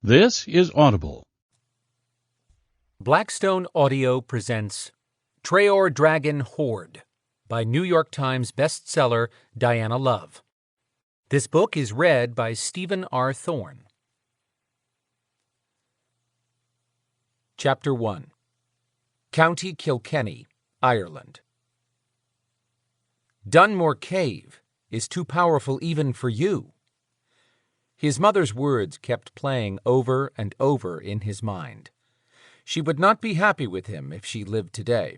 This is Audible. Blackstone Audio presents Treoir Dragon Hoard by New York Times bestseller Dianna Love. This book is read by Stephen R. Thorne. Chapter 1. County Kilkenny, Ireland. Dunmore Cave is too powerful even for you. His mother's words kept playing over and over in his mind. She would not be happy with him if she lived today.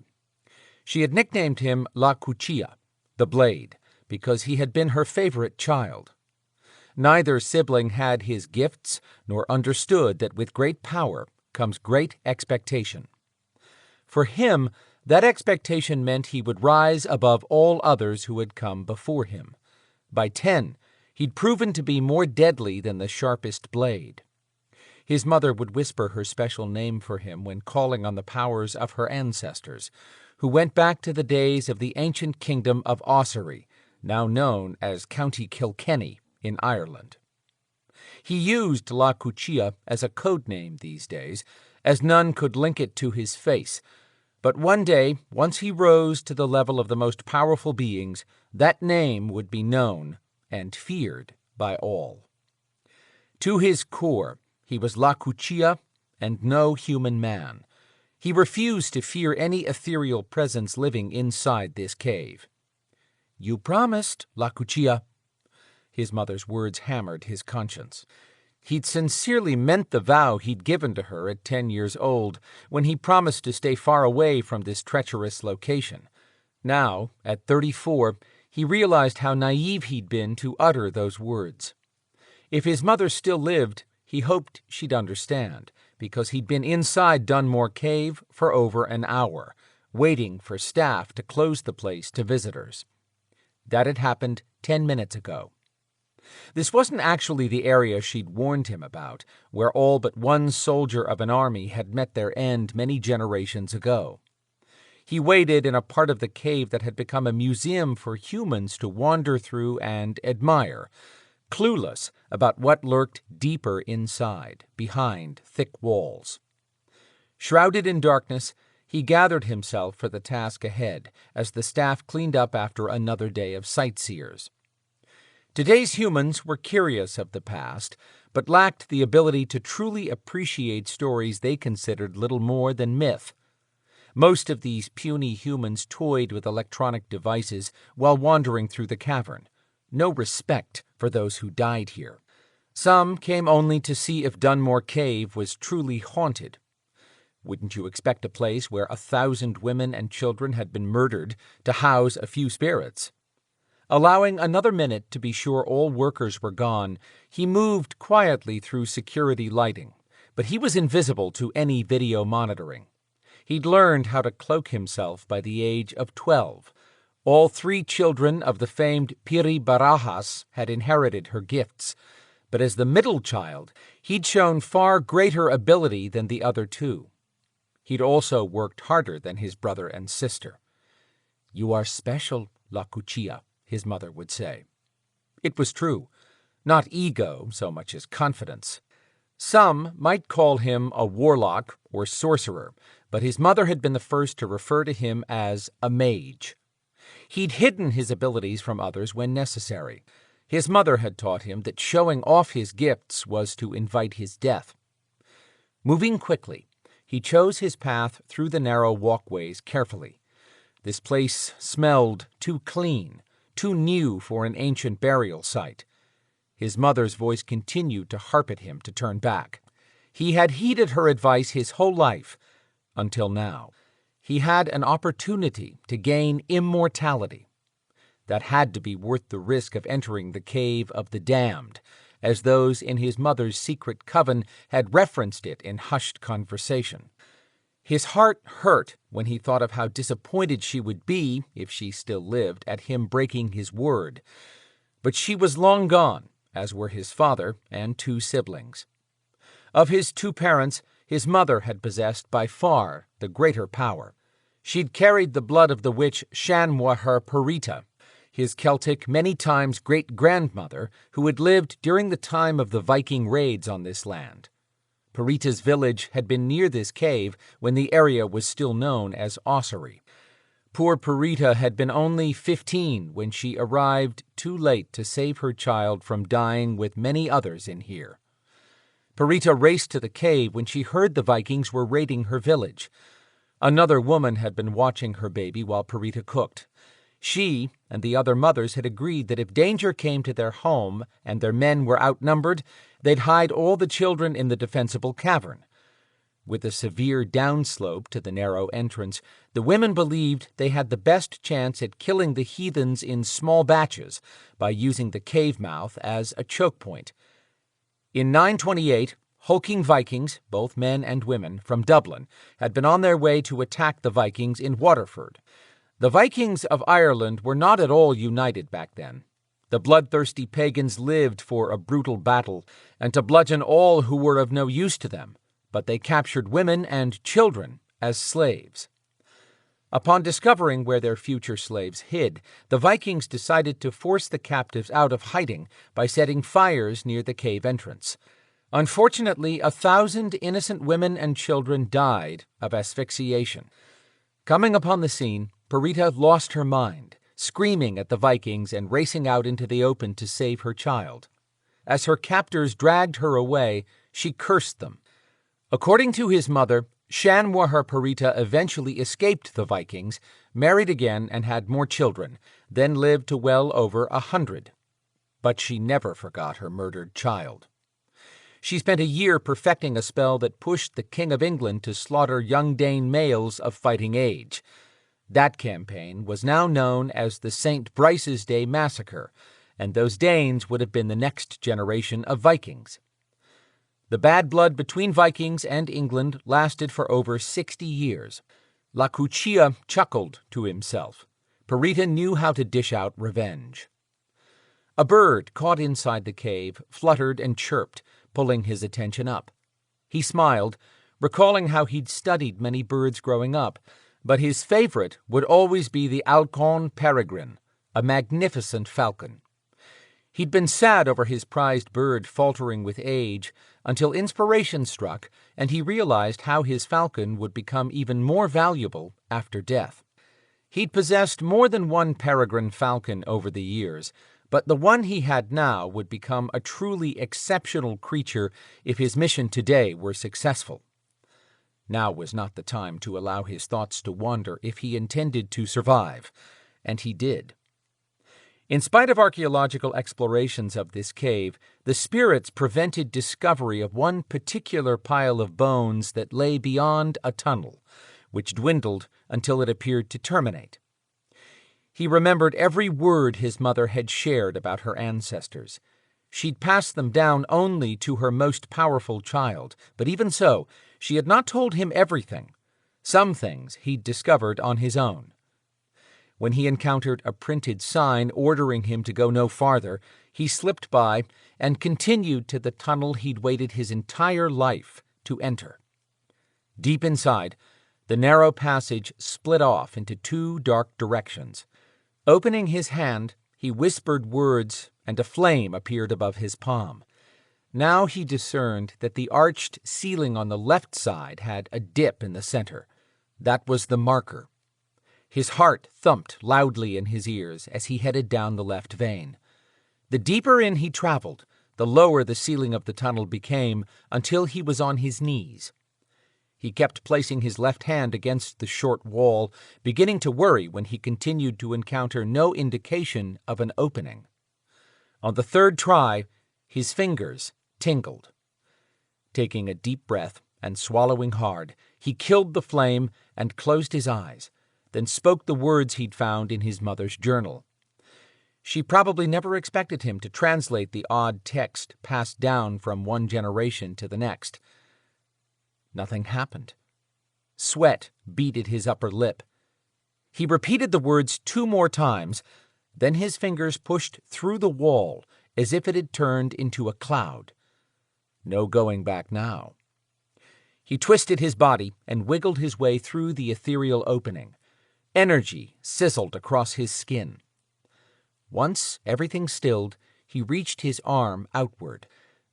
She had nicknamed him La Cuchilla, the Blade, because he had been her favorite child. Neither sibling had his gifts, nor understood that with great power comes great expectation. For him, that expectation meant he would rise above all others who had come before him. By 10, he'd proven to be more deadly than the sharpest blade. His mother would whisper her special name for him when calling on the powers of her ancestors, who went back to the days of the ancient kingdom of Ossory, now known as County Kilkenny in Ireland. He used La Cuchilla as a code name these days, as none could link it to his face, but one day, once he rose to the level of the most powerful beings, that name would be known and feared by all. To his core, he was La Cuchilla and no human man. He refused to fear any ethereal presence living inside this cave. "You promised, La Cuchilla." His mother's words hammered his conscience. He'd sincerely meant the vow he'd given to her at 10 years old, when he promised to stay far away from this treacherous location. Now, at 34, he realized how naive he'd been to utter those words. If his mother still lived, he hoped she'd understand, because he'd been inside Dunmore Cave for over an hour, waiting for staff to close the place to visitors. That had happened 10 minutes ago. This wasn't actually the area she'd warned him about, where all but one soldier of an army had met their end many generations ago. He waited in a part of the cave that had become a museum for humans to wander through and admire, clueless about what lurked deeper inside, behind thick walls. Shrouded in darkness, he gathered himself for the task ahead as the staff cleaned up after another day of sightseers. Today's humans were curious of the past, but lacked the ability to truly appreciate stories they considered little more than myth. Most of these puny humans toyed with electronic devices while wandering through the cavern. No respect for those who died here. Some came only to see if Dunmore Cave was truly haunted. Wouldn't you expect a place where 1,000 women and children had been murdered to house a few spirits? Allowing another minute to be sure all workers were gone, he moved quietly through security lighting, but he was invisible to any video monitoring. He'd learned how to cloak himself by the age of 12. All 3 children of the famed Piri Barajas had inherited her gifts, but as the middle child, he'd shown far greater ability than the other 2. He'd also worked harder than his brother and sister. "You are special, La Cuchilla," his mother would say. It was true. Not ego so much as confidence. Some might call him a warlock or sorcerer, but his mother had been the first to refer to him as a mage. He'd hidden his abilities from others when necessary. His mother had taught him that showing off his gifts was to invite his death. Moving quickly, he chose his path through the narrow walkways carefully. This place smelled too clean, too new for an ancient burial site. His mother's voice continued to harp at him to turn back. He had heeded her advice his whole life, until now. He had an opportunity to gain immortality. That had to be worth the risk of entering the cave of the damned, as those in his mother's secret coven had referenced it in hushed conversation. His heart hurt when he thought of how disappointed she would be, if she still lived, at him breaking his word. But she was long gone, as were his father and 2 siblings. Of his 2 parents, his mother had possessed by far the greater power. She'd carried the blood of the witch Llanmwahar Perita, his Celtic, many times great-grandmother, who had lived during the time of the Viking raids on this land. Perita's village had been near this cave when the area was still known as Ossory. Poor Perita had been only 15 when she arrived too late to save her child from dying with many others in here. Perita raced to the cave when she heard the Vikings were raiding her village. Another woman had been watching her baby while Perita cooked. She and the other mothers had agreed that if danger came to their home and their men were outnumbered, they'd hide all the children in the defensible cavern. With a severe downslope to the narrow entrance, the women believed they had the best chance at killing the heathens in small batches by using the cave mouth as a choke point. In 928, hulking Vikings, both men and women, from Dublin, had been on their way to attack the Vikings in Waterford. The Vikings of Ireland were not at all united back then. The bloodthirsty pagans lived for a brutal battle and to bludgeon all who were of no use to them, but they captured women and children as slaves. Upon discovering where their future slaves hid, the Vikings decided to force the captives out of hiding by setting fires near the cave entrance. Unfortunately, 1,000 innocent women and children died of asphyxiation. Coming upon the scene, Perita lost her mind, screaming at the Vikings and racing out into the open to save her child. As her captors dragged her away, she cursed them. According to his mother, Shanwahar Perita eventually escaped the Vikings, married again and had more children, then lived to well over 100. But she never forgot her murdered child. She spent a year perfecting a spell that pushed the King of England to slaughter young Dane males of fighting age. That campaign was now known as the St. Brice's Day Massacre, and those Danes would have been the next generation of Vikings. The bad blood between Vikings and England lasted for over 60 years. La Cuchilla chuckled to himself. Perita knew how to dish out revenge. A bird caught inside the cave fluttered and chirped, pulling his attention up. He smiled, recalling how he'd studied many birds growing up, but his favorite would always be the Alcon peregrine, a magnificent falcon. He'd been sad over his prized bird faltering with age until inspiration struck and he realized how his falcon would become even more valuable after death. He'd possessed more than one peregrine falcon over the years, but the one he had now would become a truly exceptional creature if his mission today were successful. Now was not the time to allow his thoughts to wander if he intended to survive, and he did. In spite of archaeological explorations of this cave, the spirits prevented discovery of one particular pile of bones that lay beyond a tunnel, which dwindled until it appeared to terminate. He remembered every word his mother had shared about her ancestors. She'd passed them down only to her most powerful child, but even so, she had not told him everything. Some things he'd discovered on his own. When he encountered a printed sign ordering him to go no farther, he slipped by and continued to the tunnel he'd waited his entire life to enter. Deep inside, the narrow passage split off into two dark directions. Opening his hand, he whispered words, and a flame appeared above his palm. Now he discerned that the arched ceiling on the left side had a dip in the center. That was the marker. His heart thumped loudly in his ears as he headed down the left vein. The deeper in he traveled, the lower the ceiling of the tunnel became until he was on his knees. He kept placing his left hand against the short wall, beginning to worry when he continued to encounter no indication of an opening. On the third try, his fingers tingled. Taking a deep breath and swallowing hard, he killed the flame and closed his eyes, then spoke the words he'd found in his mother's journal. She probably never expected him to translate the odd text passed down from one generation to the next. Nothing happened. Sweat beaded his upper lip. He repeated the words 2 more times, then his fingers pushed through the wall as if it had turned into a cloud. No going back now. He twisted his body and wiggled his way through the ethereal opening. Energy sizzled across his skin. Once everything stilled, he reached his arm outward.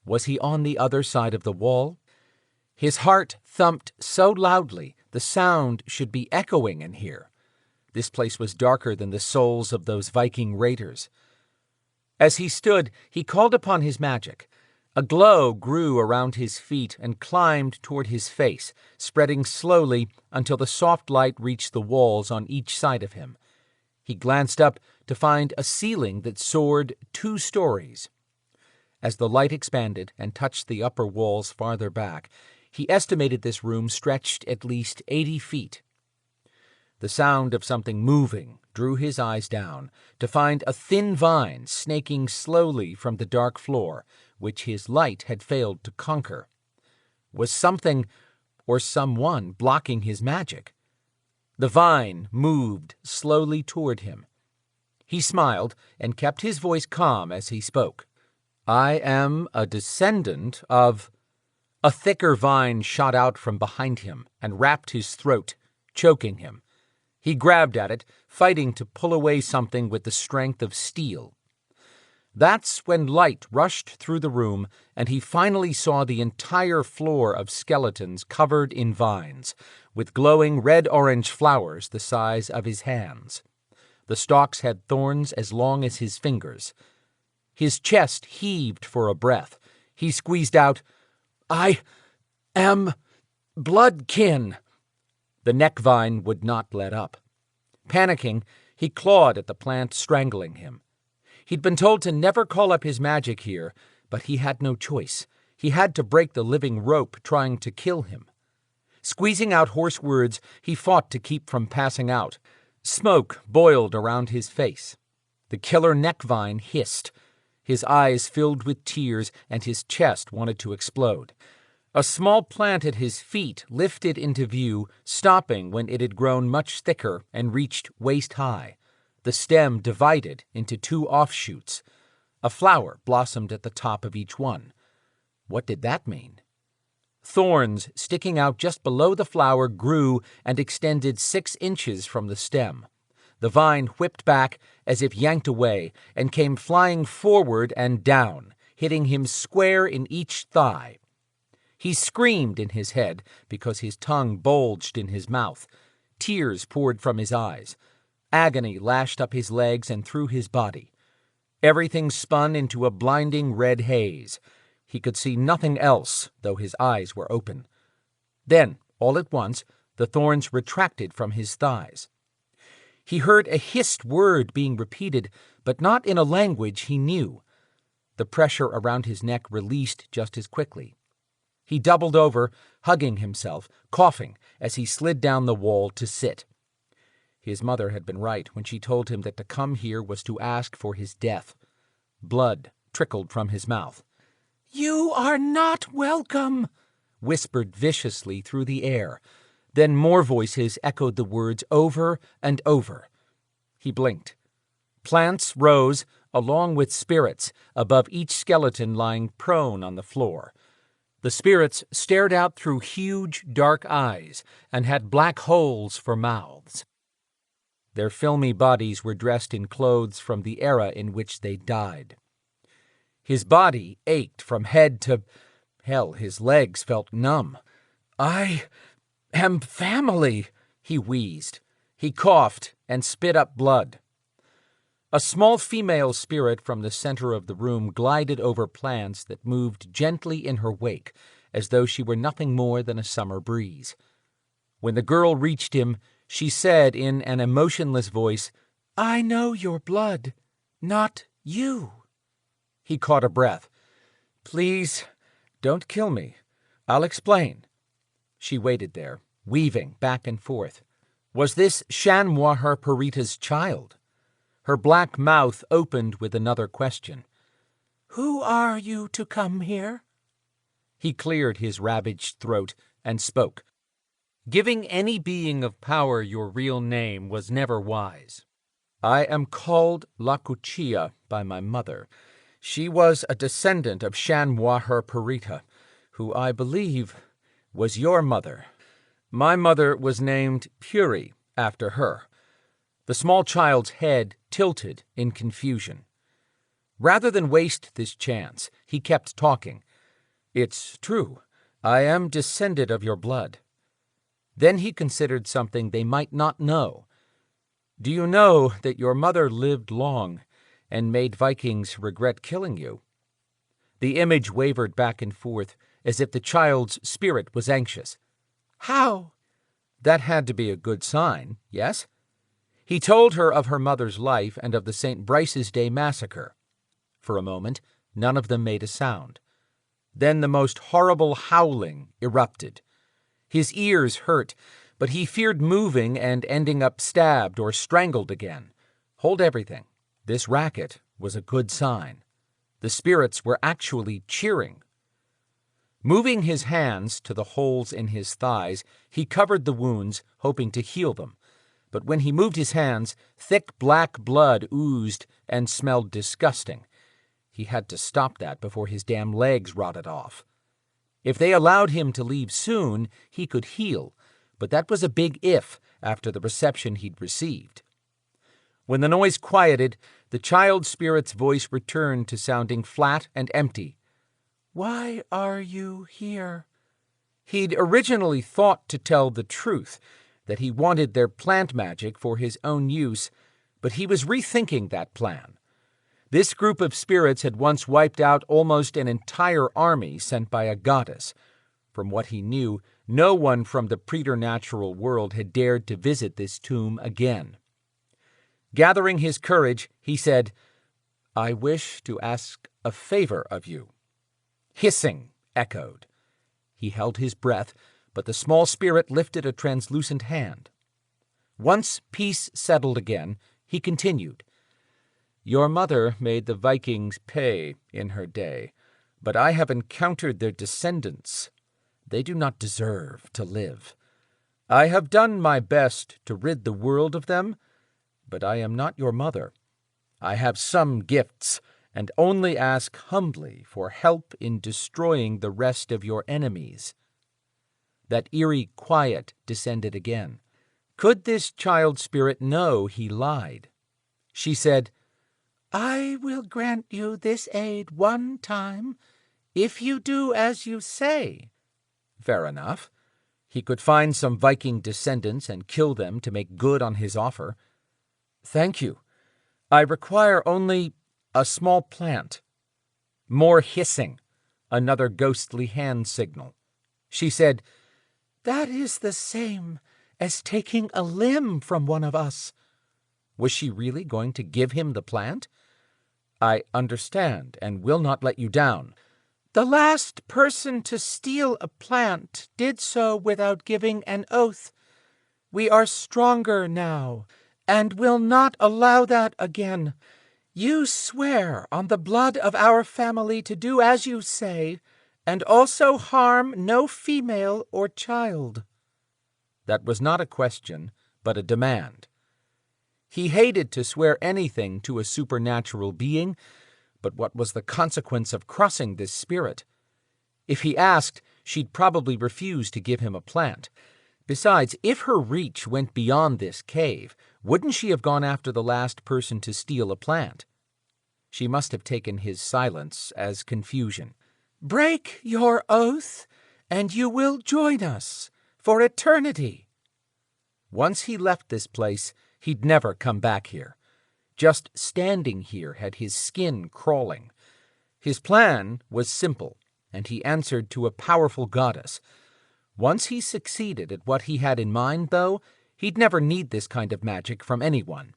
Was he on the other side of the wall? His heart thumped so loudly the sound should be echoing in here. This place was darker than the souls of those Viking raiders. As he stood, he called upon his magic. A glow grew around his feet and climbed toward his face, spreading slowly until the soft light reached the walls on each side of him. He glanced up to find a ceiling that soared 2 stories. As the light expanded and touched the upper walls farther back, he estimated this room stretched at least 80 feet. The sound of something moving drew his eyes down to find a thin vine snaking slowly from the dark floor, which his light had failed to conquer. Was something or someone blocking his magic? The vine moved slowly toward him. He smiled and kept his voice calm as he spoke. "I am a descendant of—" A thicker vine shot out from behind him and wrapped his throat, choking him. He grabbed at it, fighting to pull away something with the strength of steel. That's when light rushed through the room, and he finally saw the entire floor of skeletons covered in vines, with glowing red-orange flowers the size of his hands. The stalks had thorns as long as his fingers. His chest heaved for a breath. He squeezed out, "I am bloodkin." The neck vine would not let up. Panicking, he clawed at the plant strangling him. He'd been told to never call up his magic here, but he had no choice. He had to break the living rope trying to kill him. Squeezing out hoarse words, he fought to keep from passing out. Smoke boiled around his face. The killer neck vine hissed. His eyes filled with tears, and his chest wanted to explode. A small plant at his feet lifted into view, stopping when it had grown much thicker and reached waist-high. The stem divided into 2 offshoots. A flower blossomed at the top of each one. What did that mean? Thorns sticking out just below the flower grew and extended 6 inches from the stem. The vine whipped back as if yanked away and came flying forward and down, hitting him square in each thigh. He screamed in his head because his tongue bulged in his mouth. Tears poured from his eyes. Agony lashed up his legs and through his body. Everything spun into a blinding red haze. He could see nothing else, though his eyes were open. Then, all at once, the thorns retracted from his thighs. He heard a hissed word being repeated, but not in a language he knew. The pressure around his neck released just as quickly. He doubled over, hugging himself, coughing, as he slid down the wall to sit. His mother had been right when she told him that to come here was to ask for his death. Blood trickled from his mouth. "You are not welcome," whispered viciously through the air. Then more voices echoed the words over and over. He blinked. Plants rose, along with spirits, above each skeleton lying prone on the floor. The spirits stared out through huge, dark eyes and had black holes for mouths. Their filmy bodies were dressed in clothes from the era in which they died. His body ached from head to... hell, his legs felt numb. "I am family," he wheezed. He coughed and spit up blood. A small female spirit from the center of the room glided over plants that moved gently in her wake, as though she were nothing more than a summer breeze. When the girl reached him, she said in an emotionless voice, "I know your blood, not you." He caught a breath. "Please, don't kill me. I'll explain." She waited there, weaving back and forth. Was this Shanmuahar Parita's child? Her black mouth opened with another question. "Who are you to come here?" He cleared his ravaged throat and spoke. Giving any being of power your real name was never wise. "I am called Lakuchia by my mother. She was a descendant of Shanmuahar Parita, who I believe was your mother. My mother was named Puri after her." The small child's head tilted in confusion. Rather than waste this chance, he kept talking. "It's true. I am descended of your blood. Then he considered something they might not know. Do you know that your mother lived long and made Vikings regret killing you? The image wavered back and forth, as if the child's spirit was anxious. How? That had to be a good sign, yes? He told her of her mother's life and of the St. Brice's Day massacre. For a moment, none of them made a sound. Then the most horrible howling erupted. His ears hurt, but he feared moving and ending up stabbed or strangled again. Hold everything. This racket was a good sign. The spirits were actually cheering. Moving his hands to the holes in his thighs, he covered the wounds, hoping to heal them. But when he moved his hands, thick black blood oozed and smelled disgusting. He had to stop that before his damn legs rotted off. If they allowed him to leave soon, he could heal, but that was a big if after the reception he'd received. When the noise quieted, the child spirit's voice returned to sounding flat and empty. Why are you here? He'd originally thought to tell the truth, that he wanted their plant magic for his own use, but he was rethinking that plan. This group of spirits had once wiped out almost an entire army sent by a goddess. From what he knew, no one from the preternatural world had dared to visit this tomb again. Gathering his courage, he said, I wish to ask a favor of you. Hissing echoed. He held his breath, but the small spirit lifted a translucent hand. Once peace settled again, he continued, Your mother made the Vikings pay in her day, but I have encountered their descendants. They do not deserve to live. I have done my best to rid the world of them, but I am not your mother. I have some gifts, and only ask humbly for help in destroying the rest of your enemies. That eerie quiet descended again. Could this child spirit know he lied? She said, I will grant you this aid one time, if you do as you say. Fair enough. He could find some Viking descendants and kill them to make good on his offer. Thank you. I require only a small plant. More hissing. Another ghostly hand signal. She said, That is the same as taking a limb from one of us. Was she really going to give him the plant? I understand and will not let you down. The last person to steal a plant did so without giving an oath. We are stronger now, and will not allow that again. You swear on the blood of our family to do as you say, and also harm no female or child. That was not a question, but a demand. He hated to swear anything to a supernatural being, but what was the consequence of crossing this spirit? If he asked, she'd probably refuse to give him a plant. Besides, if her reach went beyond this cave, wouldn't she have gone after the last person to steal a plant? She must have taken his silence as confusion. Break your oath, and you will join us for eternity. Once he left this place, he'd never come back here. Just standing here had his skin crawling. His plan was simple, and he answered to a powerful goddess. Once he succeeded at what he had in mind, though, he'd never need this kind of magic from anyone.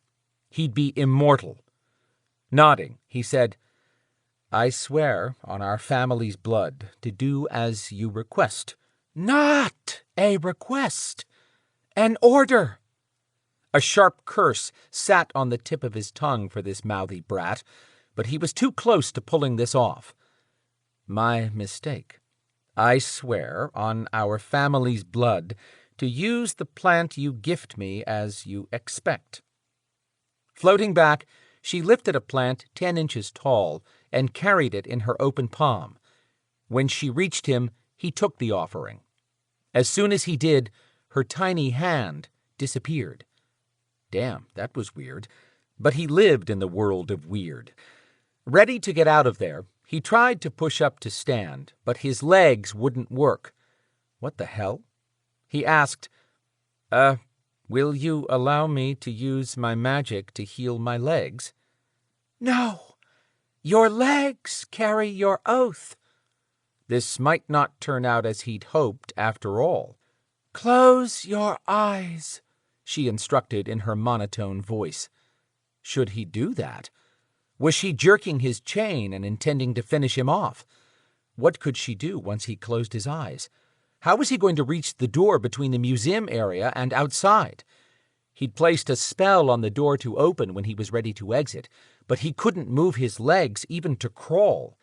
He'd be immortal. Nodding, he said, I swear on our family's blood to do as you request. Not a request, an order. A sharp curse sat on the tip of his tongue for this mouthy brat, but he was too close to pulling this off. My mistake. I swear on our family's blood to use the plant you gift me as you expect. Floating back, she lifted a plant 10 inches tall and carried it in her open palm. When she reached him, he took the offering. As soon as he did, her tiny hand disappeared. Damn, that was weird. But he lived in the world of weird. Ready to get out of there, he tried to push up to stand, but his legs wouldn't work. What the hell? He asked, will you allow me to use my magic to heal my legs? No, your legs carry your oath. This might not turn out as he'd hoped after all. Close your eyes, she instructed in her monotone voice. Should he do that? Was she jerking his chain and intending to finish him off? What could she do once he closed his eyes? How was he going to reach the door between the museum area and outside? He'd placed a spell on the door to open when he was ready to exit, but he couldn't move his legs even to crawl.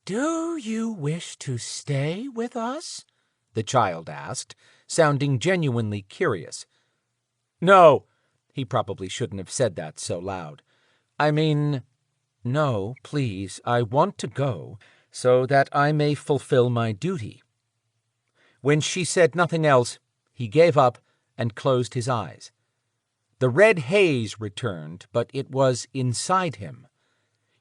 "Do you wish to stay with us?" the child asked, sounding genuinely curious. No, he probably shouldn't have said that so loud. I mean, no, please, I want to go so that I may fulfill my duty. When she said nothing else, he gave up and closed his eyes. The red haze returned, but it was inside him.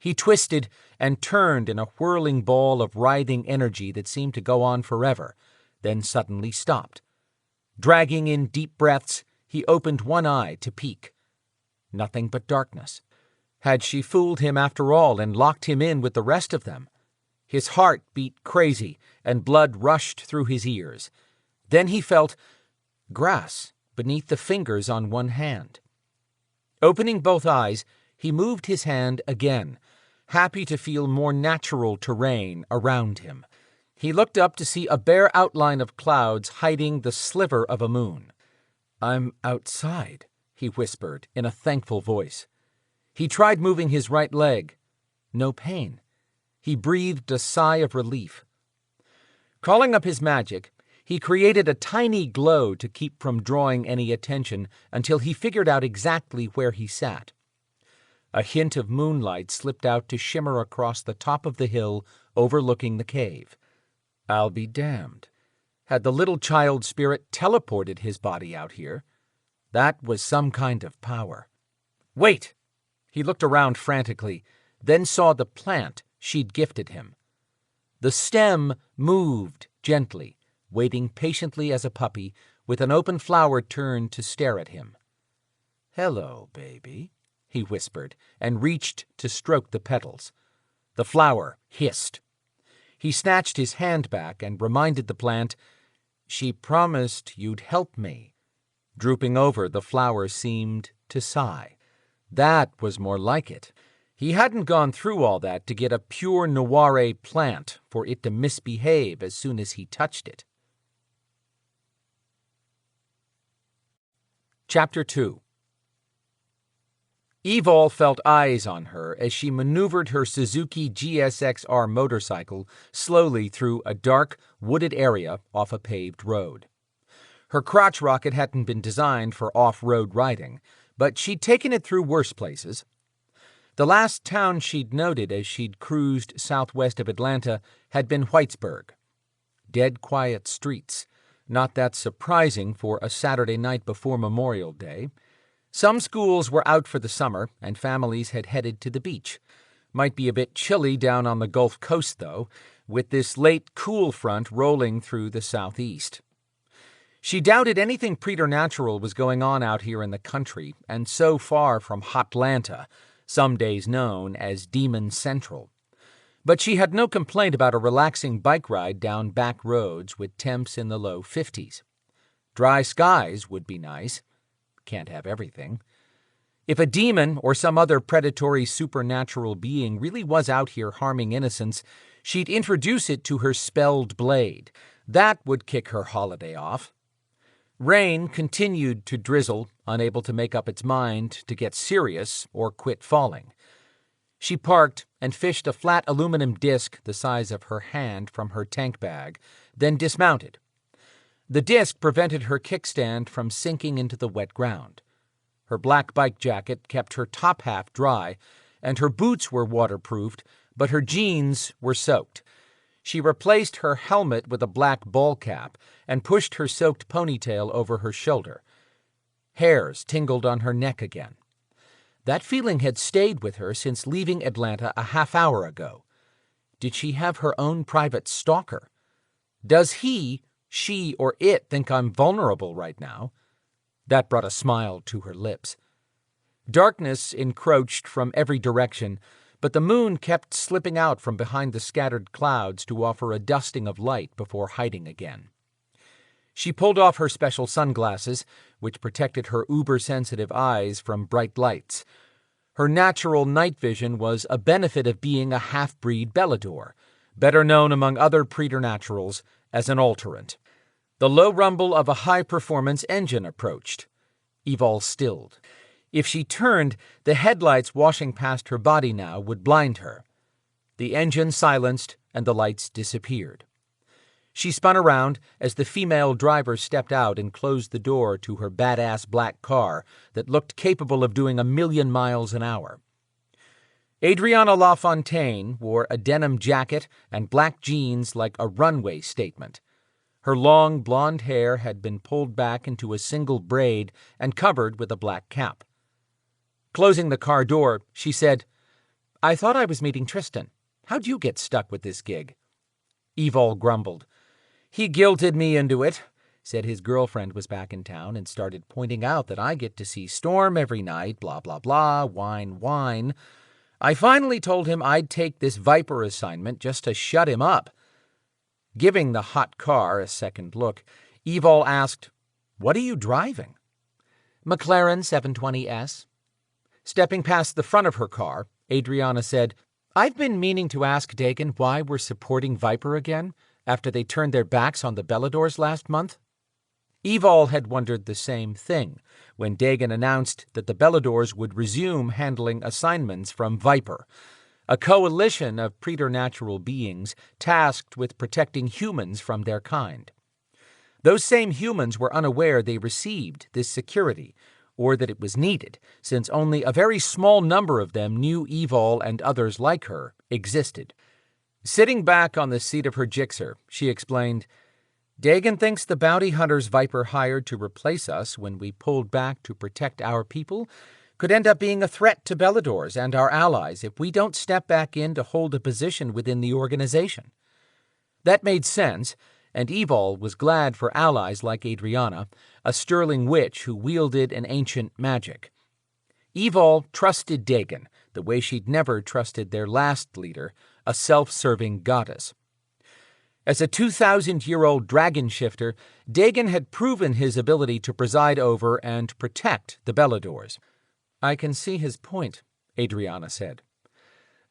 He twisted and turned in a whirling ball of writhing energy that seemed to go on forever, then suddenly stopped. Dragging in deep breaths, he opened one eye to peek. Nothing but darkness. Had she fooled him after all and locked him in with the rest of them? His heart beat crazy, and blood rushed through his ears. Then he felt grass beneath the fingers on one hand. Opening both eyes, he moved his hand again, happy to feel more natural terrain around him. He looked up to see a bare outline of clouds hiding the sliver of a moon. "I'm outside," he whispered in a thankful voice. He tried moving his right leg. No pain. He breathed a sigh of relief. Calling up his magic, he created a tiny glow to keep from drawing any attention until he figured out exactly where he sat. A hint of moonlight slipped out to shimmer across the top of the hill overlooking the cave. I'll be damned. Had the little child spirit teleported his body out here? That was some kind of power. Wait! He looked around frantically, then saw the plant she'd gifted him. The stem moved gently, waiting patiently as a puppy, with an open flower turned to stare at him. "Hello, baby," he whispered, and reached to stroke the petals. The flower hissed. He snatched his hand back and reminded the plant, "She promised you'd help me." Drooping over, the flower seemed to sigh. That was more like it. He hadn't gone through all that to get a pure noire plant for it to misbehave as soon as he touched it. Chapter 2. Evol felt eyes on her as she maneuvered her Suzuki GSX-R motorcycle slowly through a dark, wooded area off a paved road. Her crotch rocket hadn't been designed for off-road riding, but she'd taken it through worse places. The last town she'd noted as she'd cruised southwest of Atlanta had been Whitesburg. Dead quiet streets, not that surprising for a Saturday night before Memorial Day. Some schools were out for the summer, and families had headed to the beach. Might be a bit chilly down on the Gulf Coast, though, with this late cool front rolling through the southeast. She doubted anything preternatural was going on out here in the country, and so far from Hotlanta, some days known as Demon Central. But she had no complaint about a relaxing bike ride down back roads with temps in the low 50s. Dry skies would be nice. Can't have everything. If a demon or some other predatory supernatural being really was out here harming innocents, she'd introduce it to her spelled blade. That would kick her holiday off. Rain continued to drizzle, unable to make up its mind to get serious or quit falling. She parked and fished a flat aluminum disc the size of her hand from her tank bag, then dismounted. The disc prevented her kickstand from sinking into the wet ground. Her black bike jacket kept her top half dry, and her boots were waterproofed, but her jeans were soaked. She replaced her helmet with a black ball cap and pushed her soaked ponytail over her shoulder. Hairs tingled on her neck again. That feeling had stayed with her since leaving Atlanta a half hour ago. Did she have her own private stalker? Does he She or it think I'm vulnerable right now." That brought a smile to her lips. Darkness encroached from every direction, but the moon kept slipping out from behind the scattered clouds to offer a dusting of light before hiding again. She pulled off her special sunglasses, which protected her uber-sensitive eyes from bright lights. Her natural night vision was a benefit of being a half-breed Belador, better known among other preternaturals as an alterant. The low rumble of a high-performance engine approached. Evol stilled. If she turned, the headlights washing past her body now would blind her. The engine silenced, and the lights disappeared. She spun around as the female driver stepped out and closed the door to her badass black car that looked capable of doing 1,000,000 miles an hour. Adriana LaFontaine wore a denim jacket and black jeans like a runway statement. Her long blonde hair had been pulled back into a single braid and covered with a black cap. Closing the car door, she said, "I thought I was meeting Tristan. How'd you get stuck with this gig?" Evol grumbled. "He guilted me into it," said his girlfriend was back in town and started pointing out that I get to see Storm every night, blah, blah, blah, whine, whine. I finally told him I'd take this Viper assignment just to shut him up. Giving the hot car a second look, Evol asked, "What are you driving?" "McLaren 720S. Stepping past the front of her car, Adriana said, "I've been meaning to ask Dagan why we're supporting Viper again after they turned their backs on the Beladors last month." Evol had wondered the same thing when Dagan announced that the Beladors would resume handling assignments from Viper, a coalition of preternatural beings tasked with protecting humans from their kind. Those same humans were unaware they received this security, or that it was needed, since only a very small number of them knew Evol and others like her existed. Sitting back on the seat of her Gixxer, she explained, "Dagan thinks the bounty hunters Viper hired to replace us when we pulled back to protect our people could end up being a threat to Beladors and our allies if we don't step back in to hold a position within the organization." That made sense, and Evol was glad for allies like Adriana, a sterling witch who wielded an ancient magic. Evol trusted Dagan the way she'd never trusted their last leader, a self-serving goddess. As a 2,000-year-old dragon shifter, Dagan had proven his ability to preside over and protect the Beladors. "I can see his point," Adriana said.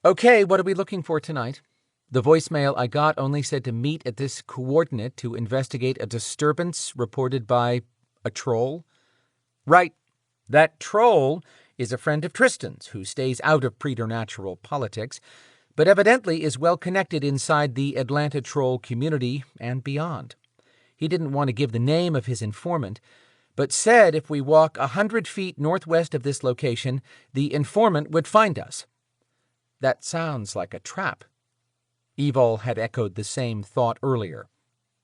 "Okay, what are we looking for tonight? The voicemail I got only said to meet at this coordinate to investigate a disturbance reported by a troll." "Right. That troll is a friend of Tristan's who stays out of preternatural politics, but evidently is well connected inside the Atlanta troll community and beyond. He didn't want to give the name of his informant, but said if we walk 100 feet northwest of this location, the informant would find us." "That sounds like a trap." Evol had echoed the same thought earlier.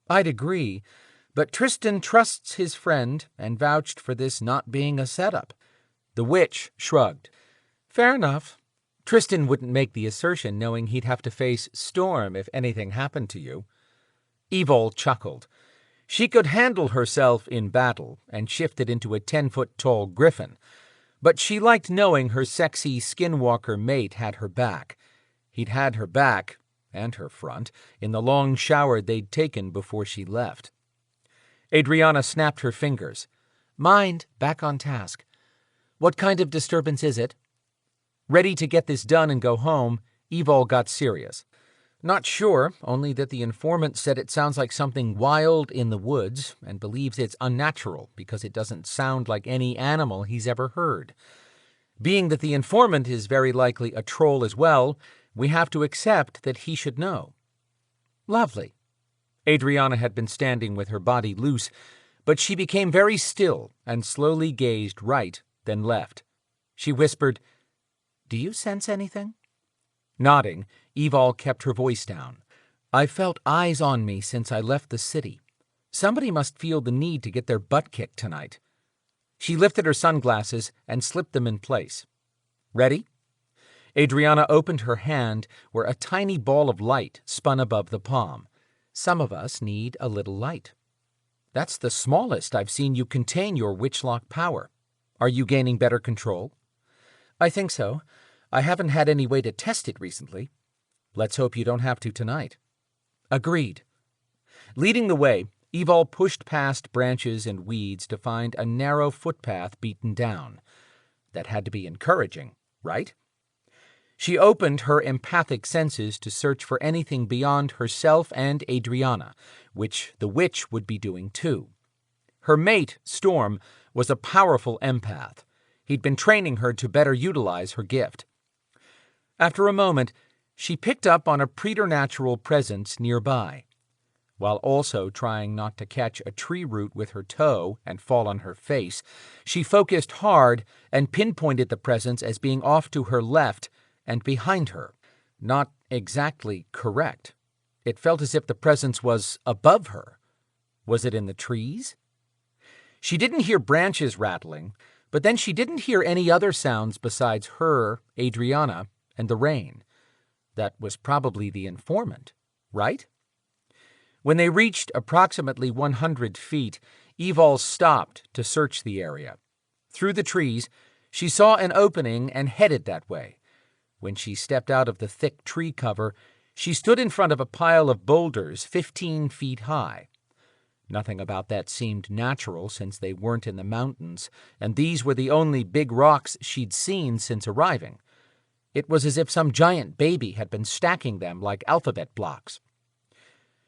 "I'd agree, but Tristan trusts his friend and vouched for this not being a setup." The witch shrugged. "Fair enough. Tristan wouldn't make the assertion knowing he'd have to face Storm if anything happened to you." Evol chuckled. She could handle herself in battle and shifted into a 10-foot-tall griffin, but she liked knowing her sexy skinwalker mate had her back. He'd had her back, and her front, in the long shower they'd taken before she left. Adriana snapped her fingers. "Mind, back on task. What kind of disturbance is it?" Ready to get this done and go home, Evol got serious. "Not sure, only that the informant said it sounds like something wild in the woods and believes it's unnatural because it doesn't sound like any animal he's ever heard. Being that the informant is very likely a troll as well, we have to accept that he should know." "Lovely." Adriana had been standing with her body loose, but she became very still and slowly gazed right, then left. She whispered, "Do you sense anything?" Nodding, Evol kept her voice down. "I felt eyes on me since I left the city. Somebody must feel the need to get their butt kicked tonight." She lifted her sunglasses and slipped them in place. "Ready?" Adriana opened her hand where a tiny ball of light spun above the palm. "Some of us need a little light," That's the smallest I've seen you contain your witchlock power. Are you gaining better control? I think so. I haven't had any way to test it recently. Let's hope you don't have to tonight. Agreed. Leading the way, Evol pushed past branches and weeds to find a narrow footpath beaten down. That had to be encouraging, right? She opened her empathic senses to search for anything beyond herself and Adrianna, which the witch would be doing too. Her mate, Storm, was a powerful empath. He'd been training her to better utilize her gift. After a moment, she picked up on a preternatural presence nearby. While also trying not to catch a tree root with her toe and fall on her face, she focused hard and pinpointed the presence as being off to her left and behind her. Not exactly correct. It felt as if the presence was above her. Was it in the trees? She didn't hear branches rattling, but then she didn't hear any other sounds besides her, Adrianna, and the rain. That was probably the informant, right? When they reached approximately 100 feet, Evol stopped to search the area. Through the trees, she saw an opening and headed that way. When she stepped out of the thick tree cover, she stood in front of a pile of boulders 15 feet high. Nothing about that seemed natural since they weren't in the mountains, and these were the only big rocks she'd seen since arriving. It was as if some giant baby had been stacking them like alphabet blocks.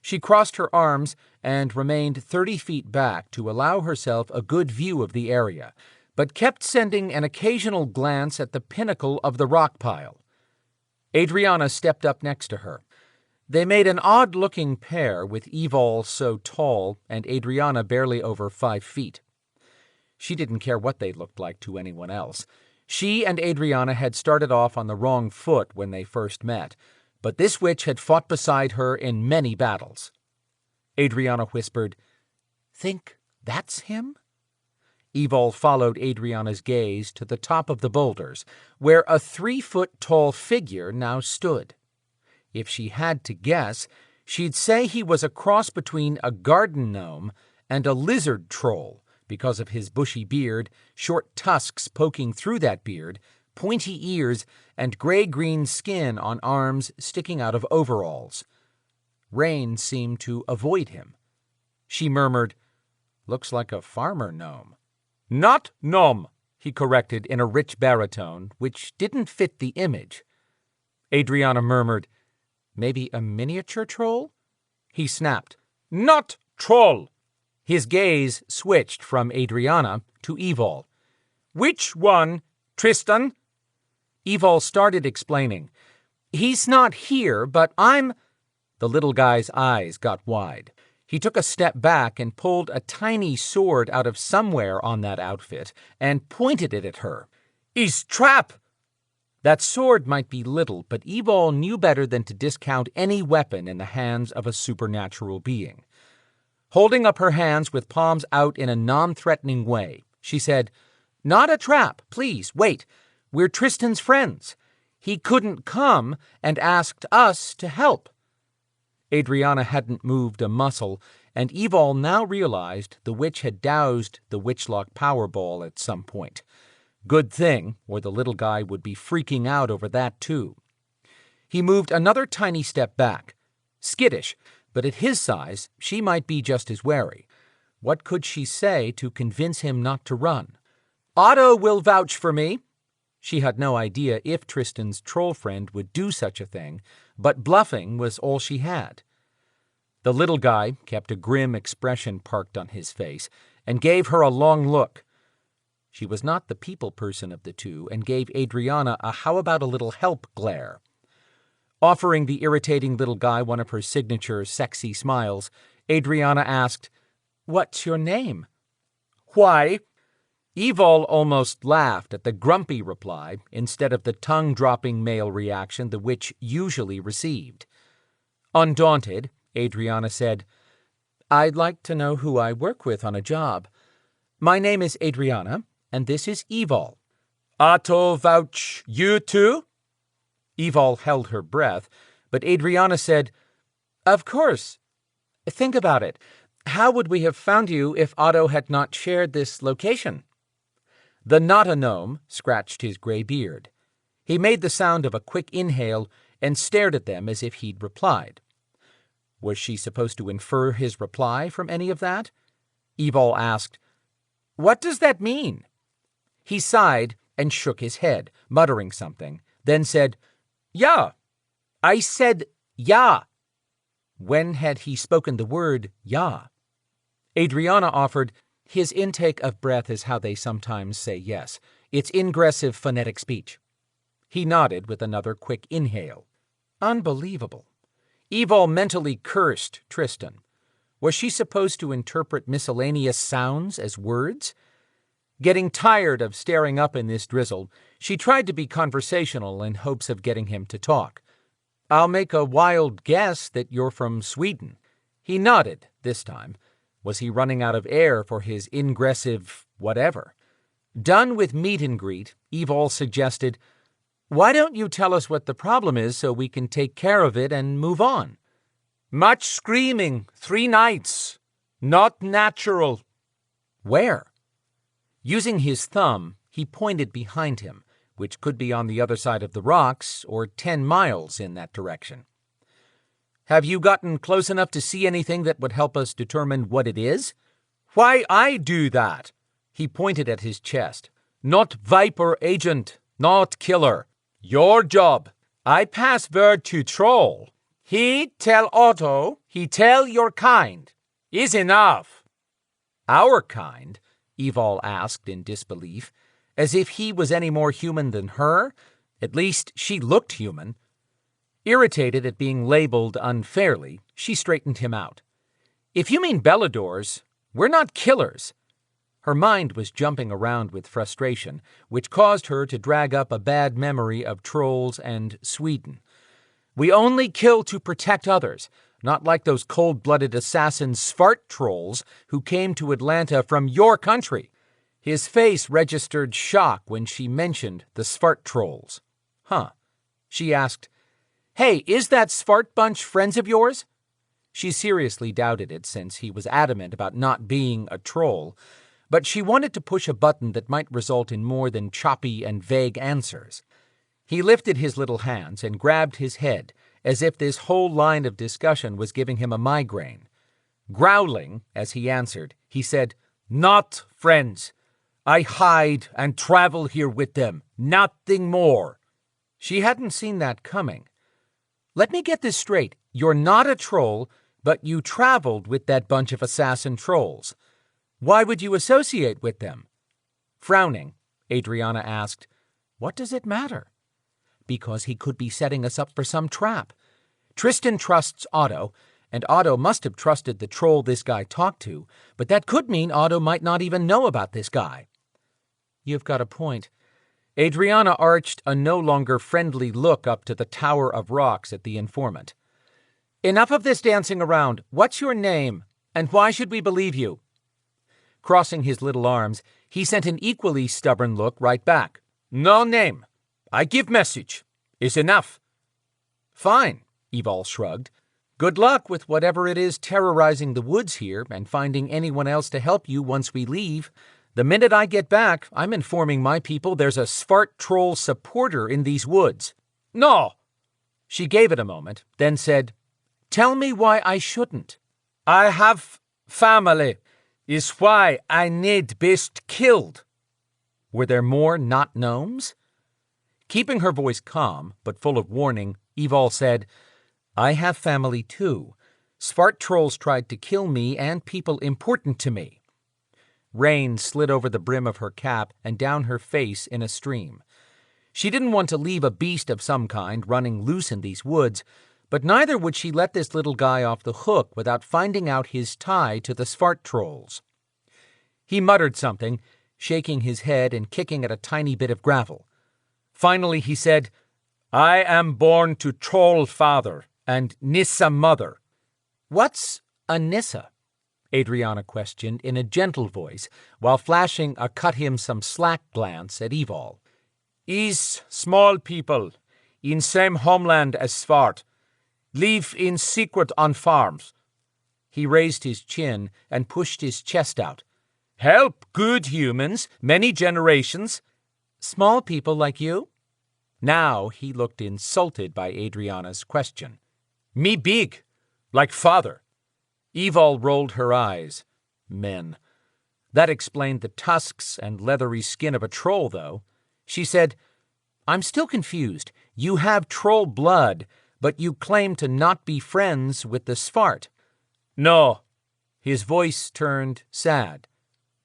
She crossed her arms and remained 30 feet back to allow herself a good view of the area, but kept sending an occasional glance at the pinnacle of the rock pile. Adrianna stepped up next to her. They made an odd-looking pair, with Evol so tall and Adrianna barely over 5 feet. She didn't care what they looked like to anyone else. She and Adrianna had started off on the wrong foot when they first met, but this witch had fought beside her in many battles. Adrianna whispered, "Think that's him?" Evol followed Adrianna's gaze to the top of the boulders, where a 3-foot-tall figure now stood. If she had to guess, she'd say he was a cross between a garden gnome and a lizard troll because of his bushy beard, short tusks poking through that beard, pointy ears, and gray-green skin on arms sticking out of overalls. Rain seemed to avoid him. She murmured, "Looks like a farmer gnome." "Not gnome," he corrected in a rich baritone, which didn't fit the image. Adrianna murmured, "Maybe a miniature troll?" He snapped, "Not troll." His gaze switched from Adrianna to Evol. "Which one, Tristan?" Evol started explaining. "He's not here, but I'm—" The little guy's eyes got wide. He took a step back and pulled a tiny sword out of somewhere on that outfit and pointed it at her. "Is trap!" That sword might be little, but Evol knew better than to discount any weapon in the hands of a supernatural being. Holding up her hands with palms out in a non-threatening way, she said, "Not a trap, please, wait. We're Tristan's friends. He couldn't come and asked us to help." Adrianna hadn't moved a muscle, and Evol now realized the witch had doused the witchlock powerball at some point. Good thing, or the little guy would be freaking out over that too. He moved another tiny step back. Skittish, but at his size, she might be just as wary. What could she say to convince him not to run? "Otto will vouch for me." She had no idea if Tristan's troll friend would do such a thing, but bluffing was all she had. The little guy kept a grim expression parked on his face and gave her a long look. She was not the people person of the two and gave Adrianna a how about a little help glare. Offering the irritating little guy one of her signature sexy smiles, Adrianna asked, "What's your name?" "Why?" Evol almost laughed at the grumpy reply instead of the tongue-dropping male reaction the witch usually received. Undaunted, Adrianna said, "I'd like to know who I work with on a job. My name is Adrianna, and this is Evol." "Otto vouch you too?" Evol held her breath, but Adrianna said, "Of course. Think about it. How would we have found you if Otto had not shared this location? The not-a-gnome scratched his gray beard. He made the sound of a quick inhale and stared at them as if he'd replied. Was she supposed to infer his reply from any of that? Evol asked, "What does that mean?" He sighed and shook his head, muttering something, then said, "Ja. I said ja." When had he spoken the word ja? Adrianna offered, "His intake of breath is how they sometimes say yes. It's ingressive phonetic speech." He nodded with another quick inhale. Unbelievable. Evol mentally cursed Tristan. Was she supposed to interpret miscellaneous sounds as words? Getting tired of staring up in this drizzle, she tried to be conversational in hopes of getting him to talk. "I'll make a wild guess that you're from Sweden." He nodded this time. Was he running out of air for his ingressive whatever? Done with meet and greet, Evol suggested, "Why don't you tell us what the problem is so we can take care of it and move on?" "Much screaming, 3 nights. Not natural." "Where?" Using his thumb, he pointed behind him, which could be on the other side of the rocks or 10 miles in that direction. "Have you gotten close enough to see anything that would help us determine what it is?" "Why I do that?" He pointed at his chest. "Not Viper agent, not killer. Your job. I pass word to Troll. He tell Otto, he tell your kind. Is enough." "Our kind?" Evol asked in disbelief, as if he was any more human than her. At least she looked human. Irritated at being labeled unfairly, she straightened him out. "If you mean Beladors, we're not killers." Her mind was jumping around with frustration, which caused her to drag up a bad memory of trolls and Sweden. "We only kill to protect others, not like those cold-blooded assassin Svart trolls who came to Atlanta from your country." His face registered shock when she mentioned the Svart trolls. "Huh." She asked, "Hey, is that Svart bunch friends of yours?" She seriously doubted it since he was adamant about not being a troll, but she wanted to push a button that might result in more than choppy and vague answers. He lifted his little hands and grabbed his head, as if this whole line of discussion was giving him a migraine. Growling as he answered, he said, "Not friends. I hide and travel here with them. Nothing more." She hadn't seen that coming. "Let me get this straight. You're not a troll, but you traveled with that bunch of assassin trolls. Why would you associate with them?" Frowning, Adrianna asked, "What does it matter?" "Because he could be setting us up for some trap. Tristan trusts Otto, and Otto must have trusted the troll this guy talked to, but that could mean Otto might not even know about this guy." "You've got a point." Adrianna arched a no longer friendly look up to the tower of rocks at the informant. "Enough of this dancing around. What's your name, and why should we believe you?" Crossing his little arms, he sent an equally stubborn look right back. "No name. I give message. Is enough." "Fine," Evol shrugged. "Good luck with whatever it is terrorizing the woods here and finding anyone else to help you once we leave. The minute I get back, I'm informing my people there's a Svart troll supporter in these woods." "No." She gave it a moment, then said, "Tell me why I shouldn't." "I have family. Is why I need best killed." Were there more not gnomes? Keeping her voice calm, but full of warning, Evol said, "I have family too. Svart trolls tried to kill me and people important to me." Rain slid over the brim of her cap and down her face in a stream. She didn't want to leave a beast of some kind running loose in these woods, but neither would she let this little guy off the hook without finding out his tie to the Svart trolls. He muttered something, shaking his head and kicking at a tiny bit of gravel. Finally he said, "I am born to troll father and Nissa mother." "What's a Nissa?" Adrianna questioned in a gentle voice, while flashing a cut-him-some-slack glance at Evol. "Is small people, in same homeland as Svart, live in secret on farms." He raised his chin and pushed his chest out. "Help good humans, many generations. Small people like you?" Now he looked insulted by Adrianna's question. "Me big, like father." Evol rolled her eyes. Men. That explained the tusks and leathery skin of a troll, though. She said, "I'm still confused. You have troll blood, but you claim to not be friends with the Svart." "No." His voice turned sad.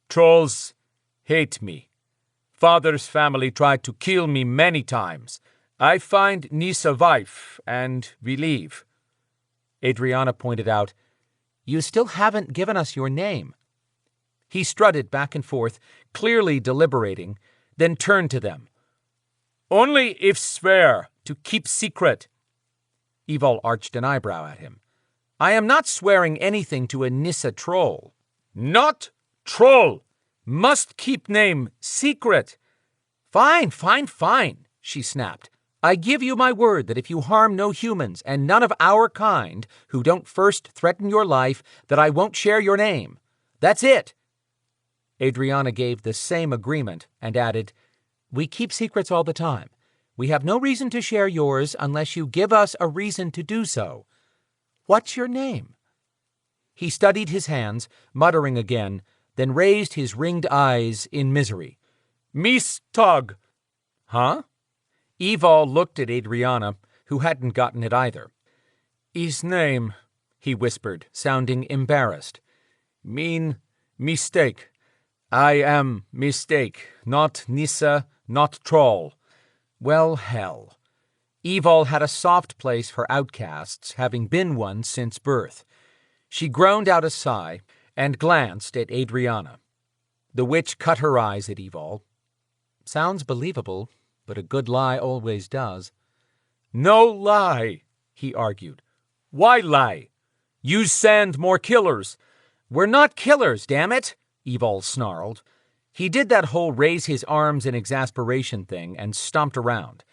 "Trolls hate me. Father's family tried to kill me many times. I find Nissa wife, and we leave." Adrianna pointed out, "You still haven't given us your name." He strutted back and forth, clearly deliberating, then turned to them. "Only if swear to keep secret." Evol arched an eyebrow at him. "I am not swearing anything to a Nissa troll." "Not troll. Must keep name secret." Fine, she snapped. "I give you my word that if you harm no humans and none of our kind who don't first threaten your life, that I won't share your name. That's it." Adrianna gave the same agreement and added, "We keep secrets all the time. We have no reason to share yours unless you give us a reason to do so. What's your name?" He studied his hands, muttering again, then raised his ringed eyes in misery. "Miss Tog." "Huh?" Evol looked at Adrianna, who hadn't gotten it either. "His name," he whispered, sounding embarrassed. "Mean mistake. I am mistake. Not Nissa, not troll." Well, hell. Evol had a soft place for outcasts, having been one since birth. She groaned out a sigh and glanced at Adrianna. The witch cut her eyes at Evol. "Sounds believable, but a good lie always does." "No lie," he argued. "Why lie? You send more killers." "We're not killers, damn it," Evol snarled. He did that whole raise his arms in exasperation thing and stomped around.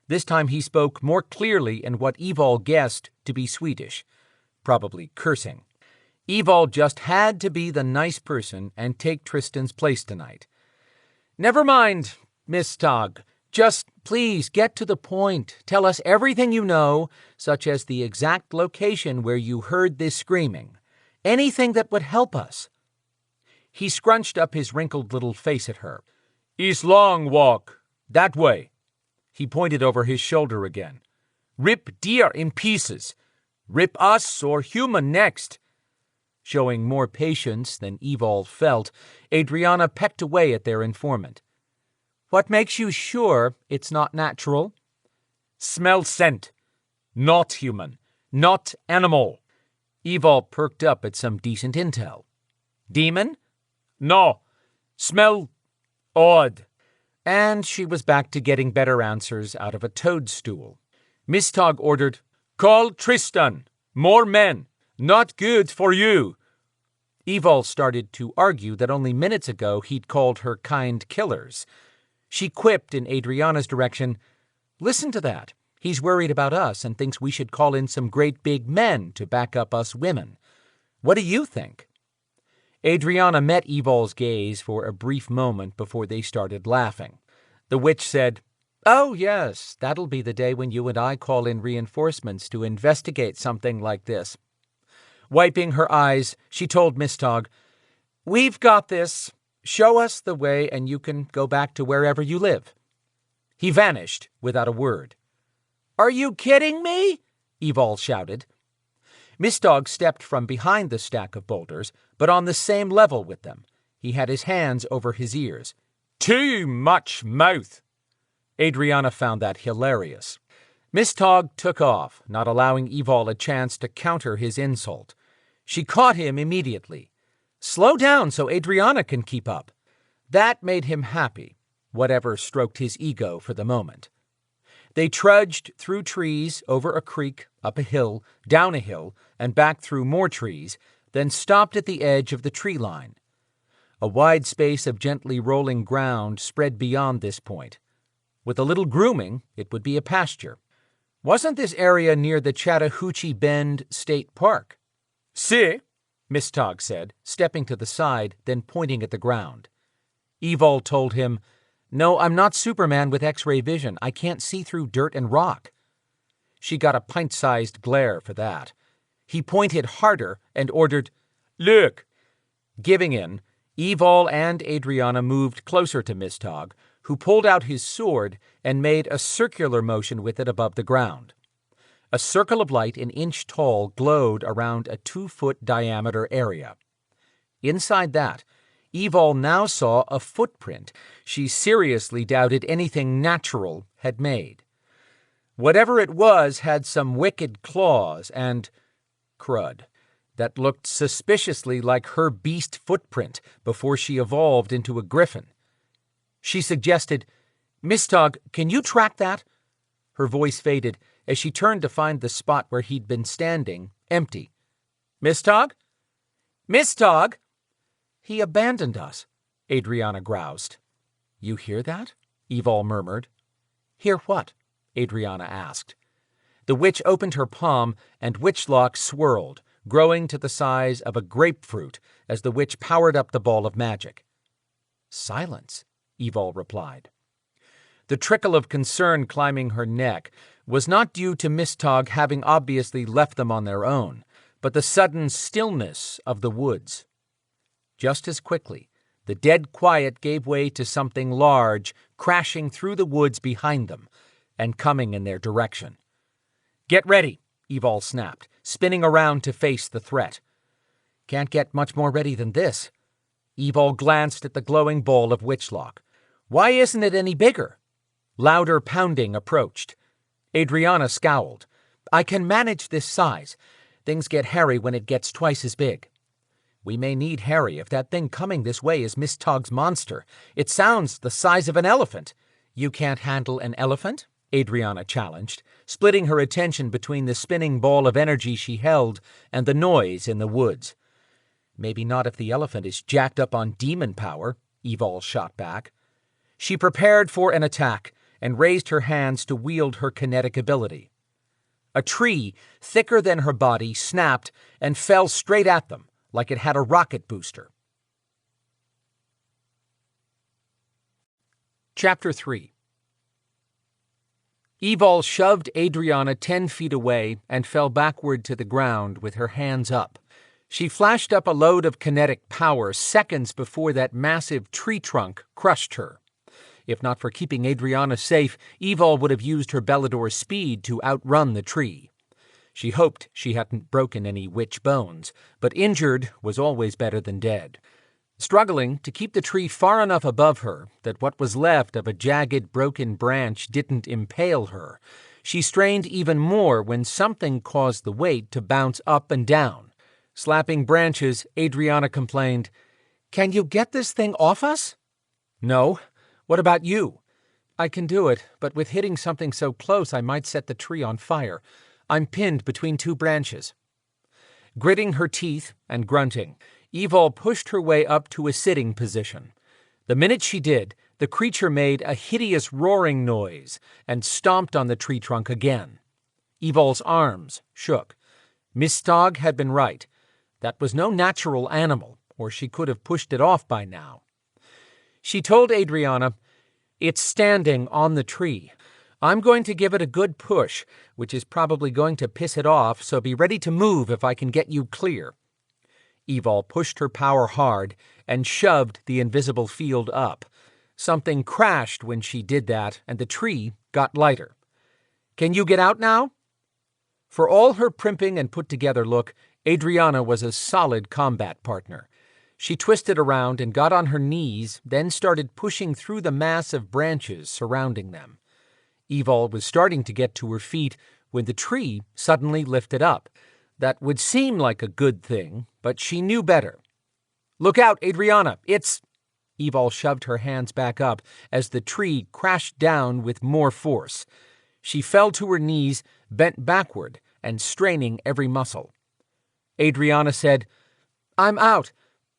This time he spoke more clearly in what Evol guessed to be Swedish, probably cursing. Evol just had to be the nice person and take Tristan's place tonight. "Never mind, Miss Tog. Just please get to the point. Tell us everything you know, such as the exact location where you heard this screaming. Anything that would help us." He scrunched up his wrinkled little face at her. "Is long walk. That way." He pointed over his shoulder again. "Rip deer in pieces. Rip us or human next." Showing more patience than Evol felt, Adrianna pecked away at their informant. "What makes you sure it's not natural?" "Smell scent. Not human. Not animal." Evol perked up at some decent intel. "Demon?" "No. Smell odd." And she was back to getting better answers out of a toadstool. Miss Tog ordered, "Call Tristan. More men. Not good for you." Evol started to argue that only minutes ago he'd called her kind killers. She quipped in Adrianna's direction, "Listen to that. He's worried about us and thinks we should call in some great big men to back up us women. What do you think?" Adrianna met Evol's gaze for a brief moment before they started laughing. The witch said, "Oh, yes, that'll be the day when you and I call in reinforcements to investigate something like this." Wiping her eyes, she told Miss Tog, "We've got this. Show us the way and you can go back to wherever you live." He vanished without a word. "Are you kidding me?" Evol shouted. Miss Tog stepped from behind the stack of boulders, but on the same level with them. He had his hands over his ears. "Too much mouth." Adrianna found that hilarious. Miss Tog took off, not allowing Evol a chance to counter his insult. She caught him immediately. "Slow down so Adrianna can keep up." That made him happy, whatever stroked his ego for the moment. They trudged through trees, over a creek, up a hill, down a hill, and back through more trees, then stopped at the edge of the tree line. A wide space of gently rolling ground spread beyond this point. With a little grooming, it would be a pasture. Wasn't this area near the Chattahoochee Bend State Park? "See," Mistog said, stepping to the side, then pointing at the ground. Evol told him, "No, I'm not Superman with X-ray vision. I can't see through dirt and rock." She got a pint-sized glare for that. He pointed harder and ordered, "Look!" Giving in, Evol and Adrianna moved closer to Mistog, who pulled out his sword and made a circular motion with it above the ground. A circle of light an inch tall glowed around a 2-foot diameter area. Inside that, Evol now saw a footprint she seriously doubted anything natural had made. Whatever it was had some wicked claws and crud that looked suspiciously like her beast footprint before she evolved into a griffin. She suggested, "Mistog, can you track that?" Her voice faded as she turned to find the spot where he'd been standing empty. "Mistog? Mistog!" "He abandoned us," Adrianna groused. "You hear that?" Evol murmured. "Hear what?" Adrianna asked. The witch opened her palm, and Witchlock swirled, growing to the size of a grapefruit as the witch powered up the ball of magic. "Silence," Evol replied. The trickle of concern climbing her neck was not due to Mistog having obviously left them on their own, but the sudden stillness of the woods. Just as quickly, the dead quiet gave way to something large crashing through the woods behind them and coming in their direction. "Get ready," Evol snapped, spinning around to face the threat. "Can't get much more ready than this." Evol glanced at the glowing ball of Witchlock. "Why isn't it any bigger?" Louder pounding approached. Adrianna scowled. "I can manage this size. Things get hairy when it gets twice as big." "We may need Harry if that thing coming this way is Mistog's monster. It sounds the size of an elephant." "You can't handle an elephant?" Adrianna challenged, splitting her attention between the spinning ball of energy she held and the noise in the woods. "Maybe not if the elephant is jacked up on demon power," Evol shot back. She prepared for an attack and raised her hands to wield her kinetic ability. A tree, thicker than her body, snapped and fell straight at them, like it had a rocket booster. Chapter 3. Evol shoved Adrianna 10 feet away and fell backward to the ground with her hands up. She flashed up a load of kinetic power seconds before that massive tree trunk crushed her. If not for keeping Adrianna safe, Evol would have used her Belador speed to outrun the tree. She hoped she hadn't broken any witch bones, but injured was always better than dead. Struggling to keep the tree far enough above her that what was left of a jagged, broken branch didn't impale her, she strained even more when something caused the weight to bounce up and down. Slapping branches, Adrianna complained, "Can you get this thing off us?" "No. What about you?" "I can do it, but with hitting something so close I might set the tree on fire. I'm pinned between 2 branches." Gritting her teeth and grunting, Evol pushed her way up to a sitting position. The minute she did, the creature made a hideous roaring noise and stomped on the tree trunk again. Evol's arms shook. Mistog had been right. That was no natural animal, or she could have pushed it off by now. She told Adrianna, "It's standing on the tree. I'm going to give it a good push, which is probably going to piss it off, so be ready to move if I can get you clear." Evol pushed her power hard and shoved the invisible field up. Something crashed when she did that, and the tree got lighter. "Can you get out now?" For all her primping and put-together look, Adrianna was a solid combat partner. She twisted around and got on her knees, then started pushing through the mass of branches surrounding them. Evol was starting to get to her feet when the tree suddenly lifted up. That would seem like a good thing, but she knew better. "Look out, Adrianna! It's—" Evol shoved her hands back up as the tree crashed down with more force. She fell to her knees, bent backward and straining every muscle. Adrianna said, "I'm out.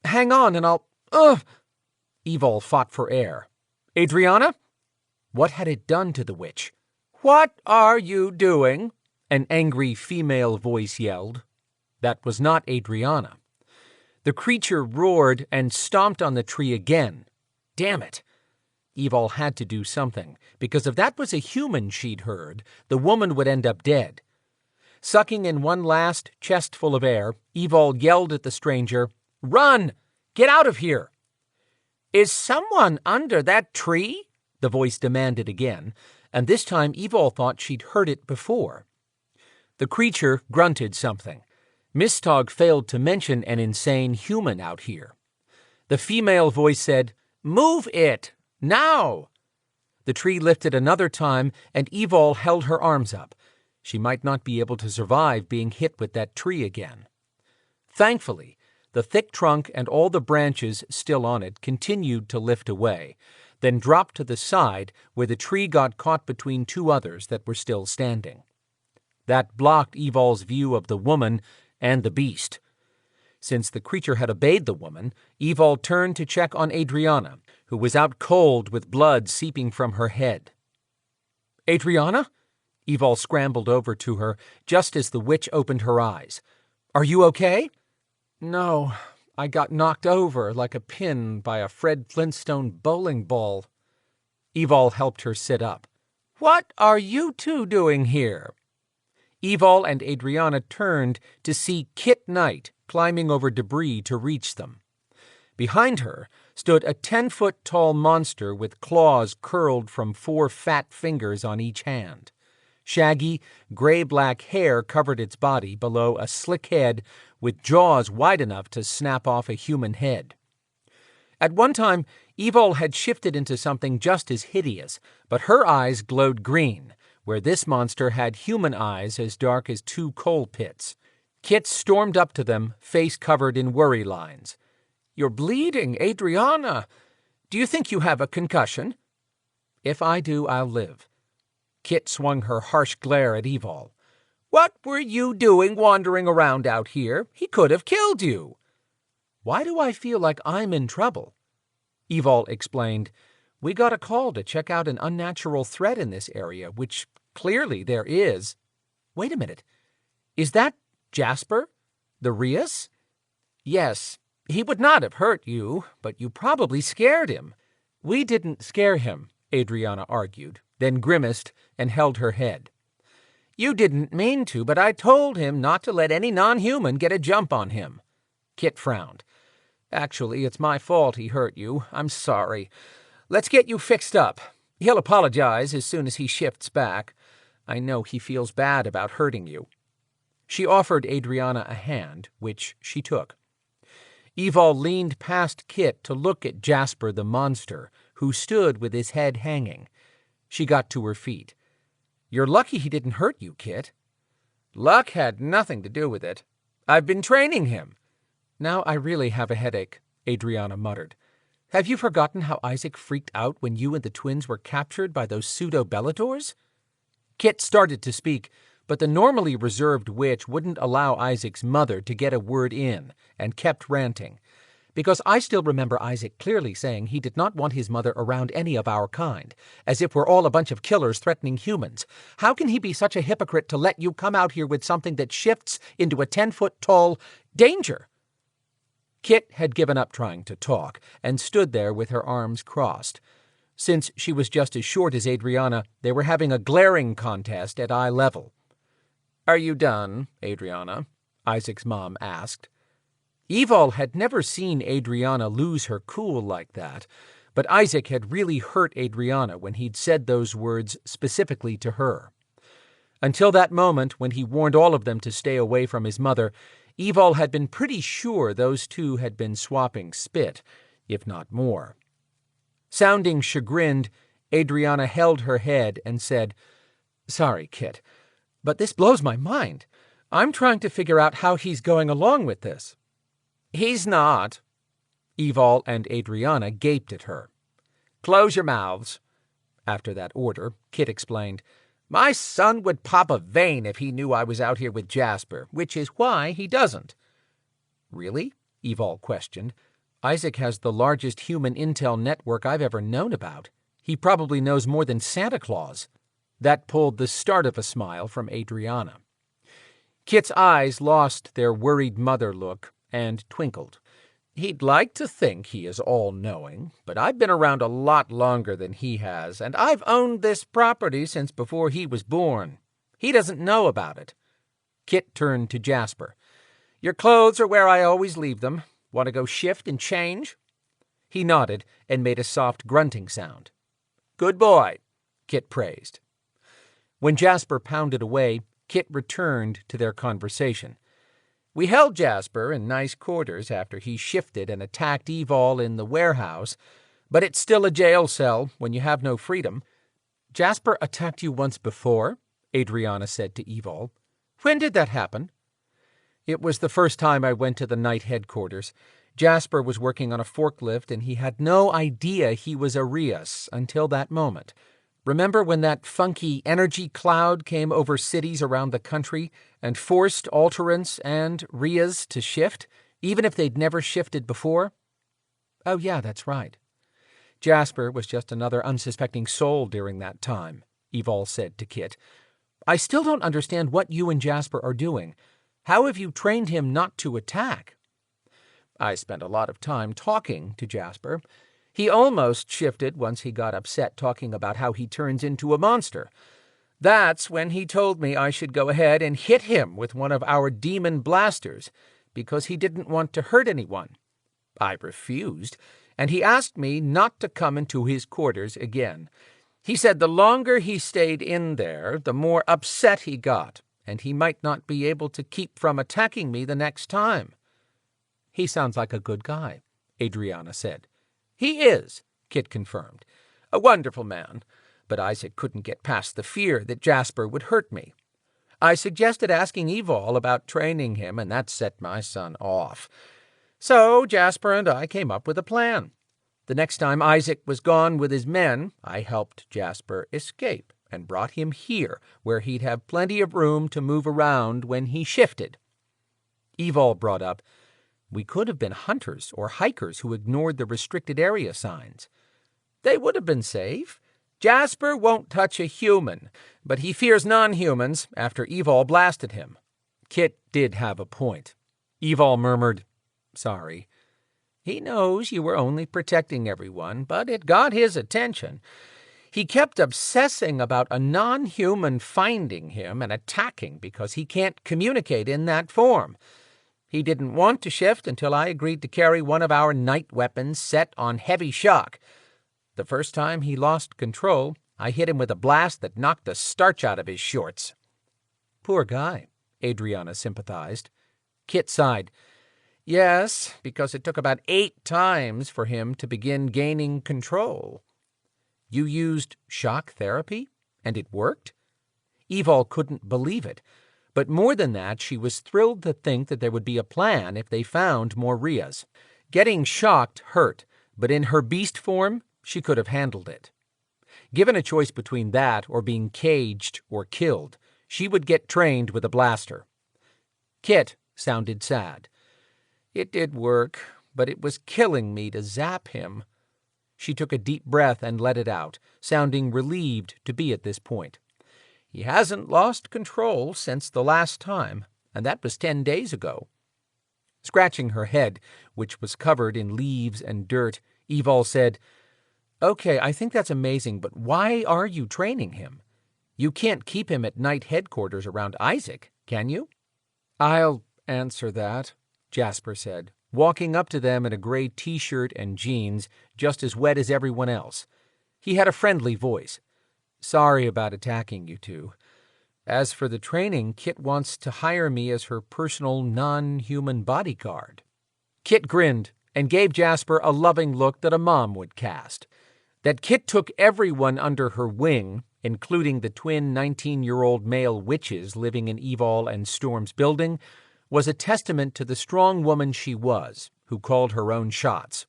Hang on and I'll— Ugh!" Evol fought for air. "Adrianna?" What had it done to the witch? "What are you doing?" an angry female voice yelled. That was not Adrianna. The creature roared and stomped on the tree again. Damn it! Evol had to do something, because if that was a human she'd heard, the woman would end up dead. Sucking in one last chestful of air, Evol yelled at the stranger, "Run! Get out of here!" "Is someone under that tree?" the voice demanded again, and this time Evol thought she'd heard it before. The creature grunted something. Mistog failed to mention an insane human out here. The female voice said, "Move it! Now!" The tree lifted another time, and Evol held her arms up. She might not be able to survive being hit with that tree again. Thankfully, the thick trunk and all the branches still on it continued to lift away, then dropped to the side where the tree got caught between two others that were still standing. That blocked Evol's view of the woman and the beast. Since the creature had obeyed the woman, Evol turned to check on Adrianna, who was out cold with blood seeping from her head. "Adrianna?" Evol scrambled over to her just as the witch opened her eyes. "Are you okay?" "No, I got knocked over like a pin by a Fred Flintstone bowling ball." Evol helped her sit up. "What are you two doing here?" Evol and Adrianna turned to see Kit Knight climbing over debris to reach them. Behind her stood a 10-foot-tall monster with claws curled from 4 fat fingers on each hand. Shaggy, gray-black hair covered its body below a slick head with jaws wide enough to snap off a human head. At one time, Evol had shifted into something just as hideous, but her eyes glowed green, where this monster had human eyes as dark as 2 coal pits. Kit stormed up to them, face covered in worry lines. "You're bleeding, Adrianna. Do you think you have a concussion?" "If I do, I'll live." Kit swung her harsh glare at Evol. "What were you doing wandering around out here? He could have killed you." "Why do I feel like I'm in trouble?" Evol explained, "We got a call to check out an unnatural threat in this area, which clearly there is." "Wait a minute. Is that Jasper? The Rias?" "Yes. He would not have hurt you, but you probably scared him." "We didn't scare him," Adrianna argued, then grimaced and held her head. "You didn't mean to, but I told him not to let any non-human get a jump on him." Kit frowned. "Actually, it's my fault he hurt you. I'm sorry. Let's get you fixed up. He'll apologize as soon as he shifts back. I know he feels bad about hurting you." She offered Adrianna a hand, which she took. Evol leaned past Kit to look at Jasper the monster, who stood with his head hanging. She got to her feet. "You're lucky he didn't hurt you, Kit." "Luck had nothing to do with it. I've been training him." "Now I really have a headache," Adrianna muttered. "Have you forgotten how Isaac freaked out when you and the twins were captured by those pseudo-Beladors?" Kit started to speak, but the normally reserved witch wouldn't allow Isaac's mother to get a word in and kept ranting. "Because I still remember Isaac clearly saying he did not want his mother around any of our kind, as if we're all a bunch of killers threatening humans. How can he be such a hypocrite to let you come out here with something that shifts into a 10-foot-tall danger?" Kit had given up trying to talk and stood there with her arms crossed. Since she was just as short as Adrianna, they were having a glaring contest at eye level. "Are you done, Adrianna?" Isaac's mom asked. Evol had never seen Adrianna lose her cool like that, but Isaac had really hurt Adrianna when he'd said those words specifically to her. Until that moment when he warned all of them to stay away from his mother, Evol had been pretty sure those two had been swapping spit, if not more. Sounding chagrined, Adrianna held her head and said, "Sorry, Kit, but this blows my mind. I'm trying to figure out how he's going along with this." "He's not." Evol and Adrianna gaped at her. "Close your mouths." After that order, Kit explained, "My son would pop a vein if he knew I was out here with Jasper, which is why he doesn't." "Really?" Evol questioned. "Isaac has the largest human intel network I've ever known about. He probably knows more than Santa Claus." That pulled the start of a smile from Adrianna. Kit's eyes lost their worried mother look and twinkled. He'd like to think he is all-knowing, but I've been around a lot longer than he has, and I've owned this property since before he was born. He doesn't know about it." Kit turned to Jasper. "Your clothes are where I always leave them. Want to go shift and change?" He nodded and made a soft grunting sound. "Good boy," Kit praised. When Jasper pounded away, Kit returned to their conversation. "We held Jasper in nice quarters after he shifted and attacked Evol in the warehouse, but it's still a jail cell when you have no freedom." "Jasper attacked you once before?" Adrianna said to Evol. "When did that happen?" "It was the first time I went to the night headquarters. Jasper was working on a forklift, and he had no idea he was a Rias until that moment. Remember when that funky energy cloud came over cities around the country and forced Alterants and Rias to shift, even if they'd never shifted before?" "Oh, yeah, that's right." "Jasper was just another unsuspecting soul during that time," Evol said to Kit. "I still don't understand what you and Jasper are doing. How have you trained him not to attack?" "I spent a lot of time talking to Jasper. He almost shifted once he got upset talking about how he turns into a monster. That's when he told me I should go ahead and hit him with one of our demon blasters, because he didn't want to hurt anyone. I refused, and he asked me not to come into his quarters again. He said the longer he stayed in there, the more upset he got, and he might not be able to keep from attacking me the next time." "He sounds like a good guy," Adrianna said. "He is," Kit confirmed. "A wonderful man, but Isaac couldn't get past the fear that Jasper would hurt me. I suggested asking Evol about training him, and that set my son off. So Jasper and I came up with a plan. The next time Isaac was gone with his men, I helped Jasper escape and brought him here, where he'd have plenty of room to move around when he shifted." Evol brought up, "We could have been hunters or hikers who ignored the restricted area signs." "They would have been safe. Jasper won't touch a human, but he fears non-humans after Evol blasted him." Kit did have a point. Evol murmured, "Sorry." "He knows you were only protecting everyone, but it got his attention. He kept obsessing about a non-human finding him and attacking because he can't communicate in that form. He didn't want to shift until I agreed to carry one of our night weapons set on heavy shock. The first time he lost control, I hit him with a blast that knocked the starch out of his shorts." "Poor guy," Adrianna sympathized. Kit sighed. "Yes, because it took about 8 times for him to begin gaining control." "You used shock therapy, and it worked?" Evol couldn't believe it. But more than that, she was thrilled to think that there would be a plan if they found more Rias. Getting shocked hurt, but in her beast form, she could have handled it. Given a choice between that or being caged or killed, she would get trained with a blaster. Kit sounded sad. "It did work, but it was killing me to zap him." She took a deep breath and let it out, sounding relieved to be at this point. "He hasn't lost control since the last time, and that was 10 days ago." Scratching her head, which was covered in leaves and dirt, Evol said, "Okay, I think that's amazing, but why are you training him? You can't keep him at night headquarters around Isaac, can you?" "I'll answer that," Jasper said, walking up to them in a gray t-shirt and jeans, just as wet as everyone else. He had a friendly voice. "Sorry about attacking you two. As for the training, Kit wants to hire me as her personal non-human bodyguard." Kit grinned and gave Jasper a loving look that a mom would cast. That Kit took everyone under her wing, including the twin 19-year-old male witches living in Evol and Storm's building, was a testament to the strong woman she was, who called her own shots.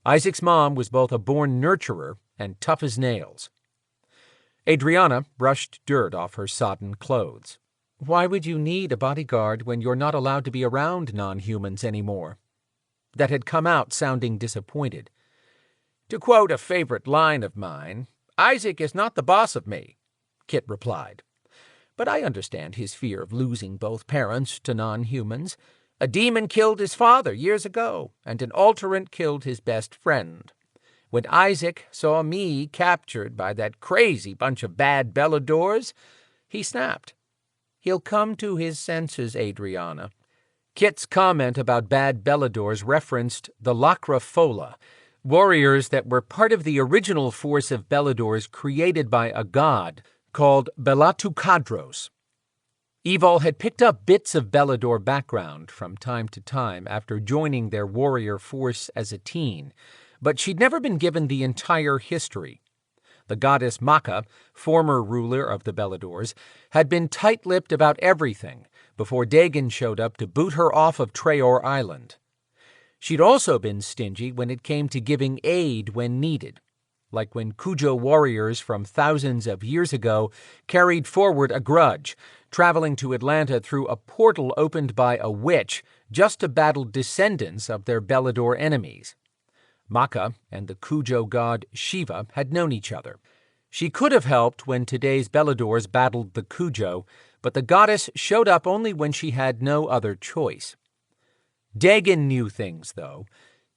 Isaac's mom was both a born nurturer and tough as nails. Adrianna brushed dirt off her sodden clothes. "Why would you need a bodyguard when you're not allowed to be around non-humans anymore?" That had come out sounding disappointed. "To quote a favorite line of mine, Isaac is not the boss of me," Kit replied. "But I understand his fear of losing both parents to non-humans. A demon killed his father years ago, and an alterant killed his best friend. When Isaac saw me captured by that crazy bunch of bad Beladors, he snapped. He'll come to his senses, Adrianna. Kit's comment about bad Beladors referenced the Lacra Fola, warriors that were part of the original force of Beladors created by a god called Belatucadros. Evol had picked up bits of Belador background from time to time after joining their warrior force as a teen, but she'd never been given the entire history. The goddess Maka, former ruler of the Beladors, had been tight-lipped about everything before Dagon showed up to boot her off of Treoir Island. She'd also been stingy when it came to giving aid when needed, like when Cujo warriors from thousands of years ago carried forward a grudge, traveling to Atlanta through a portal opened by a witch just to battle descendants of their Belador enemies. Maka and the Cujo god Shiva had known each other. She could have helped when today's Beladors battled the Cujo, but the goddess showed up only when she had no other choice. Dagon knew things, though.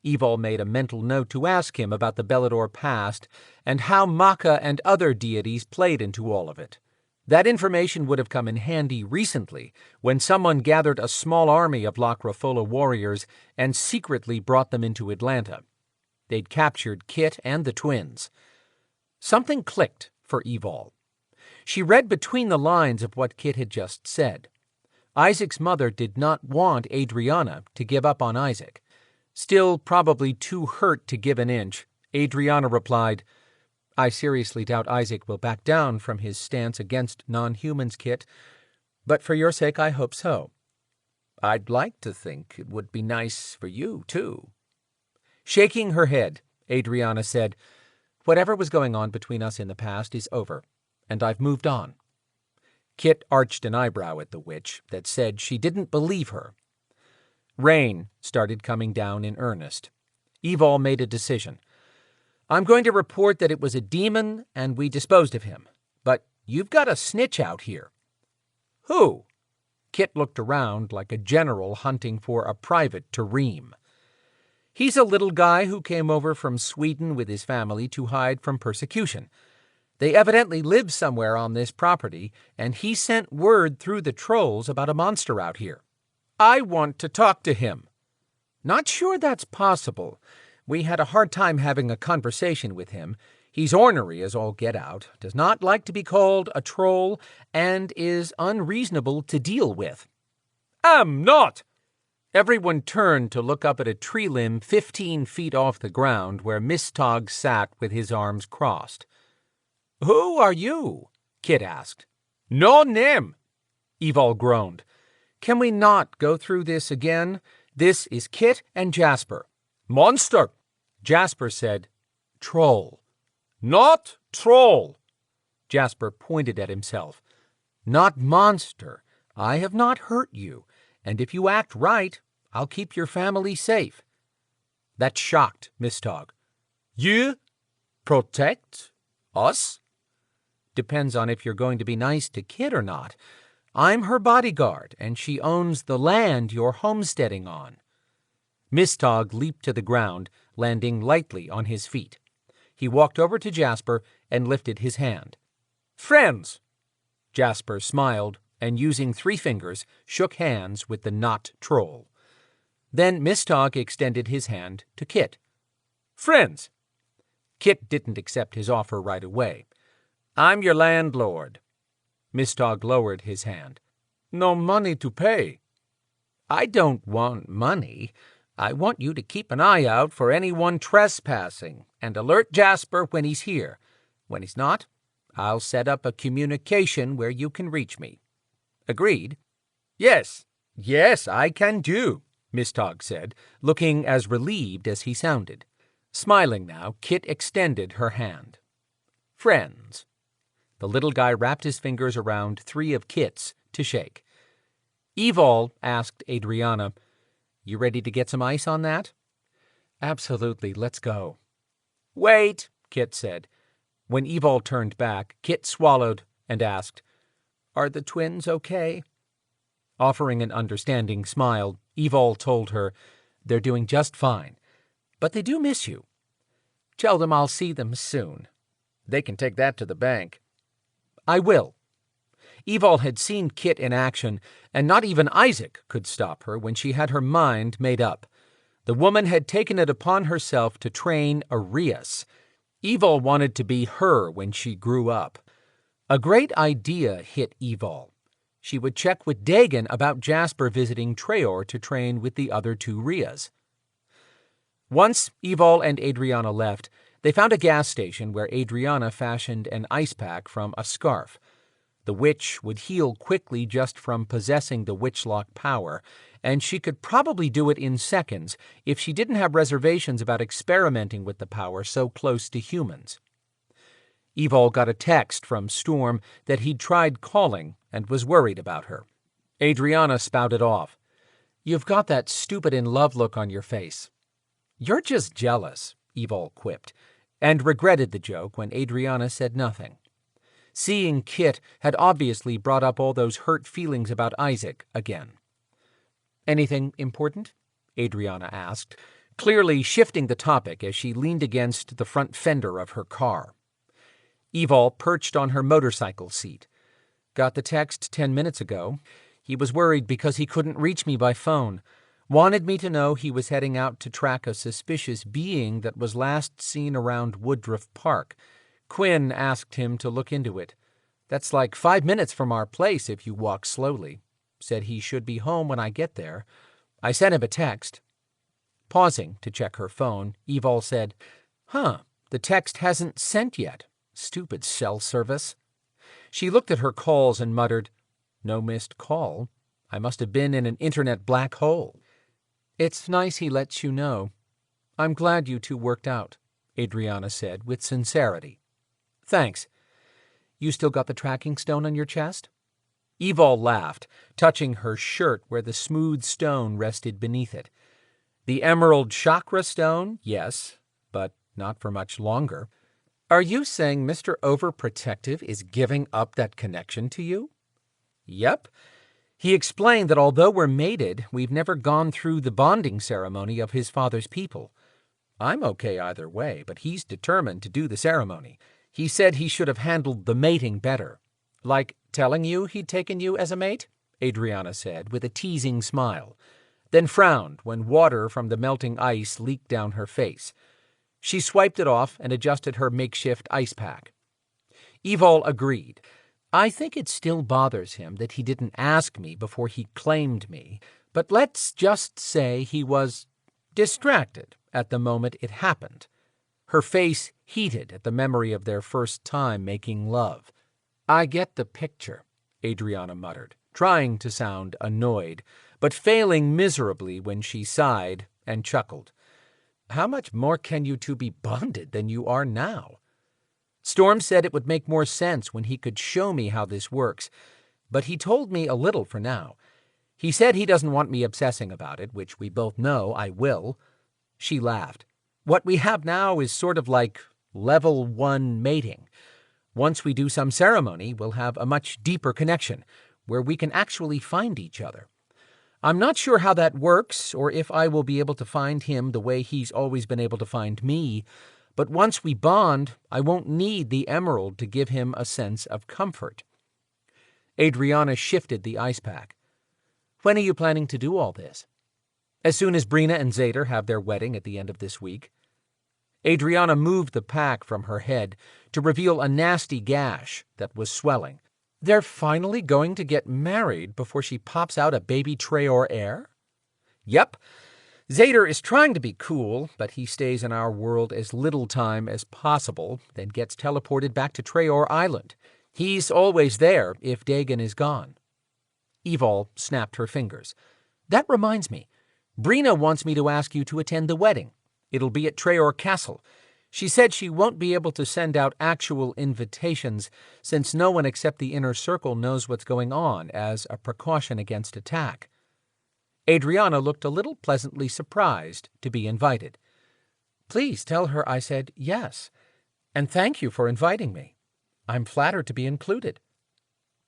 Evol made a mental note to ask him about the Belador past and how Maka and other deities played into all of it. That information would have come in handy recently when someone gathered a small army of Lacra Fola warriors and secretly brought them into Atlanta. They'd captured Kit and the twins. Something clicked for Evol. She read between the lines of what Kit had just said. Isaac's mother did not want Adrianna to give up on Isaac. Still probably too hurt to give an inch, Adrianna replied, I seriously doubt Isaac will back down from his stance against non-humans, Kit, but for your sake I hope so. I'd like to think it would be nice for you, too. Shaking her head, Adrianna said, Whatever was going on between us in the past is over, and I've moved on. Kit arched an eyebrow at the witch that said she didn't believe her. Rain started coming down in earnest. Evol made a decision. I'm going to report that it was a demon and we disposed of him, but you've got a snitch out here. Who? Kit looked around like a general hunting for a private to ream. He's a little guy who came over from Sweden with his family to hide from persecution. They evidently live somewhere on this property, and he sent word through the trolls about a monster out here. I want to talk to him. Not sure that's possible. We had a hard time having a conversation with him. He's ornery as all get out, does not like to be called a troll, and is unreasonable to deal with. Am not! Everyone turned to look up at a tree limb 15 feet off the ground where Mistog sat with his arms crossed. Who are you? Kit asked. No name, Evol groaned. Can we not go through this again? This is Kit and Jasper. Monster, Jasper said. Troll. Not troll. Jasper pointed at himself. Not monster. I have not hurt you, and if you act right, I'll keep your family safe. That shocked Mistog. You protect us? Depends on if you're going to be nice to Kit or not. I'm her bodyguard, and she owns the land you're homesteading on. Mistog leaped to the ground, landing lightly on his feet. He walked over to Jasper and lifted his hand. Friends! Jasper smiled and, using 3 fingers, shook hands with the not troll. Then Mistog extended his hand to Kit. Friends! Kit didn't accept his offer right away. I'm your landlord. Mistog lowered his hand. No money to pay. I don't want money. I want you to keep an eye out for anyone trespassing and alert Jasper when he's here. When he's not, I'll set up a communication where you can reach me. Agreed? Yes, I can do, Mistog said, looking as relieved as he sounded. Smiling now, Kit extended her hand. Friends. The little guy wrapped his fingers around 3 of Kit's to shake. Evol asked Adrianna, You ready to get some ice on that? Absolutely, let's go. Wait, Kit said. When Evol turned back, Kit swallowed and asked, Are the twins okay? Offering an understanding smile, Evol told her, "They're doing just fine, but they do miss you. Tell them I'll see them soon. They can take that to the bank." "I will." Evol had seen Kit in action, and not even Isaac could stop her when she had her mind made up. The woman had taken it upon herself to train Arias. Evol wanted to be her when she grew up. A great idea hit Evol. She would check with Dagon about Jasper visiting Treoir to train with the other two Rias. Once Evol and Adrianna left, they found a gas station where Adrianna fashioned an ice pack from a scarf. The witch would heal quickly just from possessing the witchlock power, and she could probably do it in seconds if she didn't have reservations about experimenting with the power so close to humans. Evol got a text from Storm that he'd tried calling and was worried about her. Adrianna spouted off, "You've got that stupid in love look on your face." "You're just jealous," Evol quipped, and regretted the joke when Adrianna said nothing. Seeing Kit had obviously brought up all those hurt feelings about Isaac again. "Anything important?" Adrianna asked, clearly shifting the topic as she leaned against the front fender of her car. Evol perched on her motorcycle seat. "Got the text 10 minutes ago. He was worried because he couldn't reach me by phone. Wanted me to know he was heading out to track a suspicious being that was last seen around Woodruff Park. Quinn asked him to look into it. That's like 5 minutes from our place if you walk slowly. Said he should be home when I get there. I sent him a text." Pausing to check her phone, Evol said, "The text hasn't sent yet. Stupid cell service." She looked at her calls and muttered, "No missed call. I must have been in an internet black hole." "It's nice he lets you know. I'm glad you two worked out," Adrianna said with sincerity. "Thanks. You still got the tracking stone on your chest?" Evol laughed, touching her shirt where the smooth stone rested beneath it. "The emerald chakra stone, yes, but not for much longer." "Are you saying Mr. Overprotective is giving up that connection to you?" "Yep. He explained that although we're mated, we've never gone through the bonding ceremony of his father's people. I'm okay either way, but he's determined to do the ceremony. He said he should have handled the mating better." "Like telling you he'd taken you as a mate?" Adrianna said, with a teasing smile, then frowned when water from the melting ice leaked down her face. She swiped it off and adjusted her makeshift ice pack. Evol agreed. "I think it still bothers him that he didn't ask me before he claimed me, but let's just say he was distracted at the moment it happened." Her face heated at the memory of their first time making love. "I get the picture," Adrianna muttered, trying to sound annoyed, but failing miserably when she sighed and chuckled. "How much more can you two be bonded than you are now?" "Storm said it would make more sense when he could show me how this works, but he told me a little for now. He said he doesn't want me obsessing about it, which we both know I will." She laughed. "What we have now is sort of like level 1 mating. Once we do some ceremony, we'll have a much deeper connection, where we can actually find each other. I'm not sure how that works, or if I will be able to find him the way he's always been able to find me, but once we bond, I won't need the emerald to give him a sense of comfort." Adrianna shifted the ice pack. "When are you planning to do all this?" "As soon as Brina and Zader have their wedding at the end of this week." Adrianna moved the pack from her head to reveal a nasty gash that was swelling. "They're finally going to get married before she pops out a baby Treoir heir?" "Yep. Zader is trying to be cool, but he stays in our world as little time as possible, then gets teleported back to Treoir Island. He's always there if Dagon is gone." Evol snapped her fingers. "That reminds me. Brina wants me to ask you to attend the wedding. It'll be at Treoir Castle. She said she won't be able to send out actual invitations since no one except the inner circle knows what's going on as a precaution against attack." Adrianna looked a little pleasantly surprised to be invited. "Please tell her I said yes, and thank you for inviting me. I'm flattered to be included."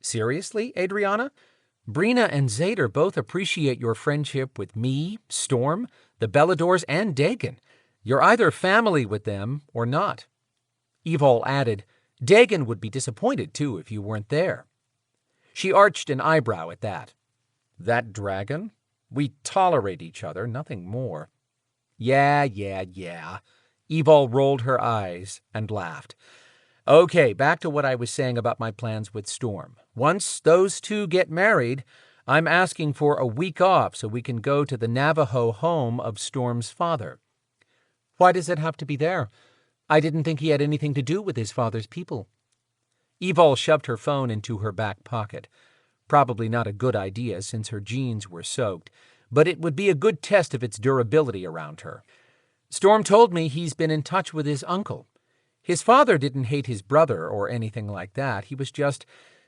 "Seriously, Adrianna? Brina and Zader both appreciate your friendship with me, Storm, the Beladors, and Dagon. You're either family with them or not." Evol added, "Dagon would be disappointed, too, if you weren't there." She arched an eyebrow at that. "That dragon? We tolerate each other, nothing more." Yeah. Evol rolled her eyes and laughed. "Okay, back to what I was saying about my plans with Storm. Once those two get married, I'm asking for a week off so we can go to the Navajo home of Storm's father." "Why does it have to be there? I didn't think he had anything to do with his father's people." Evol shoved her phone into her back pocket. Probably not a good idea since her jeans were soaked, but it would be a good test of its durability around her. "Storm told me he's been in touch with his uncle. His father didn't hate his brother or anything like that. He was just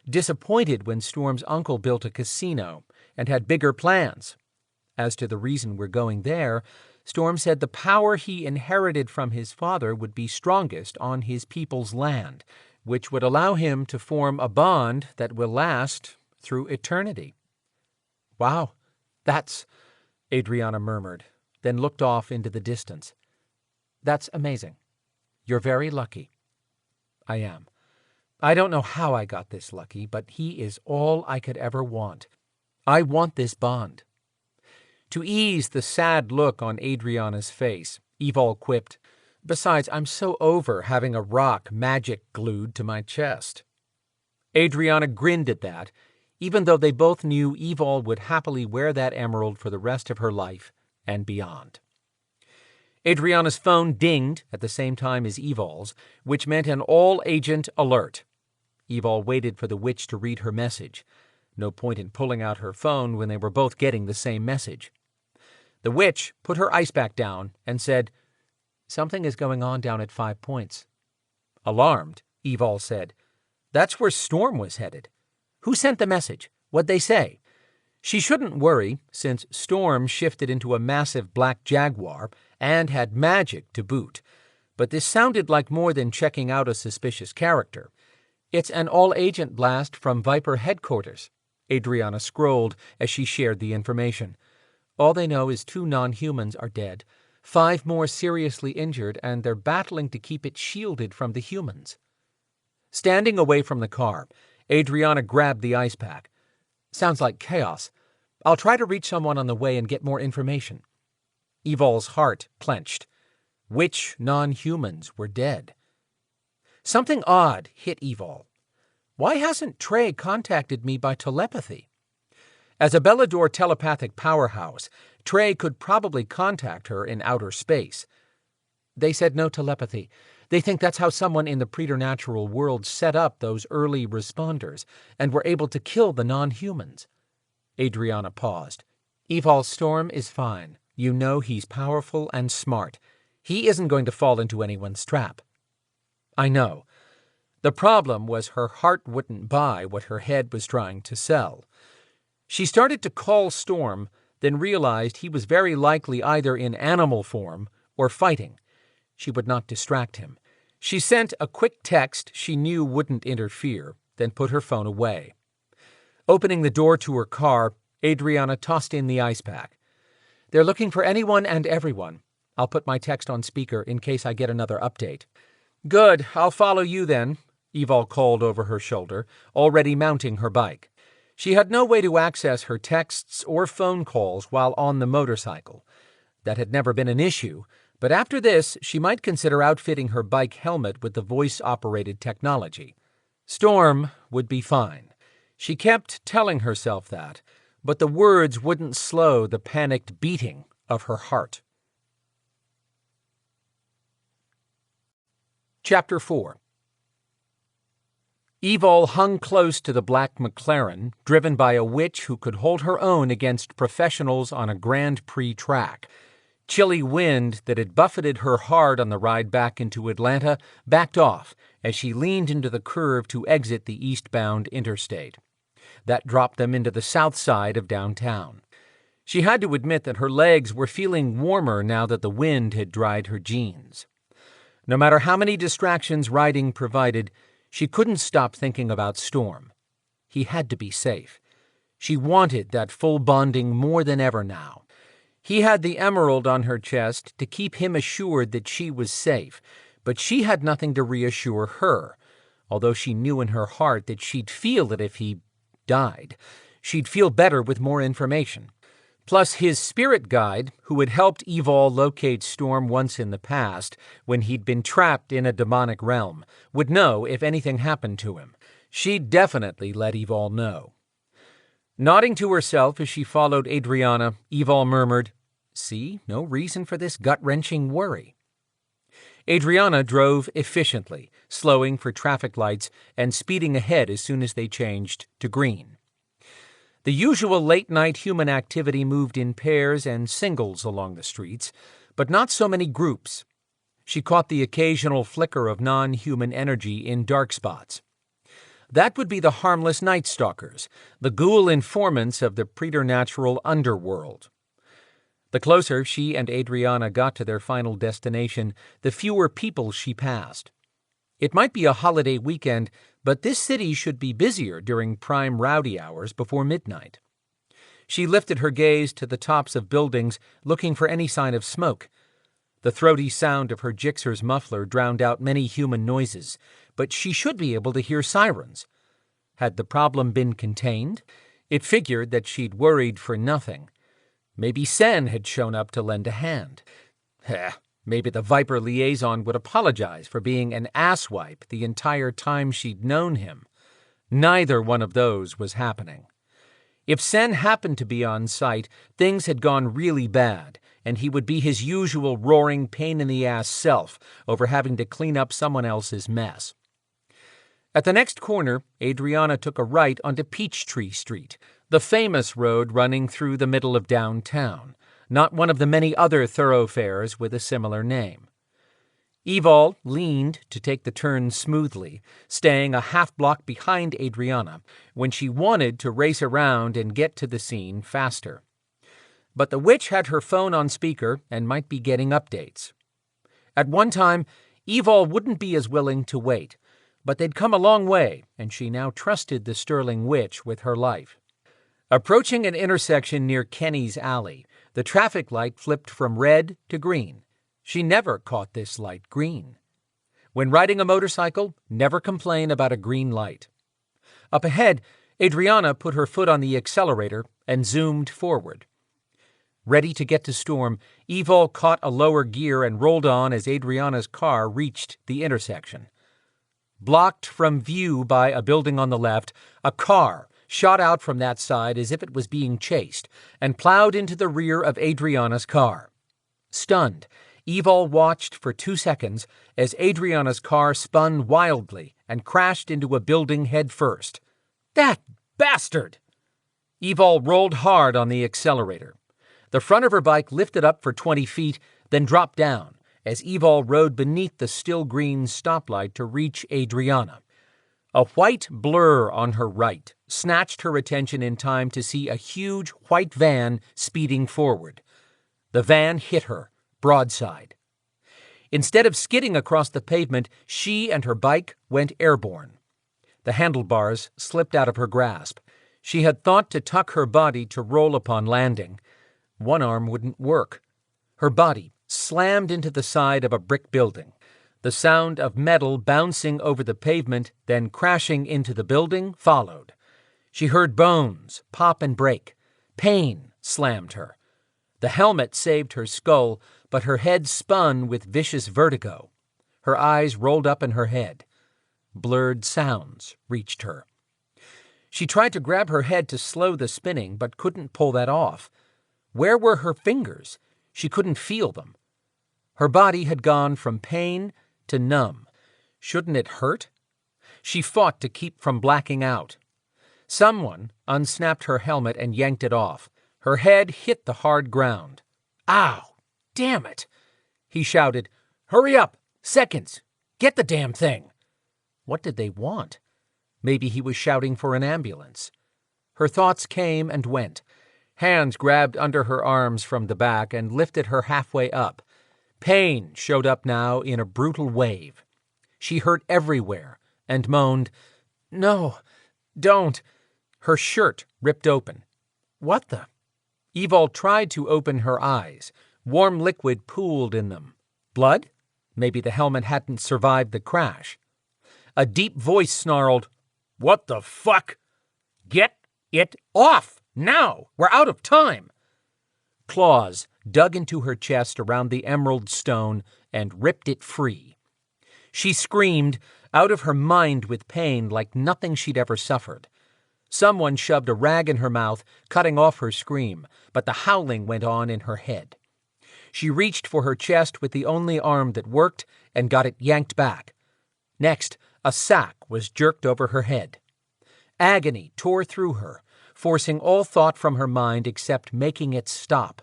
disappointed when Storm's uncle built a casino and had bigger plans. As to the reason we're going there, Storm said the power he inherited from his father would be strongest on his people's land, which would allow him to form a bond that will last through eternity." "Wow, that's," Adrianna murmured, then looked off into the distance. "That's amazing. You're very lucky." "I am. I don't know how I got this lucky, but he is all I could ever want. I want this bond." To ease the sad look on Adrianna's face, Evol quipped, "Besides, I'm so over having a rock magic glued to my chest." Adrianna grinned at that, even though they both knew Evol would happily wear that emerald for the rest of her life and beyond. Adrianna's phone dinged at the same time as Evol's, which meant an all-agent alert. Evol waited for the witch to read her message. No point in pulling out her phone when they were both getting the same message. The witch put her ice pack down and said, "Something is going on down at 5 Points." Alarmed, Evol said, "That's where Storm was headed. Who sent the message? What'd they say?" She shouldn't worry, since Storm shifted into a massive black jaguar and had magic to boot. But this sounded like more than checking out a suspicious character. "It's an all-agent blast from Viper headquarters," Adrianna scrolled as she shared the information. "All they know is 2 non-humans are dead, 5 more seriously injured, and they're battling to keep it shielded from the humans." Standing away from the car, Adrianna grabbed the ice pack. "Sounds like chaos. I'll try to reach someone on the way and get more information." Evol's heart clenched. Which non-humans were dead? Something odd hit Evol. Why hasn't Trey contacted me by telepathy? As a Belador telepathic powerhouse, Trey could probably contact her in outer space. They said no telepathy. They think that's how someone in the preternatural world set up those early responders and were able to kill the non-humans. Adrianna paused. "Evol, Storm is fine. You know he's powerful and smart. He isn't going to fall into anyone's trap." "I know." The problem was her heart wouldn't buy what her head was trying to sell. She started to call Storm, then realized he was very likely either in animal form or fighting. She would not distract him. She sent a quick text she knew wouldn't interfere, then put her phone away. Opening the door to her car, Adrianna tossed in the ice pack. "They're looking for anyone and everyone. I'll put my text on speaker in case I get another update." "Good, I'll follow you then," Evol called over her shoulder, already mounting her bike. She had no way to access her texts or phone calls while on the motorcycle. That had never been an issue, but after this she might consider outfitting her bike helmet with the voice-operated technology. Storm would be fine. She kept telling herself that, but the words wouldn't slow the panicked beating of her heart. Chapter 4. Evol hung close to the black McLaren, driven by a witch who could hold her own against professionals on a Grand Prix track. Chilly wind that had buffeted her hard on the ride back into Atlanta backed off as she leaned into the curve to exit the eastbound interstate. That dropped them into the south side of downtown. She had to admit that her legs were feeling warmer now that the wind had dried her jeans. No matter how many distractions riding provided, she couldn't stop thinking about Storm. He had to be safe. She wanted that full bonding more than ever now. He had the emerald on her chest to keep him assured that she was safe, but she had nothing to reassure her, although she knew in her heart that she'd feel it if he died. She'd feel better with more information. Plus, his spirit guide, who had helped Evol locate Storm once in the past, when he'd been trapped in a demonic realm, would know if anything happened to him. She'd definitely let Evol know. Nodding to herself as she followed Adrianna, Evol murmured, "See, no reason for this gut-wrenching worry." Adrianna drove efficiently, slowing for traffic lights and speeding ahead as soon as they changed to green. The usual late-night human activity moved in pairs and singles along the streets, but not so many groups. She caught the occasional flicker of non-human energy in dark spots. That would be the harmless night stalkers, the ghoul informants of the preternatural underworld. The closer she and Adrianna got to their final destination, the fewer people she passed. It might be a holiday weekend, but this city should be busier during prime rowdy hours before midnight. She lifted her gaze to the tops of buildings, looking for any sign of smoke. The throaty sound of her Gixxer's muffler drowned out many human noises, but she should be able to hear sirens. Had the problem been contained? It figured that she'd worried for nothing. Maybe Sen had shown up to lend a hand. Maybe the Viper liaison would apologize for being an asswipe the entire time she'd known him. Neither one of those was happening. If Sen happened to be on site, things had gone really bad, and he would be his usual roaring pain-in-the-ass self over having to clean up someone else's mess. At the next corner, Adrianna took a right onto Peachtree Street, the famous road running through the middle of downtown, not one of the many other thoroughfares with a similar name. Evol leaned to take the turn smoothly, staying a half-block behind Adrianna when she wanted to race around and get to the scene faster. But the witch had her phone on speaker and might be getting updates. At one time, Evol wouldn't be as willing to wait, but they'd come a long way, and she now trusted the Sterling Witch with her life. Approaching an intersection near Kenny's Alley, the traffic light flipped from red to green. She never caught this light green. When riding a motorcycle, never complain about a green light. Up ahead, Adrianna put her foot on the accelerator and zoomed forward. Ready to get to Storm, Evol caught a lower gear and rolled on as Adrianna's car reached the intersection. Blocked from view by a building on the left, a car shot out from that side as if it was being chased and plowed into the rear of Adrianna's car. Stunned, Evol watched for 2 seconds as Adrianna's car spun wildly and crashed into a building head first. That bastard! Evol rolled hard on the accelerator. The front of her bike lifted up for 20 feet, then dropped down as Evol rode beneath the still green stoplight to reach Adrianna. A white blur on her right snatched her attention in time to see a huge white van speeding forward. The van hit her, broadside. Instead of skidding across the pavement, she and her bike went airborne. The handlebars slipped out of her grasp. She had thought to tuck her body to roll upon landing. One arm wouldn't work. Her body slammed into the side of a brick building. The sound of metal bouncing over the pavement, then crashing into the building, followed. She heard bones pop and break. Pain slammed her. The helmet saved her skull, but her head spun with vicious vertigo. Her eyes rolled up in her head. Blurred sounds reached her. She tried to grab her head to slow the spinning, but couldn't pull that off. Where were her fingers? She couldn't feel them. Her body had gone from pain to numb. Shouldn't it hurt? She fought to keep from blacking out. Someone unsnapped her helmet and yanked it off. Her head hit the hard ground. Ow! Damn it! He shouted, "Hurry up! Seconds! Get the damn thing!" What did they want? Maybe he was shouting for an ambulance. Her thoughts came and went. Hands grabbed under her arms from the back and lifted her halfway up. Pain showed up now in a brutal wave. She hurt everywhere and moaned, "No, don't." Her shirt ripped open. What the? Evol tried to open her eyes. Warm liquid pooled in them. Blood? Maybe the helmet hadn't survived the crash. A deep voice snarled, "What the fuck? Get it off! Now! We're out of time!" Claws dug into her chest around the emerald stone and ripped it free. She screamed, out of her mind with pain like nothing she'd ever suffered. Someone shoved a rag in her mouth, cutting off her scream, but the howling went on in her head. She reached for her chest with the only arm that worked and got it yanked back. Next, a sack was jerked over her head. Agony tore through her, forcing all thought from her mind except making it stop.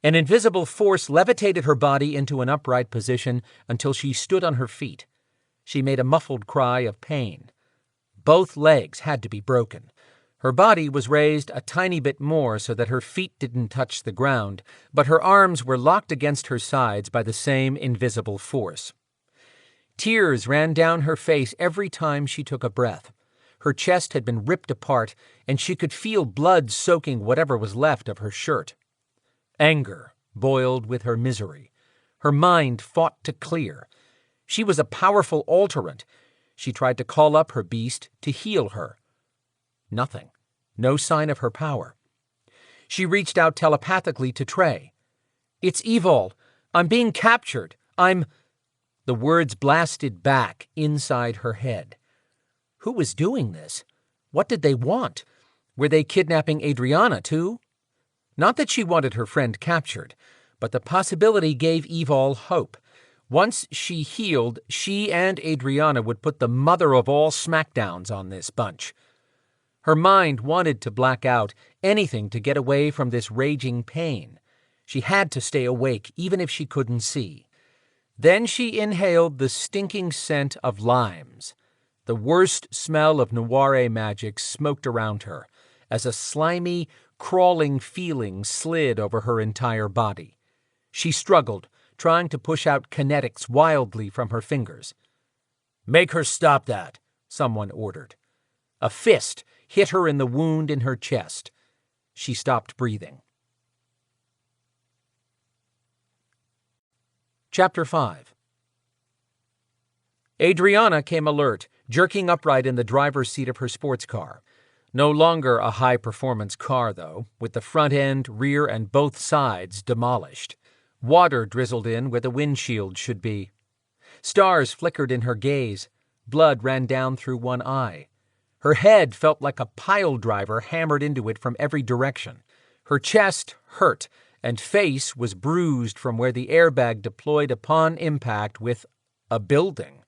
An invisible force levitated her body into an upright position until she stood on her feet. She made a muffled cry of pain. Both legs had to be broken. Her body was raised a tiny bit more so that her feet didn't touch the ground, but her arms were locked against her sides by the same invisible force. Tears ran down her face every time she took a breath. Her chest had been ripped apart, and she could feel blood soaking whatever was left of her shirt. Anger boiled with her misery. Her mind fought to clear. She was a powerful alterant. She tried to call up her beast to heal her. Nothing. No sign of her power. She reached out telepathically to Trey. "It's Evol. I'm being captured. The words blasted back inside her head. Who was doing this? What did they want? Were they kidnapping Adrianna, too? Not that she wanted her friend captured, but the possibility gave Evol hope. Once she healed, she and Adrianna would put the mother of all smackdowns on this bunch. Her mind wanted to black out, anything to get away from this raging pain. She had to stay awake, even if she couldn't see. Then she inhaled the stinking scent of limes. The worst smell of Noire magic smoked around her, as a slimy, crawling feeling slid over her entire body. She struggled, trying to push out kinetics wildly from her fingers. "Make her stop that," someone ordered. A fist hit her in the wound in her chest. She stopped breathing. Chapter 5. Adrianna came alert, jerking upright in the driver's seat of her sports car. No longer a high-performance car, though, with the front end, rear, and both sides demolished. Water drizzled in where the windshield should be. Stars flickered in her gaze. Blood ran down through one eye. Her head felt like a pile driver hammered into it from every direction. Her chest hurt, and face was bruised from where the airbag deployed upon impact with a building.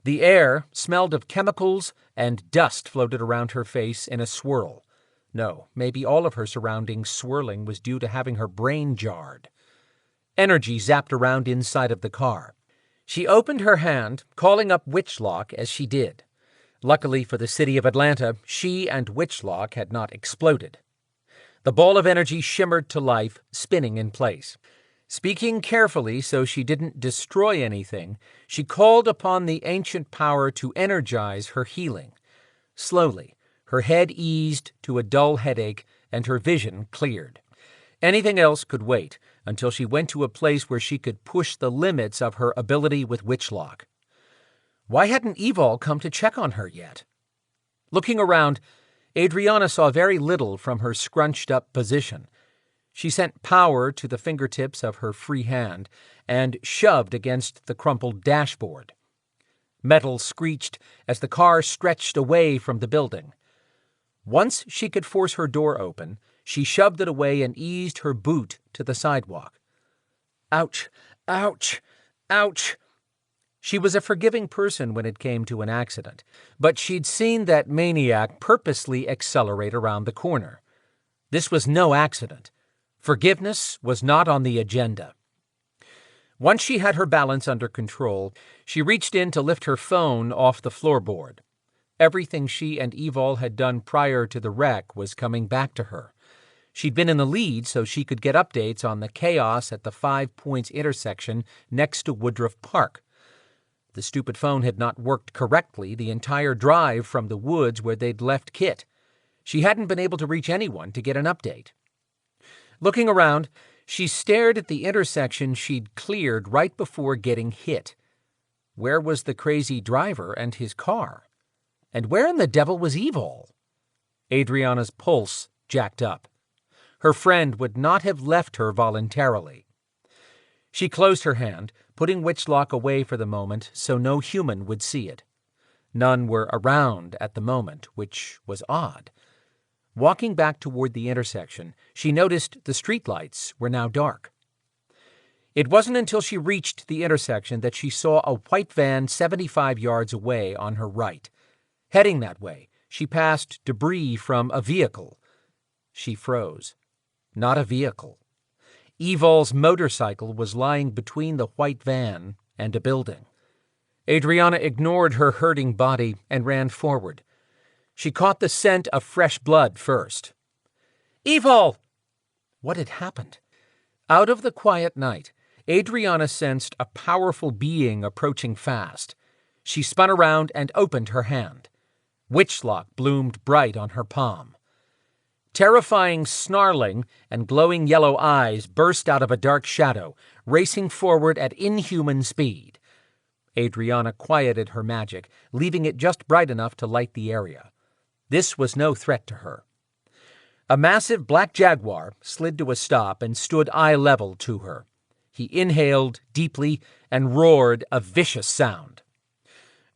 The air smelled of chemicals, and dust floated around her face in a swirl. No, maybe all of her surroundings swirling was due to having her brain jarred. Energy zapped around inside of the car. She opened her hand, calling up Witchlock as she did. Luckily for the city of Atlanta, she and Witchlock had not exploded. The ball of energy shimmered to life, spinning in place. Speaking carefully so she didn't destroy anything, she called upon the ancient power to energize her healing. Slowly, her head eased to a dull headache, and her vision cleared. Anything else could wait until she went to a place where she could push the limits of her ability with Witchlock. Why hadn't Evol come to check on her yet? Looking around, Adrianna saw very little from her scrunched-up position. She sent power to the fingertips of her free hand and shoved against the crumpled dashboard. Metal screeched as the car stretched away from the building. Once she could force her door open, she shoved it away and eased her boot to the sidewalk. Ouch! Ouch! Ouch! She was a forgiving person when it came to an accident, but she'd seen that maniac purposely accelerate around the corner. This was no accident. Forgiveness was not on the agenda. Once she had her balance under control, she reached in to lift her phone off the floorboard. Everything she and Evol had done prior to the wreck was coming back to her. She'd been in the lead so she could get updates on the chaos at the 5 Points intersection next to Woodruff Park. The stupid phone had not worked correctly the entire drive from the woods where they'd left Kit. She hadn't been able to reach anyone to get an update. Looking around, she stared at the intersection she'd cleared right before getting hit. Where was the crazy driver and his car? And where in the devil was Evol? Adrianna's pulse jacked up. Her friend would not have left her voluntarily. She closed her hand, putting Witchlock away for the moment so no human would see it. None were around at the moment, which was odd. Walking back toward the intersection, she noticed the streetlights were now dark. It wasn't until she reached the intersection that she saw a white van 75 yards away on her right. Heading that way, she passed debris from a vehicle. She froze. Not a vehicle. Evol's motorcycle was lying between the white van and a building. Adrianna ignored her hurting body and ran forward. She caught the scent of fresh blood first. Evol! What had happened? Out of the quiet night, Adrianna sensed a powerful being approaching fast. She spun around and opened her hand. Witchlock bloomed bright on her palm. Terrifying snarling and glowing yellow eyes burst out of a dark shadow, racing forward at inhuman speed. Adrianna quieted her magic, leaving it just bright enough to light the area. This was no threat to her. A massive black jaguar slid to a stop and stood eye level to her. He inhaled deeply and roared a vicious sound.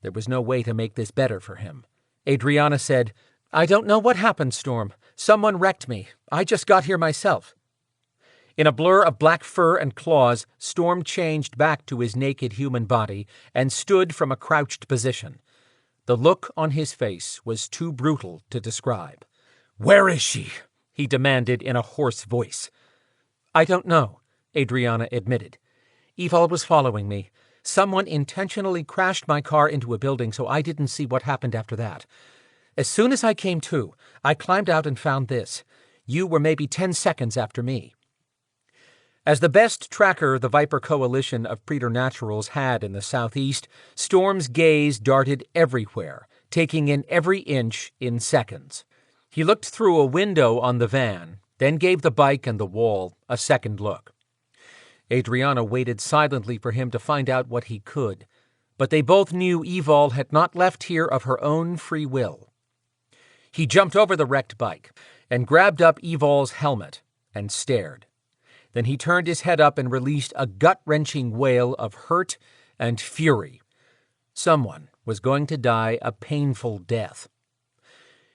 There was no way to make this better for him. Adrianna said, "I don't know what happened, Storm. Someone wrecked me. I just got here myself." In a blur of black fur and claws, Storm changed back to his naked human body and stood from a crouched position. The look on his face was too brutal to describe. "Where is she?" he demanded in a hoarse voice. "I don't know," Adrianna admitted. "Evol was following me. Someone intentionally crashed my car into a building, so I didn't see what happened after that. As soon as I came to, I climbed out and found this. You were maybe 10 seconds after me." As the best tracker the Viper Coalition of preternaturals had in the southeast, Storm's gaze darted everywhere, taking in every inch in seconds. He looked through a window on the van, then gave the bike and the wall a second look. Adrianna waited silently for him to find out what he could, but they both knew Evol had not left here of her own free will. He jumped over the wrecked bike and grabbed up Evol's helmet and stared. Then he turned his head up and released a gut-wrenching wail of hurt and fury. Someone was going to die a painful death.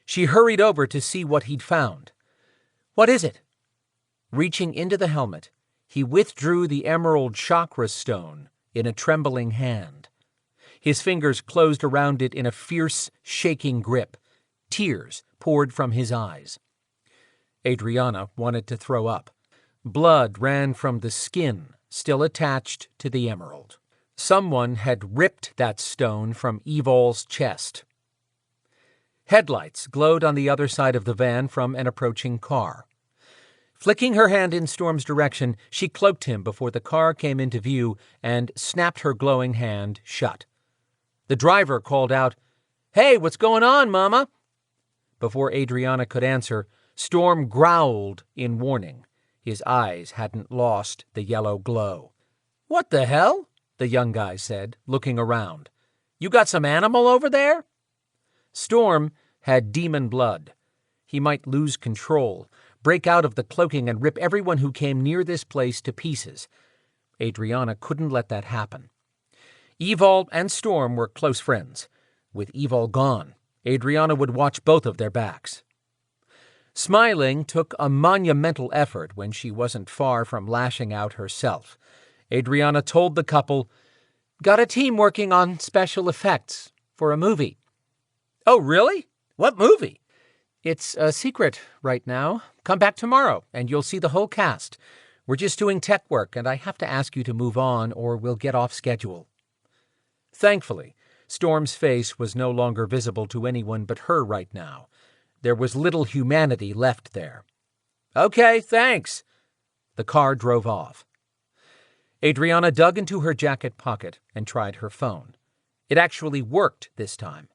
She hurried over to see what he'd found. "What is it?" Reaching into the helmet, he withdrew the emerald chakra stone in a trembling hand. His fingers closed around it in a fierce, shaking grip. Tears poured from his eyes. Adrianna wanted to throw up. Blood ran from the skin still attached to the emerald. Someone had ripped that stone from Evol's chest. Headlights glowed on the other side of the van from an approaching car. Flicking her hand in Storm's direction, she cloaked him before the car came into view and snapped her glowing hand shut. The driver called out, "Hey, what's going on, Mama?" Before Adrianna could answer, Storm growled in warning. His eyes hadn't lost the yellow glow. "What the hell?" the young guy said, looking around. "You got some animal over there?" Storm had demon blood. He might lose control, break out of the cloaking and rip everyone who came near this place to pieces. Adrianna couldn't let that happen. Evol and Storm were close friends. With Evol gone, Adrianna would watch both of their backs. Smiling took a monumental effort when she wasn't far from lashing out herself. Adrianna told the couple, "Got a team working on special effects for a movie." "Oh, really? What movie?" "It's a secret right now. Come back tomorrow, and you'll see the whole cast. We're just doing tech work, and I have to ask you to move on, or we'll get off schedule." Thankfully, Storm's face was no longer visible to anyone but her right now. There was little humanity left there. "Okay, thanks." The car drove off. Adrianna dug into her jacket pocket and tried her phone. It actually worked this time.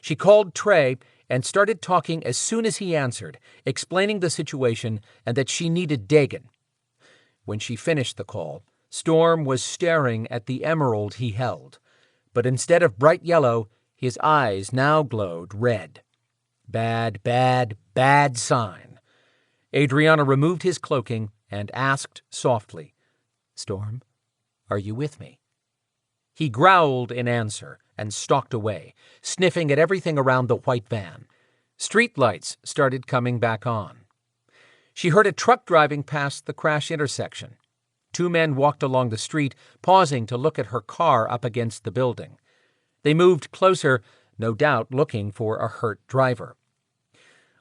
She called Trey and started talking as soon as he answered, explaining the situation and that she needed Dagon. When she finished the call, Storm was staring at the emerald he held, but instead of bright yellow, his eyes now glowed red. Bad, bad, bad sign. Adrianna removed his cloaking and asked softly, "Storm, are you with me?" He growled in answer and stalked away, sniffing at everything around the white van. Street lights started coming back on. She heard a truck driving past the crash intersection. 2 men walked along the street, pausing to look at her car up against the building. They moved closer, no doubt looking for a hurt driver.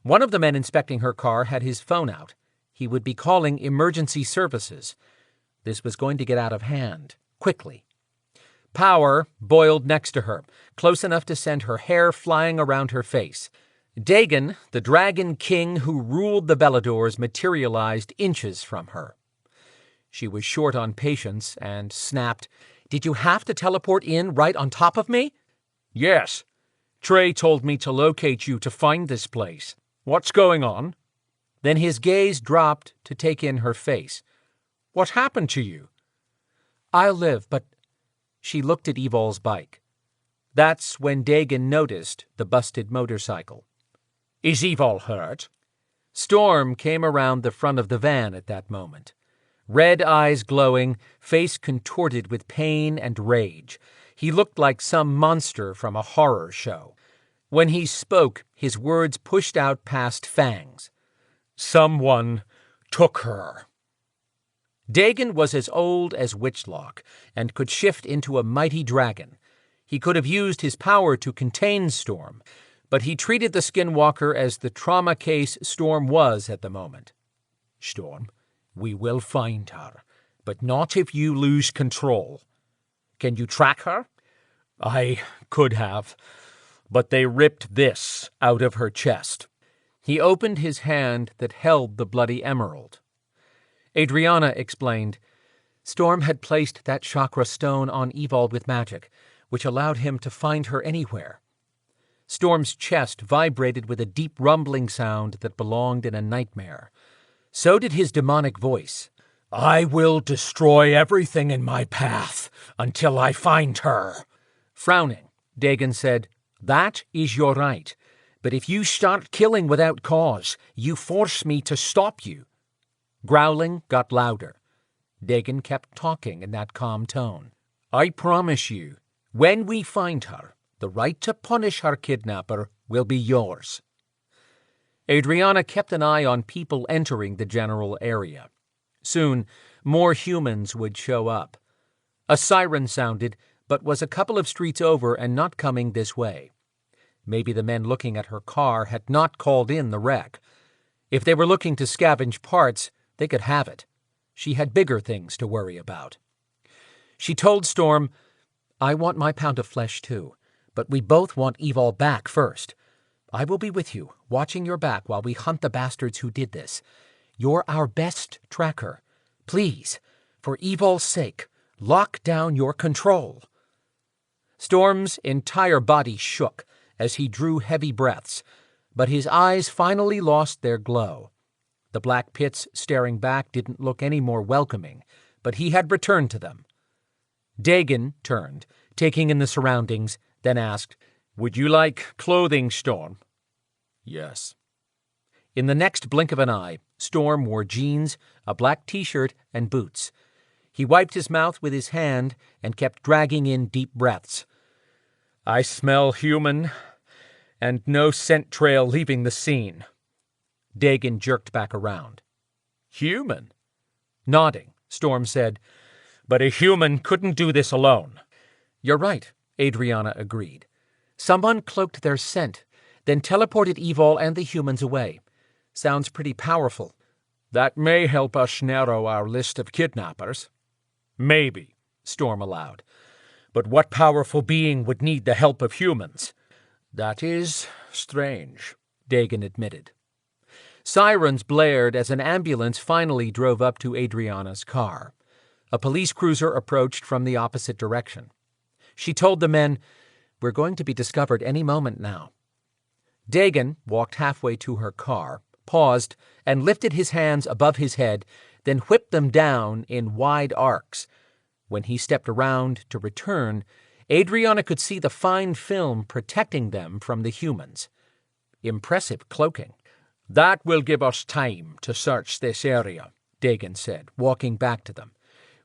One of the men inspecting her car had his phone out. He would be calling emergency services. This was going to get out of hand, quickly. Power boiled next to her, close enough to send her hair flying around her face. Dagon, the dragon king who ruled the Beladors, materialized inches from her. She was short on patience and snapped, "Did you have to teleport in right on top of me?" "Yes. Trey told me to locate you to find this place. What's going on?" Then his gaze dropped to take in her face. "What happened to you?" "I'll live, but..." She looked at Evol's bike. That's when Dagon noticed the busted motorcycle. "Is Evol hurt?" Storm came around the front of the van at that moment. Red eyes glowing, face contorted with pain and rage. He looked like some monster from a horror show. When he spoke, his words pushed out past fangs. "Someone took her." Dagon was as old as Witchlock and could shift into a mighty dragon. He could have used his power to contain Storm, but he treated the Skinwalker as the trauma case Storm was at the moment. "Storm, we will find her, but not if you lose control. Can you track her?" "I could have, but they ripped this out of her chest." He opened his hand that held the bloody emerald. Adrianna explained, "Storm had placed that chakra stone on Evol with magic, which allowed him to find her anywhere." Storm's chest vibrated with a deep rumbling sound that belonged in a nightmare. So did his demonic voice. "I will destroy everything in my path until I find her." Frowning, Dagon said, "That is your right, but if you start killing without cause, you force me to stop you." Growling got louder. Dagon kept talking in that calm tone. "I promise you, when we find her, the right to punish her kidnapper will be yours." Adrianna kept an eye on people entering the general area. Soon, more humans would show up. A siren sounded, but was a couple of streets over and not coming this way. Maybe the men looking at her car had not called in the wreck. If they were looking to scavenge parts, they could have it. She had bigger things to worry about. She told Storm, "I want my pound of flesh too, but we both want Evol back first. I will be with you, watching your back while we hunt the bastards who did this. You're our best tracker. Please, for Evol's sake, lock down your control." Storm's entire body shook as he drew heavy breaths, but his eyes finally lost their glow. The black pits staring back didn't look any more welcoming, but he had returned to them. Dagon turned, taking in the surroundings, then asked, "Would you like clothing, Storm?" "Yes." In the next blink of an eye, Storm wore jeans, a black t-shirt, and boots. He wiped his mouth with his hand and kept dragging in deep breaths. "I smell human, and no scent trail leaving the scene." Dagon jerked back around. "Human?" Nodding, Storm said, "But a human couldn't do this alone." "You're right," Adrianna agreed. "Someone cloaked their scent, then teleported Evol and the humans away. Sounds pretty powerful." "That may help us narrow our list of kidnappers." "Maybe," Storm allowed. "But what powerful being would need the help of humans?" "That is strange," Dagon admitted. Sirens blared as an ambulance finally drove up to Adrianna's car. A police cruiser approached from the opposite direction. She told the men, "We're going to be discovered any moment now." Dagon walked halfway to her car, paused, and lifted his hands above his head, then whipped them down in wide arcs. When he stepped around to return, Adrianna could see the fine film protecting them from the humans. Impressive cloaking. "That will give us time to search this area," Dagon said, walking back to them.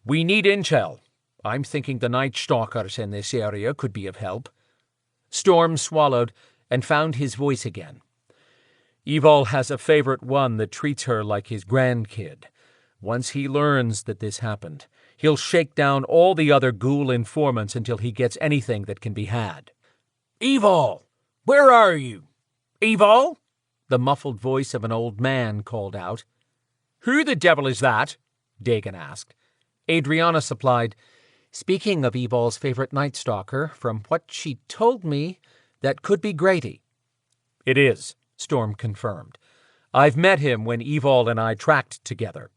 "We need intel. I'm thinking the Night Stalkers in this area could be of help." Storm swallowed and found his voice again. "Evil has a favorite one that treats her like his grandkid. Once he learns that this happened, he'll shake down all the other ghoul informants until he gets anything that can be had." "Evil! Where are you? Evil?" the muffled voice of an old man called out. "Who the devil is that?" Dagon asked. Adrianna supplied, "Speaking of Evol's favorite Night Stalker, from what she told me, that could be Grady." "It is," Storm confirmed. "I've met him when Evol and I tracked together."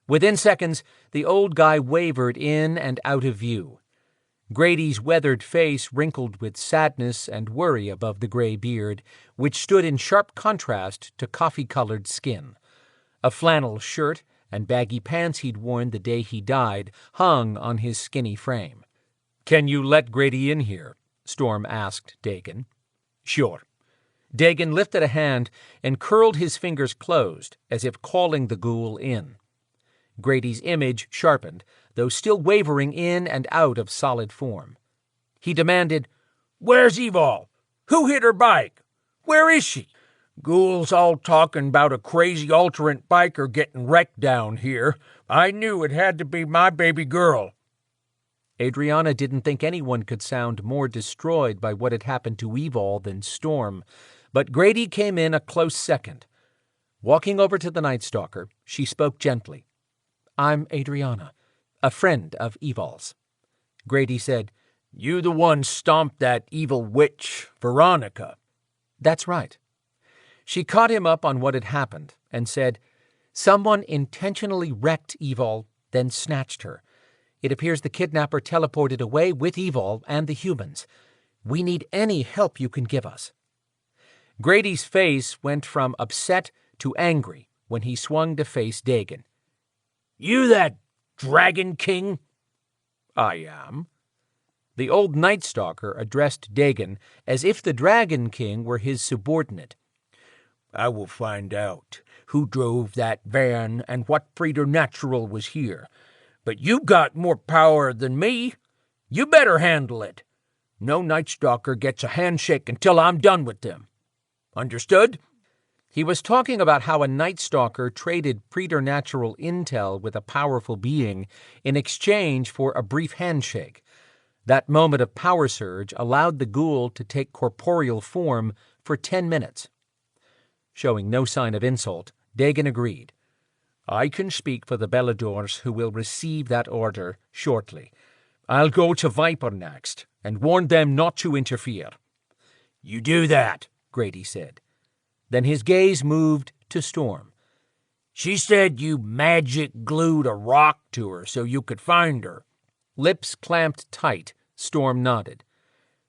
Within seconds, the old guy wavered in and out of view. Grady's weathered face wrinkled with sadness and worry above the gray beard, which stood in sharp contrast to coffee-colored skin. A flannel shirt and baggy pants he'd worn the day he died hung on his skinny frame. "Can you let Grady in here?" Storm asked Dagon. "Sure." Dagon lifted a hand and curled his fingers closed, as if calling the ghoul in. Grady's image sharpened, though still wavering in and out of solid form. He demanded, "Where's Evol? Who hit her bike? Where is she? Ghouls all talking about a crazy alternate biker getting wrecked down here. I knew it had to be my baby girl." Adrianna didn't think anyone could sound more destroyed by what had happened to Evol than Storm, but Grady came in a close second. Walking over to the Night Stalker, she spoke gently. "I'm Adrianna, a friend of Evol's." Grady said, "You the one stomped that evil witch, Veronica." "That's right." She caught him up on what had happened and said, "Someone intentionally wrecked Evol, then snatched her. It appears the kidnapper teleported away with Evol and the humans. We need any help you can give us." Grady's face went from upset to angry when he swung to face Dagon. "You that Dragon King?" "I am." The old Night Stalker addressed Dagon as if the Dragon King were his subordinate. "I will find out who drove that van and what preternatural was here. But you got more power than me. You better handle it. No Night Stalker gets a handshake until I'm done with them. Understood?" He was talking about how a Night Stalker traded preternatural intel with a powerful being in exchange for a brief handshake. That moment of power surge allowed the ghoul to take corporeal form for 10 minutes. Showing no sign of insult, Dagon agreed. "I can speak for the Beladors who will receive that order shortly. I'll go to Viper next and warn them not to interfere." "You do that," Grady said. Then his gaze moved to Storm. "She said you magic glued a rock to her so you could find her." Lips clamped tight, Storm nodded.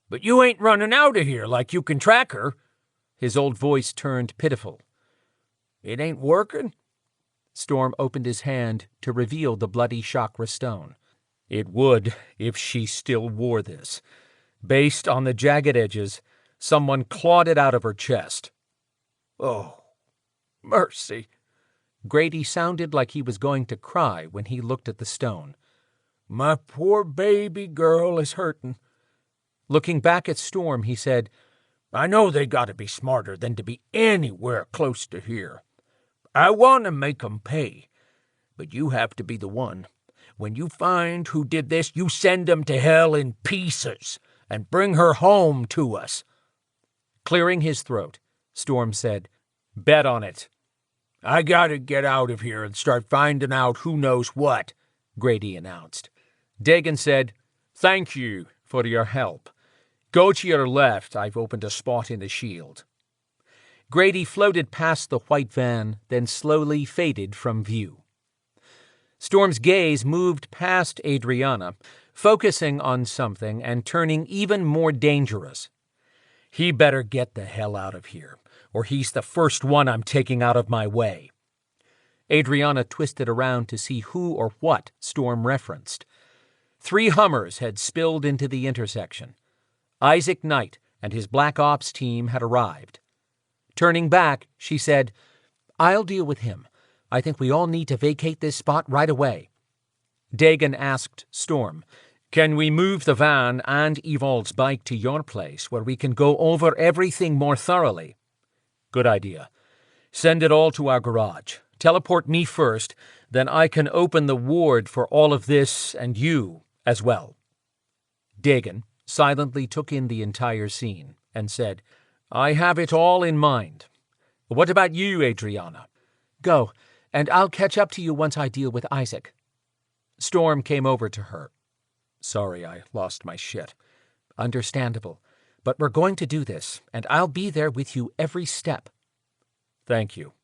"But you ain't running out of here like you can track her." His old voice turned pitiful. "It ain't working?" Storm opened his hand to reveal the bloody chakra stone. "It would if she still wore this. Based on the jagged edges, someone clawed it out of her chest." "Oh, mercy." Grady sounded like he was going to cry when he looked at the stone. "My poor baby girl is hurting." Looking back at Storm, he said, "I know they got to be smarter than to be anywhere close to here. I want to make 'em pay, but you have to be the one. When you find who did this, you send 'em to hell in pieces and bring her home to us." Clearing his throat, Storm said, "Bet on it." "I gotta get out of here and start finding out who knows what," Grady announced. Dagon said, "Thank you for your help. Go to your left. I've opened a spot in the shield." Grady floated past the white van, then slowly faded from view. Storm's gaze moved past Adrianna, focusing on something and turning even more dangerous. He better get the hell out of here, or he's the first one I'm taking out of my way. Adrianna twisted around to see who or what Storm referenced. 3 Hummers had spilled into the intersection. Isaac Knight and his Black Ops team had arrived. Turning back, she said, "I'll deal with him. I think we all need to vacate this spot right away." Dagon asked Storm, "Can we move the van and Evol's bike to your place where we can go over everything more thoroughly?" "Good idea. Send it all to our garage. Teleport me first, then I can open the ward for all of this and you as well." Dagon silently took in the entire scene and said, "I have it all in mind. What about you, Adrianna?" "Go, and I'll catch up to you once I deal with Isaac." Storm came over to her. "Sorry I lost my shit." "Understandable. But we're going to do this, and I'll be there with you every step." "Thank you."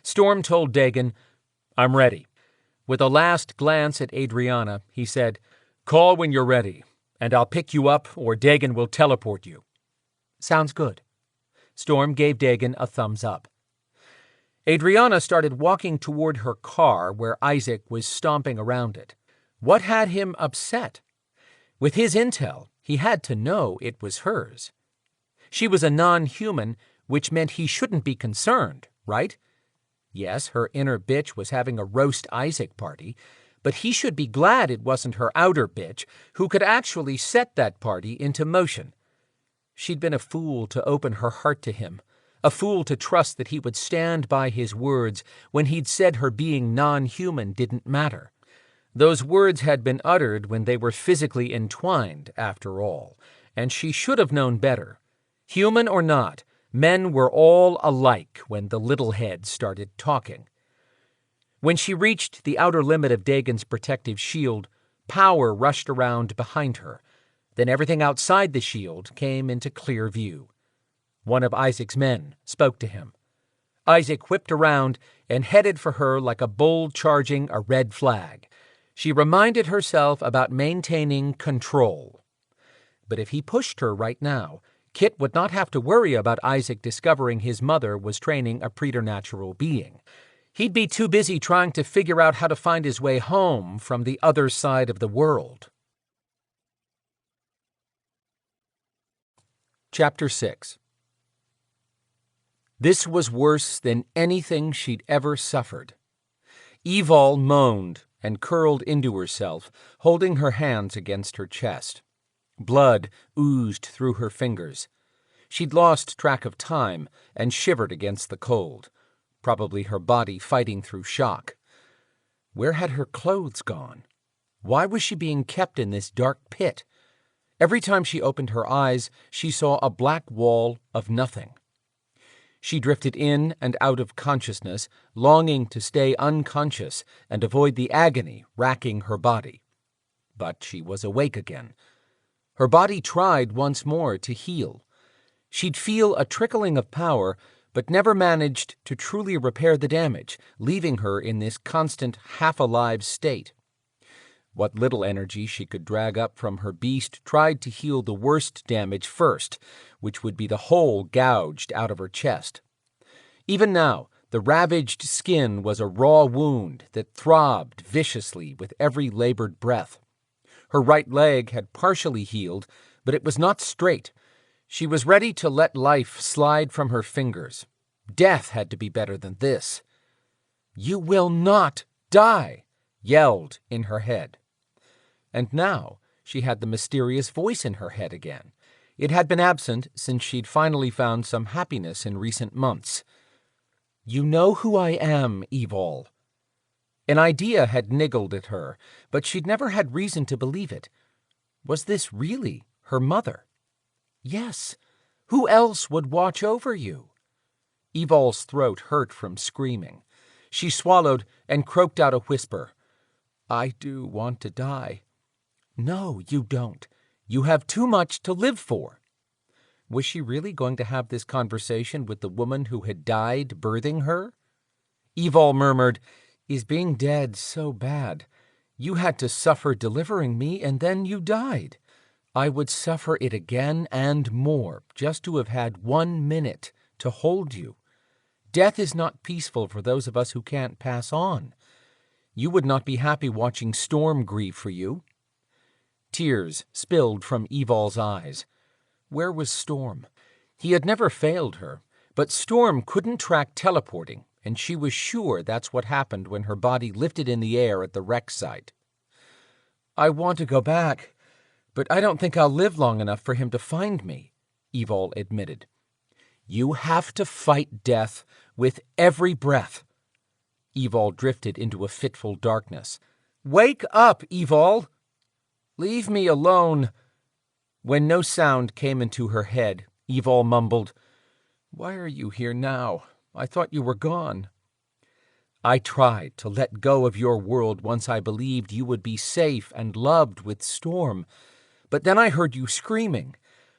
Storm told Dagon, "I'm ready." With a last glance at Adrianna, he said, "Call when you're ready, and I'll pick you up or Dagon will teleport you." "Sounds good." Storm gave Dagon a thumbs up. Adrianna started walking toward her car where Isaac was stomping around it. What had him upset? With his intel, he had to know it was hers. She was a non-human, which meant he shouldn't be concerned, right? Yes, her inner bitch was having a roast Isaac party, but he should be glad it wasn't her outer bitch who could actually set that party into motion. She'd been a fool to open her heart to him, a fool to trust that he would stand by his words when he'd said her being non-human didn't matter. Those words had been uttered when they were physically entwined, after all, and she should have known better. Human or not, men were all alike when the little head started talking. When she reached the outer limit of Dagon's protective shield, power rushed around behind her. Then everything outside the shield came into clear view. One of Isaac's men spoke to him. Isaac whipped around and headed for her like a bull charging a red flag. She reminded herself about maintaining control. But if he pushed her right now, Kit would not have to worry about Isaac discovering his mother was training a preternatural being. He'd be too busy trying to figure out how to find his way home from the other side of the world. Chapter 6. This was worse than anything she'd ever suffered. Evol moaned and curled into herself, holding her hands against her chest. Blood oozed through her fingers. She'd lost track of time and shivered against the cold, probably her body fighting through shock. Where had her clothes gone? Why was she being kept in this dark pit? Every time she opened her eyes, she saw a black wall of nothing. She drifted in and out of consciousness, longing to stay unconscious and avoid the agony racking her body. But she was awake again. Her body tried once more to heal. She'd feel a trickling of power, but never managed to truly repair the damage, leaving her in this constant half-alive state. What little energy she could drag up from her beast tried to heal the worst damage first, which would be the hole gouged out of her chest. Even now, the ravaged skin was a raw wound that throbbed viciously with every labored breath. Her right leg had partially healed, but it was not straight. She was ready to let life slide from her fingers. Death had to be better than this. "You will not die," yelled in her head. And now she had the mysterious voice in her head again. It had been absent since she'd finally found some happiness in recent months. "You know who I am, Evol." An idea had niggled at her, but she'd never had reason to believe it. Was this really her mother? Yes. Who else would watch over you? Evol's throat hurt from screaming. She swallowed and croaked out a whisper. "I do want to die." "No, you don't. You have too much to live for." Was she really going to have this conversation with the woman who had died birthing her? Evol murmured, "Is being dead so bad? You had to suffer delivering me, and then you died. I would suffer it again and more just to have had 1 minute to hold you. Death is not peaceful for those of us who can't pass on. You would not be happy watching Storm grieve for you." Tears spilled from Evol's eyes. Where was Storm? He had never failed her, but Storm couldn't track teleporting, and she was sure that's what happened when her body lifted in the air at the wreck site. "I want to go back, but I don't think I'll live long enough for him to find me," Evol admitted. "You have to fight death with every breath." Evol drifted into a fitful darkness. "Wake up, Evol! Leave me alone." When no sound came into her head, Evol mumbled, "Why are you here now? I thought you were gone." "I tried to let go of your world once I believed you would be safe and loved with Storm. But then I heard you screaming.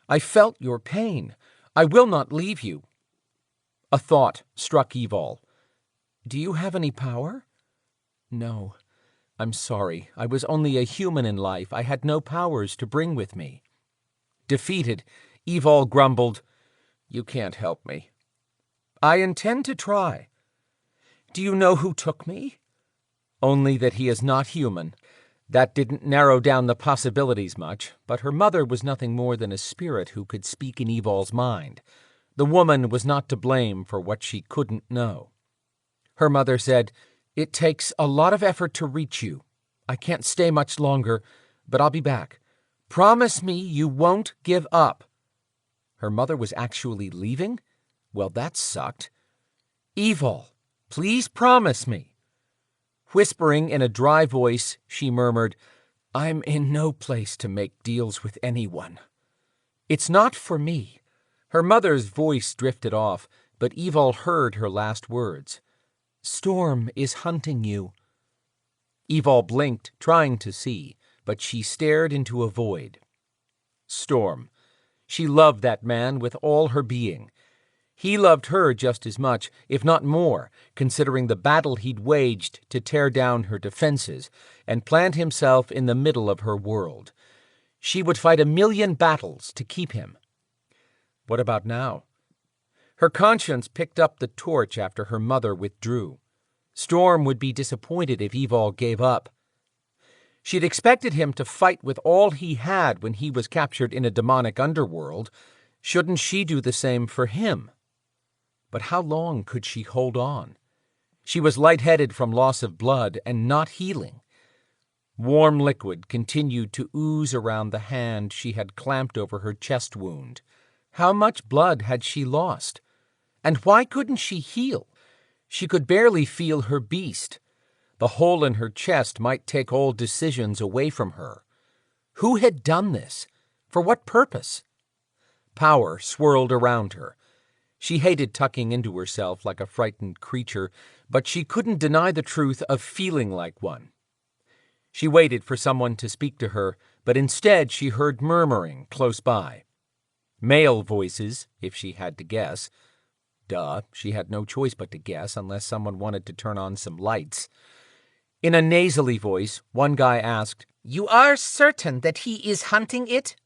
I felt your pain. I will not leave you." A thought struck Evol. "Do you have any power?" "No. I'm sorry. I was only a human in life. I had no powers to bring with me." Defeated, Evol grumbled, "You can't help me." "I intend to try." "Do you know who took me?" "Only that he is not human." That didn't narrow down the possibilities much, but her mother was nothing more than a spirit who could speak in Evol's mind. The woman was not to blame for what she couldn't know. Her mother said, "It takes a lot of effort to reach you. I can't stay much longer, but I'll be back. Promise me you won't give up." Her mother was actually leaving? Well, that sucked. "Evol, please promise me." Whispering in a dry voice, she murmured, "I'm in no place to make deals with anyone." "It's not for me." Her mother's voice drifted off, but Evol heard her last words. "Storm is hunting you." Evol blinked, trying to see, but she stared into a void. Storm. She loved that man with all her being. He loved her just as much, if not more, considering the battle he'd waged to tear down her defenses and plant himself in the middle of her world. She would fight 1,000,000 battles to keep him. What about now? Her conscience picked up the torch after her mother withdrew. Storm would be disappointed if Evol gave up. She'd expected him to fight with all he had when he was captured in a demonic underworld. Shouldn't she do the same for him? But how long could she hold on? She was lightheaded from loss of blood and not healing. Warm liquid continued to ooze around the hand she had clamped over her chest wound. How much blood had she lost? And why couldn't she heal? She could barely feel her beast. The hole in her chest might take all decisions away from her. Who had done this? For what purpose? Power swirled around her. She hated tucking into herself like a frightened creature, but she couldn't deny the truth of feeling like one. She waited for someone to speak to her, but instead she heard murmuring close by. Male voices, if she had to guess. Duh, she had no choice but to guess unless someone wanted to turn on some lights. In a nasally voice, one guy asked, "You are certain that he is hunting it?"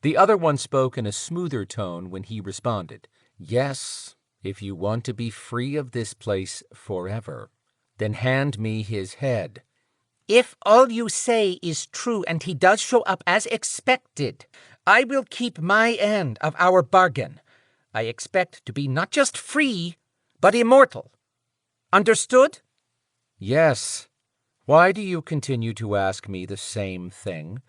The other one spoke in a smoother tone when he responded, "Yes, if you want to be free of this place forever, then hand me his head." "If all you say is true and he does show up as expected, I will keep my end of our bargain. I expect to be not just free, but immortal. Understood?" "Yes. Why do you continue to ask me the same thing?"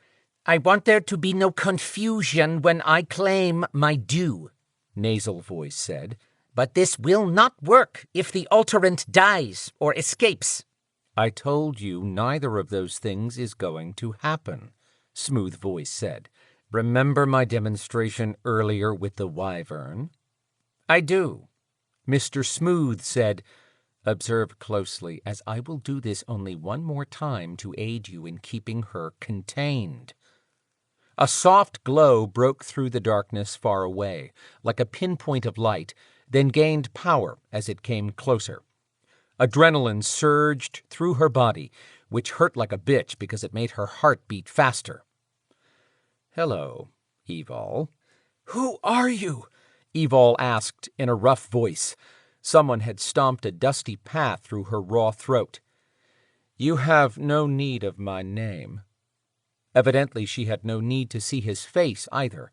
"I want there to be no confusion when I claim my due," nasal voice said. "But this will not work if the alterant dies or escapes." "I told you neither of those things is going to happen," smooth voice said. "Remember my demonstration earlier with the wyvern?" "I do." Mr. Smooth said, "Observe closely, as I will do this only one more time to aid you in keeping her contained." A soft glow broke through the darkness far away, like a pinpoint of light, then gained power as it came closer. Adrenaline surged through her body, which hurt like a bitch because it made her heart beat faster. "Hello, Evol." "Who are you?" Evol asked in a rough voice. Someone had stomped a dusty path through her raw throat. "You have no need of my name." Evidently she had no need to see his face either.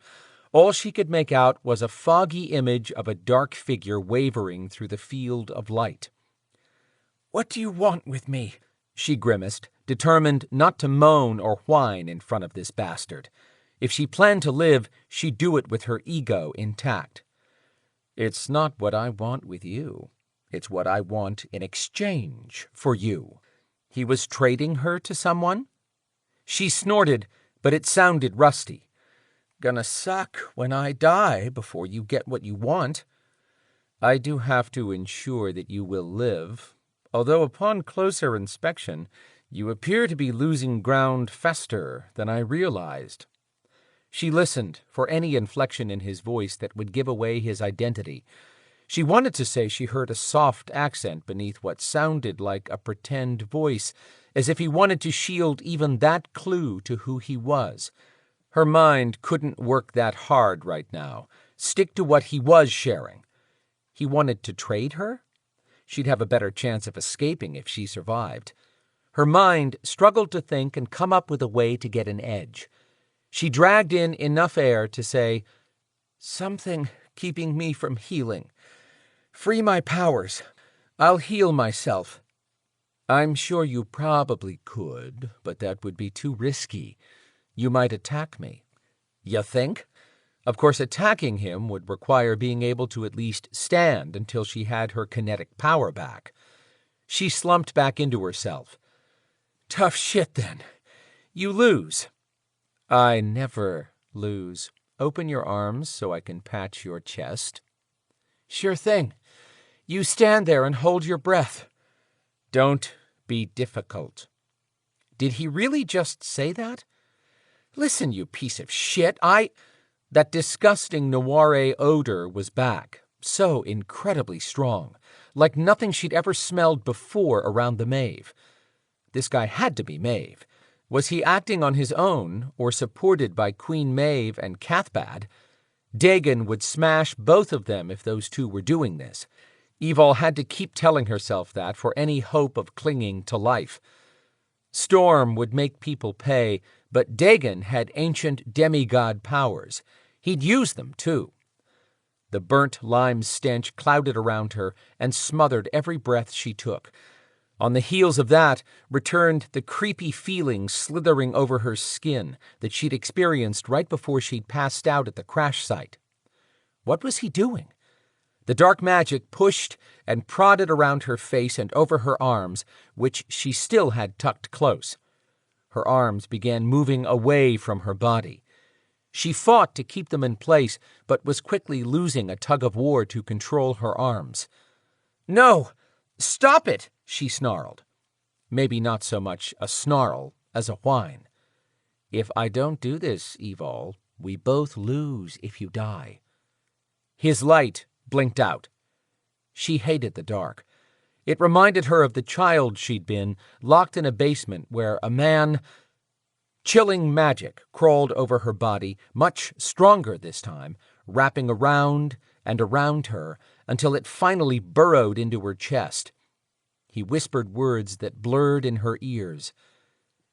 All she could make out was a foggy image of a dark figure wavering through the field of light. "What do you want with me?" she grimaced, determined not to moan or whine in front of this bastard. If she planned to live, she'd do it with her ego intact. "It's not what I want with you. It's what I want in exchange for you." He was trading her to someone? She snorted, but it sounded rusty. "Gonna suck when I die before you get what you want." "I do have to ensure that you will live, although upon closer inspection, you appear to be losing ground faster than I realized." She listened for any inflection in his voice that would give away his identity. She wanted to say she heard a soft accent beneath what sounded like a pretend voice, as if he wanted to shield even that clue to who he was. Her mind couldn't work that hard right now. Stick to what he was sharing. He wanted to trade her? She'd have a better chance of escaping if she survived. Her mind struggled to think and come up with a way to get an edge. She dragged in enough air to say, "Something keeping me from healing. Free my powers. I'll heal myself." "I'm sure you probably could, but that would be too risky. You might attack me." "You think?" Of course, attacking him would require being able to at least stand until she had her kinetic power back. She slumped back into herself. "Tough shit, then. You lose." "I never lose. Open your arms so I can patch your chest." "Sure thing. You stand there and hold your breath." "Don't be difficult." Did he really just say that? "Listen, you piece of shit, That disgusting noire odor was back, so incredibly strong, like nothing she'd ever smelled before around the Maeve. This guy had to be Maeve. Was he acting on his own, or supported by Queen Maeve and Cathbad? Dagon would smash both of them if those two were doing this. Evol had to keep telling herself that for any hope of clinging to life. Storm would make people pay, but Dagon had ancient demigod powers. He'd use them, too. The burnt lime stench clouded around her and smothered every breath she took. On the heels of that returned the creepy feeling slithering over her skin that she'd experienced right before she'd passed out at the crash site. What was he doing? The dark magic pushed and prodded around her face and over her arms, which she still had tucked close. Her arms began moving away from her body. She fought to keep them in place, but was quickly losing a tug-of-war to control her arms. "No! Stop it!" she snarled. Maybe not so much a snarl as a whine. "If I don't do this, Evol, we both lose if you die." His light blinked out. She hated the dark. It reminded her of the child she'd been, locked in a basement where a man... Chilling magic crawled over her body, much stronger this time, wrapping around and around her until it finally burrowed into her chest. He whispered words that blurred in her ears.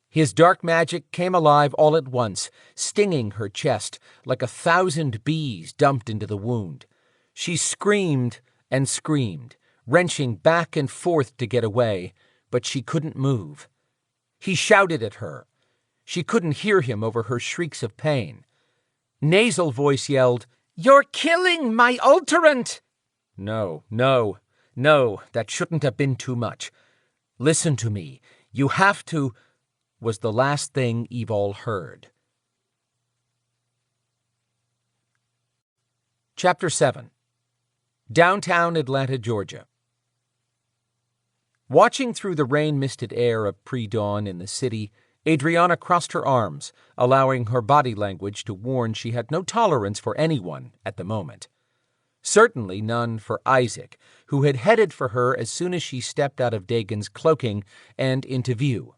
His dark magic came alive all at once, stinging her chest like 1,000 bees dumped into the wound. She screamed and screamed, wrenching back and forth to get away, but she couldn't move. He shouted at her. She couldn't hear him over her shrieks of pain. Nasal voice yelled, "You're killing my alterant!" No, that shouldn't have been too much. "Listen to me. You have to," was the last thing Evol heard. Chapter 7. Downtown Atlanta, Georgia. Watching through the rain-misted air of pre-dawn in the city, Adriana crossed her arms, allowing her body language to warn she had no tolerance for anyone at the moment. Certainly none for Isaac, who had headed for her as soon as she stepped out of Dagon's cloaking and into view.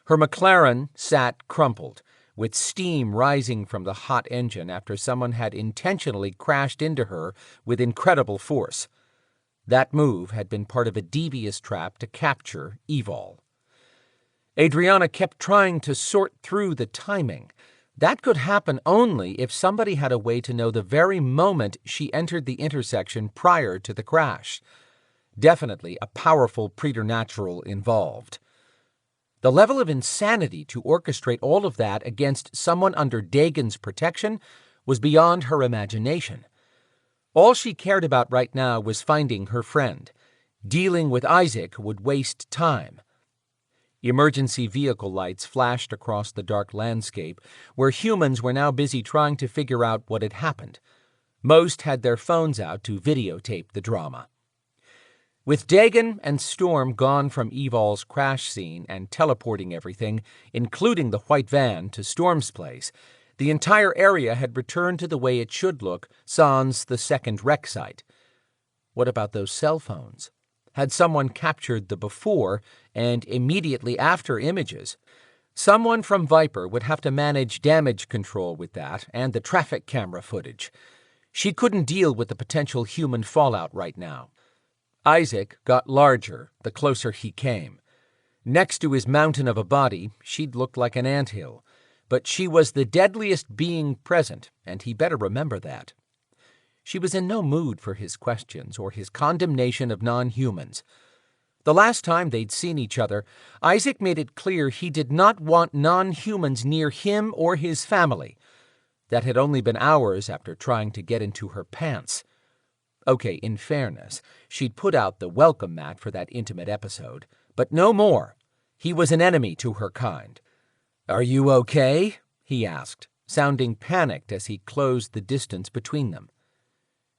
Her McLaren sat crumpled, with steam rising from the hot engine after someone had intentionally crashed into her with incredible force. That move had been part of a devious trap to capture Evol. Adrianna kept trying to sort through the timing. That could happen only if somebody had a way to know the very moment she entered the intersection prior to the crash. Definitely a powerful preternatural involved. The level of insanity to orchestrate all of that against someone under Dagon's protection was beyond her imagination. All she cared about right now was finding her friend. Dealing with Isaac would waste time. Emergency vehicle lights flashed across the dark landscape, where humans were now busy trying to figure out what had happened. Most had their phones out to videotape the drama. With Dagon and Storm gone from Evol's crash scene and teleporting everything, including the white van, to Storm's place, the entire area had returned to the way it should look sans the second wreck site. What about those cell phones? Had someone captured the before and immediately after images? Someone from Viper would have to manage damage control with that and the traffic camera footage. She couldn't deal with the potential human fallout right now. Isaac got larger the closer he came. Next to his mountain of a body, she'd looked like an anthill. But she was the deadliest being present, and he better remember that. She was in no mood for his questions or his condemnation of non-humans. The last time they'd seen each other, Isaac made it clear he did not want non-humans near him or his family. That had only been hours after trying to get into her pants. Okay, in fairness, she'd put out the welcome mat for that intimate episode, but no more. He was an enemy to her kind. "Are you okay?" he asked, sounding panicked as he closed the distance between them.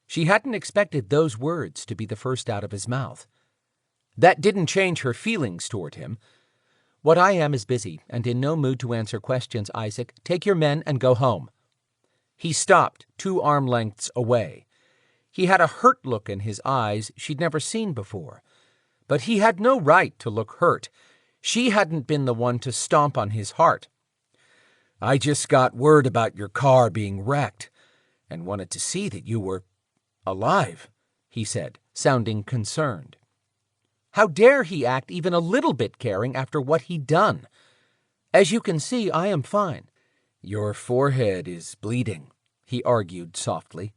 She hadn't expected those words to be the first out of his mouth. That didn't change her feelings toward him. "What I am is busy and in no mood to answer questions, Isaac. Take your men and go home." He stopped 2 arm lengths away. He had a hurt look in his eyes she'd never seen before. But he had no right to look hurt. She hadn't been the one to stomp on his heart. "I just got word about your car being wrecked and wanted to see that you were alive," he said, sounding concerned. How dare he act even a little bit caring after what he'd done? "As you can see, I am fine." "Your forehead is bleeding," he argued softly.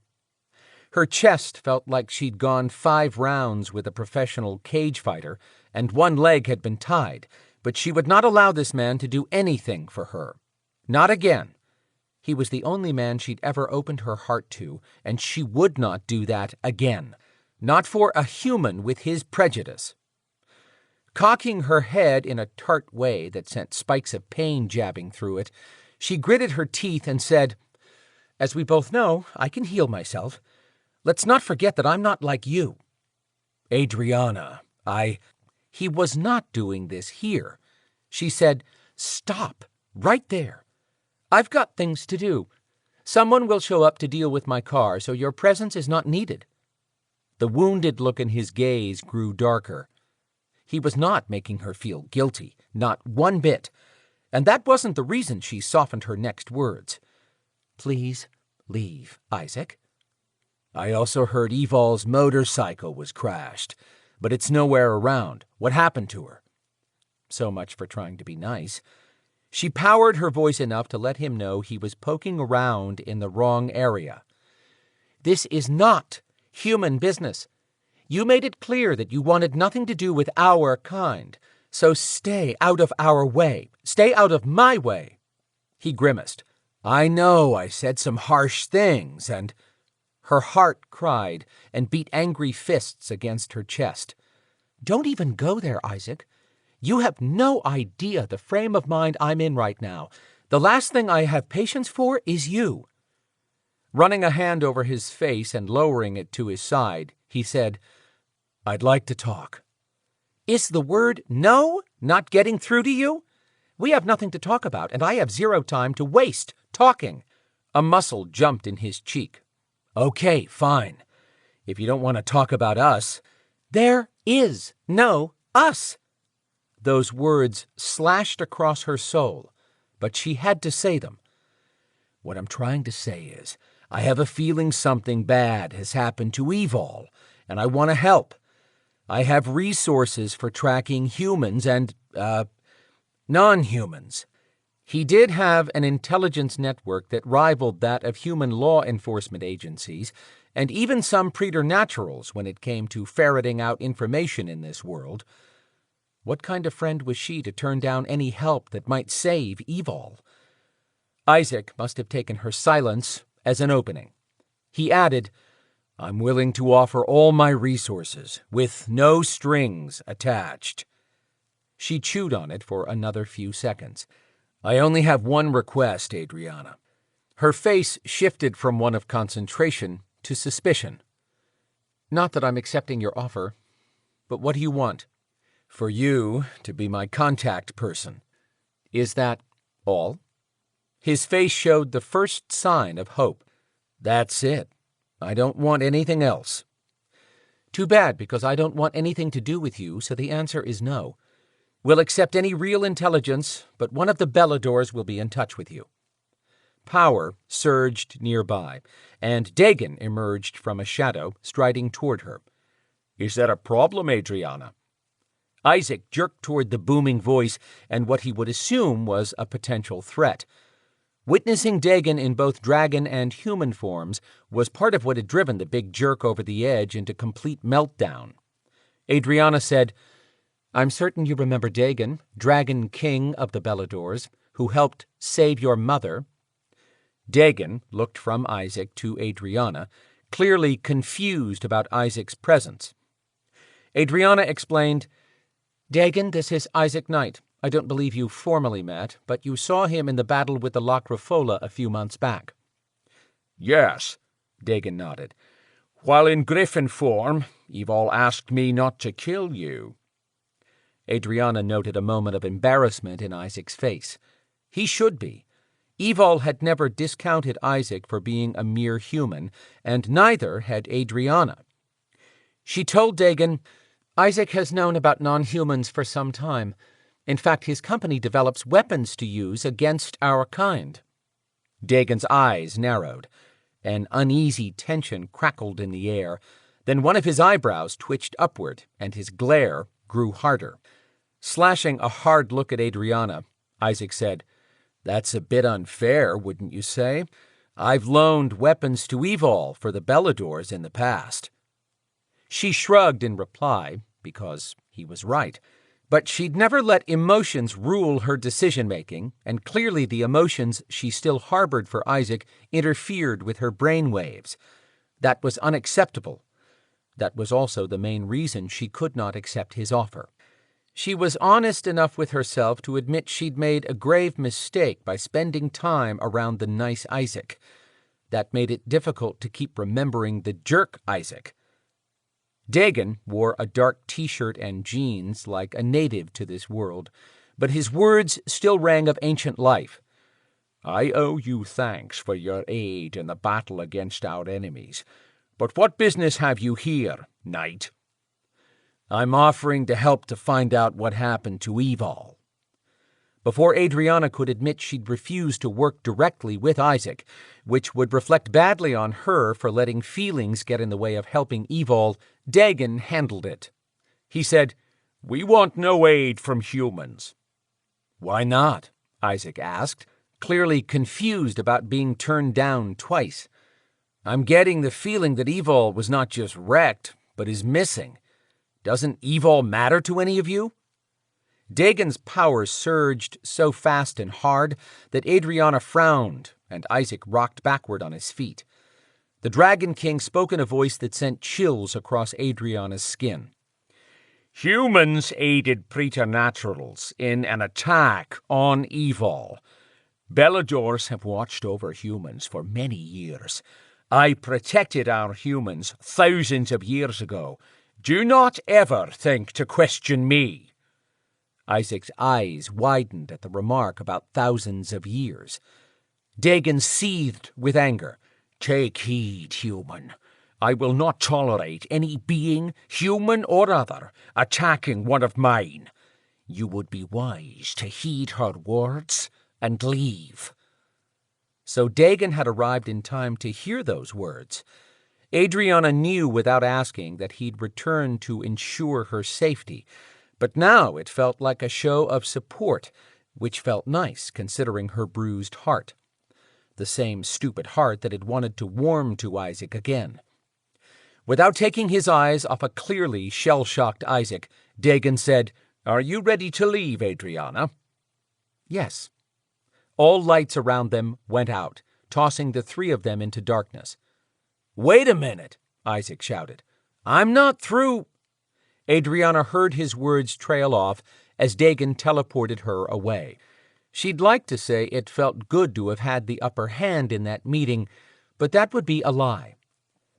Her chest felt like she'd gone 5 rounds with a professional cage fighter, and one leg had been tied, but she would not allow this man to do anything for her. Not again. He was the only man she'd ever opened her heart to, and she would not do that again. Not for a human with his prejudice. Cocking her head in a tart way that sent spikes of pain jabbing through it, she gritted her teeth and said, "As we both know, I can heal myself. Let's not forget that I'm not like you." "Adrianna, He was not doing this here. She said, "Stop, right there. I've got things to do. Someone will show up to deal with my car, so your presence is not needed." The wounded look in his gaze grew darker. He was not making her feel guilty, not one bit. And that wasn't the reason she softened her next words. "Please leave, Isaac." "I also heard Evol's motorcycle was crashed, but it's nowhere around. What happened to her?" So much for trying to be nice. She powered her voice enough to let him know he was poking around in the wrong area. "This is not human business. You made it clear that you wanted nothing to do with our kind, so stay out of our way. Stay out of my way." He grimaced. "I know I said some harsh things, and—" Her heart cried and beat angry fists against her chest. "Don't even go there, Isaac. You have no idea the frame of mind I'm in right now. The last thing I have patience for is you." Running a hand over his face and lowering it to his side, he said, "I'd like to talk." "Is the word no not getting through to you? We have nothing to talk about, and I have 0 time to waste talking." A muscle jumped in his cheek. "Okay, fine. If you don't want to talk about us—" "There is no us." Those words slashed across her soul, but she had to say them. "What I'm trying to say is, I have a feeling something bad has happened to Evol, and I want to help. I have resources for tracking humans and, non-humans." He did have an intelligence network that rivaled that of human law enforcement agencies, and even some preternaturals when it came to ferreting out information in this world. What kind of friend was she to turn down any help that might save Evol? Isaac must have taken her silence as an opening. He added, "I'm willing to offer all my resources, with no strings attached." She chewed on it for another few seconds. "I only have one request, Adrianna." Her face shifted from one of concentration to suspicion. "Not that I'm accepting your offer, but what do you want?" "For you to be my contact person." "Is that all?" His face showed the first sign of hope. "That's it. I don't want anything else." "Too bad, because I don't want anything to do with you, so the answer is no. We'll accept any real intelligence, but one of the Beladors will be in touch with you." Power surged nearby, and Dagon emerged from a shadow, striding toward her. "Is there a problem, Adrianna?" Isaac jerked toward the booming voice and what he would assume was a potential threat. Witnessing Dagon in both dragon and human forms was part of what had driven the big jerk over the edge into complete meltdown. Adrianna said, "I'm certain you remember Dagon, Dragon King of the Beladors, who helped save your mother." Dagon looked from Isaac to Adrianna, clearly confused about Isaac's presence. Adrianna explained, "Dagon, this is Isaac Knight. I don't believe you formally met, but you saw him in the battle with the Lacrofola a few months back." "Yes," Dagon nodded. "While in griffin form, Evol asked me not to kill you." Adrianna noted a moment of embarrassment in Isaac's face. He should be. Evol had never discounted Isaac for being a mere human, and neither had Adrianna. She told Dagon, "Isaac has known about non-humans for some time. In fact, his company develops weapons to use against our kind." Dagon's eyes narrowed. An uneasy tension crackled in the air. Then one of his eyebrows twitched upward, and his glare grew harder. Slashing a hard look at Adrianna, Isaac said, "That's a bit unfair, wouldn't you say? I've loaned weapons to Evol for the Beladors in the past." She shrugged in reply, because he was right. But she'd never let emotions rule her decision-making, and clearly the emotions she still harbored for Isaac interfered with her brainwaves. That was unacceptable. That was also the main reason she could not accept his offer. She was honest enough with herself to admit she'd made a grave mistake by spending time around the nice Isaac. That made it difficult to keep remembering the jerk Isaac. Dagon wore a dark t-shirt and jeans like a native to this world, but his words still rang of ancient life. "I owe you thanks for your aid in the battle against our enemies. But what business have you here, knight?" "I'm offering to help to find out what happened to Evol." Before Adrianna could admit she'd refused to work directly with Isaac, which would reflect badly on her for letting feelings get in the way of helping Evol, Dagon handled it. He said, "We want no aid from humans." "Why not?" Isaac asked, clearly confused about being turned down twice. "I'm getting the feeling that Evol was not just wrecked, but is missing. Doesn't Evol matter to any of you?" Dagon's power surged so fast and hard that Adrianna frowned, and Isaac rocked backward on his feet. The Dragon King spoke in a voice that sent chills across Adrianna's skin. "Humans aided preternaturals in an attack on Evol. Beladors have watched over humans for many years. I protected our humans thousands of years ago. Do not ever think to question me." Isaac's eyes widened at the remark about thousands of years. Dagon seethed with anger. "Take heed, human. I will not tolerate any being, human or other, attacking one of mine. You would be wise to heed her words, and leave." So Dagon had arrived in time to hear those words. Adrianna knew without asking that he'd return to ensure her safety, but now it felt like a show of support, which felt nice considering her bruised heart. The same stupid heart that had wanted to warm to Isaac again. Without taking his eyes off a clearly shell-shocked Isaac, Dagon said, "Are you ready to leave, Adrianna?" "Yes." All lights around them went out, tossing the three of them into darkness. "Wait a minute," Isaac shouted. "I'm not through." Adrianna heard his words trail off as Dagon teleported her away. She'd like to say it felt good to have had the upper hand in that meeting, but that would be a lie.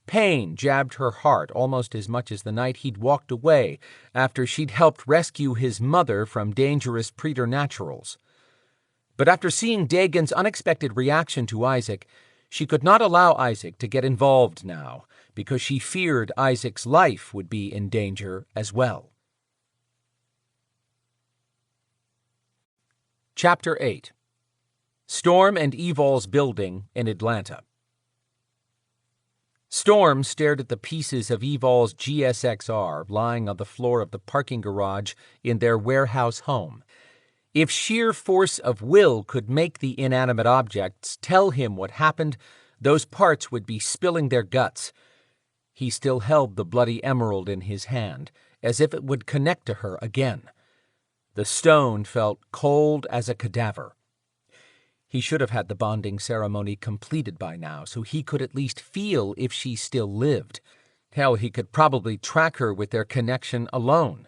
Pain jabbed her heart almost as much as the night he'd walked away after she'd helped rescue his mother from dangerous preternaturals. But after seeing Dagon's unexpected reaction to Isaac, she could not allow Isaac to get involved now, because she feared Isaac's life would be in danger as well. Chapter 8. Storm and Evol's Building in Atlanta. Storm stared at the pieces of Evol's GSXR lying on the floor of the parking garage in their warehouse home. If sheer force of will could make the inanimate objects tell him what happened, those parts would be spilling their guts. He still held the bloody emerald in his hand, as if it would connect to her again. The stone felt cold as a cadaver. He should have had the bonding ceremony completed by now, so he could at least feel if she still lived. Hell, he could probably track her with their connection alone.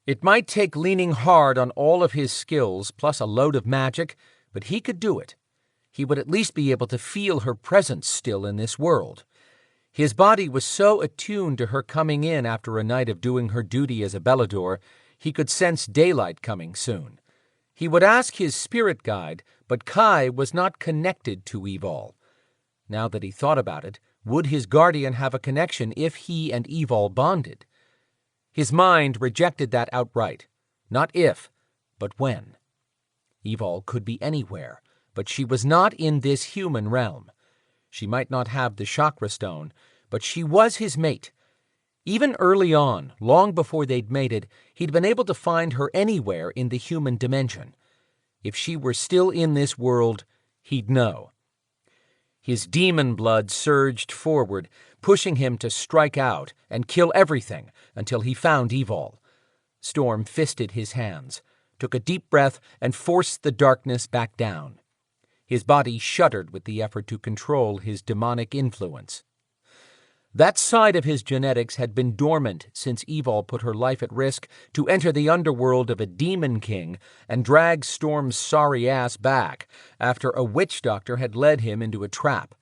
It might take leaning hard on all of his skills, plus a load of magic, but he could do it. He would at least be able to feel her presence still in this world. His body was so attuned to her coming in after a night of doing her duty as a Belador, he could sense daylight coming soon. He would ask his spirit guide, but Kai was not connected to Evol. Now that he thought about it, would his guardian have a connection if he and Evol bonded? His mind rejected that outright. Not if, but when. Evol could be anywhere, but she was not in this human realm. She might not have the chakra stone, but she was his mate. Even early on, long before they'd mated, he'd been able to find her anywhere in the human dimension. If she were still in this world, he'd know. His demon blood surged forward, pushing him to strike out and kill everything until he found Evol. Storm fisted his hands, took a deep breath, and forced the darkness back down. His body shuddered with the effort to control his demonic influence. That side of his genetics had been dormant since Evol put her life at risk to enter the underworld of a demon king and drag Storm's sorry ass back after a witch doctor had led him into a trap.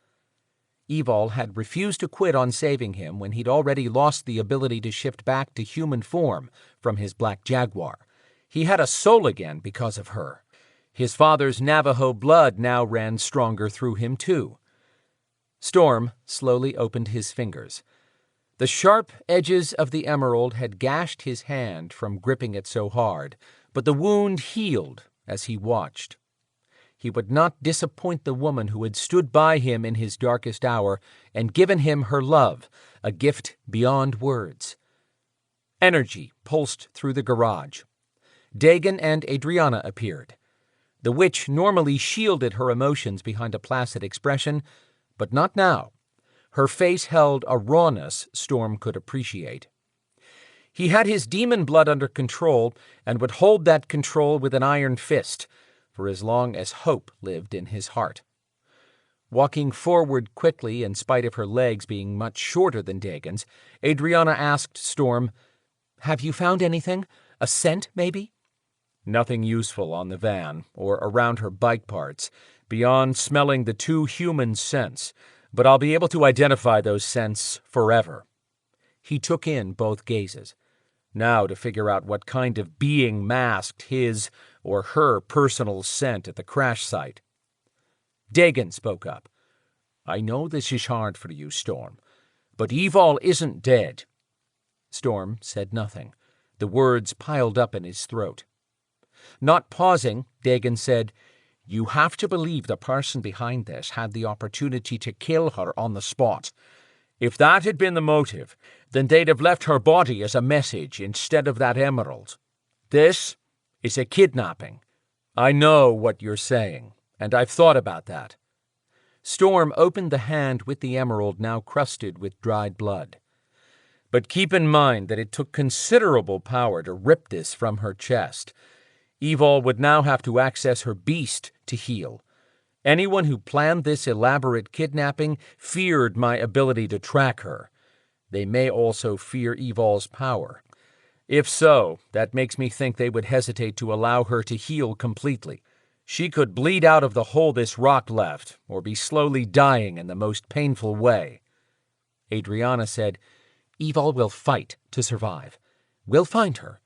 Evol had refused to quit on saving him when he'd already lost the ability to shift back to human form from his black jaguar. He had a soul again because of her. His father's Navajo blood now ran stronger through him, too. Storm slowly opened his fingers. The sharp edges of the emerald had gashed his hand from gripping it so hard, but the wound healed as he watched. He would not disappoint the woman who had stood by him in his darkest hour and given him her love, a gift beyond words. Energy pulsed through the garage. Dagon and Adrianna appeared. The witch normally shielded her emotions behind a placid expression, but not now. Her face held a rawness Storm could appreciate. He had his demon blood under control and would hold that control with an iron fist for as long as hope lived in his heart. Walking forward quickly in spite of her legs being much shorter than Dagon's, Adrianna asked Storm, "Have you found anything? A scent, maybe?" Nothing useful on the van or around her bike parts, beyond smelling the two human scents, but I'll be able to identify those scents forever. He took in both gazes. Now to figure out what kind of being masked his or her personal scent at the crash site. Dagon spoke up. "I know this is hard for you, Storm, but Evol isn't dead." Storm said nothing. The words piled up in his throat. Not pausing, Dagon said, You have to believe the person behind this had the opportunity to kill her on the spot. If that had been the motive, then they'd have left her body as a message instead of that emerald. This is a kidnapping. I know what you're saying, and I've thought about that. Storm opened the hand with the emerald now crusted with dried blood. But keep in mind that it took considerable power to rip this from her chest. Evol would now have to access her beast to heal. Anyone who planned this elaborate kidnapping feared my ability to track her. They may also fear Evol's power. If so, that makes me think they would hesitate to allow her to heal completely. She could bleed out of the hole this rock left, or be slowly dying in the most painful way. Adrianna said, Evol will fight to survive. We'll find her.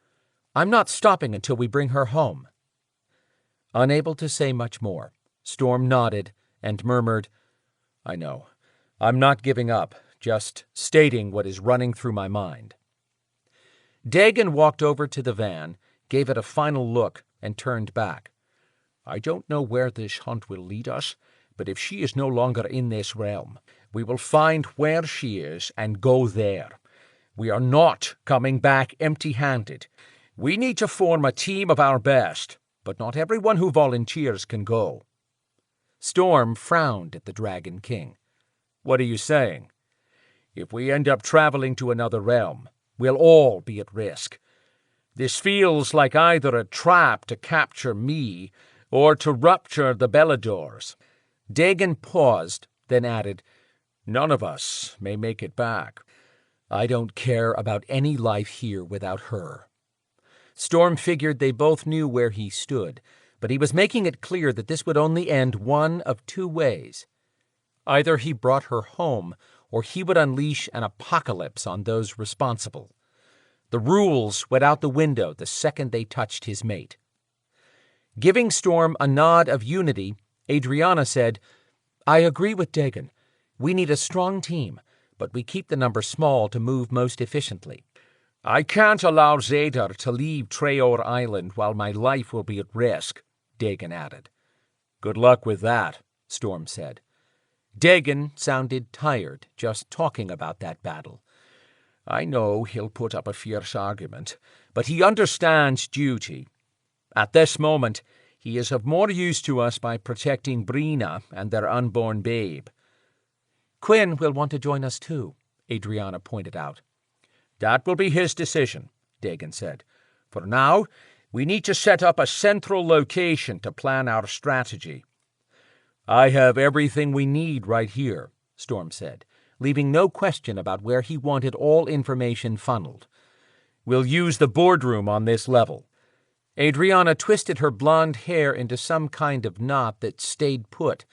I'm not stopping until we bring her home. Unable to say much more, Storm nodded and murmured, I know. I'm not giving up, just stating what is running through my mind. Dagon walked over to the van, gave it a final look, and turned back. I don't know where this hunt will lead us, but if she is no longer in this realm, we will find where she is and go there. We are not coming back empty-handed. We need to form a team of our best, but not everyone who volunteers can go. Storm frowned at the Dragon King. What are you saying? If we end up traveling to another realm, we'll all be at risk. This feels like either a trap to capture me or to rupture the Beladors. Dagon paused, then added, None of us may make it back. I don't care about any life here without her. Storm figured they both knew where he stood, but he was making it clear that this would only end one of two ways. Either he brought her home, or he would unleash an apocalypse on those responsible. The rules went out the window the second they touched his mate. Giving Storm a nod of unity, Adrianna said, I agree with Dagon. We need a strong team, but we keep the number small to move most efficiently. I can't allow Zadar to leave Treoir Island while my life will be at risk, Dagon added. Good luck with that, Storm said. Dagon sounded tired just talking about that battle. I know he'll put up a fierce argument, but he understands duty. At this moment, he is of more use to us by protecting Brina and their unborn babe. Quinn will want to join us too, Adrianna pointed out. That will be his decision, Dagon said. For now, we need to set up a central location to plan our strategy. I have everything we need right here, Storm said, leaving no question about where he wanted all information funneled. We'll use the boardroom on this level. Adrianna twisted her blonde hair into some kind of knot that stayed put.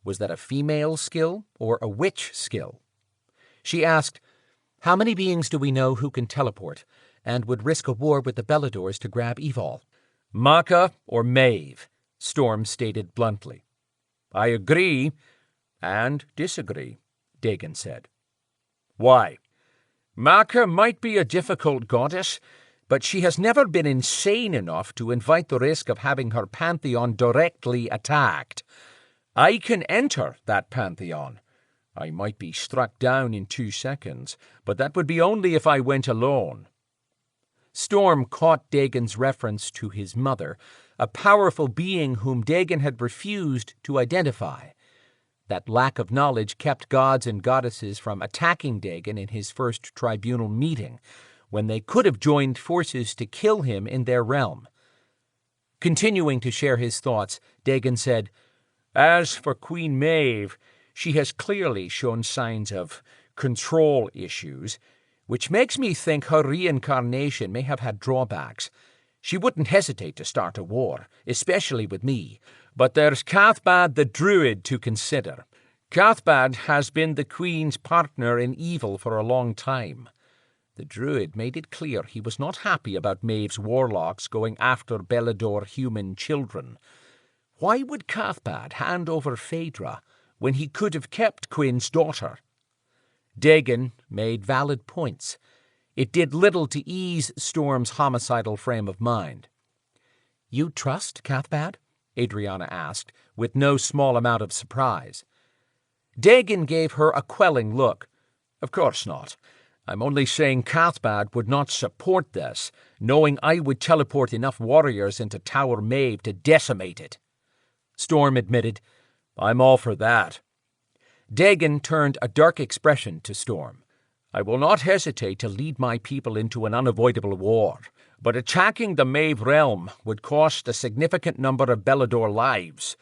Was that a female skill or a witch skill? She asked, How many beings do we know who can teleport and would risk a war with the Beladors to grab Evol? Maka or Maeve, Storm stated bluntly. I agree and disagree, Dagon said. Why? Maka might be a difficult goddess, but she has never been insane enough to invite the risk of having her pantheon directly attacked. I can enter that pantheon. I might be struck down in 2 seconds, but that would be only if I went alone. Storm caught Dagon's reference to his mother, a powerful being whom Dagon had refused to identify. That lack of knowledge kept gods and goddesses from attacking Dagon in his first tribunal meeting, when they could have joined forces to kill him in their realm. Continuing to share his thoughts, Dagon said, As for Queen Maeve, she has clearly shown signs of control issues, which makes me think her reincarnation may have had drawbacks. She wouldn't hesitate to start a war, especially with me. But there's Cathbad the Druid to consider. Cathbad has been the Queen's partner in evil for a long time. The Druid made it clear he was not happy about Maeve's warlocks going after Belador human children. Why would Cathbad hand over Phaedra when he could have kept Quinn's daughter? Dagon made valid points. It did little to ease Storm's homicidal frame of mind. You trust Cathbad? Adrianna asked, with no small amount of surprise. Dagon gave her a quelling look. Of course not. I'm only saying Cathbad would not support this, knowing I would teleport enough warriors into Tower Maeve to decimate it. Storm admitted, I'm all for that. Dagon turned a dark expression to Storm. I will not hesitate to lead my people into an unavoidable war, but attacking the Maeve realm would cost a significant number of Belador lives.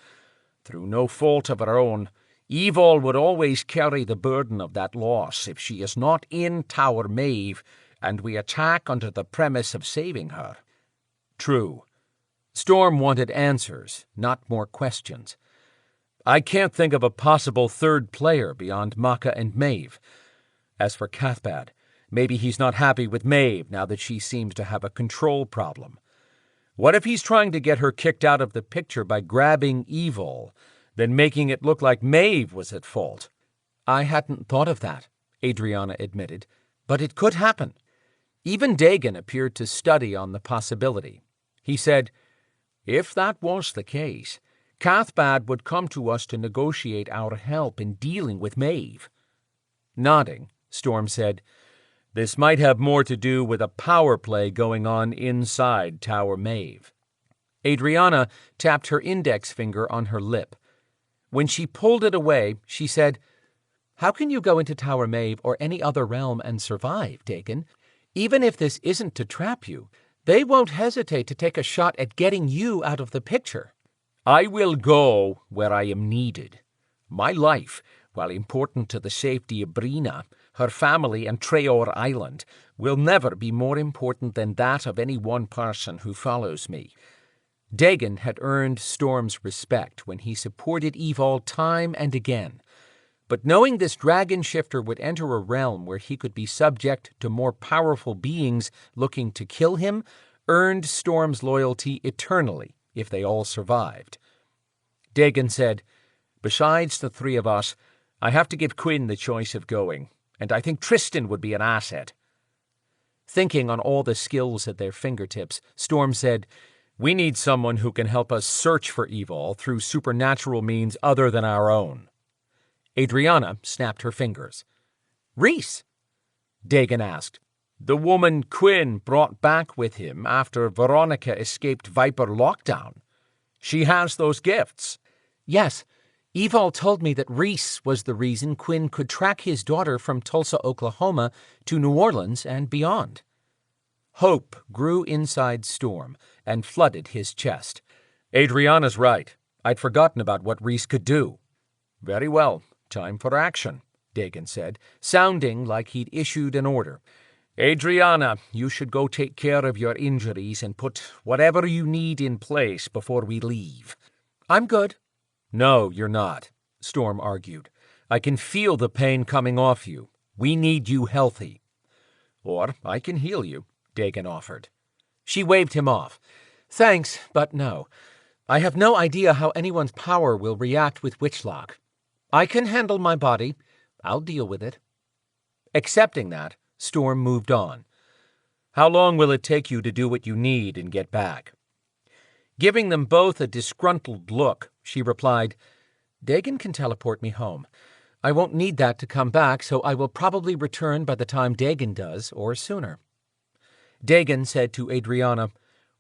Through no fault of her own, Evil would always carry the burden of that loss if she is not in Tower Maeve and we attack under the premise of saving her. True. Storm wanted answers, not more questions. I can't think of a possible third player beyond Maka and Maeve. As for Cathbad, maybe he's not happy with Maeve now that she seems to have a control problem. What if he's trying to get her kicked out of the picture by grabbing Evil, then making it look like Maeve was at fault? I hadn't thought of that, Adrianna admitted, but it could happen. Even Dagon appeared to study on the possibility. He said, if that was the case, Cathbad would come to us to negotiate our help in dealing with Maeve. Nodding, Storm said, this might have more to do with a power play going on inside Tower Maeve. Adrianna tapped her index finger on her lip. When she pulled it away, she said, How can you go into Tower Maeve or any other realm and survive, Dagon? Even if this isn't to trap you, they won't hesitate to take a shot at getting you out of the picture. I will go where I am needed. My life, while important to the safety of Brina, her family and Treoir Island, will never be more important than that of any one person who follows me. Dagon had earned Storm's respect when he supported Evil time and again, but knowing this dragon shifter would enter a realm where he could be subject to more powerful beings looking to kill him earned Storm's loyalty eternally if they all survived. Dagon said, besides the three of us, I have to give Quinn the choice of going, and I think Tristan would be an asset. Thinking on all the skills at their fingertips, Storm said, we need someone who can help us search for Evil through supernatural means other than our own. Adrianna snapped her fingers. Rhys? Dagon asked. The woman Quinn brought back with him after Veronica escaped Viper lockdown. She has those gifts. Yes. Evil told me that Rhys was the reason Quinn could track his daughter from Tulsa, Oklahoma to New Orleans and beyond. Hope grew inside Storm and flooded his chest. Adrianna's right. I'd forgotten about what Rhys could do. Very well. Time for action, Dagon said, sounding like he'd issued an order. Adrianna, you should go take care of your injuries and put whatever you need in place before we leave. I'm good. No, you're not, Storm argued. I can feel the pain coming off you. We need you healthy. Or I can heal you, Dagon offered. She waved him off. Thanks, but no. I have no idea how anyone's power will react with Witchlock. I can handle my body. I'll deal with it. Accepting that, Storm moved on. How long will it take you to do what you need and get back? Giving them both a disgruntled look, she replied, Dagon can teleport me home. I won't need that to come back, so I will probably return by the time Dagon does, or sooner. Dagon said to Adrianna,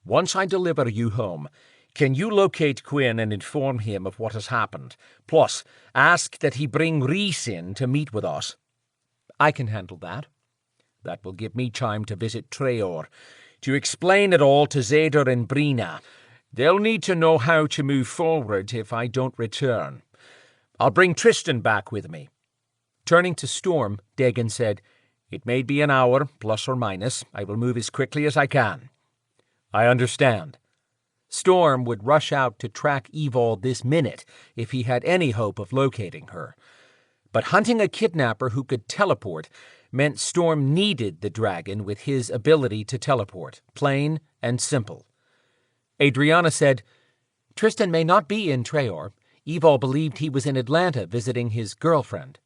once I deliver you home, can you locate Quinn and inform him of what has happened? Plus, ask that he bring Rhys in to meet with us. I can handle that. That will give me time to visit Treoir, to explain it all to Zadar and Brina. They'll need to know how to move forward if I don't return. I'll bring Tristan back with me. Turning to Storm, Dagon said, it may be an hour, plus or minus. I will move as quickly as I can. I understand. Storm would rush out to track Evil this minute if he had any hope of locating her. But hunting a kidnapper who could teleport meant Storm needed the dragon with his ability to teleport, plain and simple. Adrianna said, Tristan may not be in Treoir. Evil believed he was in Atlanta visiting his girlfriend.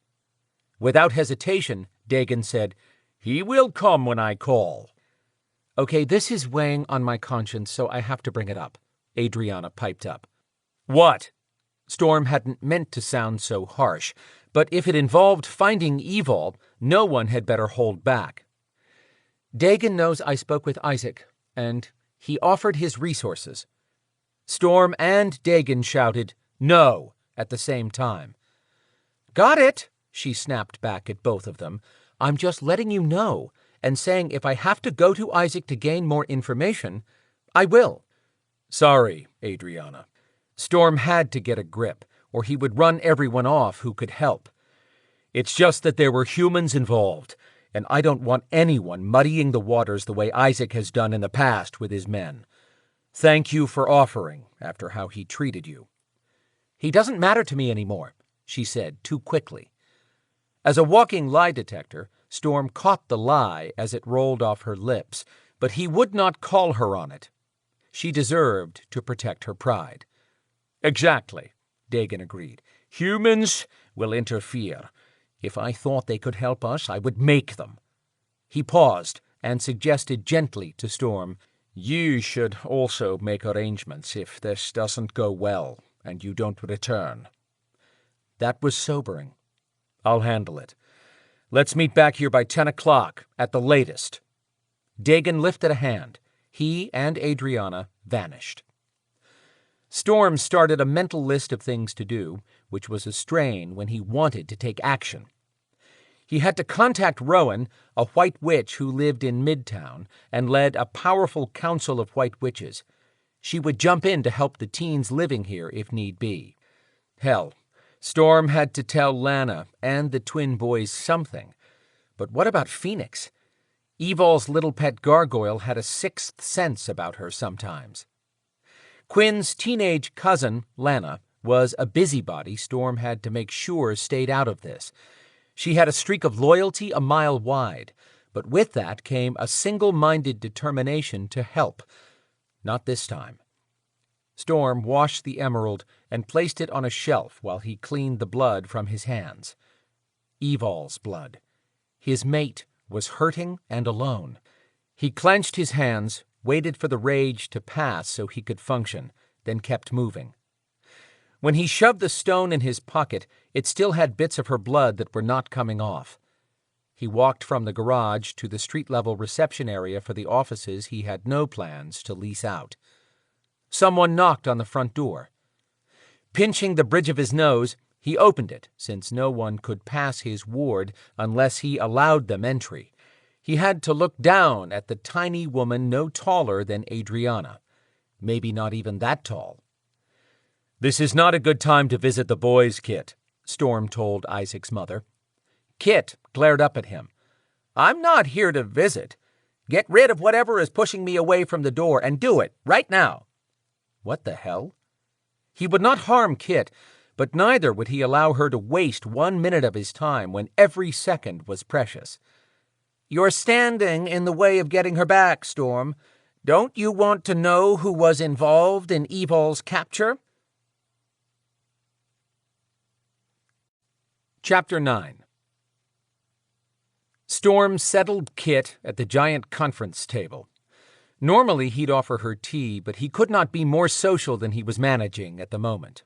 Without hesitation, Dagon said, he will come when I call. Okay, this is weighing on my conscience, so I have to bring it up, Adrianna piped up. What? Storm hadn't meant to sound so harsh, but if it involved finding Evil, no one had better hold back. Dagon knows I spoke with Isaac, and he offered his resources. Storm and Dagon shouted, "No," at the same time. "Got it," she snapped back at both of them. "I'm just letting you know, and saying if I have to go to Isaac to gain more information, I will." "Sorry, Adrianna." Storm had to get a grip, or he would run everyone off who could help. "It's just that there were humans involved, and I don't want anyone muddying the waters the way Isaac has done in the past with his men. Thank you for offering, after how he treated you." "He doesn't matter to me anymore," she said too quickly. As a walking lie detector, Storm caught the lie as it rolled off her lips, but he would not call her on it. She deserved to protect her pride. "Exactly," Dagon agreed. "Humans will interfere. If I thought they could help us, I would make them." He paused and suggested gently to Storm, "You should also make arrangements if this doesn't go well and you don't return." That was sobering. "I'll handle it. Let's meet back here by 10 o'clock at the latest." Dagon lifted a hand. He and Adrianna vanished. Storm started a mental list of things to do, which was a strain when he wanted to take action. He had to contact Rowan, a white witch who lived in Midtown and led a powerful council of white witches. She would jump in to help the teens living here if need be. Hell, Storm had to tell Lana and the twin boys something. But what about Phoenix? Evol's little pet gargoyle had a sixth sense about her sometimes. Quinn's teenage cousin, Lana, was a busybody Storm had to make sure stayed out of this. She had a streak of loyalty a mile wide, but with that came a single-minded determination to help. Not this time. Storm washed the emerald and placed it on a shelf while he cleaned the blood from his hands. Evol's blood. His mate was hurting and alone. He clenched his hands, waited for the rage to pass so he could function, then kept moving. When he shoved the stone in his pocket, it still had bits of her blood that were not coming off. He walked from the garage to the street-level reception area for the offices he had no plans to lease out. Someone knocked on the front door. Pinching the bridge of his nose, he opened it, since no one could pass his ward unless he allowed them entry. He had to look down at the tiny woman no taller than Adrianna. Maybe not even that tall. "This is not a good time to visit the boys, Kit," Storm told Isaac's mother. Kit glared up at him. "I'm not here to visit. Get rid of whatever is pushing me away from the door, and do it, right now." What the hell? He would not harm Kit, but neither would he allow her to waste 1 minute of his time when every second was precious. "You're standing in the way of getting her back, Storm. Don't you want to know who was involved in Evol's capture?" Chapter 9. Storm settled Kit at the giant conference table. Normally he'd offer her tea, but he could not be more social than he was managing at the moment.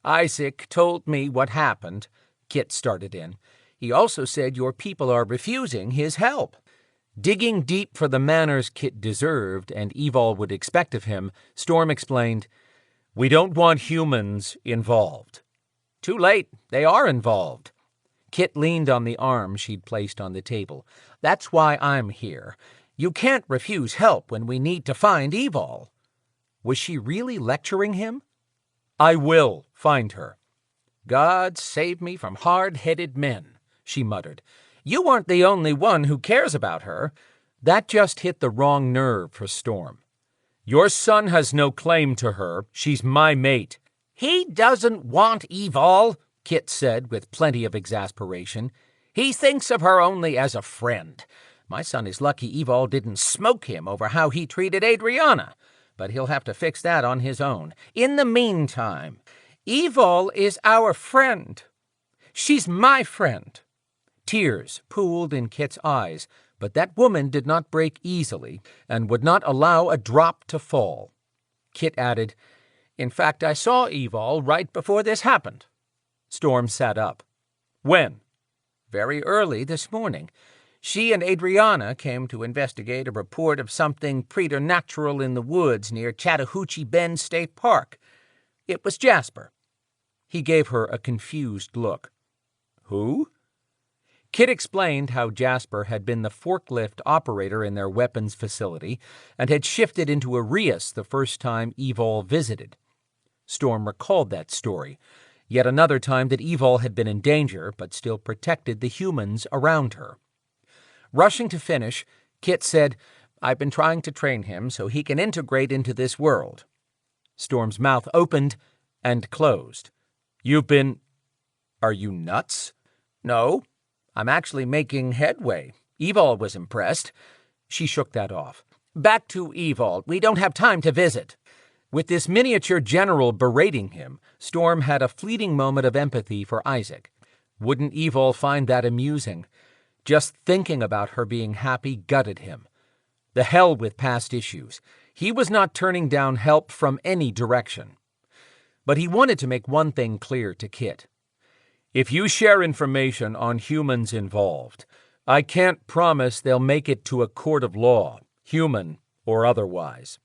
"Isaac told me what happened," Kit started in. "He also said your people are refusing his help." Digging deep for the manners Kit deserved and Evol would expect of him, Storm explained, "We don't want humans involved." "Too late. They are involved." Kit leaned on the arm she'd placed on the table. "That's why I'm here. You can't refuse help when we need to find Evol." Was she really lecturing him? "I will find her." "God save me from hard-headed men," she muttered. "You aren't the only one who cares about her." That just hit the wrong nerve for Storm. "Your son has no claim to her. She's my mate." "He doesn't want Evol," Kit said with plenty of exasperation. "He thinks of her only as a friend. My son is lucky Evol didn't smoke him over how he treated Adrianna, but he'll have to fix that on his own. In the meantime, Evol is our friend. She's my friend." Tears pooled in Kit's eyes, but that woman did not break easily and would not allow a drop to fall. Kit added, In fact, I saw Evol right before this happened. Storm sat up. When? Very early this morning. She and Adriana came to investigate a report of something preternatural in the woods near Chattahoochee Bend State Park. It was Jasper. He gave her a confused look. Who? Kit explained how Jasper had been the forklift operator in their weapons facility and had shifted into Arias the first time Evol visited. Storm recalled that story, yet another time that Evol had been in danger but still protected the humans around her. Rushing to finish, Kit said, "I've been trying to train him so he can integrate into this world." Storm's mouth opened and closed. Are you nuts? "No, I'm actually making headway. Evol was impressed." She shook that off. "Back to Evol. We don't have time to visit." With this miniature general berating him, Storm had a fleeting moment of empathy for Isaac. Wouldn't Evol find that amusing? Just thinking about her being happy gutted him. The hell with past issues. He was not turning down help from any direction. But he wanted to make one thing clear to Kit. If you share information on humans involved, I can't promise they'll make it to a court of law, human or otherwise.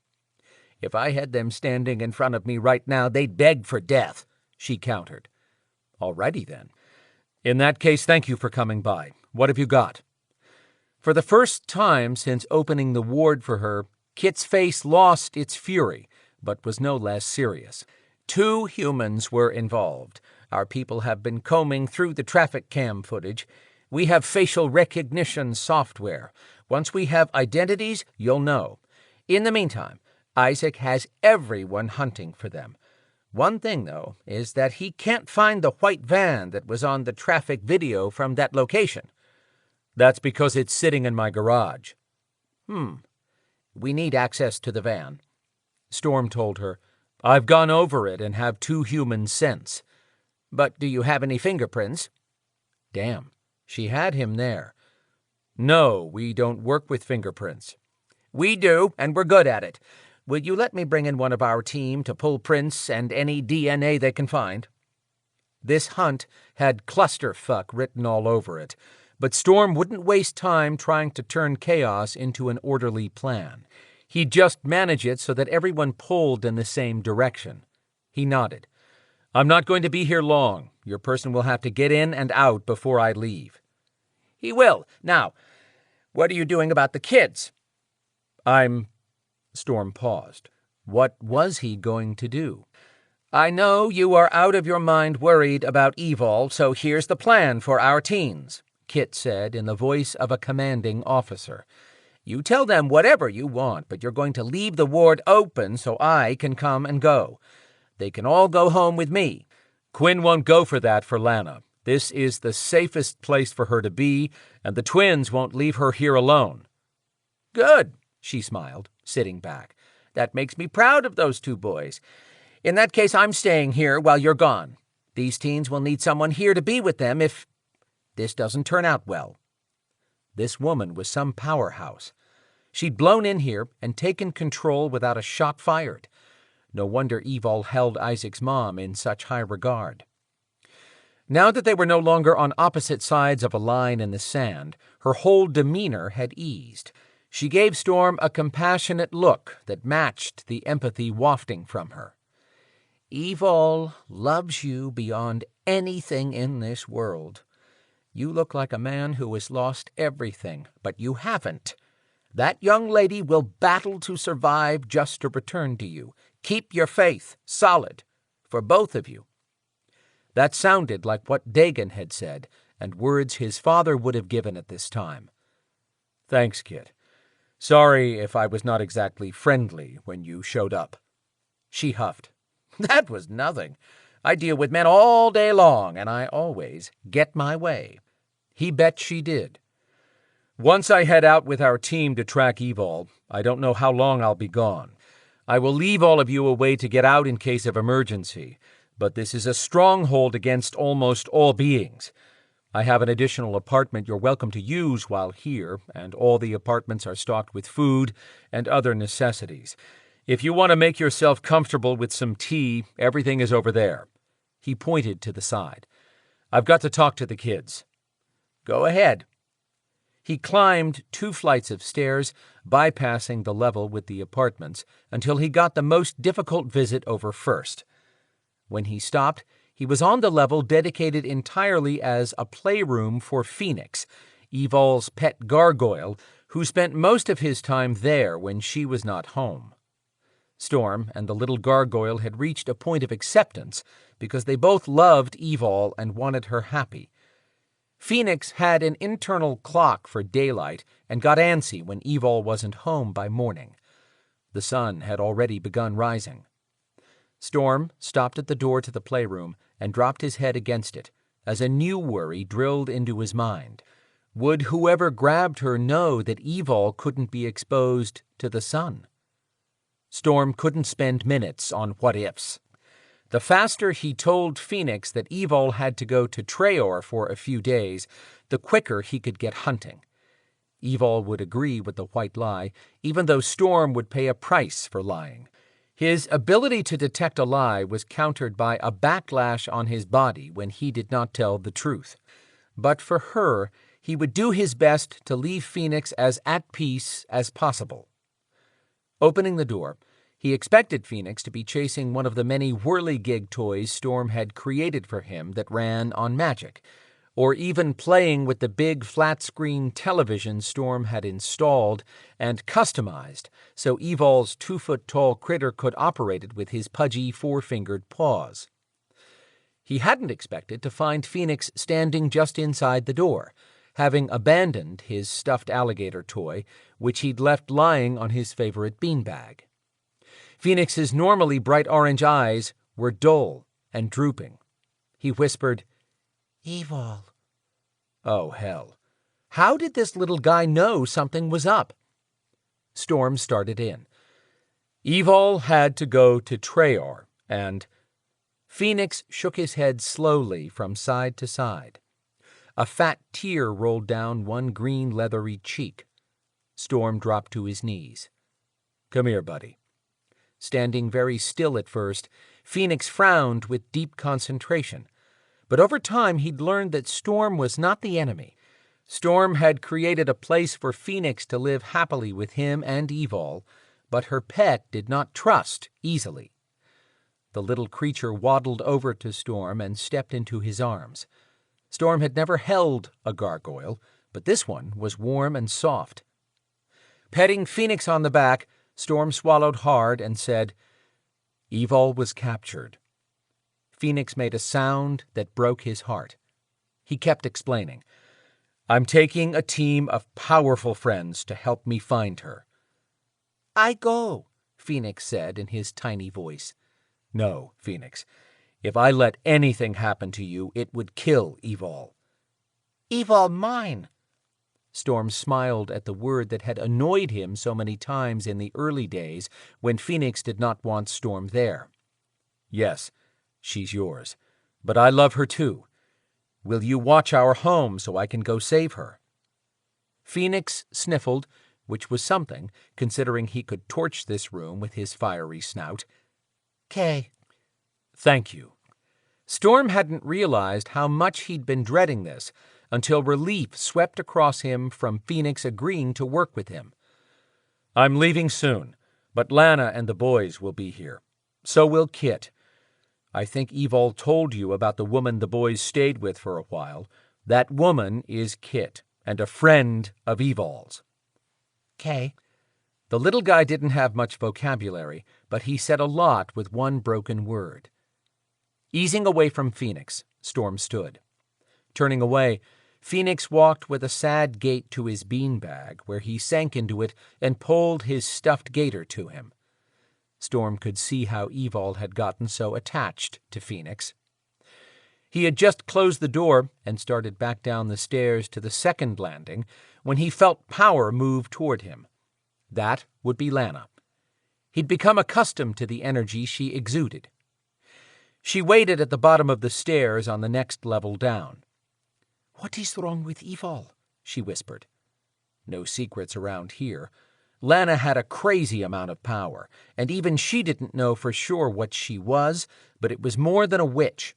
"If I had them standing in front of me right now, they'd beg for death," she countered. "Alrighty then. In that case, thank you for coming by. What have you got?" For the first time since opening the ward for her, Kit's face lost its fury, but was no less serious. 2 humans were involved. Our people have been combing through the traffic cam footage. We have facial recognition software. Once we have identities, you'll know. In the meantime, Isaac has everyone hunting for them. One thing, though, is that he can't find the white van that was on the traffic video from that location." "That's because it's sitting in my garage." "We need access to the van." Storm told her, "I've gone over it and have 2 humans since." "But do you have any fingerprints?" Damn, she had him there. "No, we don't work with fingerprints." "We do, and we're good at it. Will you let me bring in one of our team to pull prints and any DNA they can find?" This hunt had clusterfuck written all over it, but Storm wouldn't waste time trying to turn chaos into an orderly plan. He'd just manage it so that everyone pulled in the same direction. He nodded. "I'm not going to be here long. Your person will have to get in and out before I leave." "He will. Now, what are you doing about the kids?" Storm paused. What was he going to do? "I know you are out of your mind worried about Evol, so here's the plan for our teens," Kit said in the voice of a commanding officer. "You tell them whatever you want, but you're going to leave the ward open so I can come and go. They can all go home with me." "Quinn won't go for that for Lana. This is the safest place for her to be, and the twins won't leave her here alone." "Good," she smiled, sitting back. "That makes me proud of those 2 boys. In that case, I'm staying here while you're gone. These teens will need someone here to be with them if this doesn't turn out well." This woman was some powerhouse. She'd blown in here and taken control without a shot fired. No wonder Evol held Isaac's mom in such high regard. Now that they were no longer on opposite sides of a line in the sand, her whole demeanor had eased. She gave Storm a compassionate look that matched the empathy wafting from her. "Evol loves you beyond anything in this world. You look like a man who has lost everything, but you haven't. That young lady will battle to survive just to return to you. Keep your faith solid, for both of you." That sounded like what Dagan had said, and words his father would have given at this time. "Thanks, Kit. Sorry if I was not exactly friendly when you showed up." She huffed. "That was nothing. I deal with men all day long, and I always get my way." He bet she did. "Once I head out with our team to track Evol, I don't know how long I'll be gone. I will leave all of you a way to get out in case of emergency, but this is a stronghold against almost all beings. I have an additional apartment you're welcome to use while here, and all the apartments are stocked with food and other necessities. If you want to make yourself comfortable with some tea, everything is over there. He pointed to the side. I've got to talk to the kids. Go ahead. He climbed 2 flights of stairs, bypassing the level with the apartments, until he got the most difficult visit over first. When he stopped, he was on the level dedicated entirely as a playroom for Phoenix, Evol's pet gargoyle, who spent most of his time there when she was not home. Storm and the little gargoyle had reached a point of acceptance because they both loved Evol and wanted her happy. Phoenix had an internal clock for daylight and got antsy when Evol wasn't home by morning. The sun had already begun rising. Storm stopped at the door to the playroom and dropped his head against it, as a new worry drilled into his mind. Would whoever grabbed her know that Evol couldn't be exposed to the sun? Storm couldn't spend minutes on what-ifs. The faster he told Phoenix that Evol had to go to Treoir for a few days, the quicker he could get hunting. Evol would agree with the white lie, even though Storm would pay a price for lying. His ability to detect a lie was countered by a backlash on his body when he did not tell the truth. But for her, he would do his best to leave Phoenix as at peace as possible. Opening the door, he expected Phoenix to be chasing one of the many whirligig toys Storm had created for him that ran on magic, or even playing with the big flat-screen television Storm had installed and customized so Evol's 2-foot-tall critter could operate it with his pudgy 4-fingered paws. He hadn't expected to find Phoenix standing just inside the door, having abandoned his stuffed alligator toy, which he'd left lying on his favorite beanbag. Phoenix's normally bright orange eyes were dull and drooping. He whispered, "Evol." Oh, hell. How did this little guy know something was up? Storm started in. Evol had to go to Treoir, and Phoenix shook his head slowly from side to side. A fat tear rolled down one green leathery cheek. Storm dropped to his knees. Come here, buddy. Standing very still at first, Phoenix frowned with deep concentration. But over time he'd learned that Storm was not the enemy. Storm had created a place for Phoenix to live happily with him and Evol, but her pet did not trust easily. The little creature waddled over to Storm and stepped into his arms. Storm had never held a gargoyle, but this one was warm and soft. Petting Phoenix on the back, Storm swallowed hard and said, Evol was captured. Phoenix made a sound that broke his heart. He kept explaining, I'm taking a team of powerful friends to help me find her. I go, Phoenix said in his tiny voice. No, Phoenix. If I let anything happen to you, it would kill Evol. Evol mine. Storm smiled at the word that had annoyed him so many times in the early days when Phoenix did not want Storm there. Yes, she's yours, but I love her too. Will you watch our home so I can go save her? Phoenix sniffled, which was something, considering he could torch this room with his fiery snout. "'Kay." Thank you. Storm hadn't realized how much he'd been dreading this until relief swept across him from Phoenix agreeing to work with him. I'm leaving soon, but Lana and the boys will be here. So will Kit. I think Evol told you about the woman the boys stayed with for a while. That woman is Kit, and a friend of Evol's. "'Kay." The little guy didn't have much vocabulary, but he said a lot with one broken word. Easing away from Phoenix, Storm stood. Turning away, Phoenix walked with a sad gait to his beanbag, where he sank into it and pulled his stuffed gator to him. Storm could see how Evol had gotten so attached to Phoenix. He had just closed the door and started back down the stairs to the second landing when he felt power move toward him. That would be Lana. He'd become accustomed to the energy she exuded. She waited at the bottom of the stairs on the next level down. "What is wrong with Evol?" she whispered. No secrets around here. Lana had a crazy amount of power, and even she didn't know for sure what she was, but it was more than a witch.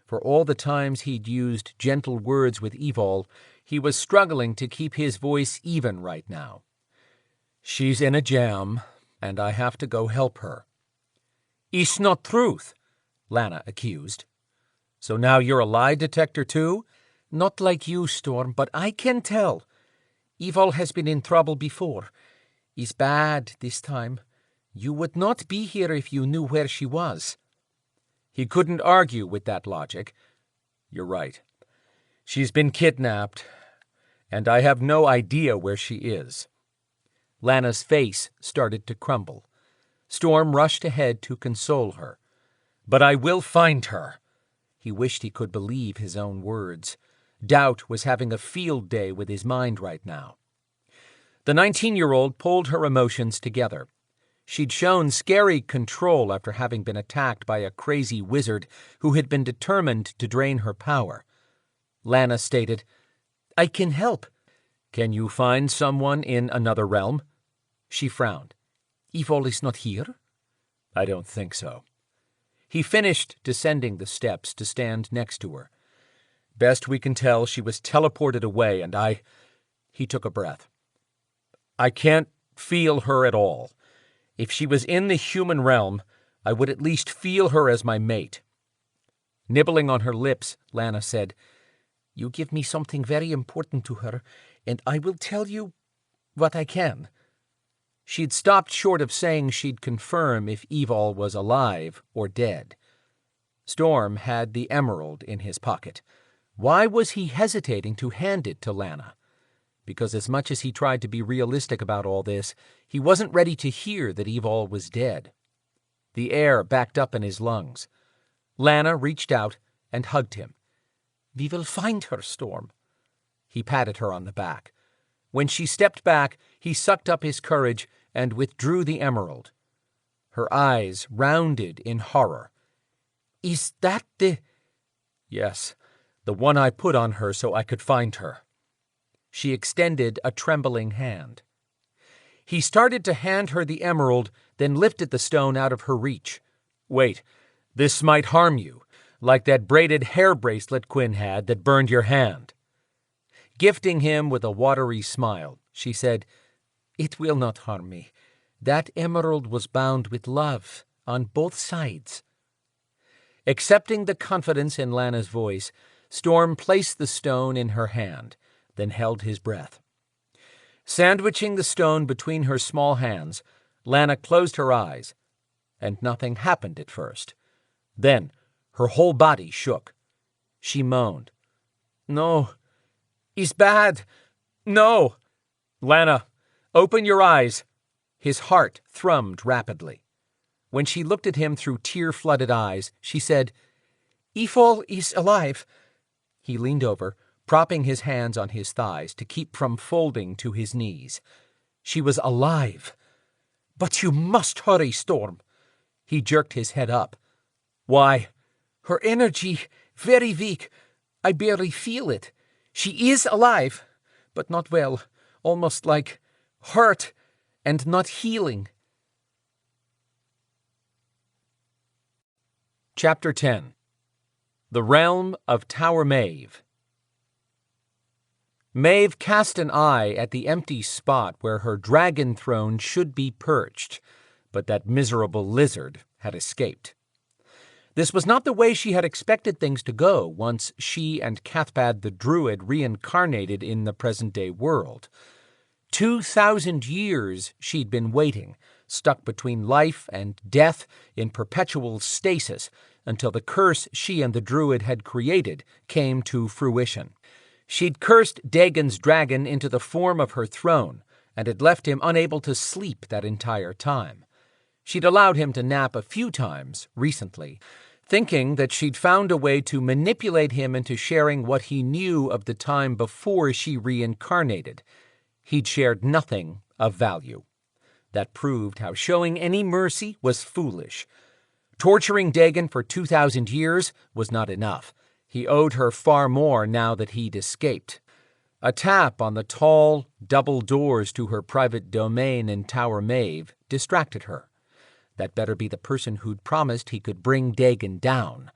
For all the times he'd used gentle words with Evol, he was struggling to keep his voice even right now. "She's in a jam, and I have to go help her." "It's not truth," Lana accused. "So now you're a lie detector too?" "Not like you, Storm, but I can tell. Evol has been in trouble before. Is bad this time. You would not be here if you knew where she was." He couldn't argue with that logic. "You're right. She's been kidnapped, and I have no idea where she is." Lana's face started to crumble. Storm rushed ahead to console her. "But I will find her." He wished he could believe his own words. Doubt was having a field day with his mind right now. The 19-year-old pulled her emotions together. She'd shown scary control after having been attacked by a crazy wizard who had been determined to drain her power. Lana stated, "I can help." "Can you find someone in another realm?" She frowned. "Evol is not here?" "I don't think so." He finished descending the steps to stand next to her. "Best we can tell, she was teleported away, and He took a breath. "I can't feel her at all. If she was in the human realm, I would at least feel her as my mate." Nibbling on her lips, Lana said, "You give me something very important to her, and I will tell you what I can." She'd stopped short of saying she'd confirm if Evol was alive or dead. Storm had the emerald in his pocket. Why was he hesitating to hand it to Lana? Because as much as he tried to be realistic about all this, he wasn't ready to hear that Evol was dead. The air backed up in his lungs. Lana reached out and hugged him. "We will find her, Storm." He patted her on the back. When she stepped back, he sucked up his courage and withdrew the emerald. Her eyes rounded in horror. "Is that the—" "Yes, the one I put on her so I could find her." She extended a trembling hand. He started to hand her the emerald, then lifted the stone out of her reach. "Wait, this might harm you, like that braided hair bracelet Quinn had that burned your hand." Gifting him with a watery smile, she said, "It will not harm me. That emerald was bound with love on both sides." Accepting the confidence in Lana's voice, Storm placed the stone in her hand, then held his breath. Sandwiching the stone between her small hands, Lana closed her eyes, and nothing happened at first. Then her whole body shook. She moaned, "No, he's bad. No." "Lana, open your eyes." His heart thrummed rapidly. When she looked at him through tear-flooded eyes, she said, "Evol is alive." He leaned over, propping his hands on his thighs to keep from folding to his knees. She was alive. "But you must hurry, Storm." He jerked his head up. "Why?" "Her energy, very weak. I barely feel it. She is alive, but not well, almost like hurt and not healing." Chapter 10. The Realm of Tower Maeve. Maeve cast an eye at the empty spot where her dragon throne should be perched, but that miserable lizard had escaped. This was not the way she had expected things to go once she and Cathbad the Druid reincarnated in the present-day world. 2,000 years she'd been waiting, stuck between life and death in perpetual stasis, until the curse she and the Druid had created came to fruition. She'd cursed Dagon's dragon into the form of her throne, and had left him unable to sleep that entire time. She'd allowed him to nap a few times recently, thinking that she'd found a way to manipulate him into sharing what he knew of the time before she reincarnated. He'd shared nothing of value. That proved how showing any mercy was foolish. Torturing Dagon for 2,000 years was not enough. He owed her far more now that he'd escaped. A tap on the tall, double doors to her private domain in Tower Maeve distracted her. That better be the person who'd promised he could bring Dagon down.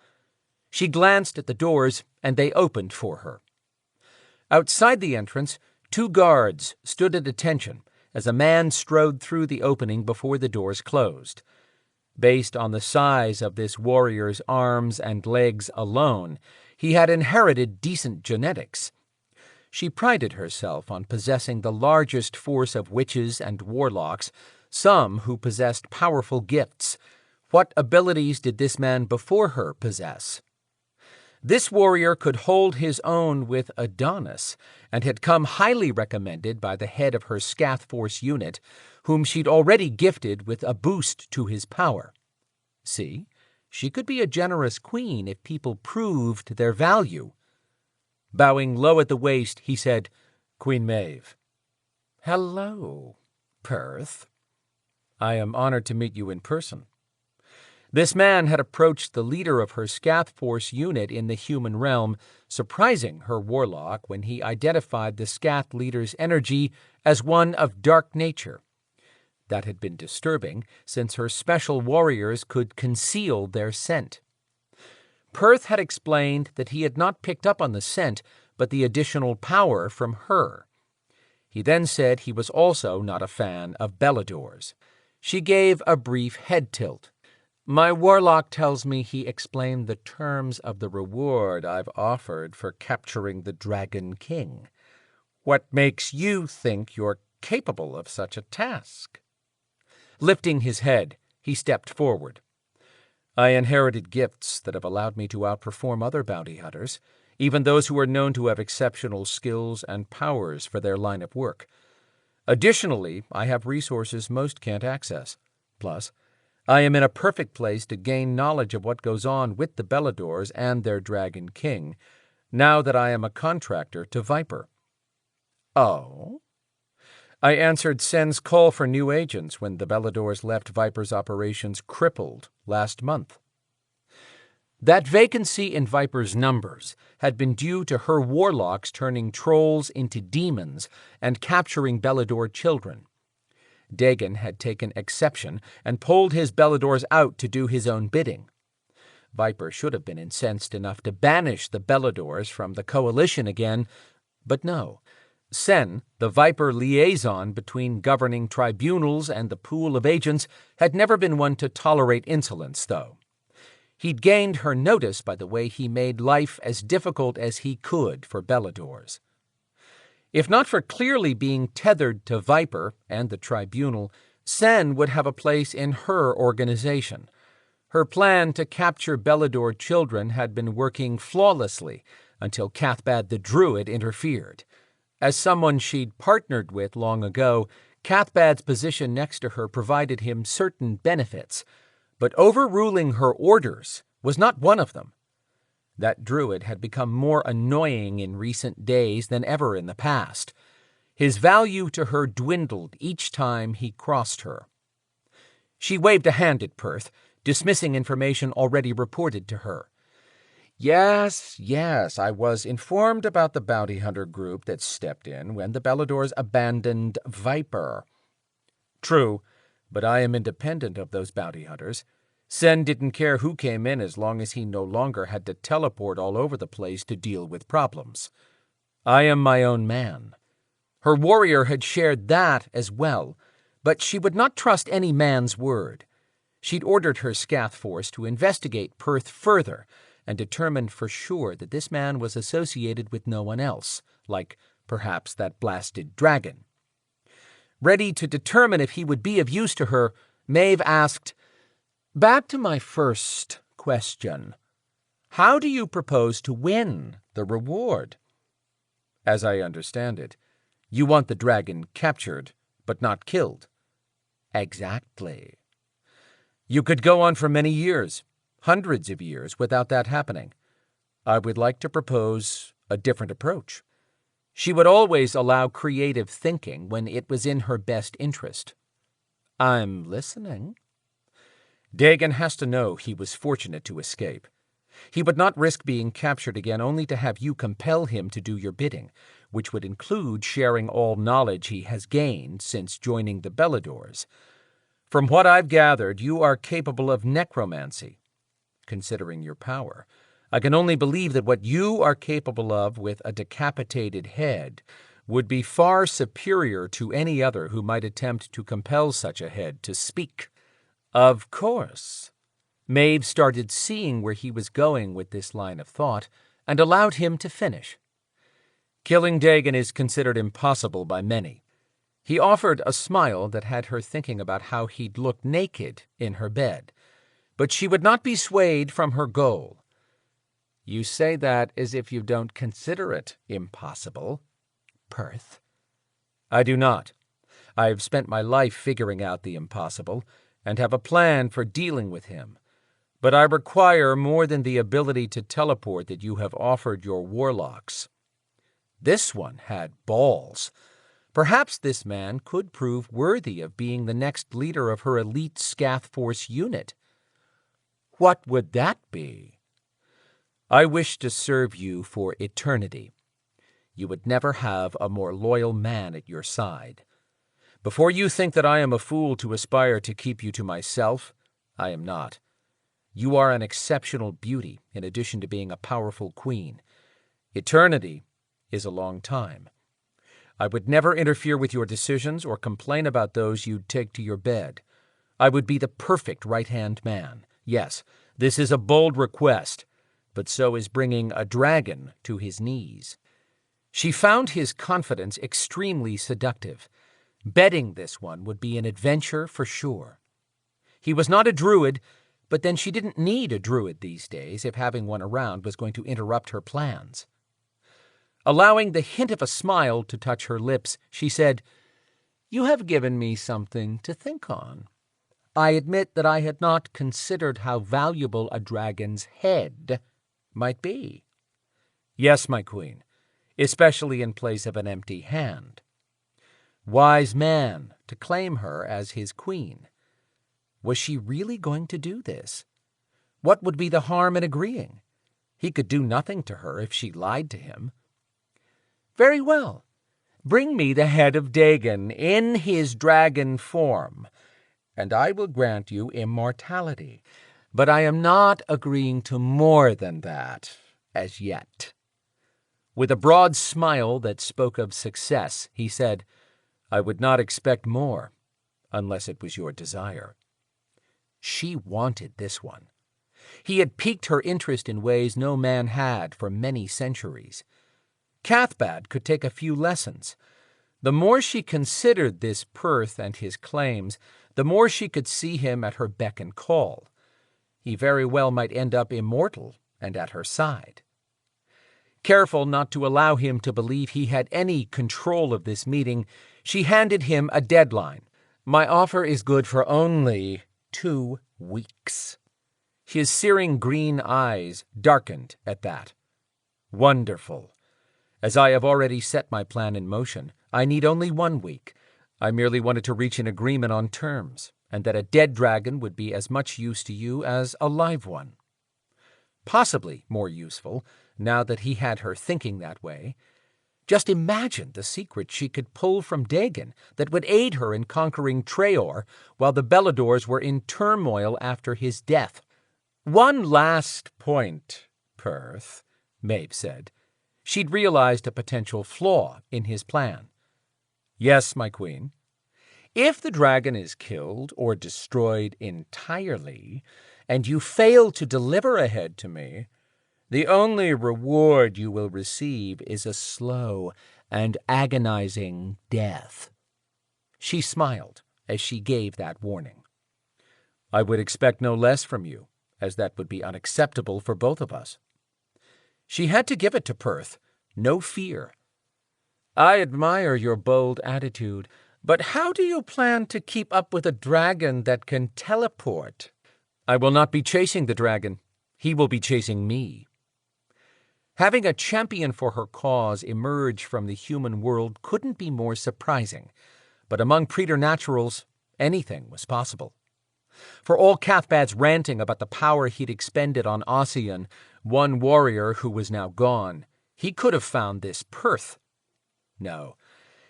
She glanced at the doors, and they opened for her. Outside the entrance, 2 guards stood at attention as a man strode through the opening before the doors closed. Based on the size of this warrior's arms and legs alone, he had inherited decent genetics. She prided herself on possessing the largest force of witches and warlocks, some who possessed powerful gifts. What abilities did this man before her possess? This warrior could hold his own with Adonis, and had come highly recommended by the head of her Scath Force unit, whom she'd already gifted with a boost to his power. See, she could be a generous queen if people proved their value. Bowing low at the waist, he said, "Queen Maeve." "Hello, Perth." "I am honored to meet you in person." This man had approached the leader of her Scath Force unit in the human realm, surprising her warlock when he identified the Scath leader's energy as one of dark nature. That had been disturbing, since her special warriors could conceal their scent. Perth had explained that he had not picked up on the scent, but the additional power from her. He then said he was also not a fan of Belador's. She gave a brief head tilt. "My warlock tells me," he explained, "the terms of the reward I've offered for capturing the Dragon King. What makes you think you're capable of such a task?" Lifting his head, he stepped forward. "I inherited gifts that have allowed me to outperform other bounty hunters, even those who are known to have exceptional skills and powers for their line of work. Additionally, I have resources most can't access. Plus, I am in a perfect place to gain knowledge of what goes on with the Beladors and their Dragon King, now that I am a contractor to Viper." "Oh?" "I answered Sen's call for new agents when the Beladors left Viper's operations crippled last month." That vacancy in Viper's numbers had been due to her warlocks turning trolls into demons and capturing Belador children. Dagon had taken exception and pulled his Beladors out to do his own bidding. Viper should have been incensed enough to banish the Beladors from the coalition again, but no. Sen, the Viper liaison between governing tribunals and the pool of agents, had never been one to tolerate insolence, though. He'd gained her notice by the way he made life as difficult as he could for Beladors. If not for clearly being tethered to Viper and the tribunal, Sen would have a place in her organization. Her plan to capture Belador children had been working flawlessly until Cathbad the Druid interfered. As someone she'd partnered with long ago, Cathbad's position next to her provided him certain benefits, but overruling her orders was not one of them. That druid had become more annoying in recent days than ever in the past. His value to her dwindled each time he crossed her. She waved a hand at Perth, dismissing information already reported to her. Yes, I was informed about the bounty hunter group that stepped in when the Beladors abandoned Viper." "True, but I am independent of those bounty hunters. Sen didn't care who came in as long as he no longer had to teleport all over the place to deal with problems. I am my own man." Her warrior had shared that as well, but she would not trust any man's word. She'd ordered her Scath Force to investigate Perth further and determined for sure that this man was associated with no one else, like perhaps that blasted dragon. Ready to determine if he would be of use to her, Maeve asked, "Back to my first question. How do you propose to win the reward?" "As I understand it, you want the dragon captured, but not killed." "Exactly." "You could go on for many years, hundreds of years, without that happening. I would like to propose a different approach." She would always allow creative thinking when it was in her best interest. "I'm listening." "Dagon has to know he was fortunate to escape. He would not risk being captured again only to have you compel him to do your bidding, which would include sharing all knowledge he has gained since joining the Beladors. From what I've gathered, you are capable of necromancy. Considering your power, I can only believe that what you are capable of with a decapitated head would be far superior to any other who might attempt to compel such a head to speak. Of course. Maeve started seeing where he was going with this line of thought and allowed him to finish. Killing Dagon is considered impossible by many. He offered a smile that had her thinking about how he'd look naked in her bed, but she would not be swayed from her goal. You say that as if you don't consider it impossible, Perth. I do not. I have spent my life figuring out the impossible and have a plan for dealing with him. But I require more than the ability to teleport that you have offered your warlocks. This one had balls. Perhaps this man could prove worthy of being the next leader of her elite Scath Force unit. What would that be? I wish to serve you for eternity. You would never have a more loyal man at your side. Before you think that I am a fool to aspire to keep you to myself, I am not. You are an exceptional beauty, in addition to being a powerful queen. Eternity is a long time. I would never interfere with your decisions or complain about those you'd take to your bed. I would be the perfect right-hand man. Yes, this is a bold request, but so is bringing a dragon to his knees. She found his confidence extremely seductive. Betting this one would be an adventure for sure. He was not a druid, but then she didn't need a druid these days if having one around was going to interrupt her plans. Allowing the hint of a smile to touch her lips, she said, "You have given me something to think on. I admit that I had not considered how valuable a dragon's head might be." "Yes, my queen, especially in place of an empty hand." Wise man to claim her as his queen. Was she really going to do this? What would be the harm in agreeing? He could do nothing to her if she lied to him. Very well. Bring me the head of Dagon in his dragon form, and I will grant you immortality. But I am not agreeing to more than that, as yet. With a broad smile that spoke of success, he said, "I would not expect more, unless it was your desire." She wanted this one. He had piqued her interest in ways no man had for many centuries. Cathbad could take a few lessons. The more she considered this Perth and his claims, the more she could see him at her beck and call. He very well might end up immortal and at her side. Careful not to allow him to believe he had any control of this meeting, she handed him a deadline. "My offer is good for only 2 weeks. His searing green eyes darkened at that. "Wonderful. As I have already set my plan in motion, I need only 1 week. I merely wanted to reach an agreement on terms, and that a dead dragon would be as much use to you as a live one. Possibly more useful, now that he had her thinking that way. Just imagine the secret she could pull from Dagon that would aid her in conquering Treoir while the Beladors were in turmoil after his death. "One last point, Perth," Maeve said. She'd realized a potential flaw in his plan. "Yes, my queen." "If the dragon is killed or destroyed entirely, and you fail to deliver a head to me, the only reward you will receive is a slow and agonizing death." She smiled as she gave that warning. "I would expect no less from you, as that would be unacceptable for both of us." She had to give it to Perth. No fear. "I admire your bold attitude, but how do you plan to keep up with a dragon that can teleport?" "I will not be chasing the dragon. He will be chasing me." Having a champion for her cause emerge from the human world couldn't be more surprising, but among preternaturals, anything was possible. For all Cathbad's ranting about the power he'd expended on Ossian, one warrior who was now gone, he could have found this Perth. No.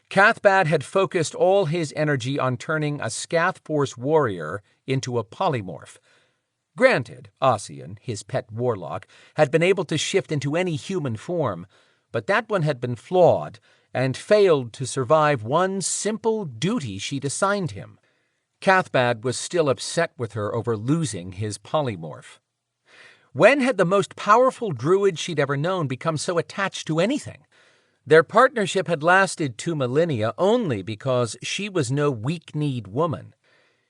Cathbad had focused all his energy on turning a Scathforce warrior into a polymorph. Granted, Ossian, his pet warlock, had been able to shift into any human form, but that one had been flawed and failed to survive one simple duty she'd assigned him. Cathbad was still upset with her over losing his polymorph. When had the most powerful druid she'd ever known become so attached to anything? Their partnership had lasted 2 millennia only because she was no weak-kneed woman.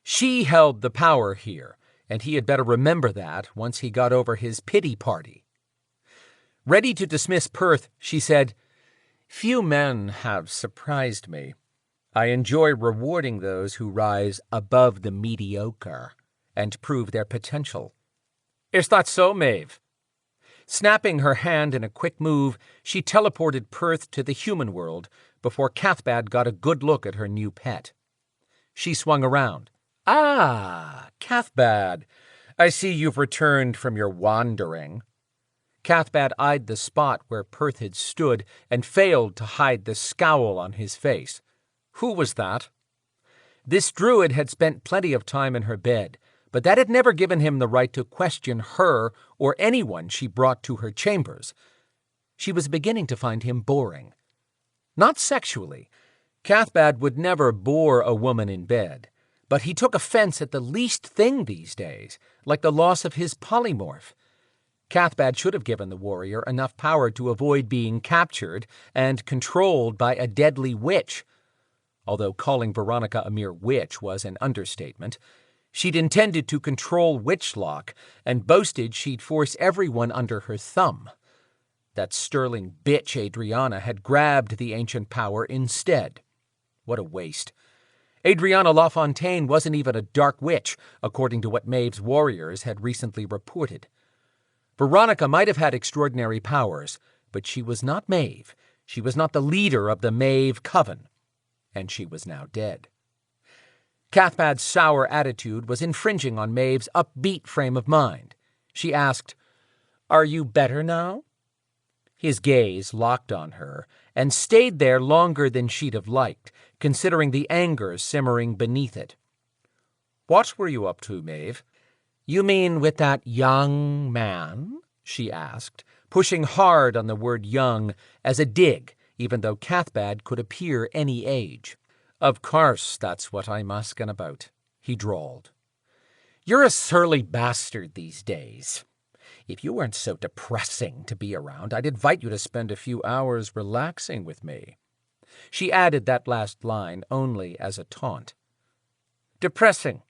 She held the power here, and he had better remember that once he got over his pity party. Ready to dismiss Perth, she said, "Few men have surprised me. I enjoy rewarding those who rise above the mediocre and prove their potential." "Is that so, Maeve?" Snapping her hand in a quick move, she teleported Perth to the human world before Cathbad got a good look at her new pet. She swung around. "Ah, Cathbad, I see you've returned from your wandering." Cathbad eyed the spot where Perth had stood and failed to hide the scowl on his face. Who was that? This druid had spent plenty of time in her bed, but that had never given him the right to question her or anyone she brought to her chambers. She was beginning to find him boring. Not sexually. Cathbad would never bore a woman in bed, but he took offense at the least thing these days, like the loss of his polymorph. Cathbad should have given the warrior enough power to avoid being captured and controlled by a deadly witch. Although calling Veronica a mere witch was an understatement, she'd intended to control Witchlock and boasted she'd force everyone under her thumb. That sterling bitch Adrianna had grabbed the ancient power instead. What a waste. Adrianna LaFontaine wasn't even a dark witch, according to what Maeve's warriors had recently reported. Veronica might have had extraordinary powers, but she was not Maeve. She was not the leader of the Maeve Coven. And she was now dead. Cathbad's sour attitude was infringing on Maeve's upbeat frame of mind. She asked, "Are you better now?" His gaze locked on her, and stayed there longer than she'd have liked, considering the anger simmering beneath it. "What were you up to, Maeve?" "You mean with that young man?" she asked, pushing hard on the word young as a dig, even though Cathbad could appear any age. "Of course that's what I'm asking about," he drawled. "You're a surly bastard these days. If you weren't so depressing to be around, I'd invite you to spend a few hours relaxing with me." She added that last line only as a taunt. Depressing.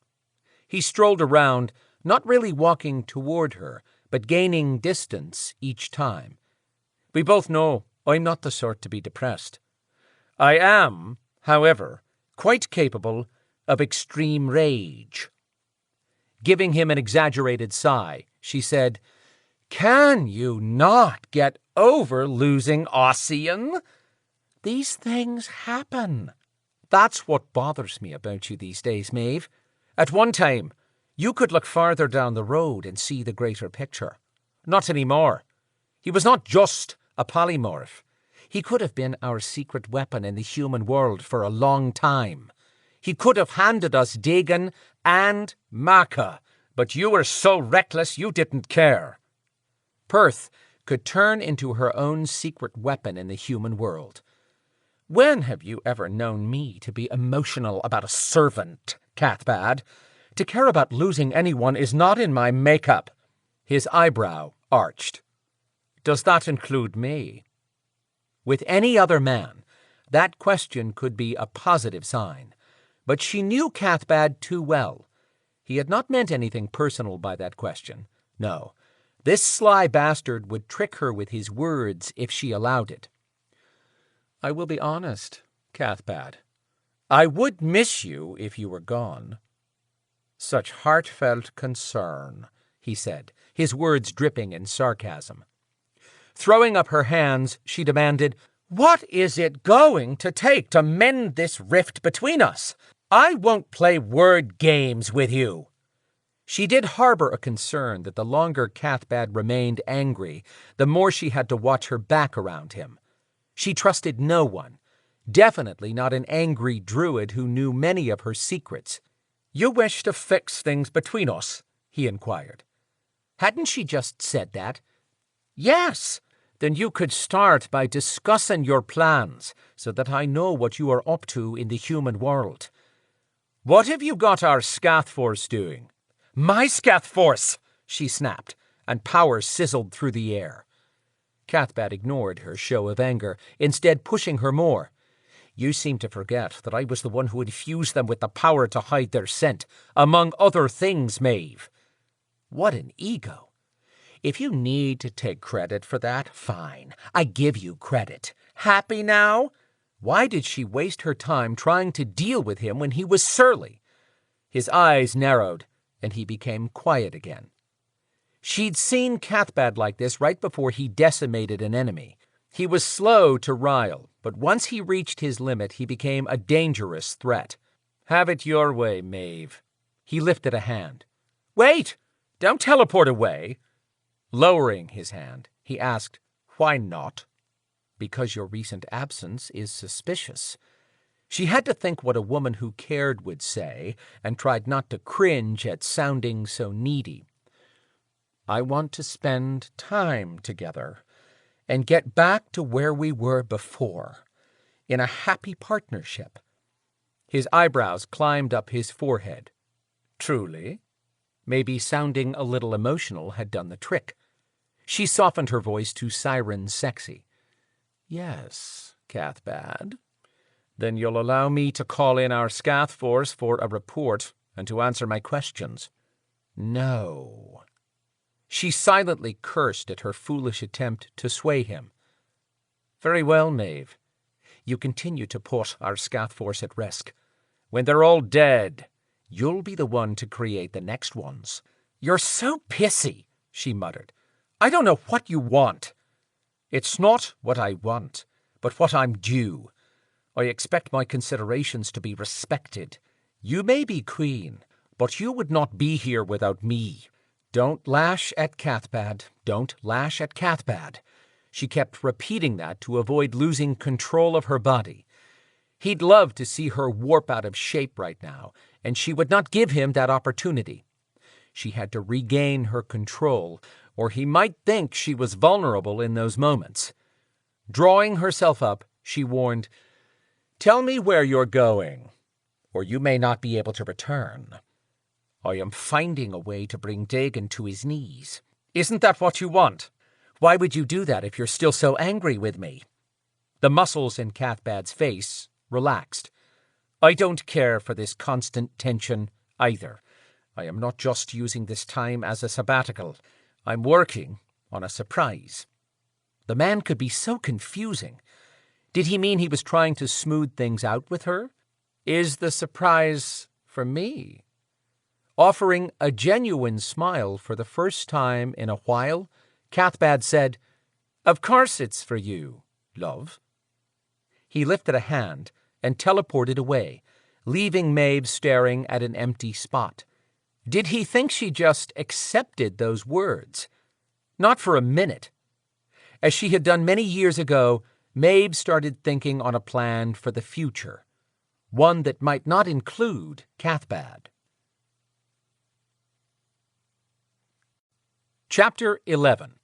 He strolled around, not really walking toward her, but gaining distance each time. "We both know I'm not the sort to be depressed. I am, however, quite capable of extreme rage." Giving him an exaggerated sigh, she said, "Can you not get over losing Ossian? These things happen. That's what bothers me about you these days, Maeve. At one time, you could look farther down the road and see the greater picture. Not anymore. He was not just a polymorph. He could have been our secret weapon in the human world for a long time. He could have handed us Dagon and Maka, but you were so reckless you didn't care." Perth could turn into her own secret weapon in the human world. "When have you ever known me to be emotional about a servant, Cathbad? To care about losing anyone is not in my makeup." His eyebrow arched. "Does that include me?" With any other man, that question could be a positive sign, but she knew Cathbad too well. He had not meant anything personal by that question. No, this sly bastard would trick her with his words if she allowed it. "I will be honest, Cathbad. I would miss you if you were gone." "Such heartfelt concern," he said, his words dripping in sarcasm. Throwing up her hands, she demanded, "What is it going to take to mend this rift between us? I won't play word games with you." She did harbor a concern that the longer Cathbad remained angry, the more she had to watch her back around him. She trusted no one, definitely not an angry druid who knew many of her secrets. "You wish to fix things between us?" he inquired. Hadn't she just said that? "Yes. Then you could start by discussing your plans so that I know what you are up to in the human world. What have you got our Scath Force doing?" "My Scath Force!" she snapped, and power sizzled through the air. Cathbad ignored her show of anger, instead pushing her more. "You seem to forget that I was the one who infused them with the power to hide their scent, among other things, Maeve." What an ego. If you need to take credit for that, fine. I give you credit. Happy now? Why did she waste her time trying to deal with him when he was surly? His eyes narrowed, and he became quiet again. She'd seen Cathbad like this right before he decimated an enemy. He was slow to rile, but once he reached his limit, he became a dangerous threat. "Have it your way, Maeve." He lifted a hand. "Wait! Don't teleport away." Lowering his hand, he asked, "Why not?" "Because your recent absence is suspicious." She had to think what a woman who cared would say, and tried not to cringe at sounding so needy. "I want to spend time together and get back to where we were before, in a happy partnership." His eyebrows climbed up his forehead. "Truly?" Maybe sounding a little emotional had done the trick. She softened her voice to siren sexy. "Yes, Cathbad." "Then you'll allow me to call in our Scath Force for a report and to answer my questions?" "No." She silently cursed at her foolish attempt to sway him. "Very well, Maeve. You continue to put our Scath Force at risk. When they're all dead, you'll be the one to create the next ones." "You're so pissy," she muttered. "I don't know what you want." "It's not what I want, but what I'm due. I expect my considerations to be respected. You may be queen, but you would not be here without me." "Don't lash at Cathbad. Don't lash at Cathbad." She kept repeating that to avoid losing control of her body. He'd love to see her warp out of shape right now, and she would not give him that opportunity. She had to regain her control, or he might think she was vulnerable in those moments. Drawing herself up, she warned, "Tell me where you're going, or you may not be able to return." "I am finding a way to bring Dagon to his knees." "Isn't that what you want?" "Why would you do that if you're still so angry with me?" The muscles in Cathbad's face relaxed. "I don't care for this constant tension either. I am not just using this time as a sabbatical. I'm working on a surprise." The man could be so confusing. Did he mean he was trying to smooth things out with her? "Is the surprise for me?" Offering a genuine smile for the first time in a while, Cathbad said, "Of course it's for you, love." He lifted a hand and teleported away, leaving Maeve staring at an empty spot. Did he think she just accepted those words? Not for a minute. As she had done many years ago, Maeve started thinking on a plan for the future, one that might not include Cathbad. Chapter 11.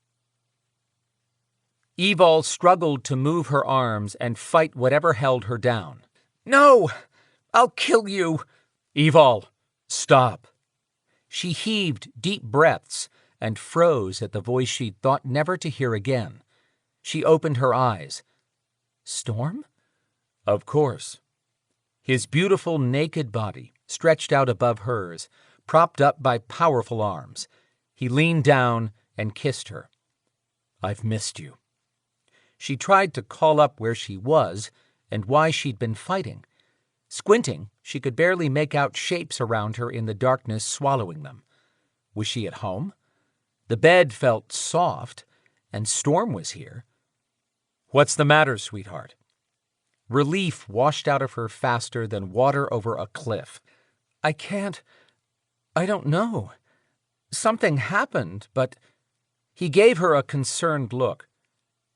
Evol struggled to move her arms and fight whatever held her down. "No! I'll kill you!" "Evol, stop!" She heaved deep breaths and froze at the voice she'd thought never to hear again. She opened her eyes. Storm? Of course. His beautiful naked body stretched out above hers, propped up by powerful arms. He leaned down and kissed her. "I've missed you." She tried to call up where she was and why she'd been fighting. Squinting, she could barely make out shapes around her in the darkness swallowing them. Was she at home? The bed felt soft, and Storm was here. "What's the matter, sweetheart?" Relief washed out of her faster than water over a cliff. I don't know." Something happened, but he gave her a concerned look.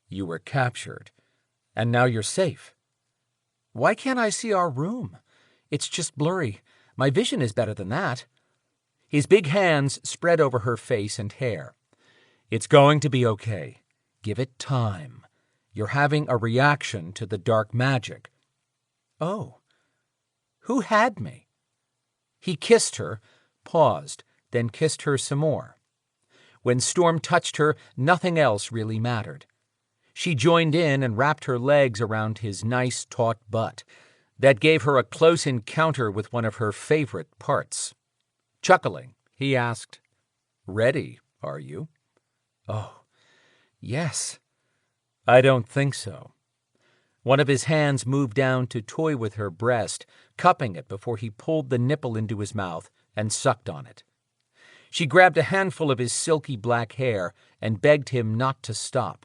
You were captured, and now you're safe. Why can't I see our room? It's just blurry. My vision is better than that. His big hands spread over her face and hair. It's going to be okay. Give it time. You're having a reaction to the dark magic. Oh, who had me? He kissed her, paused, then kissed her some more. When Storm touched her, nothing else really mattered. She joined in and wrapped her legs around his nice, taut butt. That gave her a close encounter with one of her favorite parts. Chuckling, he asked, "Ready, are you?" "Oh, yes." "I don't think so." One of his hands moved down to toy with her breast, cupping it before he pulled the nipple into his mouth and sucked on it. She grabbed a handful of his silky black hair and begged him not to stop.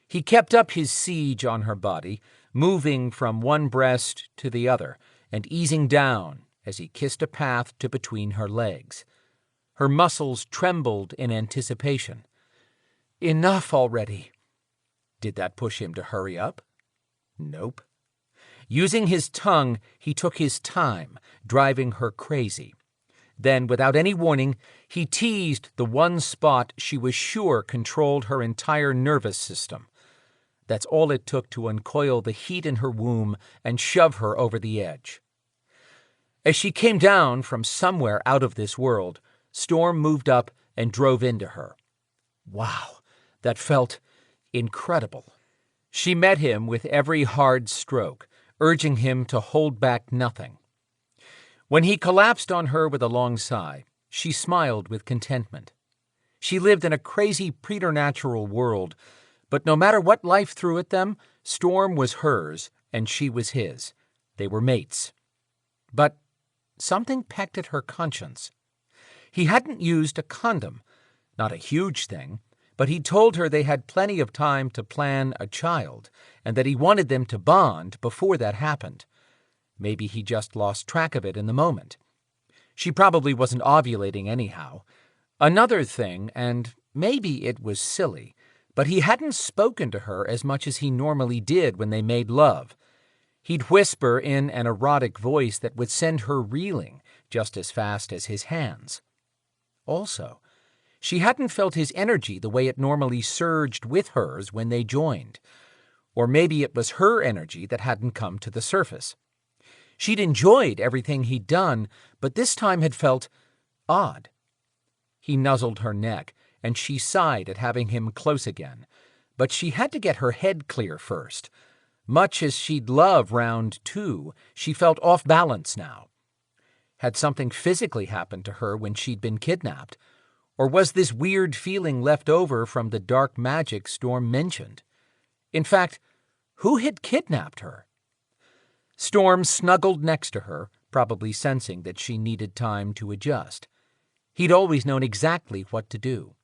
He kept up his siege on her body, moving from one breast to the other and easing down as he kissed a path to between her legs. Her muscles trembled in anticipation. Enough already. Did that push him to hurry up? Nope. Using his tongue, he took his time, driving her crazy. Then, without any warning, he teased the one spot she was sure controlled her entire nervous system. That's all it took to uncoil the heat in her womb and shove her over the edge. As she came down from somewhere out of this world, Storm moved up and drove into her. Wow, that felt incredible. She met him with every hard stroke, urging him to hold back nothing. When he collapsed on her with a long sigh, she smiled with contentment. She lived in a crazy preternatural world, but no matter what life threw at them, Storm was hers and she was his. They were mates. But something pecked at her conscience. He hadn't used a condom, not a huge thing, but he told her they had plenty of time to plan a child and that he wanted them to bond before that happened. Maybe he just lost track of it in the moment. She probably wasn't ovulating anyhow. Another thing, and maybe it was silly, but he hadn't spoken to her as much as he normally did when they made love. He'd whisper in an erotic voice that would send her reeling just as fast as his hands. Also, she hadn't felt his energy the way it normally surged with hers when they joined. Or maybe it was her energy that hadn't come to the surface. She'd enjoyed everything he'd done, but this time had felt odd. He nuzzled her neck, and she sighed at having him close again. But she had to get her head clear first. Much as she'd love round 2, she felt off balance now. Had something physically happened to her when she'd been kidnapped? Or was this weird feeling left over from the dark magic Storm mentioned? In fact, who had kidnapped her? Storm snuggled next to her, probably sensing that she needed time to adjust. He'd always known exactly what to do.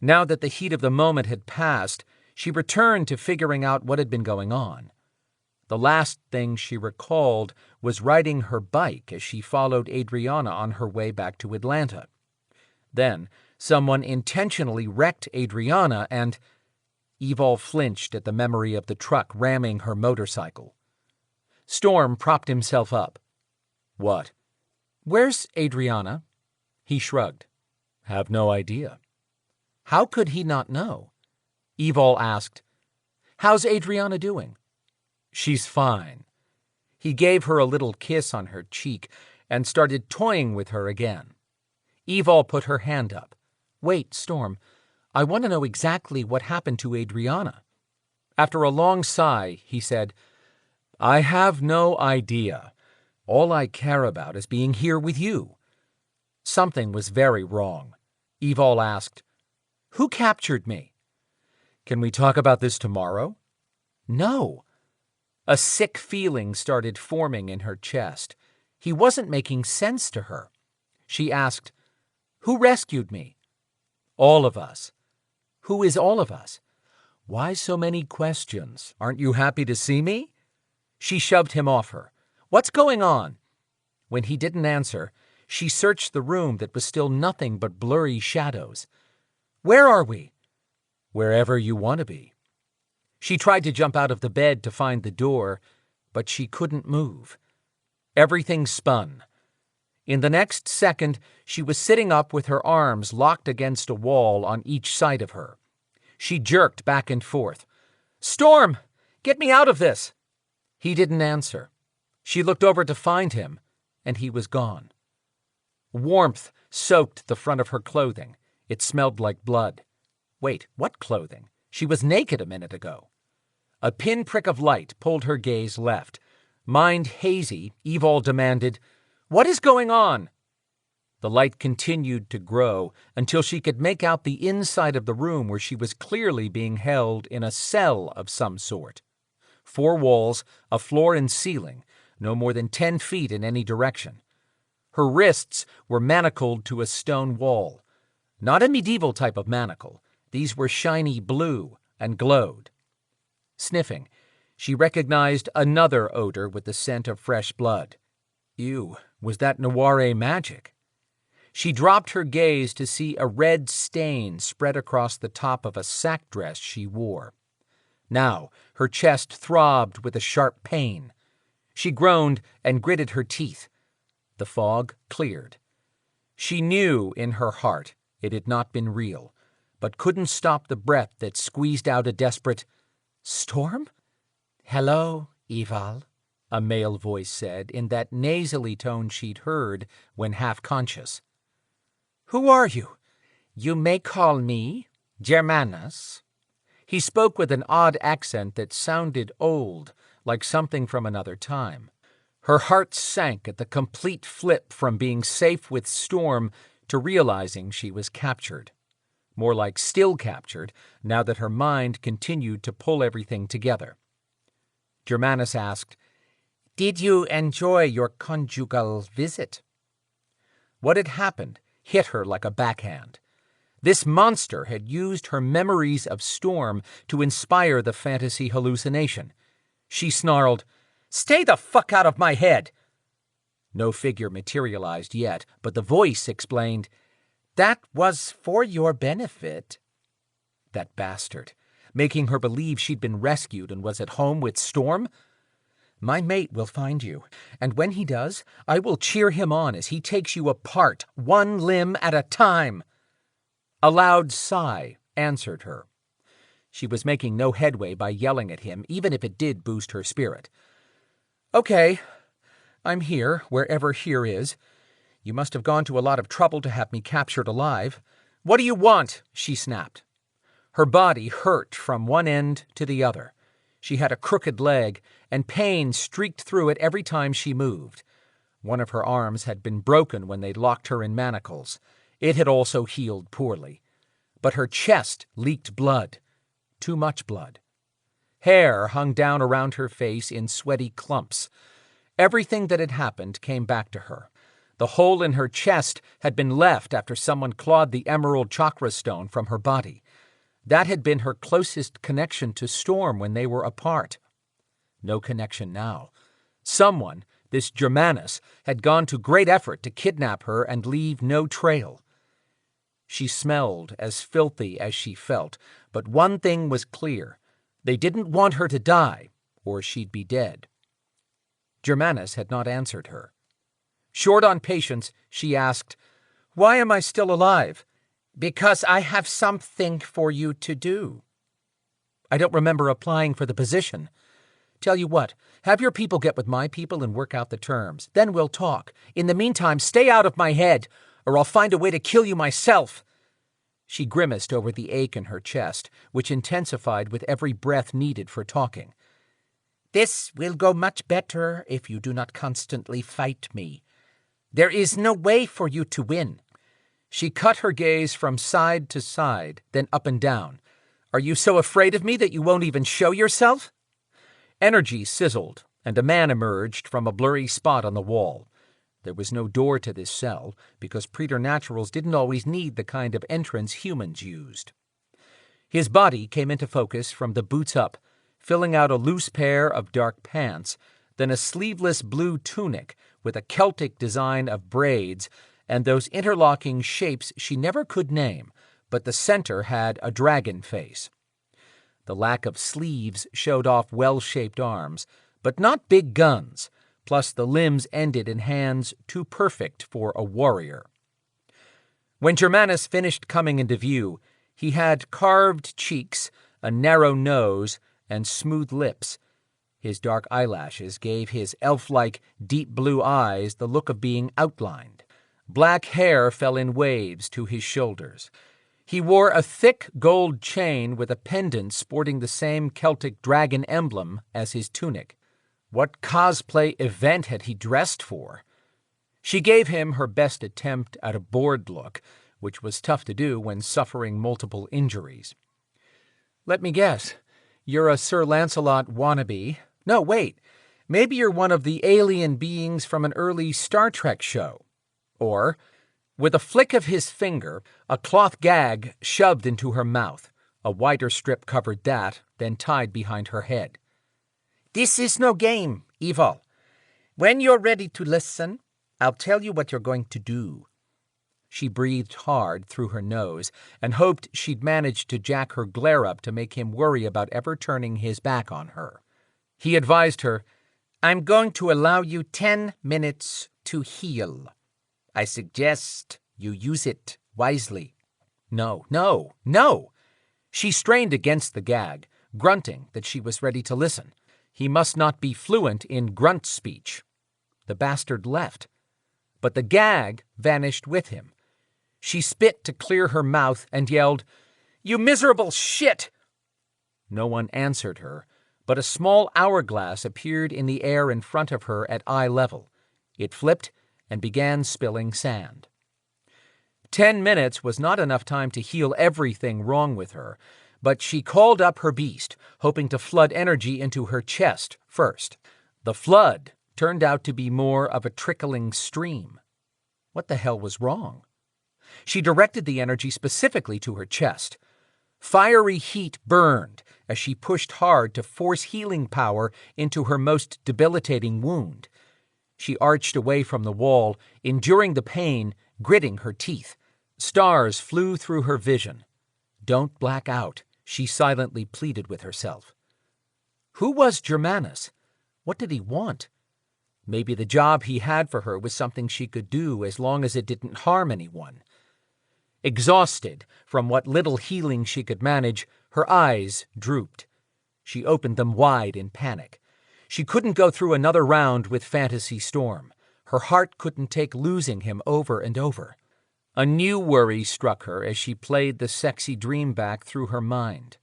Now that the heat of the moment had passed, she returned to figuring out what had been going on. The last thing she recalled was riding her bike as she followed Adrianna on her way back to Atlanta. Then, someone intentionally wrecked Adrianna and Evol flinched at the memory of the truck ramming her motorcycle. Storm propped himself up. What? Where's Adrianna? He shrugged. Have no idea. How could he not know? Evol asked, How's Adrianna doing? She's fine. He gave her a little kiss on her cheek and started toying with her again. Evol put her hand up. Wait, Storm, I want to know exactly what happened to Adrianna. After a long sigh, he said, I have no idea. All I care about is being here with you. Something was very wrong. Evol asked, Who captured me? Can we talk about this tomorrow? No. A sick feeling started forming in her chest. He wasn't making sense to her. She asked, Who rescued me? All of us. Who is all of us? Why so many questions? Aren't you happy to see me? She shoved him off her. What's going on? When he didn't answer, She searched the room that was still nothing but blurry shadows. "Where are we?" "Wherever you want to be." She tried to jump out of the bed to find the door, but she couldn't move. Everything spun. In the next second, she was sitting up with her arms locked against a wall on each side of her. She jerked back and forth. "Storm! Get me out of this!" He didn't answer. She looked over to find him, and he was gone. Warmth soaked the front of her clothing. It smelled like blood. Wait, what clothing? She was naked a minute ago. A pinprick of light pulled her gaze left. Mind hazy, Evol demanded, "What is going on?" The light continued to grow until she could make out the inside of the room where she was clearly being held in a cell of some sort. 4 walls, a floor and ceiling, no more than 10 feet in any direction. Her wrists were manacled to a stone wall. Not a medieval type of manacle. These were shiny blue and glowed. Sniffing, she recognized another odor with the scent of fresh blood. Ew, was that Noire magic? She dropped her gaze to see a red stain spread across the top of a sack dress she wore. Now her chest throbbed with a sharp pain. She groaned and gritted her teeth. The fog cleared. She knew in her heart it had not been real, but couldn't stop the breath that squeezed out a desperate, "Storm?" "Hello, Evol," a male voice said in that nasally tone she'd heard when half-conscious. "Who are you?" "You may call me Germanus." He spoke with an odd accent that sounded old, like something from another time. Her heart sank at the complete flip from being safe with Storm to realizing she was captured. More like still captured, now that her mind continued to pull everything together. Germanus asked, "Did you enjoy your conjugal visit?" What had happened hit her like a backhand. This monster had used her memories of Storm to inspire the fantasy hallucination. She snarled, "Stay the fuck out of my head!" No figure materialized yet, but the voice explained, "That was for your benefit." That bastard, making her believe she'd been rescued and was at home with Storm. "My mate will find you, and when he does, I will cheer him on as he takes you apart, one limb at a time." A loud sigh answered her. She was making no headway by yelling at him, even if it did boost her spirit. "Okay, I'm here, wherever here is. You must have gone to a lot of trouble to have me captured alive. What do you want?" she snapped. Her body hurt from one end to the other. She had a crooked leg, and pain streaked through it every time she moved. One of her arms had been broken when they locked her in manacles. It had also healed poorly. But her chest leaked blood. Too much blood. Hair hung down around her face in sweaty clumps. Everything that had happened came back to her. The hole in her chest had been left after someone clawed the emerald chakra stone from her body. That had been her closest connection to Storm when they were apart. No connection now. Someone, this Germanus, had gone to great effort to kidnap her and leave no trail. She smelled as filthy as she felt, but one thing was clear. They didn't want her to die, or she'd be dead. Germanus had not answered her. Short on patience, she asked, "Why am I still alive?" "Because I have something for you to do." "I don't remember applying for the position." "Tell you what, have your people get with my people and work out the terms. Then we'll talk. In the meantime, stay out of my head, or I'll find a way to kill you myself." She grimaced over the ache in her chest, which intensified with every breath needed for talking. "This will go much better if you do not constantly fight me. There is no way for you to win." She cut her gaze from side to side, then up and down. "Are you so afraid of me that you won't even show yourself?" Energy sizzled, and a man emerged from a blurry spot on the wall. There was no door to this cell, because preternaturals didn't always need the kind of entrance humans used. His body came into focus from the boots up, filling out a loose pair of dark pants, then a sleeveless blue tunic with a Celtic design of braids and those interlocking shapes she never could name, but the center had a dragon face. The lack of sleeves showed off well-shaped arms, but not big guns, plus the limbs ended in hands too perfect for a warrior. When Germanus finished coming into view, he had carved cheeks, a narrow nose, and smooth lips. His dark eyelashes gave his elf-like, deep blue eyes the look of being outlined. Black hair fell in waves to his shoulders. He wore a thick gold chain with a pendant sporting the same Celtic dragon emblem as his tunic. What cosplay event had he dressed for? She gave him her best attempt at a bored look, which was tough to do when suffering multiple injuries. "Let me guess. You're a Sir Lancelot wannabe. No, wait. Maybe you're one of the alien beings from an early Star Trek show." Or, with a flick of his finger, a cloth gag shoved into her mouth. A wider strip covered that, then tied behind her head. "This is no game, Evil. When you're ready to listen, I'll tell you what you're going to do." She breathed hard through her nose and hoped she'd manage to jack her glare up to make him worry about ever turning his back on her. He advised her, "I'm going to allow you 10 minutes to heal. I suggest you use it wisely." No, no, no! She strained against the gag, grunting that she was ready to listen. He must not be fluent in grunt speech. The bastard left, but the gag vanished with him. She spit to clear her mouth and yelled, "You miserable shit!" No one answered her, but a small hourglass appeared in the air in front of her at eye level. It flipped and began spilling sand. 10 minutes was not enough time to heal everything wrong with her, but she called up her beast, hoping to flood energy into her chest first. The flood turned out to be more of a trickling stream. What the hell was wrong? She directed the energy specifically to her chest. Fiery heat burned as she pushed hard to force healing power into her most debilitating wound. She arched away from the wall, enduring the pain, gritting her teeth. Stars flew through her vision. "Don't black out," she silently pleaded with herself. Who was Germanus? What did he want? Maybe the job he had for her was something she could do as long as it didn't harm anyone. Exhausted from what little healing she could manage, her eyes drooped. She opened them wide in panic. She couldn't go through another round with Fantasy Storm. Her heart couldn't take losing him over and over. A new worry struck her as she played the sexy dream back through her mind.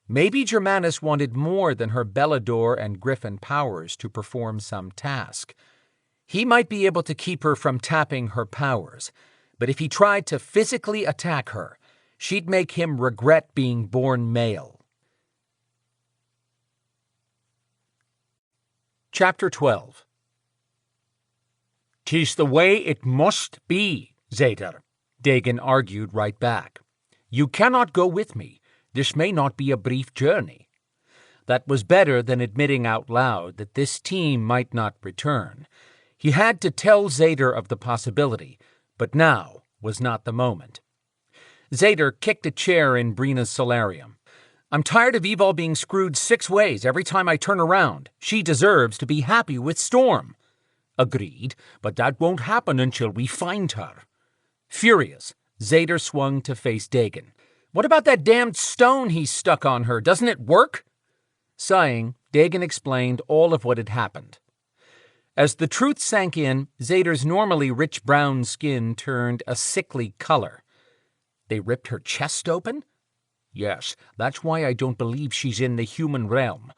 Maybe Germanus wanted more than her Belador and Griffin powers to perform some task. He might be able to keep her from tapping her powers, but if he tried to physically attack her, she'd make him regret being born male. Chapter 12. "'Tis the way it must be, Zeder," Dagon argued right back. "You cannot go with me. This may not be a brief journey." That was better than admitting out loud that this team might not return. He had to tell Zeder of the possibility, but now was not the moment. Zeder kicked a chair in Brina's solarium. "I'm tired of Evol being screwed 6 ways every time I turn around. She deserves to be happy with Storm." "Agreed, but that won't happen until we find her." Furious, Zeder swung to face Dagon. "What about that damned stone he stuck on her? Doesn't it work?" Sighing, Dagon explained all of what had happened. As the truth sank in, Zeder's normally rich brown skin turned a sickly color. "They ripped her chest open?" "Yes, that's why I don't believe she's in the human realm.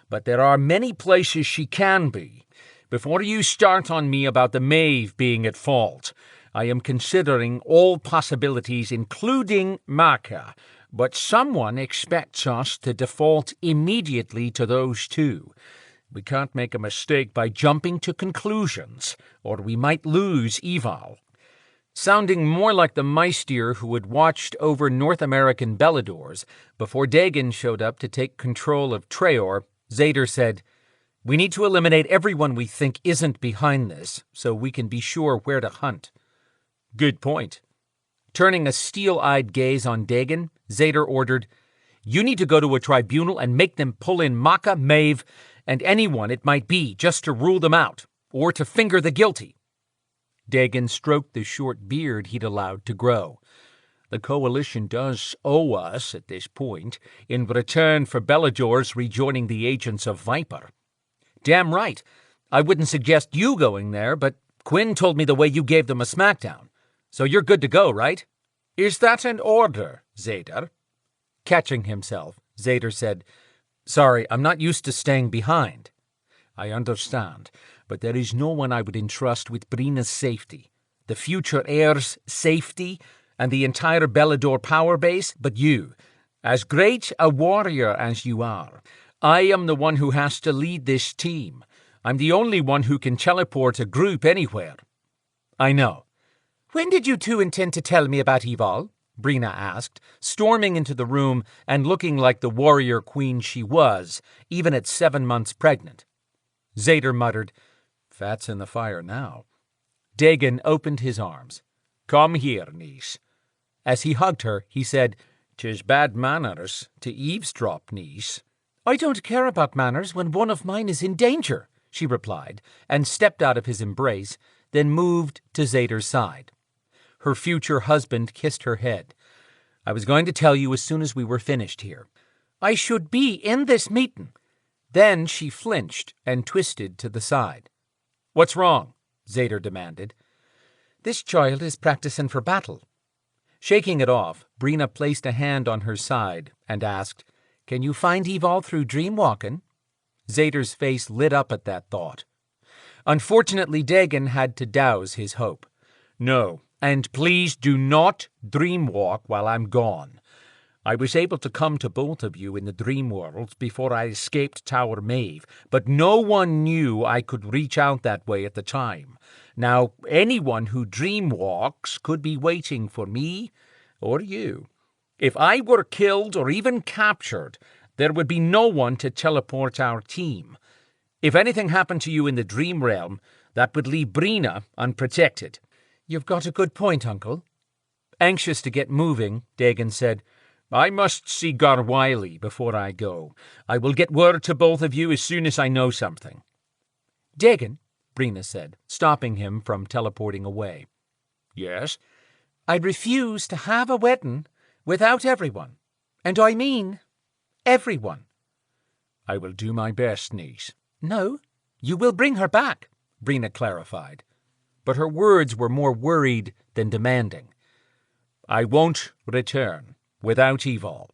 But there are many places she can be. Before you start on me about the Maeve being at fault, I am considering all possibilities, including Marka, but someone expects us to default immediately to those two. We can't make a mistake by jumping to conclusions, or we might lose Evol." Sounding more like the Meister who had watched over North American Beladors before Dagon showed up to take control of Treoir, Zeder said, We need to eliminate everyone we think isn't behind this, so we can be sure where to hunt. Good point. Turning a steel-eyed gaze on Dagon, Zader ordered, You need to go to a tribunal and make them pull in Maka, Maeve, and anyone it might be just to rule them out, or to finger the guilty. Dagon stroked the short beard he'd allowed to grow. The Coalition does owe us, at this point, in return for Belador's rejoining the agents of Viper. Damn right. I wouldn't suggest you going there, but Quinn told me the way you gave them a smackdown. So you're good to go, right? Is that an order, Zader? Catching himself, Zader said, Sorry, I'm not used to staying behind. I understand, but there is no one I would entrust with Brina's safety, the future heir's safety, and the entire Belador power base, but you. As great a warrior as you are, I am the one who has to lead this team. I'm the only one who can teleport a group anywhere. I know. When did you two intend to tell me about Evol? Brina asked, storming into the room and looking like the warrior queen she was, even at 7 months pregnant. Zader muttered, Fat's in the fire now. Dagon opened his arms. Come here, niece. As he hugged her, he said, 'Tis bad manners to eavesdrop, niece. I don't care about manners when one of mine is in danger, she replied, and stepped out of his embrace, then moved to Zader's side. Her future husband kissed her head. I was going to tell you as soon as we were finished here. I should be in this meeting. Then she flinched and twisted to the side. What's wrong? Zader demanded. This child is practicing for battle. Shaking it off, Brina placed a hand on her side and asked, Can you find Evol through dreamwalking? Zader's face lit up at that thought. Unfortunately, Dagon had to douse his hope. No, and please do not dreamwalk while I'm gone. I was able to come to both of you in the dream worlds before I escaped Tower Maeve, but no one knew I could reach out that way at the time. Now, anyone who dreamwalks could be waiting for me or you. If I were killed or even captured, there would be no one to teleport our team. If anything happened to you in the dream realm, that would leave Brina unprotected. You've got a good point, Uncle. Anxious to get moving, Dagon said, I must see Garwiley before I go. I will get word to both of you as soon as I know something. Dagon, Brina said, stopping him from teleporting away. Yes? I refuse to have a wedding without everyone. And I mean everyone. I will do my best, niece. No, you will bring her back, Brina clarified. But her words were more worried than demanding. I won't return without Evol.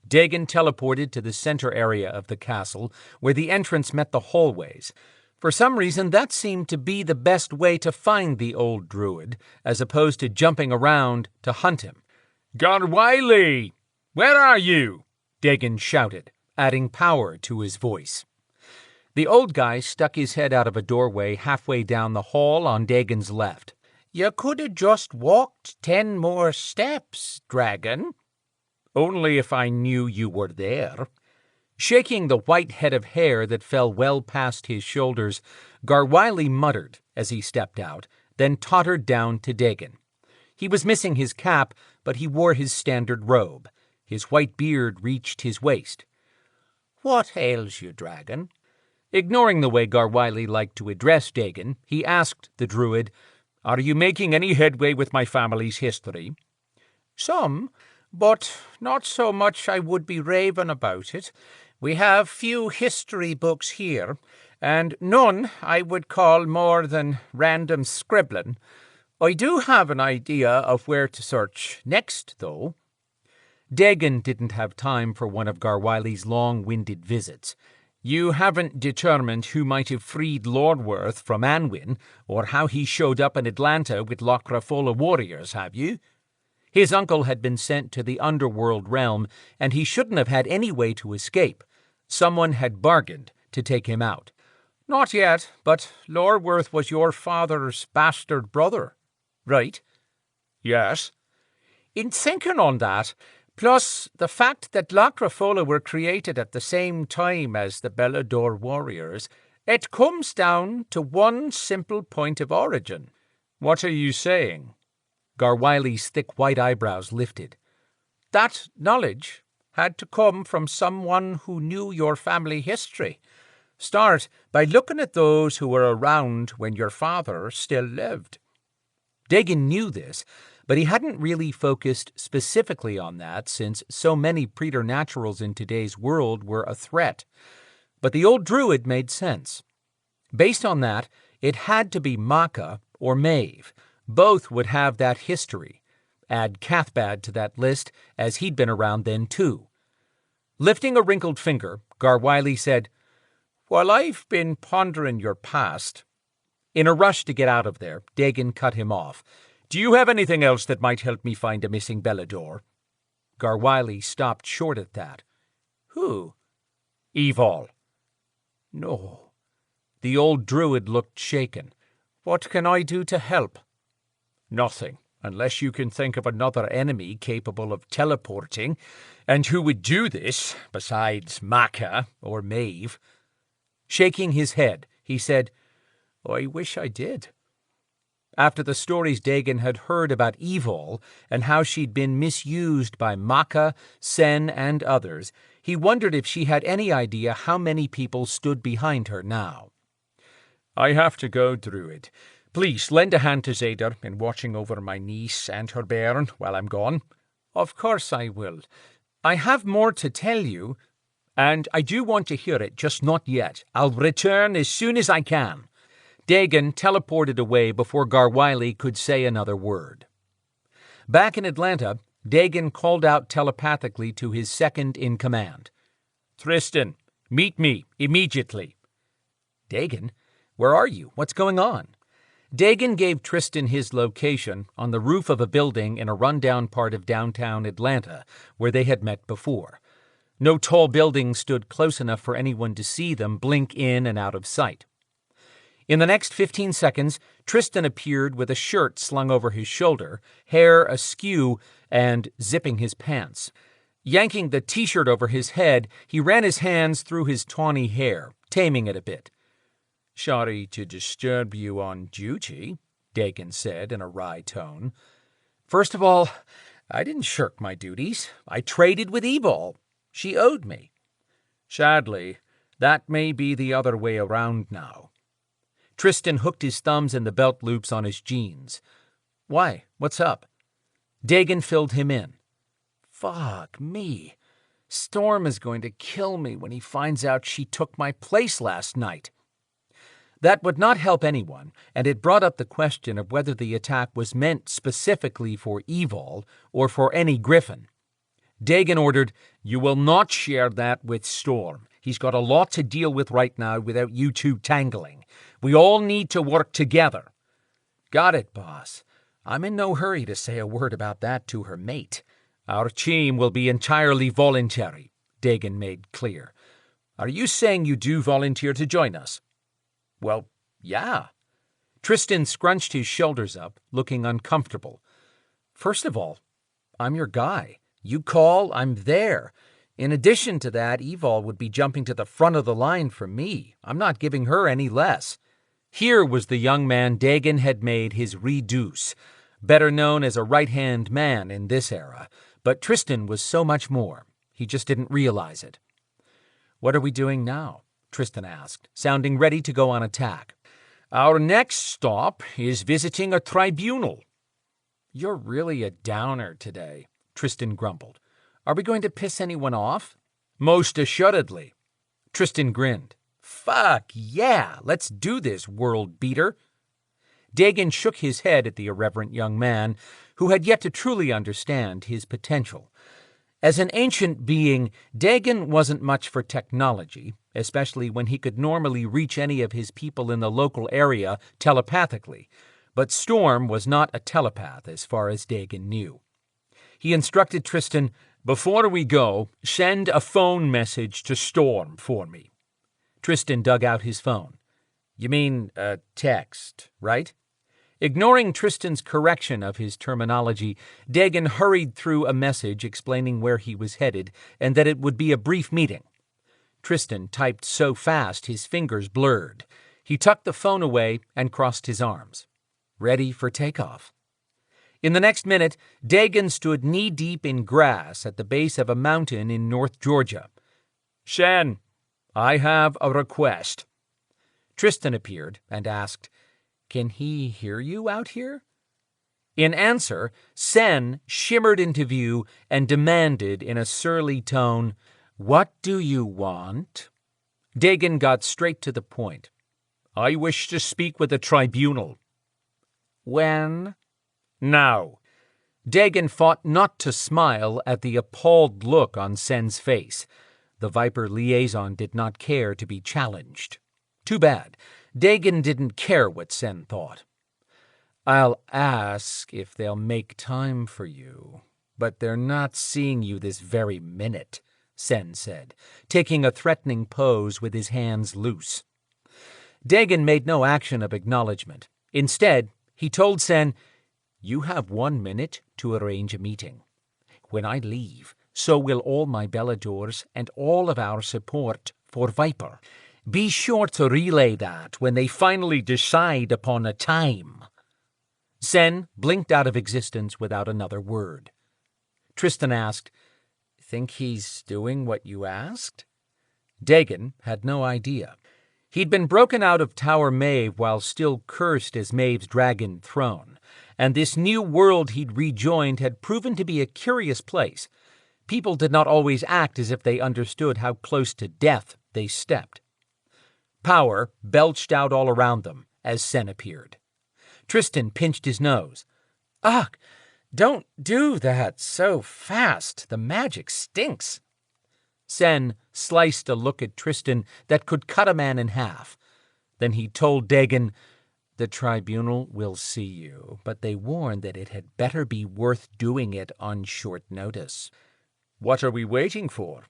Dagon teleported to the center area of the castle, where the entrance met the hallways. For some reason, that seemed to be the best way to find the old druid, as opposed to jumping around to hunt him. Garwiley! Where are you? Dagon shouted, adding power to his voice. The old guy stuck his head out of a doorway halfway down the hall on Dagon's left. You could have just walked 10 more steps, dragon. Only if I knew you were there. Shaking the white head of hair that fell well past his shoulders, Garwiley muttered as he stepped out, then tottered down to Dagon. He was missing his cap, but he wore his standard robe. His white beard reached his waist. What ails you, dragon? Ignoring the way Garwiley liked to address Dagon, he asked the druid, Are you making any headway with my family's history? Some, but not so much I would be raving about it. We have few history books here, and none I would call more than random scribbling. I do have an idea of where to search next, though. Dagon didn't have time for one of Garwiley's long-winded visits. You haven't determined who might have freed Lordworth from Anwin, or how he showed up in Atlanta with Lochra full of warriors, have you? His uncle had been sent to the underworld realm, and he shouldn't have had any way to escape. Someone had bargained to take him out. Not yet, but Lordworth was your father's bastard brother. Right? Yes. In thinking on that, Plus, the fact that Lacrafola were created at the same time as the Belador warriors, it comes down to one simple point of origin. What are you saying? Garwiley's thick white eyebrows lifted. That knowledge had to come from someone who knew your family history. Start by looking at those who were around when your father still lived. Dagon knew this, but he hadn't really focused specifically on that since so many preternaturals in today's world were a threat. But the old druid made sense. Based on that, it had to be Maka or Maeve. Both would have that history. Add Cathbad to that list, as he'd been around then too. Lifting a wrinkled finger, Garwiley said, "While I've been pondering your past—" In a rush to get out of there, Dagon cut him off. "Do you have anything else that might help me find a missing Belador?" Garwiley stopped short at that. "Who?" "Evol." "No." The old druid looked shaken. "What can I do to help?" "Nothing, unless you can think of another enemy capable of teleporting, and who would do this, besides Maka or Maeve." Shaking his head, he said, "I wish I did." After the stories Dagon had heard about Evol and how she'd been misused by Maka, Sen, and others, he wondered if she had any idea how many people stood behind her now. "I have to go, Druid. Please lend a hand to Zadar in watching over my niece and her bairn while I'm gone." "Of course I will. I have more to tell you." "And I do want to hear it, just not yet. I'll return as soon as I can." Dagon teleported away before Garwiley could say another word. Back in Atlanta, Dagon called out telepathically to his second-in-command. "Tristan, meet me immediately." "Dagon, where are you? What's going on?" Dagon gave Tristan his location on the roof of a building in a rundown part of downtown Atlanta, where they had met before. No tall building stood close enough for anyone to see them blink in and out of sight. In the next 15 seconds, Tristan appeared with a shirt slung over his shoulder, hair askew, and zipping his pants. Yanking the t-shirt over his head, he ran his hands through his tawny hair, taming it a bit. "Sorry to disturb you on duty," Dagon said in a wry tone. "First of all, I didn't shirk my duties. I traded with Evol. She owed me." "Sadly, that may be the other way around now." Tristan hooked his thumbs in the belt loops on his jeans. "Why? What's up?" Dagon filled him in. "Fuck me. Storm is going to kill me when he finds out she took my place last night." That would not help anyone, and it brought up the question of whether the attack was meant specifically for Evol or for any Griffin. Dagon ordered, "You will not share that with Storm. He's got a lot to deal with right now without you two tangling. We all need to work together." "Got it, boss. I'm in no hurry to say a word about that to her mate." "Our team will be entirely voluntary," Dagon made clear. "Are you saying you do volunteer to join us?" "Well, yeah." Tristan scrunched his shoulders up, looking uncomfortable. "First of all, I'm your guy. You call, I'm there. In addition to that, Evol would be jumping to the front of the line for me. I'm not giving her any less." Here was the young man Dagon had made his reduce, better known as a right-hand man in this era, but Tristan was so much more. He just didn't realize it. "What are we doing now?" Tristan asked, sounding ready to go on attack. "Our next stop is visiting a tribunal." "You're really a downer today," Tristan grumbled. "Are we going to piss anyone off?" "Most assuredly." Tristan grinned. "Fuck yeah, let's do this, world beater." Dagon shook his head at the irreverent young man, who had yet to truly understand his potential. As an ancient being, Dagon wasn't much for technology, especially when he could normally reach any of his people in the local area telepathically. But Storm was not a telepath as far as Dagon knew. He instructed Tristan, "Before we go, send a phone message to Storm for me." Tristan dug out his phone. "You mean a text, right?" Ignoring Tristan's correction of his terminology, Dagon hurried through a message explaining where he was headed and that it would be a brief meeting. Tristan typed so fast his fingers blurred. He tucked the phone away and crossed his arms, ready for takeoff. In the next minute, Dagon stood knee-deep in grass at the base of a mountain in North Georgia. "Sen, I have a request." Tristan appeared and asked, "Can he hear you out here?" In answer, Sen shimmered into view and demanded in a surly tone, "What do you want?" Dagon got straight to the point. "I wish to speak with the tribunal." "When?" "Now." Dagon fought not to smile at the appalled look on Sen's face. The Viper liaison did not care to be challenged. Too bad. Dagon didn't care what Sen thought. "I'll ask if they'll make time for you, but they're not seeing you this very minute," Sen said, taking a threatening pose with his hands loose. Dagon made no action of acknowledgement. Instead, he told Sen, "You have 1 minute to arrange a meeting. When I leave, so will all my Beladors and all of our support for Viper. Be sure to relay that when they finally decide upon a time." Sen blinked out of existence without another word. Tristan asked, "Think he's doing what you asked?" Dagon had no idea. He'd been broken out of Tower Maeve while still cursed as Maeve's dragon throne, and this new world he'd rejoined had proven to be a curious place. People did not always act as if they understood how close to death they stepped. Power belched out all around them as Sen appeared. Tristan pinched his nose. "Ugh, don't do that so fast. The magic stinks." Sen sliced a look at Tristan that could cut a man in half. Then he told Dagon, "The tribunal will see you, but they warn that it had better be worth doing it on short notice." "What are we waiting for?"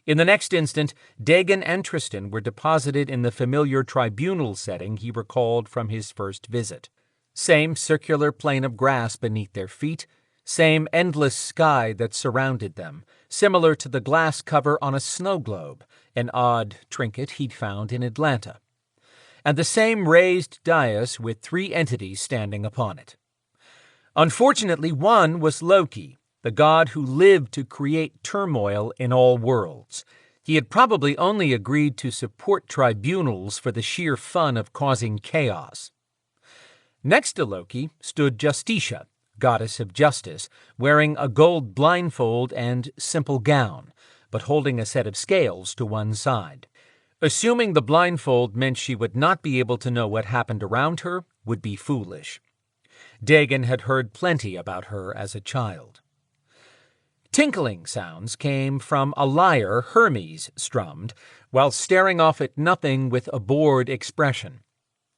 In the next instant, Dagon and Tristan were deposited in the familiar tribunal setting he recalled from his first visit. Same circular plain of grass beneath their feet, same endless sky that surrounded them, similar to the glass cover on a snow globe, an odd trinket he'd found in Atlanta, and the same raised dais with 3 entities standing upon it. Unfortunately, one was Loki, the god who lived to create turmoil in all worlds. He had probably only agreed to support tribunals for the sheer fun of causing chaos. Next to Loki stood Justitia, goddess of justice, wearing a gold blindfold and simple gown, but holding a set of scales to one side. Assuming the blindfold meant she would not be able to know what happened around her would be foolish. Dagon had heard plenty about her as a child. Tinkling sounds came from a lyre Hermes strummed, while staring off at nothing with a bored expression.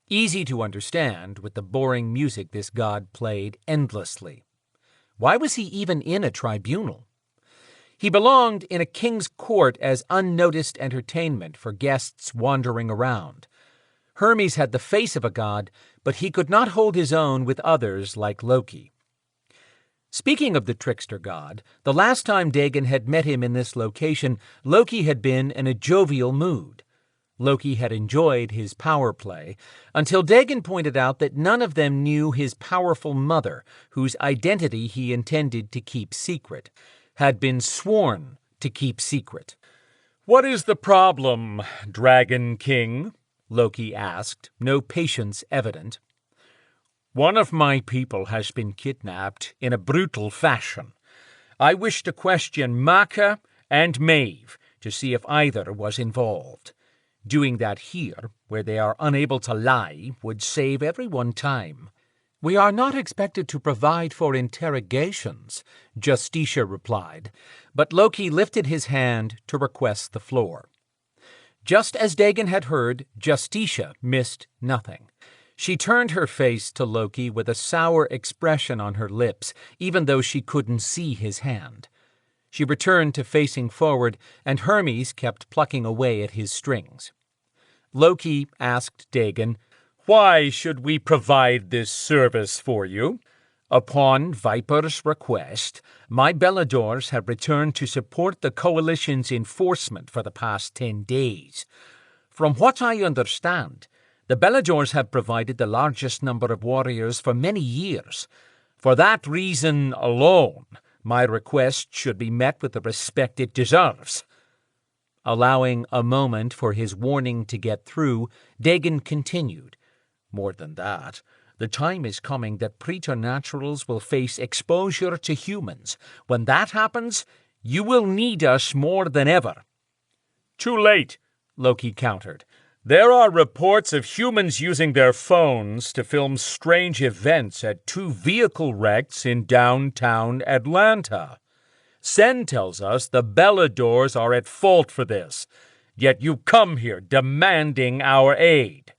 Easy to understand with the boring music this god played endlessly. Why was he even in a tribunal? He belonged in a king's court as unnoticed entertainment for guests wandering around. Hermes had the face of a god, but he could not hold his own with others like Loki. Speaking of the trickster god, the last time Dagon had met him in this location, Loki had been in a jovial mood. Loki had enjoyed his power play, until Dagon pointed out that none of them knew his powerful mother, whose identity he intended to keep secret, had been sworn to keep secret. "What is the problem, Dragon King?" Loki asked, no patience evident. "One of my people has been kidnapped in a brutal fashion. I wish to question Maka and Maeve to see if either was involved. Doing that here, where they are unable to lie, would save everyone time." "We are not expected to provide for interrogations," Justitia replied, but Loki lifted his hand to request the floor. Just as Dagon had heard, Justitia missed nothing. She turned her face to Loki with a sour expression on her lips, even though she couldn't see his hand. She returned to facing forward, and Hermes kept plucking away at his strings. Loki asked Dagon, Why should we provide this service for you? Upon Viper's request, my Beladors have returned to support the Coalition's enforcement for the past 10 days. From what I understand, the Beladors have provided the largest number of warriors for many years. For that reason alone, my request should be met with the respect it deserves. Allowing a moment for his warning to get through, Dagon continued. More than that, the time is coming that preternaturals will face exposure to humans. When that happens, you will need us more than ever. Too late, Loki countered. There are reports of humans using their phones to film strange events at 2 vehicle wrecks in downtown Atlanta. Sen tells us the Beladors are at fault for this, yet you come here demanding our aid.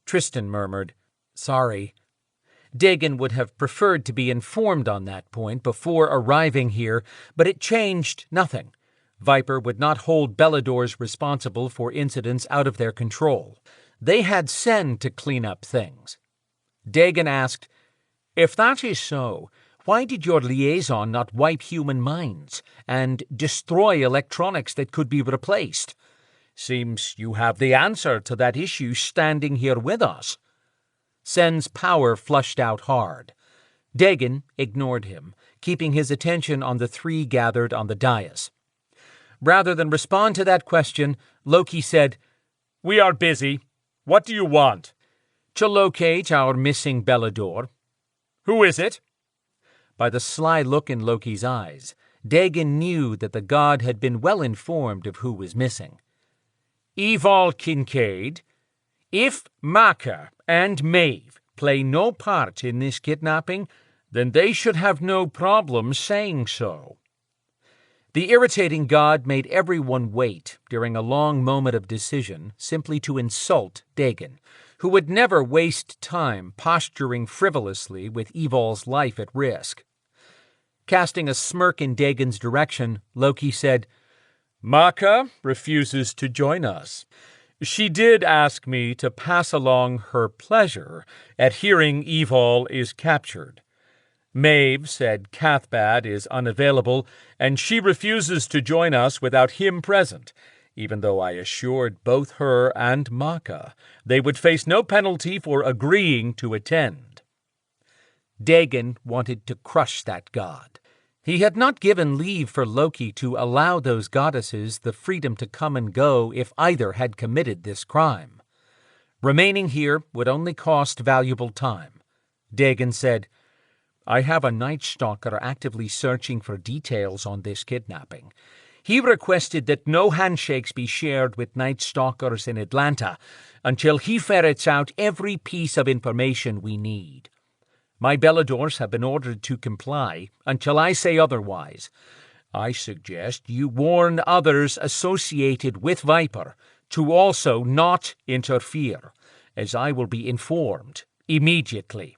Tristan murmured, "Sorry." Dagon would have preferred to be informed on that point before arriving here, but it changed nothing. Viper would not hold Beladors responsible for incidents out of their control. They had Sen to clean up things. Dagon asked, "If that is so, why did your liaison not wipe human minds and destroy electronics that could be replaced? Seems you have the answer to that issue standing here with us." Sen's power flushed out hard. Dagon ignored him, keeping his attention on the 3 gathered on the dais. Rather than respond to that question, Loki said, "We are busy. What do you want?" "To locate our missing Belador." "Who is it?" By the sly look in Loki's eyes, Dagon knew that the god had been well informed of who was missing. "Evil Kincaid. If Maka and Maeve play no part in this kidnapping, then they should have no problem saying so." The irritating god made everyone wait during a long moment of decision simply to insult Dagon, who would never waste time posturing frivolously with Evol's life at risk. Casting a smirk in Dagon's direction, Loki said, "Maka refuses to join us. She did ask me to pass along her pleasure at hearing Evol is captured. Maeve said Cathbad is unavailable, and she refuses to join us without him present, even though I assured both her and Maka they would face no penalty for agreeing to attend." Dagon wanted to crush that god. He had not given leave for Loki to allow those goddesses the freedom to come and go if either had committed this crime. Remaining here would only cost valuable time. Dagon said, "I have a Night Stalker actively searching for details on this kidnapping. He requested that no handshakes be shared with Night Stalkers in Atlanta until he ferrets out every piece of information we need. My Beladors have been ordered to comply until I say otherwise. I suggest you warn others associated with Viper to also not interfere, as I will be informed immediately."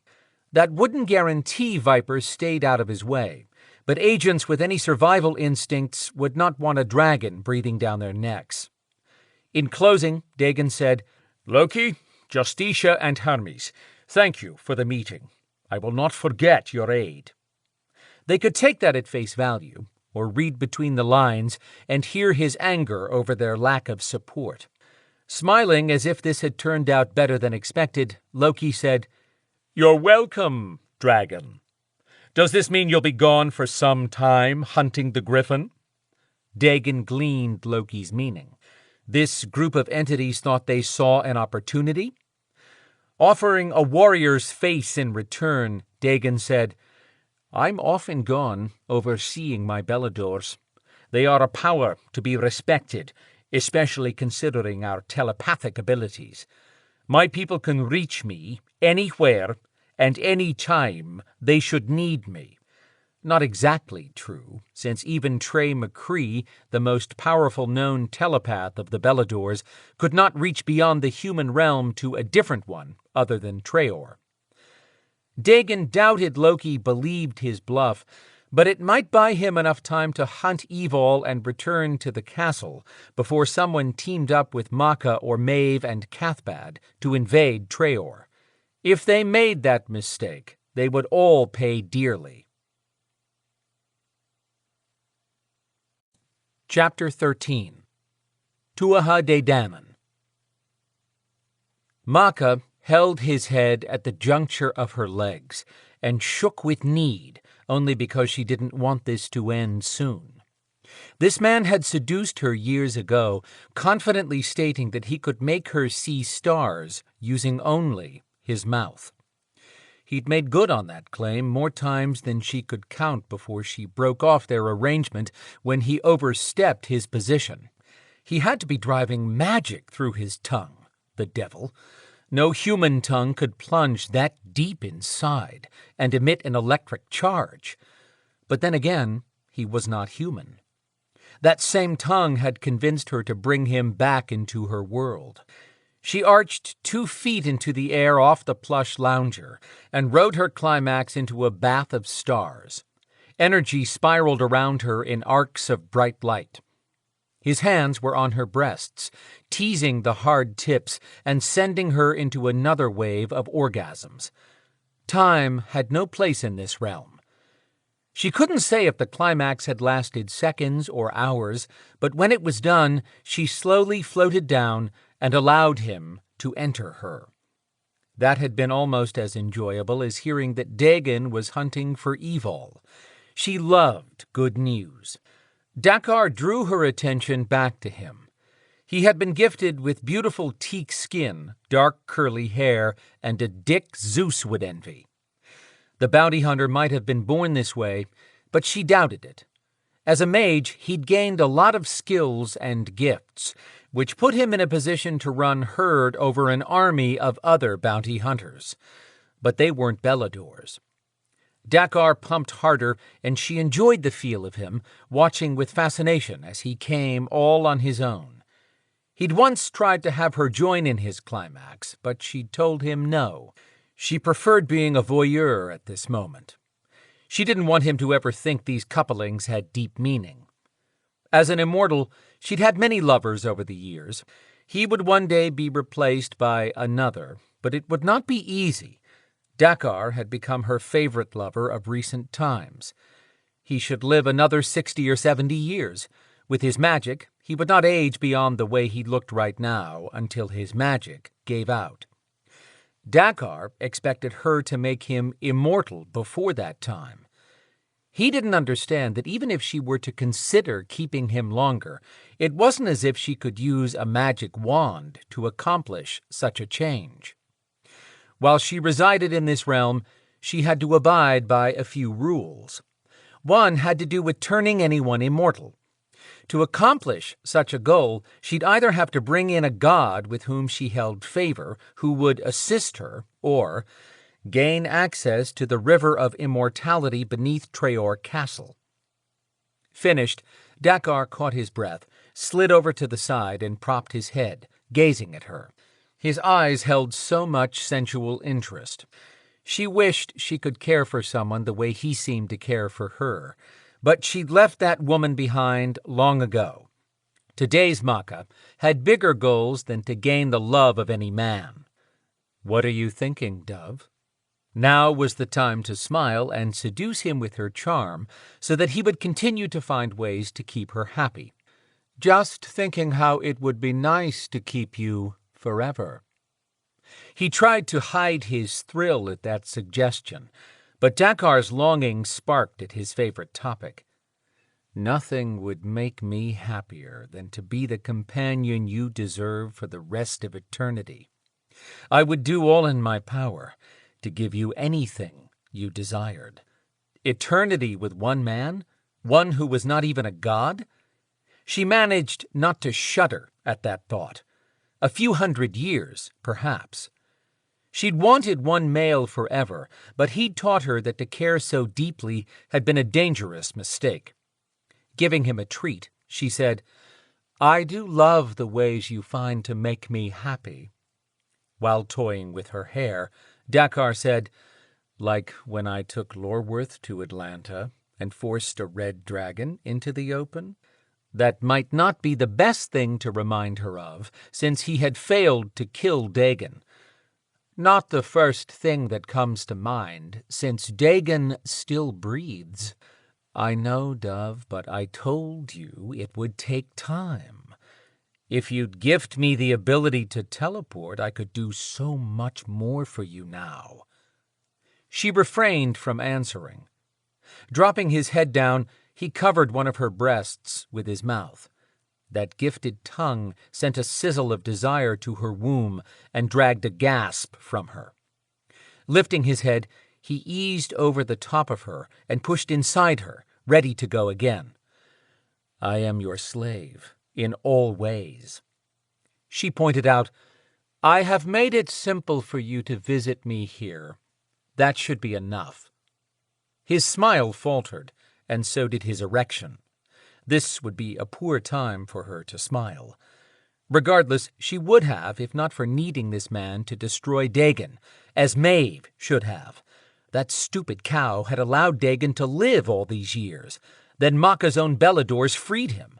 That wouldn't guarantee Viper stayed out of his way, but agents with any survival instincts would not want a dragon breathing down their necks. In closing, Dagon said, "Loki, Justicia, and Hermes, thank you for the meeting. I will not forget your aid." They could take that at face value, or read between the lines and hear his anger over their lack of support. Smiling as if this had turned out better than expected, Loki said, "You're welcome, dragon. Does this mean you'll be gone for some time hunting the griffin?" Dagon gleaned Loki's meaning. This group of entities thought they saw an opportunity. Offering a warrior's face in return, Dagon said, "I'm often gone overseeing my Beladors. They are a power to be respected, especially considering our telepathic abilities. My people can reach me anywhere and any time they should need me." Not exactly true, since even Trey McCree, the most powerful known telepath of the Beladors, could not reach beyond the human realm to a different one other than Treoir. Dagon doubted Loki believed his bluff, But it might buy him enough time to hunt Evil and return to the castle before someone teamed up with Macha or Maeve and Cathbad to invade Treoir. If they made that mistake, they would all pay dearly. Chapter 13. Tuatha De Danann. Macha held his head at the juncture of her legs and shook with need, only because she didn't want this to end soon. This man had seduced her years ago, confidently stating that he could make her see stars using only his mouth. He'd made good on that claim more times than she could count before she broke off their arrangement when he overstepped his position. He had to be driving magic through his tongue, the devil. No human tongue could plunge that deep inside and emit an electric charge. But then again, he was not human. That same tongue had convinced her to bring him back into her world. She arched 2 feet into the air off the plush lounger and rode her climax into a bath of stars. Energy spiraled around her in arcs of bright light. His hands were on her breasts, teasing the hard tips and sending her into another wave of orgasms. Time had no place in this realm. She couldn't say if the climax had lasted seconds or hours, but when it was done, she slowly floated down and allowed him to enter her. That had been almost as enjoyable as hearing that Dagon was hunting for Evil. She loved good news. Dakar drew her attention back to him. He had been gifted with beautiful teak skin, dark curly hair, and a dick Zeus would envy. The bounty hunter might have been born this way, but she doubted it. As a mage, he'd gained a lot of skills and gifts, which put him in a position to run herd over an army of other bounty hunters. But they weren't Beladors. Dakar pumped harder, and she enjoyed the feel of him, watching with fascination as he came all on his own. He'd once tried to have her join in his climax, but she'd told him no. She preferred being a voyeur at this moment. She didn't want him to ever think these couplings had deep meaning. As an immortal, she'd had many lovers over the years. He would one day be replaced by another, but it would not be easy. Dakar had become her favorite lover of recent times. He should live another 60 or 70 years. With his magic, he would not age beyond the way he looked right now until his magic gave out. Dakar expected her to make him immortal before that time. He didn't understand that even if she were to consider keeping him longer, it wasn't as if she could use a magic wand to accomplish such a change. While she resided in this realm, she had to abide by a few rules. One had to do with turning anyone immortal. To accomplish such a goal, she'd either have to bring in a god with whom she held favor, who would assist her, or gain access to the river of immortality beneath Treoir Castle. Finished, Dakar caught his breath, slid over to the side, and propped his head, gazing at her. His eyes held so much sensual interest. She wished she could care for someone the way he seemed to care for her, but she'd left that woman behind long ago. Today's Macha had bigger goals than to gain the love of any man. "What are you thinking, Dove?" Now was the time to smile and seduce him with her charm so that he would continue to find ways to keep her happy. "Just thinking how it would be nice to keep you forever." He tried to hide his thrill at that suggestion, but Dakar's longing sparked at his favorite topic. "Nothing would make me happier than to be the companion you deserve for the rest of eternity. I would do all in my power to give you anything you desired. Eternity with one man? One who was not even a god?" She managed not to shudder at that thought. A few 100 years, perhaps. She'd wanted one male forever, but he'd taught her that to care so deeply had been a dangerous mistake. Giving him a treat, she said, "I do love the ways you find to make me happy." While toying with her hair, Dakar said, "Like when I took Lorworth to Atlanta and forced a red dragon into the open? That might not be the best thing to remind her of, since he had failed to kill Dagon. Not the first thing that comes to mind, since Dagon still breathes. I know, Dove, but I told you it would take time. If you'd gift me the ability to teleport, I could do so much more for you now. She refrained from answering. Dropping his head down, he covered one of her breasts with his mouth. That gifted tongue sent a sizzle of desire to her womb and dragged a gasp from her. Lifting his head, he eased over the top of her and pushed inside her, ready to go again. I am your slave, in all ways. She pointed out, I have made it simple for you to visit me here. That should be enough. His smile faltered, and so did his erection. This would be a poor time for her to smile. Regardless, she would have, if not for needing this man to destroy Dagon, as Maeve should have. That stupid cow had allowed Dagon to live all these years. Then Maka's own Beladors freed him.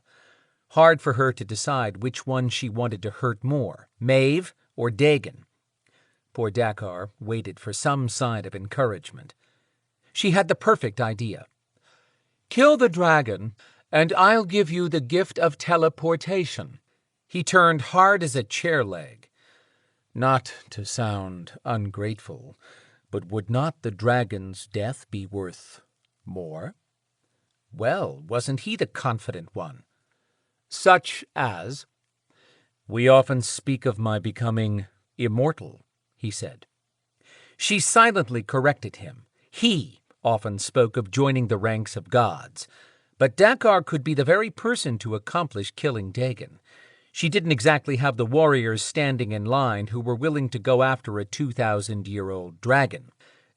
Hard for her to decide which one she wanted to hurt more, Maeve or Dagon. Poor Dakar waited for some sign of encouragement. She had the perfect idea. Kill the dragon, and I'll give you the gift of teleportation. He turned hard as a chair leg. Not to sound ungrateful, but would not the dragon's death be worth more? Well, wasn't he the confident one? Such as, we often speak of my becoming immortal, he said. She silently corrected him. He often spoke of joining the ranks of gods. But Dakar could be the very person to accomplish killing Dagon. She didn't exactly have the warriors standing in line who were willing to go after a 2,000-year-old dragon.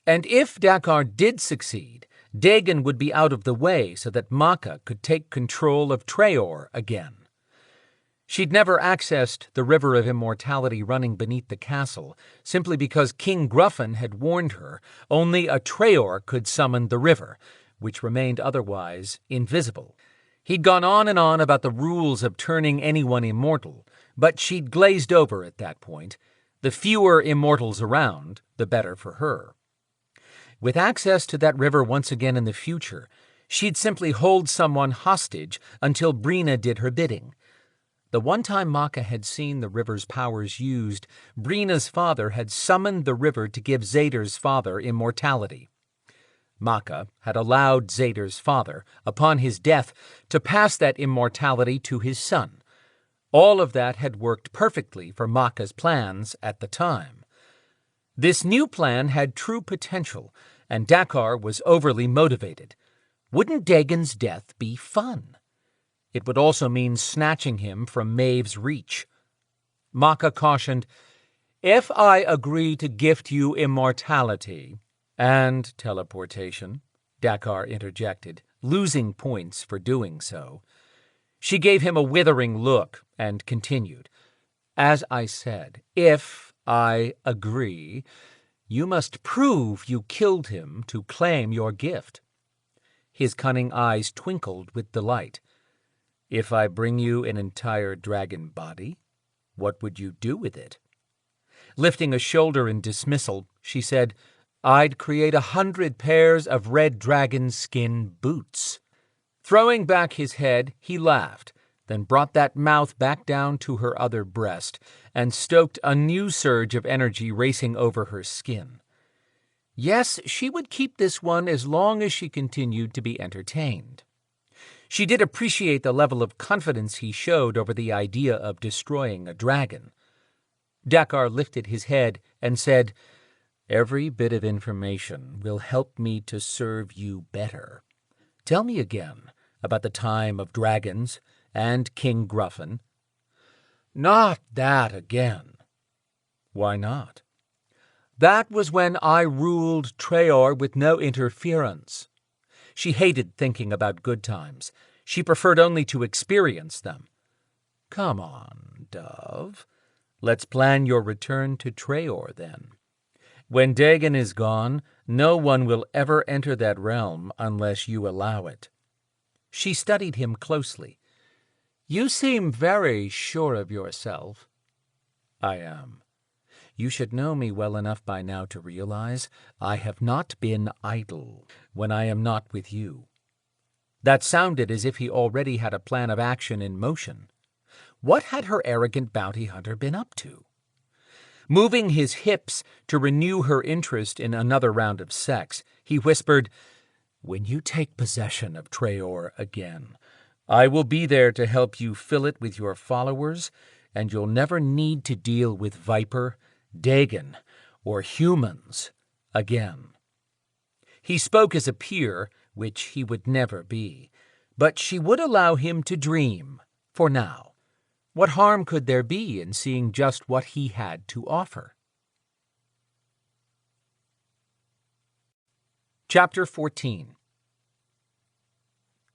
And if Dakar did succeed, Dagon would be out of the way so that Maka could take control of Treoir again. She'd never accessed the River of Immortality running beneath the castle, simply because King Gruffin had warned her only a Treoir could summon the river, which remained otherwise invisible. He'd gone on and on about the rules of turning anyone immortal, but she'd glazed over at that point. The fewer immortals around, the better for her. With access to that river once again in the future, she'd simply hold someone hostage until Brina did her bidding. The one time Maka had seen the river's powers used, Brina's father had summoned the river to give Zader's father immortality. Maka had allowed Zader's father, upon his death, to pass that immortality to his son. All of that had worked perfectly for Maka's plans at the time. This new plan had true potential, and Dakar was overly motivated. Wouldn't Dagon's death be fun? It would also mean snatching him from Maeve's reach. Maka cautioned, If I agree to gift you immortality, and teleportation, Dakar interjected, losing points for doing so. She gave him a withering look and continued, As I said, if I agree, you must prove you killed him to claim your gift. His cunning eyes twinkled with delight. If I bring you an entire dragon body, what would you do with it? Lifting a shoulder in dismissal, she said, I'd create 100 pairs of red dragon skin boots. Throwing back his head, he laughed, then brought that mouth back down to her other breast and stoked a new surge of energy racing over her skin. Yes, she would keep this one as long as she continued to be entertained. She did appreciate the level of confidence he showed over the idea of destroying a dragon. Dakar lifted his head and said, Every bit of information will help me to serve you better. Tell me again about the time of dragons and King Gruffin. Not that again. Why not? That was when I ruled Treoir with no interference. She hated thinking about good times. She preferred only to experience them. Come on, Dove. Let's plan your return to Treoir, then. When Dagon is gone, no one will ever enter that realm unless you allow it. She studied him closely. You seem very sure of yourself. I am. You should know me well enough by now to realize I have not been idle when I am not with you. That sounded as if he already had a plan of action in motion. What had her arrogant bounty hunter been up to? Moving his hips to renew her interest in another round of sex, he whispered, When you take possession of Treoir again, I will be there to help you fill it with your followers, and you'll never need to deal with Viper, Dagon, or humans again. He spoke as a peer, which he would never be, but she would allow him to dream, for now. What harm could there be in seeing just what he had to offer? Chapter 14.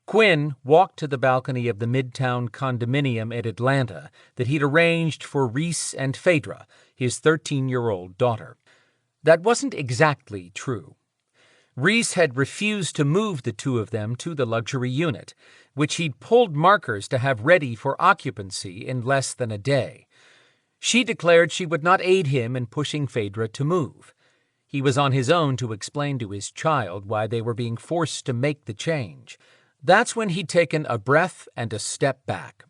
Quinn walked to the balcony of the Midtown condominium at Atlanta that he'd arranged for Rhys and Phaedra, his 13-year-old daughter. That wasn't exactly true. Rhys had refused to move the two of them to the luxury unit, which he'd pulled markers to have ready for occupancy in less than a day. She declared she would not aid him in pushing Phaedra to move. He was on his own to explain to his child why they were being forced to make the change. That's when he'd taken a breath and a step back.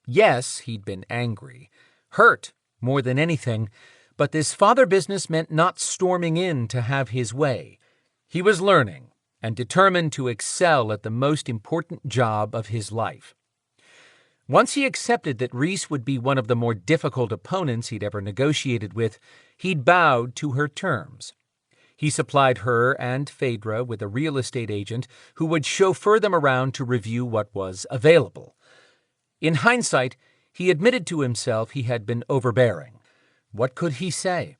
Yes, he'd been angry, hurt more than anything, but this father business meant not storming in to have his way. He was learning and determined to excel at the most important job of his life. Once he accepted that Rhys would be one of the more difficult opponents he'd ever negotiated with, he'd bowed to her terms. He supplied her and Phaedra with a real estate agent who would chauffeur them around to review what was available. In hindsight, he admitted to himself he had been overbearing. What could he say?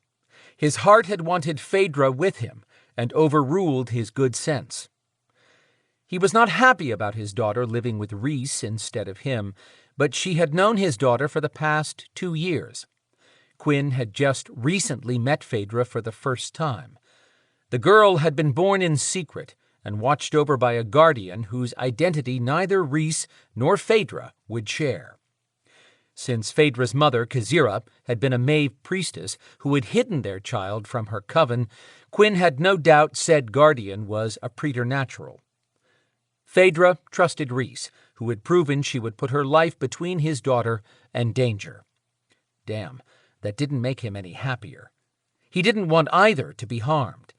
His heart had wanted Phaedra with him and overruled his good sense. He was not happy about his daughter living with Rhys instead of him, but she had known his daughter for the past 2 years. Quinn had just recently met Phaedra for the first time. The girl had been born in secret and watched over by a guardian whose identity neither Rhys nor Phaedra would share. Since Phaedra's mother, Khazira, had been a Maeve priestess who had hidden their child from her coven, Quinn had no doubt said guardian was a preternatural. Phaedra trusted Rhys, who had proven she would put her life between his daughter and danger. Damn, that didn't make him any happier. He didn't want either to be harmed.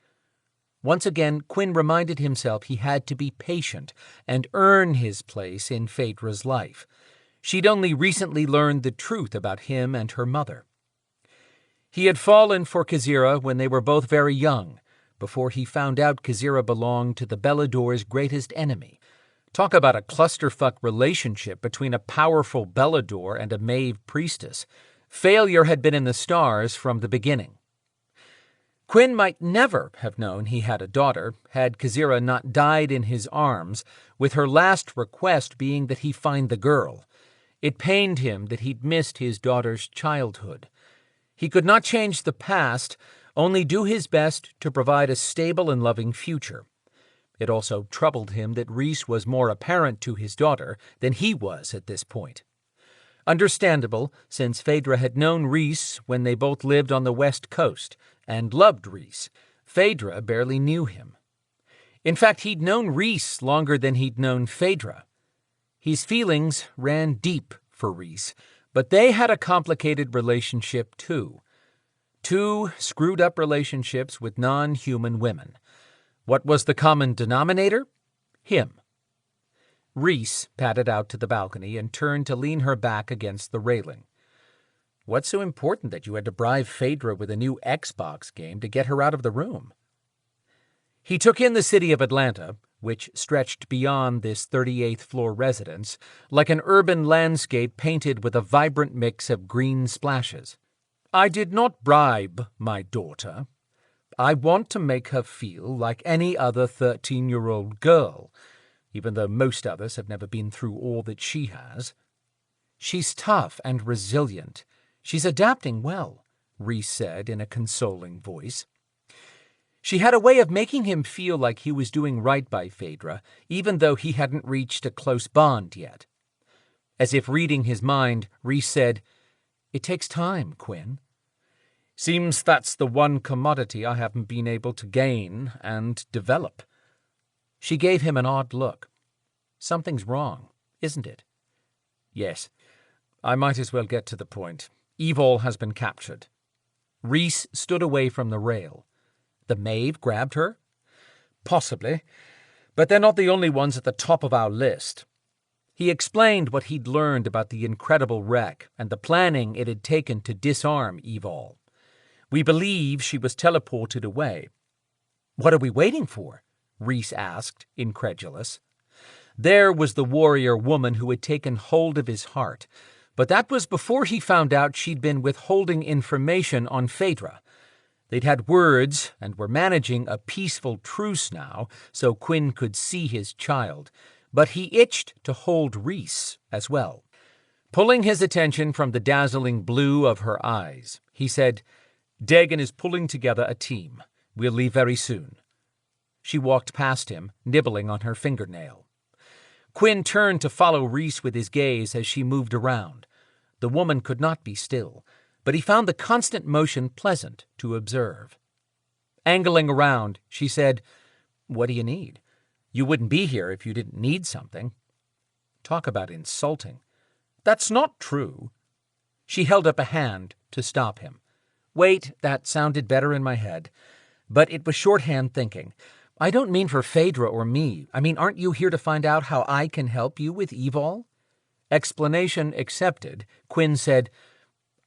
Once again, Quinn reminded himself he had to be patient and earn his place in Phaedra's life. She'd only recently learned the truth about him and her mother. He had fallen for Khazira when they were both very young, before he found out Khazira belonged to the Belador's greatest enemy. Talk about a clusterfuck relationship between a powerful Belador and a Maeve priestess. Failure had been in the stars from the beginning. Quinn might never have known he had a daughter had Khazira not died in his arms, with her last request being that he find the girl. It pained him that he'd missed his daughter's childhood. He could not change the past, only do his best to provide a stable and loving future. It also troubled him that Rhys was more apparent to his daughter than he was at this point. Understandable, since Phaedra had known Rhys when they both lived on the West Coast, and loved Rhys. Phaedra barely knew him. In fact, he'd known Rhys longer than he'd known Phaedra. His feelings ran deep for Rhys, but they had a complicated relationship too. 2 screwed-up relationships with non-human women. What was the common denominator? Him. Rhys padded out to the balcony and turned to lean her back against the railing. What's so important that you had to bribe Phaedra with a new Xbox game to get her out of the room? He took in the city of Atlanta, which stretched beyond this 38th floor residence, like an urban landscape painted with a vibrant mix of green splashes. I did not bribe my daughter. I want to make her feel like any other 13-year-old girl, even though most others have never been through all that she has. She's tough and resilient. She's adapting well, Rhys said in a consoling voice. She had a way of making him feel like he was doing right by Phaedra, even though he hadn't reached a close bond yet. As if reading his mind, Rhys said, "It takes time, Quinn." Seems that's the one commodity I haven't been able to gain and develop. She gave him an odd look. Something's wrong, isn't it? Yes. I might as well get to the point. Evil has been captured. Rhys stood away from the rail. The Maeve grabbed her? Possibly. But they're not the only ones at the top of our list. He explained what he'd learned about the incredible wreck and the planning it had taken to disarm Evil. We believe she was teleported away. What are we waiting for? Rhys asked, incredulous. There was the warrior woman who had taken hold of his heart, but that was before he found out she'd been withholding information on Phaedra. They'd had words and were managing a peaceful truce now so Quinn could see his child, but he itched to hold Rhys as well. Pulling his attention from the dazzling blue of her eyes, he said, "Dagon is pulling together a team. We'll leave very soon." She walked past him, nibbling on her fingernail. Quinn turned to follow Rhys with his gaze as she moved around. The woman could not be still, but he found the constant motion pleasant to observe. Angling around, she said, "What do you need? You wouldn't be here if you didn't need something." Talk about insulting. That's not true. She held up a hand to stop him. "Wait, that sounded better in my head. But it was shorthand thinking. I don't mean for Phaedra or me. I mean, aren't you here to find out how I can help you with Evil?" Explanation accepted, Quinn said,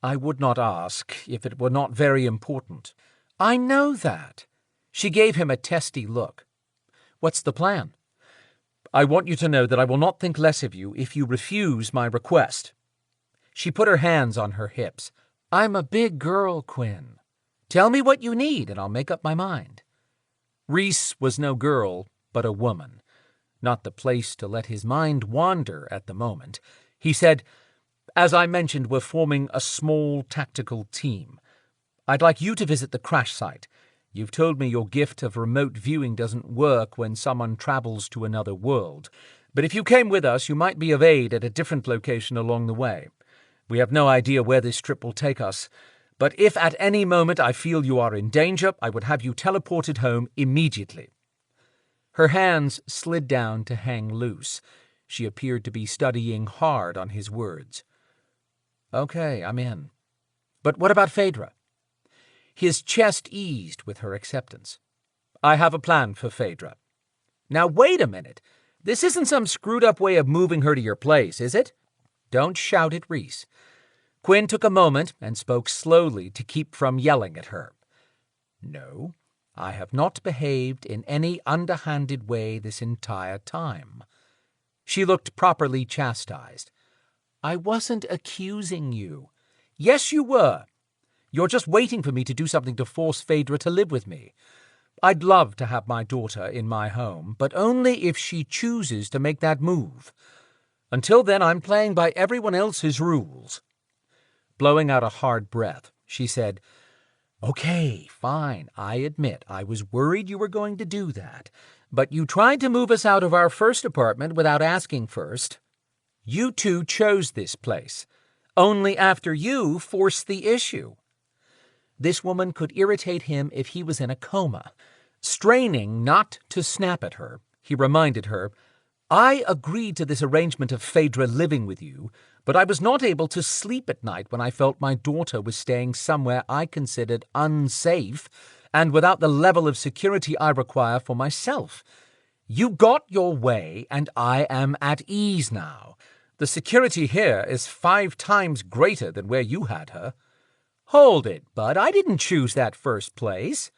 "I would not ask if it were not very important." "I know that." She gave him a testy look. "What's the plan?" "I want you to know that I will not think less of you if you refuse my request." She put her hands on her hips. "I'm a big girl, Quinn. Tell me what you need and I'll make up my mind." Rhys was no girl, but a woman. Not the place to let his mind wander at the moment. He said, "As I mentioned, we're forming a small tactical team. I'd like you to visit the crash site. You've told me your gift of remote viewing doesn't work when someone travels to another world. But if you came with us, you might be of aid at a different location along the way. We have no idea where this trip will take us. But if at any moment I feel you are in danger, I would have you teleported home immediately." Her hands slid down to hang loose. She appeared to be studying hard on his words. "Okay, I'm in. But what about Phaedra?" His chest eased with her acceptance. "I have a plan for Phaedra." "Now wait a minute. This isn't some screwed-up way of moving her to your place, is it?" "Don't shout at Rhys." Quinn took a moment and spoke slowly to keep from yelling at her. "No, I have not behaved in any underhanded way this entire time." She looked properly chastised. "I wasn't accusing you." "Yes, you were. You're just waiting for me to do something to force Phaedra to live with me. I'd love to have my daughter in my home, but only if she chooses to make that move. Until then, I'm playing by everyone else's rules." Blowing out a hard breath, she said, "Okay, fine, I admit I was worried you were going to do that, but you tried to move us out of our first apartment without asking first. You two chose this place. Only after you forced the issue." This woman could irritate him if he was in a coma. Straining not to snap at her, he reminded her, "I agreed to this arrangement of Phaedra living with you, but I was not able to sleep at night when I felt my daughter was staying somewhere I considered unsafe and without the level of security I require for myself. You got your way, and I am at ease now. The security here is 5 times greater than where you had her." "Hold it, Bud, I didn't choose that first place."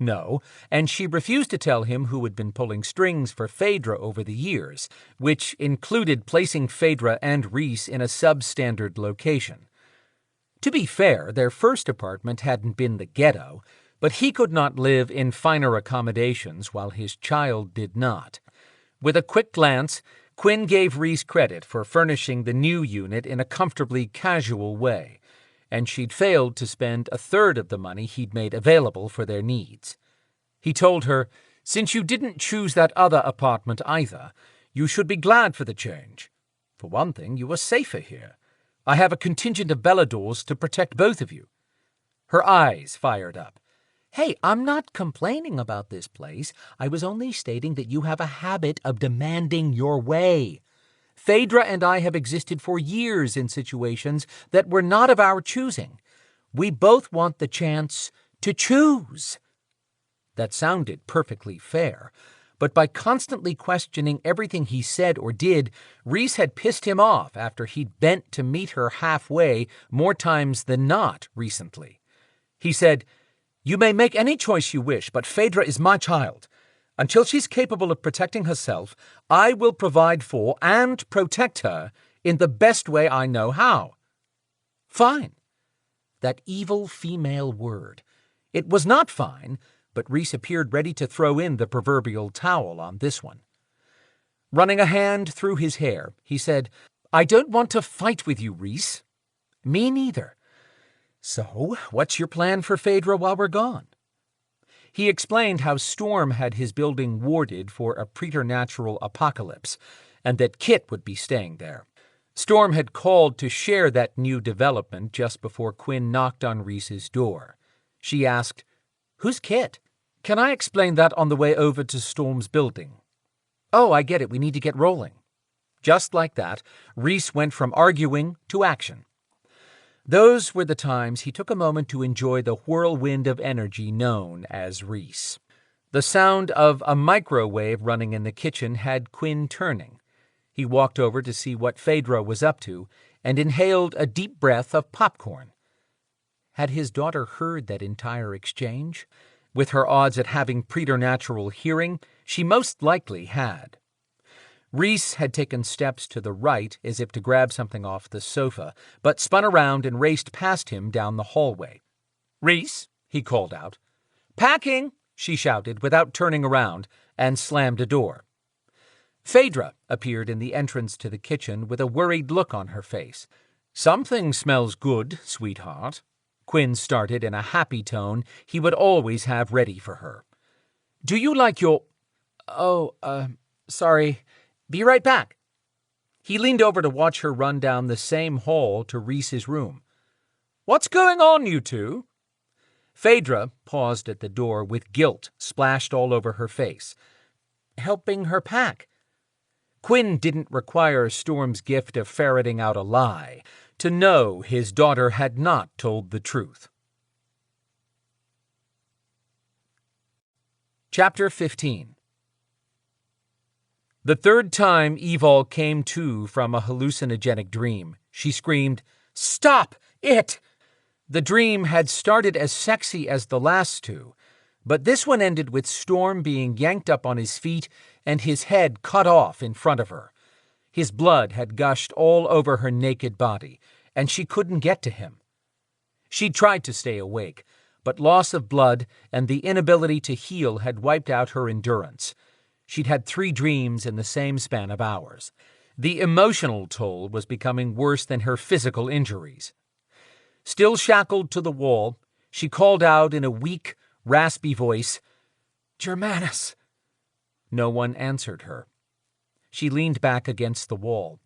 No, and she refused to tell him who had been pulling strings for Phaedra over the years, which included placing Phaedra and Rhys in a substandard location. To be fair, their first apartment hadn't been the ghetto, but he could not live in finer accommodations while his child did not. With a quick glance, Quinn gave Rhys credit for furnishing the new unit in a comfortably casual way, and she'd failed to spend a third of the money he'd made available for their needs. He told her, "Since you didn't choose that other apartment either, you should be glad for the change. For one thing, you are safer here. I have a contingent of Beladors to protect both of you." Her eyes fired up. "Hey, I'm not complaining about this place. I was only stating that you have a habit of demanding your way. Phaedra and I have existed for years in situations that were not of our choosing. We both want the chance to choose." That sounded perfectly fair, but by constantly questioning everything he said or did, Rhys had pissed him off after he'd bent to meet her halfway more times than not recently. He said, "You may make any choice you wish, but Phaedra is my child. Until she's capable of protecting herself, I will provide for and protect her in the best way I know how." Fine. That evil female word. It was not fine, but Rhys appeared ready to throw in the proverbial towel on this one. Running a hand through his hair, he said, "I don't want to fight with you, Rhys." "Me neither. So, what's your plan for Phaedra while we're gone?" He explained how Storm had his building warded for a preternatural apocalypse, and that Kit would be staying there. Storm had called to share that new development just before Quinn knocked on Rhys's door. She asked, "Who's Kit?" "Can I explain that on the way over to Storm's building?" "Oh, I get it. We need to get rolling." Just like that, Rhys went from arguing to action. Those were the times he took a moment to enjoy the whirlwind of energy known as Rhys. The sound of a microwave running in the kitchen had Quinn turning. He walked over to see what Phaedra was up to and inhaled a deep breath of popcorn. Had his daughter heard that entire exchange? With her odds at having preternatural hearing, she most likely had. Rhys had taken steps to the right as if to grab something off the sofa, but spun around and raced past him down the hallway. "Rhys," he called out. "Packing," she shouted without turning around, and slammed a door. Phaedra appeared in the entrance to the kitchen with a worried look on her face. "Something smells good, sweetheart," Quinn started in a happy tone he would always have ready for her. "Do you like your—" Sorry. Be right back." He leaned over to watch her run down the same hall to Rhys's room. "What's going on, you two?" Phaedra paused at the door with guilt splashed all over her face. "Helping her pack." Quinn didn't require Storm's gift of ferreting out a lie to know his daughter had not told the truth. Chapter 15. The third time Evol came to from a hallucinogenic dream, she screamed, "Stop it!" The dream had started as sexy as the last two, but this one ended with Storm being yanked up on his feet and his head cut off in front of her. His blood had gushed all over her naked body, and she couldn't get to him. She tried to stay awake, but loss of blood and the inability to heal had wiped out her endurance. She'd had 3 dreams in the same span of hours. The emotional toll was becoming worse than her physical injuries. Still shackled to the wall, she called out in a weak, raspy voice, "Germanus!" No one answered her. She leaned back against the wall.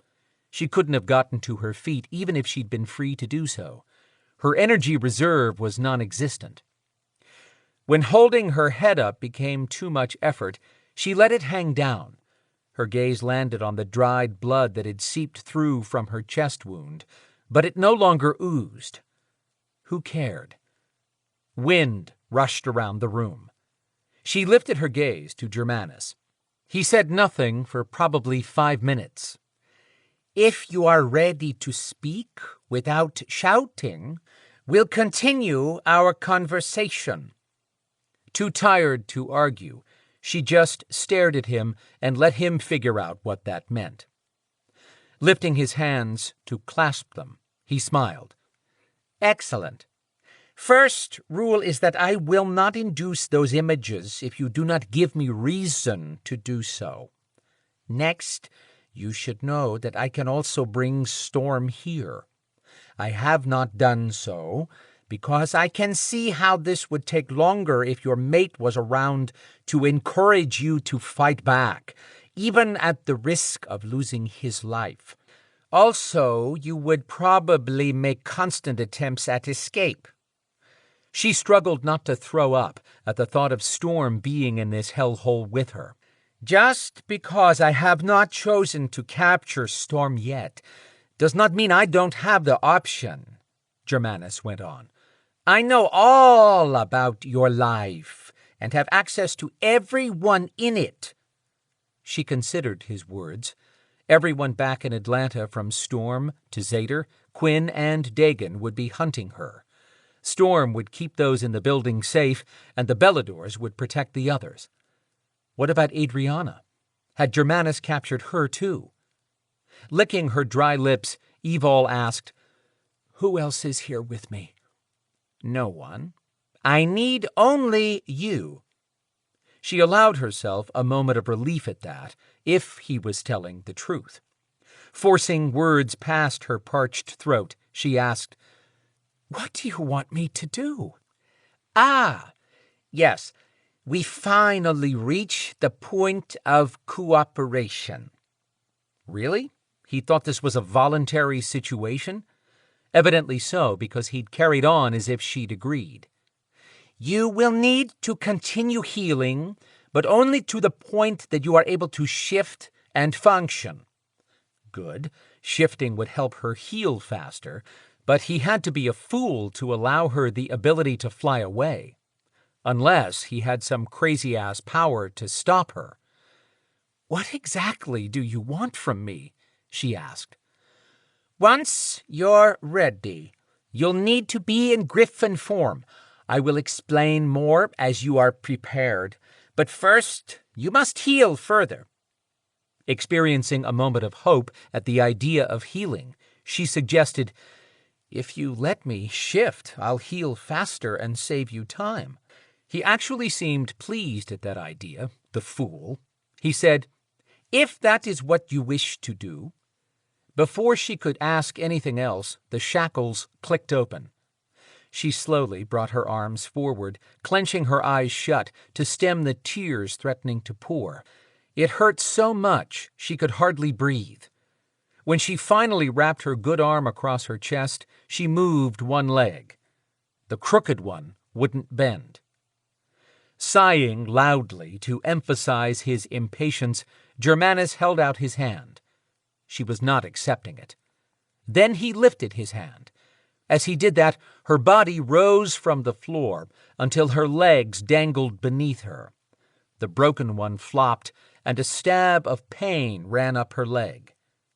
She couldn't have gotten to her feet even if she'd been free to do so. Her energy reserve was non-existent. When holding her head up became too much effort, she let it hang down. Her gaze landed on the dried blood that had seeped through from her chest wound, but it no longer oozed. Who cared? Wind rushed around the room. She lifted her gaze to Germanus. He said nothing for probably 5 minutes. "If you are ready to speak without shouting, we'll continue our conversation." Too tired to argue, she just stared at him and let him figure out what that meant. Lifting his hands to clasp them, he smiled. "Excellent. First rule is that I will not induce those images if you do not give me reason to do so. Next, you should know that I can also bring Storm here. I have not done so because I can see how this would take longer if your mate was around to encourage you to fight back, even at the risk of losing his life. Also, you would probably make constant attempts at escape. She struggled not to throw up at the thought of Storm being in this hellhole with her. Just because I have not chosen to capture Storm yet does not mean I don't have the option, Germanus went on. I know all about your life and have access to everyone in it. She considered his words. Everyone back in Atlanta, from Storm to Zader, Quinn, and Dagon, would be hunting her. Storm would keep those in the building safe, and the Beladors would protect the others. What about Adriana? Had Germanus captured her too? Licking her dry lips, Evol asked, "Who else is here with me?" "No one. I need only you." She allowed herself a moment of relief at that, if he was telling the truth. Forcing words past her parched throat, she asked, "What do you want me to do?" "Ah, yes, we finally reach the point of cooperation." Really? He thought this was a voluntary situation? Evidently so, because he'd carried on as if she'd agreed. "You will need to continue healing, but only to the point that you are able to shift and function." Good. Shifting would help her heal faster, but he had to be a fool to allow her the ability to fly away. Unless he had some crazy-ass power to stop her. "What exactly do you want from me?" she asked. "Once you're ready, you'll need to be in griffin form. I will explain more as you are prepared, but first you must heal further." Experiencing a moment of hope at the idea of healing, she suggested, "If you let me shift, I'll heal faster and save you time." He actually seemed pleased at that idea, the fool. He said, "If that is what you wish to do." Before she could ask anything else, the shackles clicked open. She slowly brought her arms forward, clenching her eyes shut to stem the tears threatening to pour. It hurt so much she could hardly breathe. When she finally wrapped her good arm across her chest, she moved one leg. The crooked one wouldn't bend. Sighing loudly to emphasize his impatience, Germanus held out his hand. She was not accepting it. Then he lifted his hand. As he did that, her body rose from the floor until her legs dangled beneath her. The broken one flopped, and a stab of pain ran up her leg.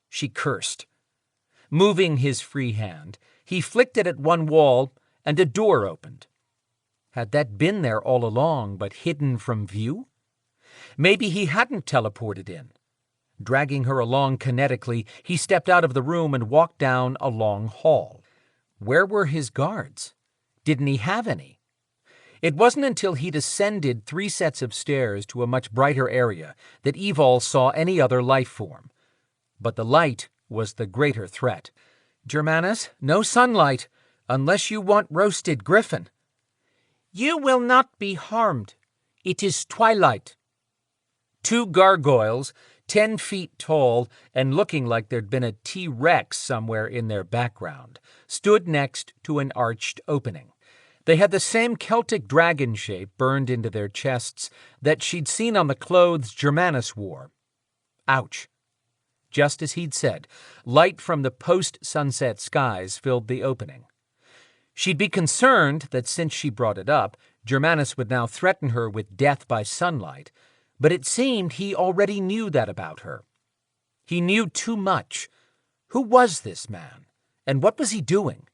She cursed. Moving his free hand, he flicked it at one wall, and a door opened. Had that been there all along, but hidden from view? Maybe he hadn't teleported in. Dragging her along kinetically, he stepped out of the room and walked down a long hall. Where were his guards? Didn't he have any? It wasn't until he'd ascended 3 sets of stairs to a much brighter area that Evol saw any other life form. But the light was the greater threat. "Germanus, no sunlight, unless you want roasted griffin." "You will not be harmed. It is twilight." 2 gargoyles, 10 feet tall and looking like there'd been a T-Rex somewhere in their background, stood next to an arched opening. They had the same Celtic dragon shape burned into their chests that she'd seen on the clothes Germanus wore. Ouch. Just as he'd said, light from the post-sunset skies filled the opening. She'd be concerned that since she brought it up, Germanus would now threaten her with death by sunlight, but it seemed he already knew that about her. He knew too much. Who was this man, and what was he doing?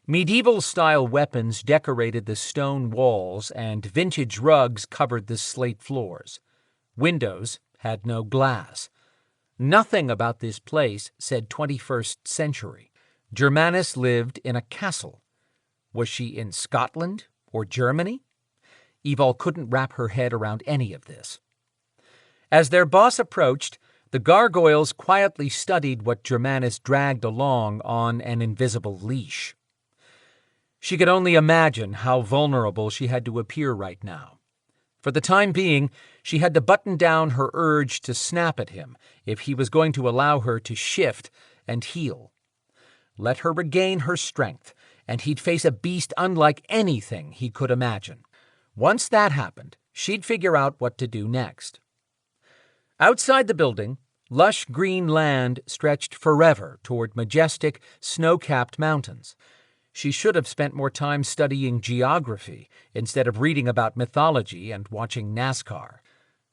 Medieval-style weapons decorated the stone walls, and vintage rugs covered the slate floors. Windows had no glass. Nothing about this place said 21st century. Germanus lived in a castle. Was she in Scotland or Germany? Evol couldn't wrap her head around any of this. As their boss approached, the gargoyles quietly studied what Germanus dragged along on an invisible leash. She could only imagine how vulnerable she had to appear right now. For the time being, she had to button down her urge to snap at him if he was going to allow her to shift and heal. Let her regain her strength, and he'd face a beast unlike anything he could imagine. Once that happened, she'd figure out what to do next. Outside the building, lush green land stretched forever toward majestic, snow-capped mountains. She should have spent more time studying geography instead of reading about mythology and watching NASCAR.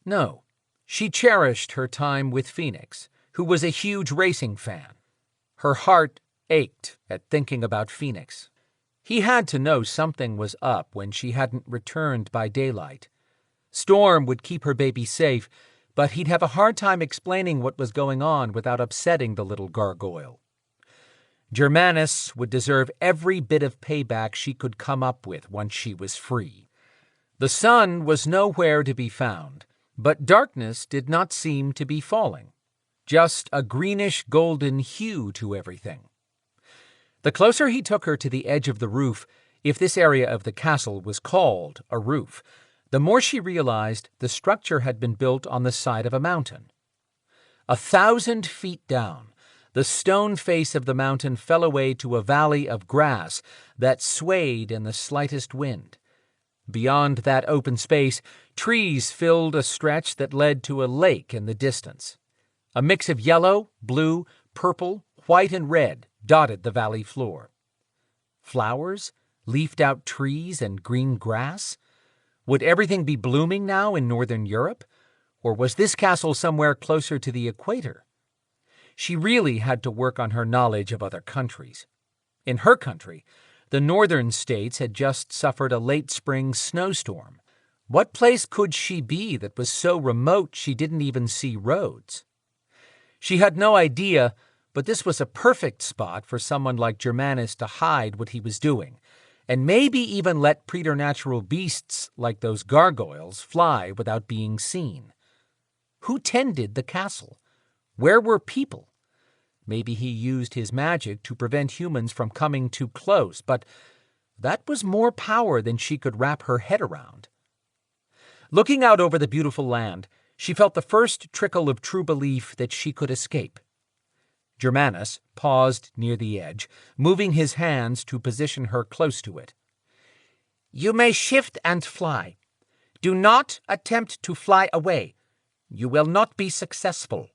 No, she cherished her time with Phoenix, who was a huge racing fan. Her heart ached at thinking about Phoenix. He had to know something was up when she hadn't returned by daylight. Storm would keep her baby safe, but he'd have a hard time explaining what was going on without upsetting the little gargoyle. Germanus would deserve every bit of payback she could come up with once she was free. The sun was nowhere to be found, but darkness did not seem to be falling. Just a greenish-golden hue to everything. The closer he took her to the edge of the roof, if this area of the castle was called a roof, the more she realized the structure had been built on the side of a mountain. 1,000 feet down, the stone face of the mountain fell away to a valley of grass that swayed in the slightest wind. Beyond that open space, trees filled a stretch that led to a lake in the distance. A mix of yellow, blue, purple, white, and red dotted the valley floor. Flowers, leafed-out trees, and green grass? Would everything be blooming now in northern Europe? Or was this castle somewhere closer to the equator? She really had to work on her knowledge of other countries. In her country, the northern states had just suffered a late spring snowstorm. What place could she be that was so remote she didn't even see roads? She had no idea, but this was a perfect spot for someone like Germanus to hide what he was doing, and maybe even let preternatural beasts like those gargoyles fly without being seen. Who tended the castle? Where were people? Maybe he used his magic to prevent humans from coming too close, but that was more power than she could wrap her head around. Looking out over the beautiful land, she felt the first trickle of true belief that she could escape. Germanus paused near the edge, moving his hands to position her close to it. "You may shift and fly. Do not attempt to fly away. You will not be successful."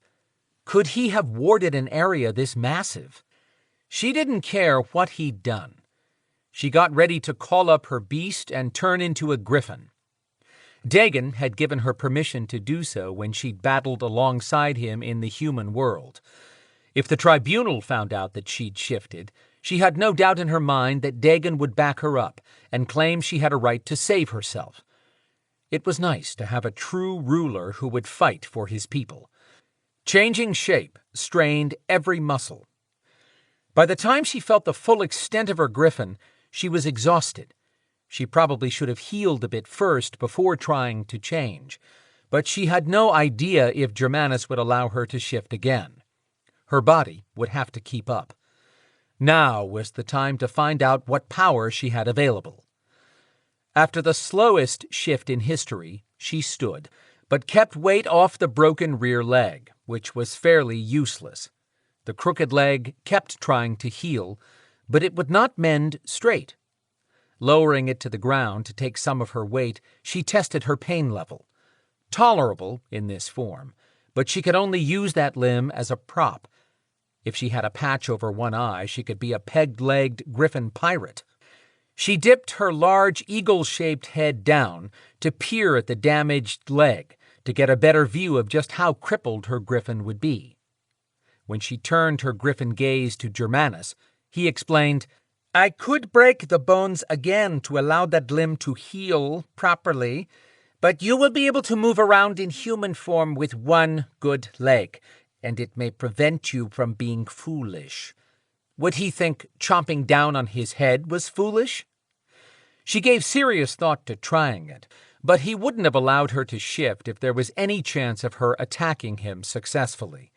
Could he have warded an area this massive? She didn't care what he'd done. She got ready to call up her beast and turn into a griffin. Dagon had given her permission to do so when she'd battled alongside him in the human world. If the tribunal found out that she'd shifted, she had no doubt in her mind that Dagon would back her up and claim she had a right to save herself. It was nice to have a true ruler who would fight for his people. Changing shape strained every muscle. By the time she felt the full extent of her griffin, she was exhausted. She probably should have healed a bit first before trying to change, but she had no idea if Germanus would allow her to shift again. Her body would have to keep up. Now was the time to find out what power she had available. After the slowest shift in history, she stood, but kept weight off the broken rear leg, which was fairly useless. The crooked leg kept trying to heal, but it would not mend straight. Lowering it to the ground to take some of her weight, she tested her pain level. Tolerable in this form, but she could only use that limb as a prop. If she had a patch over one eye, she could be a peg-legged griffin pirate. She dipped her large eagle-shaped head down to peer at the damaged leg, to get a better view of just how crippled her griffin would be. When she turned her griffin gaze to Germanus, he explained, "I could break the bones again to allow that limb to heal properly, but you will be able to move around in human form with one good leg, and it may prevent you from being foolish." Would he think chomping down on his head was foolish? She gave serious thought to trying it, but he wouldn't have allowed her to shift if there was any chance of her attacking him successfully.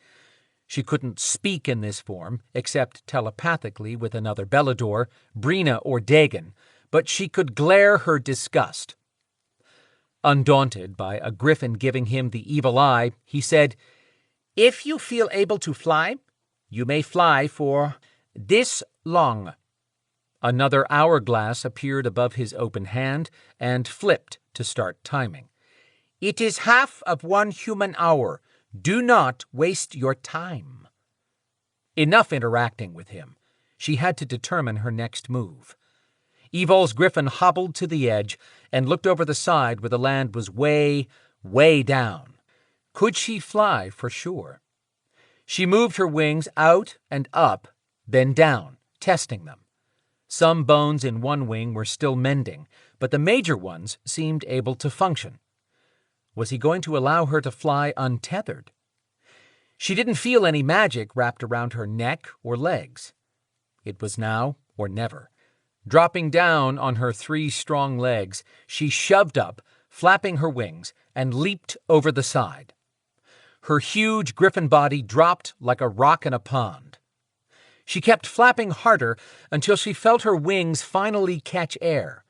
She couldn't speak in this form, except telepathically with another Belador, Brina, or Dagon, but she could glare her disgust. Undaunted by a griffin giving him the evil eye, he said, "If you feel able to fly, you may fly for this long." Another hourglass appeared above his open hand and flipped to start timing. "It is half of 1 human hour. Do not waste your time." Enough interacting with him. She had to determine her next move. Evol's griffin hobbled to the edge and looked over the side where the land was way, way down. Could she fly for sure? She moved her wings out and up, then down, testing them. Some bones in one wing were still mending, but the major ones seemed able to function. Was he going to allow her to fly untethered? She didn't feel any magic wrapped around her neck or legs. It was now or never. Dropping down on her 3 strong legs, she shoved up, flapping her wings, and leaped over the side. Her huge griffin body dropped like a rock in a pond. She kept flapping harder until she felt her wings finally catch air.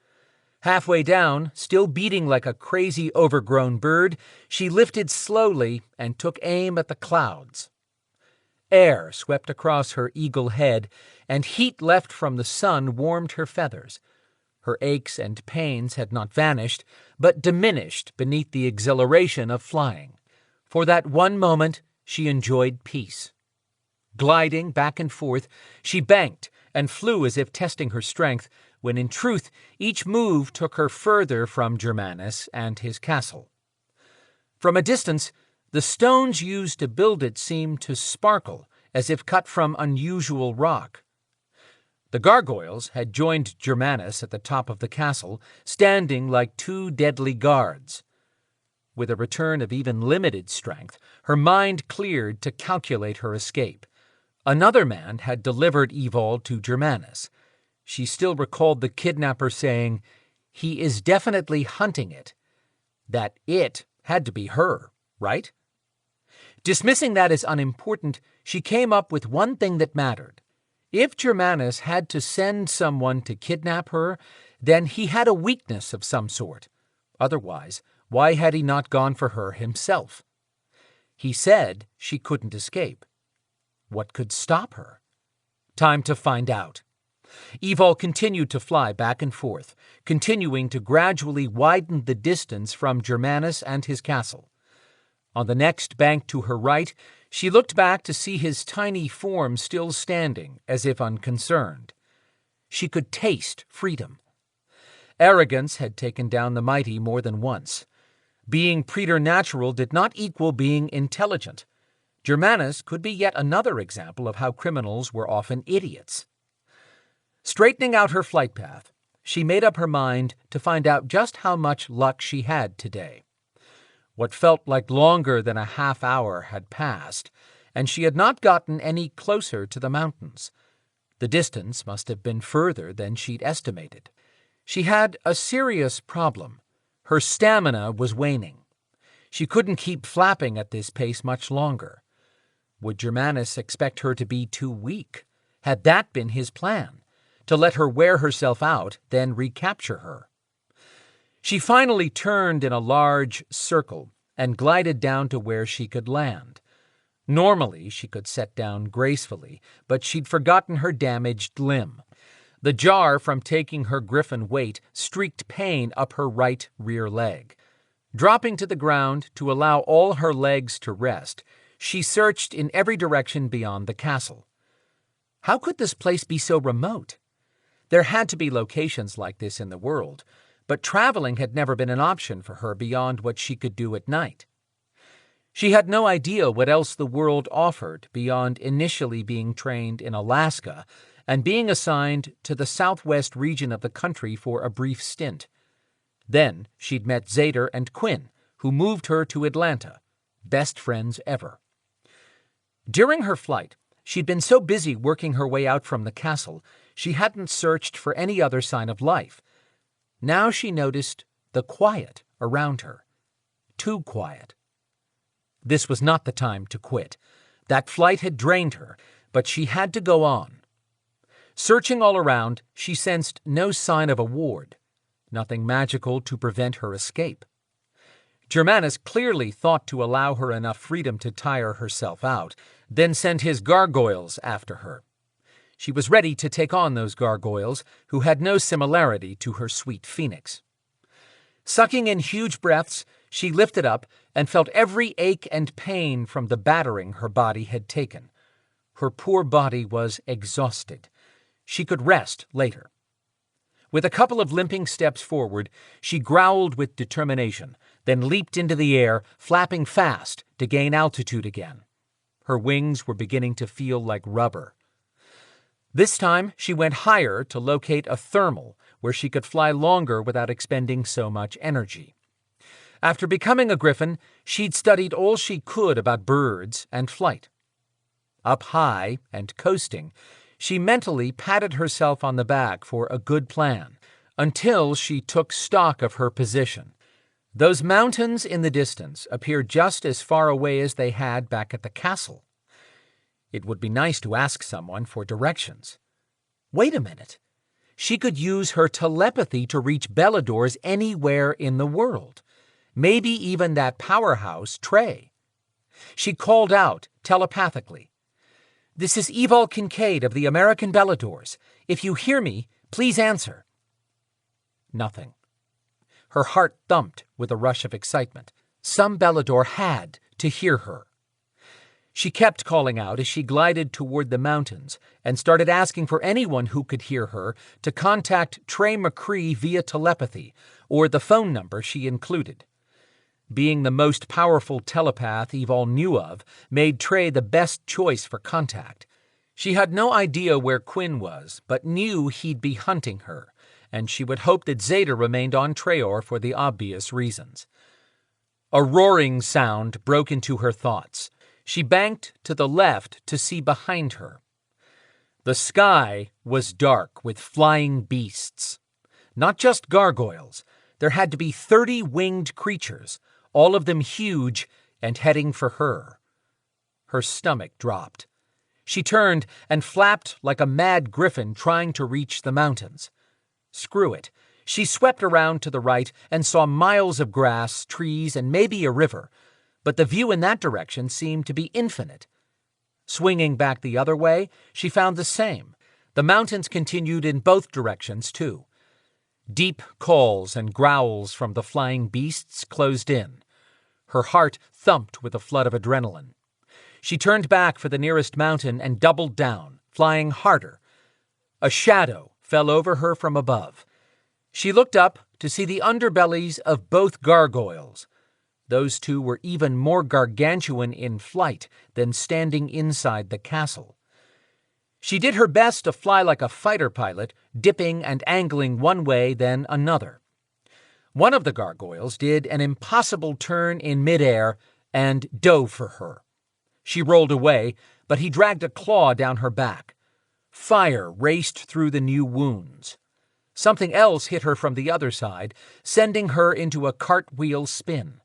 Halfway down, still beating like a crazy overgrown bird, she lifted slowly and took aim at the clouds. Air swept across her eagle head, and heat left from the sun warmed her feathers. Her aches and pains had not vanished, but diminished beneath the exhilaration of flying. For that one moment, she enjoyed peace. Gliding back and forth, she banked and flew as if testing her strength, when in truth each move took her further from Germanus and his castle. From a distance, the stones used to build it seemed to sparkle, as if cut from unusual rock. The gargoyles had joined Germanus at the top of the castle, standing like 2 deadly guards. With a return of even limited strength, her mind cleared to calculate her escape. Another man had delivered Evol to Germanus. She still recalled the kidnapper saying, "He is definitely hunting it." That it had to be her, right? Dismissing that as unimportant, she came up with one thing that mattered. If Germanus had to send someone to kidnap her, then he had a weakness of some sort. Otherwise, why had he not gone for her himself? He said she couldn't escape. What could stop her? Time to find out. Evol continued to fly back and forth, continuing to gradually widen the distance from Germanus and his castle. On the next bank to her right, she looked back to see his tiny form still standing, as if unconcerned. She could taste freedom. Arrogance had taken down the mighty more than once. Being preternatural did not equal being intelligent. Germanus could be yet another example of how criminals were often idiots. Straightening out her flight path, she made up her mind to find out just how much luck she had today. What felt like longer than a half hour had passed, and she had not gotten any closer to the mountains. The distance must have been further than she'd estimated. She had a serious problem. Her stamina was waning. She couldn't keep flapping at this pace much longer. Would Germanus expect her to be too weak? Had that been his plan? To let her wear herself out, then recapture her? She finally turned in a large circle and glided down to where she could land. Normally, she could set down gracefully, but she'd forgotten her damaged limb. The jar from taking her griffin weight streaked pain up her right rear leg. Dropping to the ground to allow all her legs to rest, she searched in every direction beyond the castle. How could this place be so remote? There had to be locations like this in the world, but traveling had never been an option for her beyond what she could do at night. She had no idea what else the world offered beyond initially being trained in Alaska and being assigned to the southwest region of the country for a brief stint. Then she'd met Zader and Quinn, who moved her to Atlanta, best friends ever. During her flight, she'd been so busy working her way out from the castle, she hadn't searched for any other sign of life. Now she noticed the quiet around her. Too quiet. This was not the time to quit. That flight had drained her, but she had to go on. Searching all around, she sensed no sign of a ward, nothing magical to prevent her escape. Germanus clearly thought to allow her enough freedom to tire herself out, then send his gargoyles after her. She was ready to take on those gargoyles, who had no similarity to her sweet phoenix. Sucking in huge breaths, she lifted up and felt every ache and pain from the battering her body had taken. Her poor body was exhausted. She could rest later. With a couple of limping steps forward, she growled with determination, then leaped into the air, flapping fast to gain altitude again. Her wings were beginning to feel like rubber. This time, she went higher to locate a thermal where she could fly longer without expending so much energy. After becoming a griffin, she'd studied all she could about birds and flight. Up high and coasting, she mentally patted herself on the back for a good plan, until she took stock of her position. Those mountains in the distance appeared just as far away as they had back at the castle. It would be nice to ask someone for directions. Wait a minute. She could use her telepathy to reach Belador's anywhere in the world. Maybe even that powerhouse, Treoir. She called out telepathically. "This is Evil Kincaid of the American Beladors. If you hear me, please answer." Nothing. Her heart thumped with a rush of excitement. Some Belador had to hear her. She kept calling out as she glided toward the mountains and started asking for anyone who could hear her to contact Trey McCree via telepathy or the phone number she included. Being the most powerful telepath Evol knew of made Trey the best choice for contact. She had no idea where Quinn was, but knew he'd be hunting her, and she would hope that Zeta remained on Treoir for the obvious reasons. A roaring sound broke into her thoughts. She banked to the left to see behind her. The sky was dark with flying beasts. Not just gargoyles. There had to be 30 winged creatures, all of them huge and heading for her. Her stomach dropped. She turned and flapped like a mad griffin trying to reach the mountains. Screw it. She swept around to the right and saw miles of grass, trees, and maybe a river, but the view in that direction seemed to be infinite. Swinging back the other way, she found the same. The mountains continued in both directions, too. Deep calls and growls from the flying beasts closed in. Her heart thumped with a flood of adrenaline. She turned back for the nearest mountain and doubled down, flying harder. A shadow fell over her from above. She looked up to see the underbellies of both gargoyles. Those two were even more gargantuan in flight than standing inside the castle. She did her best to fly like a fighter pilot, dipping and angling one way then another. One of the gargoyles did an impossible turn in midair and dove for her. She rolled away, but he dragged a claw down her back. Fire raced through the new wounds. Something else hit her from the other side, sending her into a cartwheel spin.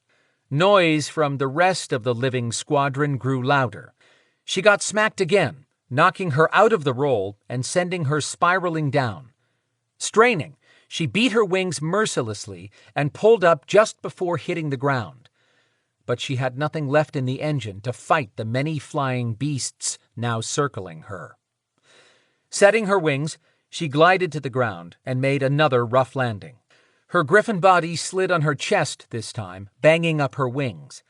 Noise from the rest of the living squadron grew louder. She got smacked again, knocking her out of the roll and sending her spiraling down. Straining, she beat her wings mercilessly and pulled up just before hitting the ground. But she had nothing left in the engine to fight the many flying beasts now circling her. Setting her wings, she glided to the ground and made another rough landing. Her griffin body slid on her chest this time, banging up her wings.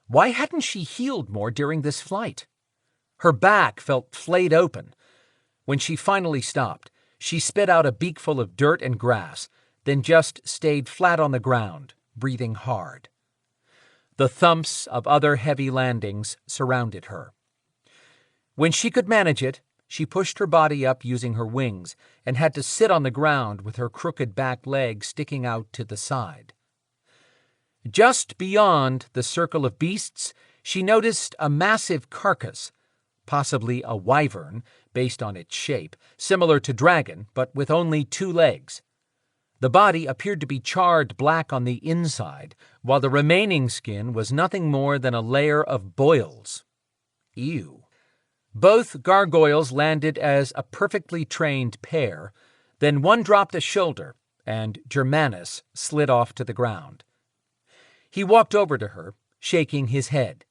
Why hadn't she healed more during this flight? Her back felt flayed open. When she finally stopped, she spit out a beakful of dirt and grass, then just stayed flat on the ground, breathing hard. The thumps of other heavy landings surrounded her. When she could manage it, she pushed her body up using her wings and had to sit on the ground with her crooked back leg sticking out to the side. Just beyond the circle of beasts, she noticed a massive carcass, possibly a wyvern, based on its shape, similar to dragon, but with only 2 legs. The body appeared to be charred black on the inside, while the remaining skin was nothing more than a layer of boils. Ew. Both gargoyles landed as a perfectly trained pair, then one dropped a shoulder, and Germanus slid off to the ground. He walked over to her, shaking his head.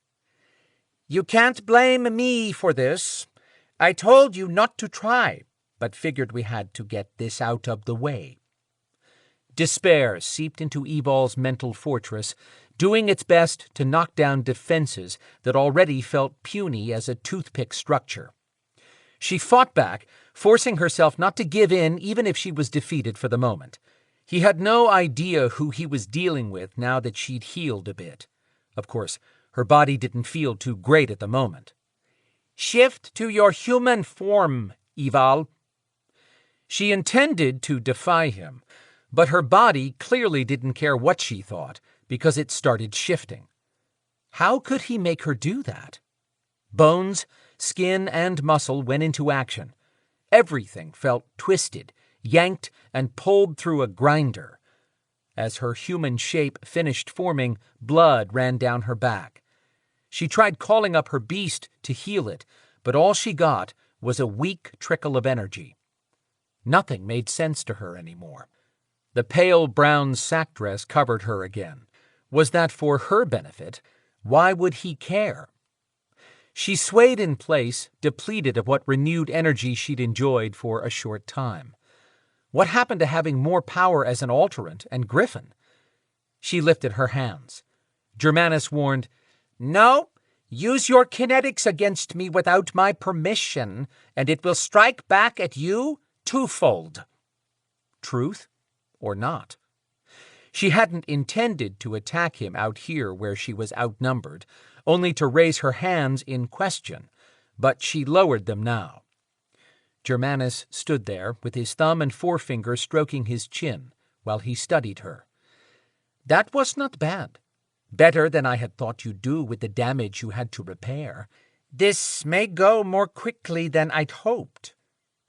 You can't blame me for this. I told you not to try, but figured we had to get this out of the way. Despair seeped into Evol's mental fortress, doing its best to knock down defenses that already felt puny as a toothpick structure. She fought back, forcing herself not to give in even if she was defeated for the moment. He had no idea who he was dealing with now that she'd healed a bit. Of course, her body didn't feel too great at the moment. Shift to your human form, Evol. She intended to defy him, but her body clearly didn't care what she thought, because it started shifting. How could he make her do that? Bones, skin, and muscle went into action. Everything felt twisted, yanked, and pulled through a grinder. As her human shape finished forming, blood ran down her back. She tried calling up her beast to heal it, but all she got was a weak trickle of energy. Nothing made sense to her anymore. The pale brown sack dress covered her again. Was that for her benefit? Why would he care? She swayed in place, depleted of what renewed energy she'd enjoyed for a short time. What happened to having more power as an alterant and griffin? She lifted her hands. Germanus warned, No, use your kinetics against me without my permission, and it will strike back at you twofold. Truth or not? She hadn't intended to attack him out here where she was outnumbered, only to raise her hands in question, but she lowered them now. Germanus stood there with his thumb and forefinger stroking his chin while he studied her. That was not bad. Better than I had thought you'd do with the damage you had to repair. This may go more quickly than I'd hoped.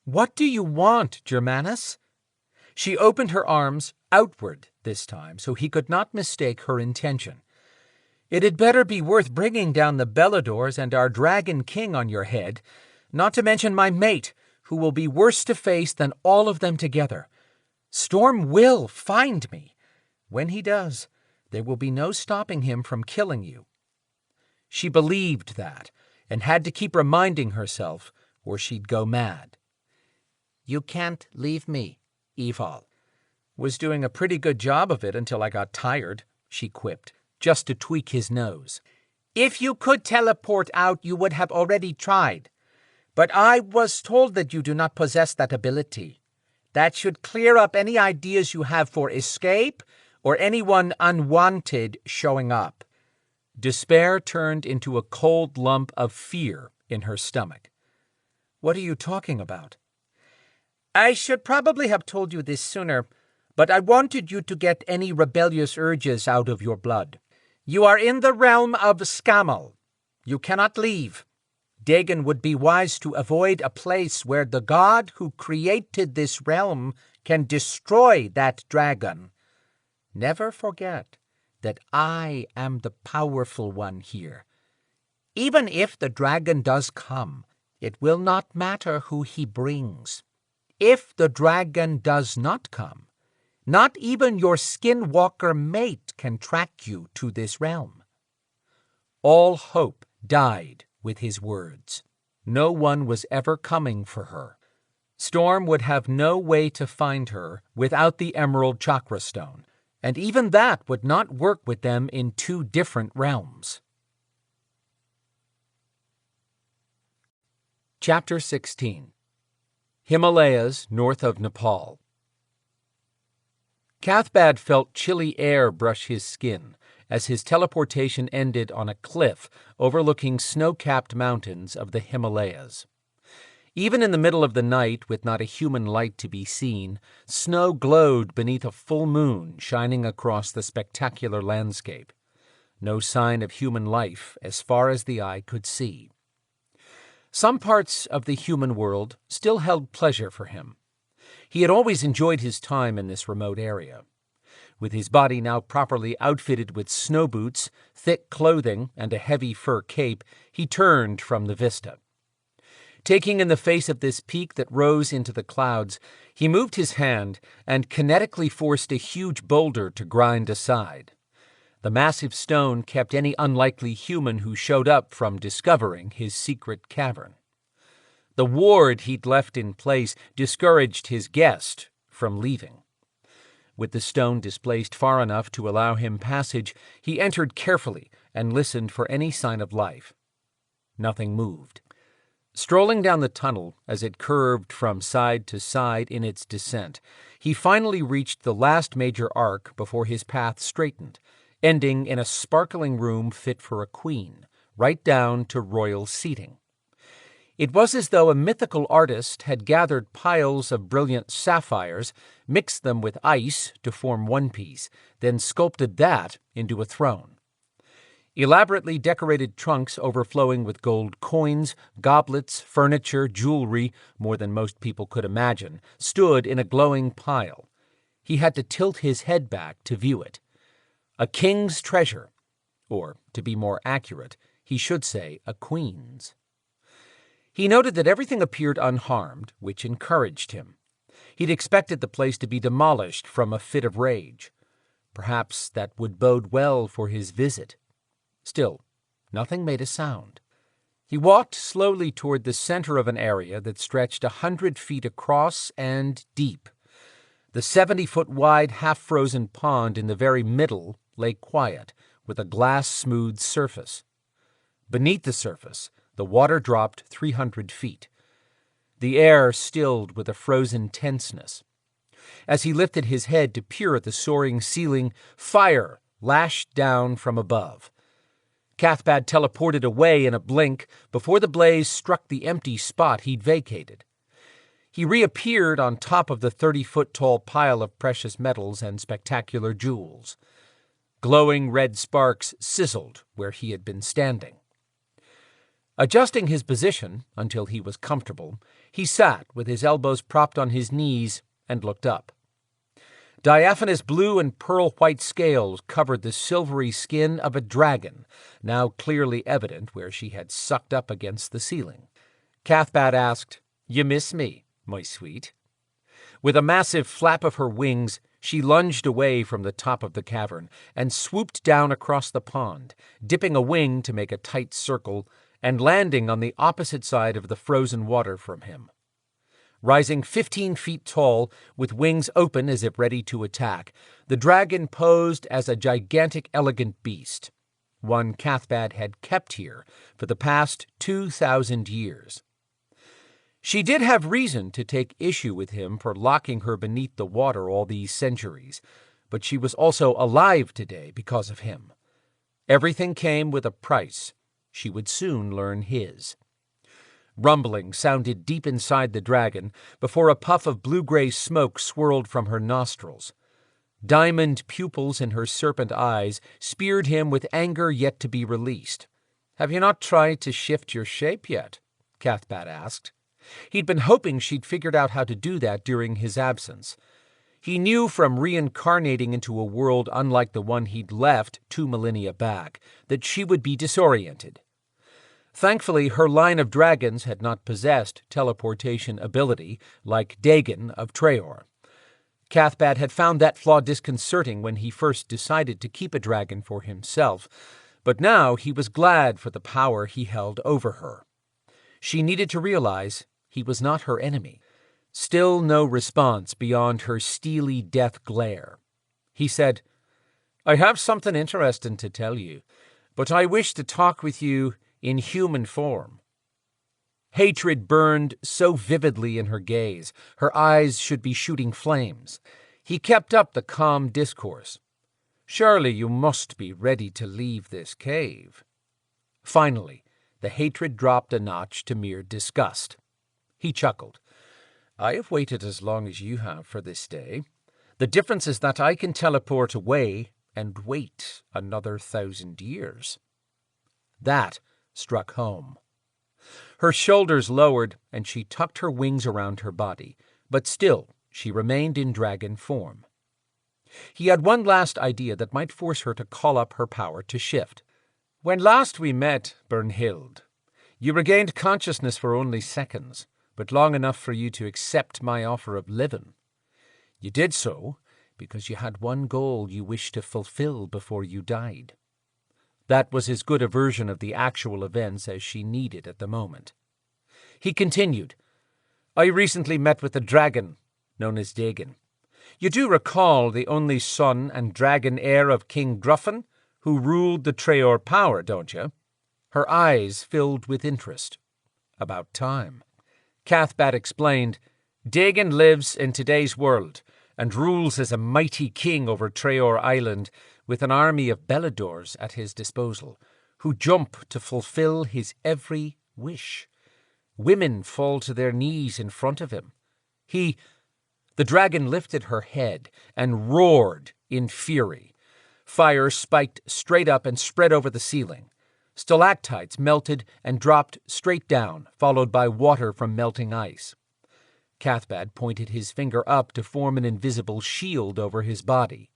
What do you want, Germanus? She opened her arms outward this time, so he could not mistake her intention. It had better be worth bringing down the Beladors and our Dragon King on your head, not to mention my mate, who will be worse to face than all of them together. Storm will find me. When he does, there will be no stopping him from killing you. She believed that, and had to keep reminding herself, or she'd go mad. You can't leave me, Evol. Was doing a pretty good job of it until I got tired, she quipped, just to tweak his nose. If you could teleport out, you would have already tried. But I was told that you do not possess that ability. That should clear up any ideas you have for escape or anyone unwanted showing up. Despair turned into a cold lump of fear in her stomach. What are you talking about? I should probably have told you this sooner, but I wanted you to get any rebellious urges out of your blood. You are in the realm of Scammel. You cannot leave. Dagon would be wise to avoid a place where the god who created this realm can destroy that dragon. Never forget that I am the powerful one here. Even if the dragon does come, it will not matter who he brings. If the dragon does not come, not even your skinwalker mate can track you to this realm. All hope died with his words. No one was ever coming for her. Storm would have no way to find her without the Emerald Chakra Stone, and even that would not work with them in two different realms. Chapter 16. Himalayas north of Nepal. Cathbad felt chilly air brush his skin as his teleportation ended on a cliff overlooking snow-capped mountains of the Himalayas. Even in the middle of the night, with not a human light to be seen, snow glowed beneath a full moon shining across the spectacular landscape. No sign of human life as far as the eye could see. Some parts of the human world still held pleasure for him. He had always enjoyed his time in this remote area. With his body now properly outfitted with snow boots, thick clothing, and a heavy fur cape, he turned from the vista. Taking in the face of this peak that rose into the clouds, he moved his hand and kinetically forced a huge boulder to grind aside. The massive stone kept any unlikely human who showed up from discovering his secret cavern. The ward he'd left in place discouraged his guest from leaving. With the stone displaced far enough to allow him passage, he entered carefully and listened for any sign of life. Nothing moved. Strolling down the tunnel as it curved from side to side in its descent, he finally reached the last major arc before his path straightened, ending in a sparkling room fit for a queen, right down to royal seating. It was as though a mythical artist had gathered piles of brilliant sapphires, mixed them with ice to form one piece, then sculpted that into a throne. Elaborately decorated trunks overflowing with gold coins, goblets, furniture, jewelry, more than most people could imagine, stood in a glowing pile. He had to tilt his head back to view it. A king's treasure, or, to be more accurate, he should say a queen's. He noted that everything appeared unharmed, which encouraged him. He'd expected the place to be demolished from a fit of rage. Perhaps that would bode well for his visit. Still, nothing made a sound. He walked slowly toward the center of an area that stretched 100 feet across and deep. The 70-foot-wide half-frozen pond in the very middle lay quiet, with a glass-smooth surface. Beneath the surface, the water dropped 300 feet. The air stilled with a frozen tenseness. As he lifted his head to peer at the soaring ceiling, fire lashed down from above. Cathbad teleported away in a blink before the blaze struck the empty spot he'd vacated. He reappeared on top of the 30-foot-tall pile of precious metals and spectacular jewels. Glowing red sparks sizzled where he had been standing. Adjusting his position until he was comfortable, he sat with his elbows propped on his knees and looked up. Diaphanous blue and pearl-white scales covered the silvery skin of a dragon, now clearly evident where she had sucked up against the ceiling. Cathbad asked, "You miss me, my sweet?" With a massive flap of her wings, she lunged away from the top of the cavern and swooped down across the pond, dipping a wing to make a tight circle and landing on the opposite side of the frozen water from him. Rising 15 feet tall, with wings open as if ready to attack, the dragon posed as a gigantic, elegant beast, one Cathbad had kept here for the past 2,000 years. She did have reason to take issue with him for locking her beneath the water all these centuries, but she was also alive today because of him. Everything came with a price. She would soon learn his. Rumbling sounded deep inside the dragon before a puff of blue-gray smoke swirled from her nostrils. Diamond pupils in her serpent eyes speared him with anger yet to be released. "Have you not tried to shift your shape yet?" Cathbad asked. He'd been hoping she'd figured out how to do that during his absence. He knew from reincarnating into a world unlike the one he'd left 2 millennia back that she would be disoriented. Thankfully, her line of dragons had not possessed teleportation ability like Dagon of Treoir. Cathbad had found that flaw disconcerting when he first decided to keep a dragon for himself, but now he was glad for the power he held over her. She needed to realize he was not her enemy. Still no response beyond her steely death glare. He said, "I have something interesting to tell you, but I wish to talk with you in human form." Hatred burned so vividly in her gaze, her eyes should be shooting flames. He kept up the calm discourse. "Surely you must be ready to leave this cave." Finally, the hatred dropped a notch to mere disgust. He chuckled. "I have waited as long as you have for this day. The difference is that I can teleport away and wait another 1,000 years." That struck home. Her shoulders lowered, and she tucked her wings around her body, but still she remained in dragon form. He had one last idea that might force her to call up her power to shift. When last we met, Bernhild, you regained consciousness for only seconds, but long enough for you to accept my offer of living. You did so because you had one goal you wished to fulfill before you died. That was as good a version of the actual events as she needed at the moment. He continued, I recently met with a dragon, known as Dagon. You do recall the only son and dragon heir of King Gruffin, who ruled the Treoir power, don't you? Her eyes filled with interest. About time. Cathbad explained, Dagon lives in today's world, and rules as a mighty king over Treoir Island, with an army of Beladors at his disposal, who jump to fulfill his every wish. Women fall to their knees in front of him. The dragon lifted her head and roared in fury. Fire spiked straight up and spread over the ceiling. Stalactites melted and dropped straight down, followed by water from melting ice. Cathbad pointed his finger up to form an invisible shield over his body.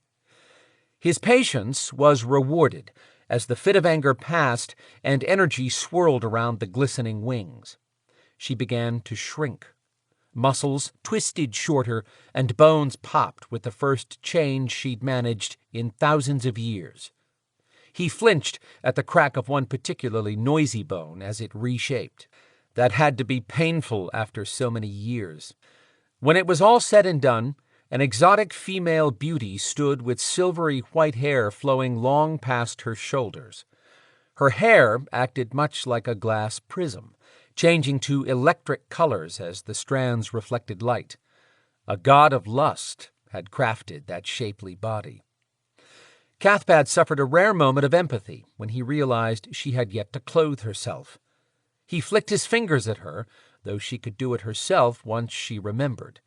His patience was rewarded as the fit of anger passed and energy swirled around the glistening wings. She began to shrink. Muscles twisted shorter and bones popped with the first change she'd managed in thousands of years. He flinched at the crack of one particularly noisy bone as it reshaped. That had to be painful after so many years. When it was all said and done, an exotic female beauty stood with silvery white hair flowing long past her shoulders. Her hair acted much like a glass prism, changing to electric colors as the strands reflected light. A god of lust had crafted that shapely body. Cathbad suffered a rare moment of empathy when he realized she had yet to clothe herself. He flicked his fingers at her, though she could do it herself once she remembered.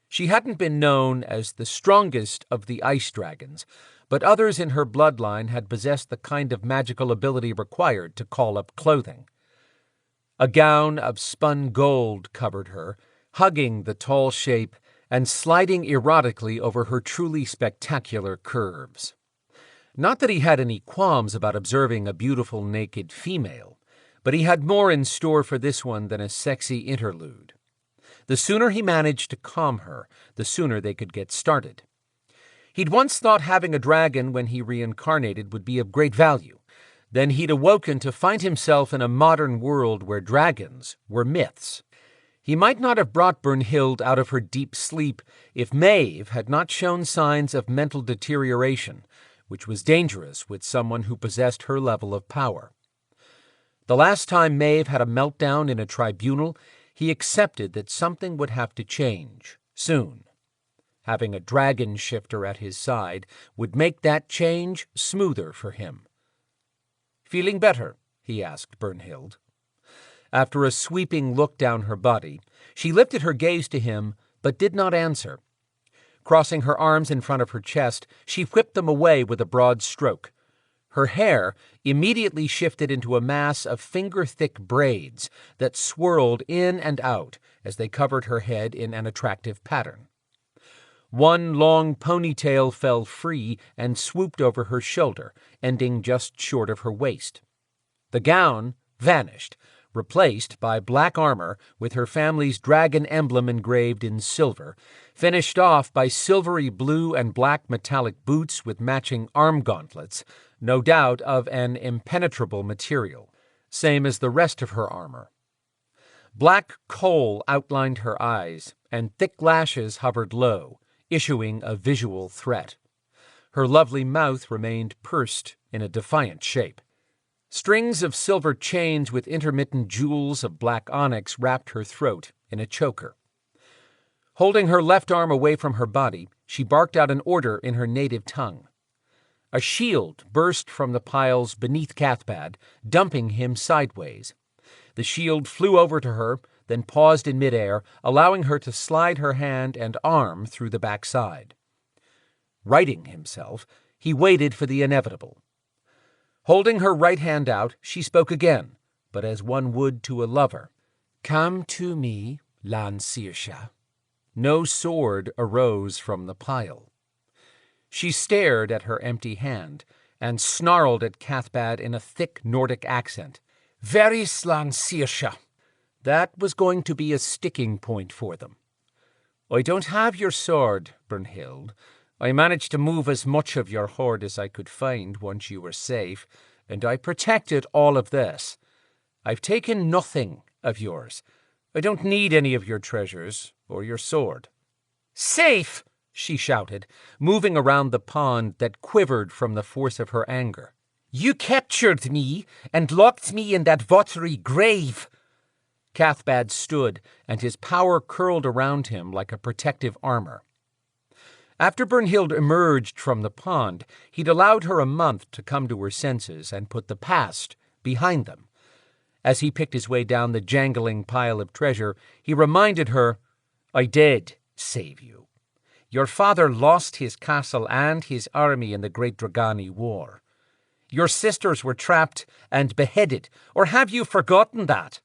She hadn't been known as the strongest of the ice dragons, but others in her bloodline had possessed the kind of magical ability required to call up clothing. A gown of spun gold covered her, hugging the tall shape and sliding erotically over her truly spectacular curves. Not that he had any qualms about observing a beautiful naked female, but he had more in store for this one than a sexy interlude. The sooner he managed to calm her, the sooner they could get started. He'd once thought having a dragon when he reincarnated would be of great value. Then he'd awoken to find himself in a modern world where dragons were myths. He might not have brought Bernhild out of her deep sleep if Maeve had not shown signs of mental deterioration, which was dangerous with someone who possessed her level of power. The last time Maeve had a meltdown in a tribunal, he accepted that something would have to change, soon. Having a dragon shifter at his side would make that change smoother for him. "Feeling better?" he asked Bernhild. After a sweeping look down her body, she lifted her gaze to him, but did not answer. Crossing her arms in front of her chest, she whipped them away with a broad stroke. Her hair immediately shifted into a mass of finger-thick braids that swirled in and out as they covered her head in an attractive pattern. One long ponytail fell free and swooped over her shoulder, ending just short of her waist. The gown vanished, replaced by black armor with her family's dragon emblem engraved in silver, finished off by silvery blue and black metallic boots with matching arm gauntlets, no doubt of an impenetrable material, same as the rest of her armor. Black kohl outlined her eyes, and thick lashes hovered low, issuing a visual threat. Her lovely mouth remained pursed in a defiant shape. Strings of silver chains with intermittent jewels of black onyx wrapped her throat in a choker. Holding her left arm away from her body, she barked out an order in her native tongue. A shield burst from the piles beneath Cathbad, dumping him sideways. The shield flew over to her, then paused in midair, allowing her to slide her hand and arm through the backside. Righting himself, he waited for the inevitable. Holding her right hand out, she spoke again, but as one would to a lover. "Come to me, Lan Sirsha." No sword arose from the pile. She stared at her empty hand and snarled at Cathbad in a thick Nordic accent. Very slan Saoirse. That was going to be a sticking point for them. I don't have your sword, Brunhild. I managed to move as much of your hoard as I could find once you were safe, and I protected all of this. I've taken nothing of yours. I don't need any of your treasures or your sword. Safe! She shouted, moving around the pond that quivered from the force of her anger. You captured me and locked me in that watery grave. Cathbad stood, and his power curled around him like a protective armor. After Brunhild emerged from the pond, he'd allowed her a month to come to her senses and put the past behind them. As he picked his way down the jangling pile of treasure, he reminded her, I did save you. Your father lost his castle and his army in the Great Dragani War. Your sisters were trapped and beheaded, or have you forgotten that?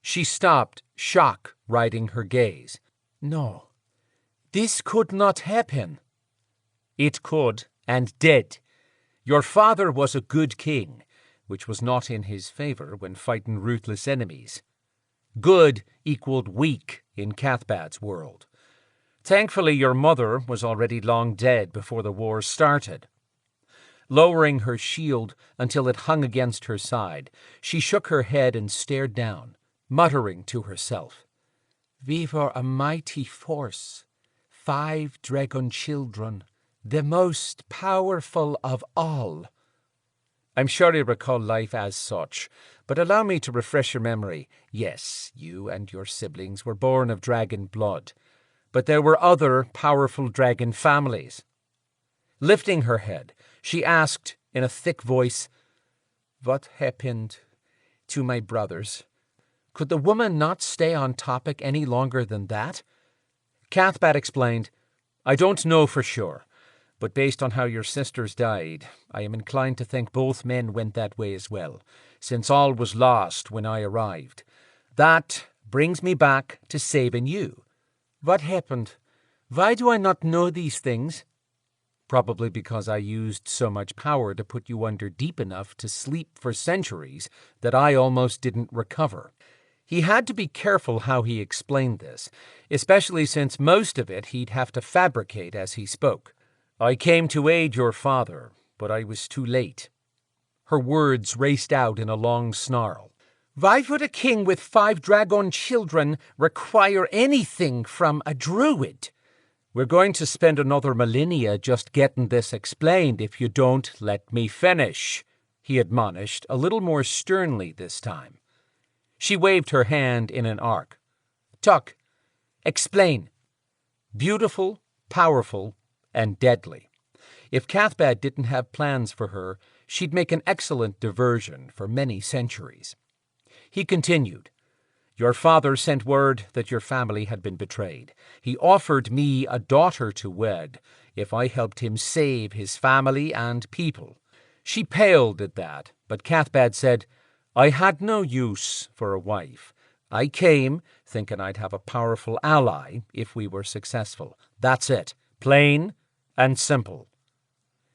She stopped, shock riding her gaze. No, this could not happen. It could, and did. Your father was a good king, which was not in his favor when fighting ruthless enemies. Good equaled weak in Cathbad's world. Thankfully, your mother was already long dead before the war started. Lowering her shield until it hung against her side, she shook her head and stared down, muttering to herself. We were a mighty force, 5 dragon children, the most powerful of all. I'm sure you recall life as such, but allow me to refresh your memory. Yes, you and your siblings were born of dragon blood, but there were other powerful dragon families. Lifting her head, she asked in a thick voice, What happened to my brothers? Could the woman not stay on topic any longer than that? Cathbad explained, I don't know for sure, but based on how your sisters died, I am inclined to think both men went that way as well, since all was lost when I arrived. That brings me back to saving you. What happened? Why do I not know these things? Probably because I used so much power to put you under deep enough to sleep for centuries that I almost didn't recover. He had to be careful how he explained this, especially since most of it he'd have to fabricate as he spoke. I came to aid your father, but I was too late. Her words raced out in a long snarl. Why would a king with 5 dragon children require anything from a druid? We're going to spend another millennia just getting this explained if you don't let me finish, he admonished, a little more sternly this time. She waved her hand in an arc. Tuck, explain. Beautiful, powerful, and deadly. If Cathbad didn't have plans for her, she'd make an excellent diversion for many centuries. He continued, Your father sent word that your family had been betrayed. He offered me a daughter to wed if I helped him save his family and people. She paled at that, but Cathbad said, I had no use for a wife. I came thinking I'd have a powerful ally if we were successful. That's it. Plain and simple.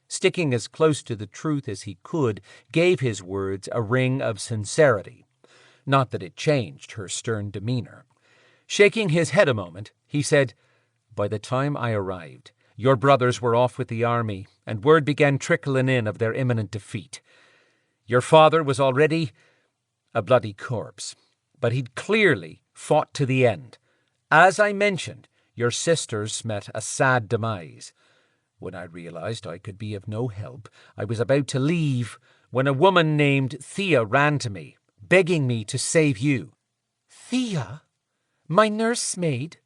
Sticking as close to the truth as he could gave his words a ring of sincerity. Not that it changed her stern demeanor. Shaking his head a moment, he said, By the time I arrived, your brothers were off with the army, and word began trickling in of their imminent defeat. Your father was already a bloody corpse, but he'd clearly fought to the end. As I mentioned, your sisters met a sad demise. When I realized I could be of no help, I was about to leave when a woman named Thea ran to me, begging me to save you. Thea? My nursemaid?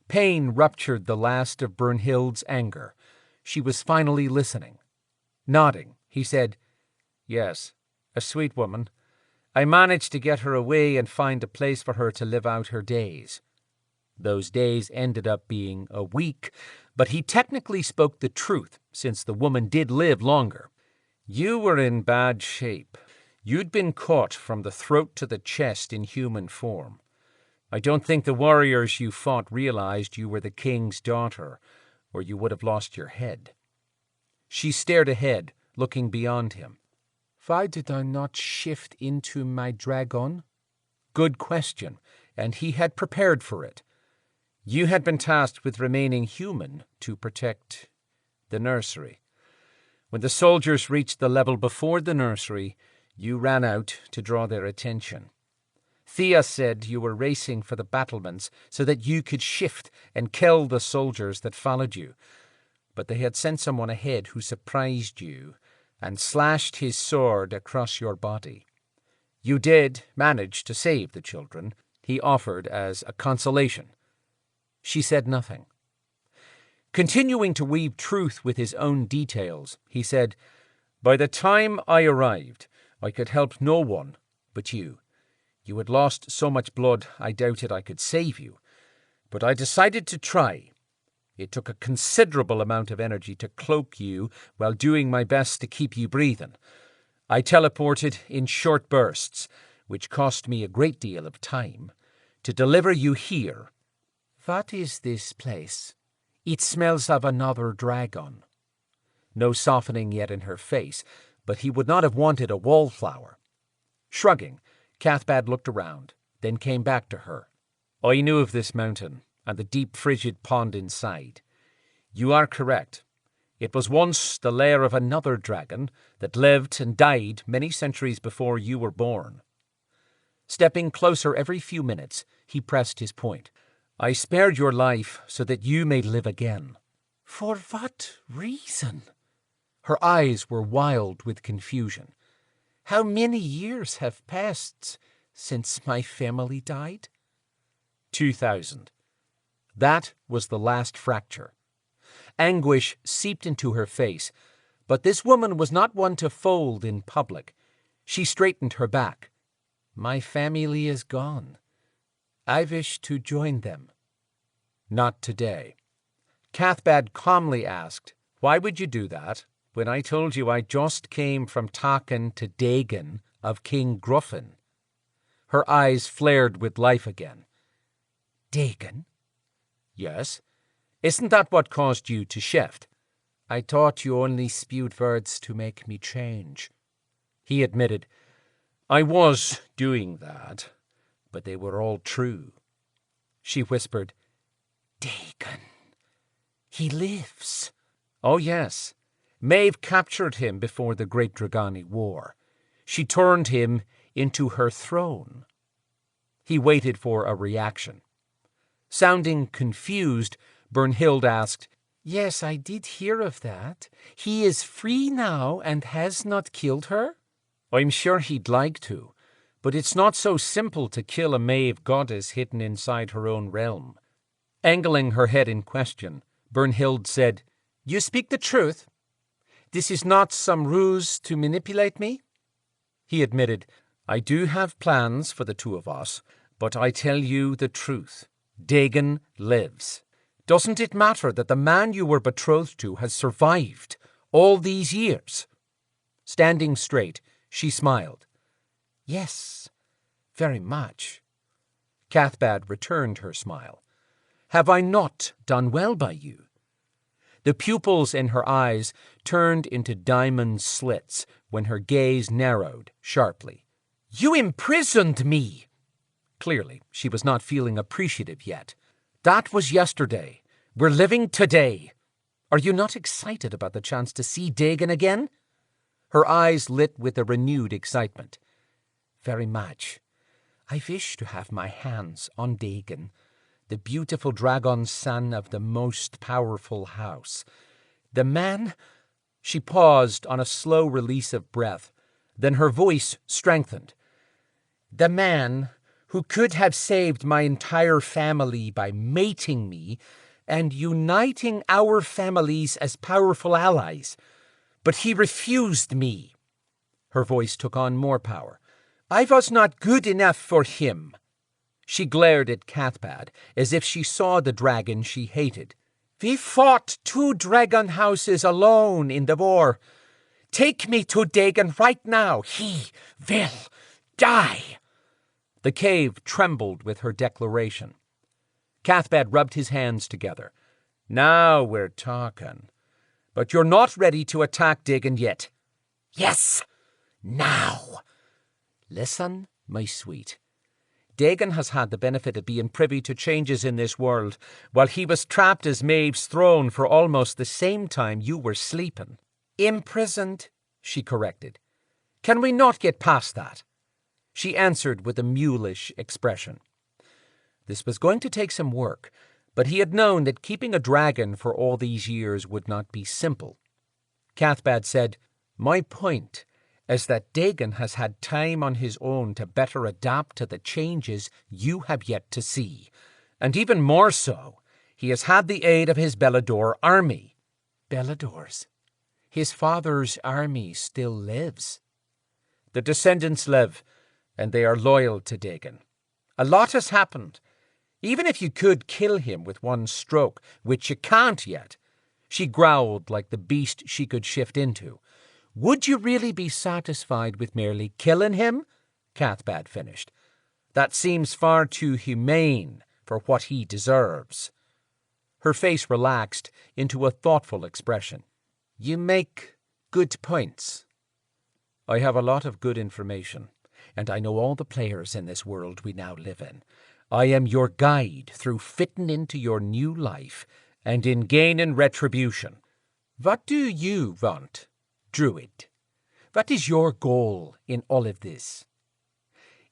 Pain ruptured the last of Brunhild's anger. She was finally listening. Nodding, he said, Yes, a sweet woman. I managed to get her away and find a place for her to live out her days. Those days ended up being a week, but he technically spoke the truth, since the woman did live longer. You were in bad shape. You'd been caught from the throat to the chest in human form. I don't think the warriors you fought realized you were the king's daughter, or you would have lost your head. She stared ahead, looking beyond him. Why did I not shift into my dragon? Good question, and he had prepared for it. You had been tasked with remaining human to protect the nursery. When the soldiers reached the level before the nursery, you ran out to draw their attention. Thea said you were racing for the battlements so that you could shift and kill the soldiers that followed you. But they had sent someone ahead who surprised you and slashed his sword across your body. You did manage to save the children, he offered as a consolation. She said nothing. Continuing to weave truth with his own details, he said, "By the time I arrived, I could help no one but you. You had lost so much blood I doubted I could save you, but I decided to try. It took a considerable amount of energy to cloak you while doing my best to keep you breathing. I teleported in short bursts, which cost me a great deal of time, to deliver you here." "What is this place? It smells of another dragon." No softening yet in her face, but he would not have wanted a wallflower. Shrugging, Cathbad looked around, then came back to her. "I knew of this mountain and the deep frigid pond inside. You are correct. It was once the lair of another dragon that lived and died many centuries before you were born." Stepping closer every few minutes, he pressed his point. "I spared your life so that you may live again." "For what reason?" Her eyes were wild with confusion. "How many years have passed since my family died?" 2,000. That was the last fracture. Anguish seeped into her face, but this woman was not one to fold in public. She straightened her back. "My family is gone. I wish to join them." "Not today." Cathbad calmly asked, "Why would you do that, when I told you I just came from talking to Dagon of King Gruffin?" Her eyes flared with life again. "Dagon?" "Yes. Isn't that what caused you to shift?" "I thought you only spewed words to make me change." He admitted, "I was doing that, but they were all true." She whispered, "Dagon. He lives." "Oh, yes. Maeve captured him before the Great Dragani War. She turned him into her throne." He waited for a reaction. Sounding confused, Brunhild asked, "Yes, I did hear of that. He is free now and has not killed her?" "I'm sure he'd like to, but it's not so simple to kill a Maeve goddess hidden inside her own realm." Angling her head in question, Brunhild said, "You speak the truth? This is not some ruse to manipulate me?" He admitted, "I do have plans for the two of us, but I tell you the truth. Dagon lives. Doesn't it matter that the man you were betrothed to has survived all these years?" Standing straight, she smiled. "Yes, very much." Cathbad returned her smile. "Have I not done well by you?" The pupils in her eyes turned into diamond slits when her gaze narrowed sharply. "You imprisoned me!" Clearly, she was not feeling appreciative yet. "That was yesterday. We're living today. Are you not excited about the chance to see Dagon again?" Her eyes lit with a renewed excitement. "Very much. I wish to have my hands on Dagon, the beautiful dragon son of the most powerful house. The man—" She paused on a slow release of breath. Then her voice strengthened. "The man who could have saved my entire family by mating me and uniting our families as powerful allies. But he refused me." Her voice took on more power. "I was not good enough for him." She glared at Cathbad as if she saw the dragon she hated. "We fought 2 dragon houses alone in the war. Take me to Dagon right now. He will die." The cave trembled with her declaration. Cathbad rubbed his hands together. "Now we're talking. But you're not ready to attack Dagon yet. Yes, now. Listen, my sweet. Dagon has had the benefit of being privy to changes in this world, while he was trapped as Maeve's throne for almost the same time you were sleeping. Imprisoned, she corrected. Can we not get past that? She answered with a mulish expression. This was going to take some work, but he had known that keeping a dragon for all these years would not be simple. Cathbad said, My point is that Dagon has had time on his own to better adapt to the changes you have yet to see. And even more so, he has had the aid of his Belador army. Belador's? His father's army still lives. The descendants live, and they are loyal to Dagon. A lot has happened. Even if you could kill him with one stroke, which you can't yet, she growled like the beast she could shift into. Would you really be satisfied with merely killing him? Cathbad finished. That seems far too humane for what he deserves. Her face relaxed into a thoughtful expression. You make good points. I have a lot of good information, and I know all the players in this world we now live in. I am your guide through fitting into your new life and in gaining retribution. What do you want, Druid? What is your goal in all of this?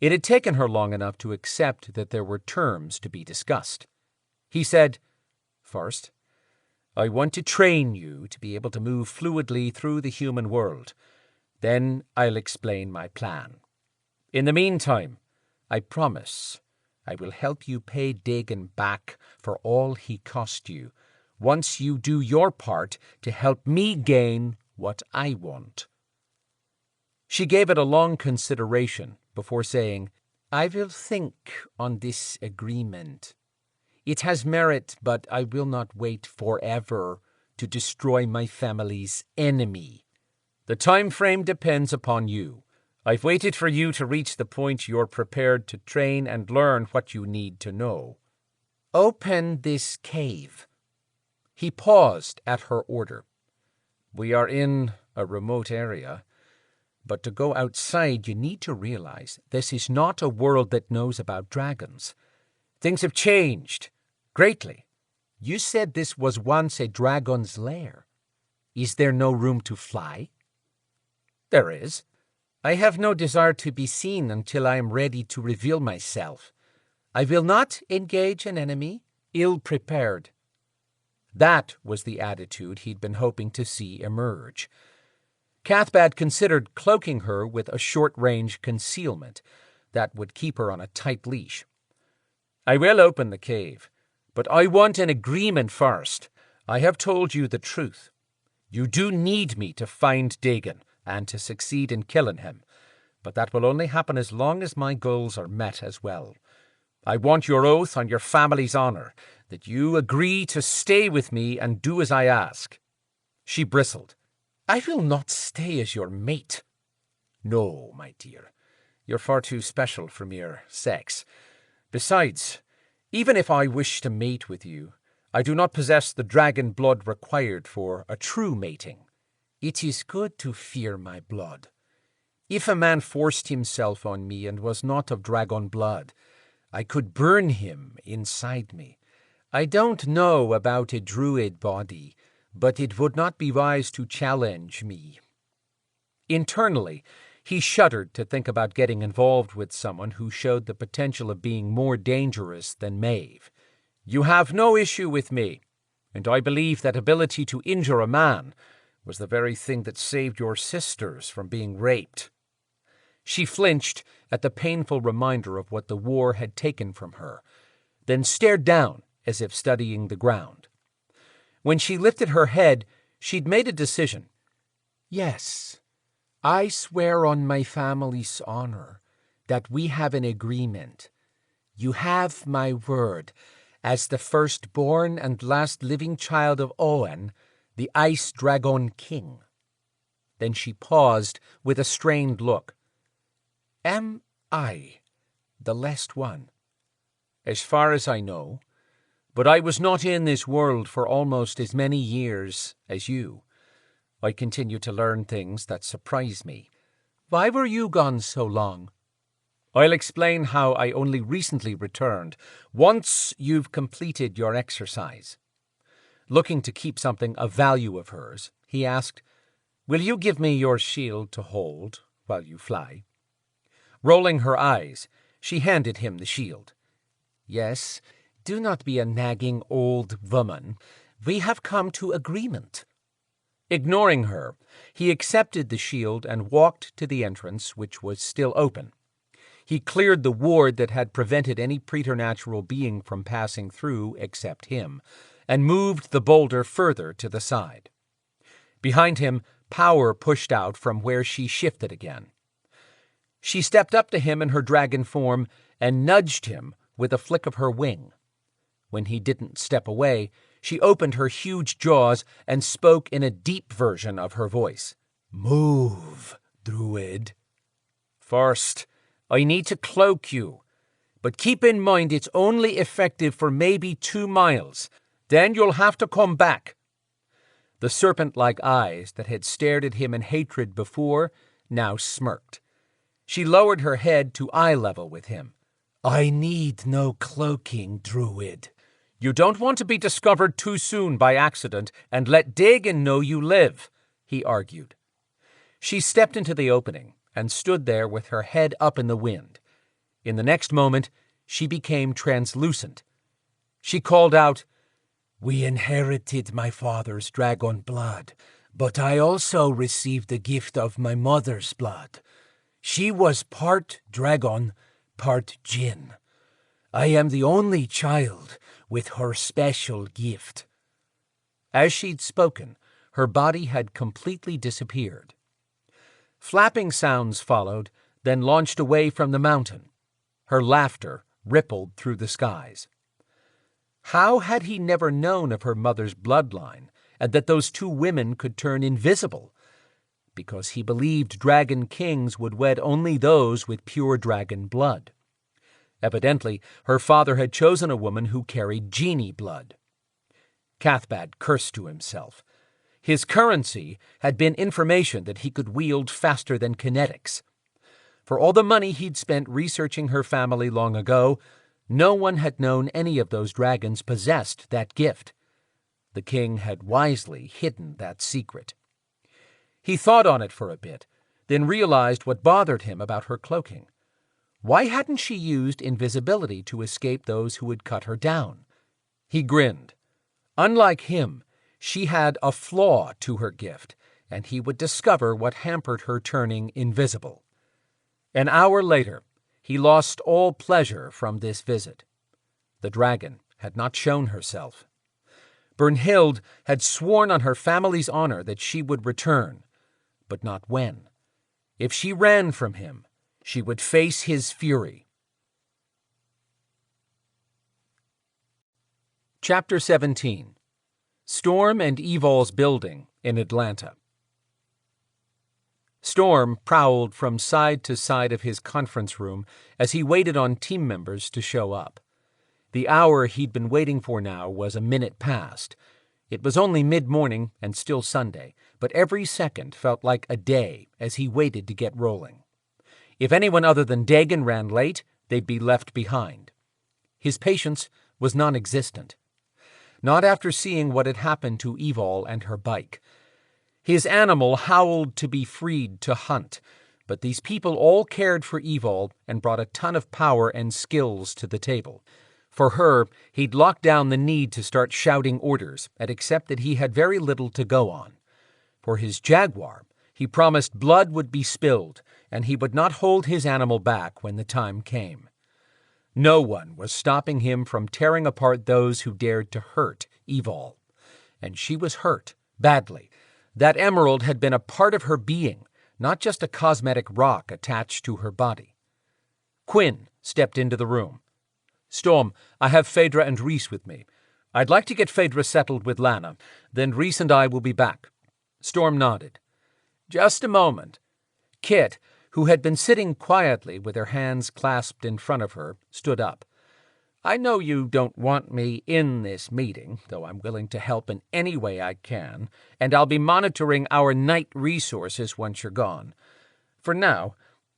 It had taken her long enough to accept that there were terms to be discussed. He said, First, I want to train you to be able to move fluidly through the human world. Then I'll explain my plan. In the meantime, I promise I will help you pay Dagon back for all he cost you, once you do your part to help me gain what I want. She gave it a long consideration before saying, I will think on this agreement. It has merit, but I will not wait forever to destroy my family's enemy. The time frame depends upon you. I've waited for you to reach the point you're prepared to train and learn what you need to know. Open this cave. He paused at her order. We are in a remote area, but to go outside you need to realize this is not a world that knows about dragons. Things have changed greatly. You said this was once a dragon's lair. Is there no room to fly? There is. I have no desire to be seen until I am ready to reveal myself. I will not engage an enemy ill-prepared. That was the attitude he'd been hoping to see emerge. Cathbad considered cloaking her with a short-range concealment that would keep her on a tight leash. I will open the cave, but I want an agreement first. I have told you the truth. You do need me to find Dagon and to succeed in killing him, but that will only happen as long as my goals are met as well. I want your oath on your family's honor that you agree to stay with me and do as I ask. She bristled. I will not stay as your mate. No, my dear. You're far too special for mere sex. Besides, even if I wish to mate with you, I do not possess the dragon blood required for a true mating. It is good to fear my blood. If a man forced himself on me and was not of dragon blood, I could burn him inside me. I don't know about a druid body, but it would not be wise to challenge me. Internally, he shuddered to think about getting involved with someone who showed the potential of being more dangerous than Maeve. You have no issue with me, and I believe that ability to injure a man was the very thing that saved your sisters from being raped. She flinched at the painful reminder of what the war had taken from her, then stared down as if studying the ground. When she lifted her head, she'd made a decision. Yes, I swear on my family's honor that we have an agreement. You have my word as the firstborn and last living child of Owen, the Ice Dragon King. Then she paused with a strained look. Am I the last one? As far as I know, but I was not in this world for almost as many years as you. I continue to learn things that surprise me. Why were you gone so long? I'll explain how I only recently returned, once you've completed your exercise. Looking to keep something of value of hers, he asked, Will you give me your shield to hold while you fly? Rolling her eyes, she handed him the shield. Yes, do not be a nagging old woman. We have come to agreement. Ignoring her, he accepted the shield and walked to the entrance, which was still open. He cleared the ward that had prevented any preternatural being from passing through except him, and moved the boulder further to the side. Behind him, power pushed out from where she shifted again. She stepped up to him in her dragon form and nudged him with a flick of her wing. When he didn't step away, she opened her huge jaws and spoke in a deep version of her voice. Move, druid. First, I need to cloak you, but keep in mind it's only effective for maybe 2 miles. Then you'll have to come back. The serpent-like eyes that had stared at him in hatred before now smirked. She lowered her head to eye level with him. I need no cloaking, druid. You don't want to be discovered too soon by accident and let Dagon know you live, he argued. She stepped into the opening and stood there with her head up in the wind. In the next moment, she became translucent. She called out, We inherited my father's dragon blood, but I also received the gift of my mother's blood. She was part dragon, part jinn. I am the only child with her special gift. As she'd spoken, her body had completely disappeared. Flapping sounds followed, then launched away from the mountain. Her laughter rippled through the skies. How had he never known of her mother's bloodline, and that those 2 women could turn invisible? Because he believed dragon kings would wed only those with pure dragon blood. Evidently, her father had chosen a woman who carried genie blood. Cathbad cursed to himself. His currency had been information that he could wield faster than kinetics. For all the money he'd spent researching her family long ago, no one had known any of those dragons possessed that gift. The king had wisely hidden that secret. He thought on it for a bit, then realized what bothered him about her cloaking. Why hadn't she used invisibility to escape those who would cut her down? He grinned. Unlike him, she had a flaw to her gift, and he would discover what hampered her turning invisible. An hour later, he lost all pleasure from this visit. The dragon had not shown herself. Brunhild had sworn on her family's honor that she would return, but not when. If she ran from him, she would face his fury. Chapter 17. Storm and Evol's building in Atlanta. Storm prowled from side to side of his conference room as he waited on team members to show up. The hour he'd been waiting for now was a minute past. It was only mid-morning and still Sunday, but every second felt like a day as he waited to get rolling. If anyone other than Dagon ran late, they'd be left behind. His patience was non-existent. Not after seeing what had happened to Evol and her bike. His animal howled to be freed to hunt, but these people all cared for Evol and brought a ton of power and skills to the table. For her, he'd locked down the need to start shouting orders and accept that he had very little to go on. For his jaguar, he promised blood would be spilled, and he would not hold his animal back when the time came. No one was stopping him from tearing apart those who dared to hurt Evol. And she was hurt, badly. That emerald had been a part of her being, not just a cosmetic rock attached to her body. Quinn stepped into the room. Storm, I have Phaedra and Rhys with me. I'd like to get Phaedra settled with Lana, then Rhys and I will be back. Storm nodded. Just a moment. Kit, who had been sitting quietly with her hands clasped in front of her, stood up. I know you don't want me in this meeting, though I'm willing to help in any way I can, and I'll be monitoring our night resources once you're gone. For now,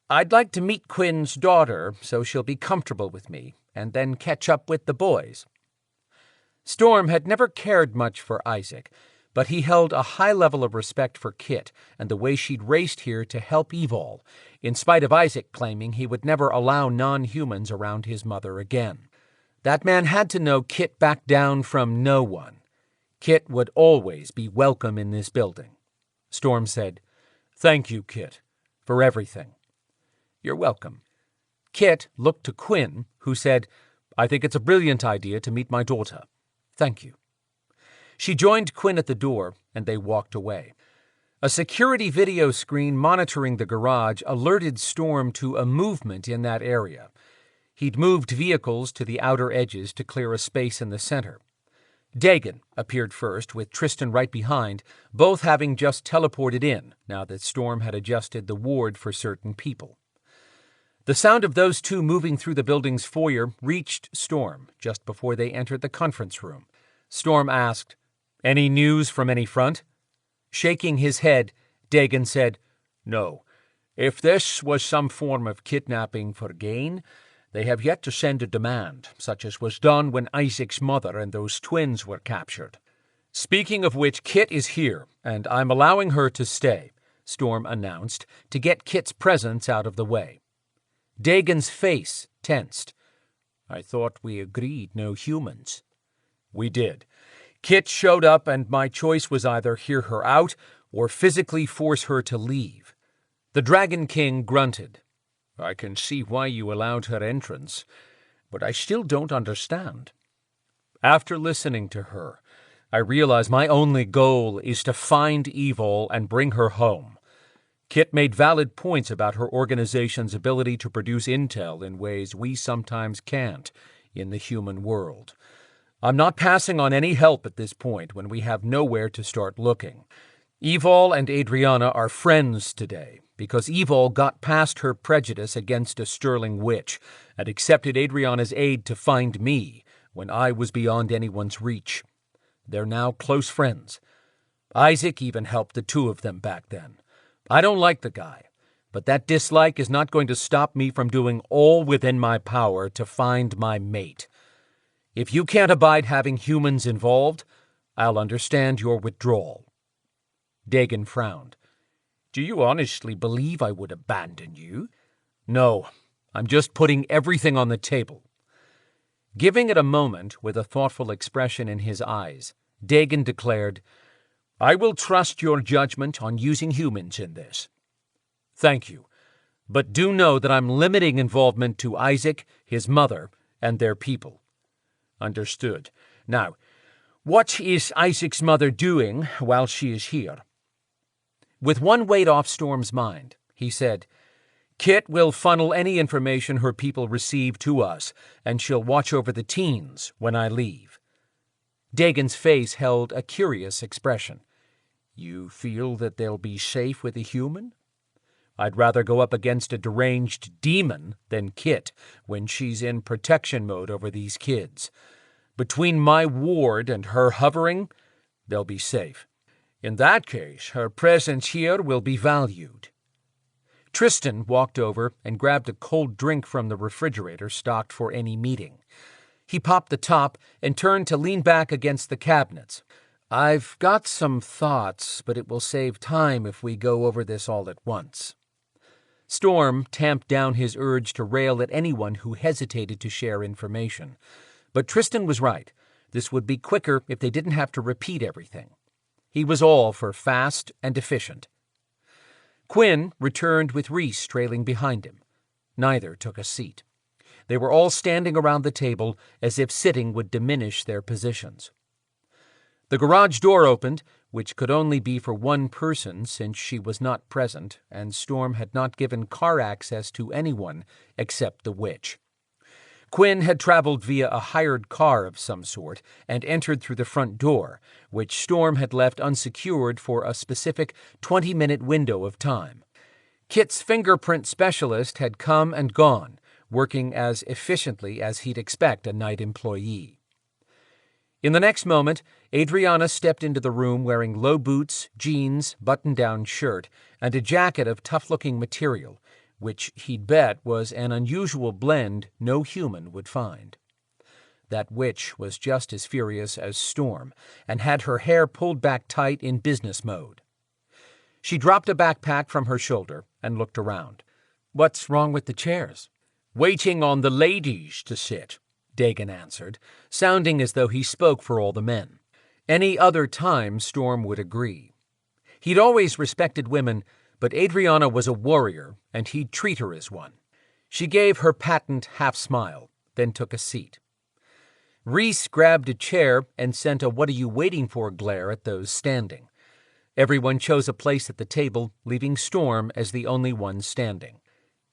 I'd like to meet Quinn's daughter so she'll be comfortable with me, and then catch up with the boys. Storm had never cared much for Isaac, but he held a high level of respect for Kit and the way she'd raced here to help Evol, in spite of Isaac claiming he would never allow non-humans around his mother again. That man had to know Kit backed down from no one. Kit would always be welcome in this building. Storm said, "Thank you, Kit, for everything." "You're welcome." Kit looked to Quinn, who said, "I think it's a brilliant idea to meet my daughter. Thank you." She joined Quinn at the door, and they walked away. A security video screen monitoring the garage alerted Storm to a movement in that area. He'd moved vehicles to the outer edges to clear a space in the center. Dagon appeared first, with Tristan right behind, both having just teleported in, now that Storm had adjusted the ward for certain people. The sound of those two moving through the building's foyer reached Storm just before they entered the conference room. Storm asked, "Any news from any front?" Shaking his head, Dagon said, "No. If this was some form of kidnapping for gain, they have yet to send a demand, such as was done when Isaac's mother and those twins were captured. Speaking of which, Kit is here, and I'm allowing her to stay," Storm announced, to get Kit's presence out of the way. Dagon's face tensed. "I thought we agreed no humans." "We did. Kit showed up, and my choice was either hear her out or physically force her to leave." The Dragon King grunted. "I can see why you allowed her entrance, but I still don't understand. After listening to her, I realize my only goal is to find Evol and bring her home. Kit made valid points about her organization's ability to produce intel in ways we sometimes can't in the human world. I'm not passing on any help at this point when we have nowhere to start looking. Evol and Adrianna are friends today because Evol got past her prejudice against a sterling witch and accepted Adrianna's aid to find me when I was beyond anyone's reach. They're now close friends. Isaac even helped the two of them back then. I don't like the guy, but that dislike is not going to stop me from doing all within my power to find my mate. If you can't abide having humans involved, I'll understand your withdrawal." Dagon frowned. "Do you honestly believe I would abandon you?" "No, I'm just putting everything on the table." Giving it a moment with a thoughtful expression in his eyes, Dagon declared, "I will trust your judgment on using humans in this." "Thank you, but do know that I'm limiting involvement to Isaac, his mother, and their people." "Understood. Now, what is Isaac's mother doing while she is here?" With one weight off Storm's mind, he said, "Kit will funnel any information her people receive to us, and she'll watch over the teens when I leave." Dagon's face held a curious expression. "You feel that they'll be safe with a human?" "I'd rather go up against a deranged demon than Kit when she's in protection mode over these kids. Between my ward and her hovering, they'll be safe. In that case, her presence here will be valued." Tristan walked over and grabbed a cold drink from the refrigerator stocked for any meeting. He popped the top and turned to lean back against the cabinets. "I've got some thoughts, but it will save time if we go over this all at once." Storm tamped down his urge to rail at anyone who hesitated to share information. But Tristan was right. This would be quicker if they didn't have to repeat everything. He was all for fast and efficient. Quinn returned with Rhys trailing behind him. Neither took a seat. They were all standing around the table as if sitting would diminish their positions. The garage door opened, which could only be for one person since she was not present, and Storm had not given car access to anyone except the witch. Quinn had traveled via a hired car of some sort and entered through the front door, which Storm had left unsecured for a specific 20-minute window of time. Kit's fingerprint specialist had come and gone, working as efficiently as he'd expect a night employee. In the next moment, Adrianna stepped into the room wearing low boots, jeans, button-down shirt, and a jacket of tough-looking material, which he'd bet was an unusual blend no human would find. That witch was just as furious as Storm, and had her hair pulled back tight in business mode. She dropped a backpack from her shoulder and looked around. "What's wrong with the chairs?" "Waiting on the ladies to sit," Dagon answered, sounding as though he spoke for all the men. Any other time, Storm would agree. He'd always respected women, but Adrianna was a warrior, and he'd treat her as one. She gave her patent half-smile, then took a seat. Rhys grabbed a chair and sent a what-are-you-waiting-for glare at those standing. Everyone chose a place at the table, leaving Storm as the only one standing.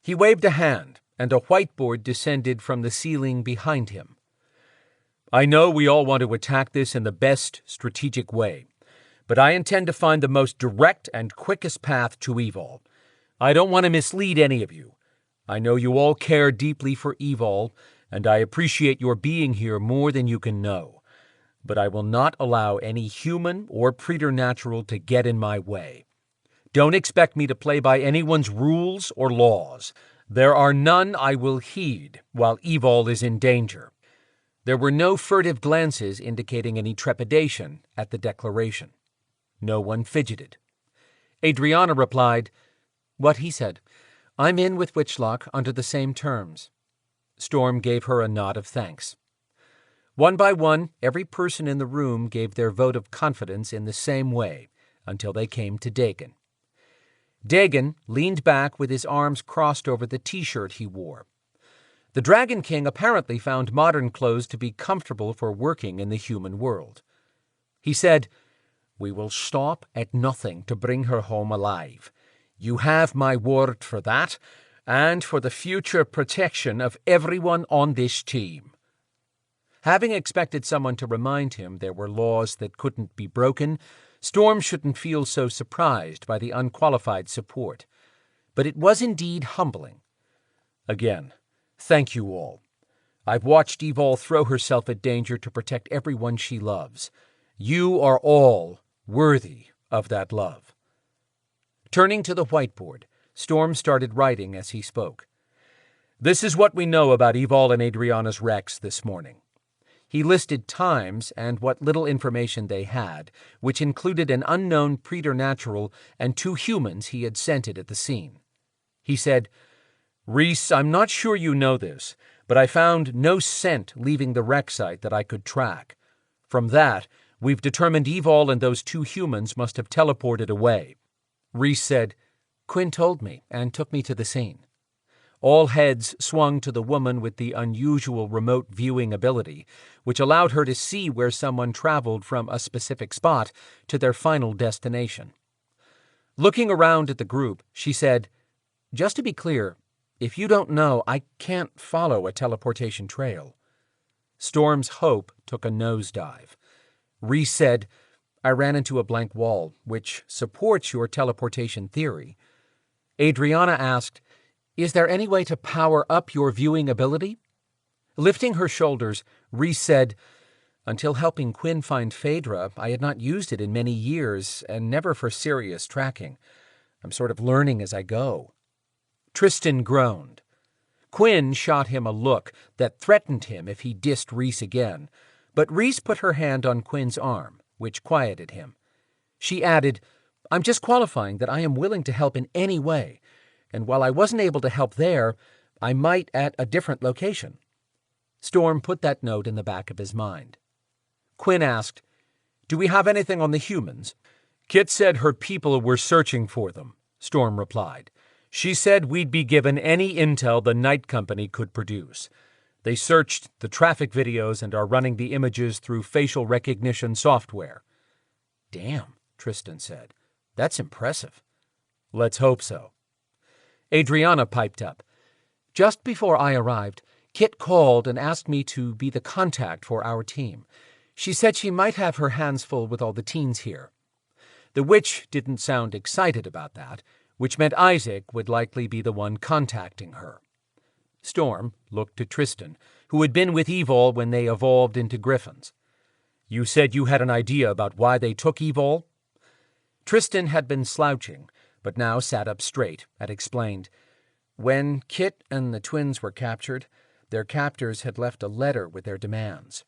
He waved a hand, and a whiteboard descended from the ceiling behind him. "I know we all want to attack this in the best strategic way, but I intend to find the most direct and quickest path to Evol. I don't want to mislead any of you. I know you all care deeply for Evol, and I appreciate your being here more than you can know. But I will not allow any human or preternatural to get in my way. Don't expect me to play by anyone's rules or laws. There are none I will heed while Evol is in danger." There were no furtive glances indicating any trepidation at the declaration. No one fidgeted. Adrianna replied, "What he said. I'm in with Witchlock under the same terms." Storm gave her a nod of thanks. One by one, every person in the room gave their vote of confidence in the same way, until they came to Dagon. Dagon leaned back with his arms crossed over the T-shirt he wore. The Dragon King apparently found modern clothes to be comfortable for working in the human world. He said, "We will stop at nothing to bring her home alive. You have my word for that, and for the future protection of everyone on this team." Having expected someone to remind him there were laws that couldn't be broken, Storm shouldn't feel so surprised by the unqualified support. But it was indeed humbling. "Again, thank you all. I've watched Evol throw herself at danger to protect everyone she loves. You are all worthy of that love." Turning to the whiteboard, Storm started writing as he spoke. "This is what we know about Evol and Adrianna's wrecks this morning." He listed times and what little information they had, which included an unknown preternatural and 2 humans he had scented at the scene. He said, "Rhys, I'm not sure you know this, but I found no scent leaving the wreck site that I could track. From that, we've determined Evol and those 2 humans must have teleported away." Rhys said, "Quinn told me and took me to the scene." All heads swung to the woman with the unusual remote viewing ability, which allowed her to see where someone traveled from a specific spot to their final destination. Looking around at the group, she said, "Just to be clear, if you don't know, I can't follow a teleportation trail." Storm's hope took a nosedive. Rhys said, "I ran into a blank wall, which supports your teleportation theory." Adrianna asked, "Is there any way to power up your viewing ability?" Lifting her shoulders, Rhys said, "Until helping Quinn find Phaedra, I had not used it in many years, and never for serious tracking. I'm sort of learning as I go." Tristan groaned. Quinn shot him a look that threatened him if he dissed Rhys again, but Rhys put her hand on Quinn's arm, which quieted him. She added, "I'm just qualifying that I am willing to help in any way, and while I wasn't able to help there, I might at a different location." Storm put that note in the back of his mind. Quinn asked, "Do we have anything on the humans?" "Kit said her people were searching for them," Storm replied. "She said we'd be given any intel the Night Company could produce. They searched the traffic videos and are running the images through facial recognition software." "Damn," Tristan said. "That's impressive." "Let's hope so." Adrianna piped up. "Just before I arrived, Kit called and asked me to be the contact for our team. She said she might have her hands full with all the teens here." The witch didn't sound excited about that, which meant Isaac would likely be the one contacting her. Storm looked to Tristan, who had been with Evol when they evolved into griffins. "You said you had an idea about why they took Evol?" Tristan had been slouching, but now sat up straight and explained. When Kit and the twins were captured, their captors had left a letter with their demands.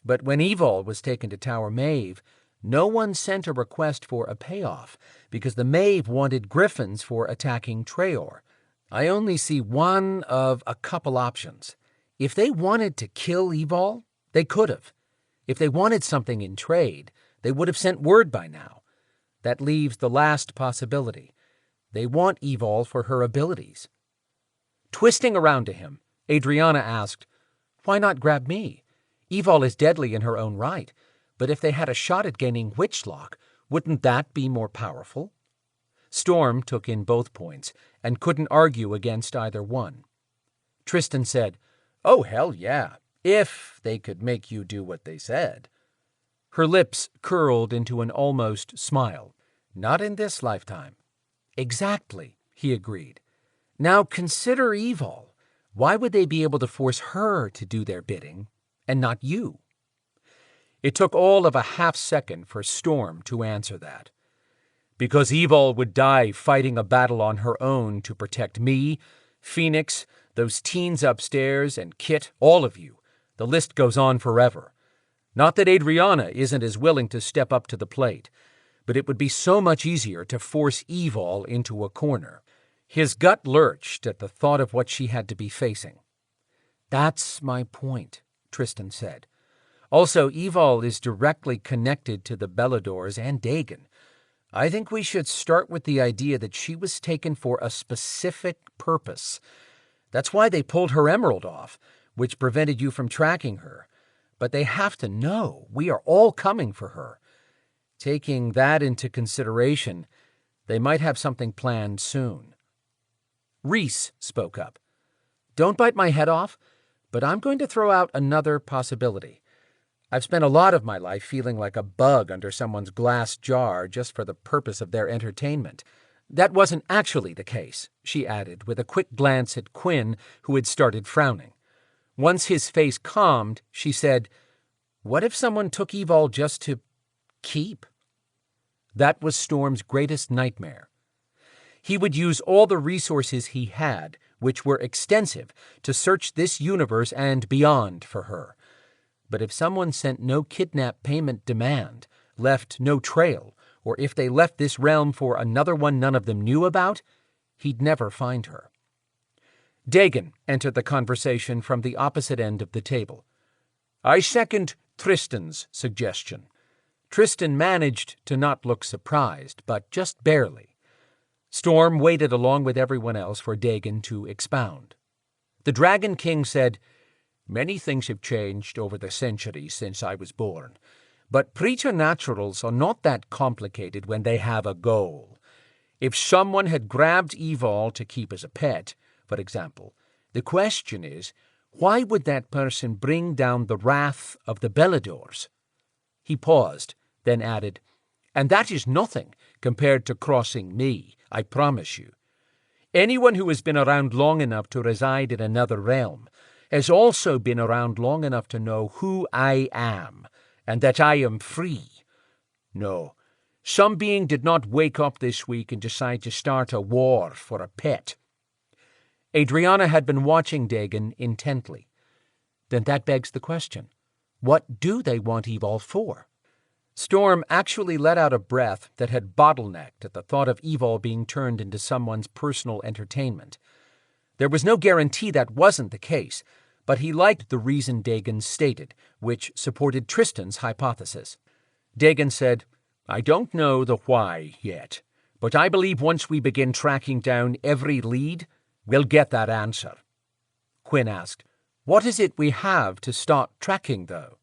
But when Evol was taken to Tower Maeve, no one sent a request for a payoff, because the Maeve wanted griffins for attacking Treoir. I only see one of a couple options. If they wanted to kill Evol, they could have. If they wanted something in trade, they would have sent word by now. That leaves the last possibility. They want Evol for her abilities. Twisting around to him, Adrianna asked, "Why not grab me? Evol is deadly in her own right, but if they had a shot at gaining Witchlock, wouldn't that be more powerful?" Storm took in both points and couldn't argue against either one. Tristan said, "Oh, hell yeah, if they could make you do what they said." Her lips curled into an almost smile. "Not in this lifetime." "Exactly," he agreed. "Now consider Evol. Why would they be able to force her to do their bidding, and not you?" It took all of a half-second for Storm to answer that. "Because Evol would die fighting a battle on her own to protect me, Phoenix, those teens upstairs, and Kit, all of you. The list goes on forever. Not that Adrianna isn't as willing to step up to the plate, but it would be so much easier to force Evol into a corner." His gut lurched at the thought of what she had to be facing. "That's my point," Tristan said. "Also, Evol is directly connected to the Beladors and Dagon. I think we should start with the idea that she was taken for a specific purpose. That's why they pulled her emerald off, which prevented you from tracking her. But they have to know we are all coming for her. Taking that into consideration, they might have something planned soon." Reese spoke up. "Don't bite my head off, but I'm going to throw out another possibility. I've spent a lot of my life feeling like a bug under someone's glass jar just for the purpose of their entertainment. That wasn't actually the case," she added, with a quick glance at Quinn, who had started frowning. Once his face calmed, she said, "What if someone took Evol just to keep?" That was Storm's greatest nightmare. He would use all the resources he had, which were extensive, to search this universe and beyond for her. But if someone sent no kidnap payment demand, left no trail, or if they left this realm for another one none of them knew about, he'd never find her. Dagon entered the conversation from the opposite end of the table. "I second Tristan's suggestion." Tristan managed to not look surprised, but just barely. Storm waited along with everyone else for Dagon to expound. The Dragon King said, "Many things have changed over the centuries since I was born, but preternaturals are not that complicated when they have a goal. If someone had grabbed Evol to keep as a pet, for example, the question is, why would that person bring down the wrath of the Beladors?" He paused, then added, "And that is nothing compared to crossing me, I promise you. Anyone who has been around long enough to reside in another realm has also been around long enough to know who I am, and that I am free. No, some being did not wake up this week and decide to start a war for a pet." Adrianna had been watching Dagon intently. "Then that begs the question, what do they want Evol for?" Storm actually let out a breath that had bottlenecked at the thought of Evol being turned into someone's personal entertainment. There was no guarantee that wasn't the case, but he liked the reason Dagon stated, which supported Tristan's hypothesis. Dagon said, "I don't know the why yet, but I believe once we begin tracking down every lead, we'll get that answer." Quinn asked, "What is it we have to start tracking, though?"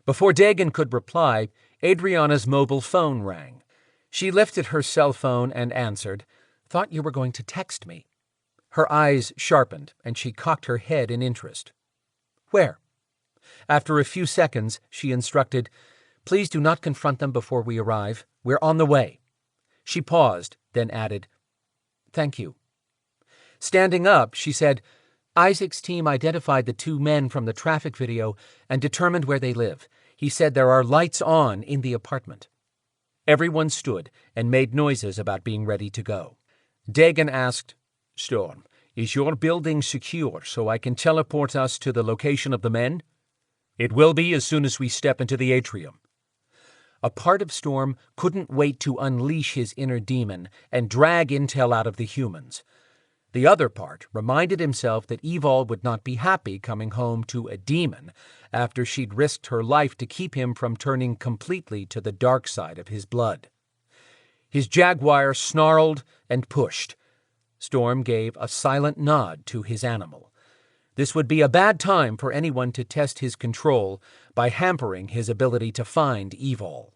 Before Dagon could reply, Adrianna's mobile phone rang. She lifted her cell phone and answered, "Thought you were going to text me." Her eyes sharpened, and she cocked her head in interest. "Where?" After a few seconds, she instructed, "Please do not confront them before we arrive. We're on the way." She paused, then added, "Thank you." Standing up, she said, Isaac's team identified the two men from the traffic video and determined where they live. He said there are lights on in the apartment. Everyone stood and made noises about being ready to go. Dagon asked, "Storm, is your building secure so I can teleport us to the location of the men?" "It will be as soon as we step into the atrium." A part of Storm couldn't wait to unleash his inner demon and drag intel out of the humans. The other part reminded himself that Evol would not be happy coming home to a demon after she'd risked her life to keep him from turning completely to the dark side of his blood. His jaguar snarled and pushed. Storm gave a silent nod to his animal. This would be a bad time for anyone to test his control by hampering his ability to find Evol.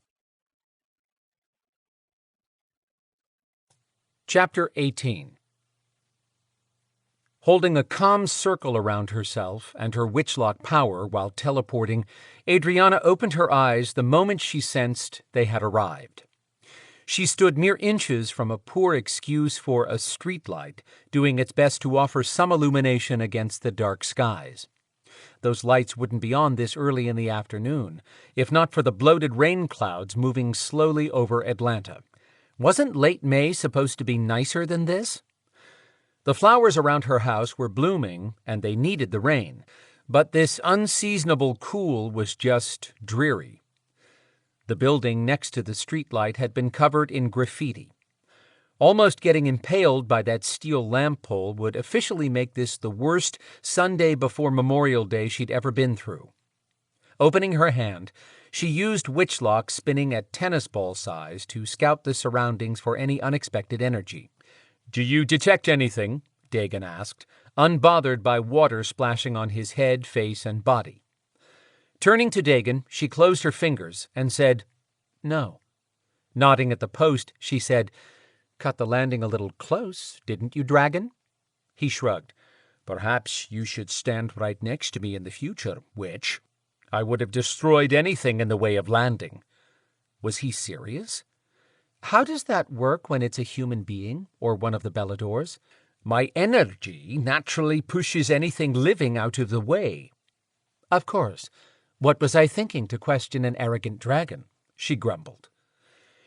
Chapter 18. Holding a calm circle around herself and her witchlock power while teleporting, Adrianna opened her eyes the moment she sensed they had arrived. She stood mere inches from a poor excuse for a streetlight, doing its best to offer some illumination against the dark skies. Those lights wouldn't be on this early in the afternoon, if not for the bloated rain clouds moving slowly over Atlanta. Wasn't late May supposed to be nicer than this? The flowers around her house were blooming, and they needed the rain, but this unseasonable cool was just dreary. The building next to the streetlight had been covered in graffiti. Almost getting impaled by that steel lamp pole would officially make this the worst Sunday before Memorial Day she'd ever been through. Opening her hand, she used witchlock spinning at tennis ball size to scout the surroundings for any unexpected energy. "Do you detect anything?" Dagon asked, unbothered by water splashing on his head, face, and body. Turning to Dagon, she closed her fingers and said, "No." Nodding at the post, she said, "Cut the landing a little close, didn't you, dragon?" He shrugged. "Perhaps you should stand right next to me in the future, witch. I would have destroyed anything in the way of landing." Was he serious? How does that work when it's a human being, or one of the Beladors? "My energy naturally pushes anything living out of the way." "Of course. What was I thinking to question an arrogant dragon?" she grumbled.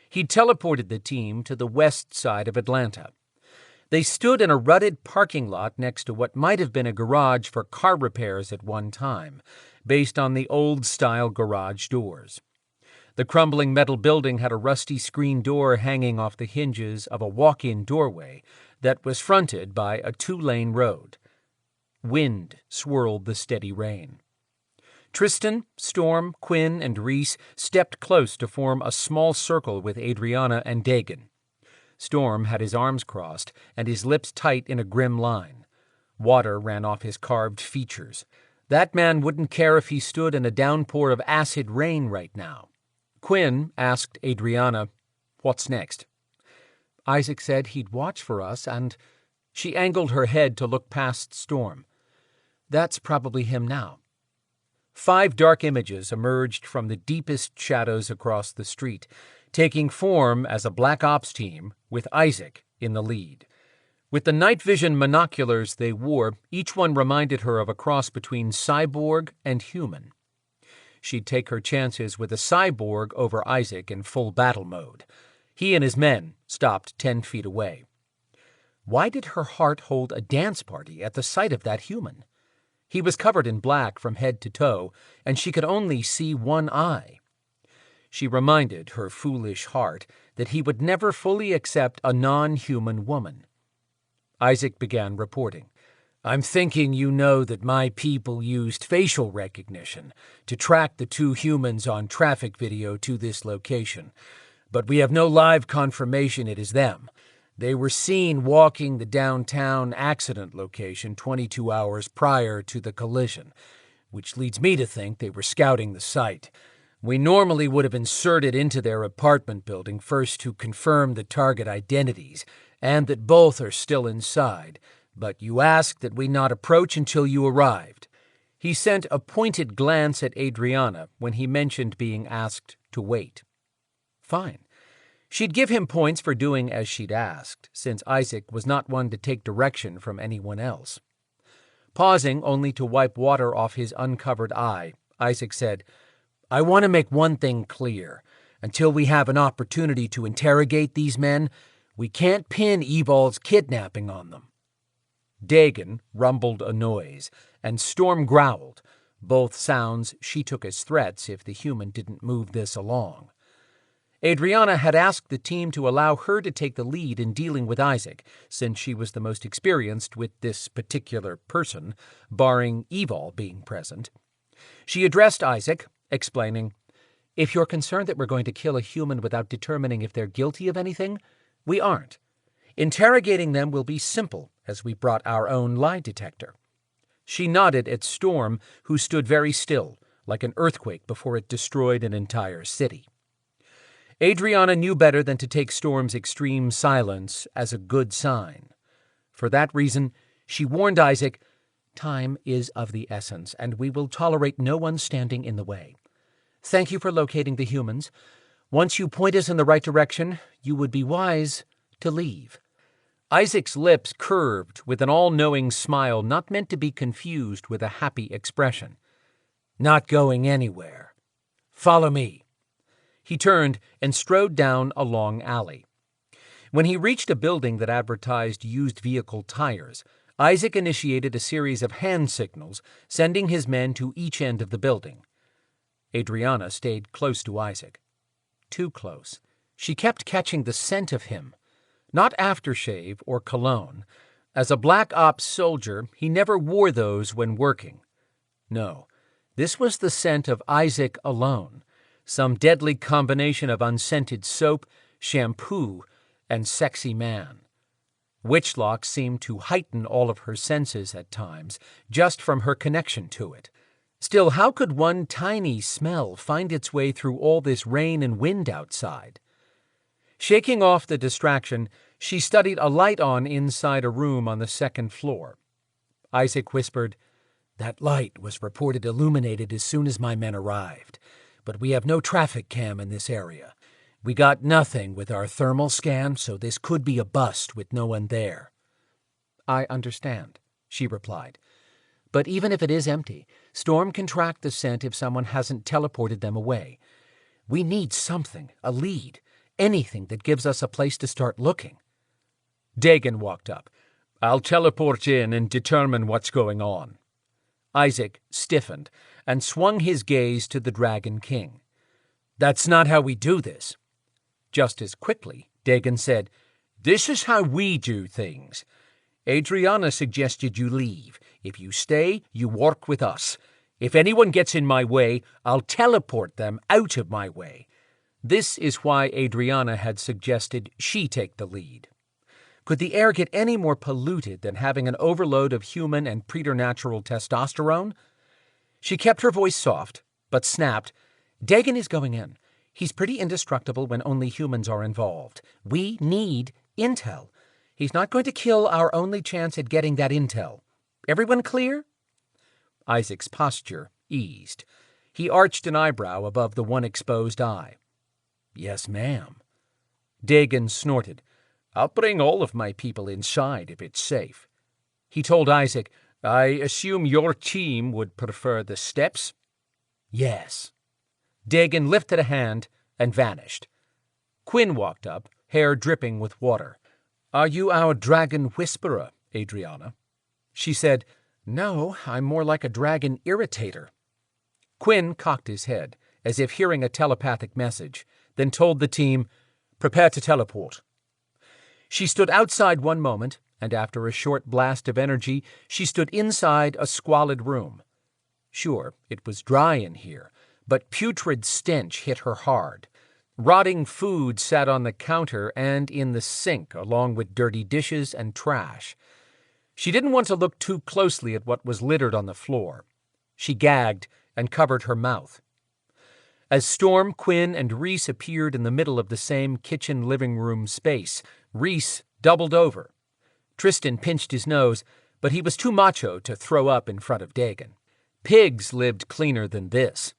He teleported the team to the west side of Atlanta. They stood in a rutted parking lot next to what might have been a garage for car repairs at one time, based on the old-style garage doors. The crumbling metal building had a rusty screen door hanging off the hinges of a walk-in doorway that was fronted by a two-lane road. Wind swirled the steady rain. Tristan, Storm, Quinn, and Reese stepped close to form a small circle with Adrianna and Dagon. Storm had his arms crossed and his lips tight in a grim line. Water ran off his carved features. That man wouldn't care if he stood in a downpour of acid rain right now. Quinn asked Adrianna, "What's next?" Isaac said he'd watch for us and... She angled her head to look past Storm. "That's probably him now." 5 dark images emerged from the deepest shadows across the street, taking form as a Black Ops team with Isaac in the lead. With the night vision monoculars they wore, each one reminded her of a cross between cyborg and human. She'd take her chances with a cyborg over Isaac in full battle mode. He and his men stopped 10 feet away. Why did her heart hold a dance party at the sight of that human? He was covered in black from head to toe, and she could only see one eye. She reminded her foolish heart that he would never fully accept a non-human woman. Isaac began reporting. "I'm thinking you know that my people used facial recognition to track the 2 humans on traffic video to this location, but we have no live confirmation it is them. They were seen walking the downtown accident location 22 hours prior to the collision, which leads me to think they were scouting the site. We normally would have inserted into their apartment building first to confirm the target identities and that both are still inside, but you asked that we not approach until you arrived." He sent a pointed glance at Adrianna when he mentioned being asked to wait. Fine. She'd give him points for doing as she'd asked, since Isaac was not one to take direction from anyone else. Pausing only to wipe water off his uncovered eye, Isaac said, "I want to make one thing clear. Until we have an opportunity to interrogate these men, we can't pin Evol's kidnapping on them." Dagon rumbled a noise, and Storm growled, both sounds she took as threats if the human didn't move this along. Adrianna had asked the team to allow her to take the lead in dealing with Isaac, since she was the most experienced with this particular person, barring Evol being present. She addressed Isaac, explaining, "If you're concerned that we're going to kill a human without determining if they're guilty of anything, we aren't. Interrogating them will be simple, as we brought our own lie detector." She nodded at Storm, who stood very still, like an earthquake before it destroyed an entire city. Adrianna knew better than to take Storm's extreme silence as a good sign. For that reason, she warned Isaac, "Time is of the essence, and we will tolerate no one standing in the way. Thank you for locating the humans. Once you point us in the right direction, you would be wise to leave." Isaac's lips curved with an all-knowing smile not meant to be confused with a happy expression. "Not going anywhere. Follow me." He turned and strode down a long alley. When he reached a building that advertised used vehicle tires, Isaac initiated a series of hand signals, sending his men to each end of the building. Adrianna stayed close to Isaac. Too close. She kept catching the scent of him. Not aftershave or cologne. As a Black Ops soldier, he never wore those when working. No, this was the scent of Isaac alone. Some deadly combination of unscented soap, shampoo, and sexy man. Witchlock seemed to heighten all of her senses at times, just from her connection to it. Still, how could one tiny smell find its way through all this rain and wind outside? Shaking off the distraction, she studied a light on inside a room on the second floor. Isaac whispered, "That light was reported illuminated as soon as my men arrived. But we have no traffic cam in this area. We got nothing with our thermal scan, so this could be a bust with no one there." "I understand," she replied. "But even if it is empty, Storm can track the scent if someone hasn't teleported them away. We need something, a lead, anything that gives us a place to start looking." Dagon walked up. "I'll teleport in and determine what's going on." Isaac stiffened and swung his gaze to the Dragon King. "That's not how we do this." Just as quickly, Dagon said, "This is how we do things. Adrianna suggested you leave. If you stay, you work with us. If anyone gets in my way, I'll teleport them out of my way." This is why Adrianna had suggested she take the lead. Could the air get any more polluted than having an overload of human and preternatural testosterone? She kept her voice soft, but snapped, "Dagon is going in. He's pretty indestructible when only humans are involved. We need intel. He's not going to kill our only chance at getting that intel. Everyone clear?" Isaac's posture eased. He arched an eyebrow above the one exposed eye. "Yes, ma'am." Dagon snorted. "I'll bring all of my people inside if it's safe." He told Isaac, "I assume your team would prefer the steps?" "Yes." Dagon lifted a hand and vanished. Quinn walked up, hair dripping with water. "Are you our dragon whisperer, Adrianna?" She said, "No, I'm more like a dragon irritator." Quinn cocked his head, as if hearing a telepathic message, then told the team, "Prepare to teleport." She stood outside one moment, and after a short blast of energy, she stood inside a squalid room. Sure, it was dry in here, but putrid stench hit her hard. Rotting food sat on the counter and in the sink, along with dirty dishes and trash. She didn't want to look too closely at what was littered on the floor. She gagged and covered her mouth. As Storm, Quinn, and Reese appeared in the middle of the same kitchen-living room space, Reese doubled over. Tristan pinched his nose, but he was too macho to throw up in front of Dagon. Pigs lived cleaner than this.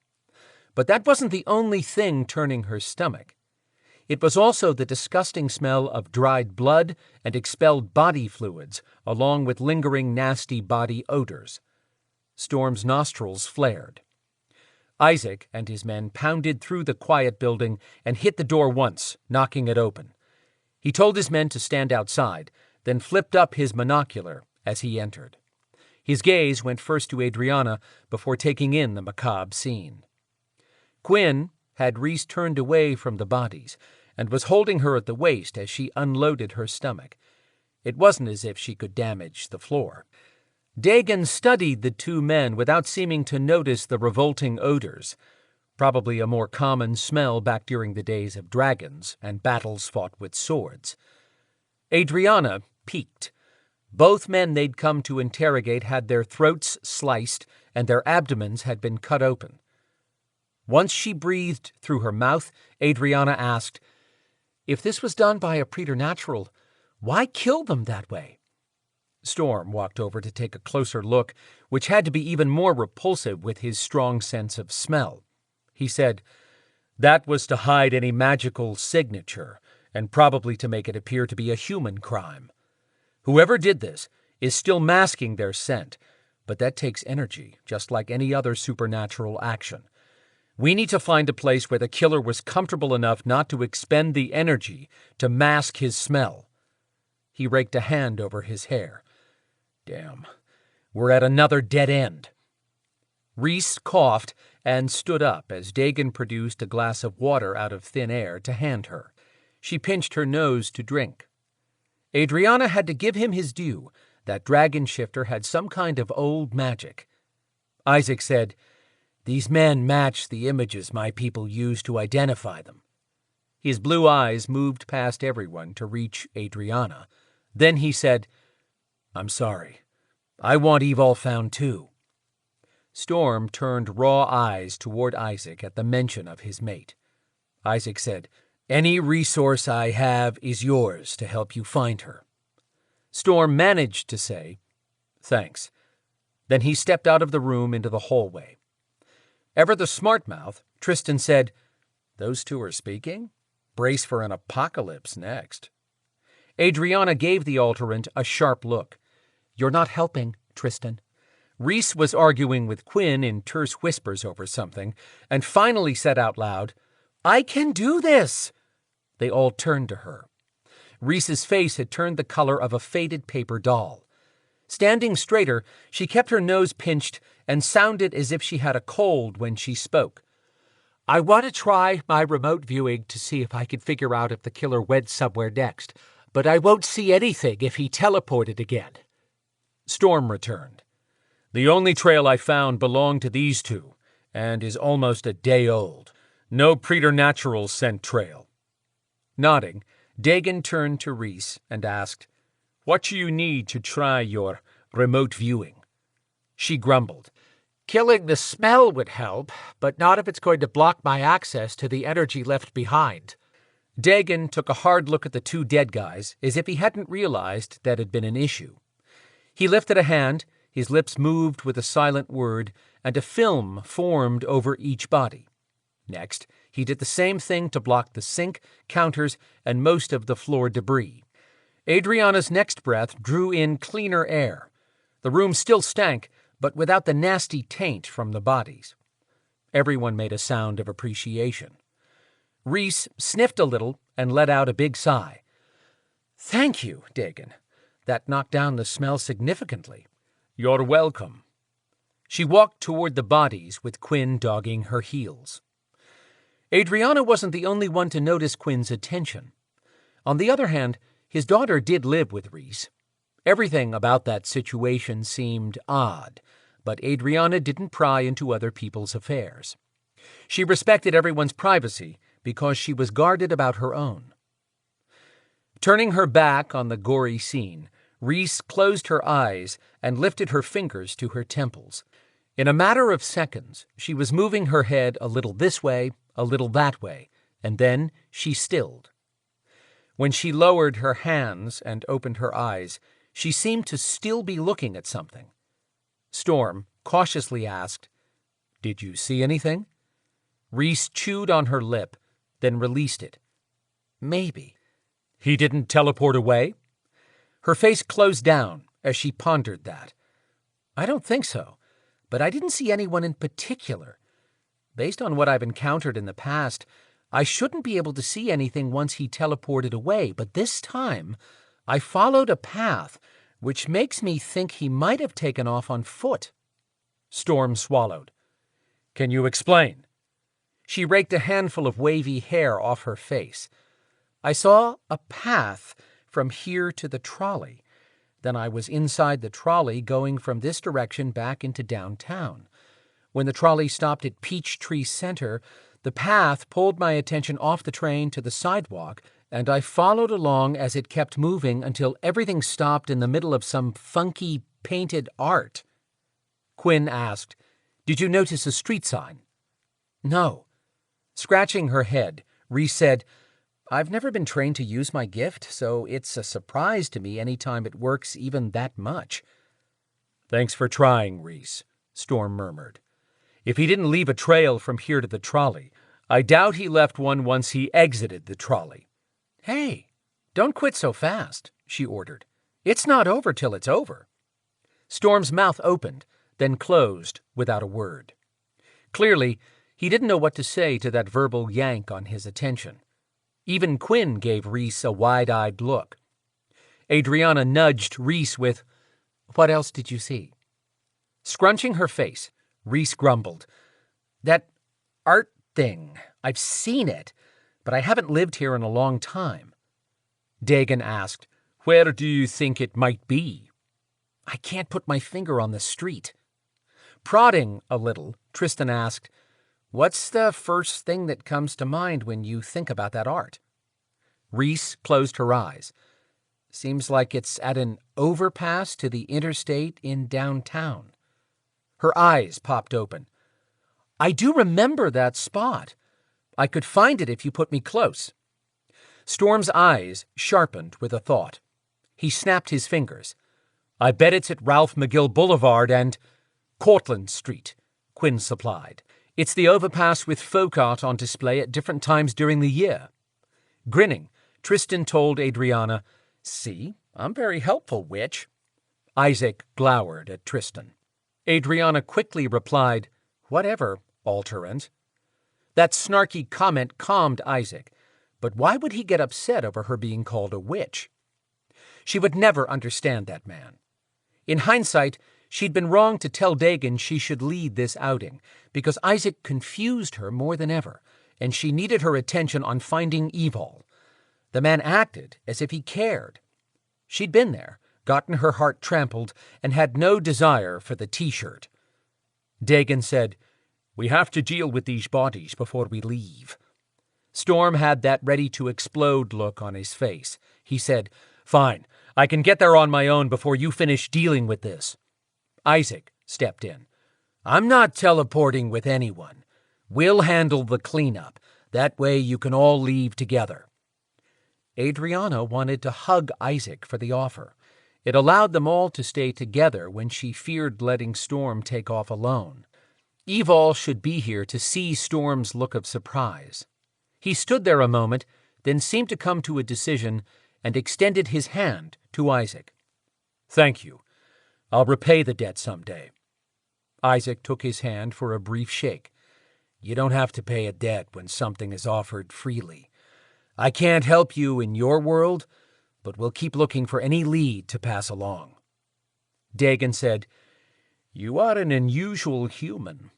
But that wasn't the only thing turning her stomach. It was also the disgusting smell of dried blood and expelled body fluids, along with lingering nasty body odors. Storm's nostrils flared. Isaac and his men pounded through the quiet building and hit the door once, knocking it open. He told his men to stand outside, then flipped up his monocular as he entered. His gaze went first to Adrianna before taking in the macabre scene. Quinn had Rhys turned away from the bodies and was holding her at the waist as she unloaded her stomach. It wasn't as if she could damage the floor. Dagon studied the two men without seeming to notice the revolting odors, probably a more common smell back during the days of dragons and battles fought with swords. Adrianna peeked. Both men they'd come to interrogate had their throats sliced and their abdomens had been cut open. Once she breathed through her mouth, Adrianna asked, "If this was done by a preternatural, why kill them that way?" Storm walked over to take a closer look, which had to be even more repulsive with his strong sense of smell. He said, "That was to hide any magical signature, and probably to make it appear to be a human crime. Whoever did this is still masking their scent, but that takes energy, just like any other supernatural action. We need to find a place where the killer was comfortable enough not to expend the energy to mask his smell." He raked a hand over his hair. "Damn, we're at another dead end." Rhys coughed and stood up as Dagon produced a glass of water out of thin air to hand her. She pinched her nose to drink. Adrianna had to give him his due. That dragon shifter had some kind of old magic. Isaac said, "These men match the images my people use to identify them." His blue eyes moved past everyone to reach Adrianna. Then he said, "I'm sorry. I want Evil found too." Storm turned raw eyes toward Isaac at the mention of his mate. Isaac said, "Any resource I have is yours to help you find her." Storm managed to say, "Thanks." Then he stepped out of the room into the hallway. Ever the smart mouth, Tristan said, "Those two are speaking? Brace for an apocalypse next." Adrianna gave the alterant a sharp look. "You're not helping, Tristan." Rhys was arguing with Quinn in terse whispers over something, and finally said out loud, "I can do this!" They all turned to her. Rhys's face had turned the color of a faded paper doll. Standing straighter, she kept her nose pinched and sounded as if she had a cold when she spoke. "I want to try my remote viewing to see if I can figure out if the killer went somewhere next, but I won't see anything if he teleported again." Storm returned. "The only trail I found belonged to these two, and is almost a day old. No preternatural scent trail." Nodding, Dagon turned to Rhys and asked, "What do you need to try your remote viewing?" She grumbled, "Killing the smell would help, but not if it's going to block my access to the energy left behind." Dagon took a hard look at the two dead guys, as if he hadn't realized that had been an issue. He lifted a hand, his lips moved with a silent word, and a film formed over each body. Next, he did the same thing to block the sink, counters, and most of the floor debris. Adrianna's next breath drew in cleaner air. The room still stank, but without the nasty taint from the bodies. Everyone made a sound of appreciation. Rhys sniffed a little and let out a big sigh. "Thank you, Dagon. That knocked down the smell significantly." "You're welcome." She walked toward the bodies with Quinn dogging her heels. Adrianna wasn't the only one to notice Quinn's attention. On the other hand, his daughter did live with Rhys. Everything about that situation seemed odd, but Adrianna didn't pry into other people's affairs. She respected everyone's privacy because she was guarded about her own. Turning her back on the gory scene, Rhys closed her eyes and lifted her fingers to her temples. In a matter of seconds, she was moving her head a little this way, a little that way, and then she stilled. When she lowered her hands and opened her eyes, she seemed to still be looking at something. Storm cautiously asked, "Did you see anything?" Rhys chewed on her lip, then released it. Maybe. He didn't teleport away? Her face closed down as she pondered that. I don't think so, but I didn't see anyone in particular. Based on what I've encountered in the past, I shouldn't be able to see anything once he teleported away, but this time I followed a path which makes me think he might have taken off on foot. Storm swallowed. Can you explain? She raked a handful of wavy hair off her face. I saw a path from here to the trolley. Then I was inside the trolley going from this direction back into downtown. When the trolley stopped at Peachtree Center, the path pulled my attention off the train to the sidewalk, and I followed along as it kept moving until everything stopped in the middle of some funky painted art. Quinn asked, "Did you notice a street sign?" No. Scratching her head, Rhys said, I've never been trained to use my gift, so it's a surprise to me any time it works even that much. "Thanks for trying, Rhys," Storm murmured. "If he didn't leave a trail from here to the trolley, I doubt he left one once he exited the trolley." Hey, don't quit so fast, she ordered. It's not over till it's over. Storm's mouth opened, then closed without a word. Clearly, he didn't know what to say to that verbal yank on his attention. Even Quinn gave Rhys a wide-eyed look. Adrianna nudged Rhys with, "What else did you see?" Scrunching her face, Rhys grumbled, "That art thing. I've seen it, but I haven't lived here in a long time." Dagon asked, "Where do you think it might be?" "I can't put my finger on the street." Prodding a little, Tristan asked, "What's the first thing that comes to mind when you think about that art?" Rhys closed her eyes. "Seems like it's at an overpass to the interstate in downtown." Her eyes popped open. "I do remember that spot. I could find it if you put me close." Storm's eyes sharpened with a thought. He snapped his fingers. "I bet it's at Ralph McGill Boulevard and—" "Cortlandt Street," Quinn supplied. "It's the overpass with folk art on display at different times during the year." Grinning, Tristan told Adrianna, "See, I'm very helpful, witch." Isaac glowered at Tristan. Adrianna quickly replied, "Whatever, alterant." That snarky comment calmed Isaac, but why would he get upset over her being called a witch? She would never understand that man. In hindsight, she'd been wrong to tell Dagon she should lead this outing, because Isaac confused her more than ever, and she needed her attention on finding Evil. The man acted as if he cared. She'd been there, gotten her heart trampled, and had no desire for the T-shirt. Dagon said, "We have to deal with these bodies before we leave." Storm had that ready-to-explode look on his face. He said, "Fine, I can get there on my own before you finish dealing with this." Isaac stepped in. "I'm not teleporting with anyone. We'll handle the cleanup. That way you can all leave together." Adrianna wanted to hug Isaac for the offer. It allowed them all to stay together when she feared letting Storm take off alone. Evol should be here to see Storm's look of surprise. He stood there a moment, then seemed to come to a decision and extended his hand to Isaac. "Thank you. I'll repay the debt someday." Isaac took his hand for a brief shake. "You don't have to pay a debt when something is offered freely. I can't help you in your world, but we'll keep looking for any lead to pass along." Dagon said, "You are an unusual human.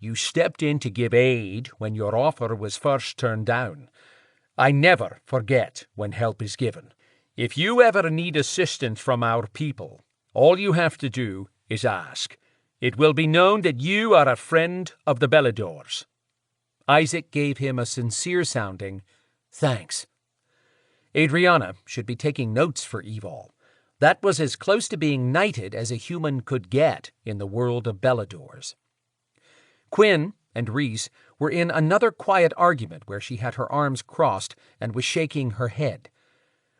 You stepped in to give aid when your offer was first turned down. I never forget when help is given. If you ever need assistance from our people, all you have to do is ask. It will be known that you are a friend of the Beladors." Isaac gave him a sincere-sounding "Thanks." Adrianna should be taking notes for Evol. That was as close to being knighted as a human could get in the world of Beladors. Quinn and Rhys were in another quiet argument where she had her arms crossed and was shaking her head.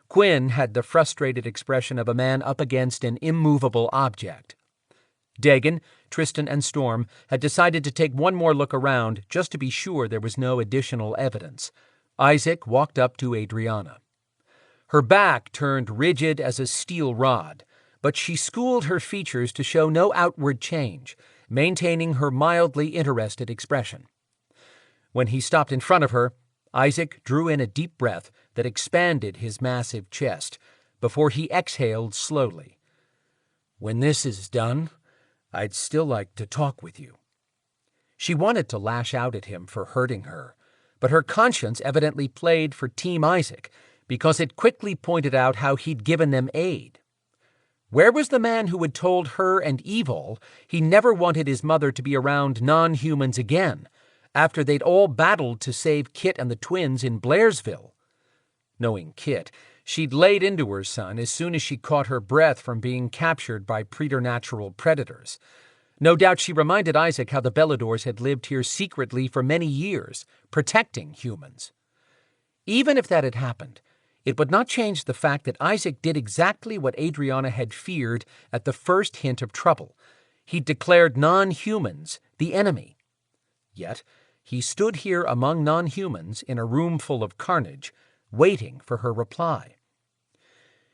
Quinn had the frustrated expression of a man up against an immovable object. Dagon, Tristan, and Storm had decided to take one more look around just to be sure there was no additional evidence. Isaac walked up to Adrianna. Her back turned rigid as a steel rod, but she schooled her features to show no outward change, maintaining her mildly interested expression. When he stopped in front of her, Isaac drew in a deep breath that expanded his massive chest before he exhaled slowly. "When this is done, I'd still like to talk with you." She wanted to lash out at him for hurting her, but her conscience evidently played for Team Isaac because it quickly pointed out how he'd given them aid. Where was the man who had told her and Evil he never wanted his mother to be around non-humans again, after they'd all battled to save Kit and the twins in Blairsville? Knowing Kit, she'd laid into her son as soon as she caught her breath from being captured by preternatural predators. No doubt she reminded Isaac how the Beladors had lived here secretly for many years, protecting humans. Even if that had happened, it would not change the fact that Isaac did exactly what Adrianna had feared at the first hint of trouble. He declared non-humans the enemy. Yet, he stood here among non-humans in a room full of carnage, waiting for her reply.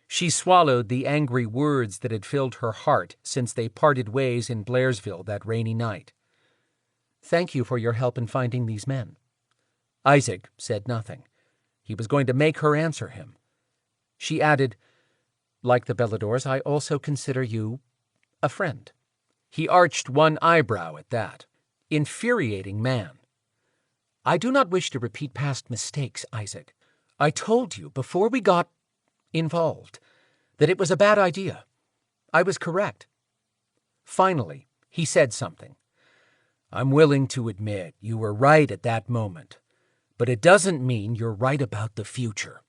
She swallowed the angry words that had filled her heart since they parted ways in Blairsville that rainy night. "Thank you for your help in finding these men." Isaac said nothing. He was going to make her answer him. She added, "Like the Beladors, I also consider you a friend." He arched one eyebrow at that. Infuriating man. "I do not wish to repeat past mistakes, Isaac. I told you before we got involved that it was a bad idea. I was correct." Finally, he said something. "I'm willing to admit you were right at that moment, but it doesn't mean you're right about the future."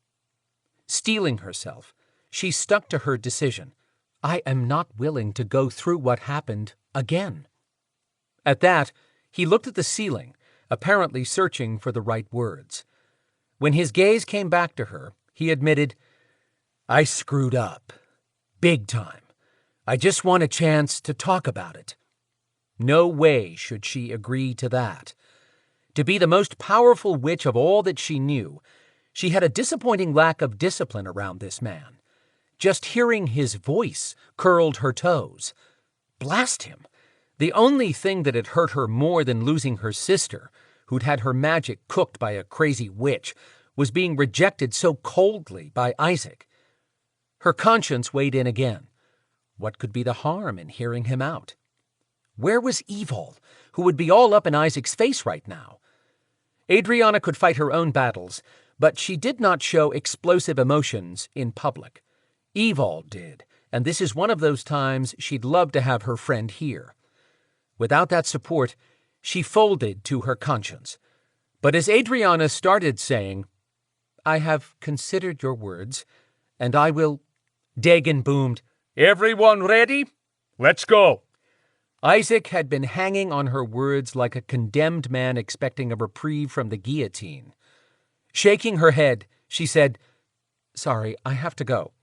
Steeling herself, she stuck to her decision. "I am not willing to go through what happened again." At that, he looked at the ceiling, apparently searching for the right words. When his gaze came back to her, he admitted, "I screwed up. Big time. I just want a chance to talk about it." No way should she agree to that. To be the most powerful witch of all that she knew, she had a disappointing lack of discipline around this man. Just hearing his voice curled her toes. Blast him! The only thing that had hurt her more than losing her sister, who'd had her magic cooked by a crazy witch, was being rejected so coldly by Isaac. Her conscience weighed in again. What could be the harm in hearing him out? Where was Evil, who would be all up in Isaac's face right now? Adrianna could fight her own battles, but she did not show explosive emotions in public. Evil did, and this is one of those times she'd love to have her friend here. Without that support, she folded to her conscience. But as Adrianna started saying, "I have considered your words, and I will—" Dagon boomed, "Everyone ready? Let's go." Isaac had been hanging on her words like a condemned man expecting a reprieve from the guillotine. Shaking her head, she said, "Sorry, I have to go."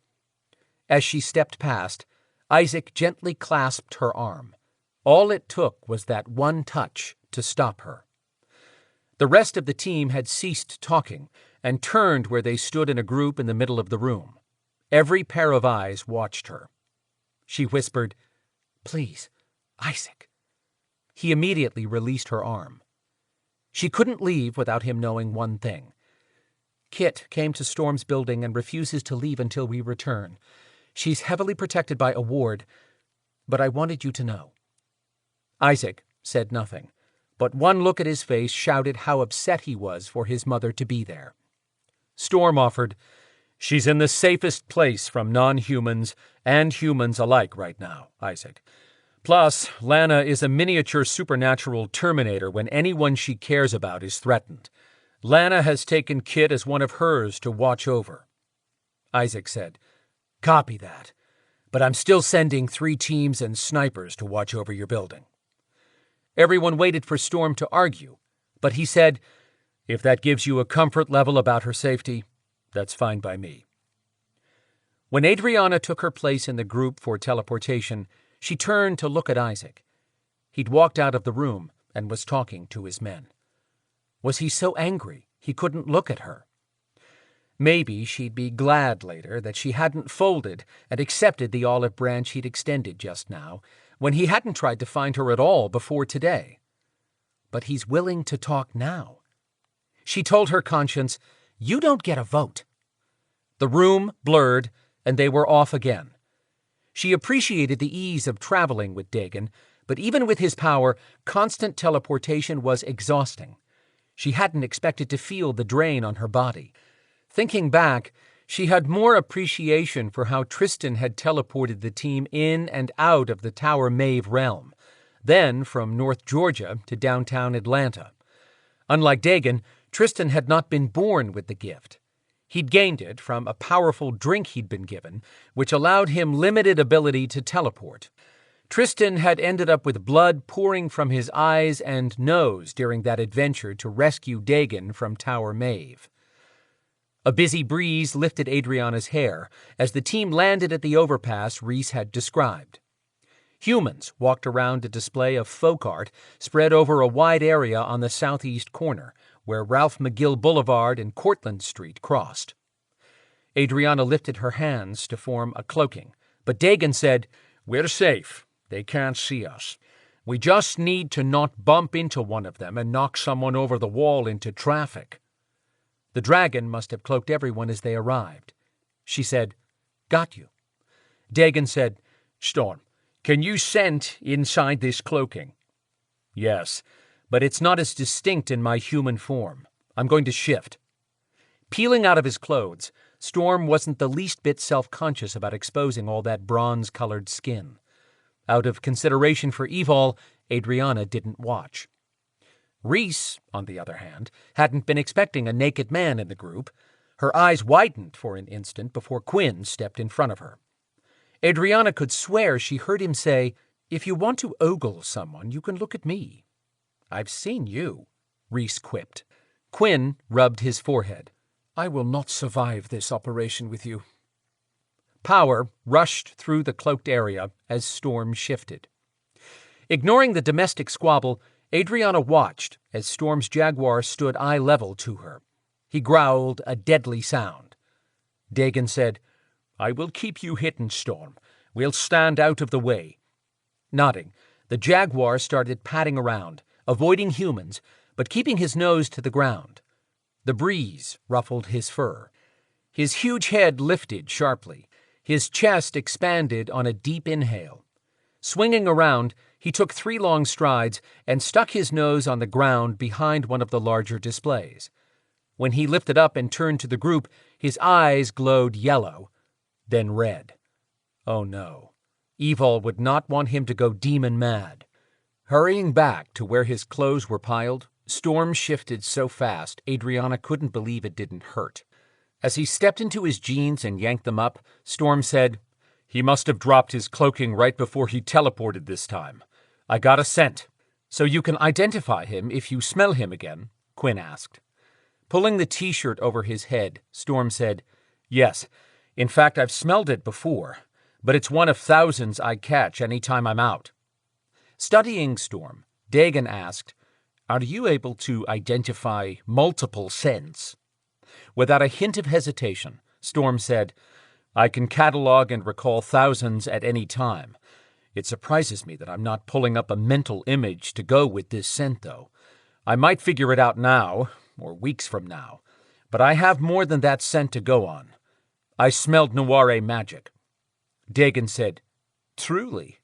As she stepped past, Isaac gently clasped her arm. All it took was that one touch to stop her. The rest of the team had ceased talking and turned where they stood in a group in the middle of the room. Every pair of eyes watched her. She whispered, "Please, Isaac." He immediately released her arm. She couldn't leave without him knowing one thing. "Kit came to Storm's building and refuses to leave until we return. She's heavily protected by a ward, but I wanted you to know." Isaac said nothing, but one look at his face shouted how upset he was for his mother to be there. Storm offered, "She's in the safest place from non-humans and humans alike right now, Isaac. Plus, Lana is a miniature supernatural Terminator when anyone she cares about is threatened. Lana has taken Kit as one of hers to watch over." Isaac said, "Copy that, but I'm still sending 3 teams and snipers to watch over your building." Everyone waited for Storm to argue, but he said, "If that gives you a comfort level about her safety, that's fine by me." When Adrianna took her place in the group for teleportation, she turned to look at Isaac. He'd walked out of the room and was talking to his men. Was he so angry he couldn't look at her. Maybe she'd be glad later that she hadn't folded and accepted the olive branch he'd extended just now, when he hadn't tried to find her at all before today. But he's willing to talk now. She told her conscience, "You don't get a vote." The room blurred, and they were off again. She appreciated the ease of traveling with Dagon, but even with his power, constant teleportation was exhausting. She hadn't expected to feel the drain on her body. Thinking back, she had more appreciation for how Tristan had teleported the team in and out of the Tower Maeve realm, then from North Georgia to downtown Atlanta. Unlike Dagon, Tristan had not been born with the gift. He'd gained it from a powerful drink he'd been given, which allowed him limited ability to teleport. Tristan had ended up with blood pouring from his eyes and nose during that adventure to rescue Dagon from Tower Maeve. A busy breeze lifted Adriana's hair as the team landed at the overpass Reese had described. Humans walked around a display of folk art spread over a wide area on the southeast corner, where Ralph McGill Boulevard and Cortlandt Street crossed. Adriana lifted her hands to form a cloaking, but Dagon said, "We're safe. They can't see us. We just need to not bump into one of them and knock someone over the wall into traffic." The dragon must have cloaked everyone as they arrived. She said, "Got you." Dagon said, "Storm, can you scent inside this cloaking?" "Yes, but it's not as distinct in my human form. I'm going to shift." Peeling out of his clothes, Storm wasn't the least bit self-conscious about exposing all that bronze-colored skin. Out of consideration for Evol, Adriana didn't watch. Reese, on the other hand, hadn't been expecting a naked man in the group. Her eyes widened for an instant before Quinn stepped in front of her. Adriana could swear she heard him say, "If you want to ogle someone, you can look at me." "I've seen you," Reese quipped. Quinn rubbed his forehead. "I will not survive this operation with you." Power rushed through the cloaked area as Storm shifted. Ignoring the domestic squabble, Adriana watched as Storm's jaguar stood eye level to her. He growled a deadly sound. Dagon said, "I will keep you hidden, Storm. We'll stand out of the way." Nodding, the jaguar started padding around, avoiding humans, but keeping his nose to the ground. The breeze ruffled his fur. His huge head lifted sharply. His chest expanded on a deep inhale. Swinging around, he took 3 long strides and stuck his nose on the ground behind one of the larger displays. When he lifted up and turned to the group, his eyes glowed yellow, then red. Oh no, Evol would not want him to go demon mad. Hurrying back to where his clothes were piled, Storm shifted so fast Adriana couldn't believe it didn't hurt. As he stepped into his jeans and yanked them up, Storm said, "He must have dropped his cloaking right before he teleported this time. I got a scent." "So you can identify him if you smell him again?" Quinn asked. Pulling the t-shirt over his head, Storm said, "Yes. In fact, I've smelled it before, but it's one of thousands I catch any time I'm out." Studying Storm, Dagon asked, "Are you able to identify multiple scents?" Without a hint of hesitation, Storm said, "I can catalog and recall thousands at any time. It surprises me that I'm not pulling up a mental image to go with this scent, though. I might figure it out now, or weeks from now, but I have more than that scent to go on. I smelled Noire magic." Dagon said, "Truly?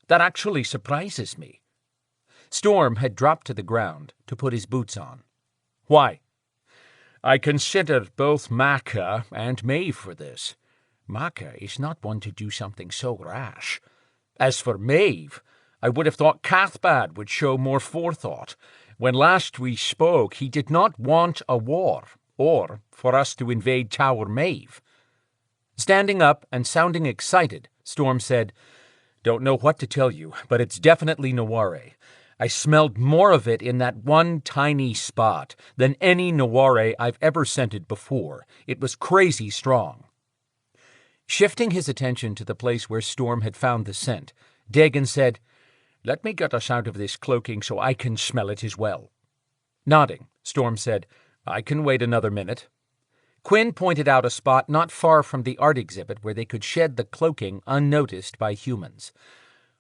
That actually surprises me." Storm had dropped to the ground to put his boots on. "Why?" "I considered both Maca and Maeve for this. Maca is not one to do something so rash. As for Maeve, I would have thought Cathbad would show more forethought. When last we spoke, he did not want a war, or for us to invade Tower Maeve." Standing up and sounding excited, Storm said, "Don't know what to tell you, but it's definitely Noire. I smelled more of it in that one tiny spot than any Noire I've ever scented before. It was crazy strong." Shifting his attention to the place where Storm had found the scent, Dagon said, "Let me get us out of this cloaking so I can smell it as well." Nodding, Storm said, I can wait another minute. Quinn pointed out a spot not far from the art exhibit where they could shed the cloaking unnoticed by humans.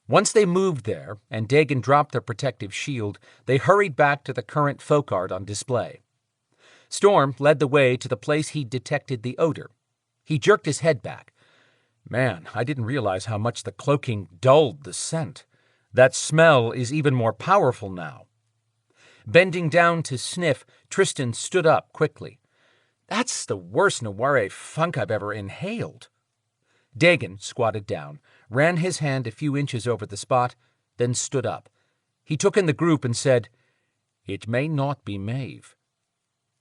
Once they moved there, and Dagon dropped their protective shield, they hurried back to the current folk art on display. Storm led the way to the place he'd detected the odor. He jerked his head back. Man, I didn't realize how much the cloaking dulled the scent. That smell is even more powerful now. Bending down to sniff, Tristan stood up quickly. That's the worst Noire funk I've ever inhaled. Dagon squatted down, ran his hand a few inches over the spot, then stood up. He took in the group and said, "It may not be Maeve."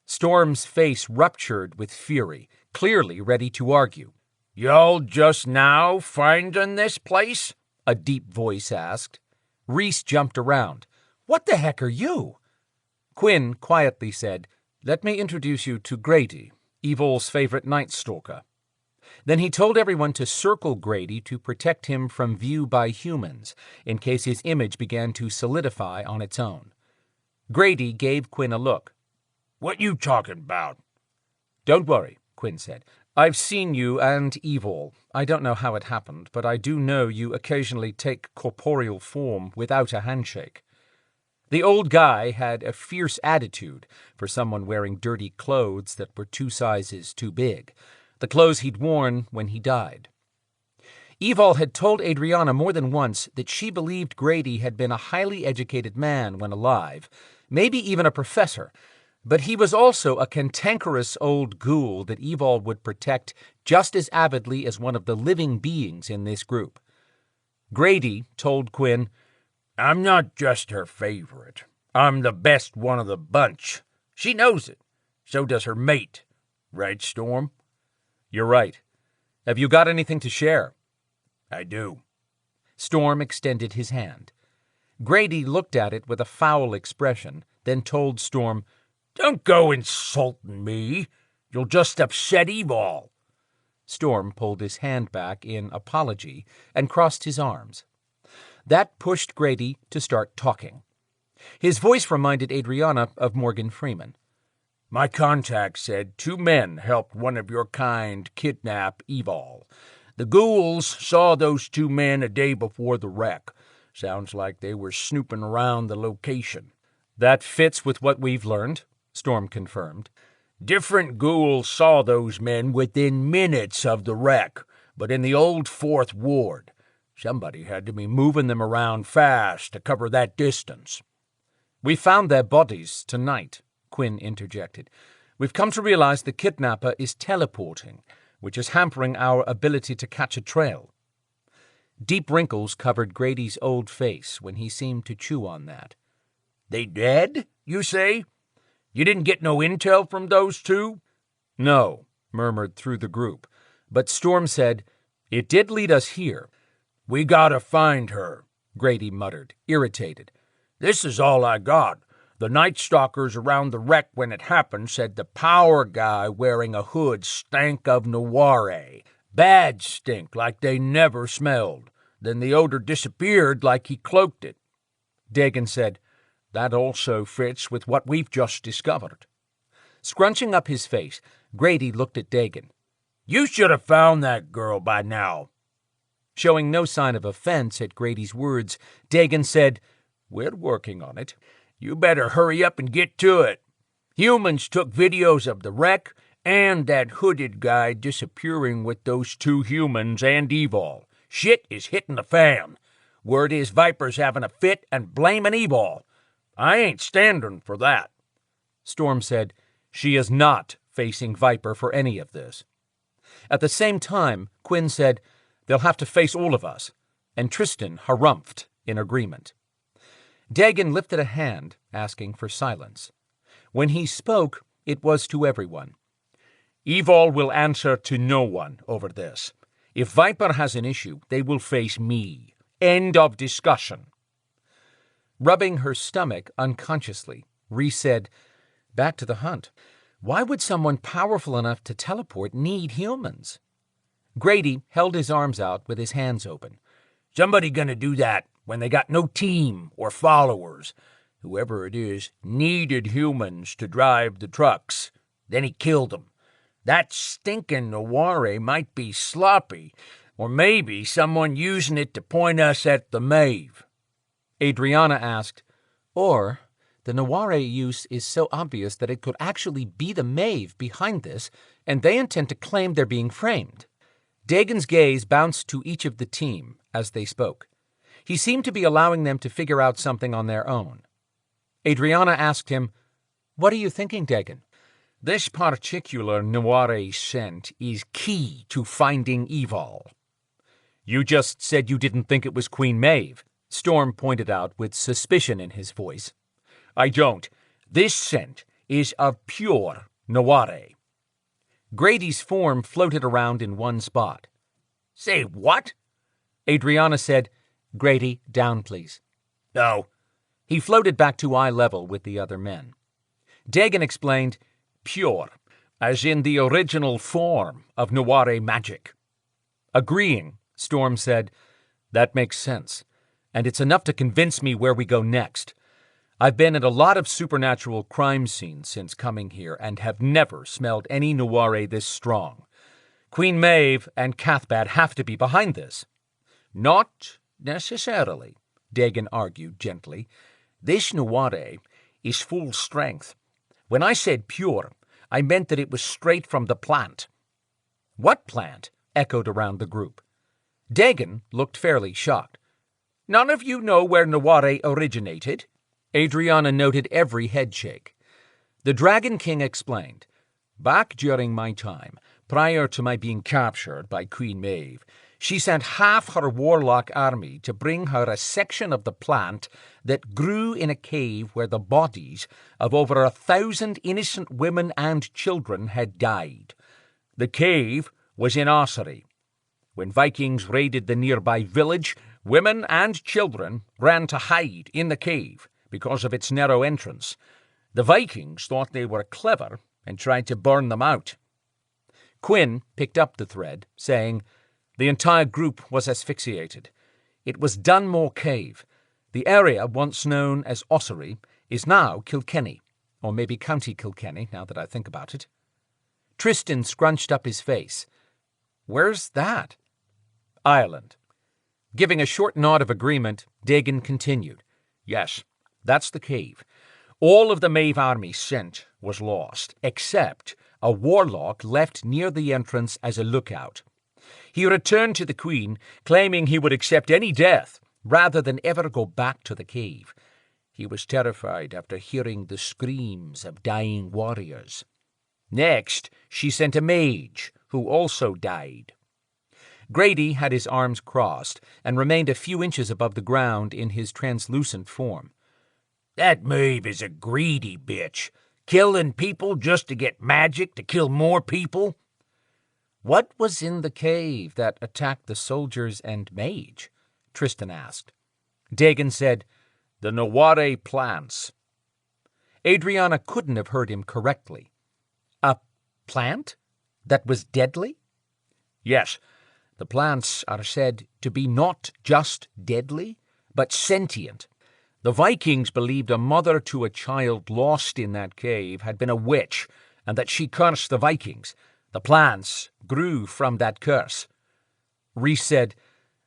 Storm's face ruptured with fury, clearly ready to argue. "Y'all just now findin' this place?" a deep voice asked. Reese jumped around. "What the heck are you?" Quinn quietly said, "Let me introduce you to Grady, Evil's favorite night stalker." Then he told everyone to circle Grady to protect him from view by humans, in case his image began to solidify on its own. Grady gave Quinn a look. "What you talking about?" "Don't worry," Quinn said. "I've seen you and Evil. I don't know how it happened, but I do know you occasionally take corporeal form without a handshake." The old guy had a fierce attitude for someone wearing dirty clothes that were 2 sizes too big, the clothes he'd worn when he died. Evil had told Adriana more than once that she believed Grady had been a highly educated man when alive, maybe even a professor, but he was also a cantankerous old ghoul that Evil would protect just as avidly as one of the living beings in this group. Grady told Quinn, "I'm not just her favorite. I'm the best one of the bunch. She knows it. So does her mate. Right, Storm?" "You're right. Have you got anything to share?" "I do." Storm extended his hand. Grady looked at it with a foul expression, then told Storm, "Don't go insultin' me. You'll just upset Evil." Storm pulled his hand back in apology and crossed his arms. That pushed Grady to start talking. His voice reminded Adriana of Morgan Freeman. "My contact said 2 men helped one of your kind kidnap Evil. The ghouls saw those 2 men a day before the wreck. Sounds like they were snooping around the location." "That fits with what we've learned," Storm confirmed. "Different ghouls saw those men within minutes of the wreck, but in the old 4th Ward. Somebody had to be moving them around fast to cover that distance." "We found their bodies tonight," Quinn interjected. "We've come to realize the kidnapper is teleporting, which is hampering our ability to catch a trail." Deep wrinkles covered Grady's old face when he seemed to chew on that. "They dead, you say? You didn't get no intel from those 2? "No," murmured through the group, but Storm said, "It did lead us here." "We gotta find her," Grady muttered, irritated. "This is all I got. The night stalkers around the wreck when it happened said the power guy wearing a hood stank of Noire. Bad stink, like they never smelled. Then the odor disappeared like he cloaked it." Dagon said, "That also fits with what we've just discovered." Scrunching up his face, Grady looked at Dagon. "You should have found that girl by now." Showing no sign of offense at Grady's words, Dagon said, "We're working on it." "You better hurry up and get to it. Humans took videos of the wreck and that hooded guy disappearing with those 2 humans and Evil. Shit is hitting the fan. Word is Viper's having a fit and blaming Evil. I ain't standing for that." Storm said, "She is not facing Viper for any of this." At the same time, Quinn said, "They'll have to face all of us," and Tristan harumphed in agreement. Dagon lifted a hand, asking for silence. When he spoke, it was to everyone. "Evil will answer to no one over this. If Viper has an issue, they will face me. End of discussion." Rubbing her stomach unconsciously, Reese said, "Back to the hunt. Why would someone powerful enough to teleport need humans?" Grady held his arms out with his hands open. "Somebody gonna do that when they got no team or followers. Whoever it is needed humans to drive the trucks. Then he killed them. That stinking Treoir might be sloppy, or maybe someone using it to point us at the Maeve." Adrianna asked, "Or the Treoir use is so obvious that it could actually be the Maeve behind this, and they intend to claim they're being framed." Dagon's gaze bounced to each of the team as they spoke. He seemed to be allowing them to figure out something on their own. Adrianna asked him, "What are you thinking, Dagon?" "This particular Treoir scent is key to finding evil." "You just said you didn't think it was Queen Maeve," Storm pointed out with suspicion in his voice. "I don't. This scent is of pure Treoir." Grady's form floated around in one spot. "Say what?" Adrianna said, "Grady, down, please." "No." He floated back to eye level with the other men. Dagon explained, "Pure, as in the original form of Treoir magic." Agreeing, Storm said, "That makes sense, and it's enough to convince me where we go next. I've been at a lot of supernatural crime scenes since coming here and have never smelled any Treoir this strong. Queen Maeve and Cathbad have to be behind this." "Not necessarily," Dagon argued gently. "This Treoir is full strength. When I said pure, I meant that it was straight from the plant." "What plant?" echoed around the group. Dagon looked fairly shocked. "None of you know where Treoir originated?" Adrianna noted every headshake. The Dragon King explained, "Back during my time, prior to my being captured by Queen Maeve, she sent half her warlock army to bring her a section of the plant that grew in a cave where the bodies of over 1,000 innocent women and children had died. The cave was in Ossory. When Vikings raided the nearby village, women and children ran to hide in the cave because of its narrow entrance. The Vikings thought they were clever and tried to burn them out." Quinn picked up the thread, saying, "The entire group was asphyxiated. It was Dunmore Cave. The area once known as Ossory is now Kilkenny, or maybe County Kilkenny, now that I think about it." Tristan scrunched up his face. "Where's that?" "Ireland." Giving a short nod of agreement, Dagon continued, "Yes, that's the cave. All of the Maeve army sent was lost, except a warlock left near the entrance as a lookout. He returned to the Queen, claiming he would accept any death rather than ever go back to the cave. He was terrified after hearing the screams of dying warriors. Next, she sent a mage, who also died." Grady had his arms crossed and remained a few inches above the ground in his translucent form. "That Maeve is a greedy bitch, killing people just to get magic to kill more people." "What was in the cave that attacked the soldiers and mage?" Tristan asked. Dagon said, "The Treoir plants." Adrianna couldn't have heard him correctly. "A plant that was deadly?" "Yes. The plants are said to be not just deadly, but sentient. The Vikings believed a mother to a child lost in that cave had been a witch, and that she cursed the Vikings. The plants grew from that curse." Rhys said,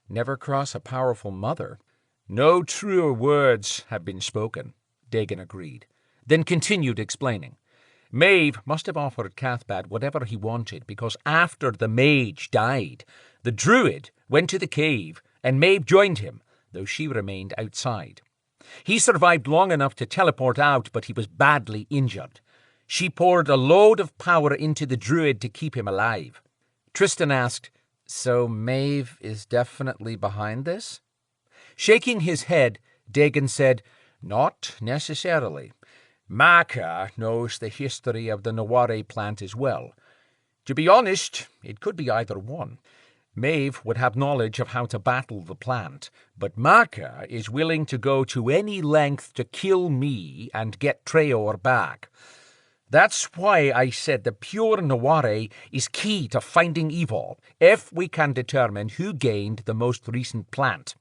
"Never cross a powerful mother." "No truer words have been spoken," Dagon agreed, then continued explaining. "Maeve must have offered Cathbad whatever he wanted, because after the mage died, the druid went to the cave and Maeve joined him, though she remained outside. He survived long enough to teleport out, but he was badly injured. She poured a load of power into the druid to keep him alive." Tristan asked, "So Maeve is definitely behind this?" Shaking his head, Dagon said, "Not necessarily. Maka knows the history of the Treoir plant as well. To be honest, it could be either one. Maeve would have knowledge of how to battle the plant, but Maka is willing to go to any length to kill me and get Treoir back. That's why I said the pure Treoir is key to finding evil, if we can determine who gained the most recent plant."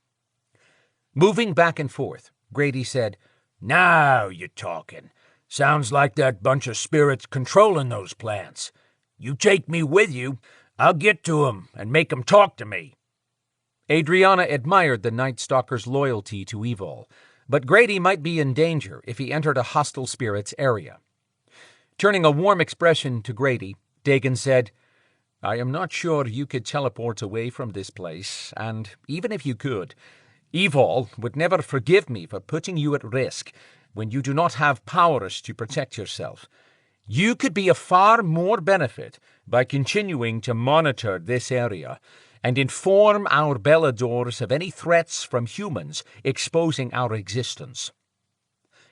Moving back and forth, Grady said, Now you're talking. Sounds like that bunch of spirits controlling those plants. You take me with you, I'll get to 'em and make 'em talk to me. Adrianna admired the Night Stalker's loyalty to Evil, but Grady might be in danger if he entered a hostile spirit's area. Turning a warm expression to Grady, Dagon said, I am not sure you could teleport away from this place, and even if you could, Evil would never forgive me for putting you at risk when you do not have powers to protect yourself. You could be of far more benefit by continuing to monitor this area and inform our Beladors of any threats from humans exposing our existence.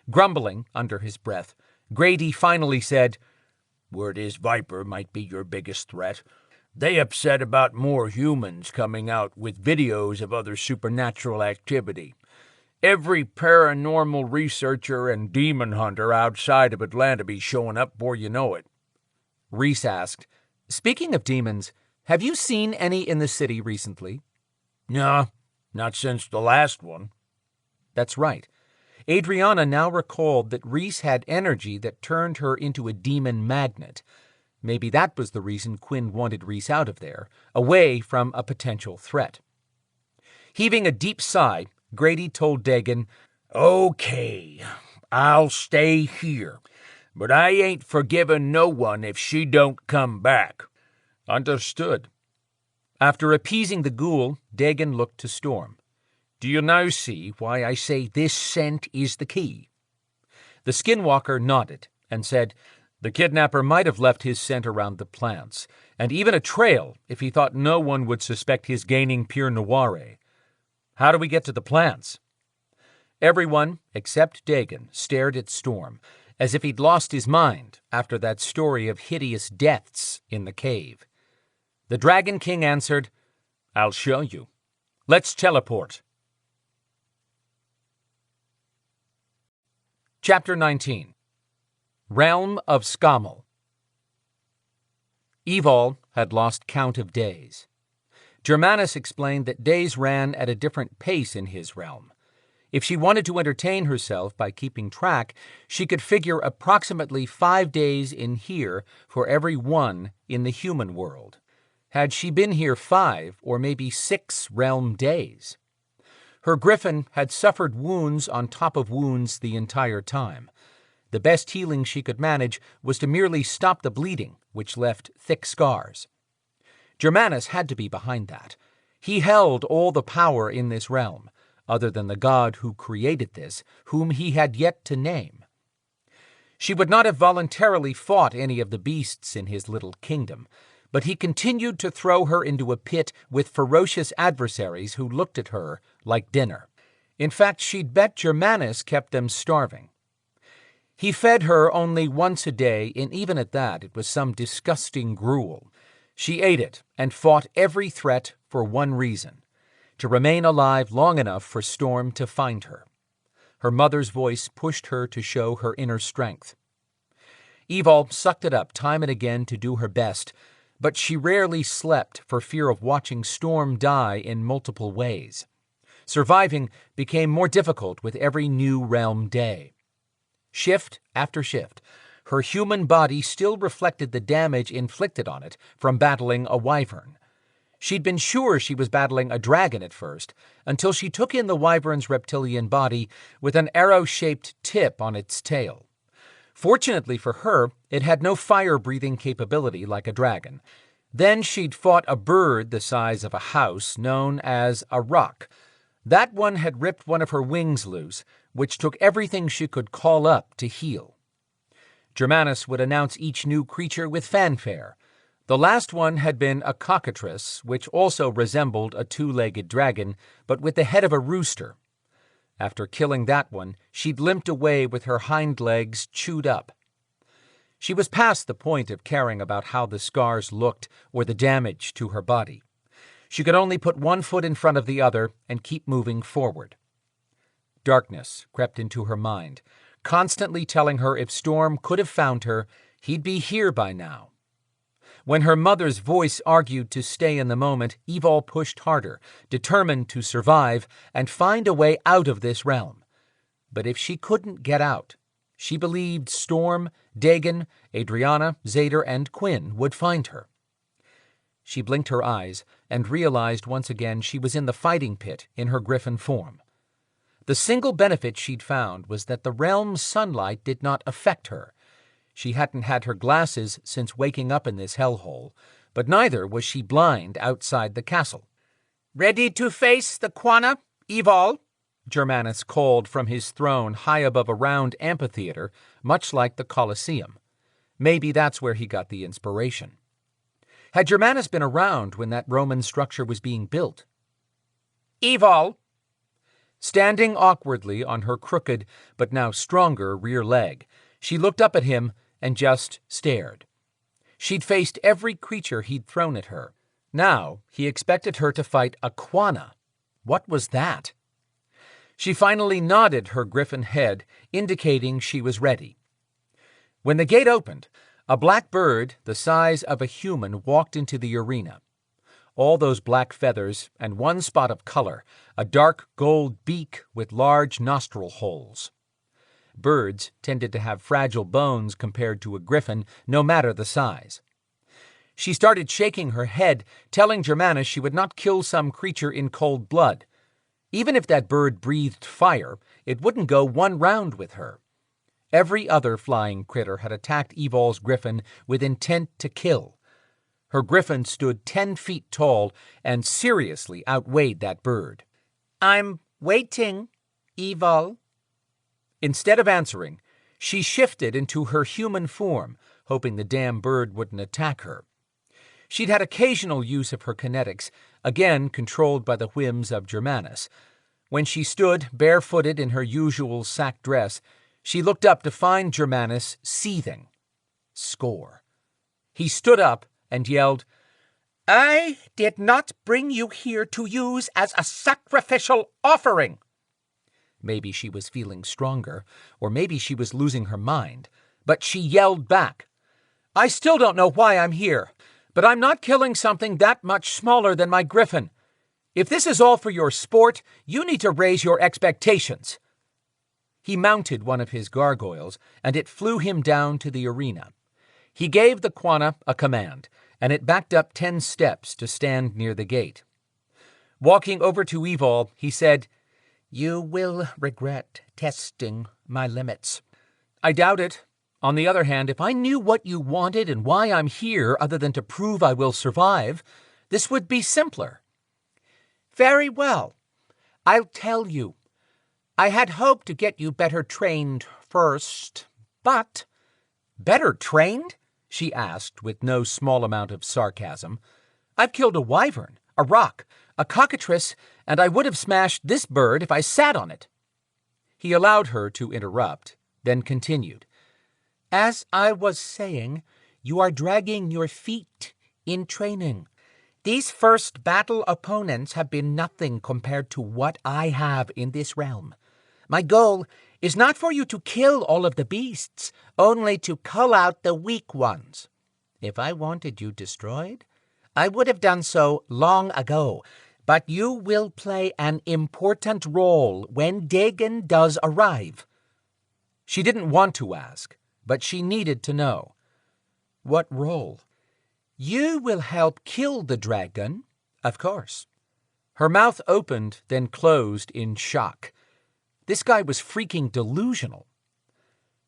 Grumbling under his breath, Grady finally said, Word is Viper might be your biggest threat. They upset about more humans coming out with videos of other supernatural activity. Every paranormal researcher and demon hunter outside of Atlanta be showing up before you know it. Reese asked, Speaking of demons, have you seen any in the city recently? No, not since the last one. That's right. Adrianna now recalled that Reese had energy that turned her into a demon magnet. Maybe that was the reason Quinn wanted Reese out of there, away from a potential threat. Heaving a deep sigh, Grady told Dagon, Okay, I'll stay here, but I ain't forgiving no one if she don't come back. Understood. After appeasing the ghoul, Dagon looked to Storm. Do you now see why I say this scent is the key? The skinwalker nodded and said, The kidnapper might have left his scent around the plants, and even a trail if he thought no one would suspect his gaining pure noire. How do we get to the plants? Everyone, except Dagon, stared at Storm, as if he'd lost his mind after that story of hideous deaths in the cave. The Dragon King answered, I'll show you. Let's teleport. Chapter 19. Realm of Skamel. Evol had lost count of days. Germanus explained that days ran at a different pace in his realm. If she wanted to entertain herself by keeping track, she could figure approximately 5 days in here for every one in the human world. Had she been here 5 or maybe 6 realm days? Her griffin had suffered wounds on top of wounds the entire time. The best healing she could manage was to merely stop the bleeding, which left thick scars. Germanus had to be behind that. He held all the power in this realm, other than the god who created this, whom he had yet to name. She would not have voluntarily fought any of the beasts in his little kingdom, but he continued to throw her into a pit with ferocious adversaries who looked at her like dinner. In fact, she'd bet Germanus kept them starving. He fed her only once a day, and even at that it was some disgusting gruel. She ate it and fought every threat for one reason: to remain alive long enough for Storm to find her. Her mother's voice pushed her to show her inner strength. Evol sucked it up time and again to do her best, but she rarely slept for fear of watching Storm die in multiple ways. Surviving became more difficult with every new realm day. Shift after shift, her human body still reflected the damage inflicted on it from battling a wyvern. She'd been sure she was battling a dragon at first, until she took in the wyvern's reptilian body with an arrow-shaped tip on its tail. Fortunately for her, it had no fire-breathing capability like a dragon. Then she'd fought a bird the size of a house known as a rock. That one had ripped one of her wings loose, which took everything she could call up to heal. Germanus would announce each new creature with fanfare. The last one had been a cockatrice, which also resembled a 2-legged dragon, but with the head of a rooster. After killing that one, she'd limped away with her hind legs chewed up. She was past the point of caring about how the scars looked or the damage to her body. She could only put one foot in front of the other and keep moving forward. Darkness crept into her mind, constantly telling her if Storm could have found her, he'd be here by now. When her mother's voice argued to stay in the moment, Evol pushed harder, determined to survive and find a way out of this realm. But if she couldn't get out, she believed Storm, Dagon, Adrianna, Zader, and Quinn would find her. She blinked her eyes and realized once again she was in the fighting pit in her griffin form. The single benefit she'd found was that the realm's sunlight did not affect her. She hadn't had her glasses since waking up in this hellhole, but neither was she blind outside the castle. "Ready to face the Quana, Evol?" Germanus called from his throne high above a round amphitheater, much like the Colosseum. Maybe that's where he got the inspiration. Had Germanus been around when that Roman structure was being built? "Evol." Standing awkwardly on her crooked but now stronger rear leg, she looked up at him and just stared. She'd faced every creature he'd thrown at her. Now he expected her to fight a Quana. What was that? She finally nodded her griffin head, indicating she was ready. When the gate opened, a black bird the size of a human walked into the arena. All those black feathers and one spot of color, a dark gold beak with large nostril holes. Birds tended to have fragile bones compared to a griffin, no matter the size. She started shaking her head, telling Germanus she would not kill some creature in cold blood. Even if that bird breathed fire, it wouldn't go one round with her. Every other flying critter had attacked Evol's griffin with intent to kill. Her griffin stood 10 feet tall and seriously outweighed that bird. "I'm waiting, Evol." Instead of answering, she shifted into her human form, hoping the damn bird wouldn't attack her. She'd had occasional use of her kinetics, again controlled by the whims of Germanus. When she stood barefooted in her usual sack dress, she looked up to find Germanus seething. Score. He stood up and yelled, "I did not bring you here to use as a sacrificial offering." Maybe she was feeling stronger, or maybe she was losing her mind, but she yelled back, "I still don't know why I'm here, but I'm not killing something that much smaller than my griffin. If this is all for your sport, you need to raise your expectations." He mounted one of his gargoyles, and it flew him down to the arena. He gave the Quana a command, and it backed up 10 steps to stand near the gate. Walking over to Evol, he said, "You will regret testing my limits." "I doubt it. On the other hand, if I knew what you wanted and why I'm here other than to prove I will survive, this would be simpler." "Very well. I'll tell you. I had hoped to get you better trained first, but—" "Better trained?" she asked with no small amount of sarcasm. "I've killed a wyvern, a roc, a cockatrice, and I would have smashed this bird if I sat on it." He allowed her to interrupt, then continued. "As I was saying, you are dragging your feet in training. These first battle opponents have been nothing compared to what I have in this realm. My goal is not for you to kill all of the beasts, only to cull out the weak ones. If I wanted you destroyed, I would have done so long ago, but you will play an important role when Dagon does arrive." She didn't want to ask, but she needed to know. "What role?" "You will help kill the dragon, of course." Her mouth opened, then closed in shock. This guy was freaking delusional.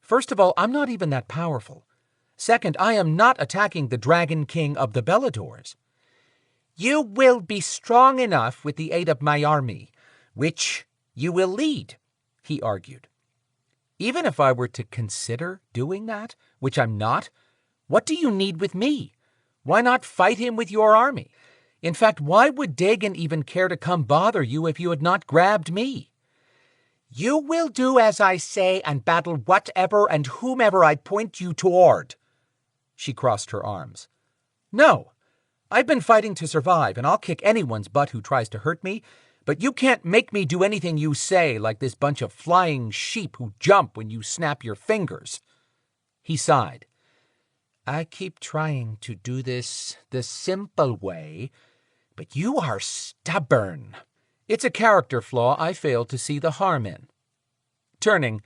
"First of all, I'm not even that powerful. Second, I am not attacking the Dragon King of the Beladors." "You will be strong enough with the aid of my army, which you will lead," he argued. "Even if I were to consider doing that, which I'm not, what do you need with me? Why not fight him with your army? In fact, why would Dagon even care to come bother you if you had not grabbed me?" "You will do as I say and battle whatever and whomever I point you toward." She crossed her arms. "No, I've been fighting to survive, and I'll kick anyone's butt who tries to hurt me, but you can't make me do anything you say like this bunch of flying sheep who jump when you snap your fingers." He sighed. "I keep trying to do this the simple way, but you are stubborn." "It's a character flaw I fail to see the harm in." Turning,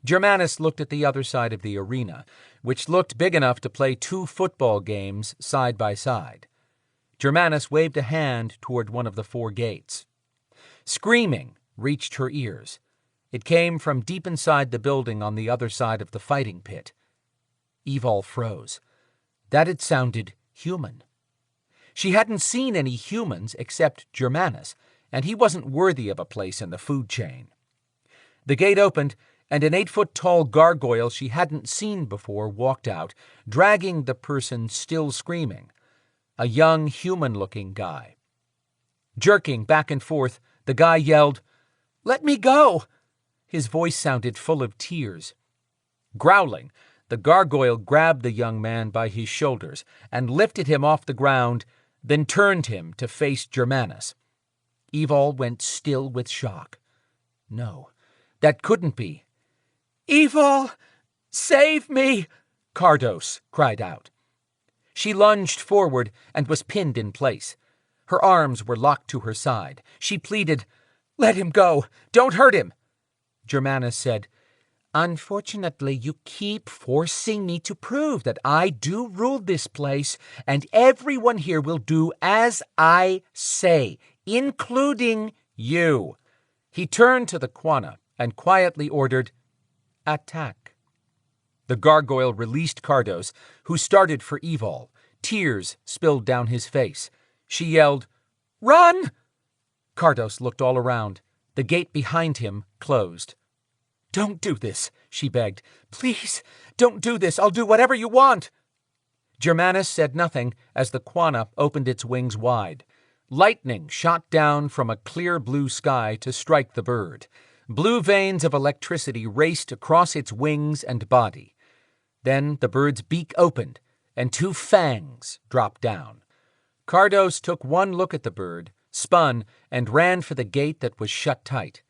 Germanus looked at the other side of the arena, which looked big enough to play 2 football games side by side. Germanus waved a hand toward one of the 4 gates. Screaming reached her ears. It came from deep inside the building on the other side of the fighting pit. Evol froze. That had sounded human. She hadn't seen any humans except Germanus, and he wasn't worthy of a place in the food chain. The gate opened, and an 8-foot-tall gargoyle she hadn't seen before walked out, dragging the person still screaming, a young human-looking guy. Jerking back and forth, the guy yelled, "Let me go!" His voice sounded full of tears. Growling, the gargoyle grabbed the young man by his shoulders and lifted him off the ground, then turned him to face Germanus. Evol went still with shock. No, that couldn't be. "Evol, save me!" Cardos cried out. She lunged forward and was pinned in place. Her arms were locked to her side. She pleaded, "Let him go! Don't hurt him!" Germanus said, "Unfortunately, you keep forcing me to prove that I do rule this place, and everyone here will do as I say, including you." He turned to the Quana and quietly ordered, "Attack." The gargoyle released Cardos, who started for Evol. Tears spilled down his face. She yelled, "Run!" Cardos looked all around. The gate behind him closed. "Don't do this," she begged. "Please, don't do this. I'll do whatever you want." Germanus said nothing as the Quana opened its wings wide. Lightning shot down from a clear blue sky to strike the bird. Blue veins of electricity raced across its wings and body. Then the bird's beak opened, and 2 fangs dropped down. Cardos took one look at the bird, spun, and ran for the gate that was shut tight.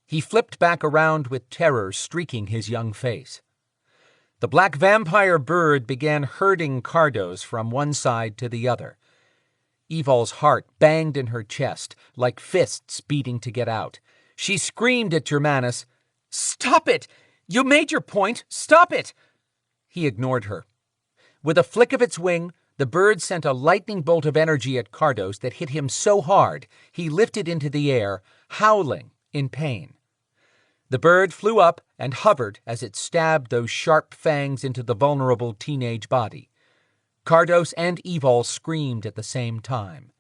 He flipped back around with terror streaking his young face. The black vampire bird began herding Cardos from one side to the other. Evol's heart banged in her chest, like fists beating to get out. She screamed at Germanus, "Stop it! You made your point! Stop it!" He ignored her. With a flick of its wing, the bird sent a lightning bolt of energy at Cardos that hit him so hard he lifted into the air, howling in pain. The bird flew up and hovered as it stabbed those sharp fangs into the vulnerable teenage body. Cardos and Evol screamed at the same time.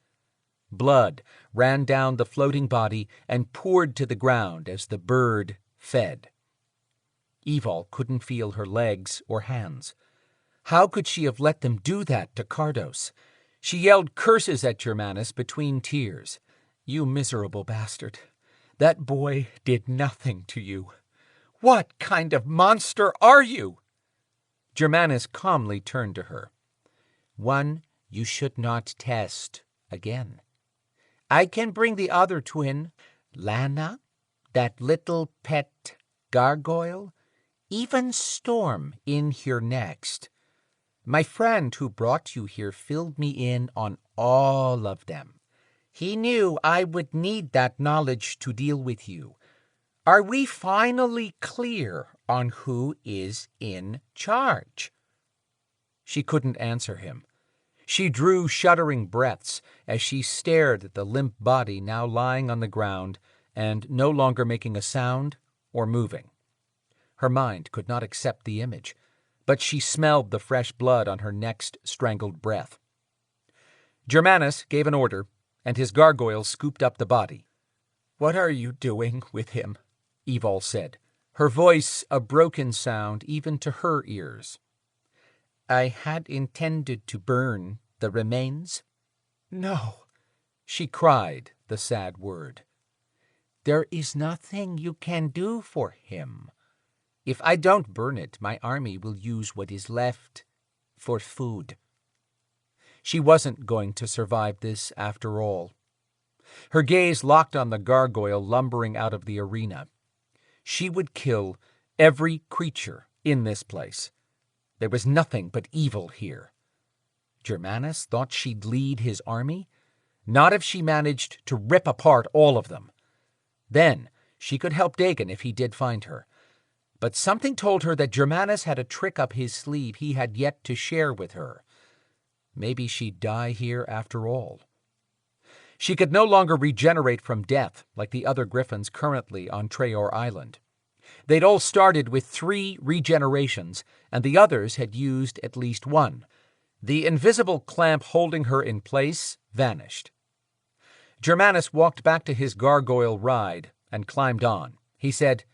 Blood ran down the floating body and poured to the ground as the bird fed. Evol couldn't feel her legs or hands. How could she have let them do that to Cardos? She yelled curses at Germanus between tears. "You miserable bastard. That boy did nothing to you. What kind of monster are you?" Germanus calmly turned to her. "One you should not test again. I can bring the other twin, Lana, that little pet gargoyle, even Storm in here next. My friend who brought you here filled me in on all of them. He knew I would need that knowledge to deal with you. Are we finally clear on who is in charge?" She couldn't answer him. She drew shuddering breaths as she stared at the limp body now lying on the ground and no longer making a sound or moving. Her mind could not accept the image, but she smelled the fresh blood on her next strangled breath. Germanus gave an order, and his gargoyle scooped up the body. "What are you doing with him?" Evol said, her voice a broken sound even to her ears. "I had intended to burn the remains." "No," she cried the sad word. "There is nothing you can do for him. If I don't burn it, my army will use what is left for food." She wasn't going to survive this after all. Her gaze locked on the gargoyle lumbering out of the arena. She would kill every creature in this place. There was nothing but evil here. Germanus thought she'd lead his army? Not if she managed to rip apart all of them. Then she could help Dagon if he did find her. but something told her that Germanus had a trick up his sleeve he had yet to share with her. Maybe she'd die here after all. She could no longer regenerate from death like the other griffins currently on Treoir Island. They'd all started with 3 regenerations, and the others had used at least 1. The invisible clamp holding her in place vanished. Germanus walked back to his gargoyle ride and climbed on. He said,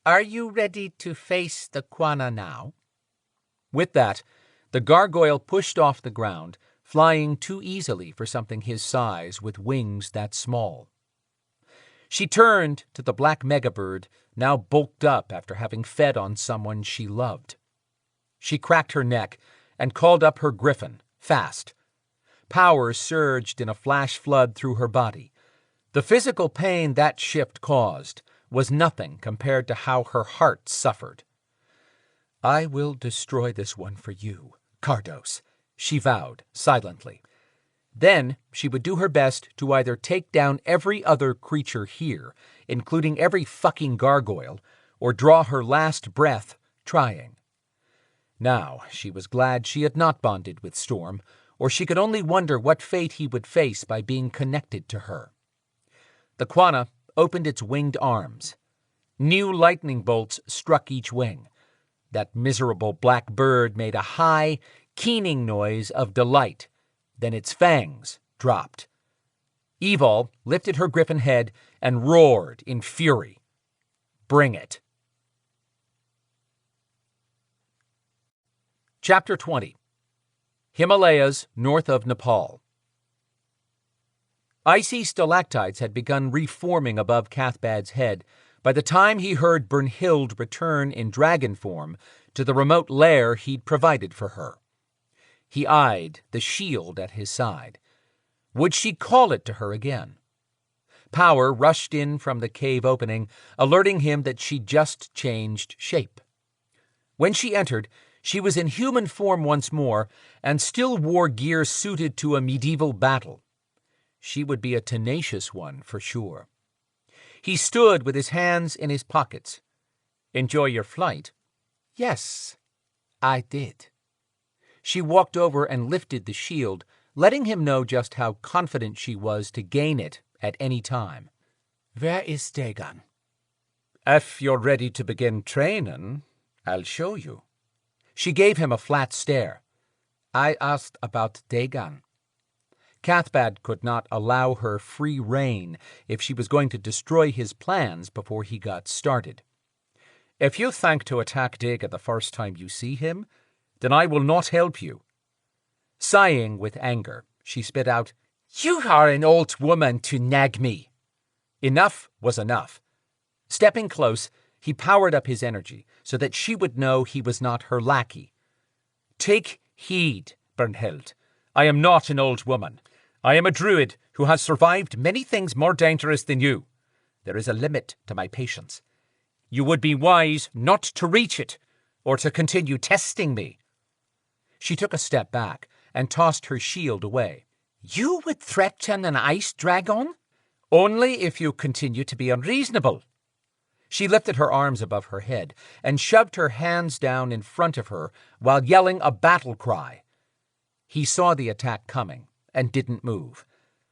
"Are you ready to face the Quana now?" With that, the gargoyle pushed off the ground, flying too easily for something his size with wings that small. She turned to the black megabird, now bulked up after having fed on someone she loved. She cracked her neck and called up her griffin, fast. Power surged in a flash flood through her body. The physical pain that shift caused was nothing compared to how her heart suffered. "I will destroy this one for you, Cardos," she vowed, silently. Then she would do her best to either take down every other creature here, including every fucking gargoyle, or draw her last breath trying. Now she was glad she had not bonded with Storm, or she could only wonder what fate he would face by being connected to her. The Quana opened its winged arms. New lightning bolts struck each wing. That miserable black bird made a high, keening noise of delight. Then its fangs dropped. Evol lifted her griffin head and roared in fury. "Bring it." Chapter 20. Himalayas north of Nepal. Icy stalactites had begun reforming above Cathbad's head by the time he heard Brunhild return in dragon form to the remote lair he'd provided for her. He eyed the shield at his side. Would she call it to her again? Power rushed in from the cave opening, alerting him that she'd just changed shape. When she entered, she was in human form once more, and still wore gear suited to a medieval battle. She would be a tenacious one, for sure. He stood with his hands in his pockets. "Enjoy your flight?" "Yes, I did." She walked over and lifted the shield, letting him know just how confident she was to gain it at any time. "Where is Dagon?" "If you're ready to begin training, I'll show you." She gave him a flat stare. "I asked about Dagon." Cathbad could not allow her free rein if she was going to destroy his plans before he got started. "If you think to attack Dagon the first time you see him, then I will not help you." Sighing with anger, she spit out, "You are an old woman to nag me." Enough was enough. Stepping close, he powered up his energy so that she would know he was not her lackey. "Take heed, Brunhild. I am not an old woman. I am a druid who has survived many things more dangerous than you. There is a limit to my patience. You would be wise not to reach it, or to continue testing me." She took a step back and tossed her shield away. "You would threaten an ice dragon?" "Only if you continue to be unreasonable." She lifted her arms above her head and shoved her hands down in front of her while yelling a battle cry. He saw the attack coming and didn't move.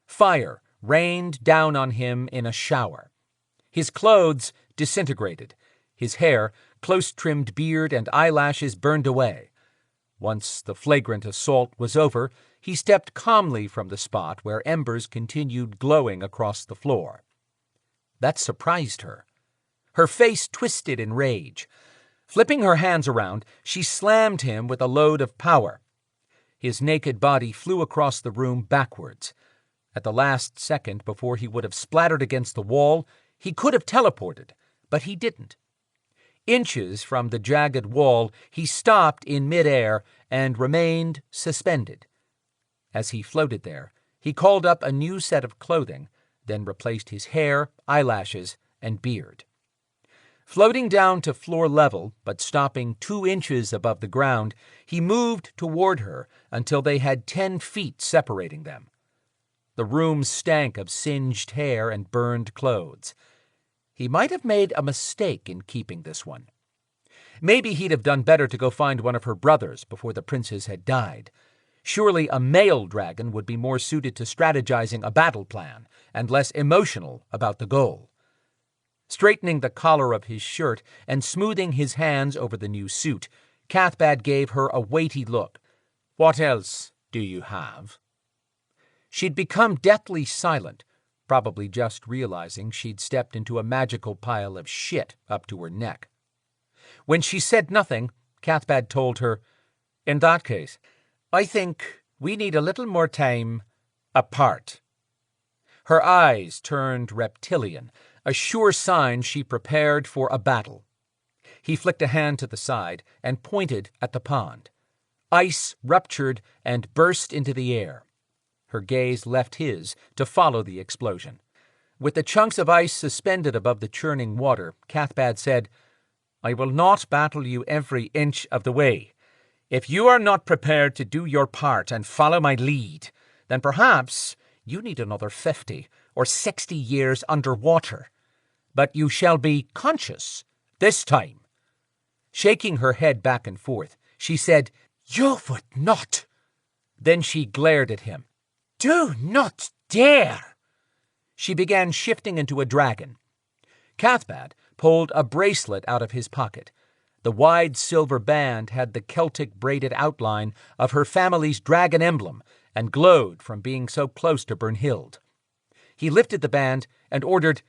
Fire rained down on him in a shower. His clothes disintegrated. His hair, close-trimmed beard, and eyelashes burned away. Once the flagrant assault was over, he stepped calmly from the spot where embers continued glowing across the floor. That surprised her. Her face twisted in rage. Flipping her hands around, she slammed him with a load of power. His naked body flew across the room backwards. At the last second before he would have splattered against the wall, he could have teleported, but he didn't. Inches from the jagged wall, he stopped in midair and remained suspended. As he floated there, he called up a new set of clothing, then replaced his hair, eyelashes, and beard. Floating down to floor level, but stopping 2 inches above the ground, he moved toward her until they had 10 feet separating them. The room stank of singed hair and burned clothes. He might have made a mistake in keeping this one. Maybe he'd have done better to go find one of her brothers before the princes had died. Surely a male dragon would be more suited to strategizing a battle plan and less emotional about the goal. Straightening the collar of his shirt and smoothing his hands over the new suit, Cathbad gave her a weighty look. "What else do you have?" She'd become deathly silent, probably just realizing she'd stepped into a magical pile of shit up to her neck. When she said nothing, Cathbad told her, "In that case, I think we need a little more time apart." Her eyes turned reptilian, a sure sign she prepared for a battle. He flicked a hand to the side and pointed at the pond. Ice ruptured and burst into the air. Her gaze left his to follow the explosion. With the chunks of ice suspended above the churning water, Cathbad said, "I will not battle you every inch of the way. If you are not prepared to do your part and follow my lead, then perhaps you need another 50 or 60 years underwater. But you shall be conscious this time." Shaking her head back and forth, she said, "You would not." Then she glared at him. "Do not dare!" She began shifting into a dragon. Cathbad pulled a bracelet out of his pocket. The wide silver band had the Celtic braided outline of her family's dragon emblem and glowed from being so close to Brunhild. He lifted the band and ordered,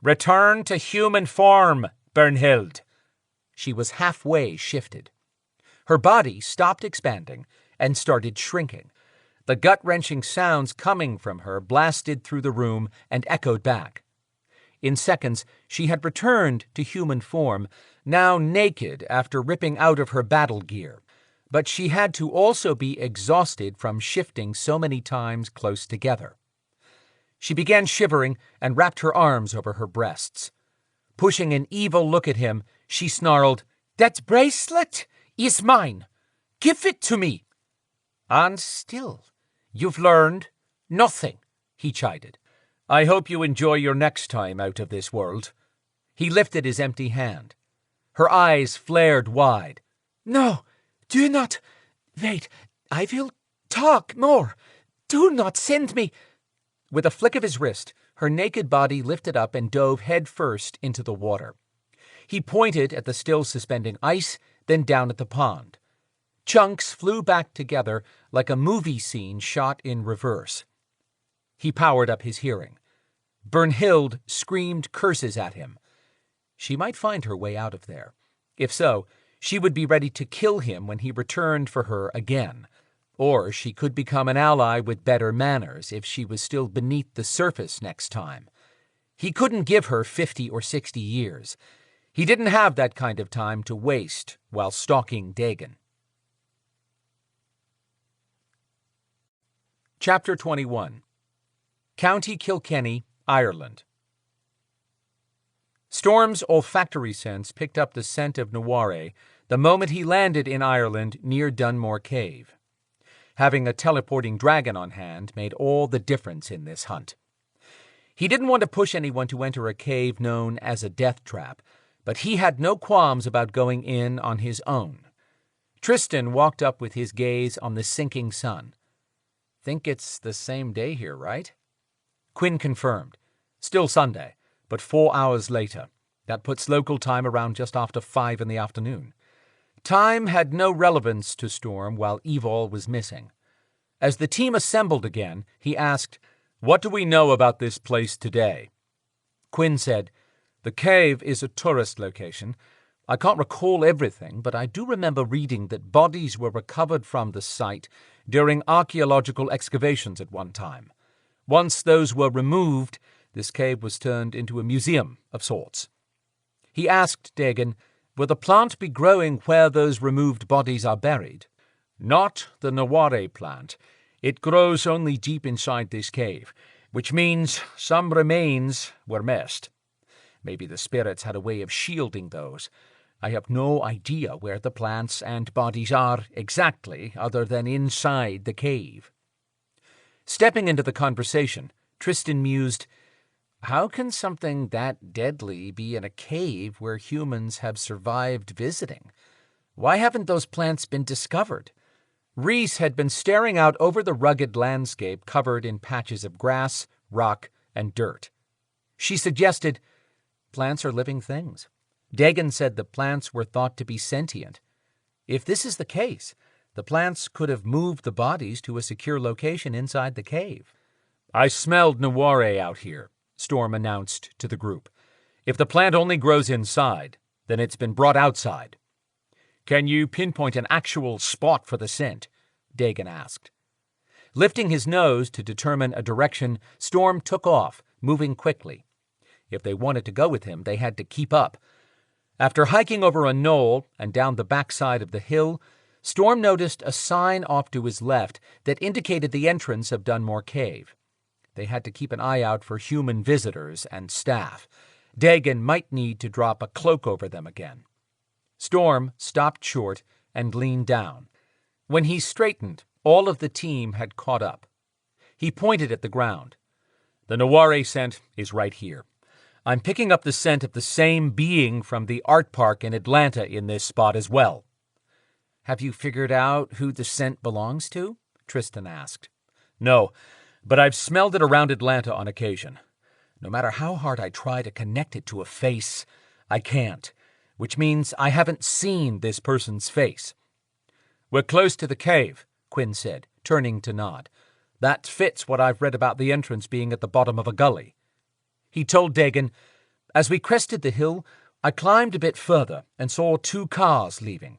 "Return to human form, Brunhild." She was halfway shifted. Her body stopped expanding and started shrinking. The gut-wrenching sounds coming from her blasted through the room and echoed back. In seconds, she had returned to human form, now naked after ripping out of her battle gear. But she had to also be exhausted from shifting so many times close together. She began shivering and wrapped her arms over her breasts. Pushing an evil look at him, she snarled, "That bracelet is mine. Give it to me." "And still, you've learned nothing," he chided. "I hope you enjoy your next time out of this world." He lifted his empty hand. Her eyes flared wide. "No, do not. Wait, I will talk more. Do not send me." With a flick of his wrist, her naked body lifted up and dove headfirst into the water. He pointed at the still suspending ice, then down at the pond. Chunks flew back together like a movie scene shot in reverse. He powered up his hearing. Brunhild screamed curses at him. She might find her way out of there. If so, she would be ready to kill him when he returned for her again. Or she could become an ally with better manners if she was still beneath the surface next time. He couldn't give her 50 or 60 years. He didn't have that kind of time to waste while stalking Dagon. Chapter 21. County Kilkenny, Ireland. Storm's olfactory sense picked up the scent of Noire the moment he landed in Ireland near Dunmore Cave. Having a teleporting dragon on hand made all the difference in this hunt. He didn't want to push anyone to enter a cave known as a death trap, but he had no qualms about going in on his own. Tristan walked up with his gaze on the sinking sun. "Think it's the same day here, right?" Quinn confirmed. Still Sunday, but 4 hours later. That puts local time around just after 5 in the afternoon. Time had no relevance to Storm while Evol was missing. As the team assembled again, he asked, "What do we know about this place today?" Quinn said, "The cave is a tourist location. I can't recall everything, but I do remember reading that bodies were recovered from the site during archaeological excavations at one time. Once those were removed, this cave was turned into a museum of sorts." He asked Dagon, "Will the plant be growing where those removed bodies are buried?" "Not the Noire plant. It grows only deep inside this cave, which means some remains were missed. Maybe the spirits had a way of shielding those. I have no idea where the plants and bodies are exactly, other than inside the cave." Stepping into the conversation, Tristan mused, How can something that deadly be in a cave where humans have survived visiting? Why haven't those plants been discovered? Rhys had been staring out over the rugged landscape covered in patches of grass, rock, and dirt. She suggested, plants are living things. Dagon said the plants were thought to be sentient. If this is the case, the plants could have moved the bodies to a secure location inside the cave. I smelled Noire out here, Storm announced to the group. If the plant only grows inside, then it's been brought outside. Can you pinpoint an actual spot for the scent? Dagon asked. Lifting his nose to determine a direction, Storm took off, moving quickly. If they wanted to go with him, they had to keep up. After hiking over a knoll and down the backside of the hill, Storm noticed a sign off to his left that indicated the entrance of Dunmore Cave. They had to keep an eye out for human visitors and staff. Dagon might need to drop a cloak over them again. Storm stopped short and leaned down. When he straightened, all of the team had caught up. He pointed at the ground. The Noire scent is right here. I'm picking up the scent of the same being from the art park in Atlanta in this spot as well. Have you figured out who the scent belongs to? Tristan asked. No, but I've smelled it around Atlanta on occasion. No matter how hard I try to connect it to a face, I can't, which means I haven't seen this person's face. We're close to the cave, Quinn said, turning to Nod. That fits what I've read about the entrance being at the bottom of a gully. He told Dagon, as we crested the hill, I climbed a bit further and saw 2 cars leaving.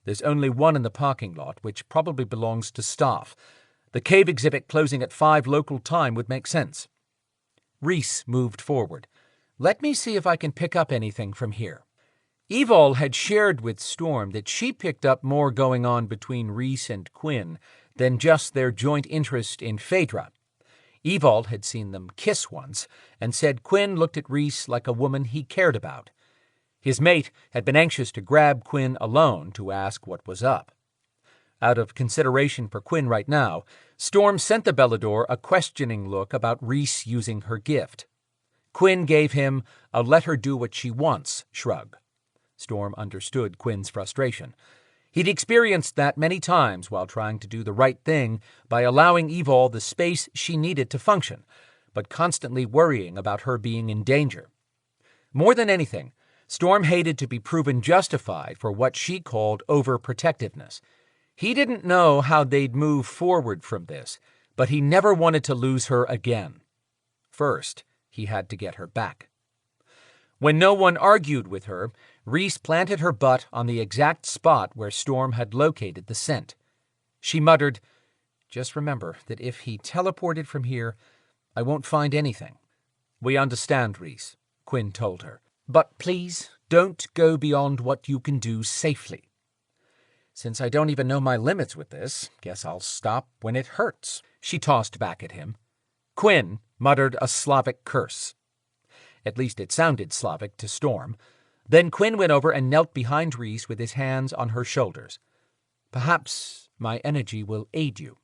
There's only one in the parking lot, which probably belongs to staff. The cave exhibit closing at 5 local time would make sense. Rhys moved forward. Let me see if I can pick up anything from here. Evol had shared with Storm that she picked up more going on between Rhys and Quinn than just their joint interest in Phaedra. Evol had seen them kiss once and said Quinn looked at Rhys like a woman he cared about. His mate had been anxious to grab Quinn alone to ask what was up. Out of consideration for Quinn right now, Storm sent the Belador a questioning look about Rhys using her gift. Quinn gave him a let-her-do-what-she-wants shrug. Storm understood Quinn's frustration. He'd experienced that many times while trying to do the right thing by allowing Evol the space she needed to function, but constantly worrying about her being in danger. More than anything, Storm hated to be proven justified for what she called overprotectiveness. He didn't know how they'd move forward from this, but he never wanted to lose her again. First, he had to get her back. When no one argued with her, Rhys planted her butt on the exact spot where Storm had located the scent. She muttered, "Just remember that if he teleported from here, I won't find anything." "We understand, Rhys," Quinn told her. "But please, don't go beyond what you can do safely." "Since I don't even know my limits with this, guess I'll stop when it hurts," she tossed back at him. Quinn muttered a Slavic curse. At least it sounded Slavic to Storm. Then Quinn went over and knelt behind Rhys with his hands on her shoulders. "Perhaps my energy will aid you."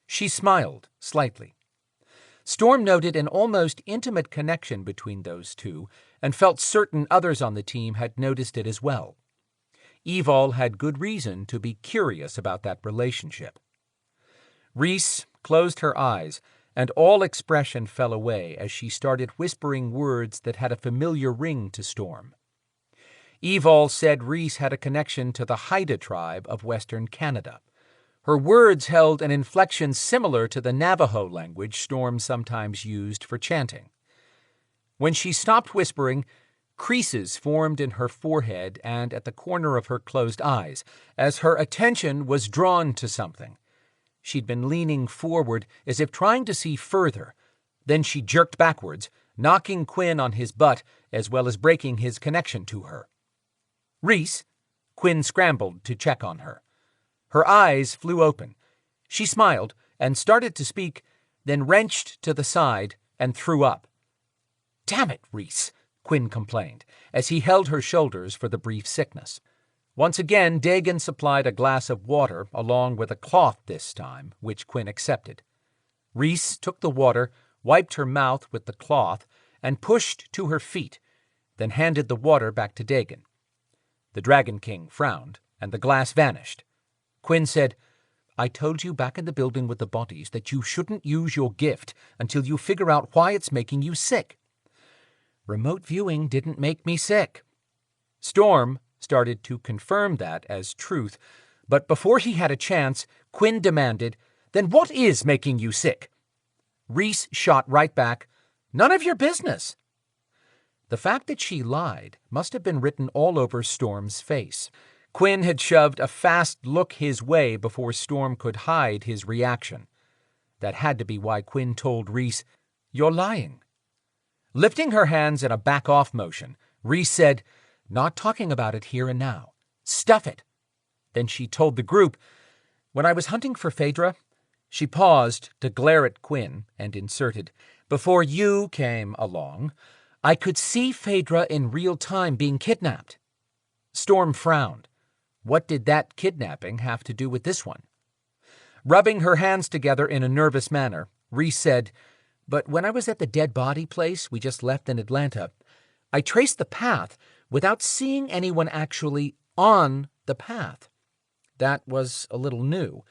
She smiled slightly. Storm noted an almost intimate connection between those two and felt certain others on the team had noticed it as well. Evol had good reason to be curious about that relationship. Rhys closed her eyes, and all expression fell away as she started whispering words that had a familiar ring to Storm. Evol said Rhys had a connection to the Haida tribe of Western Canada. Her words held an inflection similar to the Navajo language Storm sometimes used for chanting. When she stopped whispering, creases formed in her forehead and at the corner of her closed eyes, as her attention was drawn to something. She'd been leaning forward as if trying to see further. Then she jerked backwards, knocking Quinn on his butt as well as breaking his connection to her. "Rhys?" Quinn scrambled to check on her. Her eyes flew open. She smiled and started to speak, then wrenched to the side and threw up. "Damn it, Rhys," Quinn complained, as he held her shoulders for the brief sickness. Once again, Dagon supplied a glass of water, along with a cloth this time, which Quinn accepted. Rhys took the water, wiped her mouth with the cloth, and pushed to her feet, then handed the water back to Dagon. The Dragon King frowned, and the glass vanished. Quinn said, "I told you back in the building with the bodies that you shouldn't use your gift until you figure out why it's making you sick." "Remote viewing didn't make me sick." Storm started to confirm that as truth, but before he had a chance, Quinn demanded, "Then what is making you sick?" Rhys shot right back, "None of your business." The fact that she lied must have been written all over Storm's face. Quinn had shoved a fast look his way before Storm could hide his reaction. That had to be why Quinn told Rhys, "You're lying." Lifting her hands in a back-off motion, Rhys said, "Not talking about it here and now. Stuff it." Then she told the group, "When I was hunting for Phaedra," she paused to glare at Quinn and inserted, "before you came along, I could see Phaedra in real time being kidnapped." Storm frowned. What did that kidnapping have to do with this one? Rubbing her hands together in a nervous manner, Rhys said, "But when I was at the dead body place we just left in Atlanta, I traced the path without seeing anyone actually on the path. That was a little new.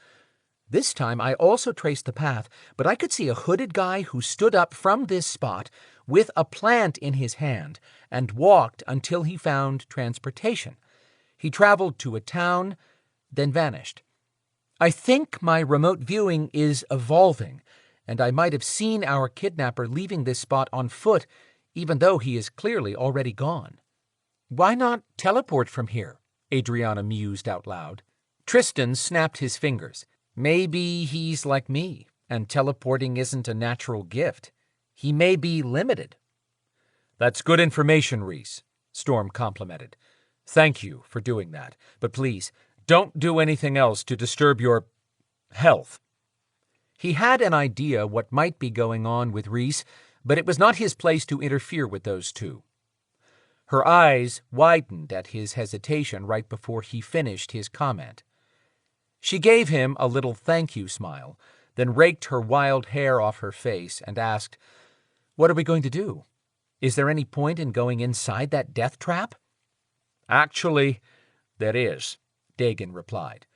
This time I also traced the path, but I could see a hooded guy who stood up from this spot with a plant in his hand and walked until he found transportation. He traveled to a town, then vanished. I think my remote viewing is evolving, and I might have seen our kidnapper leaving this spot on foot, even though he is clearly already gone." "Why not teleport from here?" Adriana mused out loud. Tristan snapped his fingers. "Maybe he's like me, and teleporting isn't a natural gift. He may be limited." "That's good information, Rhys," Storm complimented. "Thank you for doing that, but please, don't do anything else to disturb your health." He had an idea what might be going on with Rhys, but it was not his place to interfere with those two. Her eyes widened at his hesitation right before he finished his comment. She gave him a little thank you smile, then raked her wild hair off her face and asked, "What are we going to do? Is there any point in going inside that death trap?" "Actually, there is," Dagon replied.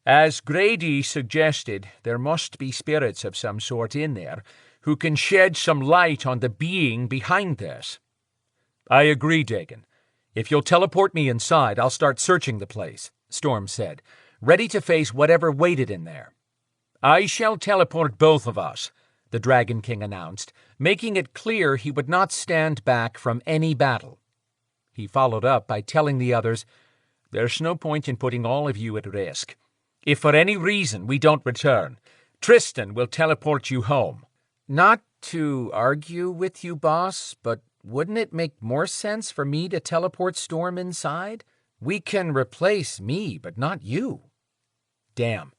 "As Grady suggested, there must be spirits of some sort in there who can shed some light on the being behind this." "I agree, Dagon. If you'll teleport me inside, I'll start searching the place," Storm said, ready to face whatever waited in there. "I shall teleport both of us," the Dragon King announced, making it clear he would not stand back from any battle. He followed up by telling the others, "There's no point in putting all of you at risk. If for any reason we don't return, Tristan will teleport you home." "Not to argue with you, boss, but wouldn't it make more sense for me to teleport Storm inside? We can replace me, but not you." Damn.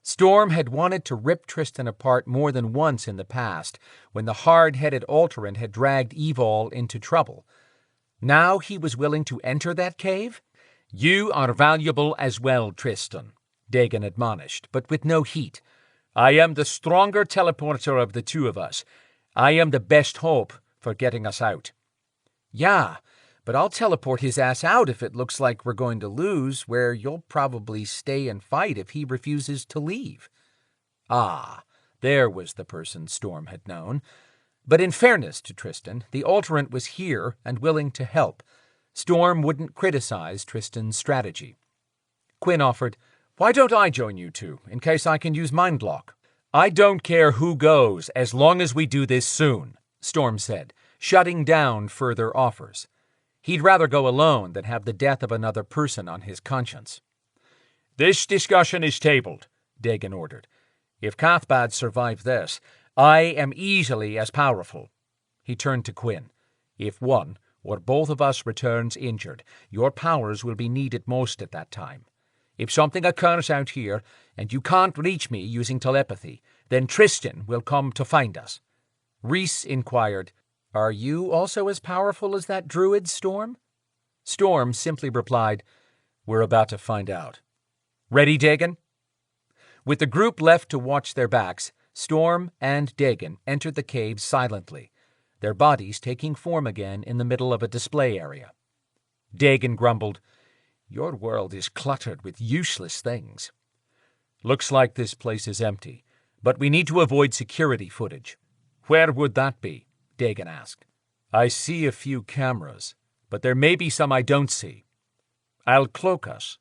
Storm had wanted to rip Tristan apart more than once in the past, when the hard-headed Alterant had dragged Evol into trouble. Now he was willing to enter that cave? "You are valuable as well, Tristan," Dagon admonished, but with no heat. "I am the stronger teleporter of the two of us. I am the best hope for getting us out." "Yeah, but I'll teleport his ass out if it looks like we're going to lose, where you'll probably stay and fight if he refuses to leave." Ah, there was the person Storm had known. But in fairness to Tristan, the Alterant was here and willing to help. Storm wouldn't criticize Tristan's strategy. Quinn offered, "Why don't I join you two, in case I can use Mind Lock?" "I don't care who goes, as long as we do this soon," Storm said, shutting down further offers. He'd rather go alone than have the death of another person on his conscience. "This discussion is tabled," Dagon ordered. "If Cathbad survived this, I am easily as powerful." He turned to Quinn. "If one or both of us returns injured, your powers will be needed most at that time. If something occurs out here, and you can't reach me using telepathy, then Tristan will come to find us." Rhys inquired, "Are you also as powerful as that druid, Storm?" Storm simply replied, "We're about to find out. Ready, Dagon?" With the group left to watch their backs, Storm and Dagon entered the cave silently. their bodies taking form again in the middle of a display area. Dagon grumbled, "Your world is cluttered with useless things." "Looks like this place is empty, but we need to avoid security footage." "Where would that be?" Dagon asked. "I see a few cameras, but there may be some I don't see." "I'll cloak us."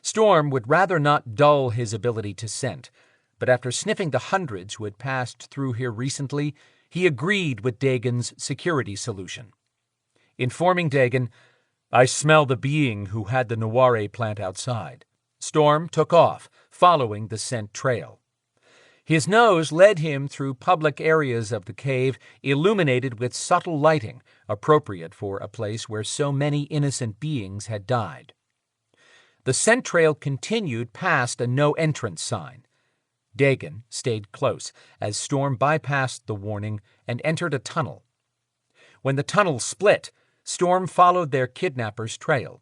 Storm would rather not dull his ability to scent, but after sniffing the hundreds who had passed through here recently, he agreed with Dagon's security solution. Informing Dagon, "I smell the being who had the Noire plant outside," Storm took off, following the scent trail. His nose led him through public areas of the cave, illuminated with subtle lighting, appropriate for a place where so many innocent beings had died. The scent trail continued past a no-entrance sign. Dagon stayed close as Storm bypassed the warning and entered a tunnel. When the tunnel split, Storm followed their kidnapper's trail.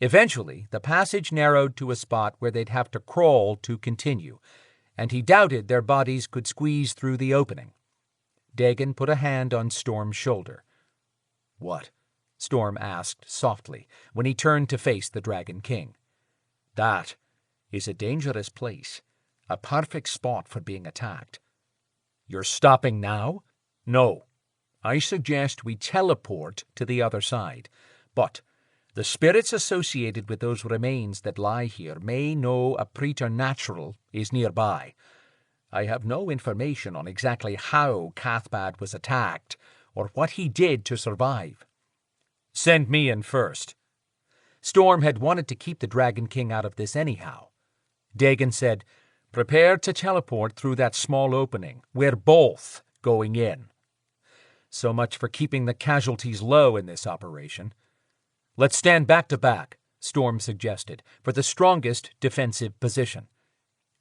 Eventually, the passage narrowed to a spot where they'd have to crawl to continue, and he doubted their bodies could squeeze through the opening. Dagon put a hand on Storm's shoulder. "What?" Storm asked softly when he turned to face the Dragon King. "That is a dangerous place, a perfect spot for being attacked." "You're stopping now?" "No. I suggest we teleport to the other side, but the spirits associated with those remains that lie here may know a preternatural is nearby. I have no information on exactly how Cathbad was attacked or what he did to survive." "Send me in first." Storm had wanted to keep the Dragon King out of this anyhow. Dagon said, "Prepare to teleport through that small opening. We're both going in." So much for keeping the casualties low in this operation. "Let's stand back to back," Storm suggested, for the strongest defensive position.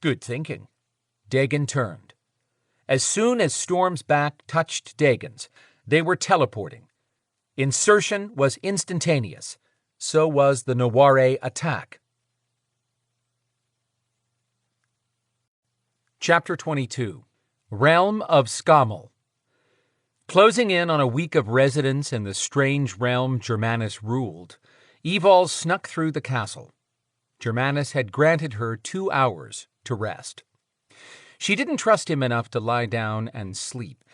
"Good thinking." Dagon turned. As soon as Storm's back touched Dagon's, they were teleporting. Insertion was instantaneous. So was the Noire attack. Chapter 22. Realm of Skamel. Closing in on a week of residence in the strange realm Germanus ruled, Evol snuck through the castle. Germanus had granted her 2 hours to rest. She didn't trust him enough to lie down and sleep.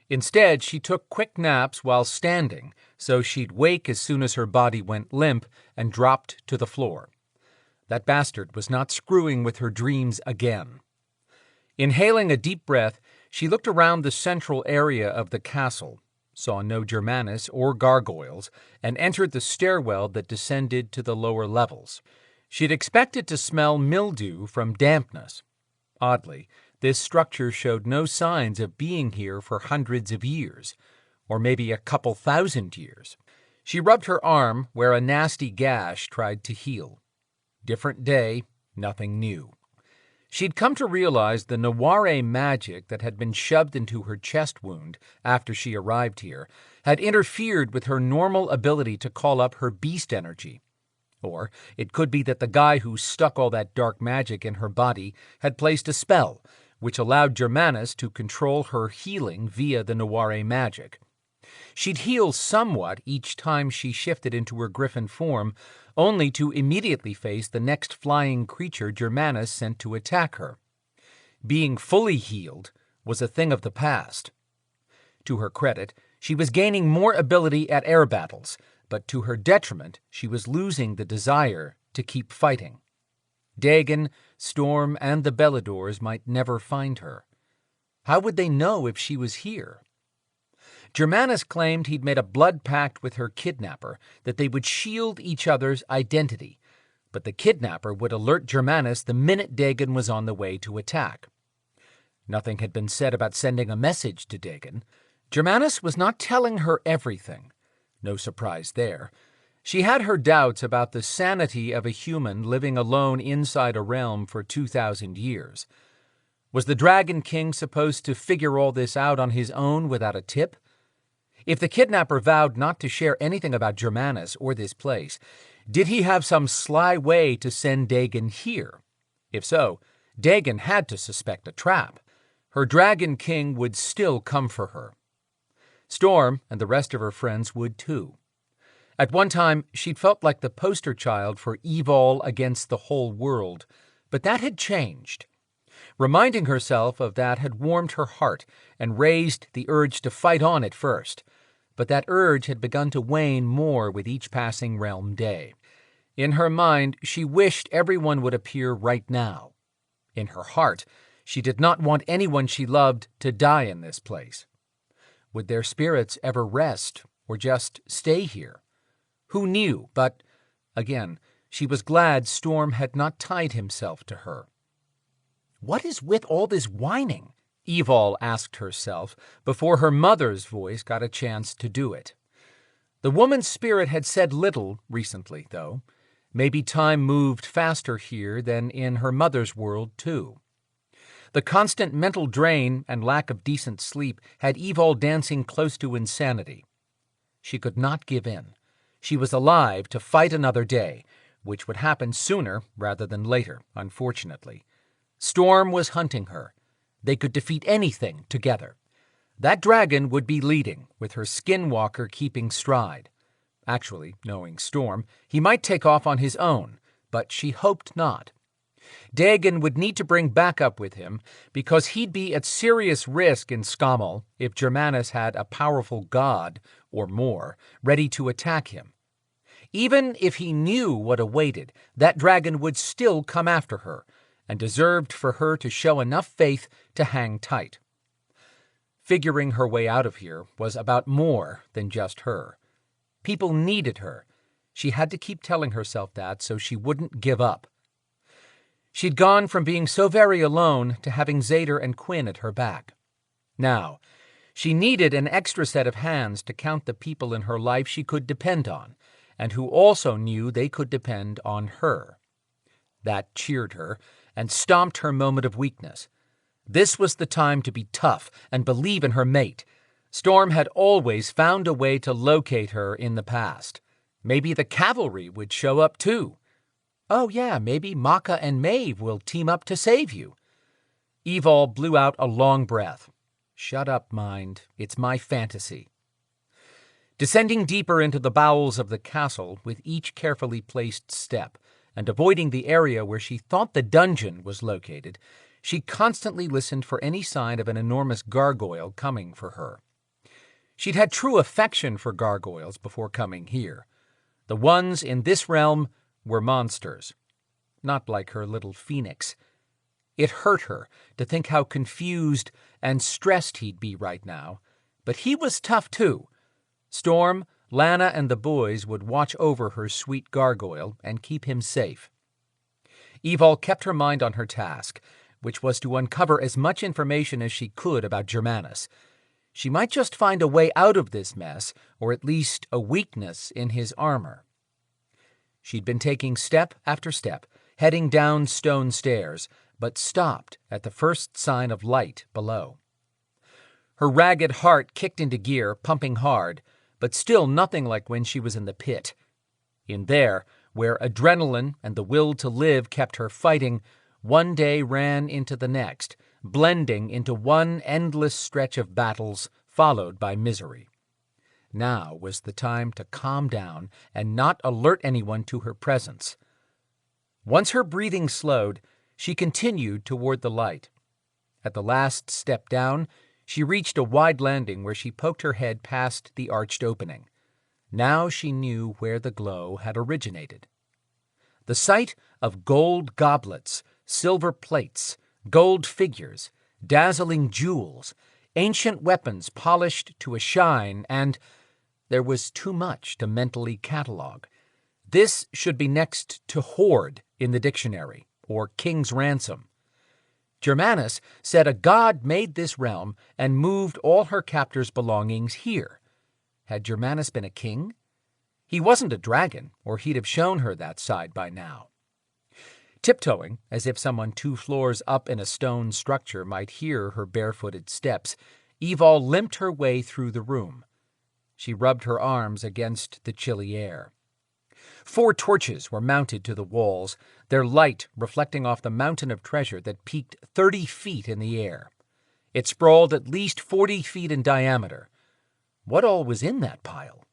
Instead, she took quick naps while standing, so she'd wake as soon as her body went limp and dropped to the floor. That bastard was not screwing with her dreams again. Inhaling a deep breath, she looked around the central area of the castle, saw no Germanus or gargoyles, and entered the stairwell that descended to the lower levels. She'd expected to smell mildew from dampness. Oddly, this structure showed no signs of being here for hundreds of years, or maybe a couple thousand years. She rubbed her arm where a nasty gash tried to heal. Different day, nothing new. She'd come to realize the Noire magic that had been shoved into her chest wound after she arrived here had interfered with her normal ability to call up her beast energy. Or it could be that the guy who stuck all that dark magic in her body had placed a spell, which allowed Germanus to control her healing via the Noire magic. She'd heal somewhat each time she shifted into her griffin form, only to immediately face the next flying creature Germanus sent to attack her. Being fully healed was a thing of the past. To her credit, she was gaining more ability at air battles, but to her detriment, she was losing the desire to keep fighting. Dagon, Storm, and the Beladors might never find her. How would they know if she was here? Germanus claimed he'd made a blood pact with her kidnapper that they would shield each other's identity, but the kidnapper would alert Germanus the minute Dagon was on the way to attack. Nothing had been said about sending a message to Dagon. Germanus was not telling her everything. No surprise there. She had her doubts about the sanity of a human living alone inside a realm for 2,000 years. Was the Dragon King supposed to figure all this out on his own without a tip? If the kidnapper vowed not to share anything about Germanus or this place, did he have some sly way to send Dagon here? If so, Dagon had to suspect a trap. Her Dragon King would still come for her. Storm and the rest of her friends would too. At one time, she'd felt like the poster child for evil against the whole world, but that had changed. Reminding herself of that had warmed her heart and raised the urge to fight on at first, but that urge had begun to wane more with each passing realm day. In her mind, she wished everyone would appear right now. In her heart, she did not want anyone she loved to die in this place. Would their spirits ever rest or just stay here? Who knew? But, again, she was glad Storm had not tied himself to her. "What is with all this whining?" Evol asked herself before her mother's voice got a chance to do it. The woman's spirit had said little recently, though. Maybe time moved faster here than in her mother's world, too. The constant mental drain and lack of decent sleep had Evol dancing close to insanity. She could not give in. She was alive to fight another day, which would happen sooner rather than later, unfortunately. Storm was hunting her. They could defeat anything together. That dragon would be leading, with her skinwalker keeping stride. Actually, knowing Storm, he might take off on his own, but she hoped not. Dagon would need to bring backup with him because he'd be at serious risk in Scommel if Germanus had a powerful god, or more, ready to attack him. Even if he knew what awaited, that dragon would still come after her, and deserved for her to show enough faith to hang tight. Figuring her way out of here was about more than just her. People needed her. She had to keep telling herself that so she wouldn't give up. She'd gone from being so very alone to having Zader and Quinn at her back. Now, she needed an extra set of hands to count the people in her life she could depend on, and who also knew they could depend on her. That cheered her and stomped her moment of weakness. This was the time to be tough and believe in her mate. Storm had always found a way to locate her in the past. Maybe the cavalry would show up too. Oh yeah, maybe Maka and Maeve will team up to save you. Evol blew out a long breath. Shut up, mind. It's my fantasy. Descending deeper into the bowels of the castle with each carefully placed step, and avoiding the area where she thought the dungeon was located, she constantly listened for any sign of an enormous gargoyle coming for her. She'd had true affection for gargoyles before coming here. The ones in this realm were monsters, not like her little phoenix. It hurt her to think how confused and stressed he'd be right now, but he was tough too. Storm, Lana, and the boys would watch over her sweet gargoyle and keep him safe. Evol kept her mind on her task, which was to uncover as much information as she could about Germanus. She might just find a way out of this mess, or at least a weakness in his armor. She'd been taking step after step, heading down stone stairs, but stopped at the first sign of light below. Her ragged heart kicked into gear, pumping hard, but still nothing like when she was in the pit. In there, where adrenaline and the will to live kept her fighting, one day ran into the next, blending into one endless stretch of battles followed by misery. Now was the time to calm down and not alert anyone to her presence. Once her breathing slowed, she continued toward the light. At the last step down, she reached a wide landing where she poked her head past the arched opening. Now she knew where the glow had originated. The sight of gold goblets, silver plates, gold figures, dazzling jewels, ancient weapons polished to a shine, and there was too much to mentally catalog. This should be next to Hoard in the dictionary, or King's Ransom. Germanus said a god made this realm and moved all her captors' belongings here. Had Germanus been a king? He wasn't a dragon, or he'd have shown her that side by now. Tiptoeing, as if someone 2 floors up in a stone structure might hear her barefooted steps, Evol limped her way through the room. She rubbed her arms against the chilly air. 4 torches were mounted to the walls, their light reflecting off the mountain of treasure that peaked 30 feet in the air. It sprawled at least 40 feet in diameter. What all was in that pile?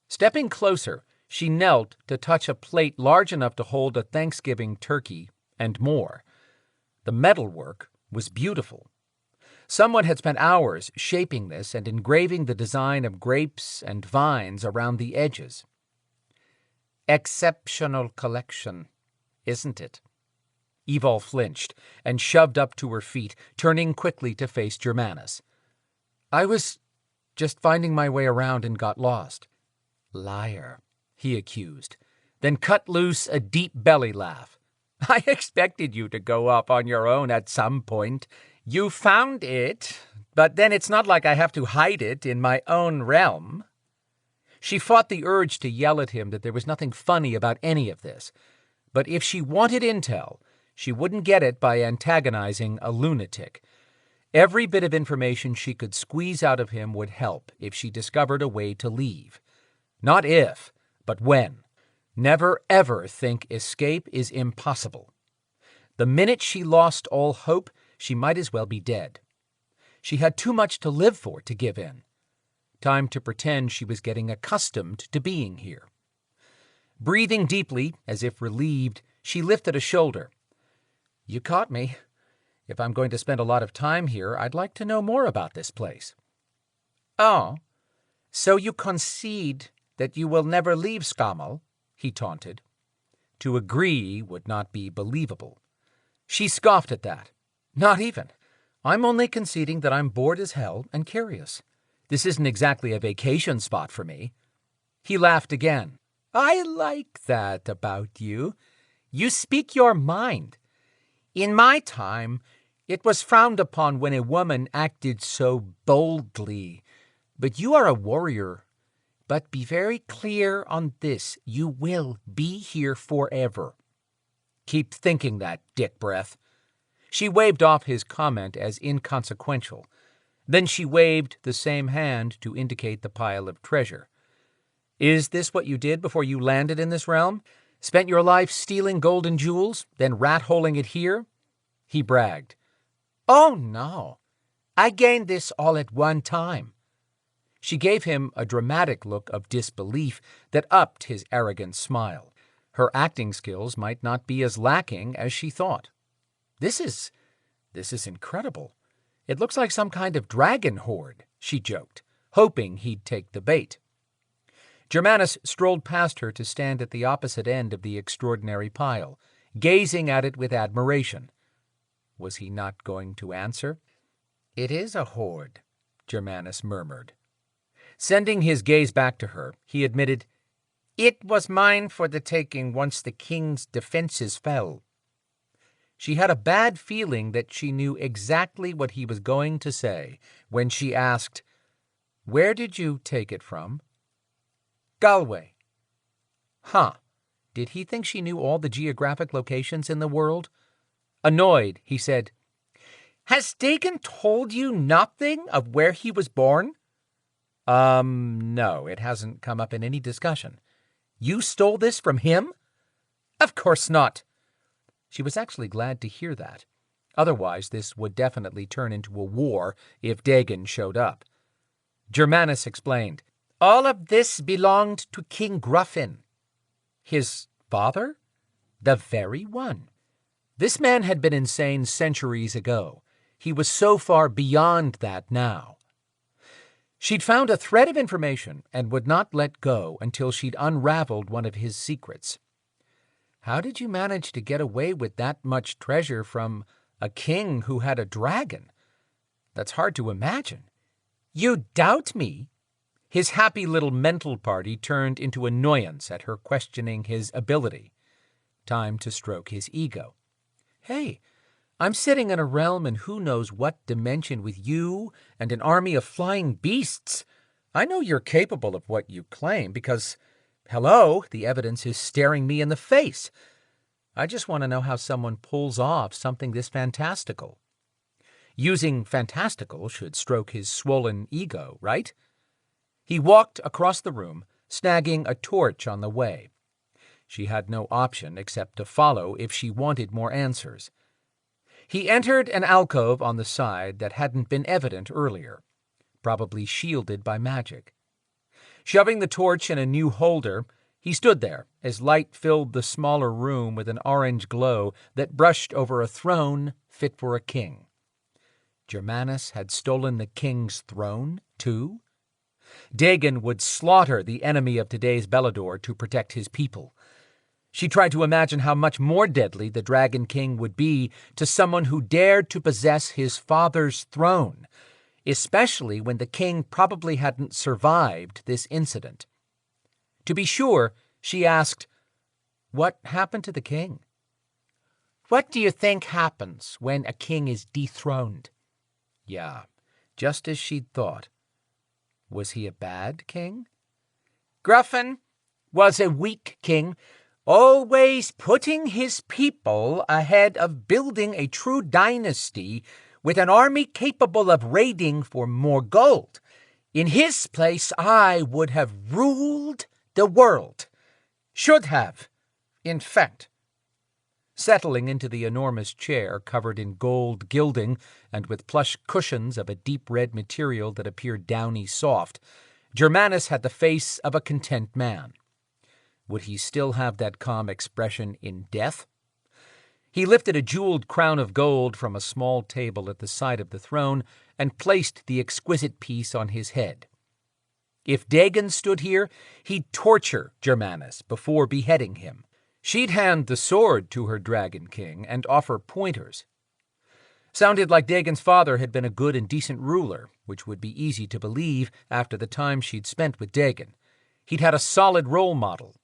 Stepping closer, she knelt to touch a plate large enough to hold a Thanksgiving turkey and more. The metalwork was beautiful. Someone had spent hours shaping this and engraving the design of grapes and vines around the edges. Exceptional collection, isn't it? Evol flinched and shoved up to her feet, turning quickly to face Germanus. I was just finding my way around and got lost. Liar, he accused, then cut loose a deep belly laugh. I expected you to go up on your own at some point. You found it, but then it's not like I have to hide it in my own realm. She fought the urge to yell at him that there was nothing funny about any of this, but if she wanted intel, she wouldn't get it by antagonizing a lunatic. Every bit of information she could squeeze out of him would help if she discovered a way to leave. Not if, but when. Never ever think escape is impossible. The minute she lost all hope, she might as well be dead. She had too much to live for to give in. Time to pretend she was getting accustomed to being here. Breathing deeply, as if relieved, she lifted a shoulder. You caught me. If I'm going to spend a lot of time here, I'd like to know more about this place. Oh, so you concede that you will never leave Skamel? He taunted. To agree would not be believable. She scoffed at that. Not even. I'm only conceding that I'm bored as hell and curious. This isn't exactly a vacation spot for me. He laughed again. I like that about you. You speak your mind. In my time, it was frowned upon when a woman acted so boldly. But you are a warrior. But be very clear on this. You will be here forever. Keep thinking that, dick breath. She waved off his comment as inconsequential. Then she waved the same hand to indicate the pile of treasure. Is this what you did before you landed in this realm? Spent your life stealing gold and jewels, then rat-holing it here? He bragged. Oh, no. I gained this all at one time. She gave him a dramatic look of disbelief that upped his arrogant smile. Her acting skills might not be as lacking as she thought. This is incredible. It looks like some kind of dragon hoard, she joked, hoping he'd take the bait. Germanus strolled past her to stand at the opposite end of the extraordinary pile, gazing at it with admiration. Was he not going to answer? It is a hoard, Germanus murmured. Sending his gaze back to her, he admitted, It was mine for the taking once the king's defenses fell. She had a bad feeling that she knew exactly what he was going to say when she asked, Where did you take it from? Galway. Huh. Did he think she knew all the geographic locations in the world? Annoyed, he said, Has Dagon told you nothing of where he was born? No, it hasn't come up in any discussion. You stole this from him? Of course not. She was actually glad to hear that. Otherwise, this would definitely turn into a war if Dagon showed up. Germanus explained, All of this belonged to King Gruffin. His father? The very one. This man had been insane centuries ago. He was so far beyond that now. She'd found a thread of information and would not let go until she'd unraveled one of his secrets. How did you manage to get away with that much treasure from a king who had a dragon? That's hard to imagine. You doubt me? His happy little mental party turned into annoyance at her questioning his ability. Time to stroke his ego. Hey, I'm sitting in a realm in who knows what dimension with you and an army of flying beasts. I know you're capable of what you claim because, hello, the evidence is staring me in the face. I just want to know how someone pulls off something this fantastical. Using fantastical should stroke his swollen ego, right? He walked across the room, snagging a torch on the way. She had no option except to follow if she wanted more answers. He entered an alcove on the side that hadn't been evident earlier. probably shielded by magic. Shoving the torch in a new holder, he stood there as light filled the smaller room with an orange glow that brushed over a throne fit for a king. Germanus had stolen the king's throne, too? Dagon would slaughter the enemy of today's Belador to protect his people. She tried to imagine how much more deadly the Dragon King would be to someone who dared to possess his father's throne, especially when the king probably hadn't survived this incident. To be sure, she asked, "What happened to the king?" What do you think happens when a king is dethroned? Yeah, just as she'd thought. Was he a bad king? Gruffin was a weak king, always putting his people ahead of building a true dynasty with an army capable of raiding for more gold. In his place, I would have ruled the world. Should have, in fact. Settling into the enormous chair covered in gold gilding and with plush cushions of a deep red material that appeared downy soft, Germanus had the face of a content man. Would he still have that calm expression in death? He lifted a jeweled crown of gold from a small table at the side of the throne and placed the exquisite piece on his head. If Dagon stood here, he'd torture Germanus before beheading him. She'd hand the sword to her Dragon King and offer pointers. Sounded like Dagon's father had been a good and decent ruler, which would be easy to believe after the time she'd spent with Dagon. He'd had a solid role model.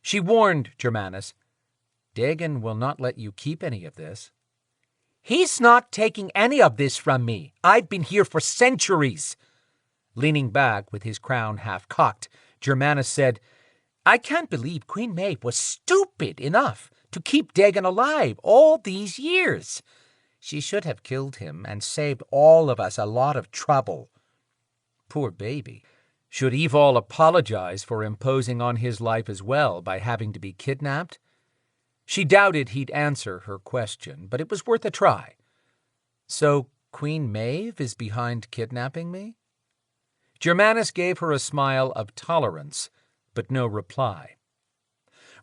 She warned Germanus, "Dagon will not let you keep any of this." "He's not taking any of this from me. I've been here for centuries." Leaning back with his crown half cocked, Germanus said, "I can't believe Queen Maeve was stupid enough to keep Dagon alive all these years. She should have killed him and saved all of us a lot of trouble." Poor baby. Should Evil apologize for imposing on his life as well by having to be kidnapped? She doubted he'd answer her question, but it was worth a try. "So Queen Maeve is behind kidnapping me?" Germanus gave her a smile of tolerance, but no reply.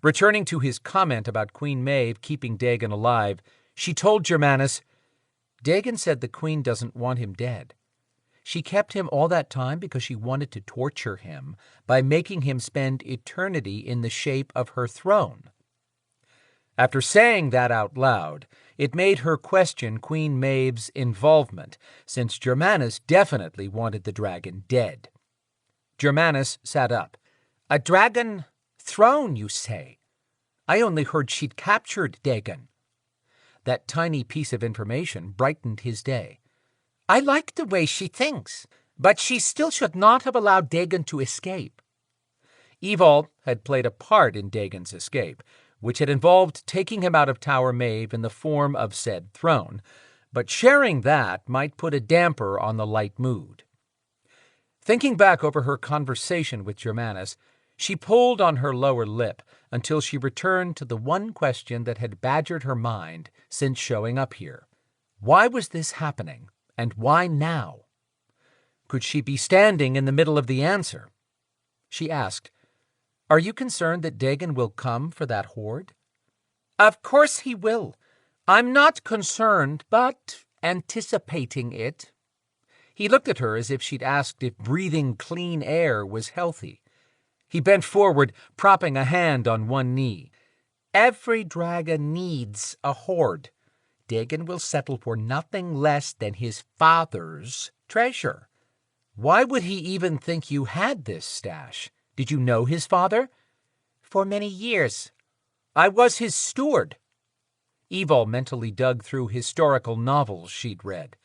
Returning to his comment about Queen Maeve keeping Dagon alive, she told Germanus, "Dagon said the queen doesn't want him dead. She kept him all that time because she wanted to torture him by making him spend eternity in the shape of her throne." After saying that out loud, it made her question Queen Maeve's involvement, since Germanus definitely wanted the dragon dead. Germanus sat up. "A dragon throne, you say? I only heard she'd captured Dagon." That tiny piece of information brightened his day. "I like the way she thinks, but she still should not have allowed Dagon to escape." Evil had played a part in Dagon's escape, which had involved taking him out of Tower Maeve in the form of said throne, but sharing that might put a damper on the light mood. Thinking back over her conversation with Germanus, she pulled on her lower lip until she returned to the one question that had badgered her mind since showing up here. Why was this happening, and why now? Could she be standing in the middle of the answer? She asked, "Are you concerned that Dagon will come for that hoard?" "Of course he will. I'm not concerned, but anticipating it." He looked at her as if she'd asked if breathing clean air was healthy. He bent forward, propping a hand on one knee. "Every dragon needs a hoard. Dagon will settle for nothing less than his father's treasure." "Why would he even think you had this stash? Did you know his father?" "For many years. I was his steward." Evil mentally dug through historical novels she'd read.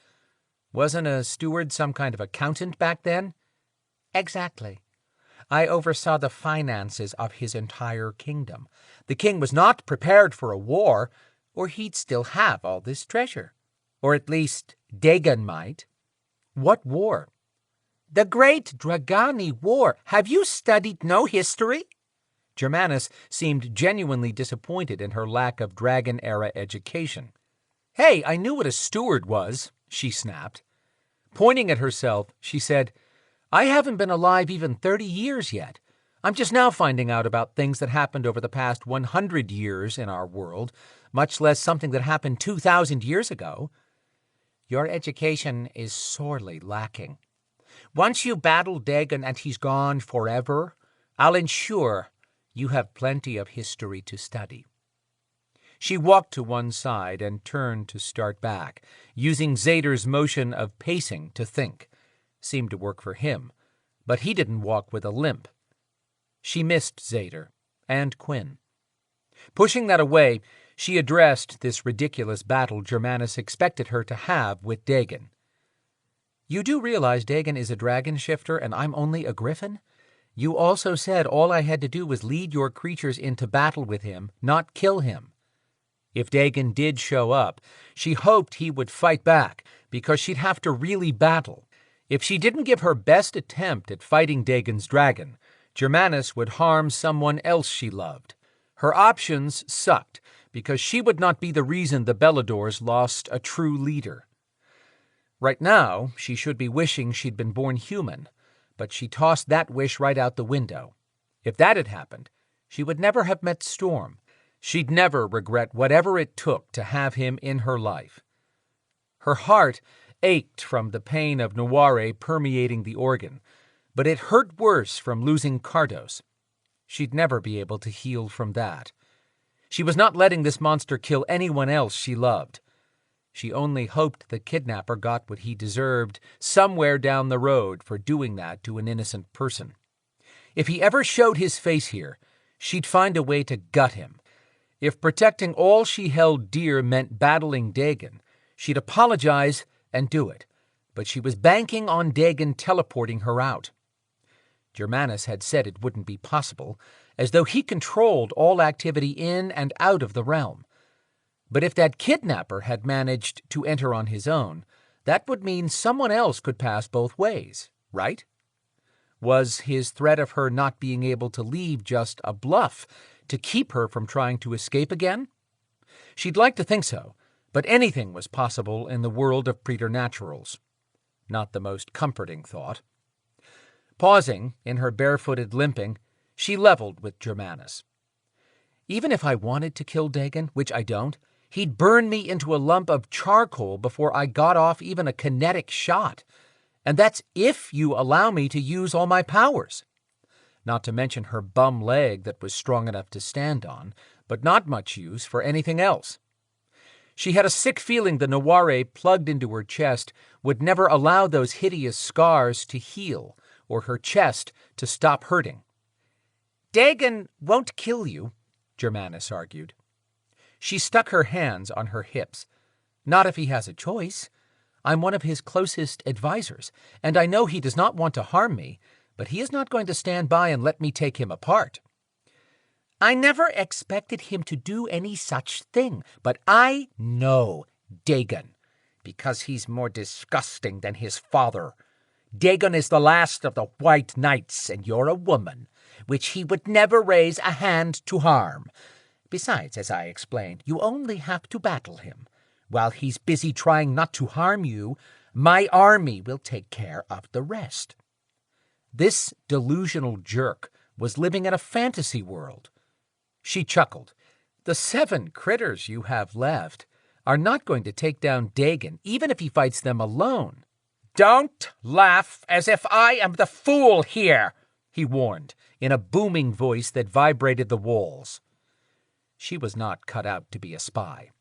Wasn't a steward some kind of accountant back then? "Exactly. I oversaw the finances of his entire kingdom. The king was not prepared for a war, or he'd still have all this treasure. Or at least Dagon might." "What war?" "The Great Dragani War. Have you studied no history?" Germanus seemed genuinely disappointed in her lack of Dragon-era education. "Hey, I knew what a steward was," she snapped. Pointing at herself, she said, "I haven't been alive even 30 years yet. I'm just now finding out about things that happened over the past 100 years in our world, much less something that happened 2,000 years ago. Your education is sorely lacking. Once you battle Dagon and he's gone forever, I'll ensure you have plenty of history to study." She walked to one side and turned to start back, using Zader's motion of pacing to think. Seemed to work for him, but he didn't walk with a limp. She missed Zader and Quinn. Pushing that away, she addressed this ridiculous battle Germanus expected her to have with Dagon. "You do realize Dagon is a dragon shifter and I'm only a griffin? You also said all I had to do was lead your creatures into battle with him, not kill him." If Dagon did show up, she hoped he would fight back, because she'd have to really battle. If she didn't give her best attempt at fighting Dagon's dragon, Germanus would harm someone else she loved. Her options sucked, because she would not be the reason the Beladors lost a true leader. Right now, she should be wishing she'd been born human, but she tossed that wish right out the window. If that had happened, she would never have met Storm. She'd never regret whatever it took to have him in her life. Her heart ached from the pain of Noire permeating the organ, but it hurt worse from losing Cardos. She'd never be able to heal from that. She was not letting this monster kill anyone else she loved. She only hoped the kidnapper got what he deserved somewhere down the road for doing that to an innocent person. If he ever showed his face here, she'd find a way to gut him. If protecting all she held dear meant battling Dagon, she'd apologize and do it, but she was banking on Dagon teleporting her out. Germanus had said it wouldn't be possible, as though he controlled all activity in and out of the realm. But if that kidnapper had managed to enter on his own, that would mean someone else could pass both ways, right? Was his threat of her not being able to leave just a bluff to keep her from trying to escape again? She'd like to think so, but anything was possible in the world of preternaturals. Not the most comforting thought. Pausing in her barefooted limping, she leveled with Germanus. "Even if I wanted to kill Dagon, which I don't, he'd burn me into a lump of charcoal before I got off even a kinetic shot. And that's if you allow me to use all my powers. Not to mention her bum leg that was strong enough to stand on, but not much use for anything else." She had a sick feeling the Noire plugged into her chest would never allow those hideous scars to heal, or her chest to stop hurting. "Dagon won't kill you," Germanus argued. She stuck her hands on her hips. "Not if he has a choice. I'm one of his closest advisors, and I know he does not want to harm me, but he is not going to stand by and let me take him apart." "I never expected him to do any such thing, but I know Dagon, because he's more disgusting than his father. Dagon is the last of the White Knights, and you're a woman, which he would never raise a hand to harm. Besides, as I explained, you only have to battle him. While he's busy trying not to harm you, my army will take care of the rest." This delusional jerk was living in a fantasy world. She chuckled. "The 7 critters you have left are not going to take down Dagon, even if he fights them alone." "Don't laugh as if I am the fool here," he warned, in a booming voice that vibrated the walls. She was not cut out to be a spy.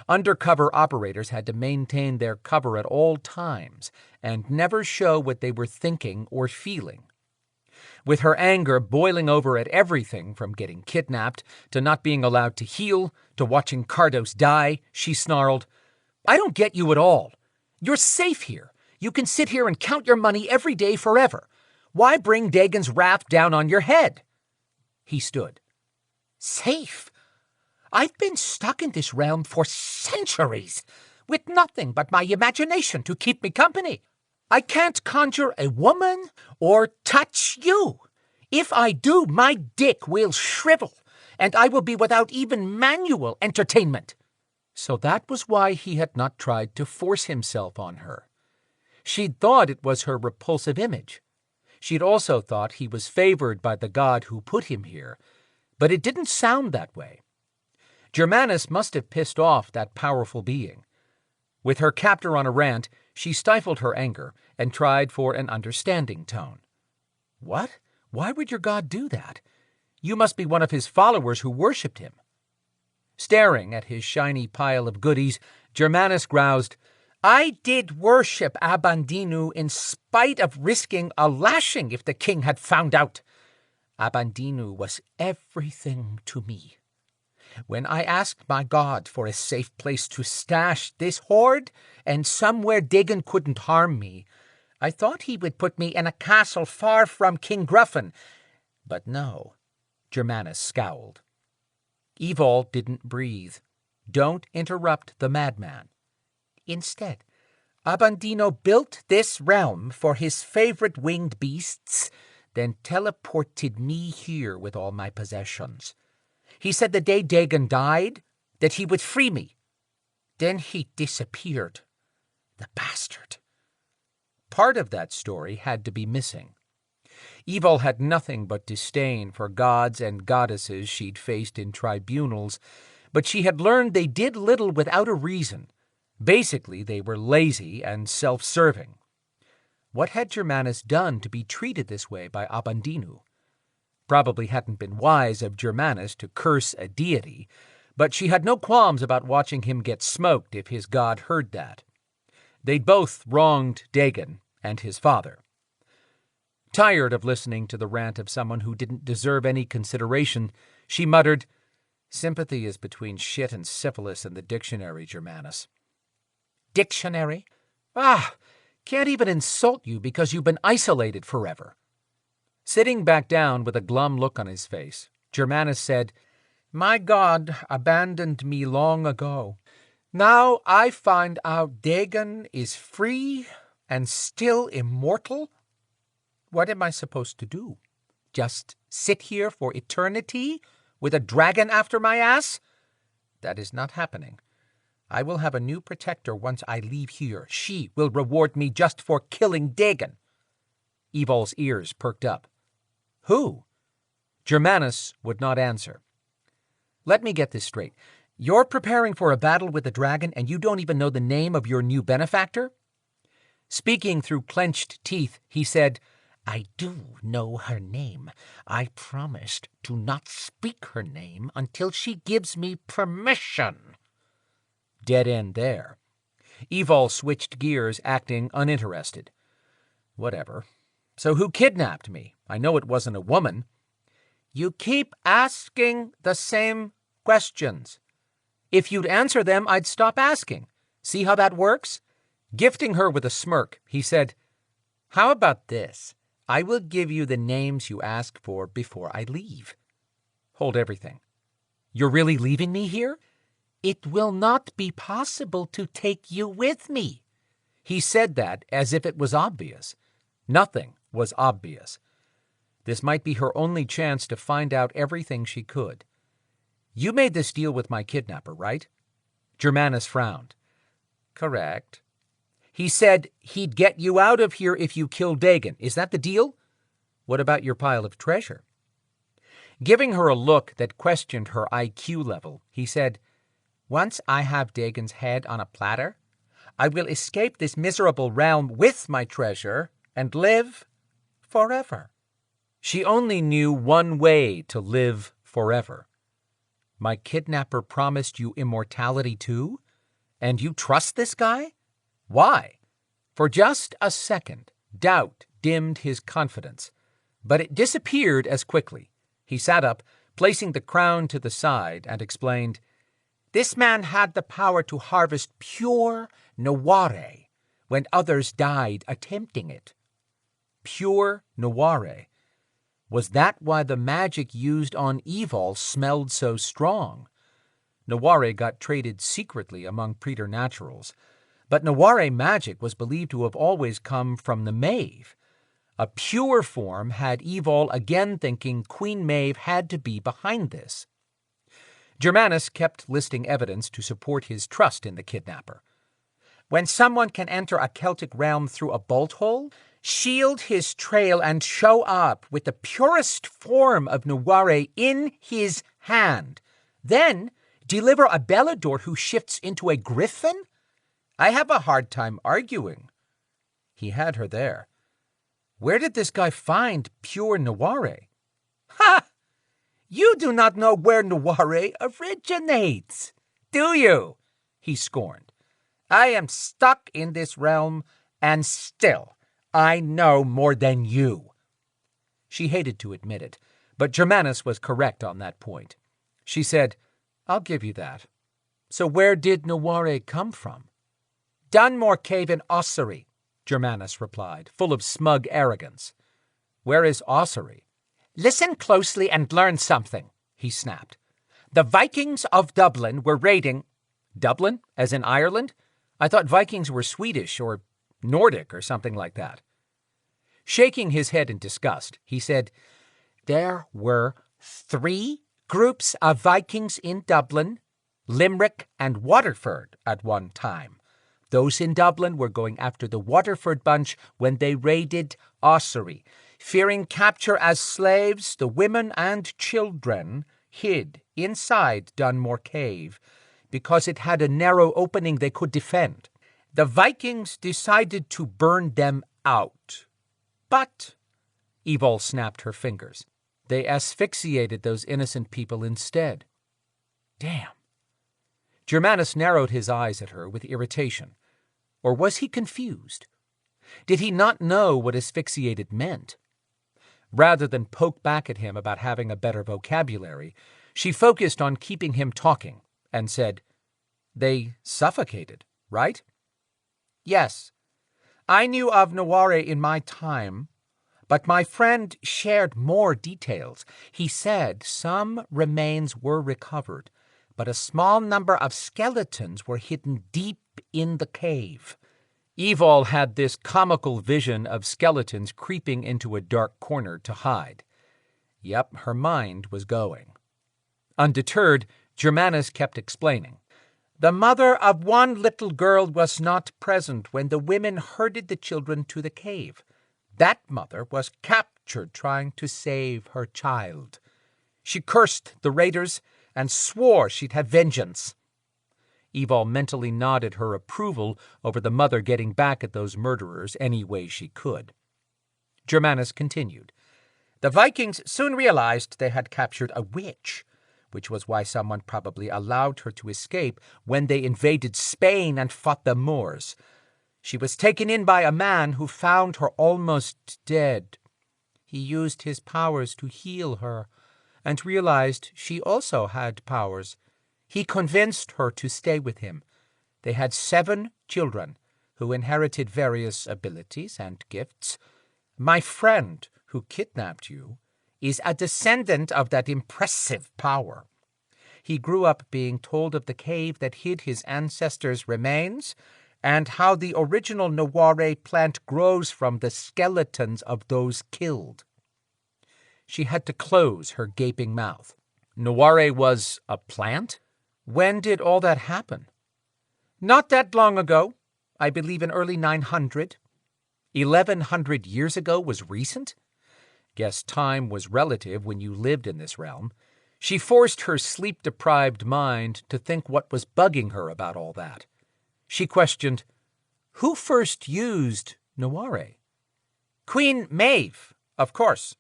Undercover operators had to maintain their cover at all times and never show what they were thinking or feeling. With her anger boiling over at everything from getting kidnapped to not being allowed to heal to watching Cardos die, she snarled, "I don't get you at all. You're safe here. You can sit here and count your money every day forever. Why bring Dagon's wrath down on your head?" He stood. "Safe? I've been stuck in this realm for centuries, with nothing but my imagination to keep me company. I can't conjure a woman or touch you. If I do, my dick will shrivel, and I will be without even manual entertainment." So that was why he had not tried to force himself on her. She'd thought it was her repulsive image. She'd also thought he was favored by the god who put him here, but it didn't sound that way. Germanus must have pissed off that powerful being. With her captor on a rant, she stifled her anger and tried for an understanding tone. What? Why would your god do that? You must be one of his followers who worshipped him. Staring at his shiny pile of goodies, Germanus groused, I did worship Abandinu in spite of risking a lashing if the king had found out. Abandinu was everything to me. When I asked my god for a safe place to stash this hoard and somewhere Dagon couldn't harm me, I thought he would put me in a castle far from King Gruffin. But no, Germanus scowled. Evol didn't breathe. Don't interrupt the madman. Instead, Abandino built this realm for his favorite winged beasts, then teleported me here with all my possessions. He said the day Dagon died, that he would free me. Then he disappeared. The bastard. Part of that story had to be missing. Evil had nothing but disdain for gods and goddesses she'd faced in tribunals, but she had learned they did little without a reason. Basically, they were lazy and self-serving. What had Germanus done to be treated this way by Abandinu? Probably hadn't been wise of Germanus to curse a deity, but she had no qualms about watching him get smoked if his god heard that. They'd both wronged Dagon and his father. Tired of listening to the rant of someone who didn't deserve any consideration, she muttered, Sympathy is between shit and syphilis in the dictionary, Germanus. Dictionary? Can't even insult you because you've been isolated forever. Sitting back down with a glum look on his face, Germanus said, My god abandoned me long ago. Now I find out Dagon is free and still immortal. What am I supposed to do? Just sit here for eternity with a dragon after my ass? That is not happening. I will have a new protector once I leave here. She will reward me just for killing Dagon. Evol's ears perked up. Who? Germanus would not answer. Let me get this straight. You're preparing for a battle with the dragon and you don't even know the name of your new benefactor? Speaking through clenched teeth, he said, I do know her name. I promised to not speak her name until she gives me permission. Dead end there. Evol switched gears, acting uninterested. Whatever. So who kidnapped me? I know it wasn't a woman. You keep asking the same questions. If you'd answer them, I'd stop asking. See how that works? Gifting her with a smirk, he said, How about this? I will give you the names you ask for before I leave. Hold everything. You're really leaving me here? It will not be possible to take you with me. He said that as if it was obvious. Nothing was obvious. This might be her only chance to find out everything she could. You made this deal with my kidnapper, right? Germanus frowned. Correct. He said he'd get you out of here if you kill Dagon. Is that the deal? What about your pile of treasure? Giving her a look that questioned her IQ level, he said, Once I have Dagon's head on a platter, I will escape this miserable realm with my treasure and live forever. She only knew one way to live forever. My kidnapper promised you immortality too? And you trust this guy? Why? For just a second, doubt dimmed his confidence, but it disappeared as quickly. He sat up, placing the crown to the side, and explained, This man had the power to harvest pure Noire when others died attempting it. Pure Noire. Was that why the magic used on Evol smelled so strong? Noire got traded secretly among preternaturals, but Noire magic was believed to have always come from the Maeve. A pure form had Evol again thinking Queen Maeve had to be behind this. Germanus kept listing evidence to support his trust in the kidnapper. When someone can enter a Celtic realm through a bolt hole, shield his trail, and show up with the purest form of Noire in his hand, then deliver a Belador who shifts into a griffin? I have a hard time arguing. He had her there. Where did this guy find pure Noire? Ha! You do not know where Noire originates, do you? He scorned. I am stuck in this realm, and still I know more than you. She hated to admit it, but Germanus was correct on that point. She said, I'll give you that. So where did Noire come from? Dunmore Cave in Ossory, Germanus replied, full of smug arrogance. Where is Ossory? Listen closely and learn something, he snapped. The Vikings of Dublin were raiding... Dublin, as in Ireland? I thought Vikings were Swedish or Nordic or something like that. Shaking his head in disgust, he said, There were 3 groups of Vikings in Dublin, Limerick, and Waterford at one time. Those in Dublin were going after the Waterford bunch when they raided Ossory. Fearing capture as slaves, the women and children hid inside Dunmore Cave because it had a narrow opening they could defend. The Vikings decided to burn them out. But, Evil snapped her fingers, they asphyxiated those innocent people instead. Damn. Germanus narrowed his eyes at her with irritation. Or was he confused? Did he not know what asphyxiated meant? Rather than poke back at him about having a better vocabulary, she focused on keeping him talking and said, They suffocated, right? Yes. I knew of Noire in my time, but my friend shared more details. He said some remains were recovered, but a small number of skeletons were hidden deep in the cave. Evol had this comical vision of skeletons creeping into a dark corner to hide. Yep, her mind was going. Undeterred, Germanus kept explaining. The mother of one little girl was not present when the women herded the children to the cave. That mother was captured trying to save her child. She cursed the raiders and swore she'd have vengeance. Evol mentally nodded her approval over the mother getting back at those murderers any way she could. Germanus continued. The Vikings soon realized they had captured a witch, which was why someone probably allowed her to escape when they invaded Spain and fought the Moors. She was taken in by a man who found her almost dead. He used his powers to heal her, and realized she also had powers. He convinced her to stay with him. They had 7 children who inherited various abilities and gifts. My friend who kidnapped you is a descendant of that impressive power. He grew up being told of the cave that hid his ancestors' remains and how the original Noire plant grows from the skeletons of those killed. She had to close her gaping mouth. Noire was a plant? When did all that happen? Not that long ago. I believe in early 900. 1100 years ago was recent? Guess time was relative when you lived in this realm. She forced her sleep-deprived mind to think what was bugging her about all that. She questioned, Who first used Noire? Queen Maeve, of course.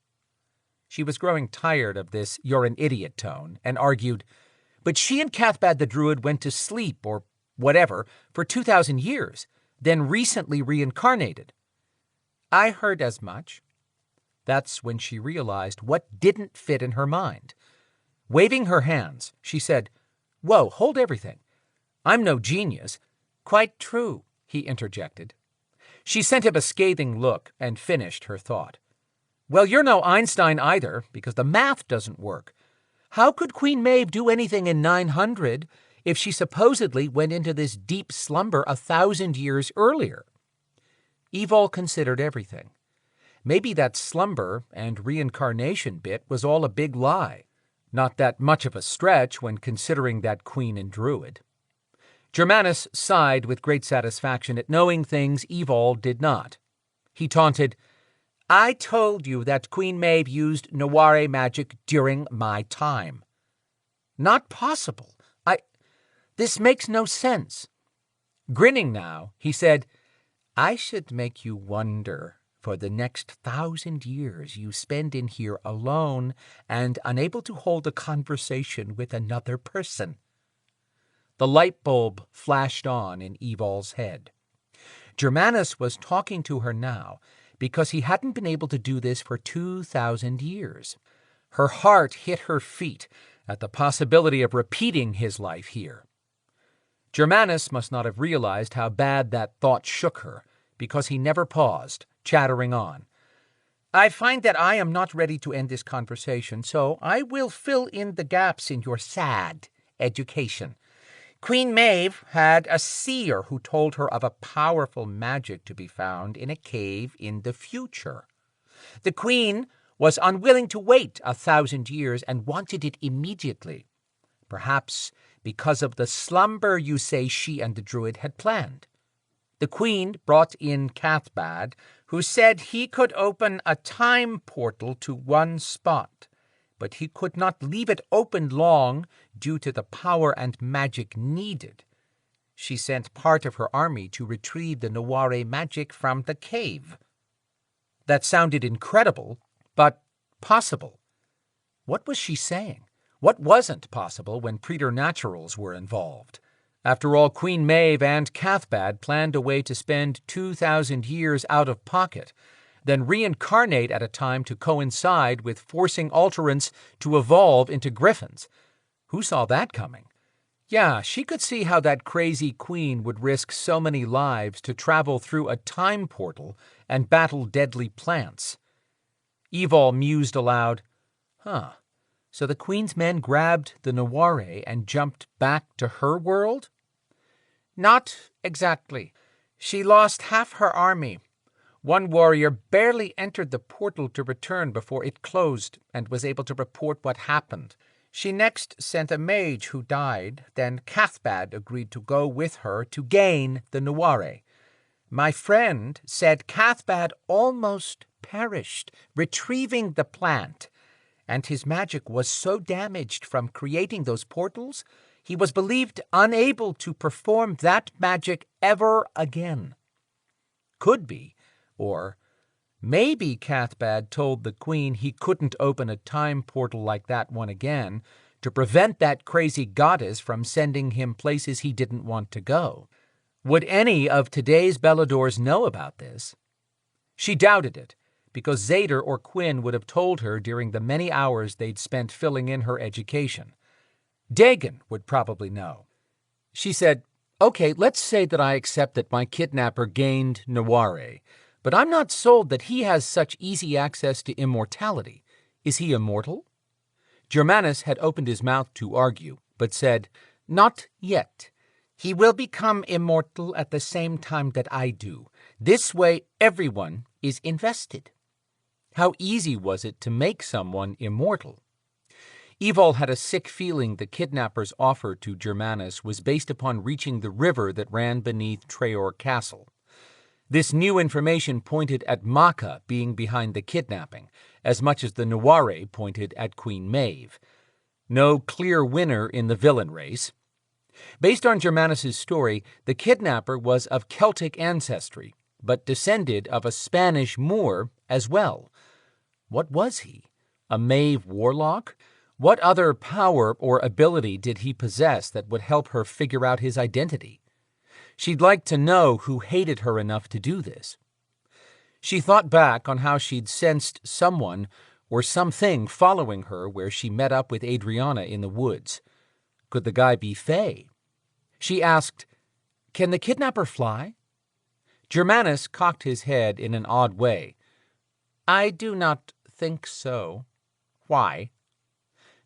She was growing tired of this you're an idiot tone and argued, But she and Cathbad the Druid went to sleep, or whatever, for 2,000 years, then recently reincarnated. I heard as much. That's when she realized what didn't fit in her mind. Waving her hands, she said, Whoa, hold everything. I'm no genius. Quite true, he interjected. She sent him a scathing look and finished her thought. Well, you're no Einstein either, because the math doesn't work. How could Queen Maeve do anything in 900 if she supposedly went into this deep slumber 1,000 years earlier? Evol considered everything. Maybe that slumber and reincarnation bit was all a big lie. Not that much of a stretch when considering that queen and druid. Germanus sighed with great satisfaction at knowing things Evol did not. He taunted, I told you that Queen Maeve used Noire magic during my time. Not possible. This makes no sense. Grinning now, he said, I should make you wonder for the next 1,000 years you spend in here alone and unable to hold a conversation with another person. The light bulb flashed on in Evol's head. Germanus was talking to her now because he hadn't been able to do this for 2,000 years. Her heart hit her feet at the possibility of repeating his life here. Germanus must not have realized how bad that thought shook her, because he never paused, chattering on. I find that I am not ready to end this conversation, so I will fill in the gaps in your sad education. Queen Maeve had a seer who told her of a powerful magic to be found in a cave in the future. The queen was unwilling to wait 1,000 years and wanted it immediately, perhaps because of the slumber you say she and the druid had planned. The queen brought in Cathbad, who said he could open a time portal to one spot, but he could not leave it open long due to the power and magic needed. She sent part of her army to retrieve the Noire magic from the cave. That sounded incredible, but possible. What was she saying? What wasn't possible when preternaturals were involved? After all, Queen Maeve and Cathbad planned a way to spend 2,000 years out of pocket, then reincarnate at a time to coincide with forcing alterants to evolve into griffins. Who saw that coming? Yeah, she could see how that crazy queen would risk so many lives to travel through a time portal and battle deadly plants. Evol mused aloud, So the queen's men grabbed the Noire and jumped back to her world? Not exactly. She lost half her army. One warrior barely entered the portal to return before it closed and was able to report what happened. She next sent a mage who died, then Cathbad agreed to go with her to gain the Noire. My friend said Cathbad almost perished retrieving the plant, and his magic was so damaged from creating those portals, he was believed unable to perform that magic ever again. Could be, or maybe Cathbad told the queen he couldn't open a time portal like that one again to prevent that crazy goddess from sending him places he didn't want to go. Would any of today's Beladors know about this? She doubted it, because Zader or Quinn would have told her during the many hours they'd spent filling in her education. Dagon would probably know. She said, Okay, let's say that I accept that my kidnapper gained Noire, but I'm not sold that he has such easy access to immortality. Is he immortal? Germanus had opened his mouth to argue, but said, Not yet. He will become immortal at the same time that I do. This way everyone is invested. How easy was it to make someone immortal? Evol had a sick feeling the kidnapper's offer to Germanus was based upon reaching the river that ran beneath Treoir Castle. This new information pointed at Macha being behind the kidnapping, as much as the Noire pointed at Queen Maeve. No clear winner in the villain race. Based on Germanus's story, the kidnapper was of Celtic ancestry, but descended of a Spanish Moor as well. What was he? A Maeve warlock? What other power or ability did he possess that would help her figure out his identity? She'd like to know who hated her enough to do this. She thought back on how she'd sensed someone or something following her where she met up with Adrianna in the woods. Could the guy be Fae? She asked, Can the kidnapper fly? Germanus cocked his head in an odd way. I do not think so. Why?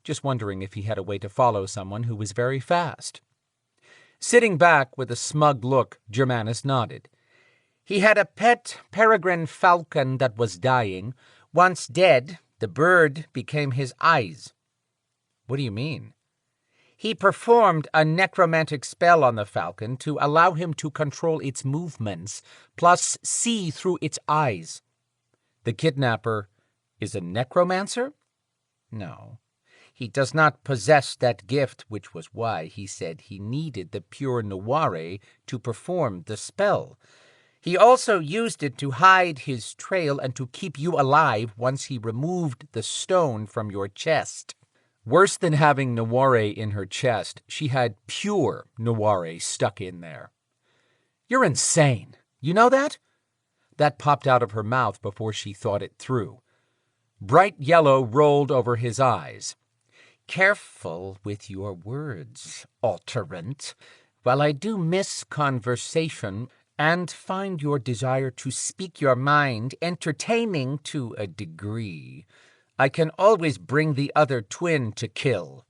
Just wondering if he had a way to follow someone who was very fast. Sitting back with a smug look, Germanus nodded. He had a pet peregrine falcon that was dying. Once dead, the bird became his eyes. What do you mean? He performed a necromantic spell on the falcon to allow him to control its movements, plus see through its eyes. The kidnapper is a necromancer? No. He does not possess that gift, which was why he said he needed the pure Treoir to perform the spell. He also used it to hide his trail and to keep you alive once he removed the stone from your chest. Worse than having Treoir in her chest, she had pure Treoir stuck in there. You're insane. You know that? That popped out of her mouth before she thought it through. Bright yellow rolled over his eyes. Careful with your words, alterant. While I do miss conversation and find your desire to speak your mind entertaining to a degree, I can always bring the other twin to kill.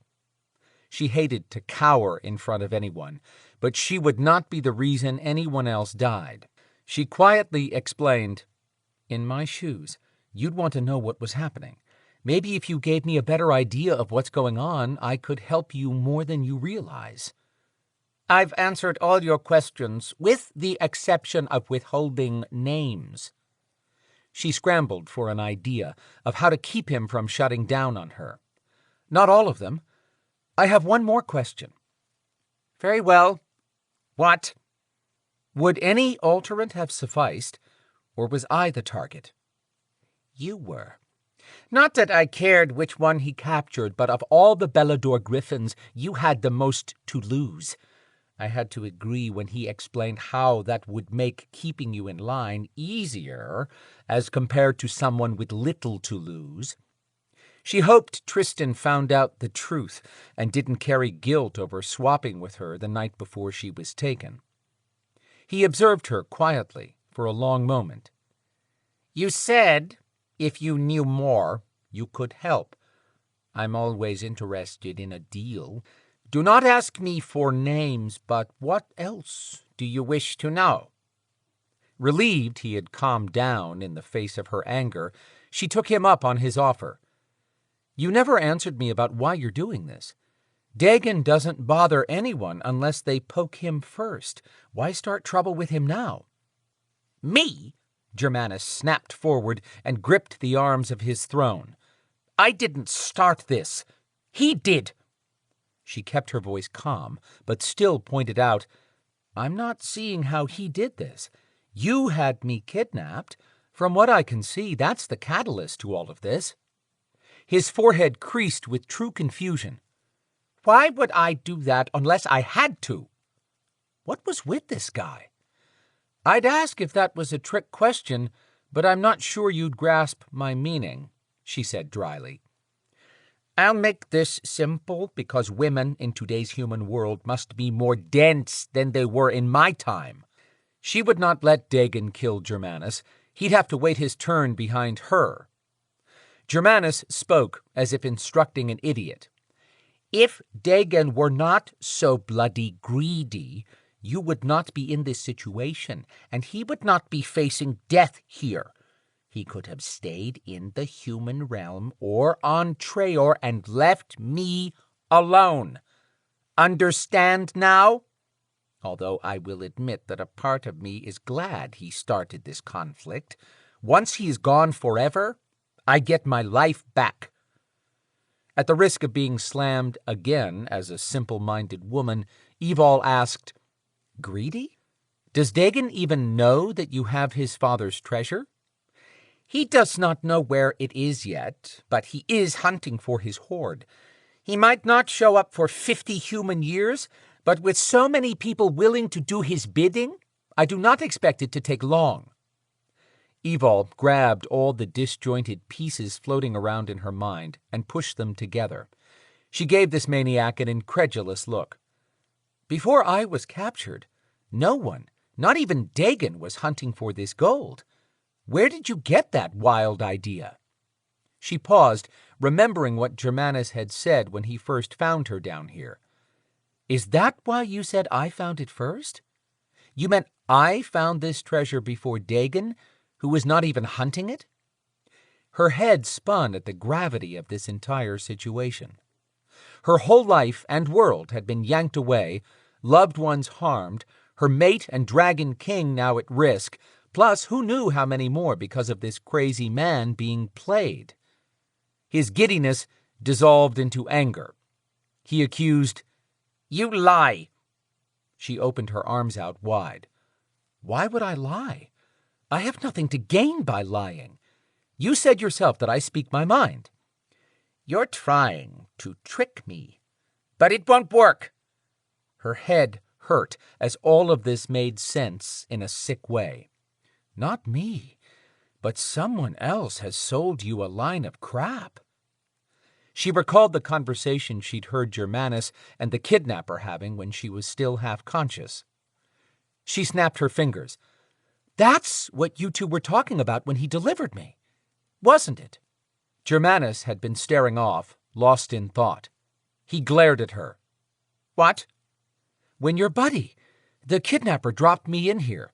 She hated to cower in front of anyone, but she would not be the reason anyone else died. She quietly explained, "In my shoes, you'd want to know what was happening. Maybe if you gave me a better idea of what's going on, I could help you more than you realize." I've answered all your questions, with the exception of withholding names. She scrambled for an idea of how to keep him from shutting down on her. Not all of them. I have one more question. Very well. What? Would any alterant have sufficed, or was I the target? You were. Not that I cared which one he captured, but of all the Belador griffins, you had the most to lose. I had to agree when he explained how that would make keeping you in line easier as compared to someone with little to lose. She hoped Tristan found out the truth and didn't carry guilt over swapping with her the night before she was taken. He observed her quietly for a long moment. You said, if you knew more, you could help. I'm always interested in a deal. Do not ask me for names, but what else do you wish to know? Relieved he had calmed down in the face of her anger, she took him up on his offer. You never answered me about why you're doing this. Dagon doesn't bother anyone unless they poke him first. Why start trouble with him now? Me? Germanus snapped forward and gripped the arms of his throne. I didn't start this. He did. She kept her voice calm, but still pointed out, I'm not seeing how he did this. You had me kidnapped. From what I can see, that's the catalyst to all of this. His forehead creased with true confusion. Why would I do that unless I had to? What was with this guy? I'd ask if that was a trick question, but I'm not sure you'd grasp my meaning, she said dryly. I'll make this simple because women in today's human world must be more dense than they were in my time. She would not let Dagon kill Germanus. He'd have to wait his turn behind her. Germanus spoke as if instructing an idiot. If Dagon were not so bloody greedy, you would not be in this situation, and he would not be facing death here. He could have stayed in the human realm or on Treoir and left me alone. Understand now? Although I will admit that a part of me is glad he started this conflict. Once he's gone forever, I get my life back. At the risk of being slammed again as a simple-minded woman, Evol asked, Greedy? Does Dagon even know that you have his father's treasure? He does not know where it is yet, but he is hunting for his hoard. He might not show up for 50 human years, but with so many people willing to do his bidding, I do not expect it to take long. Evol grabbed all the disjointed pieces floating around in her mind and pushed them together. She gave this maniac an incredulous look. Before I was captured, no one, not even Dagon, was hunting for this gold. Where did you get that wild idea? She paused, remembering what Germanus had said when he first found her down here. Is that why you said I found it first? You meant I found this treasure before Dagon, who was not even hunting it? Her head spun at the gravity of this entire situation. Her whole life and world had been yanked away, loved ones harmed, her mate and dragon king now at risk, plus who knew how many more because of this crazy man being played. His giddiness dissolved into anger. He accused, "You lie." She opened her arms out wide. "Why would I lie? I have nothing to gain by lying. You said yourself that I speak my mind." "You're trying to trick me, but it won't work." Her head hurt as all of this made sense in a sick way. "Not me, but someone else has sold you a line of crap." She recalled the conversation she'd heard Germanus and the kidnapper having when she was still half-conscious. She snapped her fingers. "That's what you two were talking about when he delivered me, wasn't it?" Germanus had been staring off, lost in thought. He glared at her. "What?" "When your buddy, the kidnapper, dropped me in here,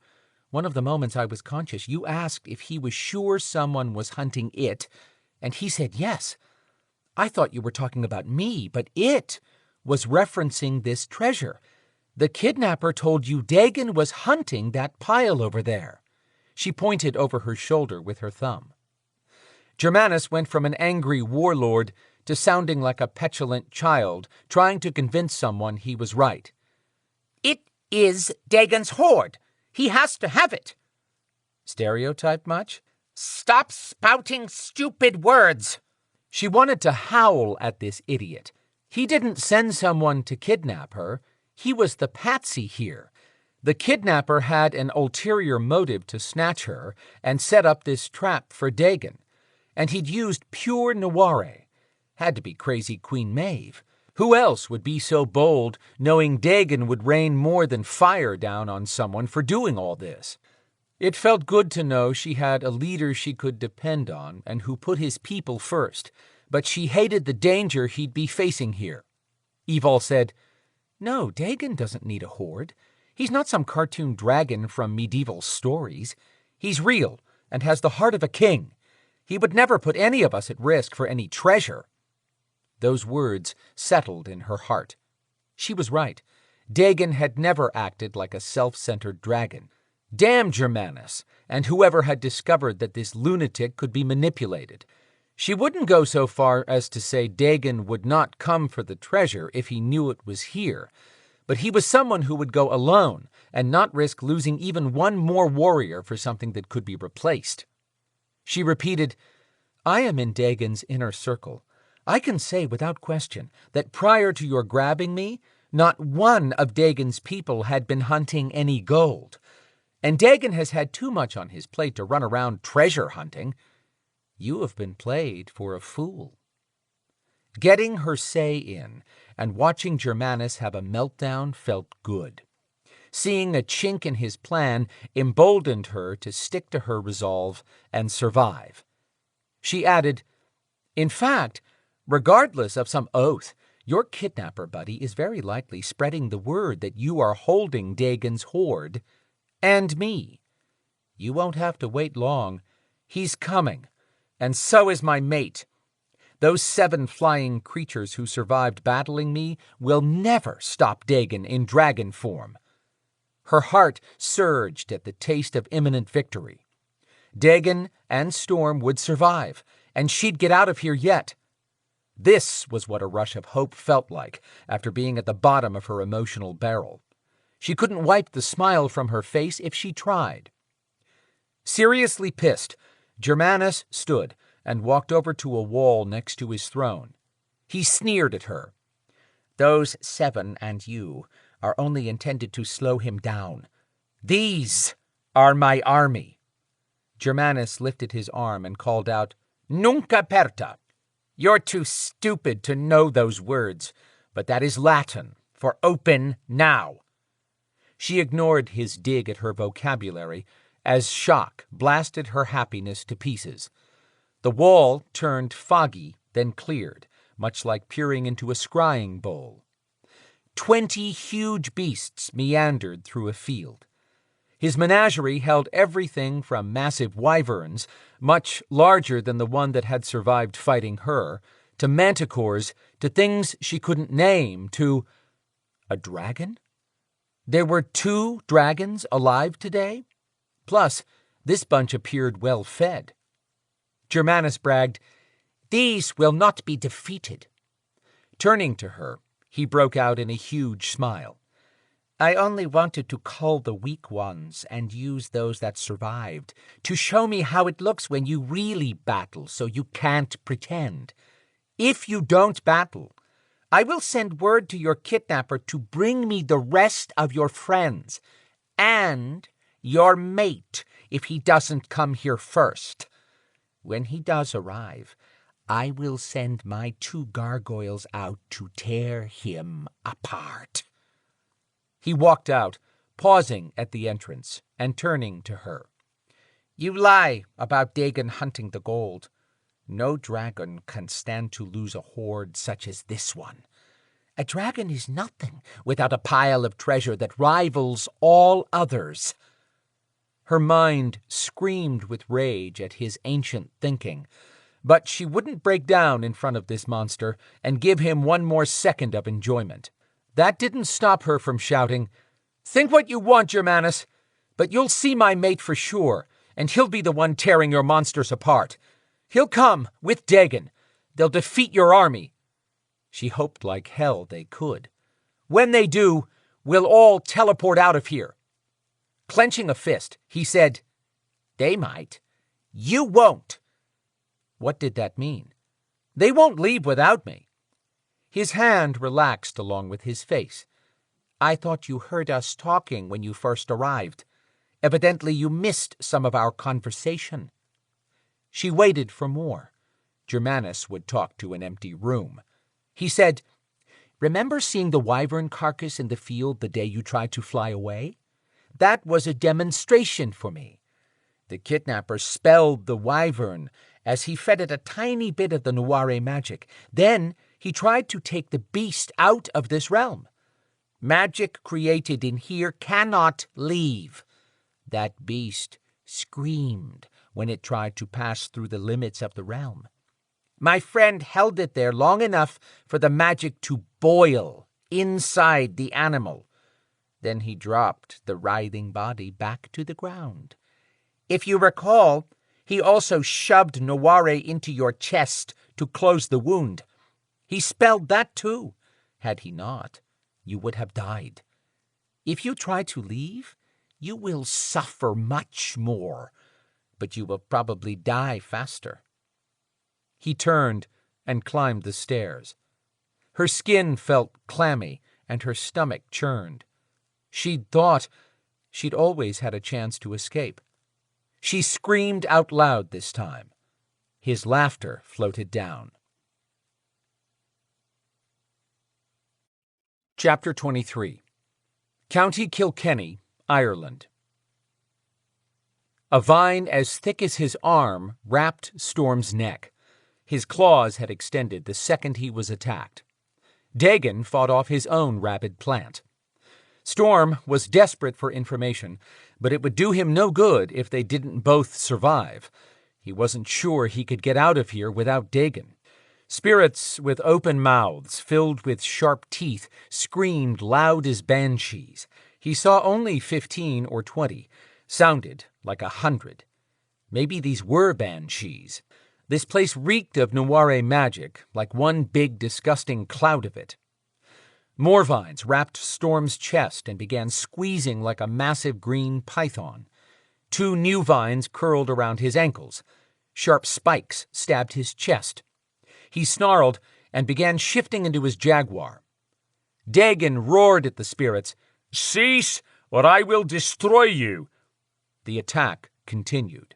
one of the moments I was conscious, you asked if he was sure someone was hunting it, and he said yes. I thought you were talking about me, but it was referencing this treasure. The kidnapper told you Dagon was hunting that pile over there." She pointed over her shoulder with her thumb. Germanus went from an angry warlord to sounding like a petulant child trying to convince someone he was right. "It is Dagon's hoard. He has to have it." Stereotype much? "Stop spouting stupid words." She wanted to howl at this idiot. He didn't send someone to kidnap her. He was the patsy here. The kidnapper had an ulterior motive to snatch her and set up this trap for Dagon. And he'd used pure noire. Had to be crazy Queen Maeve. Who else would be so bold, knowing Dagon would rain more than fire down on someone for doing all this? It felt good to know she had a leader she could depend on and who put his people first, but she hated the danger he'd be facing here. Evol said, "No, Dagon doesn't need a hoard. He's not some cartoon dragon from medieval stories. He's real and has the heart of a king. He would never put any of us at risk for any treasure." Those words settled in her heart. She was right. Dagon had never acted like a self-centered dragon. Damn Germanus, and whoever had discovered that this lunatic could be manipulated. She wouldn't go so far as to say Dagon would not come for the treasure if he knew it was here, but he was someone who would go alone and not risk losing even one more warrior for something that could be replaced. She repeated, "I am in Dagon's inner circle. I can say without question that prior to your grabbing me, not one of Dagon's people had been hunting any gold. And Dagon has had too much on his plate to run around treasure hunting. You have been played for a fool." Getting her say in and watching Germanus have a meltdown felt good. Seeing a chink in his plan emboldened her to stick to her resolve and survive. She added, "In fact, regardless of some oath, your kidnapper buddy is very likely spreading the word that you are holding Dagon's hoard, and me. You won't have to wait long. He's coming, and so is my mate. Those 7 flying creatures who survived battling me will never stop Dagon in dragon form." Her heart surged at the taste of imminent victory. Dagon and Storm would survive, and she'd get out of here yet. This was what a rush of hope felt like after being at the bottom of her emotional barrel. She couldn't wipe the smile from her face if she tried. Seriously pissed, Germanus stood and walked over to a wall next to his throne. He sneered at her. "Those 7 and you are only intended to slow him down. These are my army." Germanus lifted his arm and called out, "Nunc aperta." "You're too stupid to know those words, but that is Latin for open now." She ignored his dig at her vocabulary as shock blasted her happiness to pieces. The wall turned foggy, then cleared, much like peering into a scrying bowl. 20 huge beasts meandered through a field. His menagerie held everything from massive wyverns, much larger than the one that had survived fighting her, to manticores, to things she couldn't name, to a dragon? There were 2 dragons alive today? Plus, this bunch appeared well fed. Germanus bragged, "These will not be defeated." Turning to her, he broke out in a huge smile. "I only wanted to cull the weak ones and use those that survived to show me how it looks when you really battle so you can't pretend. If you don't battle, I will send word to your kidnapper to bring me the rest of your friends and your mate if he doesn't come here first. When he does arrive, I will send my 2 gargoyles out to tear him apart." He walked out, pausing at the entrance and turning to her. "You lie about Dagon hunting the gold. No dragon can stand to lose a hoard such as this one. A dragon is nothing without a pile of treasure that rivals all others." Her mind screamed with rage at his ancient thinking, but she wouldn't break down in front of this monster and give him one more second of enjoyment. That didn't stop her from shouting, "Think what you want, Germanus, but you'll see my mate for sure, and he'll be the one tearing your monsters apart. He'll come with Dagon. They'll defeat your army." She hoped like hell they could. "When they do, we'll all teleport out of here." Clenching a fist, he said, "They might. You won't." What did that mean? "They won't leave without me." His hand relaxed along with his face. "I thought you heard us talking when you first arrived. Evidently you missed some of our conversation." She waited for more. Germanus would talk to an empty room. He said, "Remember seeing the wyvern carcass in the field the day you tried to fly away? That was a demonstration for me. The kidnapper spelled the wyvern as he fed it a tiny bit of the Noire magic. Then he tried to take the beast out of this realm. Magic created in here cannot leave. That beast screamed when it tried to pass through the limits of the realm. My friend held it there long enough for the magic to boil inside the animal. Then he dropped the writhing body back to the ground. If you recall, he also shoved Noire into your chest to close the wound. He spelled that too. Had he not, you would have died. If you try to leave, you will suffer much more, but you will probably die faster." He turned and climbed the stairs. Her skin felt clammy and her stomach churned. She'd thought she'd always had a chance to escape. She screamed out loud this time. His laughter floated down. Chapter 23. County Kilkenny, Ireland. A vine as thick as his arm wrapped Storm's neck. His claws had extended the second he was attacked. Dagon fought off his own rabid plant. Storm was desperate for information, but it would do him no good if they didn't both survive. He wasn't sure he could get out of here without Dagon. Spirits with open mouths, filled with sharp teeth, screamed loud as banshees. He saw only 15 or 20, sounded like 100. Maybe these were banshees. This place reeked of Noire magic, like one big disgusting cloud of it. More vines wrapped Storm's chest and began squeezing like a massive green python. 2 new vines curled around his ankles. Sharp spikes stabbed his chest. He snarled and began shifting into his jaguar. Dagon roared at the spirits, "Cease, or I will destroy you!" The attack continued.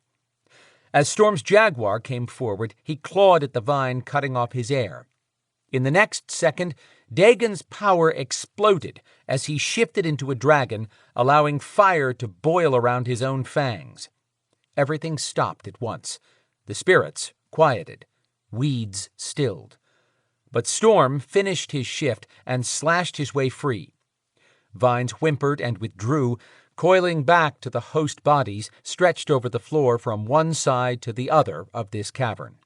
As Storm's jaguar came forward, he clawed at the vine, cutting off his air. In the next second, Dagon's power exploded as he shifted into a dragon, allowing fire to boil around his own fangs. Everything stopped at once. The spirits quieted. Weeds stilled. But Storm finished his shift and slashed his way free. Vines whimpered and withdrew, coiling back to the host bodies stretched over the floor from one side to the other of this cavern.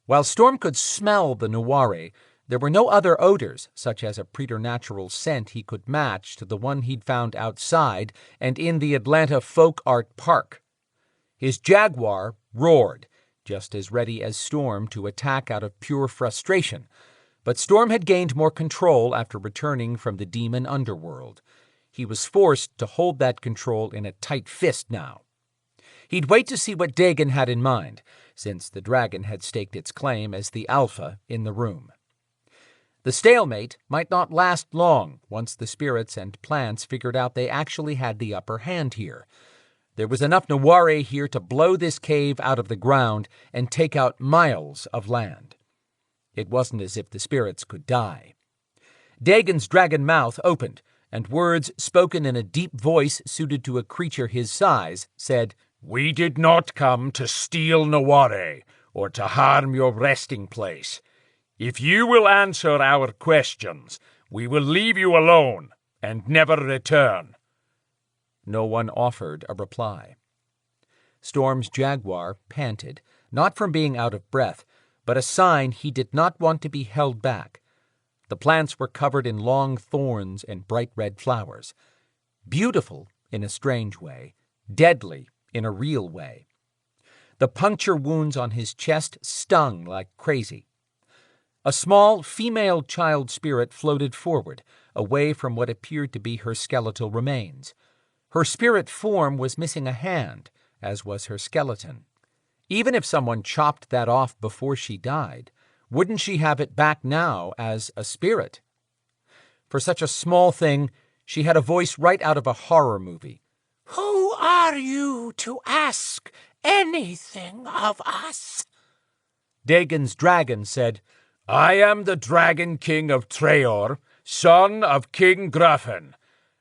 While Storm could smell the Noire, there were no other odors, such as a preternatural scent he could match to the one he'd found outside and in the Atlanta Folk Art Park. His jaguar roared, just as ready as Storm to attack out of pure frustration, but Storm had gained more control after returning from the demon underworld. He was forced to hold that control in a tight fist now. He'd wait to see what Dagon had in mind, since the dragon had staked its claim as the alpha in the room. The stalemate might not last long once the spirits and plants figured out they actually had the upper hand here. There was enough Noire here to blow this cave out of the ground and take out miles of land. It wasn't as if the spirits could die. Dagon's dragon mouth opened, and words spoken in a deep voice suited to a creature his size said, "We did not come to steal Noire or to harm your resting place. If you will answer our questions, we will leave you alone and never return." No one offered a reply. Storm's jaguar panted, not from being out of breath, but a sign he did not want to be held back. The plants were covered in long thorns and bright red flowers. Beautiful in a strange way, deadly in a real way. The puncture wounds on his chest stung like crazy. A small female child spirit floated forward, away from what appeared to be her skeletal remains. Her spirit form was missing a hand, as was her skeleton. Even if someone chopped that off before she died, wouldn't she have it back now as a spirit? For such a small thing, she had a voice right out of a horror movie. "Who are you to ask anything of us?" Dagon's dragon said, "I am the Dragon King of Treoir, son of King Gruffin.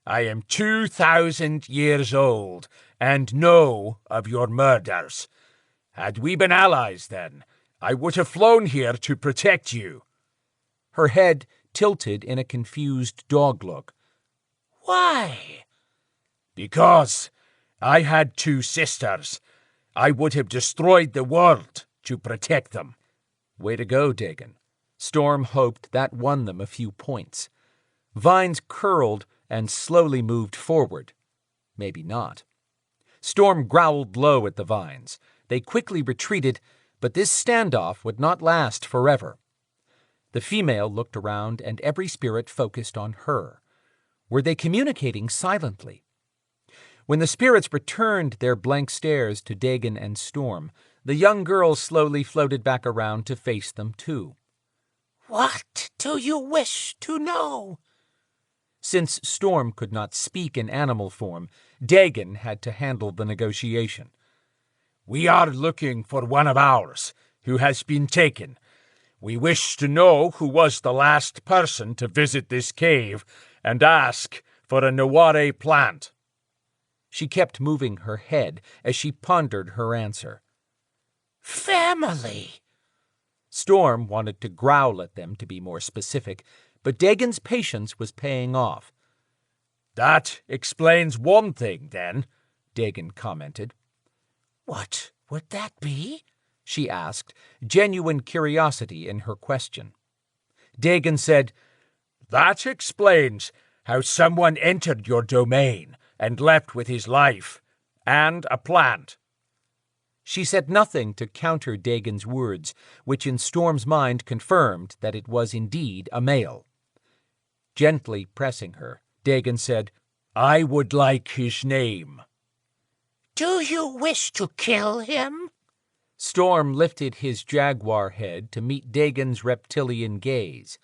I am 2,000 years old and know of your murders. Had we been allies then, I would have flown here to protect you." Her head tilted in a confused dog look. "Why?" "Because I had 2 sisters. I would have destroyed the world to protect them." Way to go, Dagon. Storm hoped that won them a few points. Vines curled and slowly moved forward. Maybe not. Storm growled low at the vines. They quickly retreated, but this standoff would not last forever. The female looked around, and every spirit focused on her. Were they communicating silently? When the spirits returned their blank stares to Dagon and Storm, the young girl slowly floated back around to face them too. "What do you wish to know?" Since Storm could not speak in animal form, Dagon had to handle the negotiation. "We are looking for one of ours who has been taken. We wish to know who was the last person to visit this cave and ask for a Noire plant." She kept moving her head as she pondered her answer. "Family." Storm wanted to growl at them to be more specific, but Dagon's patience was paying off. "That explains one thing, then," Dagon commented. "What would that be?" she asked, genuine curiosity in her question. Dagon said, "That explains how someone entered your domain and left with his life, and a plant." She said nothing to counter Dagon's words, which in Storm's mind confirmed that it was indeed a male. Gently pressing her, Dagon said, "I would like his name." "Do you wish to kill him?" Storm lifted his jaguar head to meet Dagon's reptilian gaze.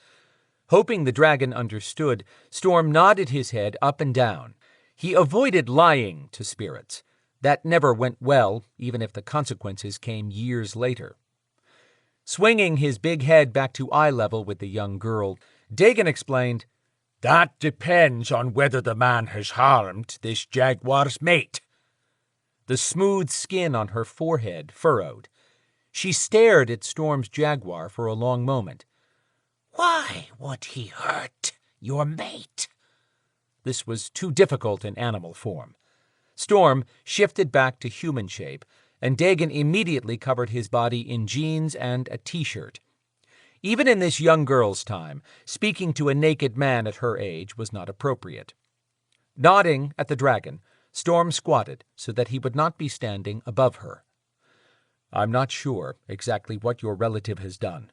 Hoping the dragon understood, Storm nodded his head up and down. He avoided lying to spirits. That never went well, even if the consequences came years later. Swinging his big head back to eye level with the young girl, Dagon explained, "That depends on whether the man has harmed this jaguar's mate." The smooth skin on her forehead furrowed. She stared at Storm's jaguar for a long moment. "Why would he hurt your mate?" This was too difficult in animal form. Storm shifted back to human shape, and Dagon immediately covered his body in jeans and a t-shirt. Even in this young girl's time, speaking to a naked man at her age was not appropriate. Nodding at the dragon, Storm squatted so that he would not be standing above her. "I'm not sure exactly what your relative has done,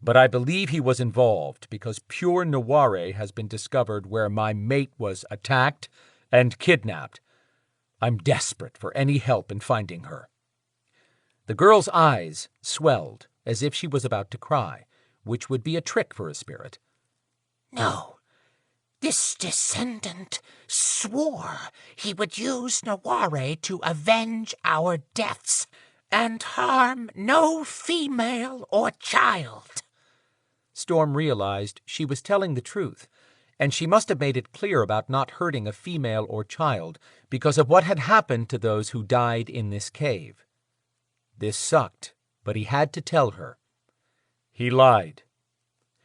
but I believe he was involved because pure Noire has been discovered where my mate was attacked and kidnapped. I'm desperate for any help in finding her." The girl's eyes swelled as if she was about to cry, which would be a trick for a spirit. "No. This descendant swore he would use Noire to avenge our deaths and harm no female or child." Storm realized she was telling the truth, and she must have made it clear about not hurting a female or child because of what had happened to those who died in this cave. This sucked, but he had to tell her. He lied.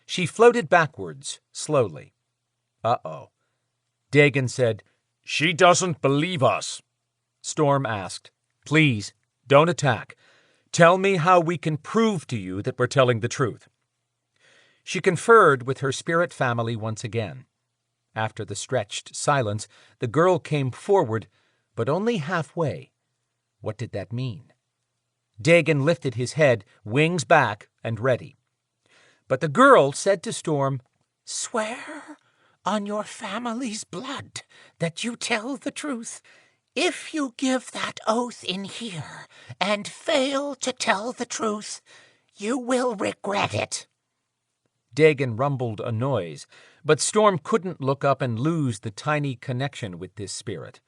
She floated backwards, slowly. Uh-oh. Dagon said, "She doesn't believe us." Storm asked, "Please, don't attack. Tell me how we can prove to you that we're telling the truth." She conferred with her spirit family once again. After the stretched silence, the girl came forward, but only halfway. What did that mean? Dagon lifted his head, wings back and ready. But the girl said to Storm, "Swear on your family's blood that you tell the truth. If you give that oath in here and fail to tell the truth, you will regret it." Dagon rumbled a noise, but Storm couldn't look up and lose the tiny connection with this spirit.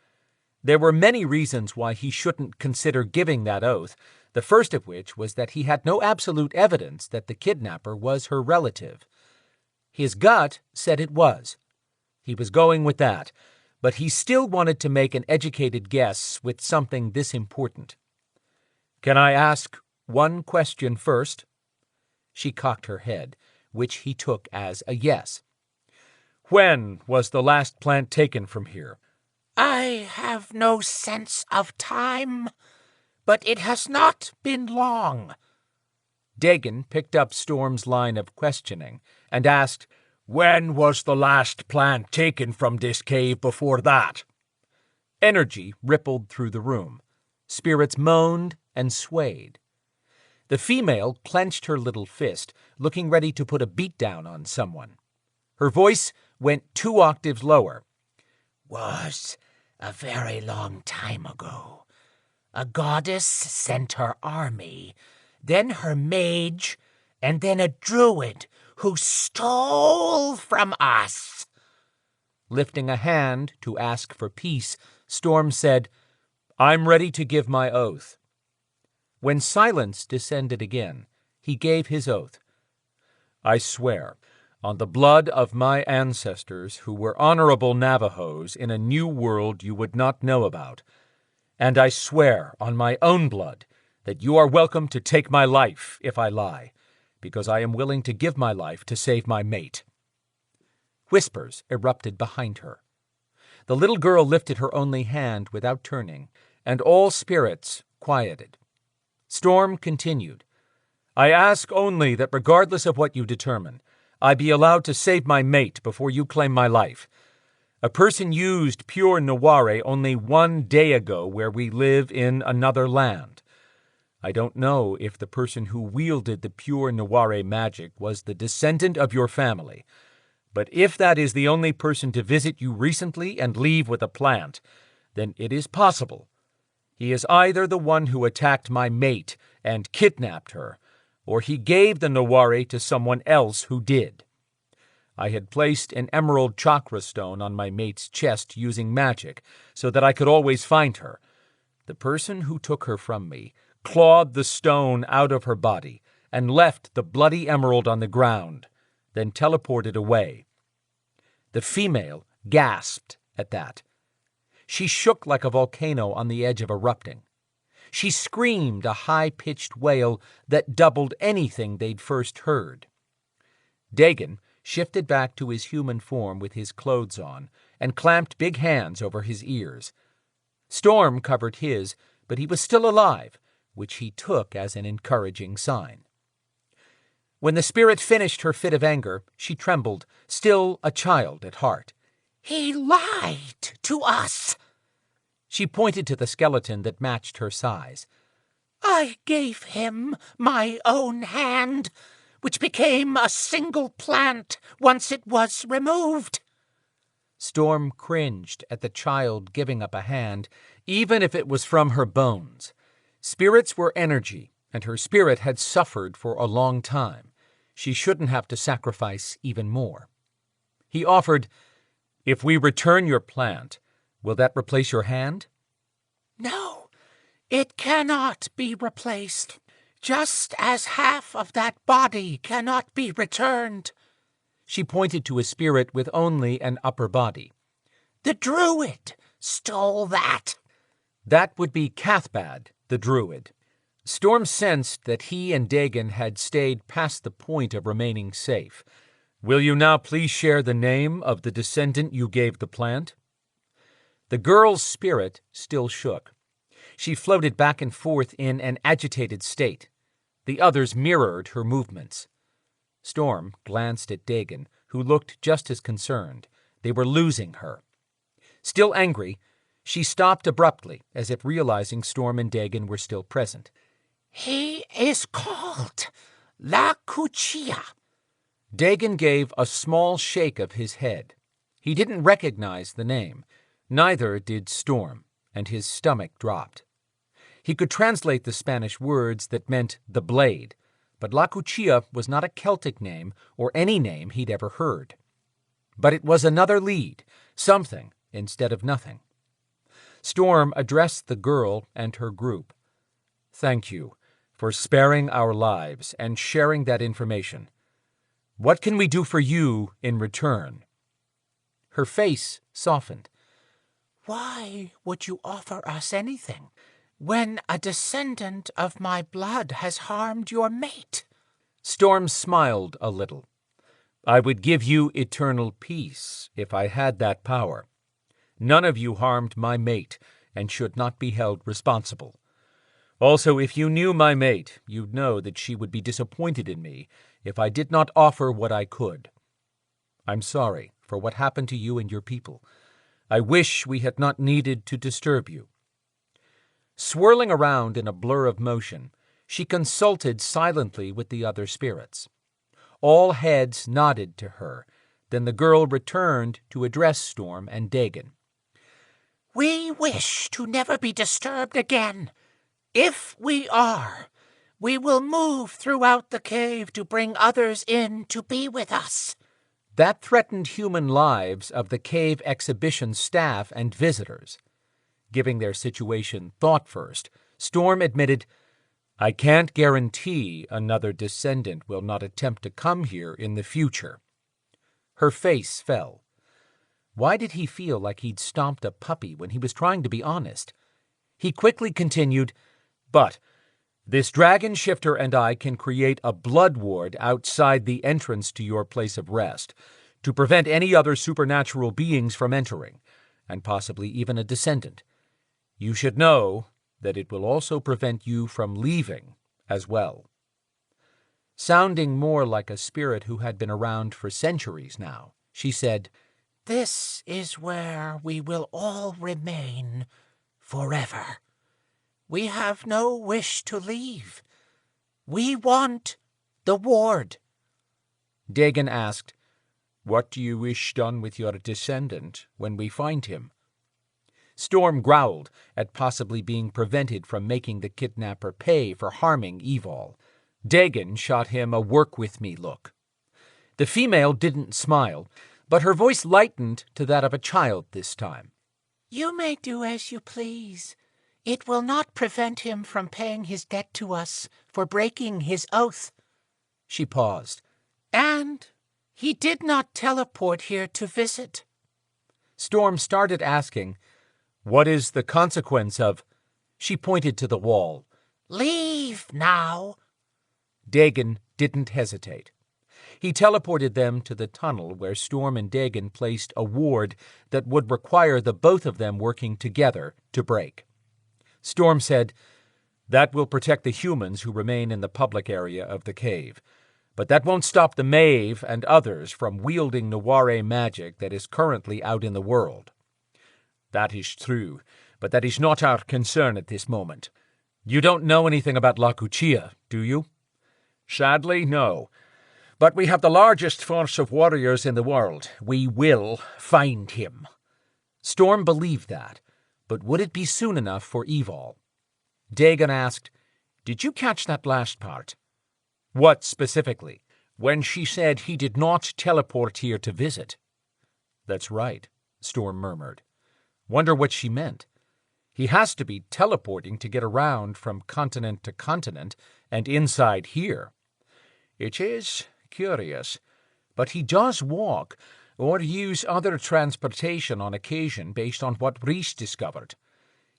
There were many reasons why he shouldn't consider giving that oath, the first of which was that he had no absolute evidence that the kidnapper was her relative. His gut said it was. He was going with that, but he still wanted to make an educated guess with something this important. "Can I ask one question first?" She cocked her head, which he took as a yes. "When was the last plant taken from here?" "I have no sense of time, but it has not been long." Dagon picked up Storm's line of questioning and asked, "When was the last plant taken from this cave before that?" Energy rippled through the room. Spirits moaned and swayed. The female clenched her little fist, looking ready to put a beatdown on someone. Her voice went 2 octaves lower. "Was a very long time ago. A goddess sent her army, then her mage, and then a druid who stole from us." Lifting a hand to ask for peace, Storm said, "I'm ready to give my oath." When silence descended again, he gave his oath. "I swear, on the blood of my ancestors who were honorable Navajos in a new world you would not know about, and I swear on my own blood that you are welcome to take my life if I lie, because I am willing to give my life to save my mate." Whispers erupted behind her. The little girl lifted her only hand without turning, and all spirits quieted. Storm continued, "I ask only that regardless of what you determine, I be allowed to save my mate before you claim my life. A person used pure Noire only 1 day ago where we live in another land. I don't know if the person who wielded the pure Noire magic was the descendant of your family, but if that is the only person to visit you recently and leave with a plant, then it is possible. He is either the one who attacked my mate and kidnapped her, or he gave the Noire to someone else who did. I had placed an emerald chakra stone on my mate's chest using magic so that I could always find her. The person who took her from me clawed the stone out of her body and left the bloody emerald on the ground, then teleported away." The female gasped at that. She shook like a volcano on the edge of erupting. She screamed a high-pitched wail that doubled anything they'd first heard. Dagon shifted back to his human form with his clothes on and clamped big hands over his ears. Storm covered his, but he was still alive, which he took as an encouraging sign. When the spirit finished her fit of anger, she trembled, still a child at heart. "He lied to us." She pointed to the skeleton that matched her size. "I gave him my own hand, which became a single plant once it was removed." Storm cringed at the child giving up a hand, even if it was from her bones. Spirits were energy, and her spirit had suffered for a long time. She shouldn't have to sacrifice even more. He offered, "If we return your plant, will that replace your hand?" "No, it cannot be replaced, just as half of that body cannot be returned." She pointed to a spirit with only an upper body. "The druid stole that." That would be Cathbad, the druid. Storm sensed that he and Dagon had stayed past the point of remaining safe. "Will you now please share the name of the descendant you gave the plant?" The girl's spirit still shook. She floated back and forth in an agitated state. The others mirrored her movements. Storm glanced at Dagon, who looked just as concerned. They were losing her. Still angry, she stopped abruptly, as if realizing Storm and Dagon were still present. "He is called La Cuchilla." Dagon gave a small shake of his head. He didn't recognize the name. Neither did Storm, and his stomach dropped. He could translate the Spanish words that meant the blade, but La Cuchilla was not a Celtic name or any name he'd ever heard. But it was another lead, something instead of nothing. Storm addressed the girl and her group. "Thank you for sparing our lives and sharing that information. What can we do for you in return?" Her face softened. "Why would you offer us anything when a descendant of my blood has harmed your mate?" Storm smiled a little. "I would give you eternal peace if I had that power. None of you harmed my mate and should not be held responsible. Also, if you knew my mate, you'd know that she would be disappointed in me if I did not offer what I could. I'm sorry for what happened to you and your people. I wish we had not needed to disturb you." Swirling around in a blur of motion, she consulted silently with the other spirits. All heads nodded to her. Then the girl returned to address Storm and Dagon. "We wish to never be disturbed again. If we are, we will move throughout the cave to bring others in to be with us." That threatened human lives of the cave exhibition staff and visitors. Giving their situation thought first, Storm admitted, "I can't guarantee another descendant will not attempt to come here in the future." Her face fell. Why did he feel like he'd stomped a puppy when he was trying to be honest? He quickly continued, "But this dragon shifter and I can create a blood ward outside the entrance to your place of rest to prevent any other supernatural beings from entering, and possibly even a descendant. You should know that it will also prevent you from leaving as well." Sounding more like a spirit who had been around for centuries now, she said, "This is where we will all remain forever. We have no wish to leave. We want the ward." Dagon asked, "What do you wish done with your descendant when we find him?" Storm growled at possibly being prevented from making the kidnapper pay for harming Evol. Dagon shot him a work-with-me look. The female didn't smile, but her voice lightened to that of a child this time. "You may do as you please. It will not prevent him from paying his debt to us for breaking his oath." She paused. "And he did not teleport here to visit." Storm started asking, "What is the consequence of—" She pointed to the wall. "Leave now." Dagon didn't hesitate. He teleported them to the tunnel where Storm and Dagon placed a ward that would require the both of them working together to break. Storm said, That will protect the humans who remain in the public area of the cave. But that won't stop the Maeve and others from wielding Noire magic that is currently out in the world. That is true, but that is not our concern at this moment. You don't know anything about La Cuchilla, do you? Sadly, no. But we have the largest force of warriors in the world. We will find him. Storm believed that, but would it be soon enough for Evol? Dagon asked, "Did you catch that last part?" What specifically? When she said he did not teleport here to visit. That's right, Storm murmured. Wonder what she meant. He has to be teleporting to get around from continent to continent and inside here. It is curious, but he does walk or use other transportation on occasion based on what Rhys discovered.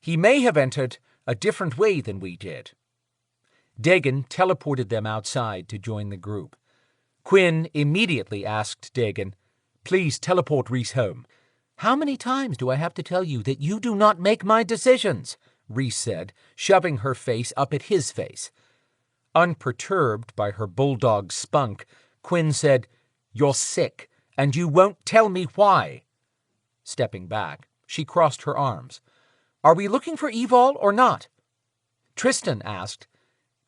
He may have entered a different way than we did. Dagon teleported them outside to join the group. Quinn immediately asked Dagon, "Please teleport Rhys home." "How many times do I have to tell you that you do not make my decisions?" Rhys said, shoving her face up at his face. Unperturbed by her bulldog spunk, Quinn said, "You're sick, and you won't tell me why." Stepping back, she crossed her arms. "Are we looking for Evol or not?" Tristan asked,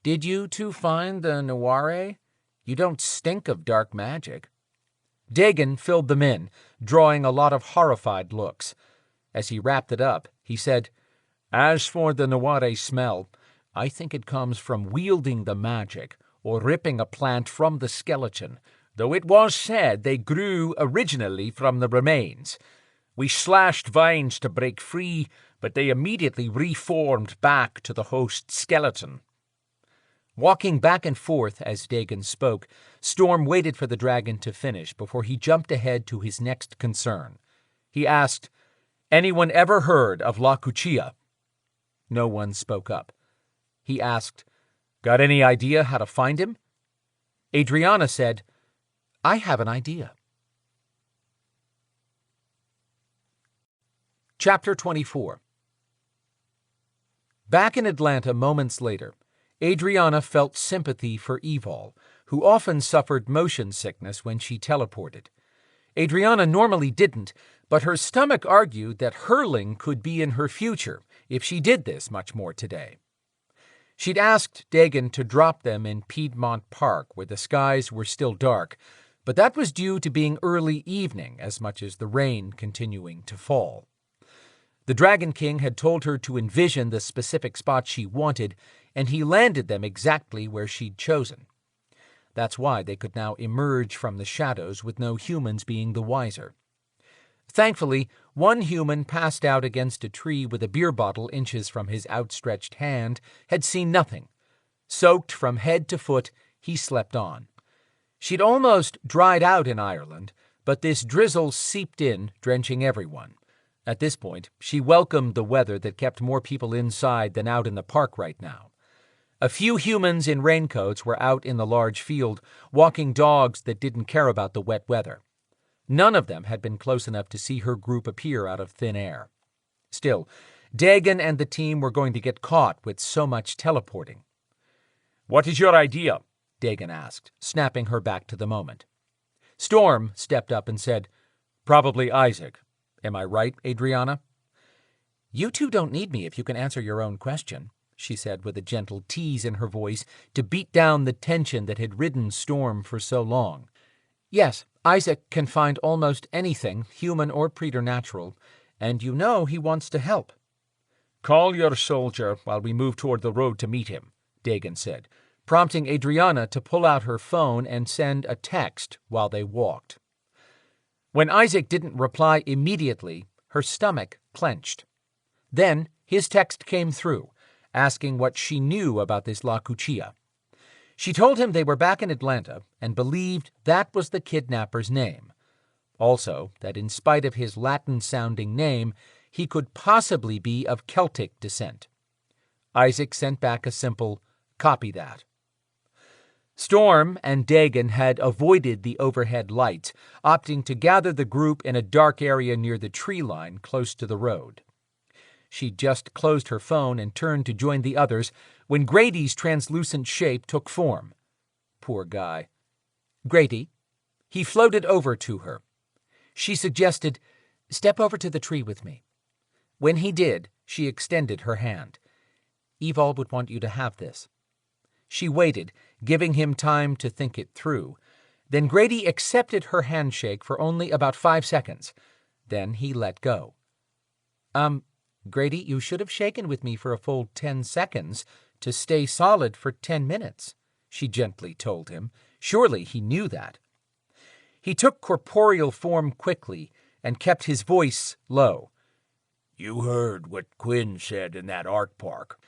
"Did you two find the Noire? You don't stink of dark magic." Dagon filled them in, drawing a lot of horrified looks. As he wrapped it up, he said, "As for the Noire smell, I think it comes from wielding the magic or ripping a plant from the skeleton, though it was said they grew originally from the remains. We slashed vines to break free, but they immediately reformed back to the host skeleton." Walking back and forth as Dagon spoke, Storm waited for the dragon to finish before he jumped ahead to his next concern. He asked, "Anyone ever heard of La Cuchilla?" No one spoke up. He asked, "Got any idea how to find him?" Adrianna said, "I have an idea." Chapter 24. Back in Atlanta moments later, Adrianna felt sympathy for Evol, who often suffered motion sickness when she teleported. Adrianna normally didn't, but her stomach argued that hurling could be in her future if she did this much more today. She'd asked Dagon to drop them in Piedmont Park where the skies were still dark, but that was due to being early evening as much as the rain continuing to fall. The Dragon King had told her to envision the specific spot she wanted, and he landed them exactly where she'd chosen. That's why they could now emerge from the shadows with no humans being the wiser. Thankfully, one human passed out against a tree with a beer bottle inches from his outstretched hand had seen nothing. Soaked from head to foot, he slept on. She'd almost dried out in Ireland, but this drizzle seeped in, drenching everyone. At this point, she welcomed the weather that kept more people inside than out in the park right now. A few humans in raincoats were out in the large field, walking dogs that didn't care about the wet weather. None of them had been close enough to see her group appear out of thin air. Still, Dagon and the team were going to get caught with so much teleporting. "What is your idea?" Dagon asked, snapping her back to the moment. Storm stepped up and said, "Probably Isaac. Am I right, Adrianna?" "You two don't need me if you can answer your own question," she said with a gentle tease in her voice to beat down the tension that had ridden Storm for so long. "Yes, Isaac can find almost anything, human or preternatural, and you know he wants to help." "Call your soldier while we move toward the road to meet him," Dagon said, prompting Adrianna to pull out her phone and send a text while they walked. When Isaac didn't reply immediately, her stomach clenched. Then his text came through, asking what she knew about this La Cuchilla. She told him they were back in Atlanta and believed that was the kidnapper's name. Also, that in spite of his Latin-sounding name, he could possibly be of Celtic descent. Isaac sent back a simple, "Copy that." Storm and Dagon had avoided the overhead lights, opting to gather the group in a dark area near the tree line close to the road. She'd just closed her phone and turned to join the others when Grady's translucent shape took form. Poor guy. Grady. He floated over to her. She suggested, "Step over to the tree with me." When he did, she extended her hand. "Evol would want you to have this." She waited, giving him time to think it through. Then Grady accepted her handshake for only about 5 seconds. Then he let go. Grady, you should have shaken with me for a full 10 seconds to stay solid for 10 minutes, she gently told him. Surely he knew that. He took corporeal form quickly and kept his voice low. "You heard what Quinn said in that art park."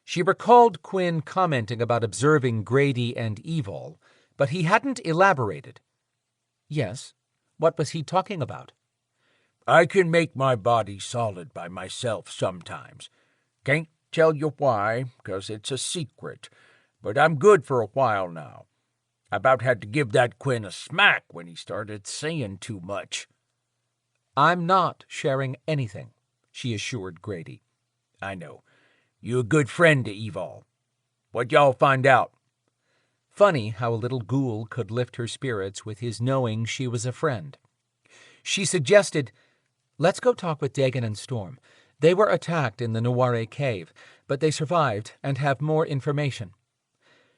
She recalled Quinn commenting about observing Grady and Evol, but he hadn't elaborated. Yes, what was he talking about? "I can make my body solid by myself sometimes. Can't tell you why, 'cause it's a secret, but I'm good for a while now. I about had to give that Quinn a smack when he started saying too much." "I'm not sharing anything," she assured Grady. "I know. You a good friend to Evol. What y'all find out?" Funny how a little ghoul could lift her spirits with his knowing she was a friend. She suggested, "Let's go talk with Dagon and Storm. They were attacked in the Noire cave, but they survived and have more information."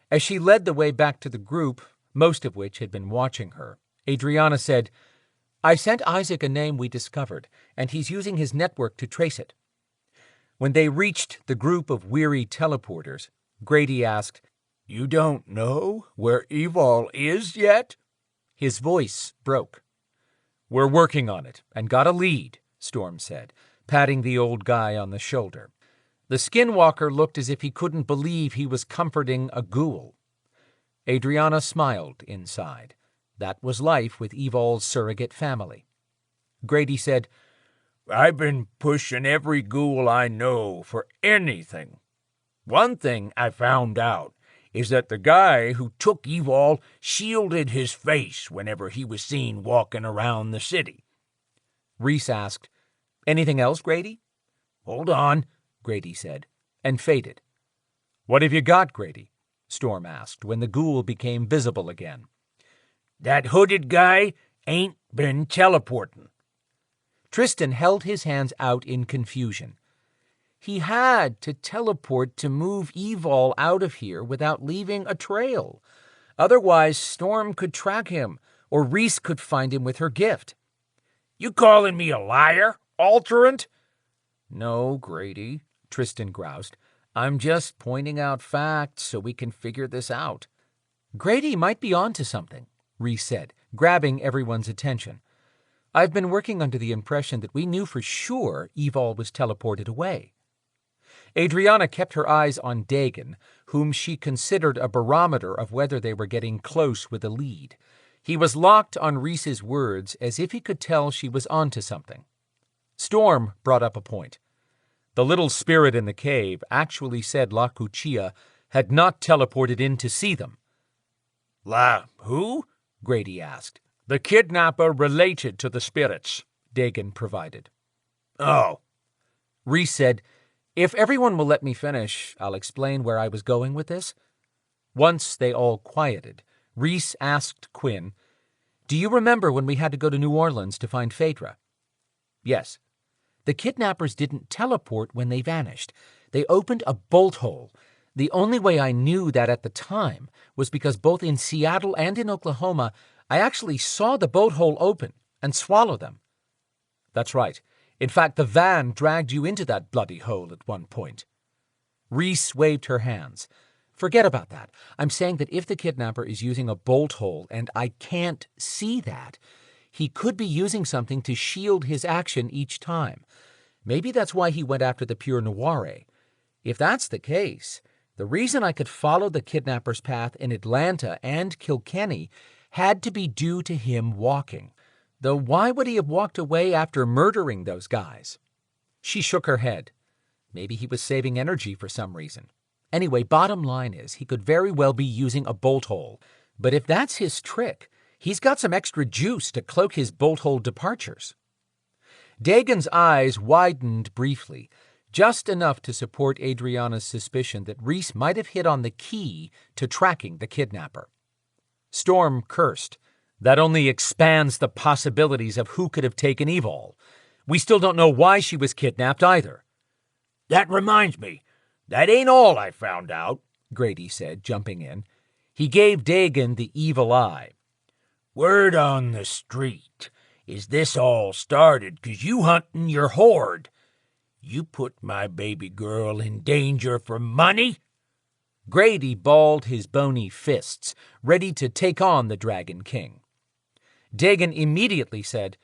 As she led the way back to the group, most of which had been watching her, Adrianna said, "I sent Isaac a name we discovered, and he's using his network to trace it." When they reached the group of weary teleporters, Grady asked, "You don't know where Evol is yet?" His voice broke. "We're working on it, and got a lead," Storm said, patting the old guy on the shoulder. The skinwalker looked as if he couldn't believe he was comforting a ghoul. Adrianna smiled inside. That was life with Evol's surrogate family. Grady said, "I've been pushing every ghoul I know for anything. One thing I found out is that the guy who took Evol shielded his face whenever he was seen walking around the city." Reese asked, "Anything else, Grady?" "Hold on," Grady said, and faded. "What have you got, Grady?" Storm asked when the ghoul became visible again. "That hooded guy ain't been teleporting." Tristan held his hands out in confusion. He had to teleport to move Evol out of here without leaving a trail. Otherwise, Storm could track him, or Reese could find him with her gift. "You calling me a liar, alterant?" "No, Grady," Tristan groused. "I'm just pointing out facts so we can figure this out." "Grady might be onto something," Reese said, grabbing everyone's attention. "I've been working under the impression that we knew for sure Evol was teleported away." Adrianna kept her eyes on Dagon, whom she considered a barometer of whether they were getting close with a lead. He was locked on Reese's words as if he could tell she was onto something. Storm brought up a point. The little spirit in the cave actually said La Cuchilla had not teleported in to see them. "La who?" Grady asked. "The kidnapper related to the spirits," Dagon provided. "Oh." Reese said, "If everyone will let me finish, I'll explain where I was going with this." Once they all quieted, Reese asked Quinn, "Do you remember when we had to go to New Orleans to find Phaedra?" "Yes." "The kidnappers didn't teleport when they vanished. They opened a bolt hole. The only way I knew that at the time was because both in Seattle and in Oklahoma, I actually saw the bolt hole open and swallow them." "That's right. In fact, the van dragged you into that bloody hole at one point." Reese waved her hands. "Forget about that. I'm saying that if the kidnapper is using a bolt hole and I can't see that, he could be using something to shield his action each time. Maybe that's why he went after the Pure Noire. If that's the case, the reason I could follow the kidnapper's path in Atlanta and Kilkenny had to be due to him walking. Though why would he have walked away after murdering those guys?" She shook her head. Maybe he was saving energy for some reason. Anyway, bottom line is he could very well be using a bolt hole. But if that's his trick, he's got some extra juice to cloak his bolt hole departures. Dagon's eyes widened briefly. just enough to support Adrianna's suspicion that Rhys might have hit on the key to tracking the kidnapper. Storm cursed. That only expands the possibilities of who could have taken Evol. We still don't know why she was kidnapped either. That reminds me, that ain't all I found out, Grady said, jumping in. He gave Dagon the evil eye. Word on the street is this all started 'cause you hunting your Hoard. You put my baby girl in danger for money? Grady balled his bony fists, ready to take on the Dragon King. Dagon immediately said,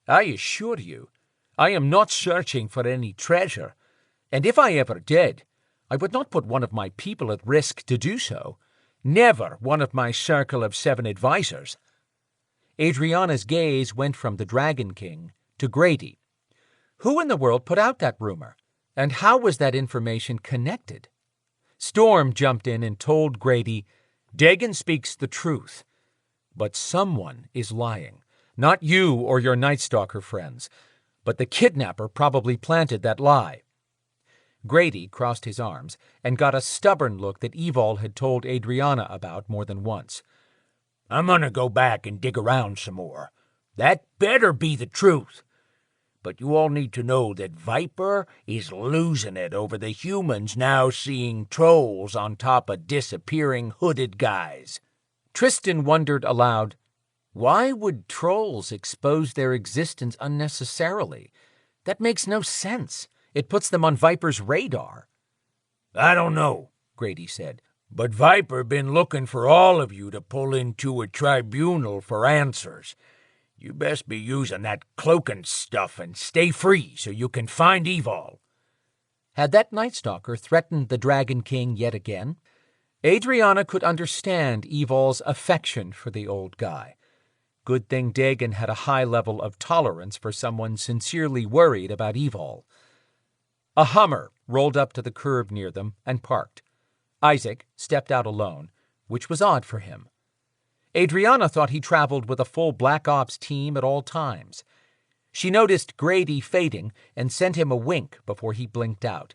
I assure you, I am not searching for any treasure, and if I ever did, I would not put one of my people at risk to do so, never one of my circle of 7 advisors. Adrianna's gaze went from the Dragon King to Grady. Who in the world put out that rumor, and how was that information connected? Storm jumped in and told Grady, Dagon speaks the truth, but someone is lying. Not you or your Night Stalker friends, but the kidnapper probably planted that lie. Grady crossed his arms and got a stubborn look that Evol had told Adrianna about more than once. I'm gonna go back and dig around some more. That better be the truth. But you all need to know that Viper is losing it over the humans now seeing trolls on top of disappearing hooded guys. Tristan wondered aloud, why would trolls expose their existence unnecessarily? That makes no sense. It puts them on Viper's radar. I don't know, Grady said, but Viper been looking for all of you to pull into a tribunal for answers. You best be using that cloaking stuff and stay free so you can find Evol. Had that Night Stalker threatened the Dragon King yet again? Adrianna could understand Evol's affection for the old guy. Good thing Dagon had a high level of tolerance for someone sincerely worried about Evol. A Hummer rolled up to the curb near them and parked. Isaac stepped out alone, which was odd for him. Adrianna thought he traveled with a full Black Ops team at all times. She noticed Grady fading and sent him a wink before he blinked out.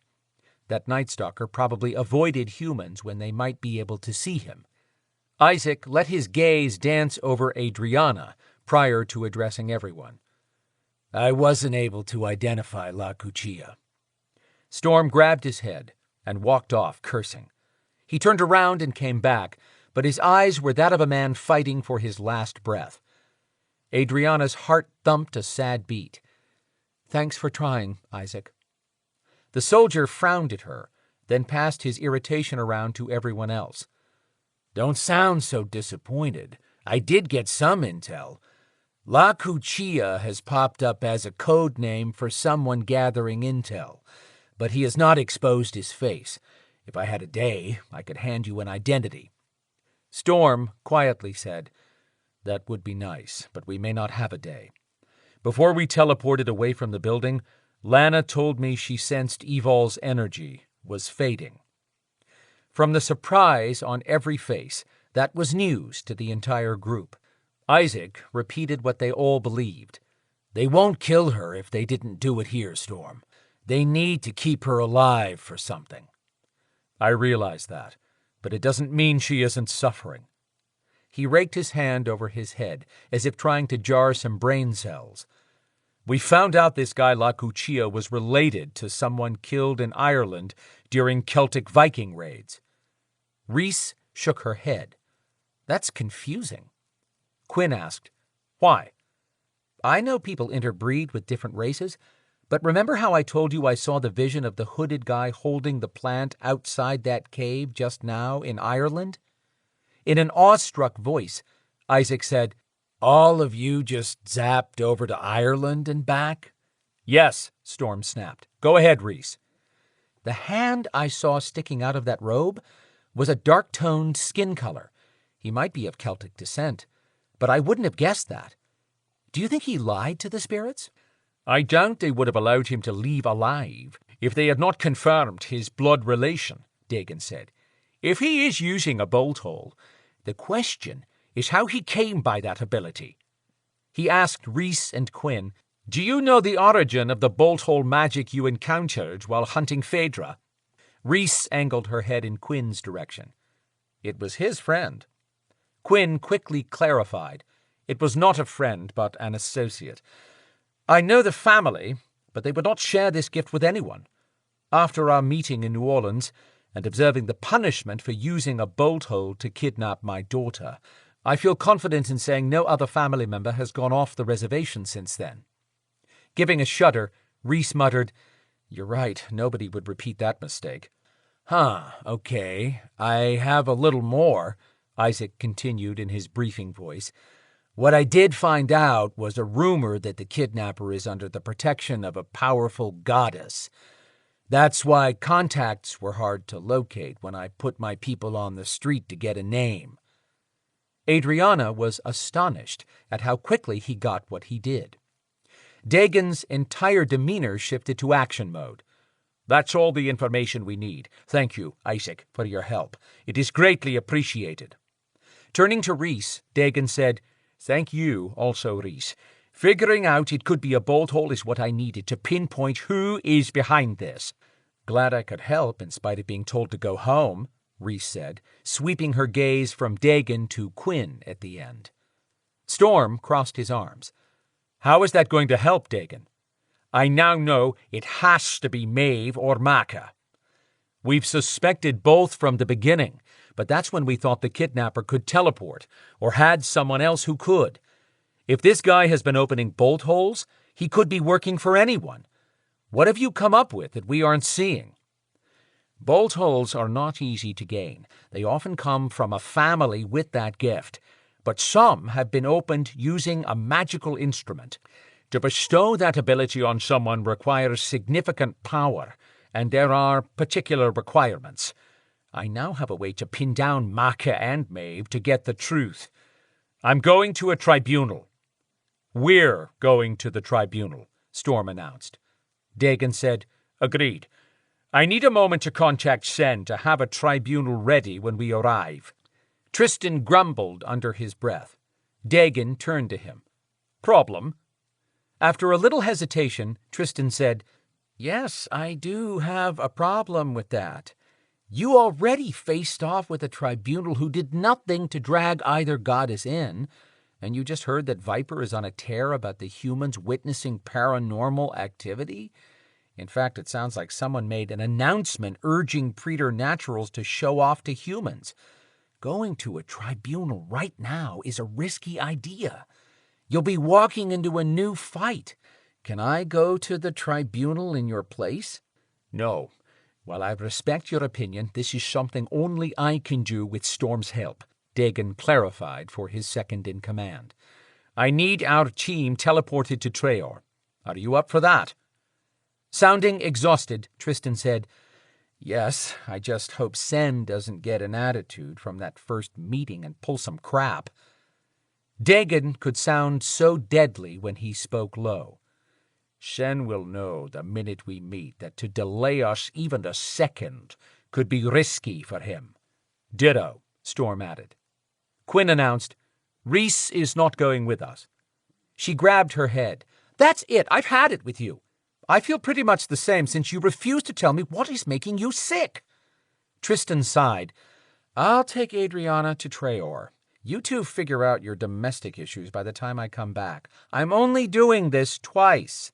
That Night Stalker probably avoided humans when they might be able to see him. Isaac let his gaze dance over Adrianna prior to addressing everyone. I wasn't able to identify La Cuchilla. Storm grabbed his head and walked off, cursing. He turned around and came back, but his eyes were that of a man fighting for his last breath. Adrianna's heart thumped a sad beat. Thanks for trying, Isaac. The soldier frowned at her, then passed his irritation around to everyone else. Don't sound so disappointed. I did get some intel. La Cuchilla has popped up as a code name for someone gathering intel, but he has not exposed his face. If I had a day, I could hand you an identity. Storm quietly said, That would be nice, but we may not have a day. Before we teleported away from the building, Lana told me she sensed Evol's energy was fading. From the surprise on every face, that was news to the entire group. Isaac repeated what they all believed. They won't kill her if they didn't do it here, Storm. They need to keep her alive for something. I realize that, but it doesn't mean she isn't suffering. He raked his hand over his head, as if trying to jar some brain cells. We found out this guy La Cuchilla was related to someone killed in Ireland during Celtic Viking raids. Rhys shook her head. That's confusing. Quinn asked, Why? I know people interbreed with different races, but remember how I told you I saw the vision of the hooded guy holding the plant outside that cave just now in Ireland? In an awestruck voice, Isaac said, All of you just zapped over to Ireland and back? Yes, Storm snapped. Go ahead, Rhys. The hand I saw sticking out of that robe was a dark-toned skin color. He might be of Celtic descent, but I wouldn't have guessed that. Do you think he lied to the spirits? I doubt they would have allowed him to leave alive if they had not confirmed his blood relation, Dagon said. If he is using a bolt hole, the question is how he came by that ability. He asked Rhys and Quinn, Do you know the origin of the bolt-hole magic you encountered while hunting Phaedra? Rhys angled her head in Quinn's direction. It was his friend. Quinn quickly clarified. It was not a friend, but an associate. I know the family, but they would not share this gift with anyone. After our meeting in New Orleans, and observing the punishment for using a bolt hole to kidnap my daughter, I feel confident in saying no other family member has gone off the reservation since then. Giving a shudder, Rhys muttered, You're right, nobody would repeat that mistake. Okay, I have a little more, Isaac continued in his briefing voice. What I did find out was a rumor that the kidnapper is under the protection of a powerful goddess. That's why contacts were hard to locate when I put my people on the street to get a name. Adrianna was astonished at how quickly he got what he did. Dagon's entire demeanor shifted to action mode. That's all the information we need. Thank you, Isaac, for your help. It is greatly appreciated. Turning to Rhys, Dagon said, Thank you also, Rhys. Figuring out it could be a bolt hole is what I needed to pinpoint who is behind this. Glad I could help in spite of being told to go home, Rhys said, sweeping her gaze from Dagon to Quinn at the end. Storm crossed his arms. How is that going to help, Dagon? I now know it has to be Maeve or Maka. We've suspected both from the beginning, but that's when we thought the kidnapper could teleport, or had someone else who could. If this guy has been opening bolt holes, he could be working for anyone. What have you come up with that we aren't seeing? Bolt holes are not easy to gain. They often come from a family with that gift, but some have been opened using a magical instrument. To bestow that ability on someone requires significant power, and there are particular requirements. I now have a way to pin down Maka and Maeve to get the truth. I'm going to a tribunal. We're going to the tribunal, Storm announced. Dagon said, Agreed. I need a moment to contact Sen to have a tribunal ready when we arrive. Tristan grumbled under his breath. Dagon turned to him. Problem? After a little hesitation, Tristan said, Yes, I do have a problem with that. You already faced off with a tribunal who did nothing to drag either goddess in, and you just heard that Viper is on a tear about the humans witnessing paranormal activity? In fact, it sounds like someone made an announcement urging preternaturals to show off to humans. Going to a tribunal right now is a risky idea. You'll be walking into a new fight. Can I go to the tribunal in your place? No. While I respect your opinion, this is something only I can do with Storm's help, Dagon clarified for his second-in-command. I need our team teleported to Treoir. Are you up for that? Sounding exhausted, Tristan said, Yes, I just hope Sen doesn't get an attitude from that first meeting and pull some crap. Dagon could sound so deadly when he spoke low. Sen will know the minute we meet that to delay us even a second could be risky for him. Ditto, Storm added. Quinn announced, Rhys is not going with us. She grabbed her head. That's it. I've had it with you. I feel pretty much the same since you refuse to tell me what is making you sick. Tristan sighed. I'll take Adrianna to Treoir. You two figure out your domestic issues by the time I come back. I'm only doing this twice.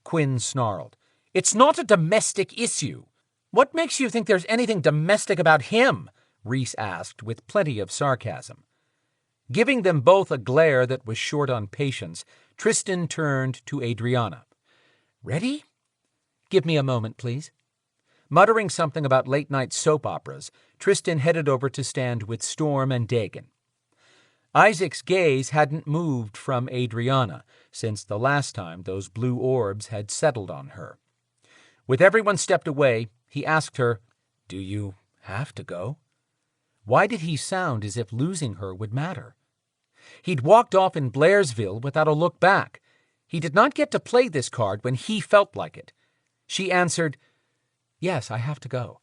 Quinn snarled. It's not a domestic issue. What makes you think there's anything domestic about him? Rhys asked with plenty of sarcasm. Giving them both a glare that was short on patience, Tristan turned to Adrianna. Ready? Give me a moment, please. Muttering something about late-night soap operas, Tristan headed over to stand with Storm and Dagon. Isaac's gaze hadn't moved from Adrianna since the last time those blue orbs had settled on her. With everyone stepped away, he asked her, Do you have to go? Why did he sound as if losing her would matter? He'd walked off in Blairsville without a look back. He did not get to play this card when he felt like it. She answered, Yes, I have to go.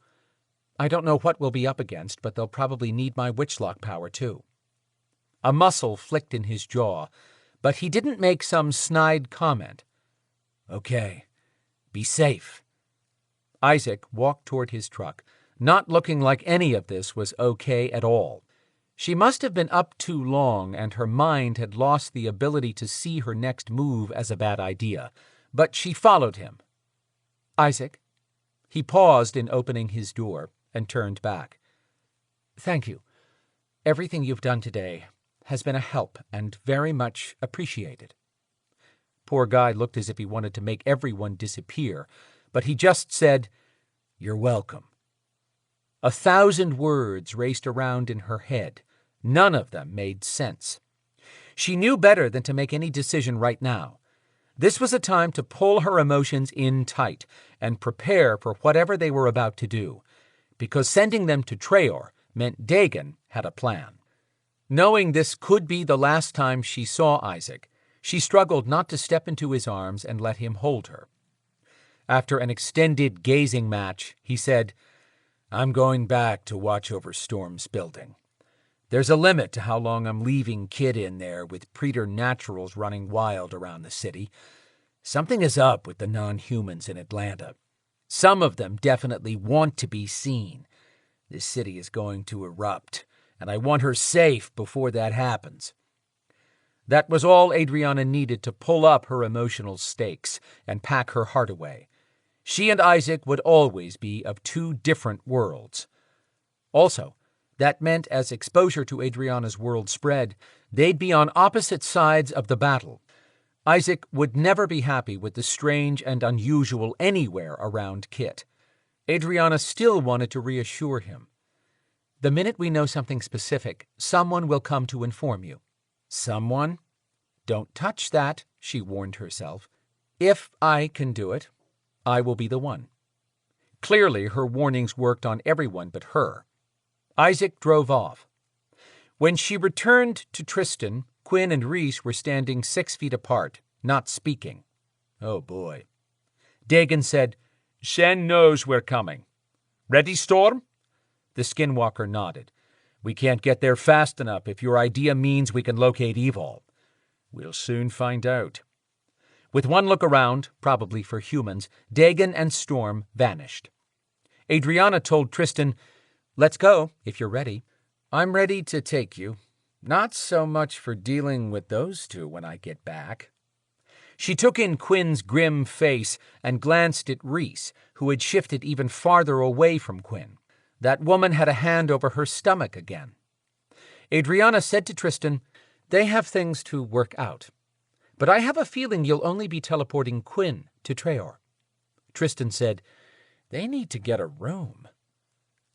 I don't know what we'll be up against, but they'll probably need my witchlock power, too. A muscle flicked in his jaw, but he didn't make some snide comment. Okay. Be safe. Isaac walked toward his truck, not looking like any of this was okay at all. She must have been up too long, and her mind had lost the ability to see her next move as a bad idea. But she followed him. Isaac? He paused in opening his door and turned back. Thank you. Everything you've done today has been a help and very much appreciated. Poor guy looked as if he wanted to make everyone disappear, but he just said, You're welcome. 1,000 words raced around in her head. None of them made sense. She knew better than to make any decision right now. This was a time to pull her emotions in tight and prepare for whatever they were about to do, because sending them to Treoir meant Dagon had a plan. Knowing this could be the last time she saw Isaac, she struggled not to step into his arms and let him hold her. After an extended gazing match, he said, I'm going back to watch over Storm's building. There's a limit to how long I'm leaving Kid in there with preternaturals running wild around the city. Something is up with the non-humans in Atlanta. Some of them definitely want to be seen. This city is going to erupt, and I want her safe before that happens. That was all Adrianna needed to pull up her emotional stakes and pack her heart away. She and Isaac would always be of two different worlds. Also, that meant as exposure to Adrianna's world spread, they'd be on opposite sides of the battle. Isaac would never be happy with the strange and unusual anywhere around Kit. Adrianna still wanted to reassure him. The minute we know something specific, someone will come to inform you. Someone? Don't touch that, she warned herself. If I can do it, I will be the one. Clearly, her warnings worked on everyone but her. Isaac drove off. When she returned to Tristan, Quinn and Rhys were standing 6 feet apart, not speaking. Oh boy. Dagon said, Shen knows we're coming. Ready, Storm? The skinwalker nodded. We can't get there fast enough if your idea means we can locate Evil. We'll soon find out. With one look around, probably for humans, Dagon and Storm vanished. Adrianna told Tristan, Let's go, if you're ready. I'm ready to take you. Not so much for dealing with those two when I get back. She took in Quinn's grim face and glanced at Rhys, who had shifted even farther away from Quinn. That woman had a hand over her stomach again. Adrianna said to Tristan, They have things to work out. But I have a feeling you'll only be teleporting Quinn to Treoir. Tristan said, They need to get a room.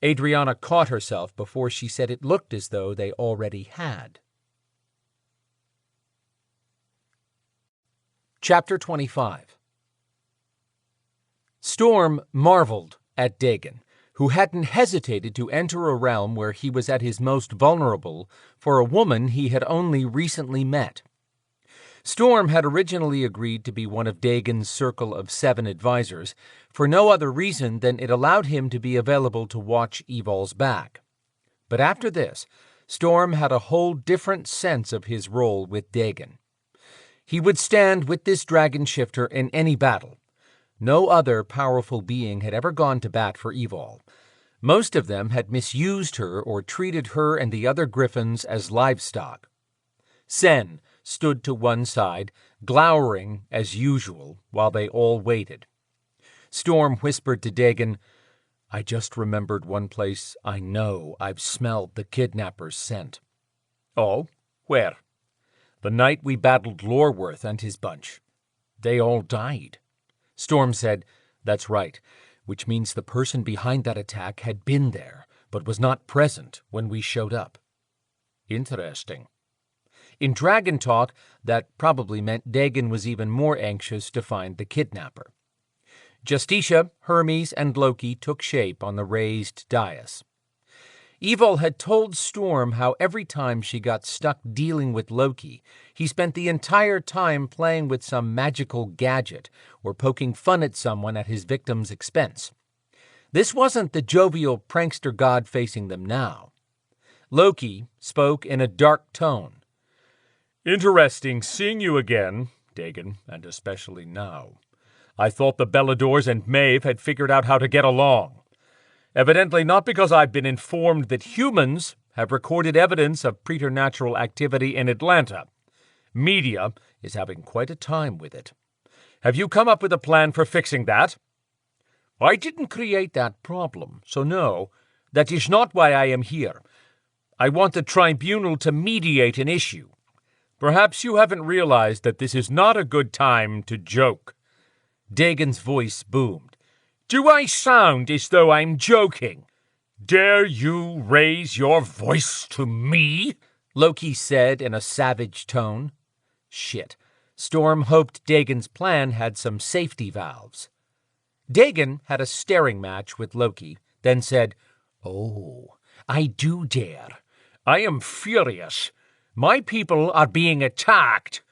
Adrianna caught herself before she said it looked as though they already had. Chapter 25. Storm marveled at Dagon, who hadn't hesitated to enter a realm where he was at his most vulnerable for a woman he had only recently met. Storm had originally agreed to be one of Dagon's circle of 7 advisors for no other reason than it allowed him to be available to watch Evol's back. But after this, Storm had a whole different sense of his role with Dagon. He would stand with this dragon shifter in any battle. No other powerful being had ever gone to bat for Evol. Most of them had misused her or treated her and the other griffins as livestock. Sen stood to one side, glowering as usual, while they all waited. Storm whispered to Dagon, I just remembered one place I know I've smelled the kidnapper's scent. Oh, where? The night we battled Lorworth and his bunch. They all died. Storm said, That's right, which means the person behind that attack had been there, but was not present when we showed up. Interesting. In dragon talk, that probably meant Dagon was even more anxious to find the kidnapper. Justicia, Hermes, and Loki took shape on the raised dais. Evil had told Storm how every time she got stuck dealing with Loki, he spent the entire time playing with some magical gadget or poking fun at someone at his victim's expense. This wasn't the jovial prankster god facing them now. Loki spoke in a dark tone. Interesting seeing you again, Dagon, and especially now. I thought the Beladors and Maeve had figured out how to get along. Evidently not, because I've been informed that humans have recorded evidence of preternatural activity in Atlanta. Media is having quite a time with it. Have you come up with a plan for fixing that? I didn't create that problem, so no, that is not why I am here. I want the tribunal to mediate an issue. Perhaps you haven't realized that this is not a good time to joke. Dagon's voice boomed. Do I sound as though I'm joking? Dare you raise your voice to me? Loki said in a savage tone. Shit. Storm hoped Dagon's plan had some safety valves. Dagon had a staring match with Loki, then said, "Oh, I do dare. I am furious. My people are being attacked.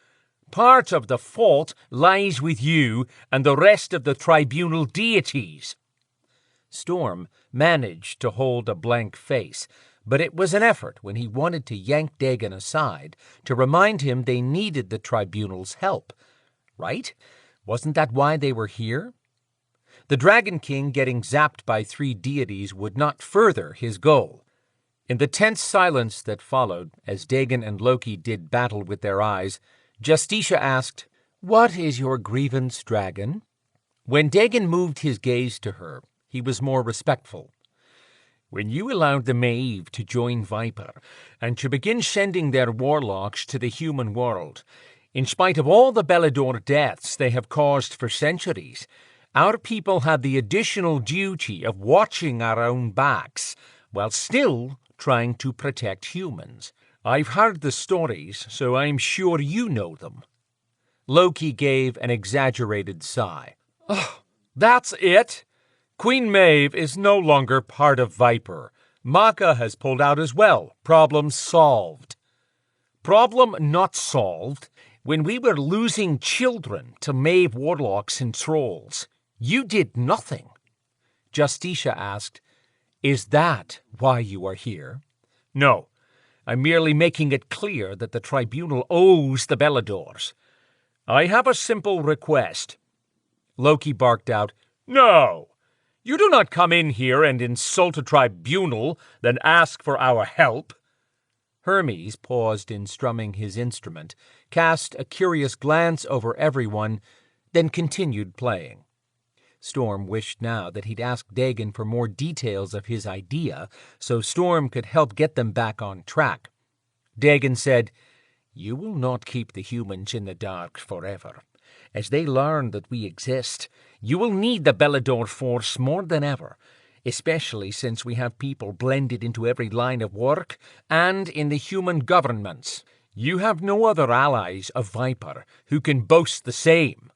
Part of the fault lies with you and the rest of the tribunal deities." Storm managed to hold a blank face, but it was an effort when he wanted to yank Dagon aside to remind him they needed the tribunal's help. Right? Wasn't that why they were here? The Dragon King getting zapped by 3 deities would not further his goal. In the tense silence that followed, as Dagon and Loki did battle with their eyes, Justitia asked, "What is your grievance, dragon?" When Dagon moved his gaze to her, he was more respectful. When you allowed the Maeve to join Viper and to begin sending their warlocks to the human world, in spite of all the Belador deaths they have caused for centuries, our people had the additional duty of watching our own backs while still trying to protect humans. I've heard the stories, so I'm sure you know them. Loki gave an exaggerated sigh. Oh, that's it? Queen Maeve is no longer part of Viper. Maka has pulled out as well. Problem solved. Problem not solved. When we were losing children to Maeve warlocks and trolls, you did nothing. Justitia asked, "Is that why you are here?" No. I'm merely making it clear that the tribunal owes the Beladors. I have a simple request. Loki barked out, "No! You do not come in here and insult a tribunal, then ask for our help." Hermes paused in strumming his instrument, cast a curious glance over everyone, then continued playing. Storm wished now that he'd asked Dagon for more details of his idea, so Storm could help get them back on track. Dagon said, "You will not keep the humans in the dark forever. As they learn that we exist, you will need the Belador force more than ever, especially since we have people blended into every line of work and in the human governments. You have no other allies of Viper who can boast the same."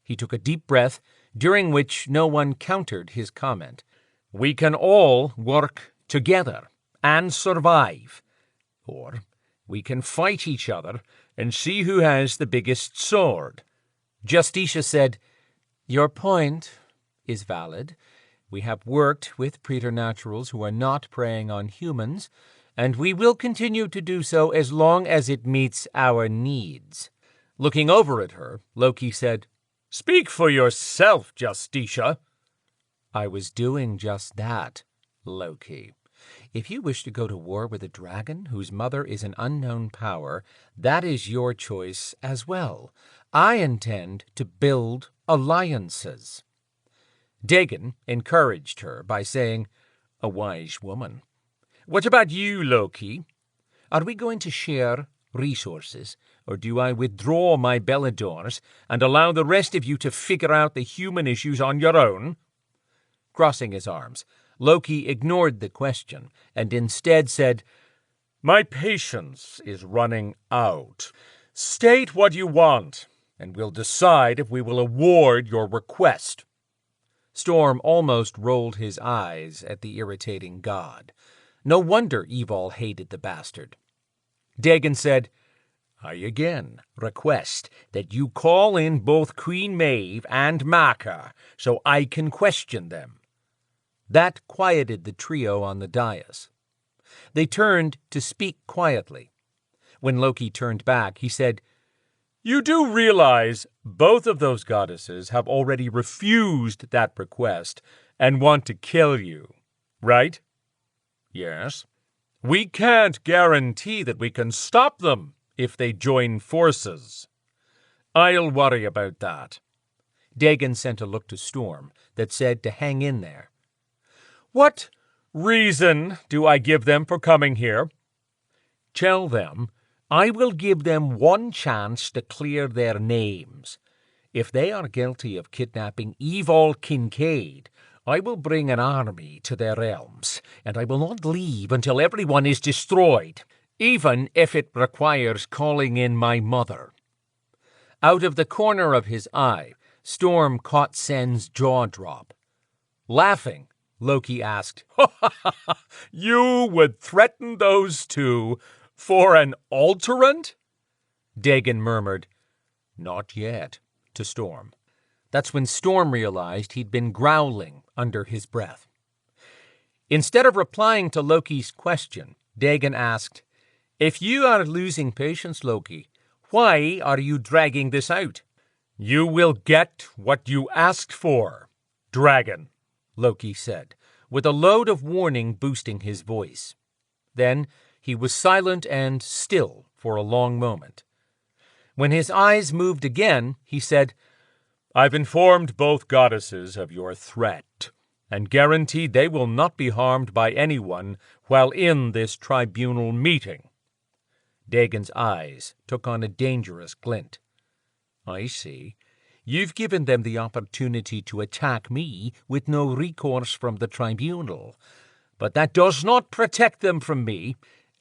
He took a deep breath, during which no one countered his comment. "We can all work together and survive. Or we can fight each other and see who has the biggest sword." Justitia said, "Your point is valid. We have worked with preternaturals who are not preying on humans, and we will continue to do so as long as it meets our needs." Looking over at her, Loki said, "Speak for yourself, Justitia." "I was doing just that, Loki. If you wish to go to war with a dragon whose mother is an unknown power, that is your choice as well. I intend to build alliances." Dagon encouraged her by saying, "A wise woman. What about you, Loki? Are we going to share resources, or do I withdraw my Beladors and allow the rest of you to figure out the human issues on your own?" Crossing his arms, Loki ignored the question and instead said, "My patience is running out. State what you want, and we'll decide if we will award your request." Storm almost rolled his eyes at the irritating god. No wonder Evil hated the bastard. Dagon said, "I again request that you call in both Queen Maeve and Maka so I can question them." That quieted the trio on the dais. They turned to speak quietly. When Loki turned back, he said, You do realize both of those goddesses have already refused that request and want to kill you, right? Yes. We can't guarantee that we can stop them if they join forces. I'll worry about that. Dagon sent a look to Storm that said to hang in there. What reason do I give them for coming here? Tell them I will give them one chance to clear their names. If they are guilty of kidnapping Evil Kincaid, I will bring an army to their realms, and I will not leave until everyone is destroyed, even if it requires calling in my mother. Out of the corner of his eye, Storm caught Sen's jaw drop. Laughing, Loki asked, You would threaten those two for an alterant? Dagon murmured, Not yet, to Storm. That's when Storm realized he'd been growling under his breath. Instead of replying to Loki's question, Dagon asked, If you are losing patience, Loki, why are you dragging this out? You will get what you asked for, dragon, Loki said, with a load of warning boosting his voice. Then he was silent and still for a long moment. When his eyes moved again, he said, I've informed both goddesses of your threat, and guaranteed they will not be harmed by anyone while in this tribunal meeting. Dagon's eyes took on a dangerous glint. I see. You've given them the opportunity to attack me with no recourse from the tribunal. But that does not protect them from me.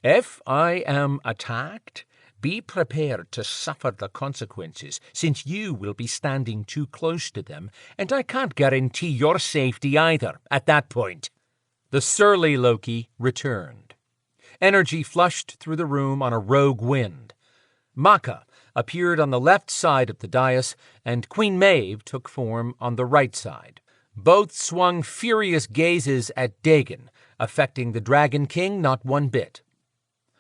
If I am attacked, be prepared to suffer the consequences, since you will be standing too close to them, and I can't guarantee your safety either at that point. The surly Loki returned. Energy flushed through the room on a rogue wind. Maka appeared on the left side of the dais, and Queen Maeve took form on the right side. Both swung furious gazes at Dagon, affecting the Dragon King not one bit.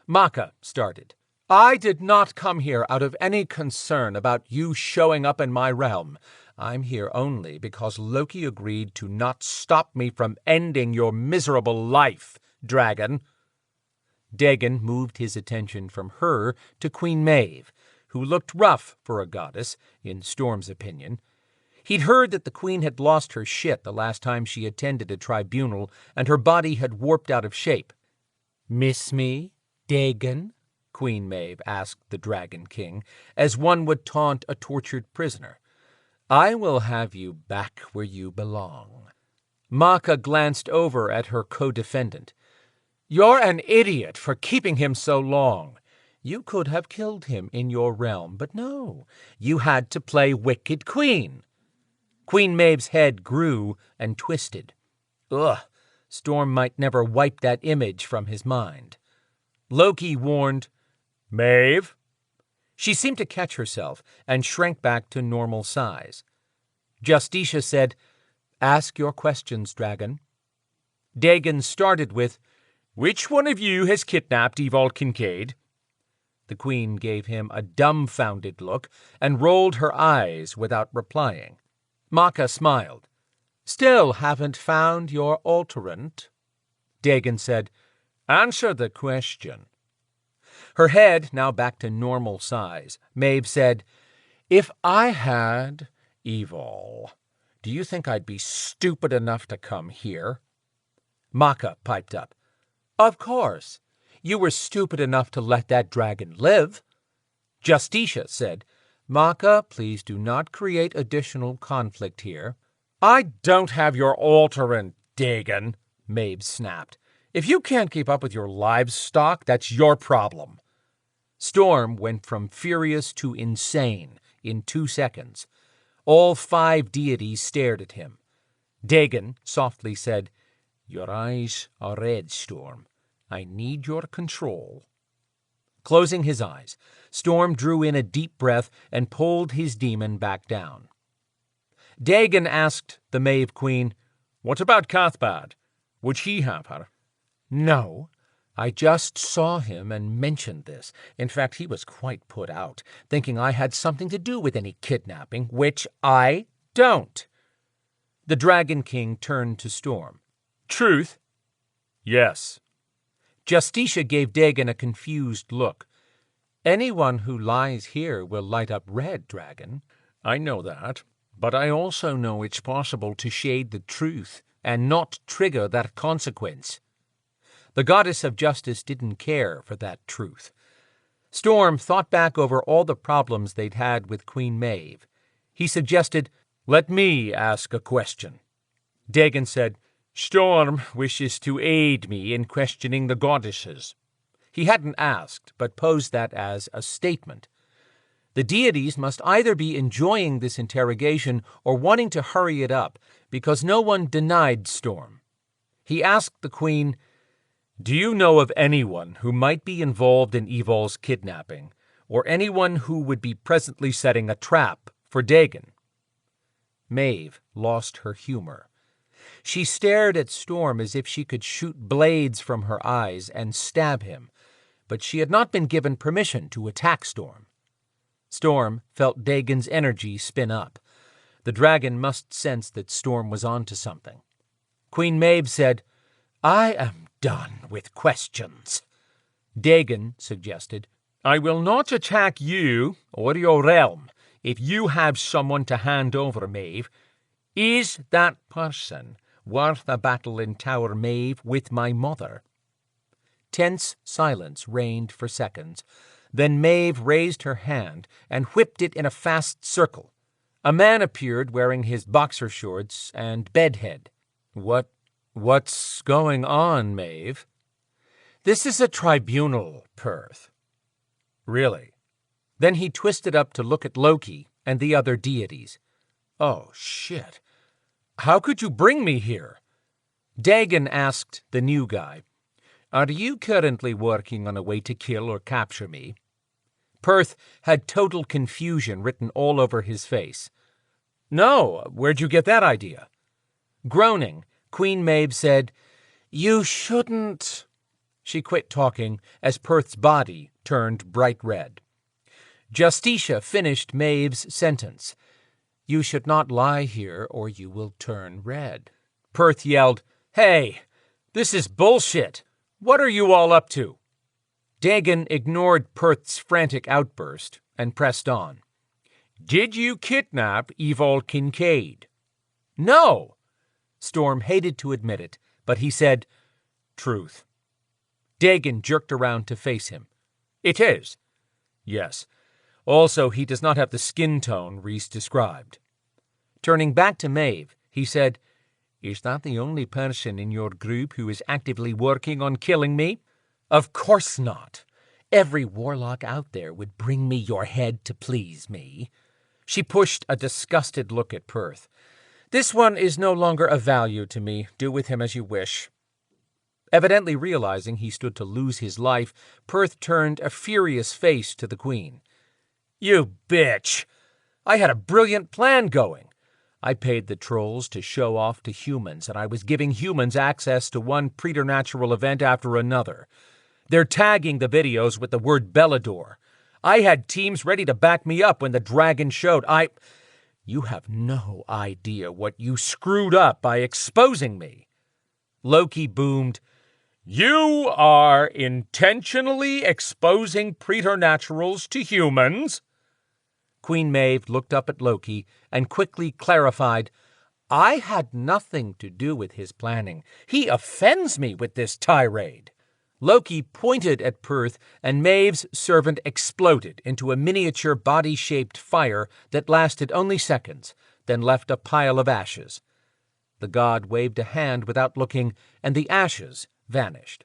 Maka started. I did not come here out of any concern about you showing up in my realm. I'm here only because Loki agreed to not stop me from ending your miserable life, dragon. Dagon moved his attention from her to Queen Maeve, who looked rough for a goddess, in Storm's opinion. He'd heard that the queen had lost her shit the last time she attended a tribunal, and her body had warped out of shape. Miss me, Dagon? Queen Maeve asked the Dragon King, as one would taunt a tortured prisoner. I will have you back where you belong. Maka glanced over at her co-defendant. You're an idiot for keeping him so long. You could have killed him in your realm, but no, you had to play Wicked Queen. Queen Maeve's head grew and twisted. Ugh, Storm might never wipe that image from his mind. Loki warned, Maeve? She seemed to catch herself and shrank back to normal size. Justicia said, Ask your questions, dragon. Dagon started with, Which one of you has kidnapped Evil Kincaid? The queen gave him a dumbfounded look and rolled her eyes without replying. Maka smiled. Still haven't found your alterant? Dagon said, Answer the question. Her head now back to normal size, Maeve said, If I had Evil, do you think I'd be stupid enough to come here? Maka piped up. Of course. You were stupid enough to let that dragon live. Justicia said, Maka, please do not create additional conflict here. I don't have your alterant, Dagon, Maeve snapped. If you can't keep up with your livestock, that's your problem. Storm went from furious to insane in 2 seconds. All 5 deities stared at him. Dagon softly said, Your eyes are red, Storm. I need your control. Closing his eyes, Storm drew in a deep breath and pulled his demon back down. Dagon asked the Maeve Queen, What about Cathbad? Would he have her? No. I just saw him and mentioned this. In fact, he was quite put out, thinking I had something to do with any kidnapping, which I don't." The Dragon King turned to Storm. "Truth?" "Yes." Justicia gave Dagon a confused look. "Anyone who lies here will light up red, Dragon." "I know that, but I also know it's possible to shade the truth and not trigger that consequence." The goddess of justice didn't care for that truth. Storm thought back over all the problems they'd had with Queen Maeve. He suggested, "Let me ask a question." Dagon said, "Storm wishes to aid me in questioning the goddesses." He hadn't asked, but posed that as a statement. The deities must either be enjoying this interrogation or wanting to hurry it up, because no one denied Storm. He asked the queen, "Do you know of anyone who might be involved in Evol's kidnapping, or anyone who would be presently setting a trap for Dagon?" Maeve lost her humor. She stared at Storm as if she could shoot blades from her eyes and stab him, but she had not been given permission to attack Storm. Storm felt Dagon's energy spin up. The dragon must sense that Storm was onto something. Queen Maeve said, "I am done with questions." Dagon suggested, "I will not attack you or your realm if you have someone to hand over, Maeve. Is that person worth a battle in Tower Maeve with my mother?" Tense silence reigned for seconds. Then Maeve raised her hand and whipped it in a fast circle. A man appeared wearing his boxer shorts and bedhead. What's going on, Maeve?" "This is a tribunal, Perth." "Really?" Then he twisted up to look at Loki and the other deities. "Oh, shit. How could you bring me here?" Dagon asked the new guy, "Are you currently working on a way to kill or capture me?" Perth had total confusion written all over his face. "No, where'd you get that idea?" Groaning, Queen Maeve said, "You shouldn't—" She quit talking as Perth's body turned bright red. Justicia finished Maeve's sentence. "You should not lie here or you will turn red." Perth yelled, "Hey, this is bullshit. What are you all up to?" Dagon ignored Perth's frantic outburst and pressed on. "Did you kidnap Evil Kincaid?" "No!" Storm hated to admit it, but he said, "Truth." Dagon jerked around to face him. "It is." "Yes. Also, he does not have the skin tone Reese described." Turning back to Maeve, he said, "Is that the only person in your group who is actively working on killing me?" "Of course not. Every warlock out there would bring me your head to please me." She pushed a disgusted look at Perth. "This one is no longer of value to me. Do with him as you wish." Evidently realizing he stood to lose his life, Perth turned a furious face to the queen. "You bitch! I had a brilliant plan going. I paid the trolls to show off to humans, and I was giving humans access to one preternatural event after another. They're tagging the videos with the word Belador. I had teams ready to back me up when the dragon showed. You have no idea what you screwed up by exposing me." Loki boomed, "You are intentionally exposing preternaturals to humans?" Queen Maeve looked up at Loki and quickly clarified, "I had nothing to do with his planning. He offends me with this tirade." Loki pointed at Perth, and Maeve's servant exploded into a miniature body-shaped fire that lasted only seconds, then left a pile of ashes. The god waved a hand without looking, and the ashes vanished.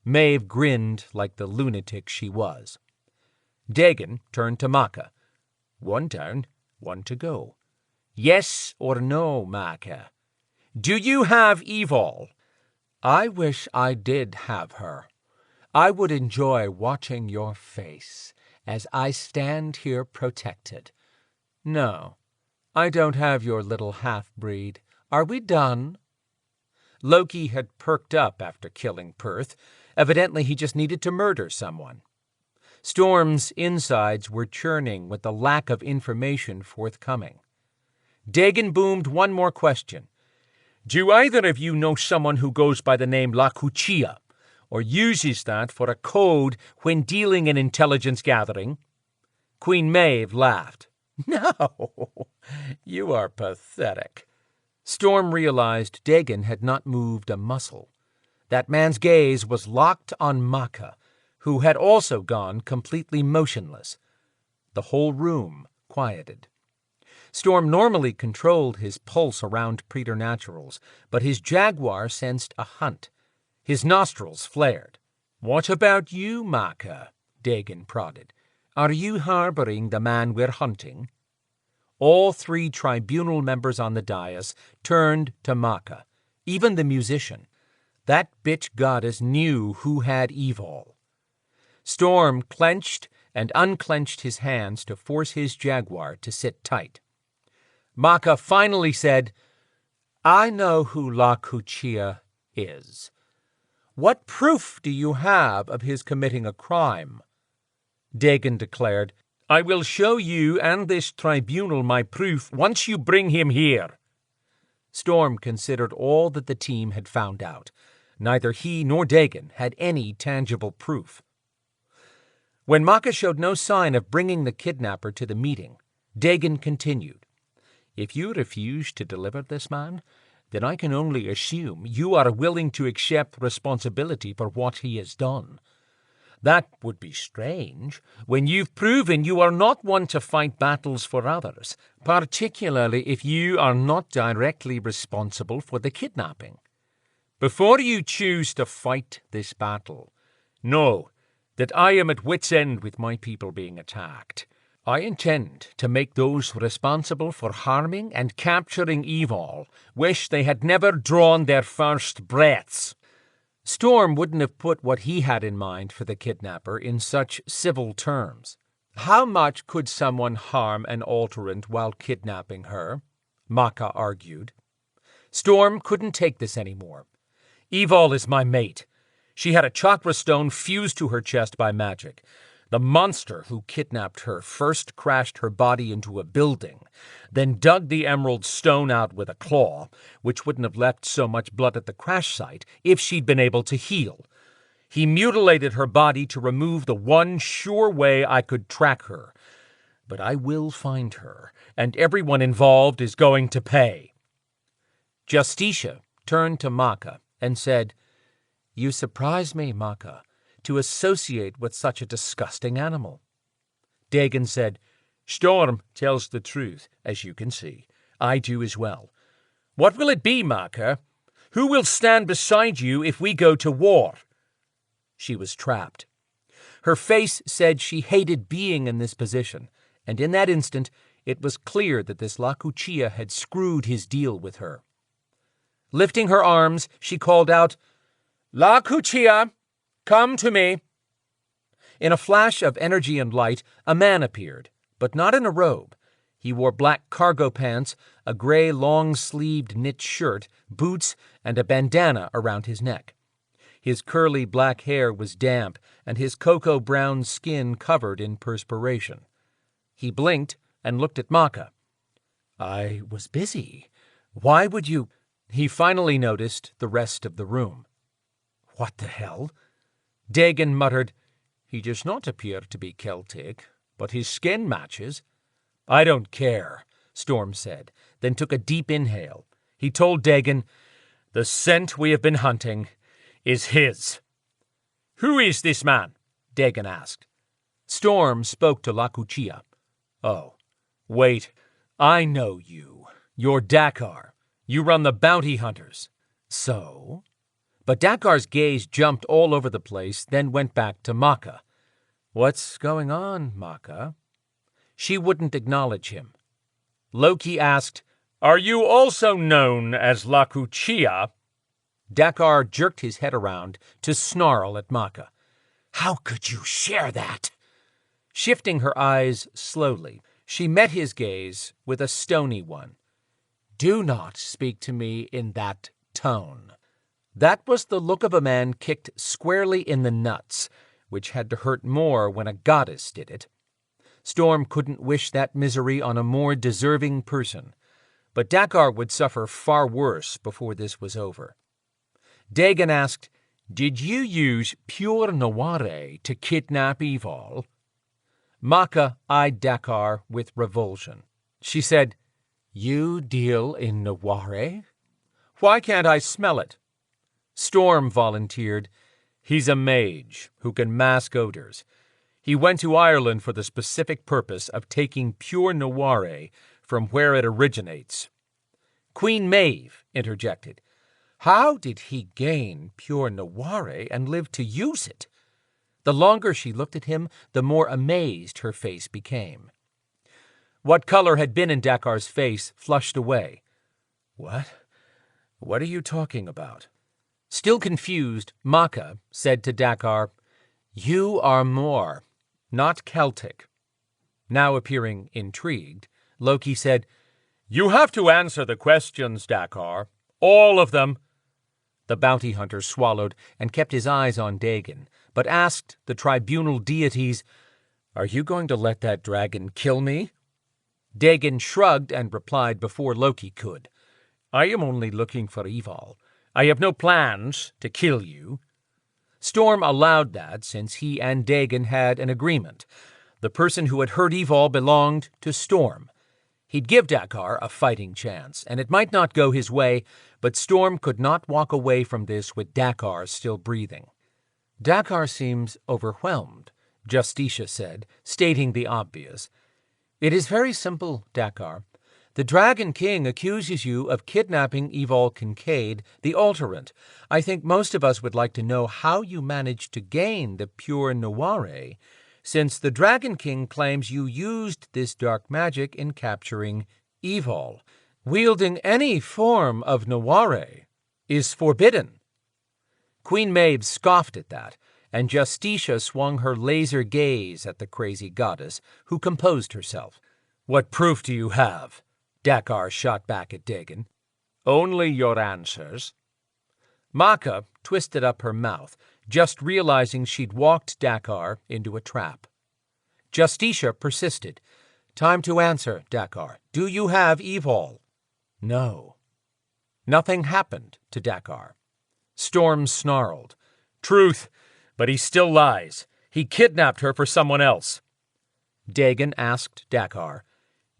Maeve grinned like the lunatic she was. Dagon turned to Maka. "One down, one to go. Yes or no, Maka? Do you have Evil?" "I wish I did have her. I would enjoy watching your face as I stand here protected. No, I don't have your little half-breed. Are we done?" Loki had perked up after killing Perth, Evidently, he just needed to murder someone. Storm's insides were churning with the lack of information forthcoming. Dagon boomed one more question. Do either of you know someone who goes by the name La Cuchilla, or uses that for a code when dealing in intelligence gathering? Queen Maeve laughed. No, you are pathetic. Storm realized Dagon had not moved a muscle. That man's gaze was locked on Maka, who had also gone completely motionless. The whole room quieted. Storm normally controlled his pulse around preternaturals, but his jaguar sensed a hunt. His nostrils flared. "What about you, Maka?" Dagon prodded. "Are you harboring the man we're hunting?" All 3 tribunal members on the dais turned to Maka, even the musician. That bitch goddess knew who had Evol. Storm clenched and unclenched his hands to force his jaguar to sit tight. Maka finally said, "I know who La Cuchilla is. What proof do you have of his committing a crime?" Dagon declared, "I will show you and this tribunal my proof once you bring him here." Storm considered all that the team had found out. Neither he nor Dagon had any tangible proof. When Maka showed no sign of bringing the kidnapper to the meeting, Dagon continued, "If you refuse to deliver this man, then I can only assume you are willing to accept responsibility for what he has done. That would be strange, when you've proven you are not one to fight battles for others, particularly if you are not directly responsible for the kidnapping. Before you choose to fight this battle, know that I am at wit's end with my people being attacked. I intend to make those responsible for harming and capturing Evol wish they had never drawn their first breaths." Storm wouldn't have put what he had in mind for the kidnapper in such civil terms. How much could someone harm an alterant while kidnapping her? Maka argued. Storm couldn't take this anymore. "Evol is my mate. She had a chakra stone fused to her chest by magic. The monster who kidnapped her first crashed her body into a building, then dug the emerald stone out with a claw, which wouldn't have left so much blood at the crash site if she'd been able to heal. He mutilated her body to remove the one sure way I could track her. But I will find her, and everyone involved is going to pay." Justicia turned to Maka and said, "You surprise me, Maka, to associate with such a disgusting animal." Dagon said, "Storm tells the truth, as you can see. I do as well. What will it be, Maka? Who will stand beside you if we go to war?" She was trapped. Her face said she hated being in this position, and in that instant it was clear that this La Cuchilla had screwed his deal with her. Lifting her arms, she called out, "La Cuchilla! Come to me." In a flash of energy and light, a man appeared, but not in a robe. He wore black cargo pants, a gray long-sleeved knit shirt, boots, and a bandana around his neck. His curly black hair was damp, and his cocoa-brown skin covered in perspiration. He blinked and looked at Maka. "I was busy. Why would you—" He finally noticed the rest of the room. "What the hell?" Dagon muttered, "He does not appear to be Celtic, but his skin matches." "I don't care," Storm said, then took a deep inhale. He told Dagon, "The scent we have been hunting is his." "Who is this man?" Dagon asked. Storm spoke to La Cuchilla. "Oh, wait, I know you. You're Dakar. You run the bounty hunters." "So?" But Dakar's gaze jumped all over the place, then went back to Maka. "What's going on, Maka?" She wouldn't acknowledge him. Loki asked, "Are you also known as La Cuchilla?" Dakar jerked his head around to snarl at Maka. "How could you share that?" Shifting her eyes slowly, she met his gaze with a stony one. "Do not speak to me in that tone." That was the look of a man kicked squarely in the nuts, which had to hurt more when a goddess did it. Storm couldn't wish that misery on a more deserving person, but Dakar would suffer far worse before this was over. Dagon asked, "Did you use pure Noire to kidnap Evil?" Maka eyed Dakar with revulsion. She said, "You deal in Noire? Why can't I smell it?" Storm volunteered. "He's a mage who can mask odors. He went to Ireland for the specific purpose of taking pure Noire from where it originates." Queen Maeve interjected. "How did he gain pure Noire and live to use it?" The longer she looked at him, the more amazed her face became. What color had been in Dakar's face flushed away. What are you talking about?" Still confused, Maka said to Dakar, "You are Moor, not Celtic." Now appearing intrigued, Loki said, "You have to answer the questions, Dakar. All of them." The bounty hunter swallowed and kept his eyes on Dagon, but asked the tribunal deities, "Are you going to let that dragon kill me?" Dagon shrugged and replied before Loki could, "I am only looking for Evil. I have no plans to kill you." Storm allowed that since he and Dagon had an agreement. The person who had hurt Evil belonged to Storm. He'd give Dakar a fighting chance, and it might not go his way, but Storm could not walk away from this with Dakar still breathing. "Dakar seems overwhelmed," Justicia said, stating the obvious. "It is very simple, Dakar. The Dragon King accuses you of kidnapping Evil Kincaid, the Alterant. I think most of us would like to know how you managed to gain the pure Noire, since the Dragon King claims you used this dark magic in capturing Evil. Wielding any form of Noire is forbidden." Queen Maeve scoffed at that, and Justicia swung her laser gaze at the crazy goddess, who composed herself. "What proof do you have?" Dakar shot back at Dagon. "Only your answers." Maka twisted up her mouth, just realizing she'd walked Dakar into a trap. Justicia persisted. "Time to answer, Dakar. Do you have Evil?" "No." Nothing happened to Dakar. Storm snarled. "Truth, but he still lies. He kidnapped her for someone else." Dagon asked Dakar,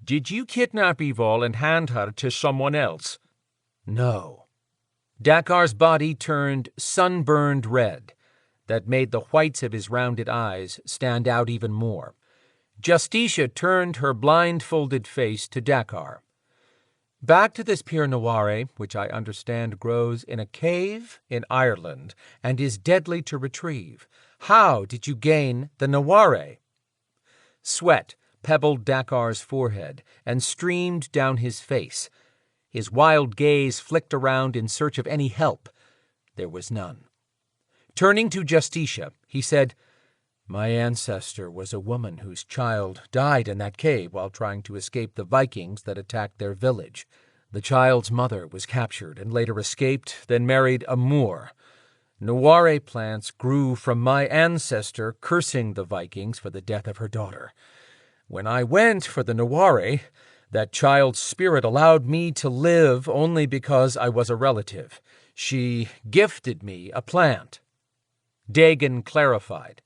"Did you kidnap Evil and hand her to someone else?" "No." Dakar's body turned sunburned red. That made the whites of his rounded eyes stand out even more. Justicia turned her blindfolded face to Dakar. "Back to this pure Noire, which I understand grows in a cave in Ireland and is deadly to retrieve. How did you gain the Noire?" Sweat pebbled Dakar's forehead and streamed down his face. His wild gaze flicked around in search of any help. There was none. Turning to Justicia, he said, "My ancestor was a woman whose child died in that cave while trying to escape the Vikings that attacked their village. The child's mother was captured and later escaped, then married a Moor. Noire plants grew from my ancestor cursing the Vikings for the death of her daughter. When I went for the Noire, that child's spirit allowed me to live only because I was a relative. She gifted me a plant." Dagon clarified.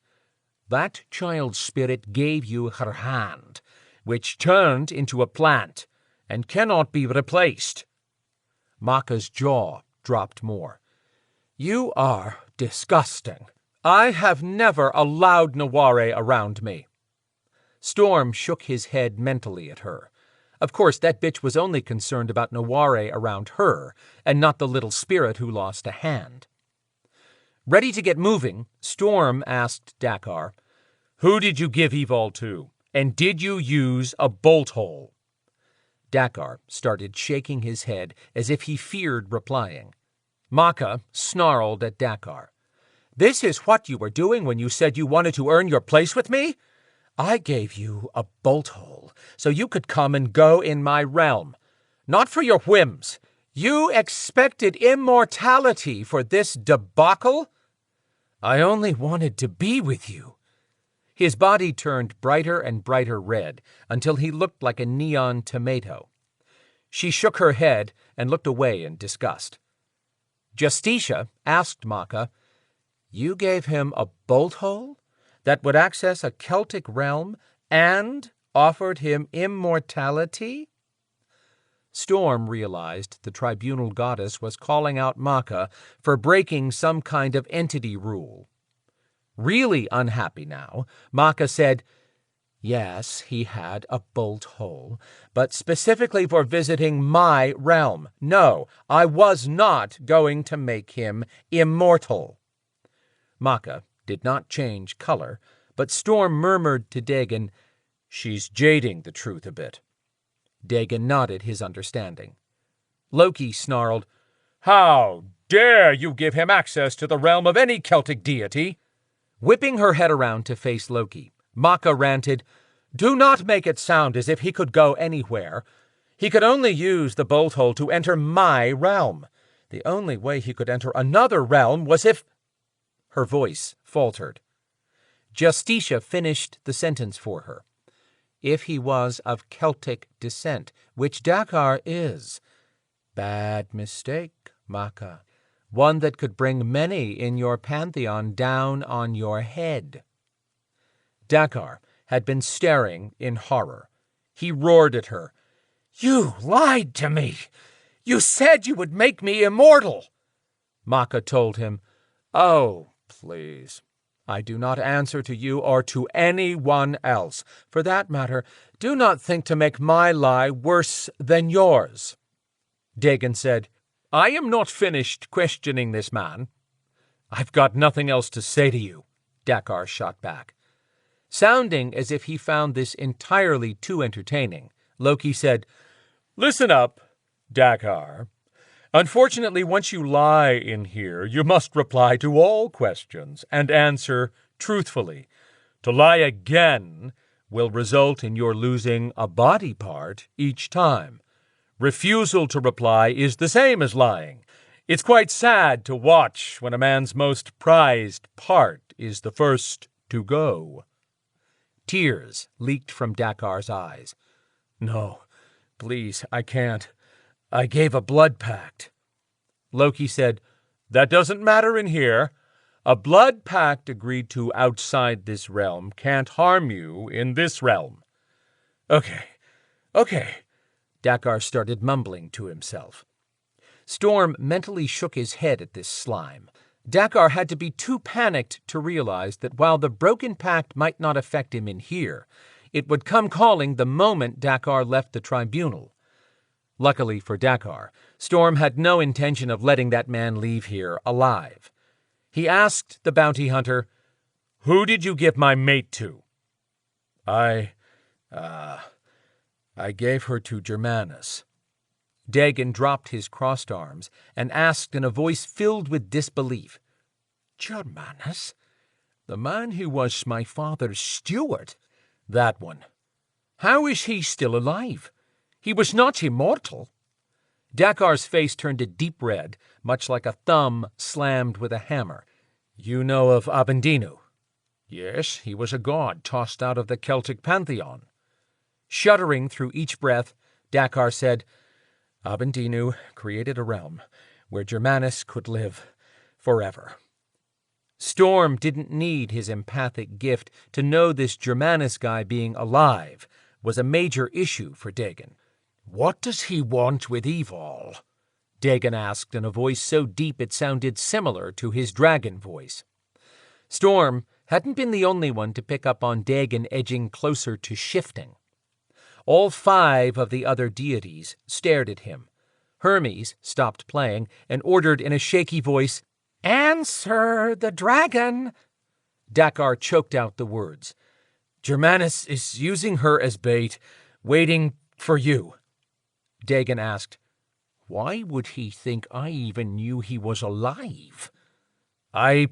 "That child's spirit gave you her hand, which turned into a plant and cannot be replaced." Maka's jaw dropped more. "You are disgusting. I have never allowed Noire around me." Storm shook his head mentally at her. Of course, that bitch was only concerned about Noire around her, and not the little spirit who lost a hand. Ready to get moving, Storm asked Dakar, "Who did you give Evil to, and did you use a bolt hole?" Dakar started shaking his head as if he feared replying. Maka snarled at Dakar. "This is what you were doing when you said you wanted to earn your place with me? I gave you a bolt hole so you could come and go in my realm. Not for your whims. You expected immortality for this debacle? I only wanted to be with you. His body turned brighter and brighter red until he looked like a neon tomato. She shook her head and looked away in disgust. Justitia asked Maka, "You gave him a bolt hole that would access a Celtic realm and offered him immortality?" Storm realized the tribunal goddess was calling out Maka for breaking some kind of entity rule. Really unhappy now, Maka said, "Yes, he had a bolt hole, but specifically for visiting my realm. No, I was not going to make him immortal." Maka did not change color, but Storm murmured to Dagon, "She's jading the truth a bit." Dagon nodded his understanding. Loki snarled, "How dare you give him access to the realm of any Celtic deity?" Whipping her head around to face Loki, Maka ranted, "Do not make it sound as if he could go anywhere. He could only use the bolt hole to enter my realm. The only way he could enter another realm was if—" Her voice faltered. Justitia finished the sentence for her. "If he was of Celtic descent, which Dakar is. Bad mistake, Maka. One that could bring many in your pantheon down on your head." Dakar had been staring in horror. He roared at her, "You lied to me! You said you would make me immortal!" Maka told him, "Oh, please. I do not answer to you or to anyone else. For that matter, do not think to make my lie worse than yours." Dagon said, "I am not finished questioning this man." "I've got nothing else to say to you," Dakar shot back. Sounding as if he found this entirely too entertaining, Loki said, "Listen up, Dakar. Unfortunately, once you lie in here, you must reply to all questions and answer truthfully. To lie again will result in your losing a body part each time. Refusal to reply is the same as lying. It's quite sad to watch when a man's most prized part is the first to go." Tears leaked from Dakar's eyes. "No, please, I can't. I gave a blood pact." Loki said, "That doesn't matter in here. A blood pact agreed to outside this realm can't harm you in this realm." Okay. Dakar started mumbling to himself. Storm mentally shook his head at this slime. Dakar had to be too panicked to realize that while the broken pact might not affect him in here, it would come calling the moment Dakar left the tribunal. Luckily for Dakar, Storm had no intention of letting that man leave here alive. He asked the bounty hunter, "Who did you give my mate to?" I gave her to Germanus." Dagon dropped his crossed arms and asked in a voice filled with disbelief, "Germanus? The man who was my father's steward?" "That one." "How is he still alive? He was not immortal." Dakar's face turned a deep red, much like a thumb slammed with a hammer. "You know of Abendinu?" "Yes, he was a god tossed out of the Celtic pantheon." Shuddering through each breath, Dakar said, "Abendinu created a realm where Germanus could live forever." Storm didn't need his empathic gift to know this Germanus guy being alive was a major issue for Dagon. "What does he want with Evil?" Dagon asked in a voice so deep it sounded similar to his dragon voice. Storm hadn't been the only one to pick up on Dagon edging closer to shifting. All 5 of the other deities stared at him. Hermes stopped playing and ordered in a shaky voice, "Answer the dragon!" Dakar choked out the words. "Germanus is using her as bait, waiting for you." Dagon asked, "Why would he think I even knew he was alive?" I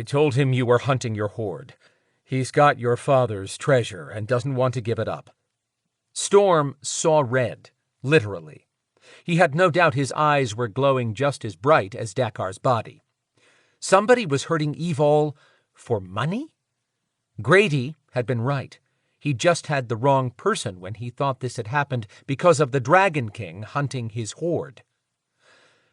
told him you were hunting your hoard. He's got your father's treasure and doesn't want to give it up." Storm saw red, literally. He had no doubt his eyes were glowing just as bright as Dakar's body. Somebody was hurting Evol for money? Grady had been right. He just had the wrong person when he thought this had happened because of the Dragon King hunting his hoard.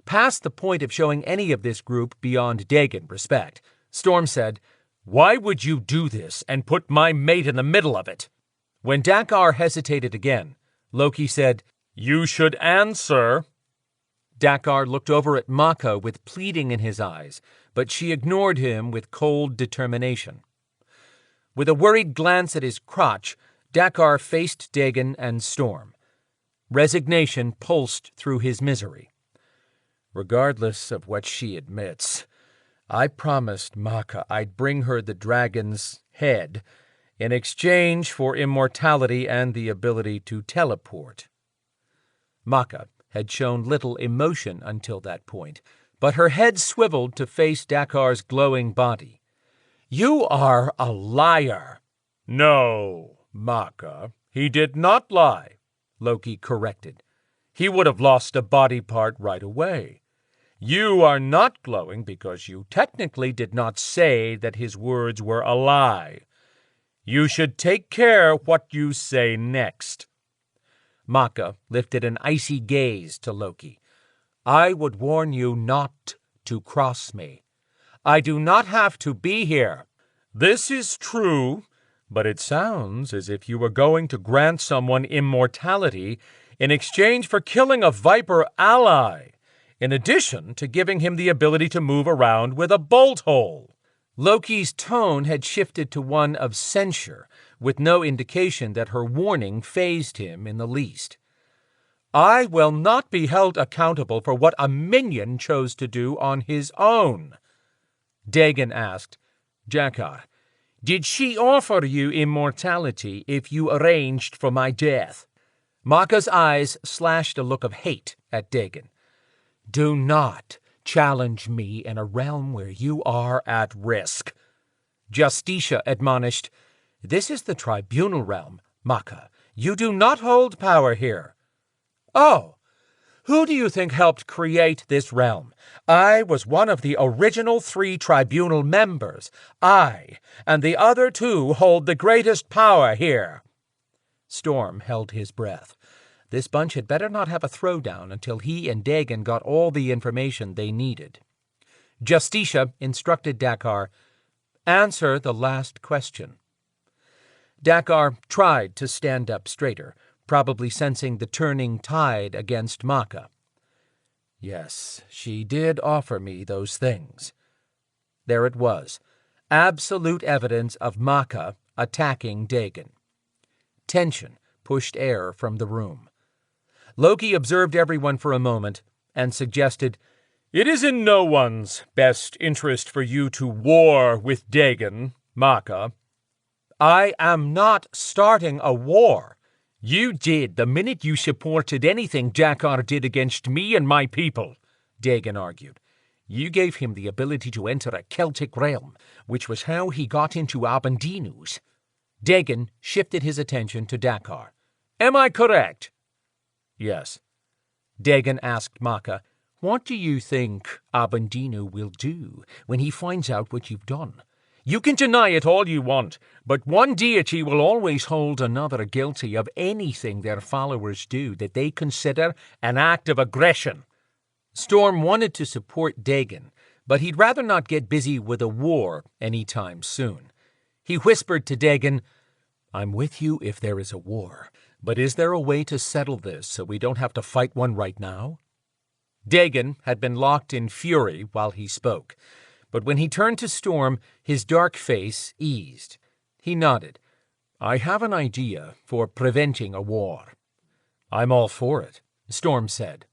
Past the point of showing any of this group beyond Dagon respect, Storm said, "Why would you do this and put my mate in the middle of it?" When Dakar hesitated again, Loki said, "You should answer." Dakar looked over at Maka with pleading in his eyes, but she ignored him with cold determination. With a worried glance at his crotch, Dakar faced Dagon and Storm. Resignation pulsed through his misery. "Regardless of what she admits, I promised Maka I'd bring her the dragon's head in exchange for immortality and the ability to teleport." Maka had shown little emotion until that point, but her head swiveled to face Dakar's glowing body. "You are a liar." "No, Maka, he did not lie," Loki corrected. "He would have lost a body part right away. You are not glowing because you technically did not say that his words were a lie. You should take care what you say next." Maka lifted an icy gaze to Loki. "I would warn you not to cross me. I do not have to be here." "This is true, but it sounds as if you were going to grant someone immortality in exchange for killing a Viper ally, in addition to giving him the ability to move around with a bolt hole." Loki's tone had shifted to one of censure, with no indication that her warning fazed him in the least. "I will not be held accountable for what a minion chose to do on his own." Dagon asked, "Dakar, did she offer you immortality if you arranged for my death?" Maka's eyes slashed a look of hate at Dagon. "Do not challenge me in a realm where you are at risk." Justicia admonished, "This is the tribunal realm, Maka. You do not hold power here." "Oh, who do you think helped create this realm? I was one of the original 3 tribunal members. I and the other 2 hold the greatest power here." Storm held his breath. This bunch had better not have a throwdown until he and Dagon got all the information they needed. Justicia instructed Dakar, "Answer the last question." Dakar tried to stand up straighter, probably sensing the turning tide against Maka. "Yes, she did offer me those things." There it was, absolute evidence of Maka attacking Dagon. Tension pushed air from the room. Loki observed everyone for a moment and suggested, "It is in no one's best interest for you to war with Dagon, Maka." "I am not starting a war." "You did the minute you supported anything Dakar did against me and my people," Dagon argued. "You gave him the ability to enter a Celtic realm, which was how he got into Abendinus." Dagon shifted his attention to Dakar. "Am I correct?" "Yes." Dagon asked Maka, "What do you think Abendinu will do when he finds out what you've done? You can deny it all you want, but one deity will always hold another guilty of anything their followers do that they consider an act of aggression." Storm wanted to support Dagon, but he'd rather not get busy with a war any time soon. He whispered to Dagon, "I'm with you if there is a war, but is there a way to settle this so we don't have to fight one right now?" Dagon had been locked in fury while he spoke, but when he turned to Storm, his dark face eased. He nodded. "I have an idea for preventing a war." "I'm all for it," Storm said.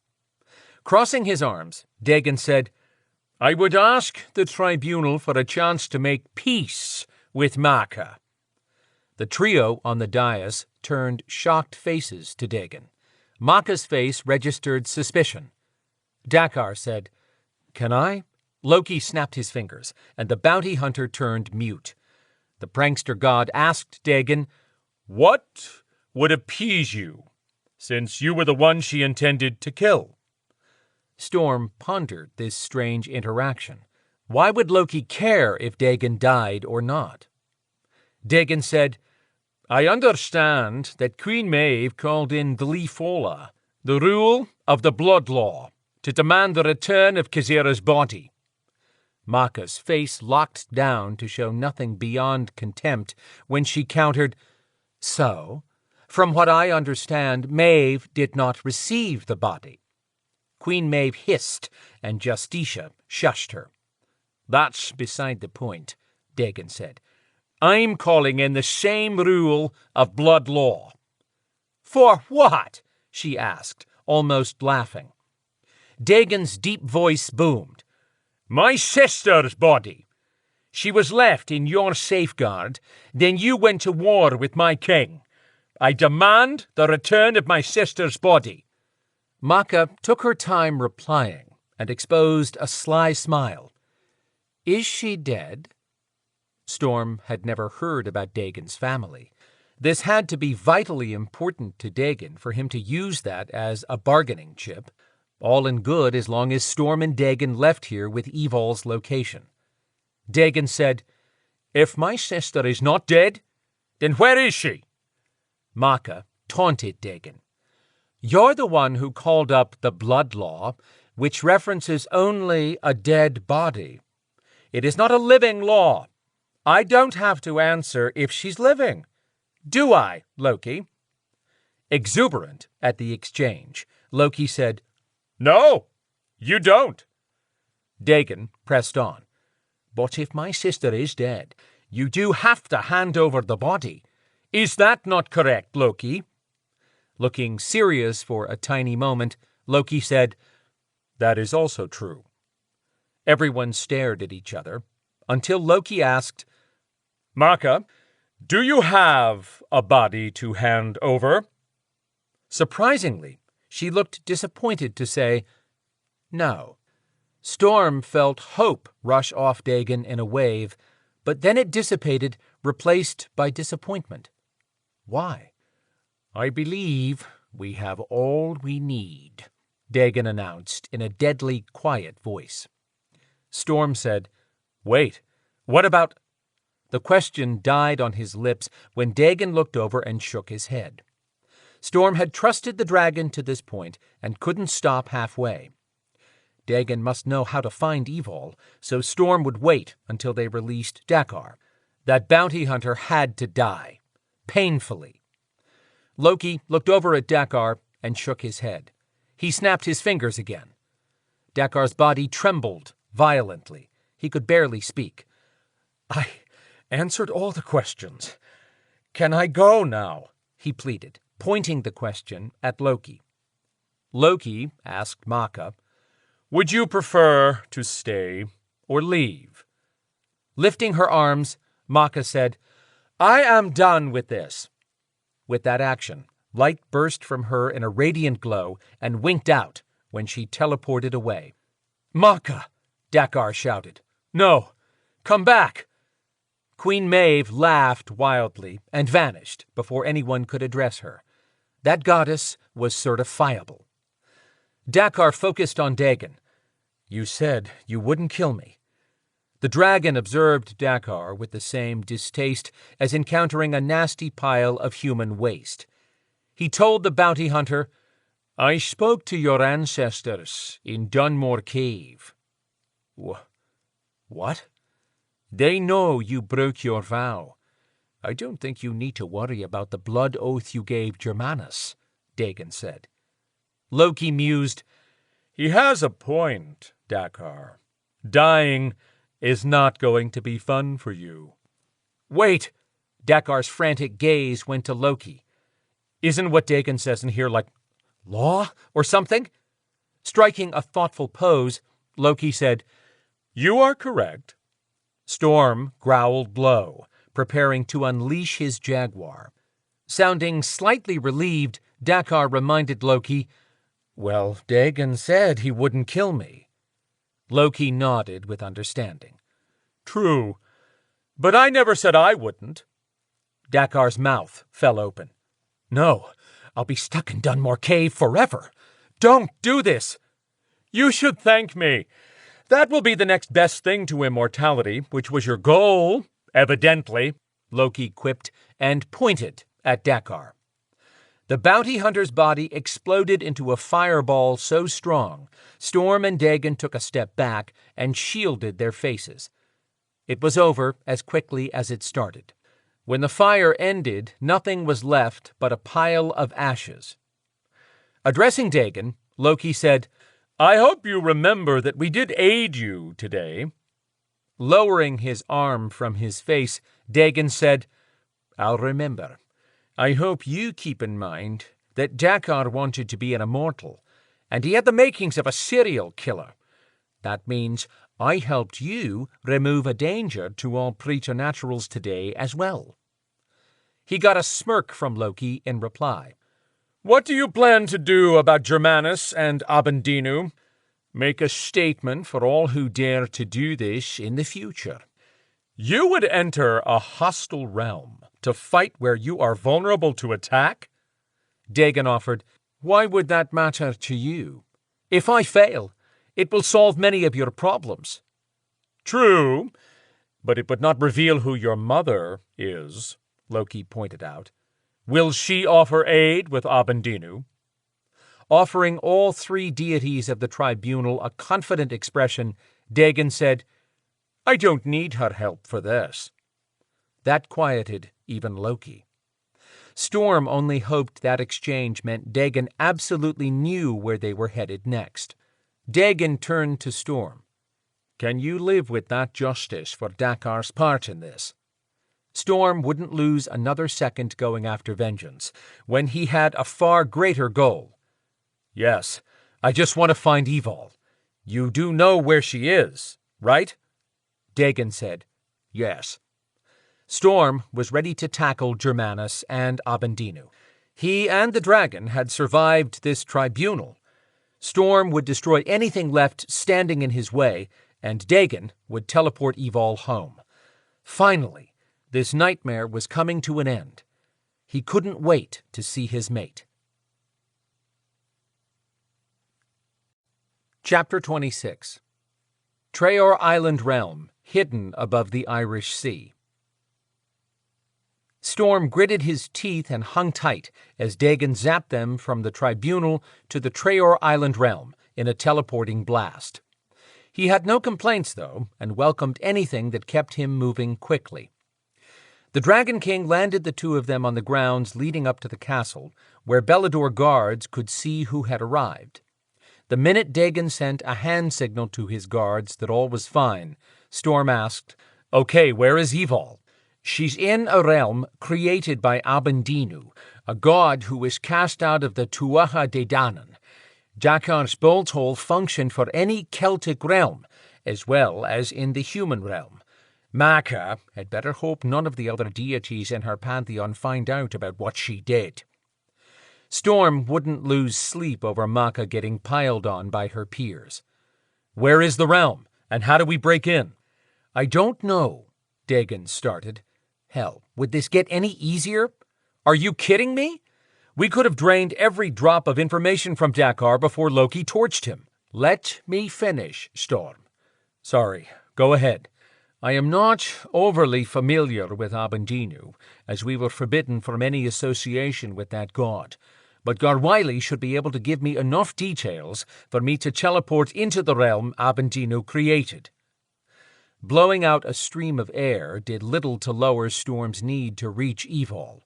Crossing his arms, Dagon said, "I would ask the tribunal for a chance to make peace with Maka." The trio on the dais turned shocked faces to Dagon. Maka's face registered suspicion. Dakar said, "Can I?" Loki snapped his fingers, and the bounty hunter turned mute. The prankster god asked Dagon, "What would appease you?" since you were the one she intended to kill. Storm pondered this strange interaction. Why would Loki care if Dagon died or not? Dagon said, I understand that Queen Maeve called in the Lífola, the rule of the blood law, to demand the return of Kazira's body. Maka's face locked down to show nothing beyond contempt when she countered, So, from what I understand, Maeve did not receive the body. Queen Maeve hissed, and Justicia shushed her. That's beside the point, Dagon said. I'm calling in the same rule of blood law. For what? She asked, almost laughing. Dagon's deep voice boomed. My sister's body. She was left in your safeguard, then you went to war with my king. I demand the return of my sister's body. Maka took her time replying and exposed a sly smile. Is she dead? Storm had never heard about Dagon's family. This had to be vitally important to Dagon for him to use that as a bargaining chip. All in good as long as Storm and Dagon left here with Evol's location. Dagon said, If my sister is not dead, then where is she? Maka taunted Dagon. You're the one who called up the blood law, which references only a dead body. It is not a living law. I don't have to answer if she's living. Do I, Loki? Exuberant at the exchange, Loki said, No, you don't. Dagon pressed on. But if my sister is dead, you do have to hand over the body. Is that not correct, Loki? Looking serious for a tiny moment, Loki said, That is also true. Everyone stared at each other, until Loki asked, Maka, do you have a body to hand over? Surprisingly, she looked disappointed to say, No. Storm felt hope rush off Dagon in a wave, but then it dissipated, replaced by disappointment. Why? I believe we have all we need, Dagon announced in a deadly quiet voice. Storm said, Wait, what about... The question died on his lips when Dagon looked over and shook his head. Storm had trusted the dragon to this point and couldn't stop halfway. Dagon must know how to find Evil, so Storm would wait until they released Dakar. That bounty hunter had to die. Painfully. Loki looked over at Dakar and shook his head. He snapped his fingers again. Dakar's body trembled violently. He could barely speak. I answered all the questions. Can I go now? He pleaded, pointing the question at Loki. Loki asked Maka, Would you prefer to stay or leave? Lifting her arms, Maka said, I am done with this. With that action, light burst from her in a radiant glow and winked out when she teleported away. Maka, Dakar shouted. No, come back. Queen Maeve laughed wildly and vanished before anyone could address her. That goddess was certifiable. Dakar focused on Dagon. You said you wouldn't kill me. The dragon observed Dakar with the same distaste as encountering a nasty pile of human waste. He told the bounty hunter, I spoke to your ancestors in Dunmore Cave. What? They know you broke your vow. I don't think you need to worry about the blood oath you gave Germanus, Dagon said. Loki mused, He has a point, Dakar. Dying is not going to be fun for you. Wait! Dakar's frantic gaze went to Loki. Isn't what Dagon says in here like law or something? Striking a thoughtful pose, Loki said, You are correct. Storm growled low, preparing to unleash his jaguar. Sounding slightly relieved, Dakar reminded Loki, Well, Dagon said he wouldn't kill me. Loki nodded with understanding. True, but I never said I wouldn't. Dakar's mouth fell open. No, I'll be stuck in Dunmore Cave forever. Don't do this! You should thank me. That will be the next best thing to immortality, which was your goal, evidently, Loki quipped and pointed at Dakar. The bounty hunter's body exploded into a fireball so strong, Storm and Dagon took a step back and shielded their faces. It was over as quickly as it started. When the fire ended, nothing was left but a pile of ashes. Addressing Dagon, Loki said, I hope you remember that we did aid you today. Lowering his arm from his face, Dagon said, I'll remember. I hope you keep in mind that Dakar wanted to be an immortal, and he had the makings of a serial killer. That means I helped you remove a danger to all preternaturals today as well. He got a smirk from Loki in reply. What do you plan to do about Germanus and Abendinu? Make a statement for all who dare to do this in the future. You would enter a hostile realm to fight where you are vulnerable to attack? Dagon offered, Why would that matter to you? If I fail, it will solve many of your problems. True, but it would not reveal who your mother is, Loki pointed out. Will she offer aid with Abendinu? Offering all three deities of the tribunal a confident expression, Dagon said, I don't need her help for this. That quieted even Loki. Storm only hoped that exchange meant Dagon absolutely knew where they were headed next. Dagon turned to Storm. Can you live with that justice for Dakar's part in this? Storm wouldn't lose another second going after vengeance, when he had a far greater goal. Yes, I just want to find Evil. You do know where she is, right? Dagon said, Yes. Storm was ready to tackle Germanus and Abendinu. He and the dragon had survived this tribunal. Storm would destroy anything left standing in his way, and Dagon would teleport Evil home. Finally, this nightmare was coming to an end. He couldn't wait to see his mate. Chapter 26. Treoir Island Realm, hidden above the Irish Sea. Storm gritted his teeth and hung tight as Dagon zapped them from the tribunal to the Treoir Island Realm in a teleporting blast. He had no complaints, though, and welcomed anything that kept him moving quickly. The Dragon King landed the two of them on the grounds leading up to the castle, where Belador guards could see who had arrived. The minute Dagon sent a hand signal to his guards that all was fine, Storm asked, Okay, where is Evil? She's in a realm created by Abendinu, a god who was cast out of the Tuatha De Danann. Dakar's bolt hole functioned for any Celtic realm, as well as in the human realm. Maka had better hope none of the other deities in her pantheon find out about what she did. Storm wouldn't lose sleep over Maka getting piled on by her peers. Where is the realm, and how do we break in? I don't know, Dagon started. Hell, would this get any easier? Are you kidding me? We could have drained every drop of information from Dakar before Loki torched him. Let me finish, Storm. Sorry, go ahead. I am not overly familiar with Abendinu, as we were forbidden from any association with that god, but Garwiley should be able to give me enough details for me to teleport into the realm Abendinu created. Blowing out a stream of air did little to lower Storm's need to reach Evil.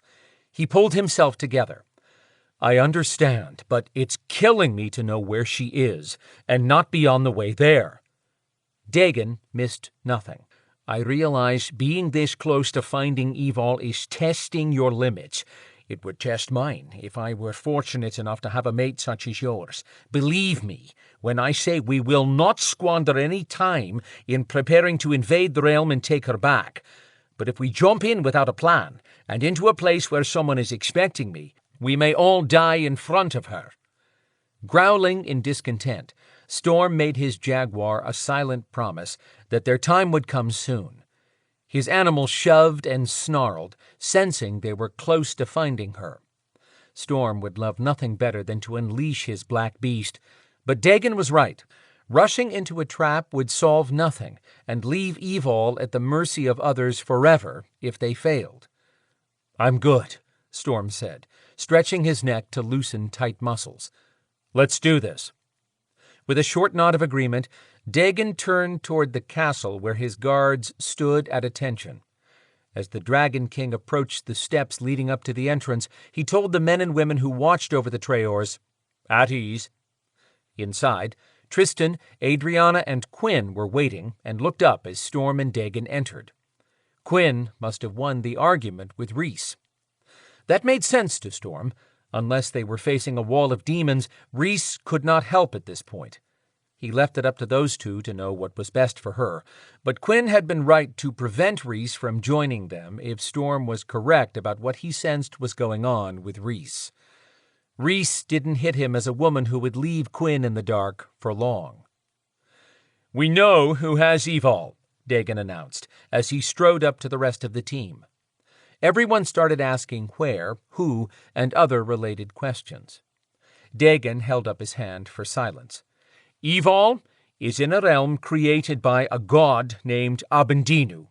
He pulled himself together. I understand, but it's killing me to know where she is, and not be on the way there. Dagon missed nothing. I realize being this close to finding Evil is testing your limits. It would test mine if I were fortunate enough to have a mate such as yours. Believe me when I say we will not squander any time in preparing to invade the realm and take her back. But if we jump in without a plan, and into a place where someone is expecting me, we may all die in front of her. Growling in discontent, Storm made his jaguar a silent promise that their time would come soon. His animal shoved and snarled, sensing they were close to finding her. Storm would love nothing better than to unleash his black beast, but Dagon was right. Rushing into a trap would solve nothing and leave Evil at the mercy of others forever if they failed. "I'm good," Storm said, stretching his neck to loosen tight muscles. "Let's do this." With a short nod of agreement, Dagon turned toward the castle where his guards stood at attention. As the Dragon King approached the steps leading up to the entrance, he told the men and women who watched over the Treoirs, "At ease." Inside, Tristan, Adrianna, and Quinn were waiting and looked up as Storm and Dagon entered. Quinn must have won the argument with Rhys. That made sense to Storm. Unless they were facing a wall of demons, Rhys could not help at this point. He left it up to those two to know what was best for her, but Quinn had been right to prevent Rhys from joining them if Storm was correct about what he sensed was going on with Rhys. Rhys didn't hit him as a woman who would leave Quinn in the dark for long. "We know who has Evil," Dagon announced, as he strode up to the rest of the team. Everyone started asking where, who, and other related questions. Dagon held up his hand for silence. "Evil is in a realm created by a god named Abendinu."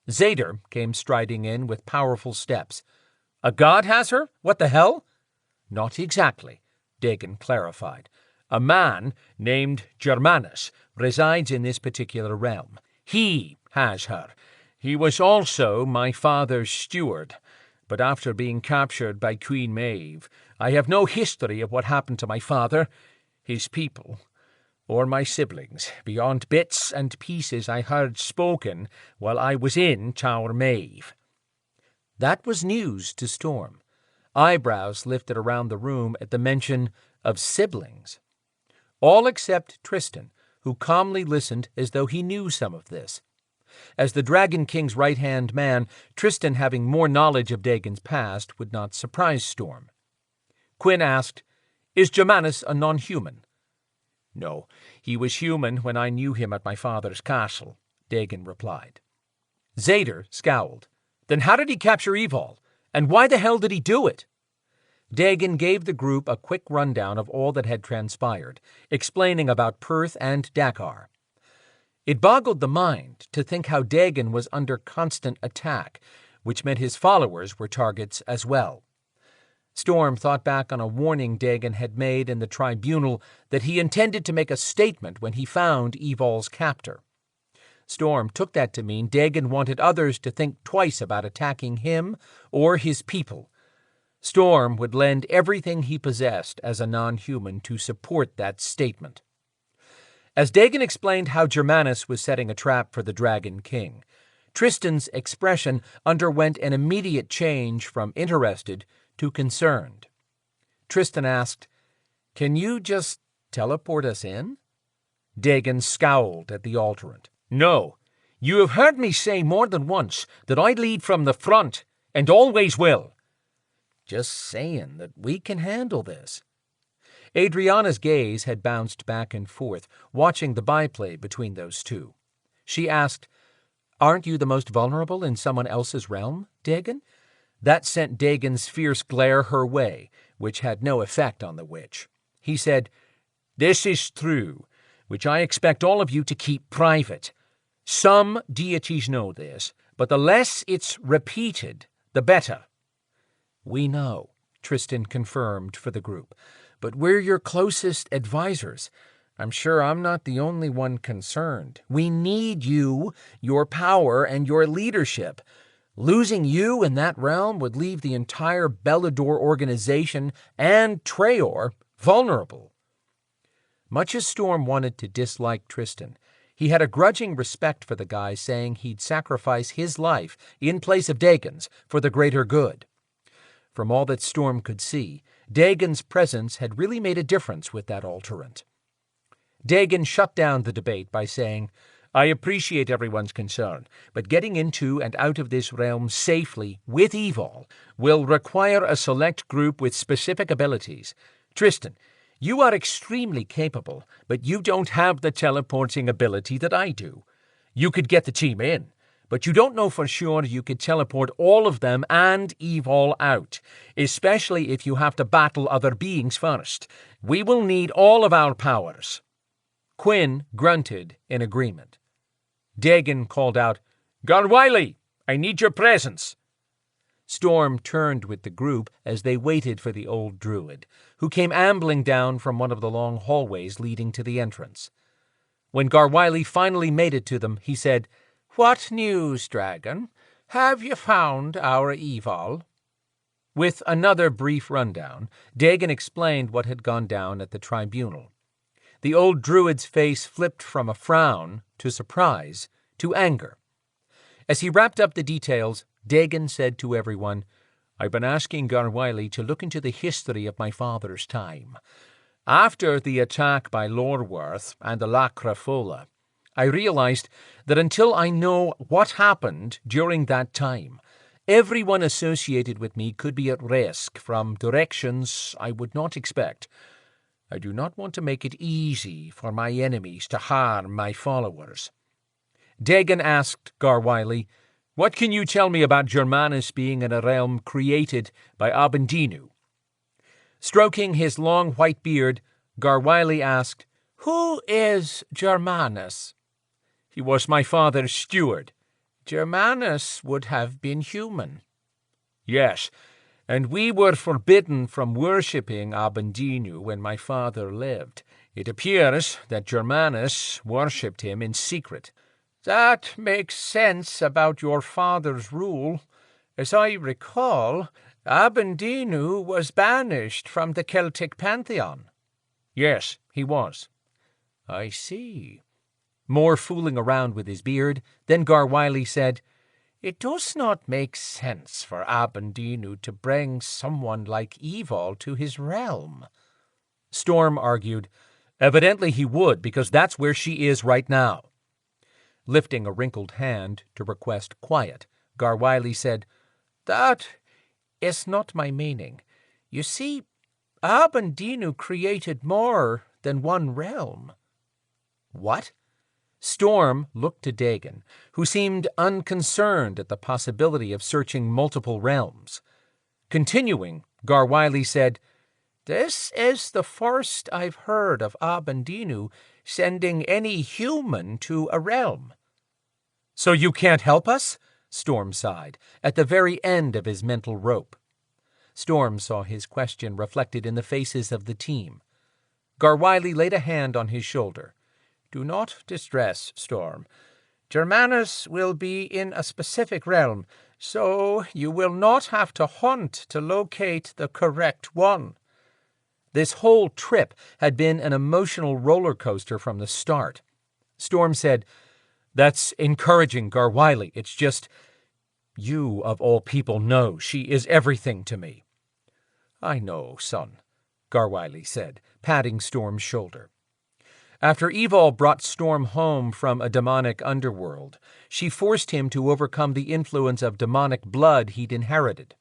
Zader came striding in with powerful steps. "A god has her? What the hell?" "Not exactly," Dagon clarified. "A man named Germanus resides in this particular realm. He has her. He was also my father's steward, but after being captured by Queen Maeve, I have no history of what happened to my father, his people, or my siblings, beyond bits and pieces I heard spoken while I was in Tower Maeve." That was news to Storm. Eyebrows lifted around the room at the mention of siblings. All except Tristan, who calmly listened as though he knew some of this. As the Dragon King's right-hand man, Tristan having more knowledge of Dagon's past would not surprise Storm. Quinn asked, "Is Germanus a non-human?" "No, he was human when I knew him at my father's castle," Dagon replied. Zader scowled. "Then how did he capture Evil? And why the hell did he do it?" Dagon gave the group a quick rundown of all that had transpired, explaining about Perth and Dakar. It boggled the mind to think how Dagon was under constant attack, which meant his followers were targets as well. Storm thought back on a warning Dagon had made in the tribunal that he intended to make a statement when he found Evol's captor. Storm took that to mean Dagon wanted others to think twice about attacking him or his people. Storm would lend everything he possessed as a non-human to support that statement. As Dagon explained how Germanus was setting a trap for the Dragon King, Tristan's expression underwent an immediate change from interested to concerned. Tristan asked, "Can you just teleport us in?" Dagon scowled at the alterant. "No, you have heard me say more than once that I lead from the front, and always will." "Just saying that we can handle this." Adriana's gaze had bounced back and forth, watching the byplay between those two. She asked, "Aren't you the most vulnerable in someone else's realm, Dagon?" That sent Dagon's fierce glare her way, which had no effect on the witch. He said, "This is true, which I expect all of you to keep private. Some deities know this, but the less it's repeated, the better." "We know," Tristan confirmed for the group, "but we're your closest advisors. I'm sure I'm not the only one concerned. We need you, your power, and your leadership. Losing you in that realm would leave the entire Belador organization and Treoir vulnerable." Much as Storm wanted to dislike Tristan, he had a grudging respect for the guy saying he'd sacrifice his life in place of Dagon's for the greater good. From all that Storm could see, Dagon's presence had really made a difference with that alterant. Dagon shut down the debate by saying, "I appreciate everyone's concern, but getting into and out of this realm safely with Evil will require a select group with specific abilities. Tristan, you are extremely capable, but you don't have the teleporting ability that I do. You could get the team in, but you don't know for sure you could teleport all of them and Evil out, especially if you have to battle other beings first. We will need all of our powers." Quinn grunted in agreement. Dagon called out, "Garwiley, I need your presence." Storm turned with the group as they waited for the old druid, who came ambling down from one of the long hallways leading to the entrance. When Garwiley finally made it to them, he said, "What news, dragon? Have you found our Evil?" With another brief rundown, Dagon explained what had gone down at the tribunal. The old druid's face flipped from a frown to surprise to anger. As he wrapped up the details, Dagon said to everyone, "I've been asking Garwiley to look into the history of my father's time. After the attack by Lorworth and the Lacrafola, I realized that until I know what happened during that time, everyone associated with me could be at risk from directions I would not expect. I do not want to make it easy for my enemies to harm my followers." Dagon asked Garwiley, "What can you tell me about Germanus being in a realm created by Abendinu?" Stroking his long white beard, Garwiley asked, "Who is Germanus?" "He was my father's steward." "Germanus would have been human." "Yes, and we were forbidden from worshipping Abendinu when my father lived. It appears that Germanus worshipped him in secret." "That makes sense about your father's rule. As I recall, Abendinu was banished from the Celtic pantheon." "Yes, he was." "I see." More fooling around with his beard, then Garwiley said, "It does not make sense for Abendinu to bring someone like Evil to his realm." Storm argued, "Evidently he would, because that's where she is right now." Lifting a wrinkled hand to request quiet, Garwiley said, "That is not my meaning. You see, Abendinu created more than one realm." "What?" Storm looked to Dagon, who seemed unconcerned at the possibility of searching multiple realms. Continuing, Garwiley said, "This is the first I've heard of Abendinu sending any human to a realm." "So you can't help us?" Storm sighed, at the very end of his mental rope. Storm saw his question reflected in the faces of the team. Garwiley laid a hand on his shoulder. "Do not distress, Storm. Germanus will be in a specific realm, so you will not have to hunt to locate the correct one." This whole trip had been an emotional roller coaster from the start. Storm said, "That's encouraging, Garwiley. It's just, you of all people know she is everything to me." "I know, son," Garwiley said, patting Storm's shoulder. After Evil brought Storm home from a demonic underworld, she forced him to overcome the influence of demonic blood he'd inherited.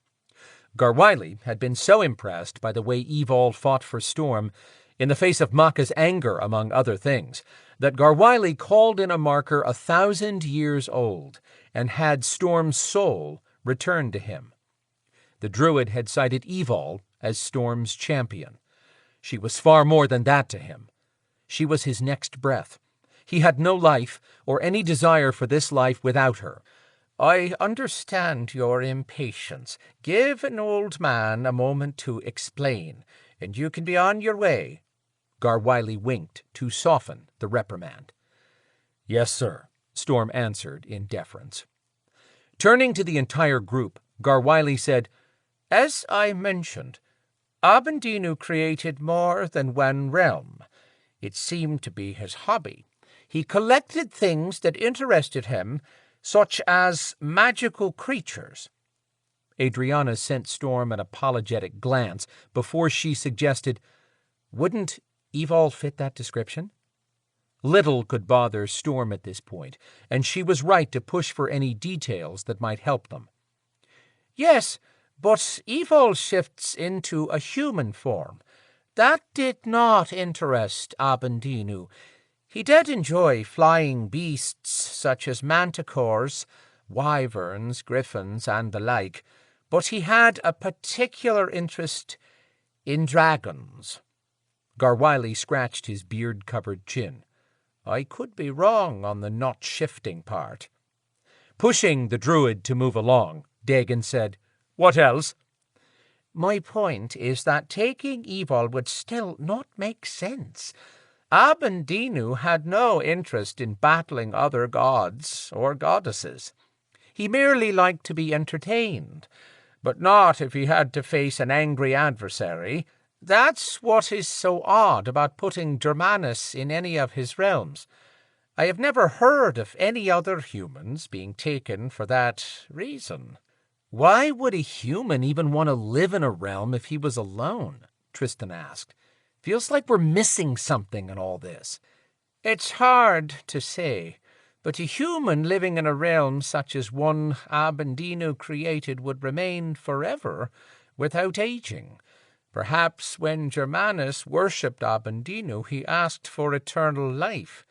Garwiley had been so impressed by the way Evil fought for Storm, in the face of Maka's anger among other things, that Garwiley called in a marker 1,000 years old and had Storm's soul returned to him. The druid had cited Evil as Storm's champion. She was far more than that to him. She was his next breath. He had no life or any desire for this life without her. "I understand your impatience. Give an old man a moment to explain, and you can be on your way." Garwiley winked to soften the reprimand. "Yes, sir," Storm answered in deference. Turning to the entire group, Garwiley said, "As I mentioned, Abendinu created more than one realm. It seemed to be his hobby. He collected things that interested him, such as magical creatures." Adriana sent Storm an apologetic glance before she suggested, "Wouldn't Evil fit that description?" Little could bother Storm at this point, and she was right to push for any details that might help them. "Yes, but Evil shifts into a human form. That did not interest Abendinu. He did enjoy flying beasts such as manticores, wyverns, griffins, and the like, but he had a particular interest in dragons. Garwiley scratched his beard-covered chin. I could be wrong on the not-shifting part. Pushing the druid to move along, Dagon said, "What else?" "My point is that taking Evil would still not make sense. Abendinu had no interest in battling other gods or goddesses. He merely liked to be entertained, but not if he had to face an angry adversary. That's what is so odd about putting Germanus in any of his realms. I have never heard of any other humans being taken for that reason." "Why would a human even want to live in a realm if he was alone?" Tristan asked. "Feels like we're missing something in all this." "It's hard to say, but a human living in a realm such as one Abendinu created would remain forever without aging. Perhaps when Germanus worshipped Abendinu, he asked for eternal life.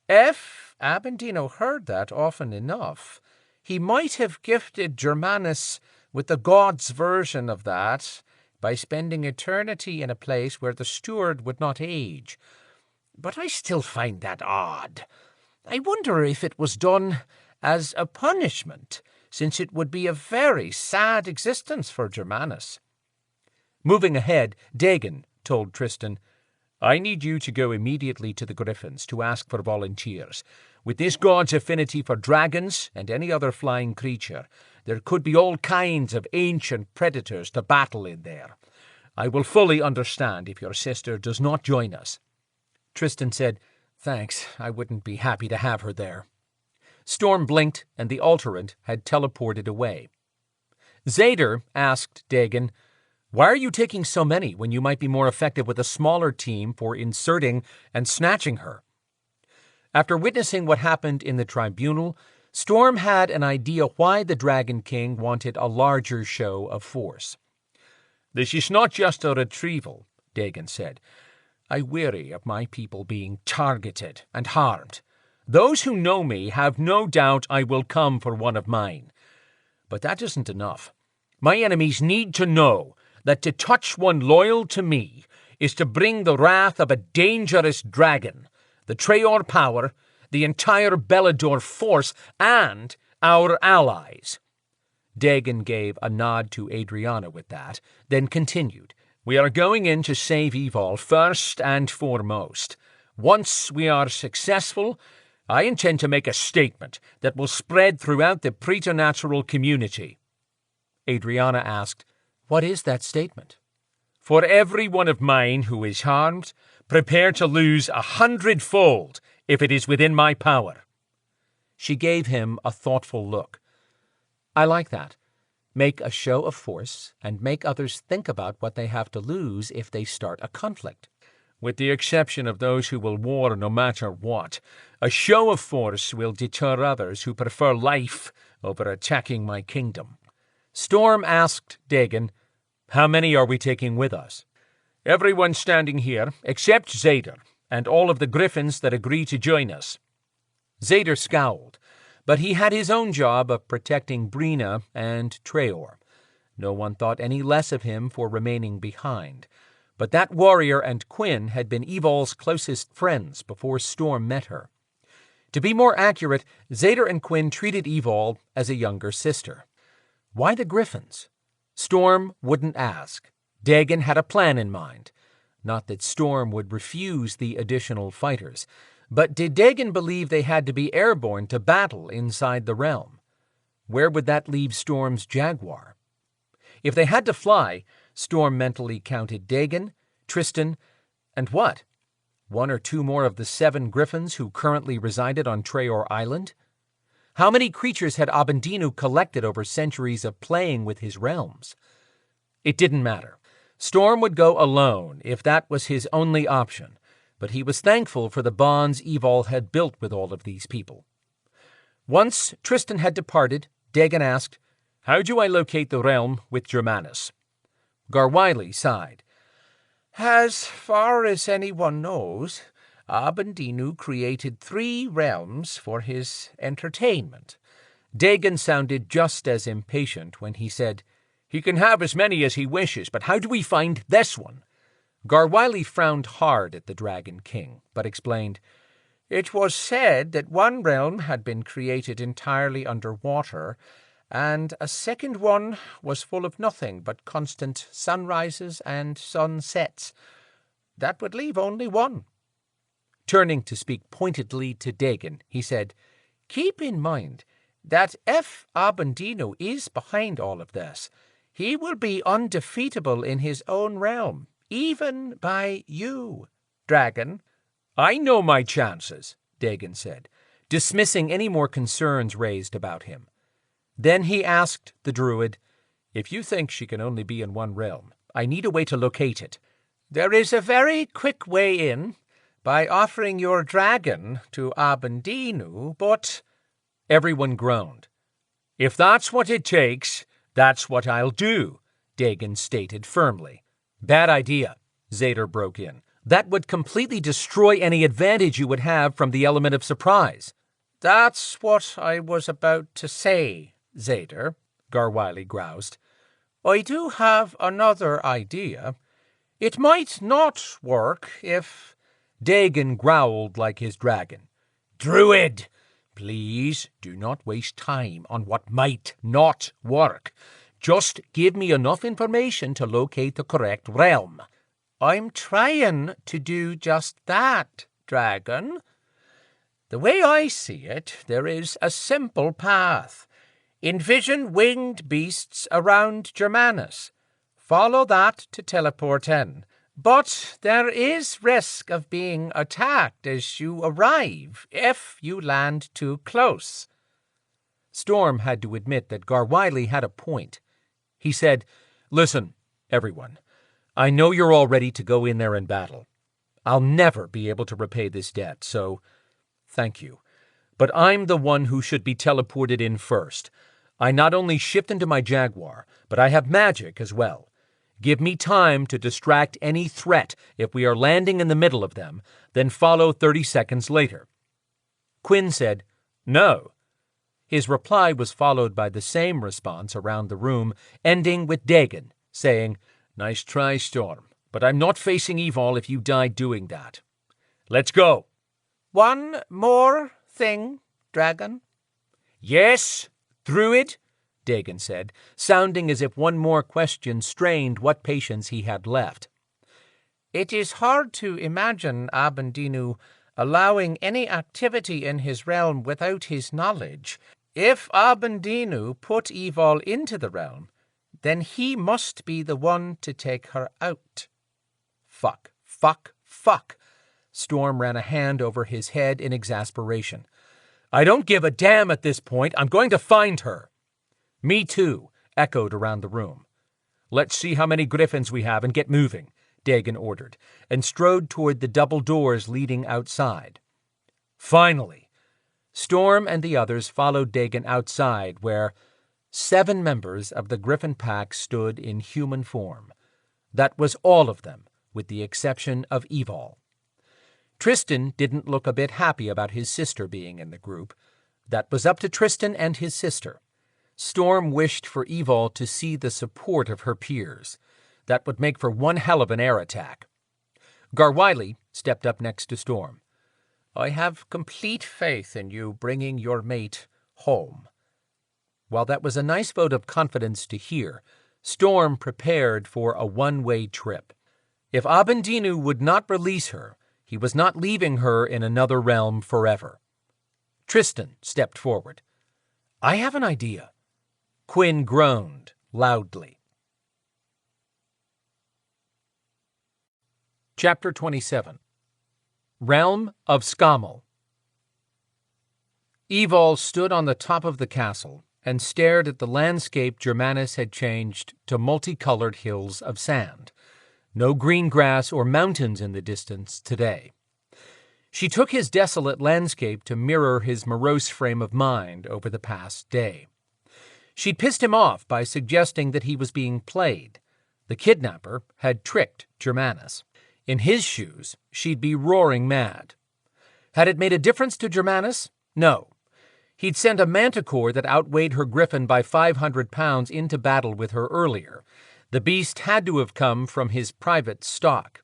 If Abendinu heard that often enough, he might have gifted Germanus with the god's version of that by spending eternity in a place where the steward would not age. But I still find that odd. I wonder if it was done as a punishment, since it would be a very sad existence for Germanus." Moving ahead, Dagon told Tristan, "I need you to go immediately to the Griffins to ask for volunteers. With this god's affinity for dragons and any other flying creature, there could be all kinds of ancient predators to battle in there. I will fully understand if your sister does not join us." Tristan said, "Thanks, I wouldn't be happy to have her there." Storm blinked, and the Alterant had teleported away. Zader asked Dagon, "Why are you taking so many when you might be more effective with a smaller team for inserting and snatching her?" After witnessing what happened in the tribunal, Storm had an idea why the Dragon King wanted a larger show of force. "This is not just a retrieval," Dagon said. "I weary of my people being targeted and harmed. Those who know me have no doubt I will come for one of mine. But that isn't enough. My enemies need to know that to touch one loyal to me is to bring the wrath of a dangerous dragon, the Treoir power, the entire Belador force, and our allies." Dagon gave a nod to Adrianna with that, then continued, "We are going in to save Evol first and foremost. Once we are successful, I intend to make a statement that will spread throughout the preternatural community." Adrianna asked, "What is that statement?" "For every one of mine who is harmed, prepare to lose 100-fold if it is within my power." She gave him a thoughtful look. "I like that. Make a show of force and make others think about what they have to lose if they start a conflict." "With the exception of those who will war no matter what, a show of force will deter others who prefer life over attacking my kingdom." Storm asked Dagon, "How many are we taking with us?" "Everyone standing here, except Zader, and all of the Griffins that agree to join us." Zader scowled, but he had his own job of protecting Brina and Treoir. No one thought any less of him for remaining behind. But that warrior and Quinn had been Evol's closest friends before Storm met her. To be more accurate, Zader and Quinn treated Evol as a younger sister. Why the Griffins? Storm wouldn't ask. Dagon had a plan in mind. Not that Storm would refuse the additional fighters, but did Dagon believe they had to be airborne to battle inside the realm? Where would that leave Storm's Jaguar? If they had to fly, Storm mentally counted Dagon, Tristan, and what? One or two more of the 7 Griffins who currently resided on Treoir Island? How many creatures had Abendinu collected over centuries of playing with his realms? It didn't matter. Storm would go alone if that was his only option, but he was thankful for the bonds Evol had built with all of these people. Once Tristan had departed, Dagon asked, "How do I locate the realm with Germanus?" Garwiley sighed. "As far as anyone knows, Abendinu created 3 realms for his entertainment. Dagon sounded just as impatient when he said, "He can have as many as he wishes, but how do we find this one?" Garwily frowned hard at the Dragon King, but explained, "It was said that one realm had been created entirely underwater, and a second one was full of nothing but constant sunrises and sunsets. That would leave only one." Turning to speak pointedly to Dagon, he said, "Keep in mind that if Abendino is behind all of this, he will be undefeatable in his own realm, even by you, Dragon." "I know my chances," Dagon said, dismissing any more concerns raised about him. Then he asked the druid, "If you think she can only be in one realm, I need a way to locate it." "There is a very quick way in, by offering your dragon to Abendino, but—" Everyone groaned. "If that's what it takes, that's what I'll do," Dagon stated firmly. "Bad idea," Zader broke in. "That would completely destroy any advantage you would have from the element of surprise." "That's what I was about to say, Zader," Garwily groused. "I do have another idea. It might not work if—" Dagon growled like his dragon. "Druid, please do not waste time on what might not work. Just give me enough information to locate the correct realm." "I'm trying to do just that, Dragon. The way I see it, there is a simple path. Envision winged beasts around Germanus. Follow that to teleport in. But there is risk of being attacked as you arrive if you land too close." Storm had to admit that Garwily had a point. He said, "Listen, everyone, I know you're all ready to go in there and battle. I'll never be able to repay this debt, so thank you. But I'm the one who should be teleported in first. I not only shift into my jaguar, but I have magic as well. Give me time to distract any threat if we are landing in the middle of them, then follow 30 seconds later." Quinn said, "No." His reply was followed by the same response around the room, ending with Dagon saying, "Nice try, Storm, but I'm not facing Evil if you die doing that. Let's go." "One more thing, Dragon." "Yes, Druid?" Dagon said, sounding as if one more question strained what patience he had left. "It is hard to imagine Abendino allowing any activity in his realm without his knowledge. If Abendino put Evil into the realm, then he must be the one to take her out." Fuck, fuck, fuck. Storm ran a hand over his head in exasperation. "I don't give a damn at this point. I'm going to find her." "Me too," echoed around the room. "Let's see how many griffins we have and get moving," Dagon ordered, and strode toward the double doors leading outside. Finally, Storm and the others followed Dagon outside, where 7 members of the Griffin pack stood in human form. That was all of them, with the exception of Evil. Tristan didn't look a bit happy about his sister being in the group. That was up to Tristan and his sister. Storm wished for Evil to see the support of her peers. That would make for one hell of an air attack. Garwily stepped up next to Storm. "I have complete faith in you bringing your mate home." While that was a nice vote of confidence to hear, Storm prepared for a one-way trip. If Abendino would not release her, he was not leaving her in another realm forever. Tristan stepped forward. "I have an idea." Quinn groaned loudly. Chapter 27. Realm of Skamel. Evil stood on the top of the castle and stared at the landscape Germanus had changed to multicolored hills of sand. No green grass or mountains in the distance today. She took his desolate landscape to mirror his morose frame of mind over the past day. She'd pissed him off by suggesting that he was being played. The kidnapper had tricked Germanus. In his shoes, she'd be roaring mad. Had it made a difference to Germanus? No. He'd sent a manticore that outweighed her griffin by 500 pounds into battle with her earlier. The beast had to have come from his private stock.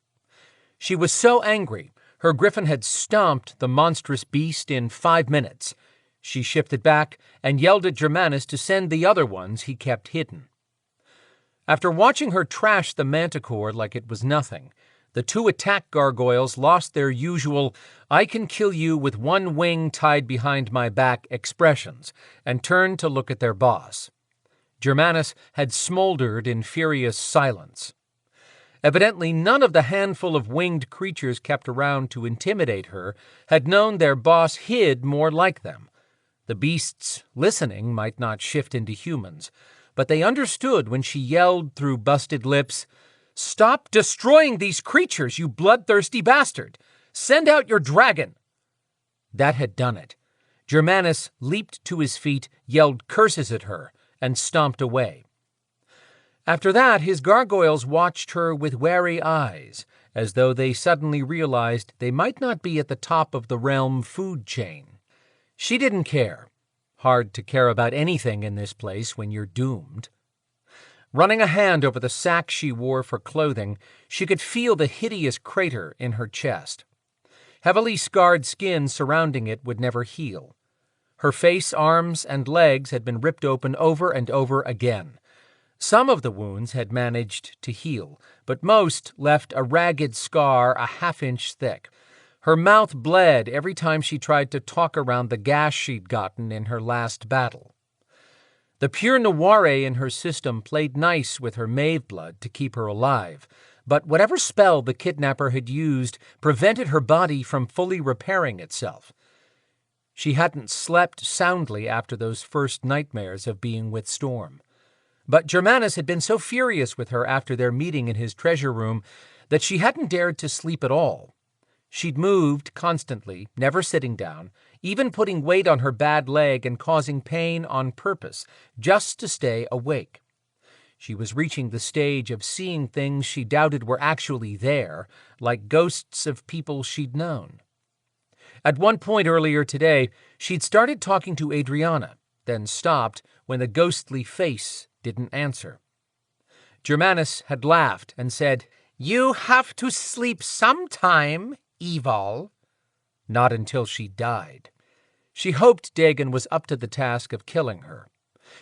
She was so angry, her griffin had stomped the monstrous beast in 5 minutes. She shifted back and yelled at Germanus to send the other ones he kept hidden. After watching her trash the manticore like it was nothing, the 2 attack gargoyles lost their usual "I can kill you with one wing tied behind my back" expressions and turned to look at their boss. Germanus had smoldered in furious silence. Evidently, none of the handful of winged creatures kept around to intimidate her had known their boss hid more like them. The beasts, listening, might not shift into humans, but they understood when she yelled through busted lips, "Stop destroying these creatures, you bloodthirsty bastard! Send out your dragon!" That had done it. Germanus leaped to his feet, yelled curses at her, and stomped away. After that, his gargoyles watched her with wary eyes, as though they suddenly realized they might not be at the top of the realm food chain. She didn't care. Hard to care about anything in this place when you're doomed. Running a hand over the sack she wore for clothing, she could feel the hideous crater in her chest. Heavily scarred skin surrounding it would never heal. Her face, arms, and legs had been ripped open over and over again. Some of the wounds had managed to heal, but most left a ragged scar a half-inch thick. Her mouth bled every time she tried to talk around the gash she'd gotten in her last battle. The pure noire in her system played nice with her Maeve blood to keep her alive, but whatever spell the kidnapper had used prevented her body from fully repairing itself. She hadn't slept soundly after those first nightmares of being with Storm. But Germanus had been so furious with her after their meeting in his treasure room that she hadn't dared to sleep at all. She'd moved constantly, never sitting down, even putting weight on her bad leg and causing pain on purpose, just to stay awake. She was reaching the stage of seeing things she doubted were actually there, like ghosts of people she'd known. At one point earlier today, she'd started talking to Adrianna, then stopped when the ghostly face didn't answer. Germanus had laughed and said, "You have to sleep sometime, Evil." Not until she died. She hoped Dagon was up to the task of killing her.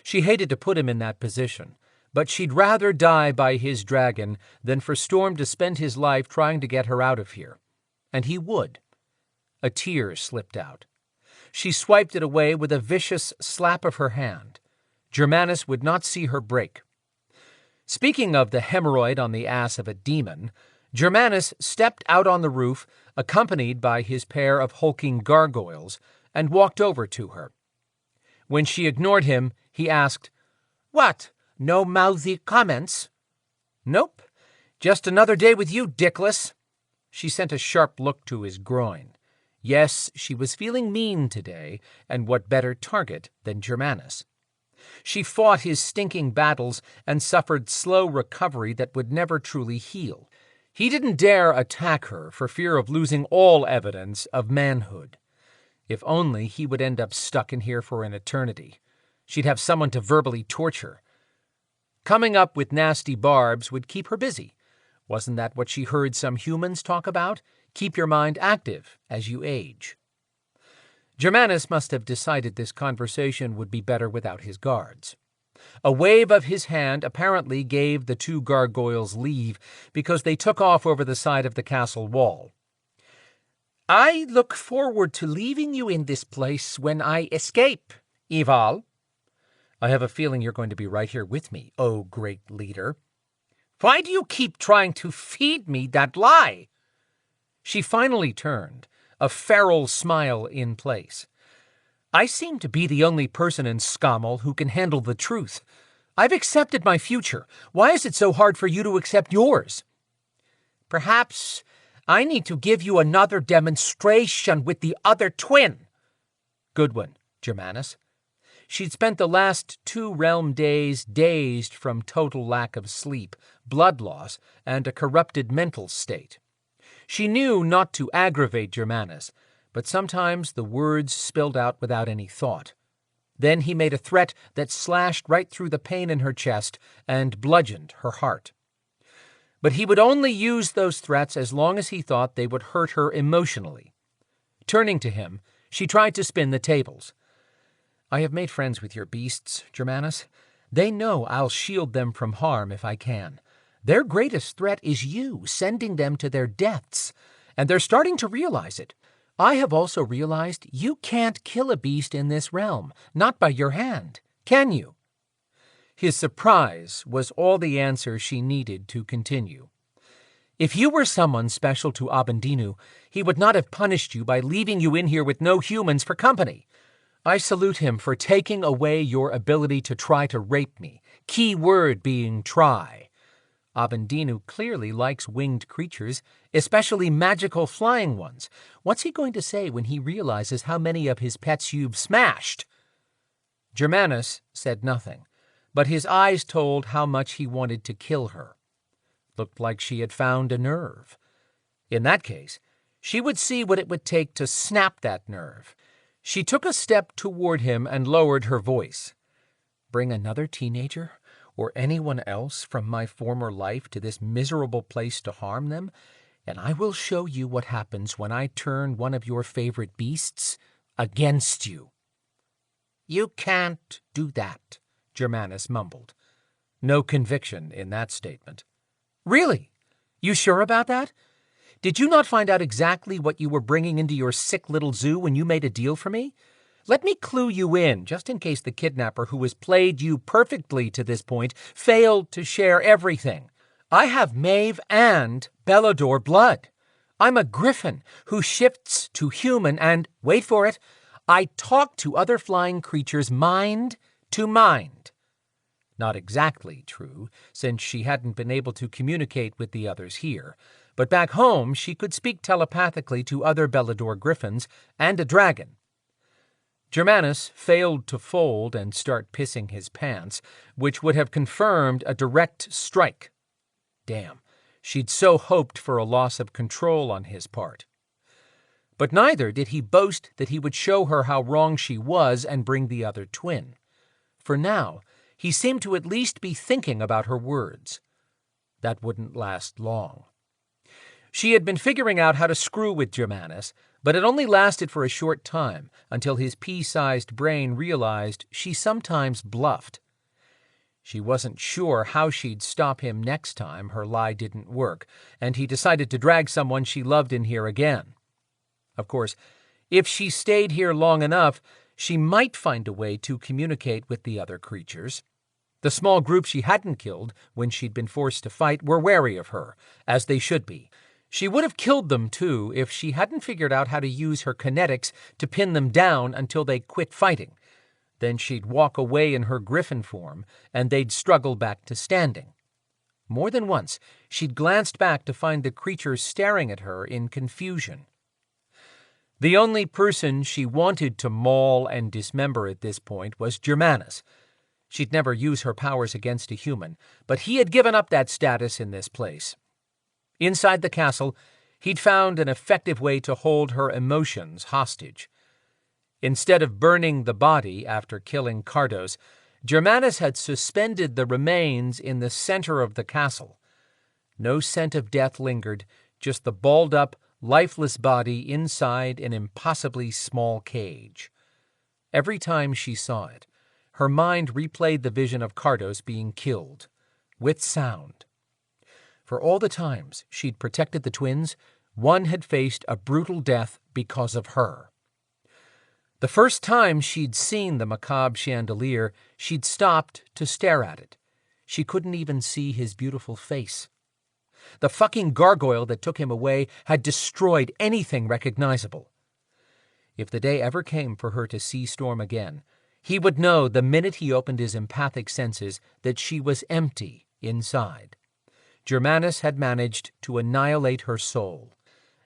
She hated to put him in that position, but she'd rather die by his dragon than for Storm to spend his life trying to get her out of here. And he would. A tear slipped out. She swiped it away with a vicious slap of her hand. Germanus would not see her break. Speaking of the hemorrhoid on the ass of a demon, Germanus stepped out on the roof, accompanied by his pair of hulking gargoyles, and walked over to her. When she ignored him, he asked, "What, no mouthy comments?" "Nope. Just another day with you, dickless." She sent a sharp look to his groin. Yes, she was feeling mean today, and what better target than Germanus? She fought his stinking battles and suffered slow recovery that would never truly heal. He didn't dare attack her for fear of losing all evidence of manhood. If only he would end up stuck in here for an eternity. She'd have someone to verbally torture. Coming up with nasty barbs would keep her busy. Wasn't that what she heard some humans talk about? Keep your mind active as you age. Germanus must have decided this conversation would be better without his guards. A wave of his hand apparently gave the 2 gargoyles leave because they took off over the side of the castle wall. "I look forward to leaving you in this place when I escape, Eval." "I have a feeling you're going to be right here with me, oh great leader." "Why do you keep trying to feed me that lie?" She finally turned, a feral smile in place. "I seem to be the only person in Scommel who can handle the truth. I've accepted my future. Why is it so hard for you to accept yours?" "Perhaps I need to give you another demonstration with the other twin." "Good one, Germanus." She'd spent the last 2 realm days dazed from total lack of sleep, blood loss, and a corrupted mental state. She knew not to aggravate Germanus, but sometimes the words spilled out without any thought. Then he made a threat that slashed right through the pain in her chest and bludgeoned her heart. But he would only use those threats as long as he thought they would hurt her emotionally. Turning to him, she tried to spin the tables. "I have made friends with your beasts, Germanus. They know I'll shield them from harm if I can. Their greatest threat is you, sending them to their deaths, and they're starting to realize it. I have also realized you can't kill a beast in this realm, not by your hand, can you?" His surprise was all the answer she needed to continue. "If you were someone special to Abendinu, he would not have punished you by leaving you in here with no humans for company. I salute him for taking away your ability to try to rape me, key word being try. Abendinu clearly likes winged creatures, especially magical flying ones. What's he going to say when he realizes how many of his pets you've smashed?" Germanus said nothing, but his eyes told how much he wanted to kill her. Looked like she had found a nerve. In that case, she would see what it would take to snap that nerve. She took a step toward him and lowered her voice. "Bring another teenager or anyone else from my former life to this miserable place to harm them, and I will show you what happens when I turn one of your favorite beasts against you." "You can't do that," Germanus mumbled. No conviction in that statement. "Really? You sure about that? Did you not find out exactly what you were bringing into your sick little zoo when you made a deal for me? Let me clue you in, just in case the kidnapper who has played you perfectly to this point failed to share everything. I have Maeve and Belador blood. I'm a griffin who shifts to human and, wait for it, I talk to other flying creatures mind to mind." Not exactly true, since she hadn't been able to communicate with the others here. But back home, she could speak telepathically to other Belador griffins and a dragon. Germanus failed to fold and start pissing his pants, which would have confirmed a direct strike. Damn, she'd so hoped for a loss of control on his part. But neither did he boast that he would show her how wrong she was and bring the other twin. For now, he seemed to at least be thinking about her words. That wouldn't last long. She had been figuring out how to screw with Germanus, but it only lasted for a short time, until his pea-sized brain realized she sometimes bluffed. She wasn't sure how she'd stop him next time her lie didn't work, and he decided to drag someone she loved in here again. Of course, if she stayed here long enough, she might find a way to communicate with the other creatures. The small group she hadn't killed when she'd been forced to fight were wary of her, as they should be. She would have killed them, too, if she hadn't figured out how to use her kinetics to pin them down until they quit fighting. Then she'd walk away in her griffin form, and they'd struggle back to standing. More than once, she'd glanced back to find the creatures staring at her in confusion. The only person she wanted to maul and dismember at this point was Germanus. She'd never use her powers against a human, but he had given up that status in this place. Inside the castle, he'd found an effective way to hold her emotions hostage. Instead of burning the body after killing Cardos, Germanus had suspended the remains in the center of the castle. No scent of death lingered, just the balled-up, lifeless body inside an impossibly small cage. Every time she saw it, her mind replayed the vision of Cardos being killed, with sound. For all the times she'd protected the twins, one had faced a brutal death because of her. The first time she'd seen the macabre chandelier, she'd stopped to stare at it. She couldn't even see his beautiful face. The fucking gargoyle that took him away had destroyed anything recognizable. If the day ever came for her to see Storm again, he would know the minute he opened his empathic senses that she was empty inside. Germanus had managed to annihilate her soul.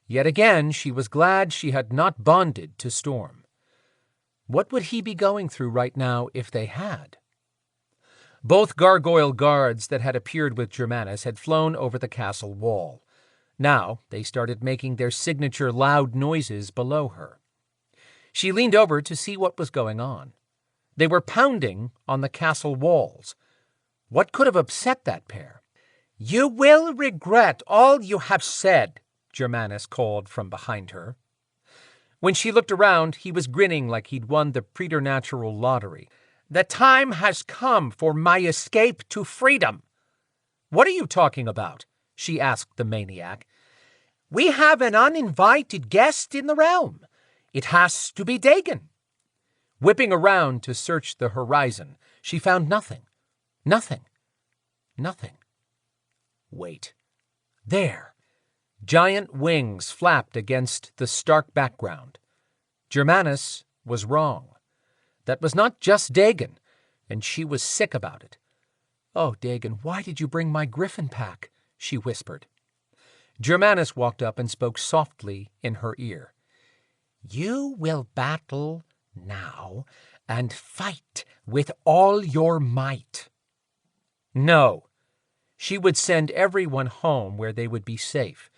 Yet again, she was glad she had not bonded to Storm. What would he be going through right now if they had? Both gargoyle guards that had appeared with Germanus had flown over the castle wall. Now they started making their signature loud noises below her. She leaned over to see what was going on. They were pounding on the castle walls. What could have upset that pair? "You will regret all you have said," Germanus called from behind her. When she looked around, he was grinning like he'd won the preternatural lottery. "The time has come for my escape to freedom." "What are you talking about?" she asked the maniac. "We have an uninvited guest in the realm. It has to be Dagon." Whipping around to search the horizon, she found nothing. Nothing. Nothing. Wait. There. Giant wings flapped against the stark background. Germanus was wrong. That was not just Dagon, and she was sick about it. "Oh, Dagon, why did you bring my griffin pack?" she whispered. Germanus walked up and spoke softly in her ear. "You will battle now and fight with all your might." No. She would send everyone home where they would be safe.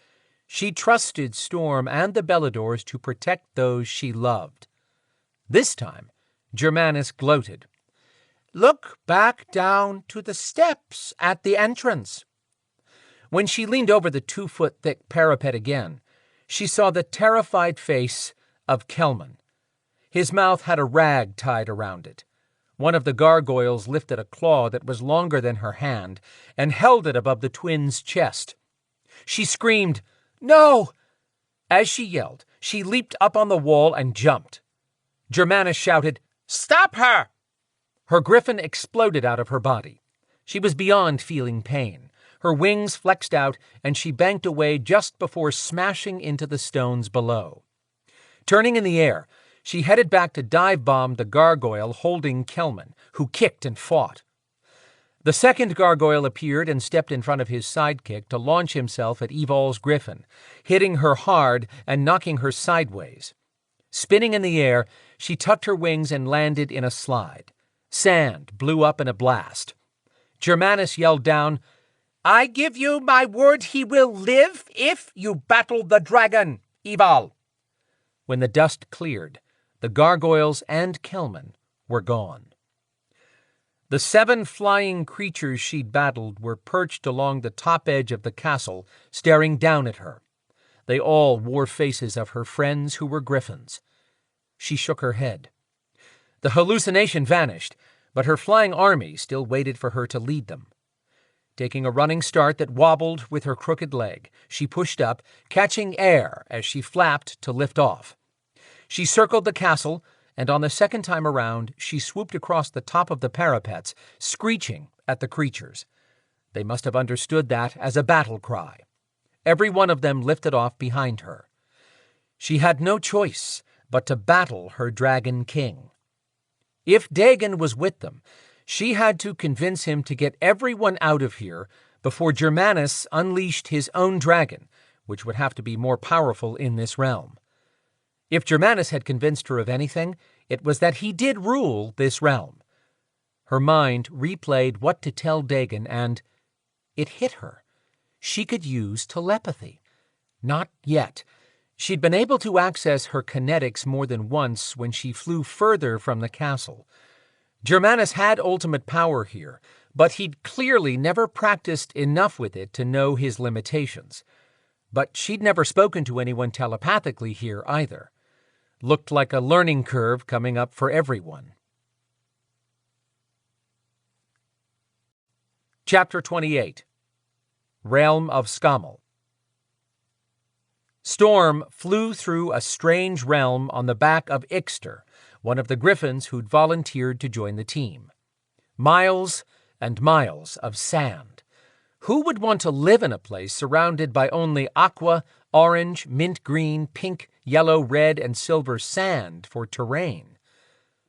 She trusted Storm and the Beladors to protect those she loved. This time, Germanus gloated. "Look back down to the steps at the entrance." When she leaned over the 2-foot-thick parapet again, she saw the terrified face of Kelman. His mouth had a rag tied around it. One of the gargoyles lifted a claw that was longer than her hand and held it above the twins' chest. She screamed, "No!" As she yelled, she leaped up on the wall and jumped. Germanus shouted, "Stop her!" Her griffin exploded out of her body. She was beyond feeling pain. Her wings flexed out, and she banked away just before smashing into the stones below. Turning in the air, she headed back to dive-bomb the gargoyle holding Kelman, who kicked and fought. The second gargoyle appeared and stepped in front of his sidekick to launch himself at Evol's griffin, hitting her hard and knocking her sideways. Spinning in the air, she tucked her wings and landed in a slide. Sand blew up in a blast. Germanus yelled down, "I give you my word he will live if you battle the dragon, Evol." When the dust cleared, the gargoyles and Kelman were gone. The 7 flying creatures she'd battled were perched along the top edge of the castle, staring down at her. They all wore faces of her friends who were griffins. She shook her head. The hallucination vanished, but her flying army still waited for her to lead them. Taking a running start that wobbled with her crooked leg, she pushed up, catching air as she flapped to lift off. She circled the castle, and on the second time around, she swooped across the top of the parapets, screeching at the creatures. They must have understood that as a battle cry. Every one of them lifted off behind her. She had no choice but to battle her dragon king. If Dagon was with them, she had to convince him to get everyone out of here before Germanus unleashed his own dragon, which would have to be more powerful in this realm. If Germanus had convinced her of anything, it was that he did rule this realm. Her mind replayed what to tell Dagon, and it hit her. She could use telepathy. Not yet. She'd been able to access her kinetics more than once when she flew further from the castle. Germanus had ultimate power here, but he'd clearly never practiced enough with it to know his limitations. But she'd never spoken to anyone telepathically here either. Looked like a learning curve coming up for everyone. Chapter 28. Realm of Skamel. Storm flew through a strange realm on the back of Ixter, one of the griffins who'd volunteered to join the team. Miles and miles of sand. Who would want to live in a place surrounded by only aqua, orange, mint green, pink, yellow, red, and silver sand for terrain?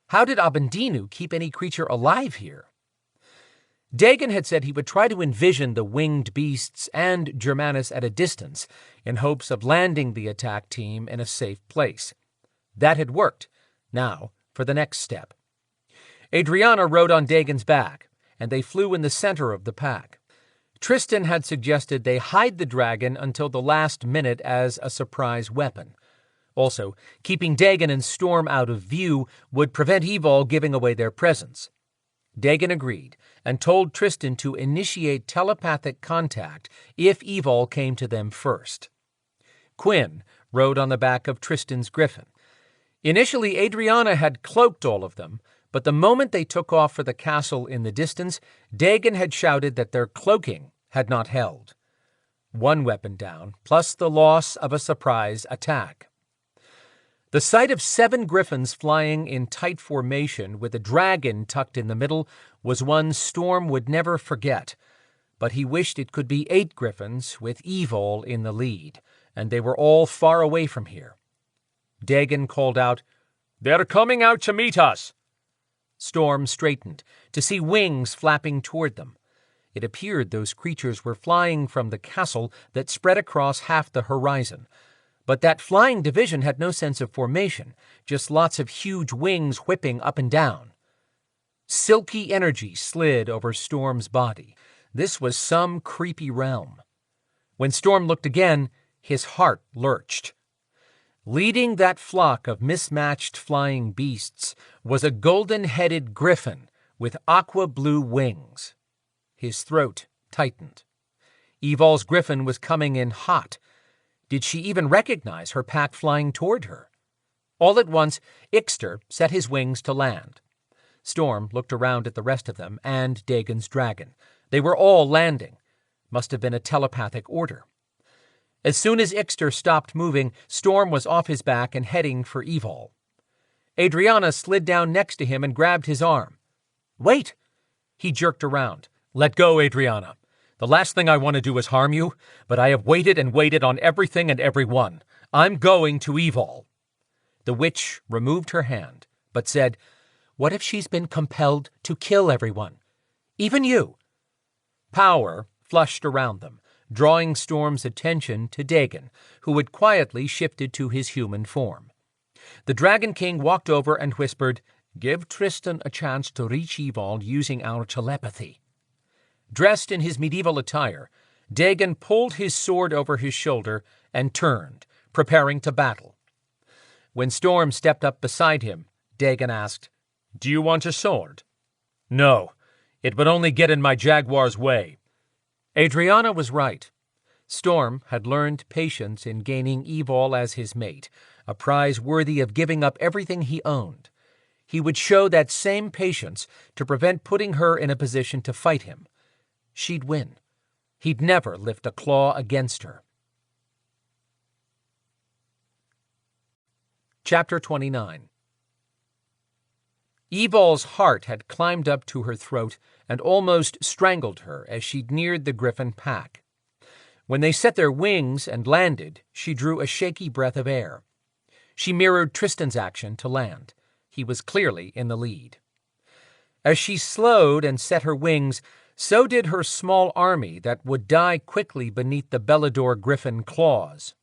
How did Abendinu keep any creature alive here? Dagon had said he would try to envision the winged beasts and Germanus at a distance in hopes of landing the attack team in a safe place. That had worked. Now, for the next step. Adriana rode on Dagon's back, and they flew in the center of the pack. Tristan had suggested they hide the dragon until the last minute as a surprise weapon. Also, keeping Dagon and Storm out of view would prevent Evol giving away their presence. Dagon agreed and told Tristan to initiate telepathic contact if Evol came to them first. Quinn rode on the back of Tristan's griffin. Initially, Adrianna had cloaked all of them, but the moment they took off for the castle in the distance, Dagon had shouted that their cloaking had not held. One weapon down, plus the loss of a surprise attack. The sight of 7 griffins flying in tight formation with a dragon tucked in the middle was one Storm would never forget, but he wished it could be 8 griffins with Evol in the lead, and they were all far away from here. Dagon called out, "They're coming out to meet us!" Storm straightened to see wings flapping toward them. It appeared those creatures were flying from the castle that spread across half the horizon. But that flying division had no sense of formation, just lots of huge wings whipping up and down. Silky energy slid over Storm's body. This was some creepy realm. When Storm looked again, his heart lurched. Leading that flock of mismatched flying beasts was a golden-headed griffin with aqua-blue wings. His throat tightened. Evol's griffin was coming in hot. Did she even recognize her pack flying toward her? All at once, Ixter set his wings to land. Storm looked around at the rest of them and Dagon's dragon. They were all landing. Must have been a telepathic order. As soon as Ixter stopped moving, Storm was off his back and heading for Evol. Adrianna slid down next to him and grabbed his arm. "Wait!" He jerked around. "Let go, Adrianna. The last thing I want to do is harm you, but I have waited and waited on everything and everyone. I'm going to Evol." The witch removed her hand, but said, "What if she's been compelled to kill everyone? Even you?" Power flushed around them, drawing Storm's attention to Dagon, who had quietly shifted to his human form. The Dragon King walked over and whispered, "Give Tristan a chance to reach Evol using our telepathy." Dressed in his medieval attire, Dagon pulled his sword over his shoulder and turned, preparing to battle. When Storm stepped up beside him, Dagon asked, "Do you want a sword?" "No, it would only get in my jaguar's way." Adrianna was right. Storm had learned patience in gaining Evol as his mate, a prize worthy of giving up everything he owned. He would show that same patience to prevent putting her in a position to fight him. She'd win. He'd never lift a claw against her. Chapter 29. Evol's heart had climbed up to her throat and almost strangled her as she neared the griffin pack. When they set their wings and landed, she drew a shaky breath of air. She mirrored Tristan's action to land. He was clearly in the lead. As she slowed and set her wings, so did her small army that would die quickly beneath the Belador griffin claws.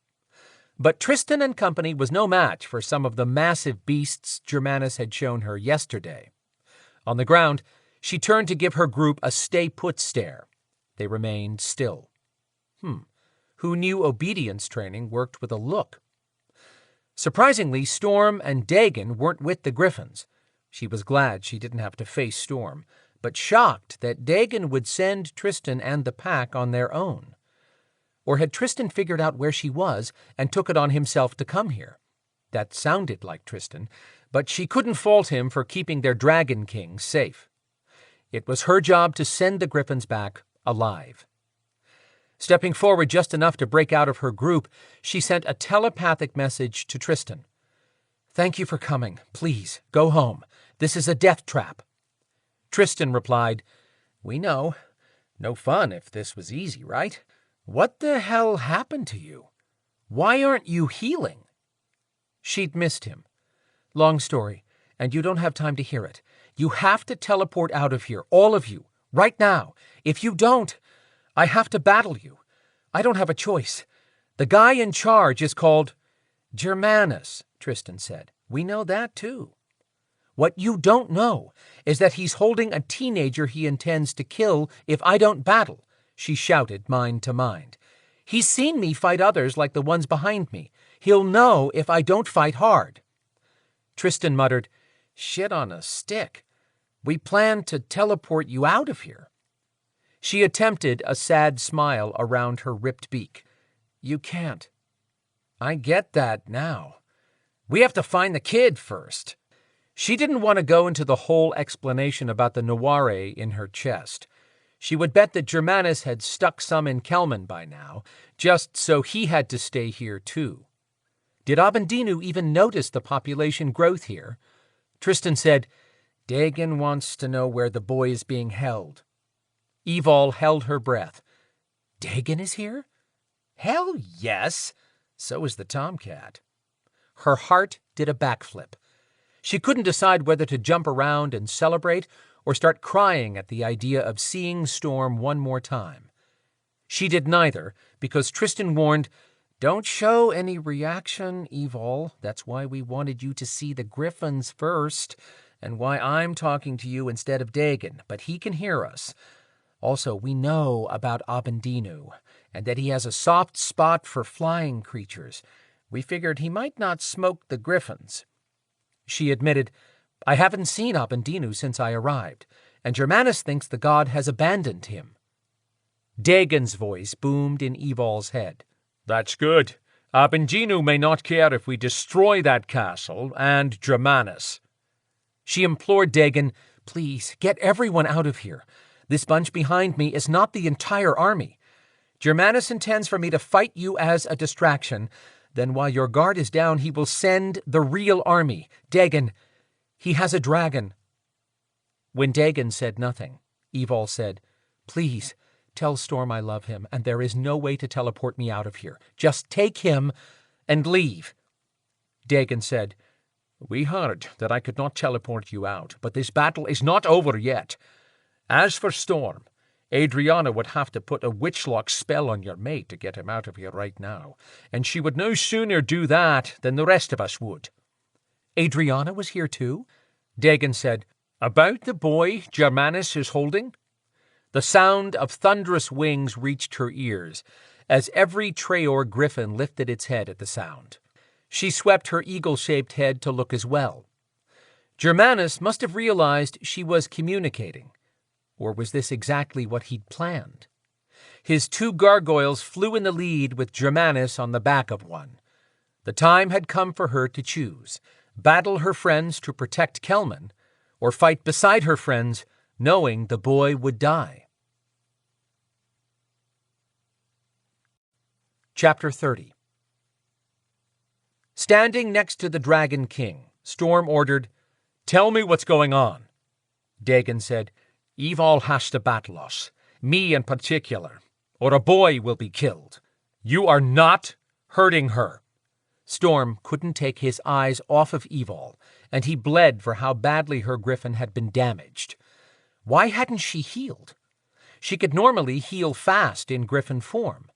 But Tristan and company was no match for some of the massive beasts Germanus had shown her yesterday. On the ground, she turned to give her group a stay-put stare. They remained still. Who knew obedience training worked with a look? Surprisingly, Storm and Dagon weren't with the griffins. She was glad she didn't have to face Storm, but shocked that Dagon would send Tristan and the pack on their own. Or had Tristan figured out where she was and took it on himself to come here? That sounded like Tristan, but she couldn't fault him for keeping their Dragon King safe. It was her job to send the griffins back alive. Stepping forward just enough to break out of her group, she sent a telepathic message to Tristan. "Thank you for coming. Please, go home. This is a death trap." Tristan replied, "We know. No fun if this was easy, right? What the hell happened to you? Why aren't you healing?" She'd missed him. "Long story, and you don't have time to hear it. You have to teleport out of here, all of you, right now. If you don't, I have to battle you. I don't have a choice. The guy in charge is called Germanus," Tristan said. "We know that, too. What you don't know is that he's holding a teenager he intends to kill if I don't battle," she shouted mind to mind. "He's seen me fight others like the ones behind me. He'll know if I don't fight hard." Tristan muttered, "Shit on a stick. We planned to teleport you out of here." She attempted a sad smile around her ripped beak. "You can't. I get that now. We have to find the kid first." She didn't want to go into the whole explanation about the Noire in her chest. She would bet that Germanus had stuck some in Kelman by now, just so he had to stay here too. Did Abendinu even notice the population growth here? Tristan said, "Dagon wants to know where the boy is being held." Evol held her breath. "Dagon is here?" "Hell yes! So is the tomcat." Her heart did a backflip. She couldn't decide whether to jump around and celebrate or start crying at the idea of seeing Storm one more time. She did neither, because Tristan warned, "Don't show any reaction, Evol. That's why we wanted you to see the griffins first, and why I'm talking to you instead of Dagon, but he can hear us. Also, we know about Abendinu, and that he has a soft spot for flying creatures. We figured he might not smoke the griffins." She admitted, "I haven't seen Abendinu since I arrived, and Germanus thinks the god has abandoned him." Dagon's voice boomed in Evol's head. "That's good. Abendinu may not care if we destroy that castle and Germanus." She implored Dagon, "Please, get everyone out of here. This bunch behind me is not the entire army. Germanus intends for me to fight you as a distraction. Then while your guard is down, he will send the real army. Dagon, he has a dragon." When Dagon said nothing, Evol said, "Please, tell Storm I love him, and there is no way to teleport me out of here. Just take him and leave." Dagon said, "We heard that I could not teleport you out, but this battle is not over yet. As for Storm, Adrianna would have to put a witchlock spell on your mate to get him out of here right now, and she would no sooner do that than the rest of us would." "Adrianna was here too?" Dagon said, "About the boy Germanus is holding?" The sound of thunderous wings reached her ears, as every Treoir griffin lifted its head at the sound. She swept her eagle-shaped head to look as well. Germanus must have realized she was communicating. Or was this exactly what he'd planned? His 2 gargoyles flew in the lead with Germanus on the back of one. The time had come for her to choose: battle her friends to protect Kelman, or fight beside her friends, knowing the boy would die. Chapter 30. Standing next to the Dragon King, Storm ordered, "Tell me what's going on." Dagon said, "Evol has to battle us, me in particular, or a boy will be killed. You are not hurting her." Storm couldn't take his eyes off of Evol, and he bled for how badly her griffin had been damaged. Why hadn't she healed? She could normally heal fast in griffin form.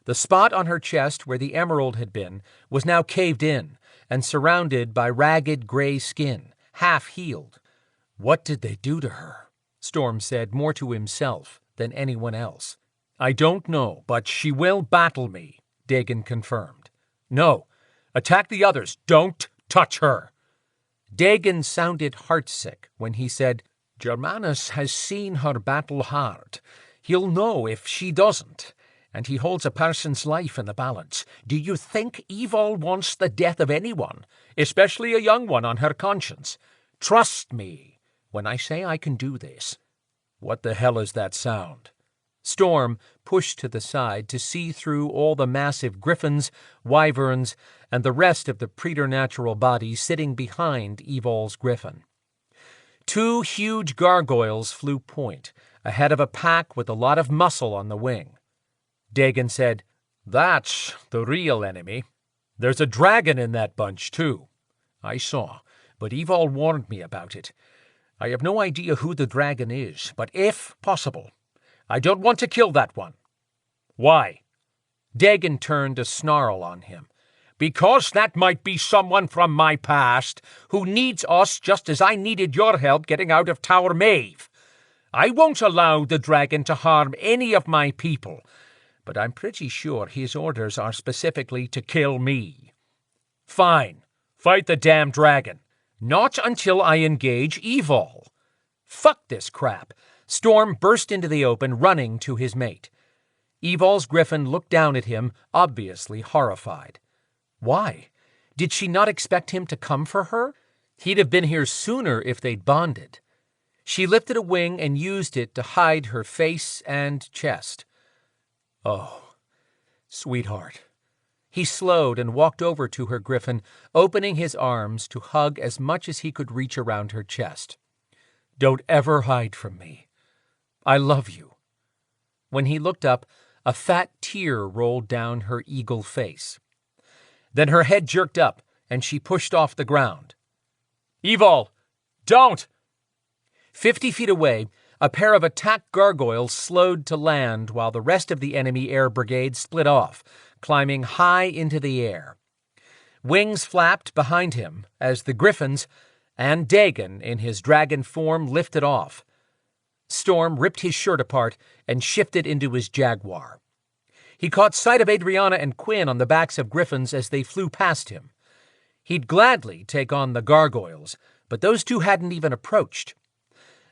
The spot on her chest where the emerald had been was now caved in and surrounded by ragged gray skin, half healed. What did they do to her? Storm said, more to himself than anyone else. "I don't know, but she will battle me," Dagon confirmed. "No, attack the others. Don't touch her." Dagon sounded heartsick when he said, "Germanus has seen her battle hard. He'll know if she doesn't, and he holds a person's life in the balance. Do you think Evol wants the death of anyone, especially a young one on her conscience? Trust me when I say I can do this." What the hell is that sound? Storm pushed to the side to see through all the massive griffins, wyverns, and the rest of the preternatural bodies sitting behind Evol's griffin. 2 huge gargoyles flew point, ahead of a pack with a lot of muscle on the wing. Dagon said, "That's the real enemy. There's a dragon in that bunch, too. I saw, but Evol warned me about it. I have no idea who the dragon is, but if possible, I don't want to kill that one." "Why?" Dagon turned a snarl on him. "Because that might be someone from my past who needs us just as I needed your help getting out of Tower Maeve. I won't allow the dragon to harm any of my people, but I'm pretty sure his orders are specifically to kill me." Fine. Fight the damn dragon. Not until I engage Evol. Fuck this crap. Storm burst into the open, running to his mate. Evol's griffin looked down at him, obviously horrified. Why? Did she not expect him to come for her? He'd have been here sooner if they'd bonded. She lifted a wing and used it to hide her face and chest. Oh, sweetheart. He slowed and walked over to her griffin, opening his arms to hug as much as he could reach around her chest. Don't ever hide from me. I love you. When he looked up, a fat tear rolled down her eagle face. Then her head jerked up, and she pushed off the ground. Evol, don't! 50 feet away, a pair of attack gargoyles slowed to land while the rest of the enemy air brigade split off, climbing high into the air. Wings flapped behind him as the griffins and Dagon in his dragon form lifted off. Storm ripped his shirt apart and shifted into his jaguar. He caught sight of Adrianna and Quinn on the backs of griffins as they flew past him. He'd gladly take on the gargoyles, but those two hadn't even approached.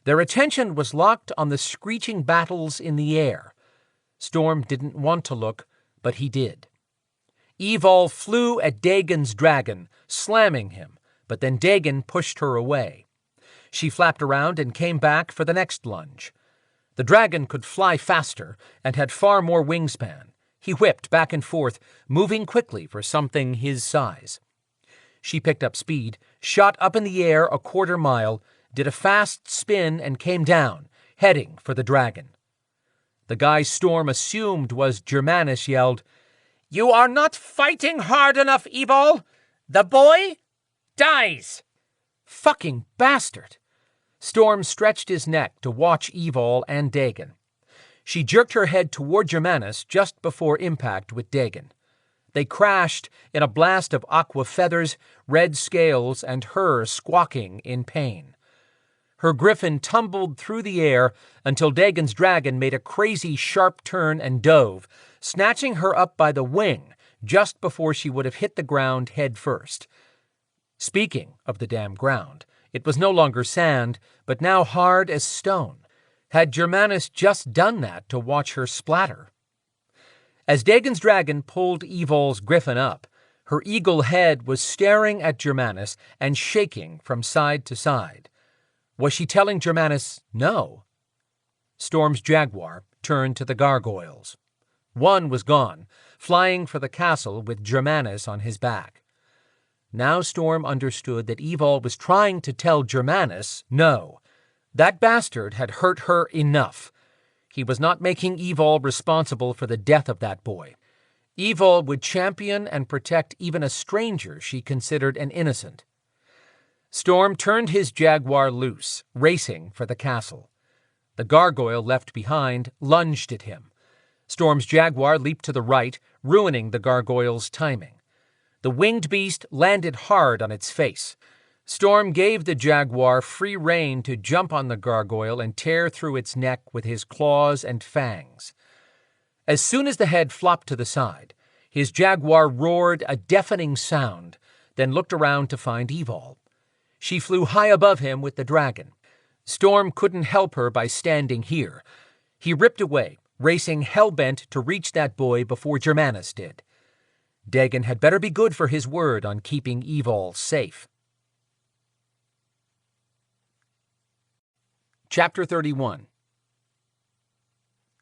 Their attention was locked on the screeching battles in the air. Storm didn't want to look, but he did. Evol flew at Dagon's dragon, slamming him, but then Dagon pushed her away. She flapped around and came back for the next lunge. The dragon could fly faster and had far more wingspan. He whipped back and forth, moving quickly for something his size. She picked up speed, shot up in the air a quarter mile, did a fast spin and came down, heading for the dragon. The guy Storm assumed was Germanus yelled, "You are not fighting hard enough, Evol! The boy dies!" Fucking bastard! Storm stretched his neck to watch Evol and Dagon. She jerked her head toward Germanus just before impact with Dagon. They crashed in a blast of aqua feathers, red scales, and her squawking in pain. Her griffin tumbled through the air until Dagon's dragon made a crazy sharp turn and dove, snatching her up by the wing just before she would have hit the ground head first. Speaking of the damn ground, it was no longer sand, but now hard as stone. Had Germanus just done that to watch her splatter? As Dagon's dragon pulled Evol's griffin up, her eagle head was staring at Germanus and shaking from side to side. Was she telling Germanus no? Storm's jaguar turned to the gargoyles. One was gone, flying for the castle with Germanus on his back. Now Storm understood that Evol was trying to tell Germanus no. That bastard had hurt her enough. He was not making Evol responsible for the death of that boy. Evol would champion and protect even a stranger she considered an innocent. Storm turned his jaguar loose, racing for the castle. The gargoyle left behind lunged at him. Storm's jaguar leaped to the right, ruining the gargoyle's timing. The winged beast landed hard on its face. Storm gave the jaguar free rein to jump on the gargoyle and tear through its neck with his claws and fangs. As soon as the head flopped to the side, his jaguar roared a deafening sound, then looked around to find Evol. She flew high above him with the dragon. Storm couldn't help her by standing here. He ripped away, racing hell-bent to reach that boy before Germanus did. Dagon had better be good for his word on keeping Evol safe. Chapter 31.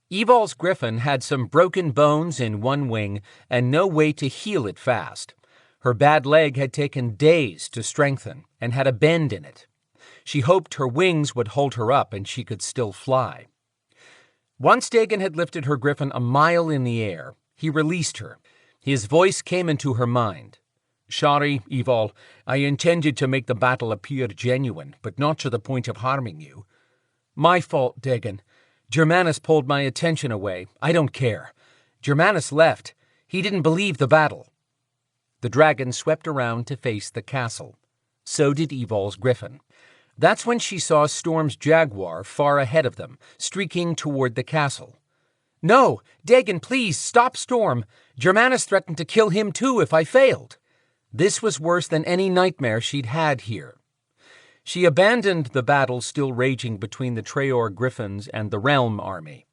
Evol's griffin had some broken bones in one wing and no way to heal it fast. Her bad leg had taken days to strengthen and had a bend in it. She hoped her wings would hold her up and she could still fly. Once Dagon had lifted her griffin a mile in the air, he released her. His voice came into her mind. "Sorry, Evol, I intended to make the battle appear genuine, but not to the point of harming you." "My fault, Dagon. Germanus pulled my attention away. I don't care. Germanus left. He didn't believe the battle." The dragon swept around to face the castle. So did Evol's griffin. That's when she saw Storm's jaguar far ahead of them, streaking toward the castle. "No! Dagon, please, stop Storm! Germanus threatened to kill him too if I failed." This was worse than any nightmare she'd had here. She abandoned the battle still raging between the Treoir griffins and the Realm army.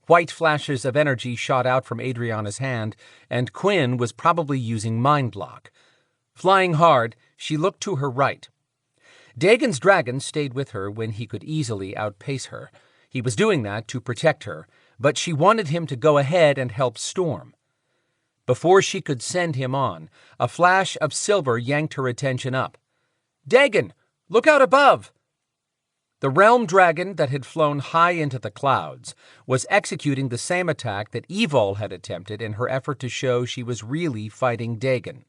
White flashes of energy shot out from Adriana's hand, and Quinn was probably using mind lock. Flying hard, she looked to her right. Dagon's dragon stayed with her when he could easily outpace her. He was doing that to protect her, but she wanted him to go ahead and help Storm. Before she could send him on, a flash of silver yanked her attention up. "Dagon! Look out above!" The realm dragon that had flown high into the clouds was executing the same attack that Evil had attempted in her effort to show she was really fighting Dagon.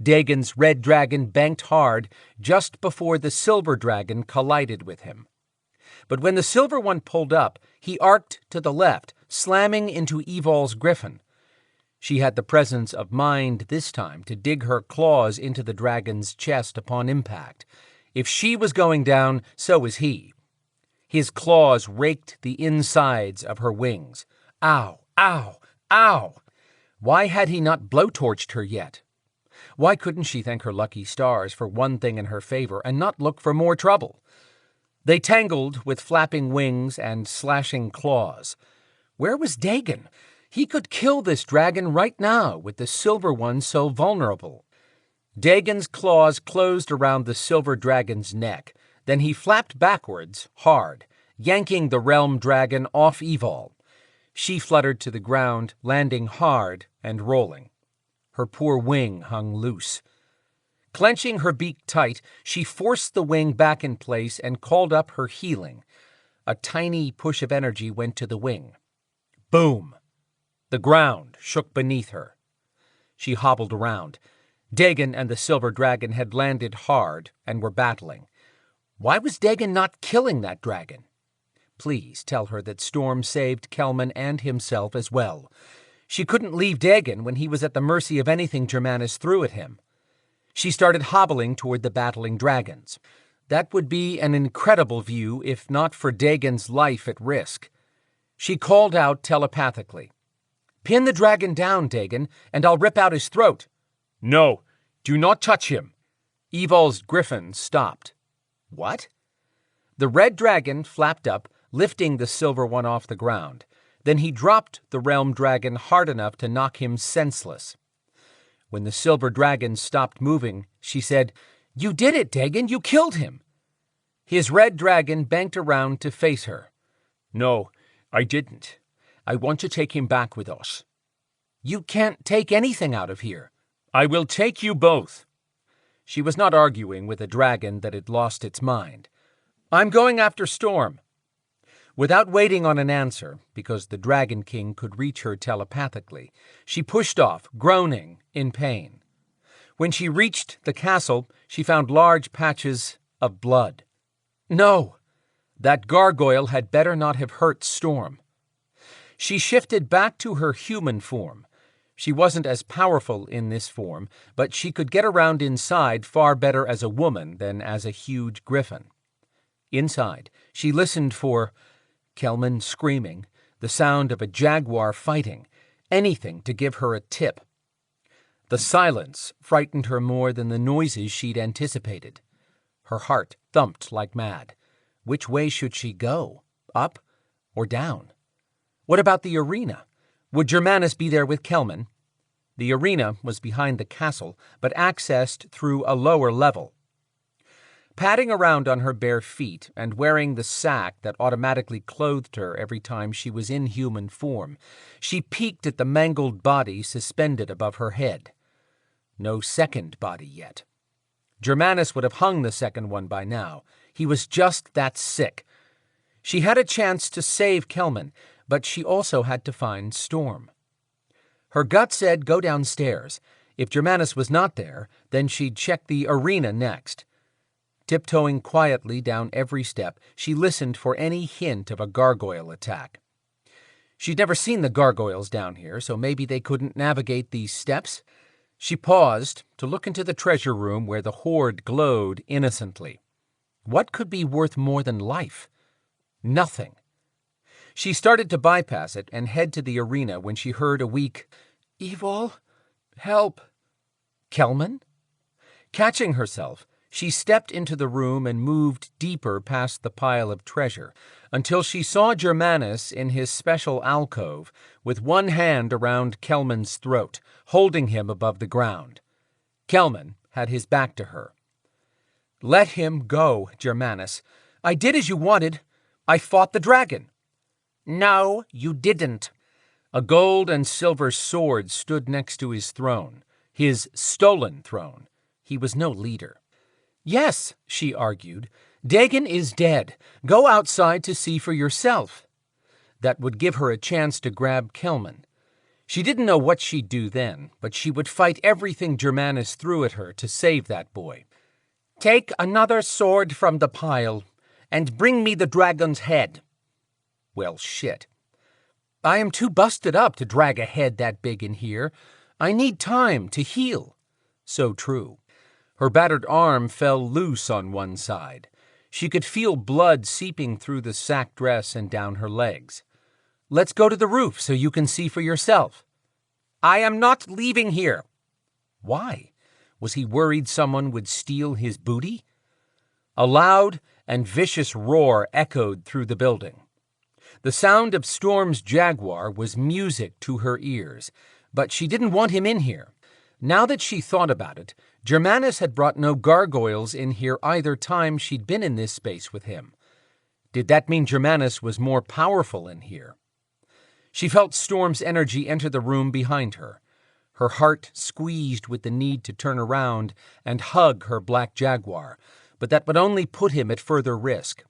Dagon's red dragon banked hard just before the silver dragon collided with him. But when the silver one pulled up, he arced to the left, slamming into Evol's griffin. She had the presence of mind this time to dig her claws into the dragon's chest upon impact. If she was going down, so was he. His claws raked the insides of her wings. Ow, ow, ow! Why had he not blowtorched her yet? Why couldn't she thank her lucky stars for one thing in her favor and not look for more trouble? They tangled with flapping wings and slashing claws. Where was Dagon? He could kill this dragon right now with the silver one so vulnerable. Dagon's claws closed around the silver dragon's neck. Then he flapped backwards, hard, yanking the realm dragon off Evil. She fluttered to the ground, landing hard and rolling. Her poor wing hung loose. Clenching her beak tight, she forced the wing back in place and called up her healing. A tiny push of energy went to the wing. Boom! The ground shook beneath her. She hobbled around. Dagon and the silver dragon had landed hard and were battling. Why was Dagon not killing that dragon? Please tell her that Storm saved Kelman and himself as well. She couldn't leave Dagon when he was at the mercy of anything Germanus threw at him. She started hobbling toward the battling dragons. That would be an incredible view if not for Dagon's life at risk. She called out telepathically. "Pin the dragon down, Dagon, and I'll rip out his throat." "No, do not touch him." Evol's griffin stopped. What? The red dragon flapped up, lifting the silver one off the ground. Then he dropped the realm dragon hard enough to knock him senseless. When the silver dragon stopped moving, she said, "You did it, Dagon, you killed him." His red dragon banked around to face her. "No, I didn't. I want to take him back with us." "You can't take anything out of here." "I will take you both." She was not arguing with a dragon that had lost its mind. "I'm going after Storm." Without waiting on an answer, because the Dragon King could reach her telepathically, she pushed off, groaning in pain. When she reached the castle, she found large patches of blood. No! That gargoyle had better not have hurt Storm. She shifted back to her human form. She wasn't as powerful in this form, but she could get around inside far better as a woman than as a huge griffin. Inside, she listened for Kelman screaming, the sound of a jaguar fighting, anything to give her a tip. The silence frightened her more than the noises she'd anticipated. Her heart thumped like mad. Which way should she go? Up or down? What about the arena? Would Germanus be there with Kelman? The arena was behind the castle, but accessed through a lower level. Padding around on her bare feet and wearing the sack that automatically clothed her every time she was in human form, she peeked at the mangled body suspended above her head. No second body yet. Germanus would have hung the second one by now. He was just that sick. She had a chance to save Kelman, but she also had to find Storm. Her gut said go downstairs. If Germanus was not there, then she'd check the arena next. Tiptoeing quietly down every step, she listened for any hint of a gargoyle attack. She'd never seen the gargoyles down here, so maybe they couldn't navigate these steps. She paused to look into the treasure room where the hoard glowed innocently. What could be worth more than life? Nothing. She started to bypass it and head to the arena when she heard a weak, "Evil, help." Kelman? Catching herself, she stepped into the room and moved deeper past the pile of treasure, until she saw Germanus in his special alcove, with one hand around Kelman's throat, holding him above the ground. Kelman had his back to her. "Let him go, Germanus. I did as you wanted. I fought the dragon." "No, you didn't." A gold and silver sword stood next to his throne, his stolen throne. He was no leader. "Yes," she argued, "Dagon is dead. Go outside to see for yourself." That would give her a chance to grab Kelman. She didn't know what she'd do then, but she would fight everything Germanus threw at her to save that boy. "Take another sword from the pile, and bring me the dragon's head." Well, shit. I am too busted up to drag a head that big in here. I need time to heal. So true. Her battered arm fell loose on one side. She could feel blood seeping through the sack dress and down her legs. "Let's go to the roof so you can see for yourself." "I am not leaving here." Why? Was he worried someone would steal his booty? A loud and vicious roar echoed through the building. The sound of Storm's jaguar was music to her ears, but she didn't want him in here. Now that she thought about it, Germanus had brought no gargoyles in here either time she'd been in this space with him. Did that mean Germanus was more powerful in here? She felt Storm's energy enter the room behind her. Her heart squeezed with the need to turn around and hug her black jaguar, but that would only put him at further risk.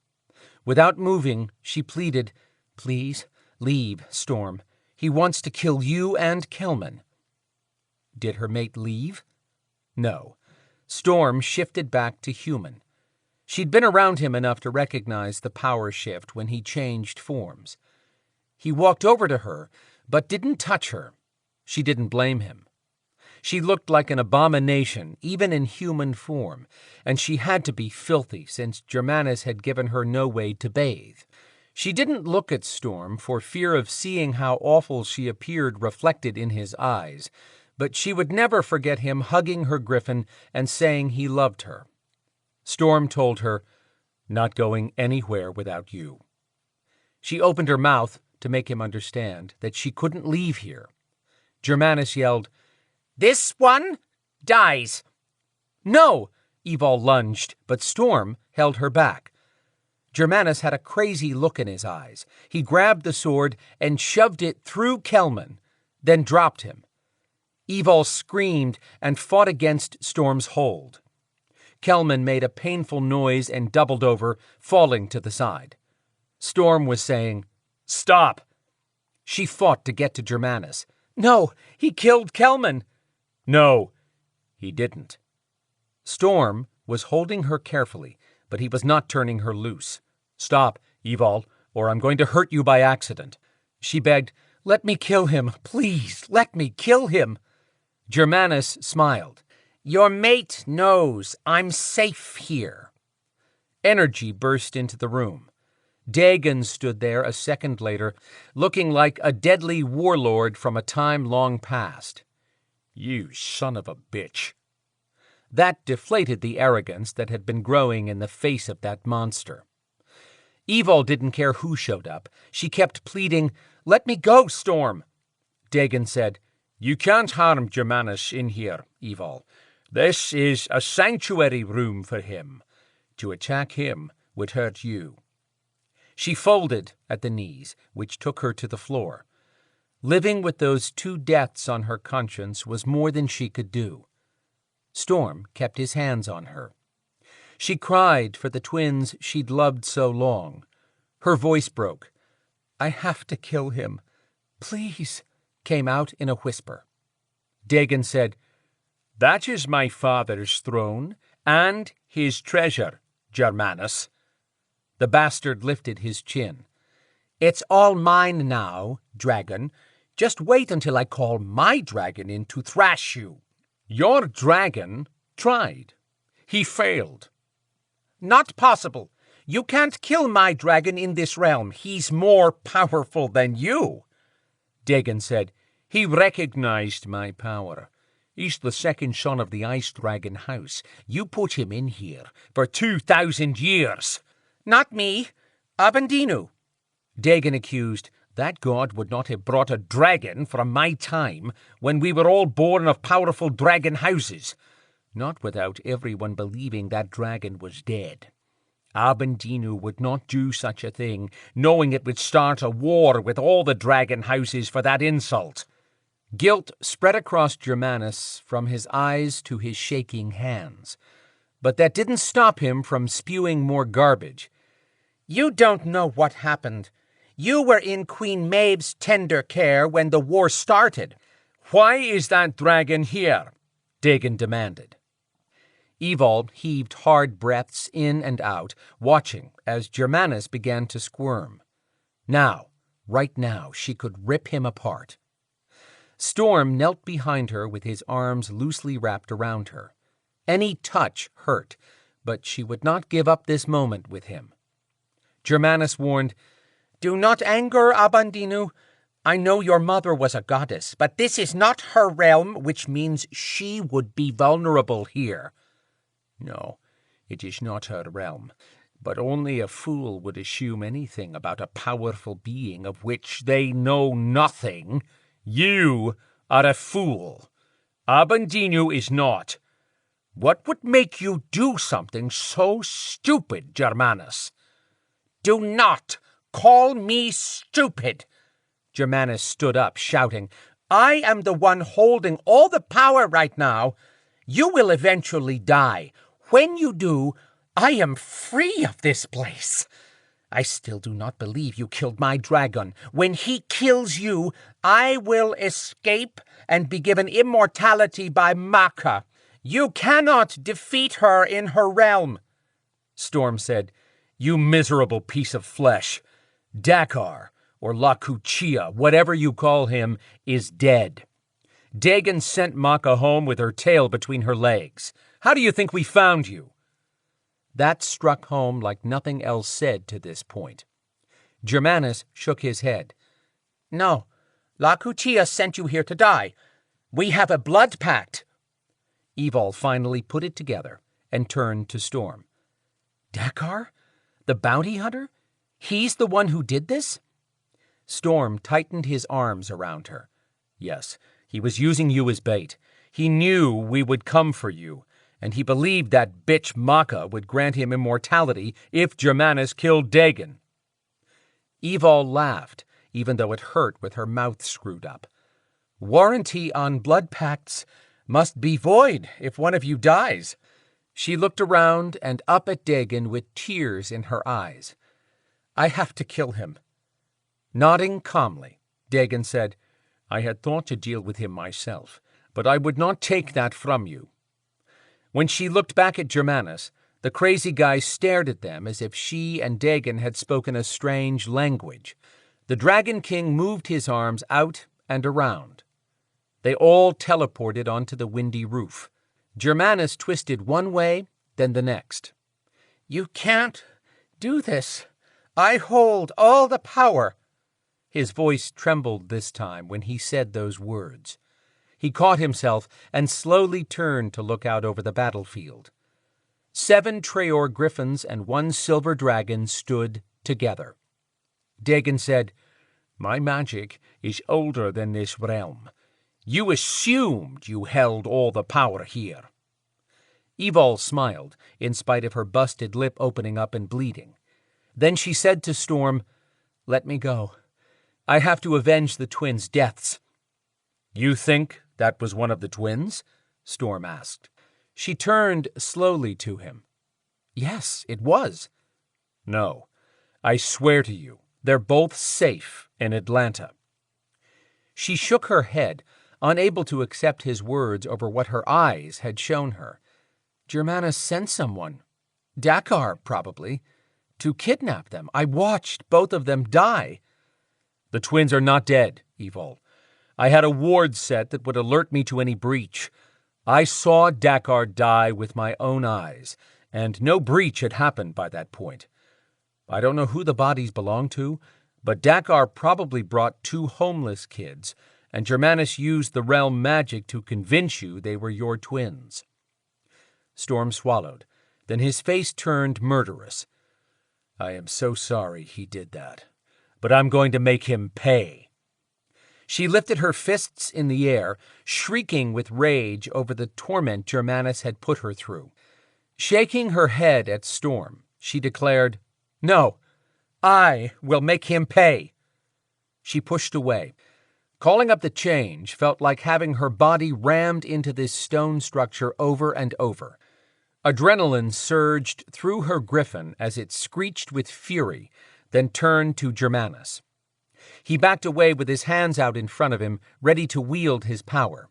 Without moving, she pleaded, "Please, leave, Storm. He wants to kill you and Kelman." Did her mate leave? No. Storm shifted back to human. She'd been around him enough to recognize the power shift when he changed forms. He walked over to her, but didn't touch her. She didn't blame him. She looked like an abomination, even in human form, and she had to be filthy since Germanus had given her no way to bathe. She didn't look at Storm for fear of seeing how awful she appeared reflected in his eyes, but she would never forget him hugging her griffin and saying he loved her. Storm told her, "Not going anywhere without you." She opened her mouth to make him understand that she couldn't leave here. Germanus yelled, "This one dies." "No!" Evol lunged, but Storm held her back. Germanus had a crazy look in his eyes. He grabbed the sword and shoved it through Kelman, then dropped him. Evol screamed and fought against Storm's hold. Kelman made a painful noise and doubled over, falling to the side. Storm was saying, "Stop!" She fought to get to Germanus. "No, he killed Kelman." "No, he didn't." Storm was holding her carefully, but he was not turning her loose. "Stop, Evol, or I'm going to hurt you by accident." She begged, "Let me kill him. Please, let me kill him." Germanus smiled. "Your mate knows I'm safe here." Energy burst into the room. Dagon stood there a second later, looking like a deadly warlord from a time long past. "You son of a bitch." That deflated the arrogance that had been growing in the face of that monster. Evol didn't care who showed up. She kept pleading, "Let me go, Storm." Dagon said, "You can't harm Germanus in here, Evol. This is a sanctuary room for him. To attack him would hurt you." She folded at the knees, which took her to the floor. Living with those two deaths on her conscience was more than she could do. Storm kept his hands on her. She cried for the twins she'd loved so long. Her voice broke. "I have to kill him. Please," came out in a whisper. Dagon said, "That is my father's throne and his treasure, Germanus." The bastard lifted his chin. "It's all mine now, dragon. Just wait until I call my dragon in to thrash you." "Your dragon tried. He failed." "Not possible. You can't kill my dragon in this realm. He's more powerful than you." Dagon said, "He recognized my power. He's the second son of the Ice Dragon House. You put him in here for 2,000 years. Not me. Abendinu. Dagon accused. That god would not have brought a dragon from my time when we were all born of powerful dragon houses. Not without everyone believing that dragon was dead. Abendinu would not do such a thing, knowing it would start a war with all the dragon houses for that insult. Guilt spread across Germanus from his eyes to his shaking hands, but that didn't stop him from spewing more garbage. You don't know what happened. You were in Queen Maeve's tender care when the war started. Why is that dragon here? Dagon demanded. Evald heaved hard breaths in and out, watching as Germanus began to squirm. Now, right now, she could rip him apart. Storm knelt behind her with his arms loosely wrapped around her. Any touch hurt, but she would not give up this moment with him. Germanus warned, Do not anger Abendinu. I know your mother was a goddess, but this is not her realm, which means she would be vulnerable here. No, it is not her realm, but only a fool would assume anything about a powerful being of which they know nothing. You are a fool. Abendinu is not. What would make you do something so stupid, Germanus? Do not call me stupid. Germanus stood up, shouting, I am the one holding all the power right now. You will eventually die. When you do, I am free of this place. I still do not believe you killed my dragon. When he kills you, I will escape and be given immortality by Maka. You cannot defeat her in her realm. Storm said, You miserable piece of flesh. Dakar, or Lakuchia, whatever you call him, is dead. Dagon sent Maka home with her tail between her legs. How do you think we found you? That struck home like nothing else said to this point. Germanus shook his head. No, Lakuchia sent you here to die. We have a blood pact. Evald finally put it together and turned to Storm. Dakar? The bounty hunter? He's the one who did this? Storm tightened his arms around her. Yes, he was using you as bait. He knew we would come for you, and he believed that bitch Maka would grant him immortality if Germanus killed Dagon. Evald laughed, even though it hurt with her mouth screwed up. Warranty on blood pacts must be void if one of you dies. She looked around and up at Dagon with tears in her eyes. I have to kill him. Nodding calmly, Dagon said, I had thought to deal with him myself, but I would not take that from you. When she looked back at Germanus, the crazy guy stared at them as if she and Dagon had spoken a strange language. The Dragon King moved his arms out and around. They all teleported onto the windy roof. Germanus twisted one way, then the next. You can't do this. I hold all the power. His voice trembled this time when he said those words. He caught himself and slowly turned to look out over the battlefield. 7 Treoir griffins and 1 silver dragon stood together. Dagon said, My magic is older than this realm. You assumed you held all the power here. Evald smiled, in spite of her busted lip opening up and bleeding. Then she said to Storm, Let me go. I have to avenge the twins' deaths. You think that was one of the twins? Storm asked. She turned slowly to him. Yes, it was. No, I swear to you, they're both safe in Atlanta. She shook her head, unable to accept his words over what her eyes had shown her. Germanus sent someone, Dakar probably, to kidnap them. I watched both of them die. The twins are not dead, Evald. I had a ward set that would alert me to any breach. I saw Dakar die with my own eyes, and no breach had happened by that point. I don't know who the bodies belong to, but Dakar probably brought 2 homeless kids, and Germanus used the realm magic to convince you they were your twins." Storm swallowed. Then his face turned murderous. "I am so sorry he did that, but I'm going to make him pay." She lifted her fists in the air, shrieking with rage over the torment Germanus had put her through. Shaking her head at Storm, she declared, "No, I will make him pay." She pushed away. Calling up the change felt like having her body rammed into this stone structure over and over. Adrenaline surged through her griffin as it screeched with fury, then turned to Germanus. He backed away with his hands out in front of him, ready to wield his power.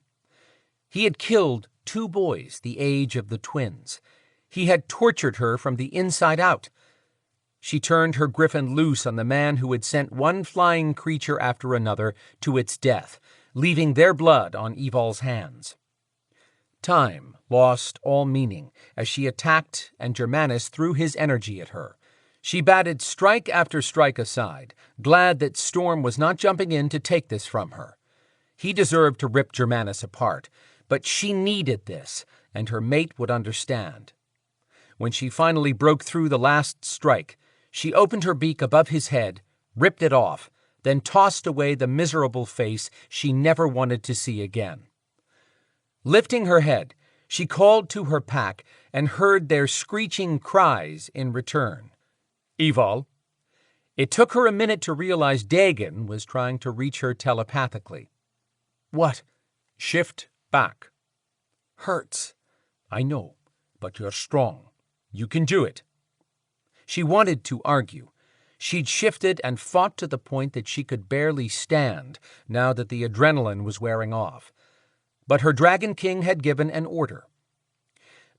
He had killed 2 boys the age of the twins. He had tortured her from the inside out. She turned her griffin loose on the man who had sent one flying creature after another to its death, leaving their blood on Evol's hands. Time lost all meaning as she attacked and Germanus threw his energy at her. She batted strike after strike aside, glad that Storm was not jumping in to take this from her. He deserved to rip Germanus apart, but she needed this, and her mate would understand. When she finally broke through the last strike, she opened her beak above his head, ripped it off, then tossed away the miserable face she never wanted to see again. Lifting her head, she called to her pack and heard their screeching cries in return. "Evol." It took her a minute to realize Dagon was trying to reach her telepathically. "What?" "Shift back." "Hurts." "I know, but you're strong. You can do it." She wanted to argue. She'd shifted and fought to the point that she could barely stand now that the adrenaline was wearing off. But her Dragon King had given an order.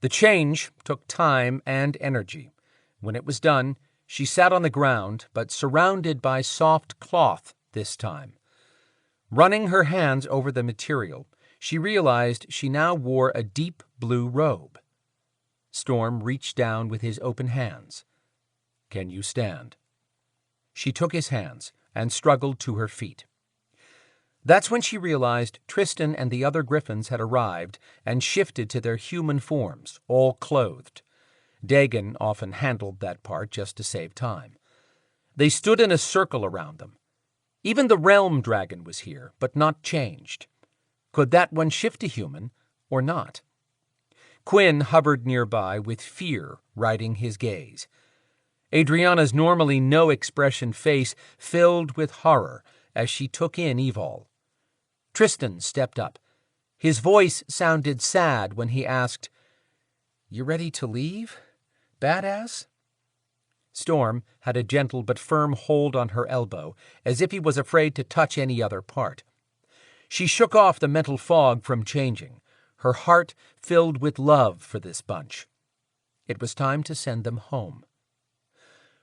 The change took time and energy. When it was done, she sat on the ground, but surrounded by soft cloth this time. Running her hands over the material, she realized she now wore a deep blue robe. Storm reached down with his open hands. "Can you stand?" She took his hands and struggled to her feet. That's when she realized Tristan and the other griffins had arrived and shifted to their human forms, all clothed. Dagon often handled that part just to save time. They stood in a circle around them. Even the realm dragon was here, but not changed. Could that one shift to human or not? Quinn hovered nearby with fear riding his gaze. Adriana's normally no-expression face filled with horror as she took in Evol. Tristan stepped up. His voice sounded sad when he asked, "You ready to leave, badass?" Storm had a gentle but firm hold on her elbow, as if he was afraid to touch any other part. She shook off the mental fog from changing, her heart filled with love for this bunch. It was time to send them home.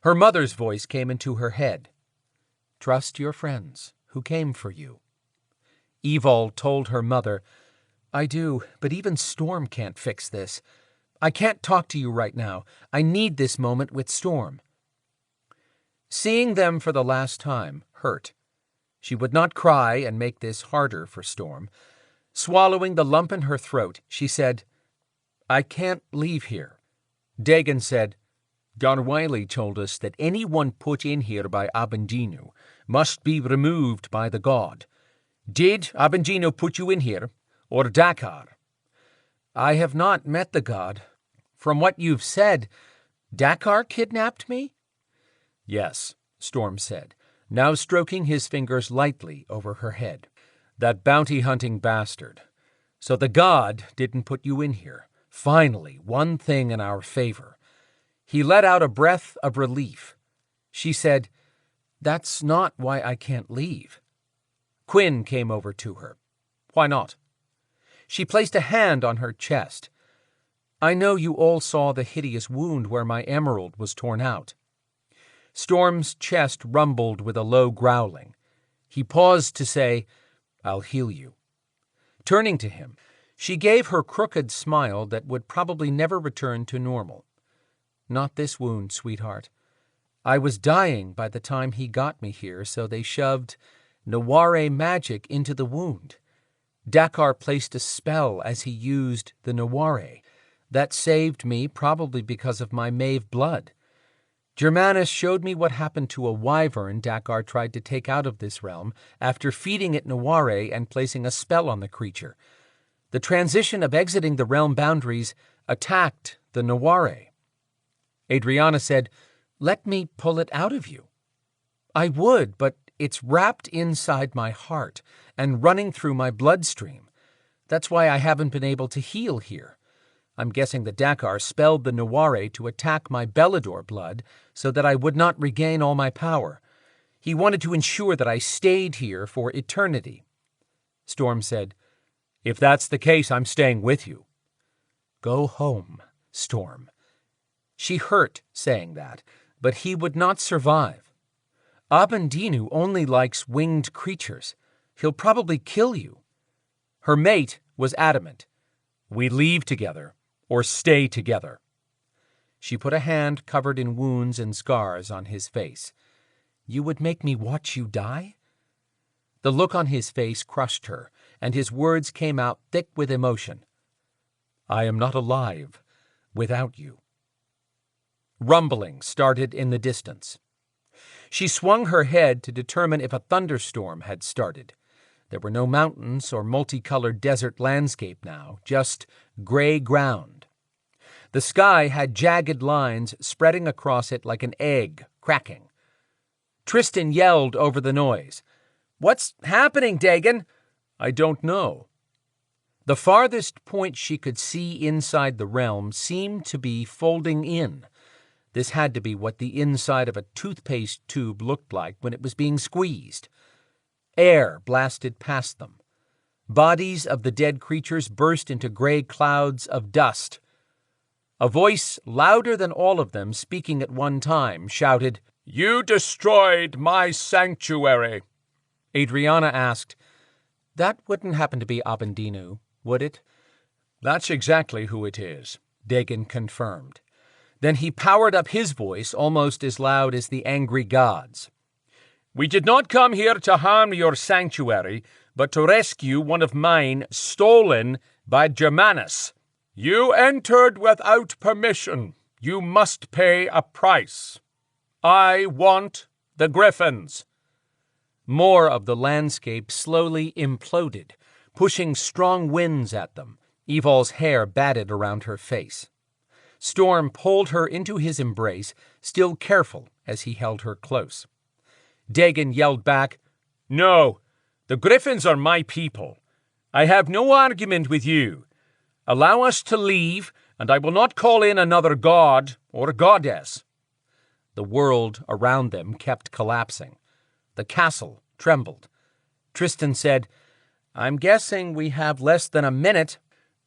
Her mother's voice came into her head. "Trust your friends who came for you." Evol told her mother, "I do, but even Storm can't fix this. I can't talk to you right now. I need this moment with Storm." Seeing them for the last time hurt. She would not cry and make this harder for Storm. Swallowing the lump in her throat, she said, "I can't leave here." Dagon said, "Garwiley told us that anyone put in here by Abendino must be removed by the god. Did Abendino put you in here, or Dakar?" "I have not met the god. From what you've said, Dakar kidnapped me?" "Yes," Storm said, now stroking his fingers lightly over her head. "That bounty-hunting bastard. So the god didn't put you in here. Finally, one thing in our favor." He let out a breath of relief. She said, "That's not why I can't leave." Quinn came over to her. "Why not?" She placed a hand on her chest. "I know you all saw the hideous wound where my emerald was torn out." Storm's chest rumbled with a low growling. He paused to say, "I'll heal you." Turning to him, she gave her crooked smile that would probably never return to normal. "Not this wound, sweetheart. I was dying by the time he got me here, so they shoved Noire magic into the wound. Dakar placed a spell as he used the Noire. That saved me, probably because of my Maeve blood. Germanus showed me what happened to a wyvern Dakar tried to take out of this realm after feeding it Noire and placing a spell on the creature. The transition of exiting the realm boundaries attacked the Noire. Adriana said, "Let me pull it out of you." I would, but it's wrapped inside my heart and running through my bloodstream. That's why I haven't been able to heal here. I'm guessing that Dakar spelled the Noire to attack my Belador blood so that I would not regain all my power. He wanted to ensure that I stayed here for eternity. Storm said, "If that's the case, I'm staying with you." "Go home, Storm." She hurt saying that, but he would not survive. Abendinu only likes winged creatures. He'll probably kill you. Her mate was adamant. "We leave together, or stay together." She put a hand covered in wounds and scars on his face. "You would make me watch you die?" The look on his face crushed her, and his words came out thick with emotion. "I am not alive without you." Rumbling started in the distance. She swung her head to determine if a thunderstorm had started. There were no mountains or multicolored desert landscape now, just gray ground. The sky had jagged lines spreading across it like an egg cracking. Tristan yelled over the noise. "What's happening, Dagon?" "I don't know." The farthest point she could see inside the realm seemed to be folding in. This had to be what the inside of a toothpaste tube looked like when it was being squeezed. Air blasted past them. Bodies of the dead creatures burst into gray clouds of dust. A voice louder than all of them, speaking at one time, shouted, "You destroyed my sanctuary." Adriana asked, "That wouldn't happen to be Abendinu, would it?" "That's exactly who it is," Dagon confirmed. Then he powered up his voice almost as loud as the angry gods. "We did not come here to harm your sanctuary, but to rescue one of mine stolen by Germanus. You entered without permission. You must pay a price. I want the griffins." More of the landscape slowly imploded, pushing strong winds at them. Evol's hair batted around her face. Storm pulled her into his embrace, still careful as he held her close. Dagon yelled back, "No, the griffins are my people. I have no argument with you. Allow us to leave, and I will not call in another god or goddess." The world around them kept collapsing. The castle trembled. Tristan said, "I'm guessing we have less than a minute."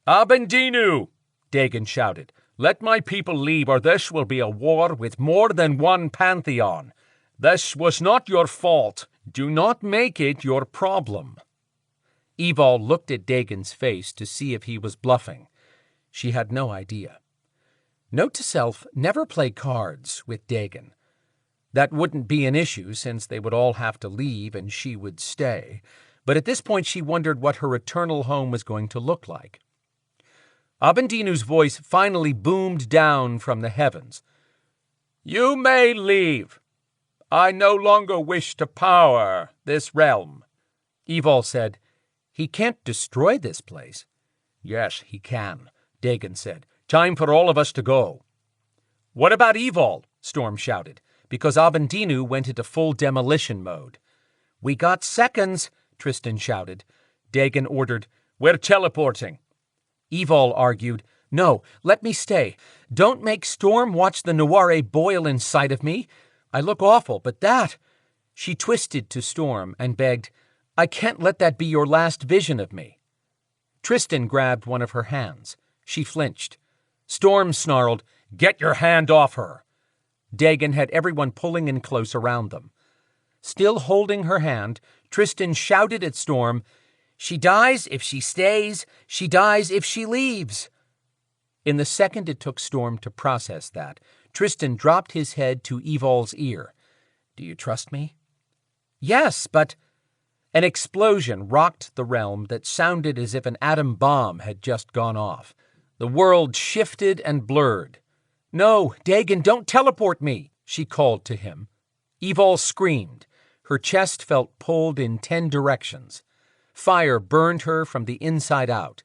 "Abendinu!" Dagon shouted. "Let my people leave, or this will be a war with more than one pantheon. This was not your fault. Do not make it your problem." Evol looked at Dagon's face to see if he was bluffing. She had no idea. Note to self, never play cards with Dagon. That wouldn't be an issue since they would all have to leave and she would stay. But at this point she wondered what her eternal home was going to look like. Abendinu's voice finally boomed down from the heavens. "You may leave. I no longer wish to power this realm." Evol said, "He can't destroy this place." "Yes, he can," Dagon said. "Time for all of us to go." "What about Evol?" Storm shouted, because Abendinu went into full demolition mode. "We got seconds," Tristan shouted. Dagon ordered, "We're teleporting." Evol argued, "No, let me stay. Don't make Storm watch the Noire boil inside of me. I look awful, but that—" She twisted to Storm and begged, "I can't let that be your last vision of me." Tristan grabbed one of her hands. She flinched. Storm snarled, "Get your hand off her." Dagon had everyone pulling in close around them. Still holding her hand, Tristan shouted at Storm, "She dies if she stays. She dies if she leaves." In the second it took Storm to process that, Tristan dropped his head to Evol's ear. "Do you trust me?" "Yes, but—" An explosion rocked the realm that sounded as if an atom bomb had just gone off. The world shifted and blurred. "No, Dagon, don't teleport me," she called to him. Evol screamed. Her chest felt pulled in 10 directions. Fire burned her from the inside out.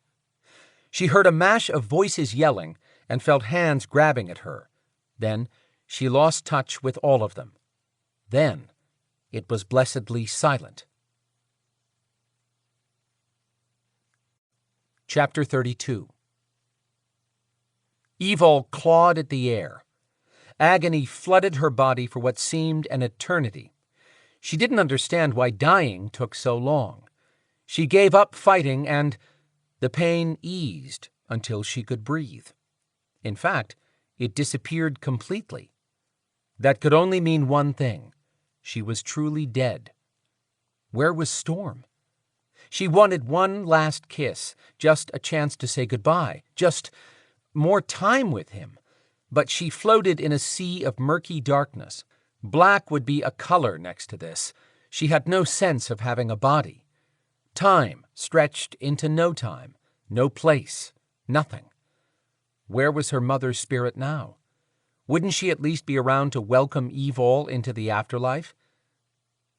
She heard a mash of voices yelling and felt hands grabbing at her. Then she lost touch with all of them. Then it was blessedly silent. Chapter 32. Evol clawed at the air. Agony flooded her body for what seemed an eternity. She didn't understand why dying took so long. She gave up fighting and the pain eased until she could breathe. In fact, it disappeared completely. That could only mean one thing. She was truly dead. Where was Storm? She wanted one last kiss, just a chance to say goodbye, just more time with him. But she floated in a sea of murky darkness. Black would be a color next to this. She had no sense of having a body. Time stretched into no time, no place, nothing. Where was her mother's spirit now? Wouldn't she at least be around to welcome Evol into the afterlife?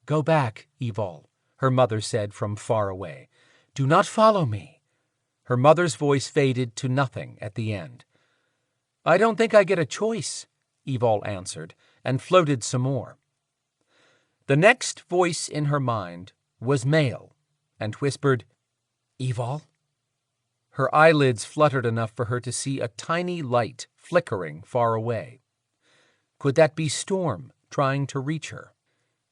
"Go back, Evol," her mother said from far away. "Do not follow me." Her mother's voice faded to nothing at the end. "I don't think I get a choice," Evol answered, and floated some more. The next voice in her mind was male, and whispered, "Evol?" Her eyelids fluttered enough for her to see a tiny light flickering far away. Could that be Storm trying to reach her?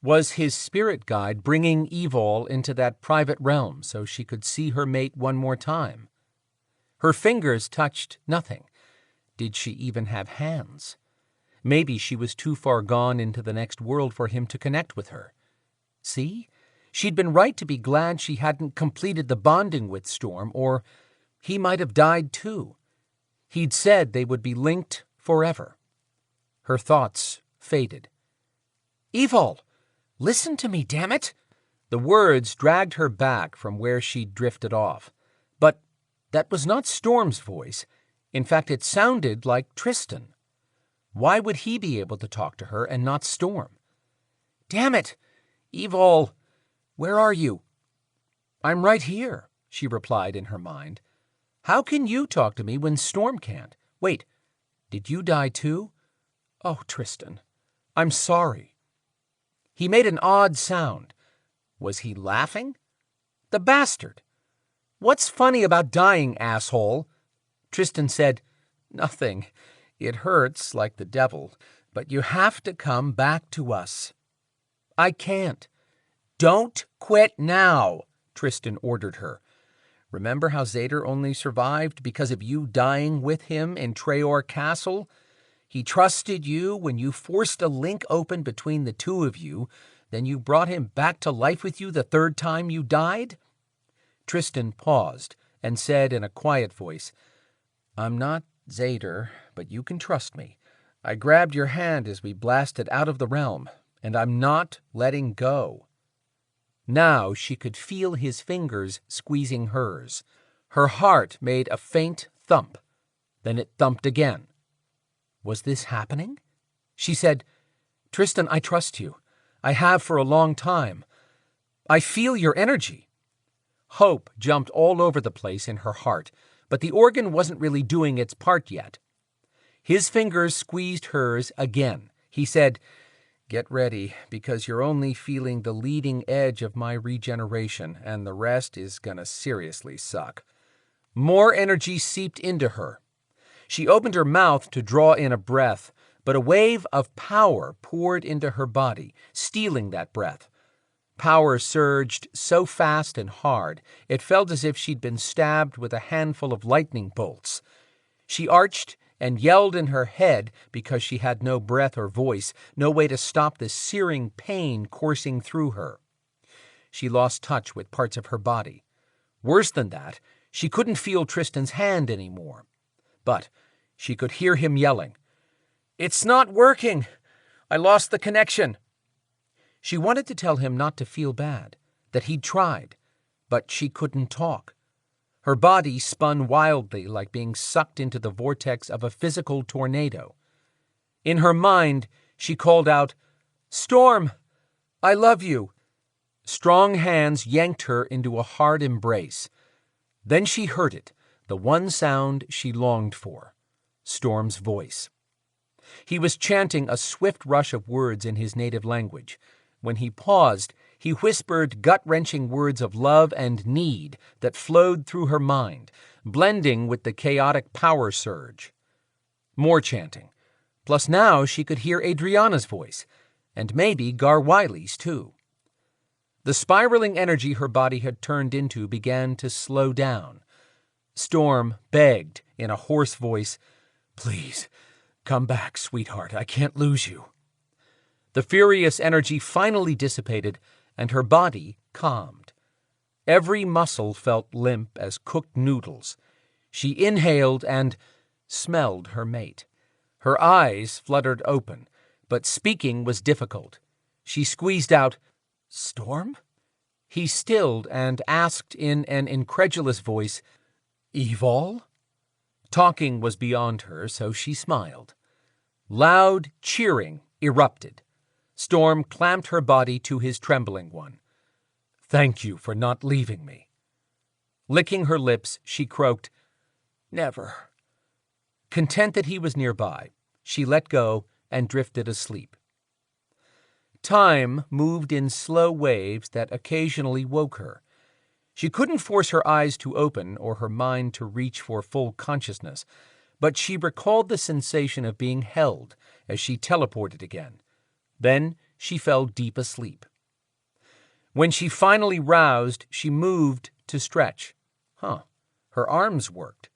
Was his spirit guide bringing Evol into that private realm so she could see her mate one more time? Her fingers touched nothing. Did she even have hands? Maybe she was too far gone into the next world for him to connect with her. See? She'd been right to be glad she hadn't completed the bonding with Storm, or he might have died too. He'd said they would be linked forever. Her thoughts faded. "Evol! Listen to me, damn it!" The words dragged her back from where she'd drifted off. But that was not Storm's voice. In fact, it sounded like Tristan. Why would he be able to talk to her and not Storm? "Damn it! Evol, where are you?" "I'm right here," she replied in her mind. "How can you talk to me when Storm can't? Wait, did you die too? Oh, Tristan, I'm sorry." He made an odd sound. Was he laughing? The bastard! "What's funny about dying, asshole?" Tristan said, "Nothing. It hurts like the devil, but you have to come back to us." "I can't." "Don't quit now," Tristan ordered her. "Remember how Zader only survived because of you dying with him in Treoir Castle? He trusted you when you forced a link open between the two of you, then you brought him back to life with you the third time you died?" Tristan paused and said in a quiet voice, "I'm not Zader, but you can trust me. I grabbed your hand as we blasted out of the realm, and I'm not letting go." Now she could feel his fingers squeezing hers. Her heart made a faint thump. Then it thumped again. Was this happening? She said, "Tristan, I trust you. I have for a long time. I feel your energy." Hope jumped all over the place in her heart, but the organ wasn't really doing its part yet. His fingers squeezed hers again. He said, "Get ready, because you're only feeling the leading edge of my regeneration, and the rest is gonna seriously suck." More energy seeped into her. She opened her mouth to draw in a breath, but a wave of power poured into her body, stealing that breath. Power surged so fast and hard, it felt as if she'd been stabbed with a handful of lightning bolts. She arched and yelled in her head because she had no breath or voice, no way to stop the searing pain coursing through her. She lost touch with parts of her body. Worse than that, she couldn't feel Tristan's hand anymore. But she could hear him yelling, "It's not working! I lost the connection!" She wanted to tell him not to feel bad, that he'd tried, but she couldn't talk. Her body spun wildly like being sucked into the vortex of a physical tornado. In her mind, she called out, "Storm! I love you!" Strong hands yanked her into a hard embrace. Then she heard it, the one sound she longed for, Storm's voice. He was chanting a swift rush of words in his native language. When he paused, he whispered gut-wrenching words of love and need that flowed through her mind, blending with the chaotic power surge. More chanting. Plus now she could hear Adriana's voice, and maybe Gar Wiley's too. The spiraling energy her body had turned into began to slow down. Storm begged in a hoarse voice, "Please, come back, sweetheart. I can't lose you." The furious energy finally dissipated, and her body calmed. Every muscle felt limp as cooked noodles. She inhaled and smelled her mate. Her eyes fluttered open, but speaking was difficult. She squeezed out, "Storm?" He stilled and asked in an incredulous voice, "Evol?" Talking was beyond her, so she smiled. Loud cheering erupted. Storm clamped her body to his trembling one. "Thank you for not leaving me." Licking her lips, she croaked, "Never." Content that he was nearby, she let go and drifted asleep. Time moved in slow waves that occasionally woke her. She couldn't force her eyes to open or her mind to reach for full consciousness, but she recalled the sensation of being held as she teleported again. Then she fell deep asleep. When she finally roused, she moved to stretch. Her arms worked.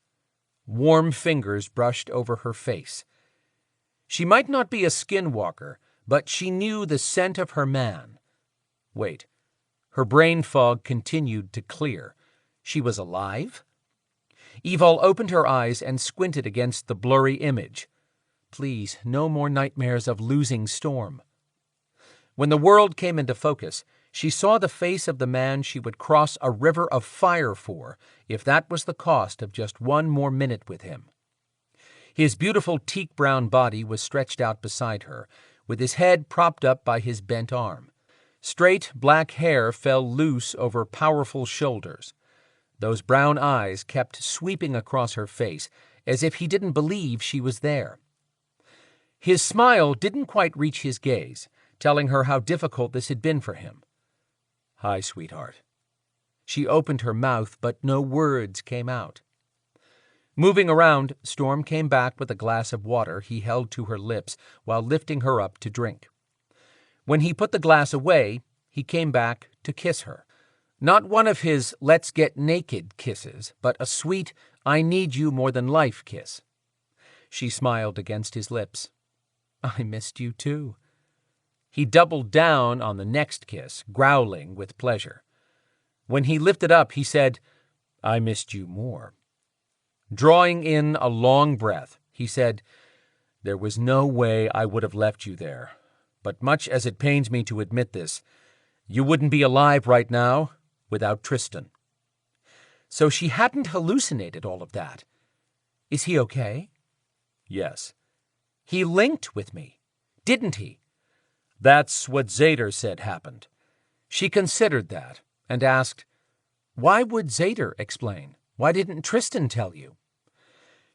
Warm fingers brushed over her face. She might not be a skinwalker, but she knew the scent of her man. Wait. Her brain fog continued to clear. She was alive? Evol opened her eyes and squinted against the blurry image. Please, no more nightmares of losing Storm. When the world came into focus, she saw the face of the man she would cross a river of fire for, if that was the cost of just one more minute with him. His beautiful teak-brown body was stretched out beside her, with his head propped up by his bent arm. Straight black hair fell loose over powerful shoulders. Those brown eyes kept sweeping across her face, as if he didn't believe she was there. His smile didn't quite reach his gaze, telling her how difficult this had been for him. "Hi, sweetheart." She opened her mouth, but no words came out. Moving around, Storm came back with a glass of water he held to her lips while lifting her up to drink. When he put the glass away, he came back to kiss her. Not one of his let's get naked kisses, but a sweet, I need you more than life kiss. She smiled against his lips. "I missed you too." He doubled down on the next kiss, growling with pleasure. When he lifted up, he said, "I missed you more." Drawing in a long breath, he said, "There was no way I would have left you there. But much as it pains me to admit this, you wouldn't be alive right now without Tristan." So she hadn't hallucinated all of that. "Is he okay?" "Yes." "He linked with me, didn't he?" "That's what Zader said happened." She considered that and asked, "Why would Zader explain? Why didn't Tristan tell you?"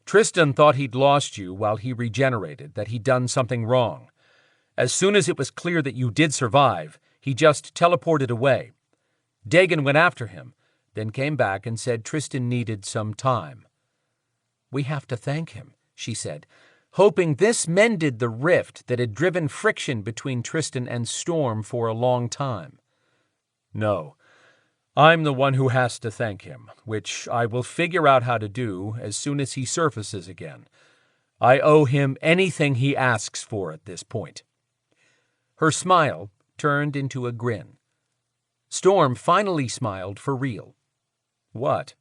"Tristan thought he'd lost you while he regenerated, that he'd done something wrong. As soon as it was clear that you did survive, he just teleported away. Dagon went after him, then came back and said Tristan needed some time." "We have to thank him," she said, hoping this mended the rift that had driven friction between Tristan and Storm for a long time. "No, I'm the one who has to thank him, which I will figure out how to do as soon as he surfaces again. I owe him anything he asks for at this point." Her smile turned into a grin. Storm finally smiled for real. "What?"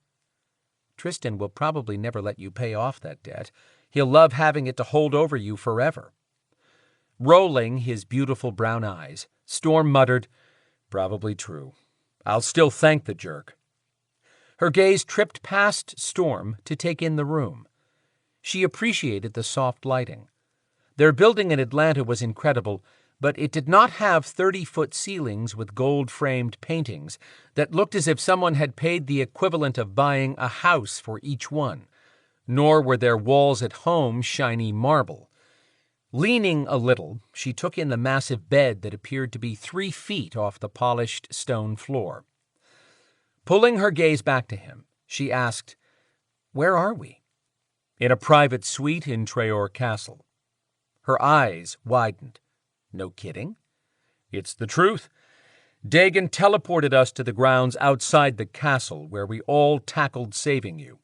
"Tristan will probably never let you pay off that debt. He'll love having it to hold over you forever." Rolling his beautiful brown eyes, Storm muttered, "Probably true. I'll still thank the jerk. Her gaze tripped past Storm to take in the room. She appreciated the soft lighting. Their building in Atlanta was incredible, but it did not have 30-foot ceilings with gold-framed paintings that looked as if someone had paid the equivalent of buying a house for each one. Nor were their walls at home shiny marble. Leaning a little, she took in the massive bed that appeared to be 3 feet off the polished stone floor. Pulling her gaze back to him, she asked, "Where are we?" "In a private suite in Treoir Castle." Her eyes widened. "No kidding?" "It's the truth. Dagon teleported us to the grounds outside the castle, where we all tackled saving you.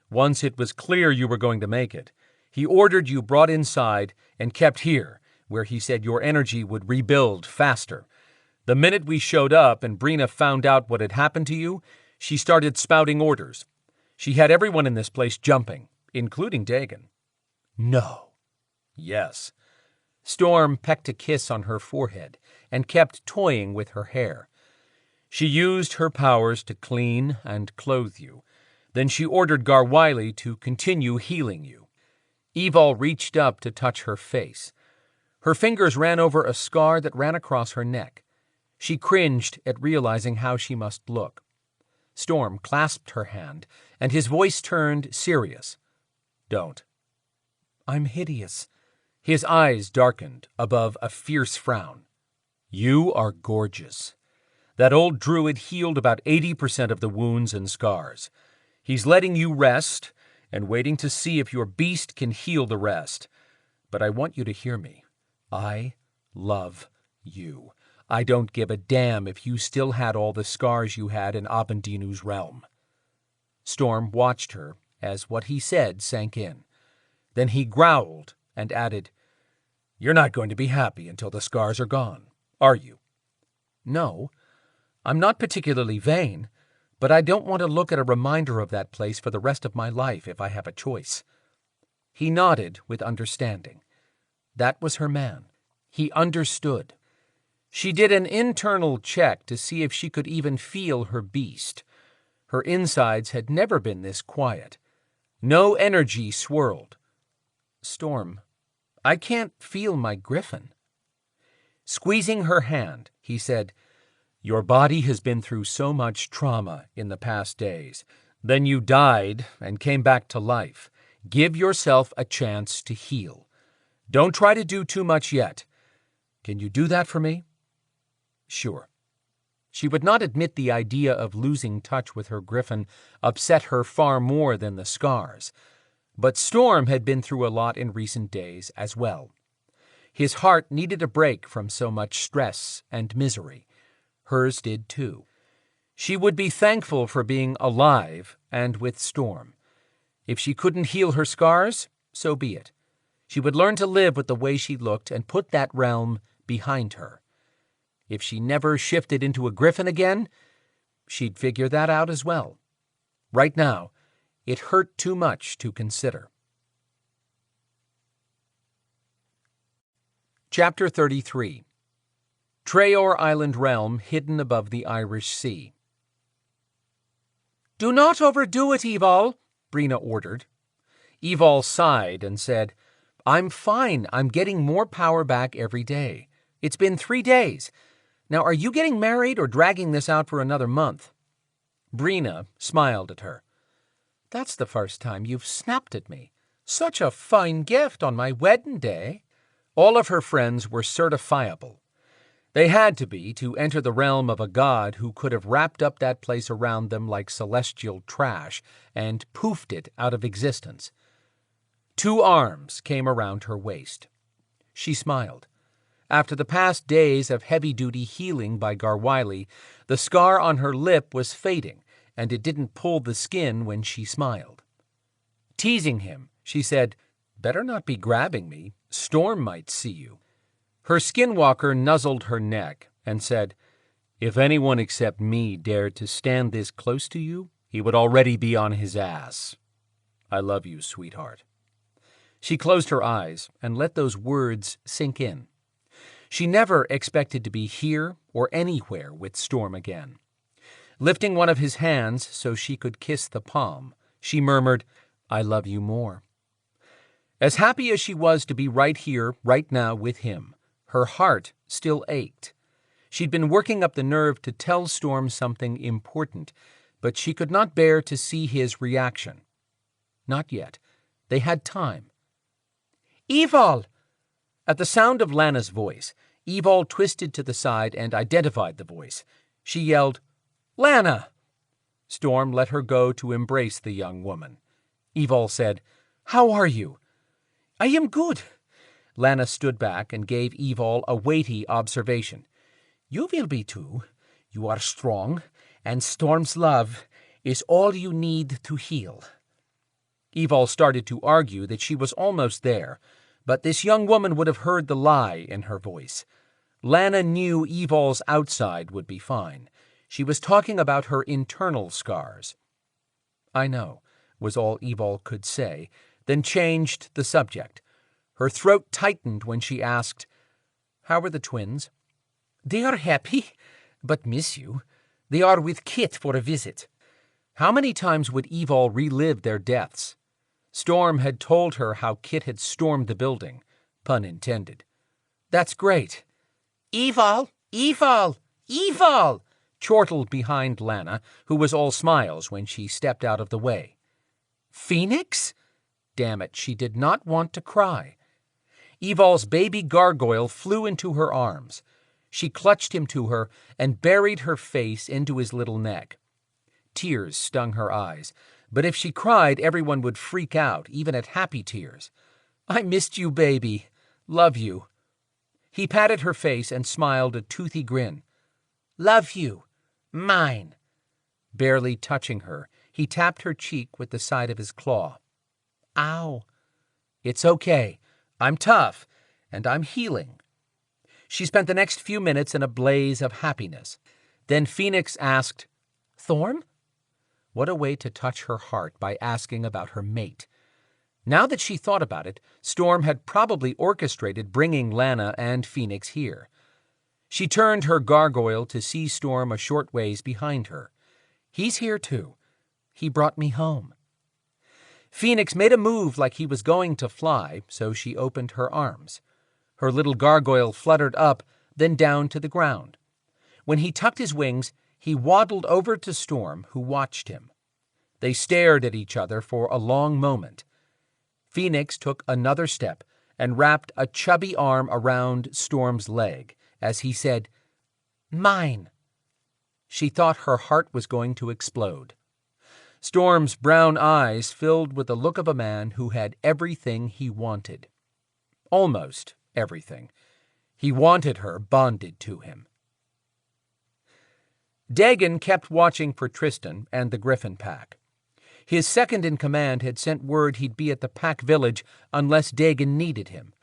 Once it was clear you were going to make it, he ordered you brought inside and kept here, where he said your energy would rebuild faster. The minute we showed up and Brina found out what had happened to you, she started spouting orders. She had everyone in this place jumping, including Dagon." "No." "Yes." Storm pecked a kiss on her forehead and kept toying with her hair. "She used her powers to clean and clothe you. Then she ordered Garwiley to continue healing you." Evol reached up to touch her face. Her fingers ran over a scar that ran across her neck. She cringed at realizing how she must look. Storm clasped her hand, and his voice turned serious. "Don't." "I'm hideous." His eyes darkened above a fierce frown. "You are gorgeous. That old druid healed about 80% of the wounds and scars. He's letting you rest and waiting to see if your beast can heal the rest. But I want you to hear me. I love you. I don't give a damn if you still had all the scars you had in Abendinu's realm." Storm watched her as what he said sank in. Then he growled and added, "You're not going to be happy until the scars are gone, are you?" "No. I'm not particularly vain, but I don't want to look at a reminder of that place for the rest of my life if I have a choice." He nodded with understanding. That was her man. He understood. She did an internal check to see if she could even feel her beast. Her insides had never been this quiet. No energy swirled. "Storm, I can't feel my griffin." Squeezing her hand, he said, "Your body has been through so much trauma in the past days. Then you died and came back to life. Give yourself a chance to heal. Don't try to do too much yet. Can you do that for me?" Sure. She would not admit the idea of losing touch with her griffin upset her far more than the scars. But Storm had been through a lot in recent days as well. His heart needed a break from so much stress and misery. Hers did too. She would be thankful for being alive and with Storm. If she couldn't heal her scars, so be it. She would learn to live with the way she looked and put that realm behind her. If she never shifted into a griffin again, she'd figure that out as well. Right now, it hurt too much to consider. Chapter 33. Treoir Island Realm hidden above the Irish Sea. "Do not overdo it, Evol," Brina ordered. Evol sighed and said, "I'm fine. I'm getting more power back every day. It's been 3 days. Now, are you getting married or dragging this out for another month?" Brina smiled at her. "That's the first time you've snapped at me. Such a fine gift on my wedding day." All of her friends were certifiable. They had to be to enter the realm of a god who could have wrapped up that place around them like celestial trash and poofed it out of existence. 2 arms came around her waist. She smiled. After the past days of heavy-duty healing by Garwiley, the scar on her lip was fading, and it didn't pull the skin when she smiled. Teasing him, she said, "Better not be grabbing me. Storm might see you." Her skinwalker nuzzled her neck and said, "If anyone except me dared to stand this close to you, he would already be on his ass. I love you, sweetheart." She closed her eyes and let those words sink in. She never expected to be here or anywhere with Storm again. Lifting one of his hands so she could kiss the palm, she murmured, "I love you more." As happy as she was to be right here, right now with him, her heart still ached. She'd been working up the nerve to tell Storm something important, but she could not bear to see his reaction. Not yet. They had time. "Evil!" At the sound of Lana's voice, Evil twisted to the side and identified the voice. She yelled, "Lana!" Storm let her go to embrace the young woman. Evil said, "How are you?" "I am good." Lana stood back and gave Evil a weighty observation. "You will be too. You are strong, and Storm's love is all you need to heal." Evil started to argue that she was almost there, but this young woman would have heard the lie in her voice. Lana knew Evil's outside would be fine. She was talking about her internal scars. "I know," was all Evil could say, then changed the subject. Her throat tightened when she asked, "How are the twins?" "They are happy, but miss you. They are with Kit for a visit." How many times would Evil relive their deaths? Storm had told her how Kit had stormed the building, pun intended. "That's great." "Evil! Evil! Evil!" chortled behind Lana, who was all smiles when she stepped out of the way. "Phoenix?" Damn it, she did not want to cry. Evol's baby gargoyle flew into her arms. She clutched him to her and buried her face into his little neck. Tears stung her eyes, but if she cried, everyone would freak out, even at happy tears. "I missed you, baby. Love you." He patted her face and smiled a toothy grin. "Love you. Mine." Barely touching her, he tapped her cheek with the side of his claw. "Ow." "It's okay. I'm tough, and I'm healing." She spent the next few minutes in a blaze of happiness. Then Phoenix asked, "Thorm?" What a way to touch her heart by asking about her mate. Now that she thought about it, Storm had probably orchestrated bringing Lana and Phoenix here. She turned her gargoyle to see Storm a short ways behind her. "He's here too. He brought me home." Phoenix made a move like he was going to fly, so she opened her arms. Her little gargoyle fluttered up, then down to the ground. When he tucked his wings, he waddled over to Storm, who watched him. They stared at each other for a long moment. Phoenix took another step and wrapped a chubby arm around Storm's leg as he said, "Mine." She thought her heart was going to explode. Storm's brown eyes filled with the look of a man who had everything he wanted. Almost everything. He wanted her bonded to him. Dagon kept watching for Tristan and the Griffin pack. His second-in-command had sent word he'd be at the pack village unless Dagon needed him.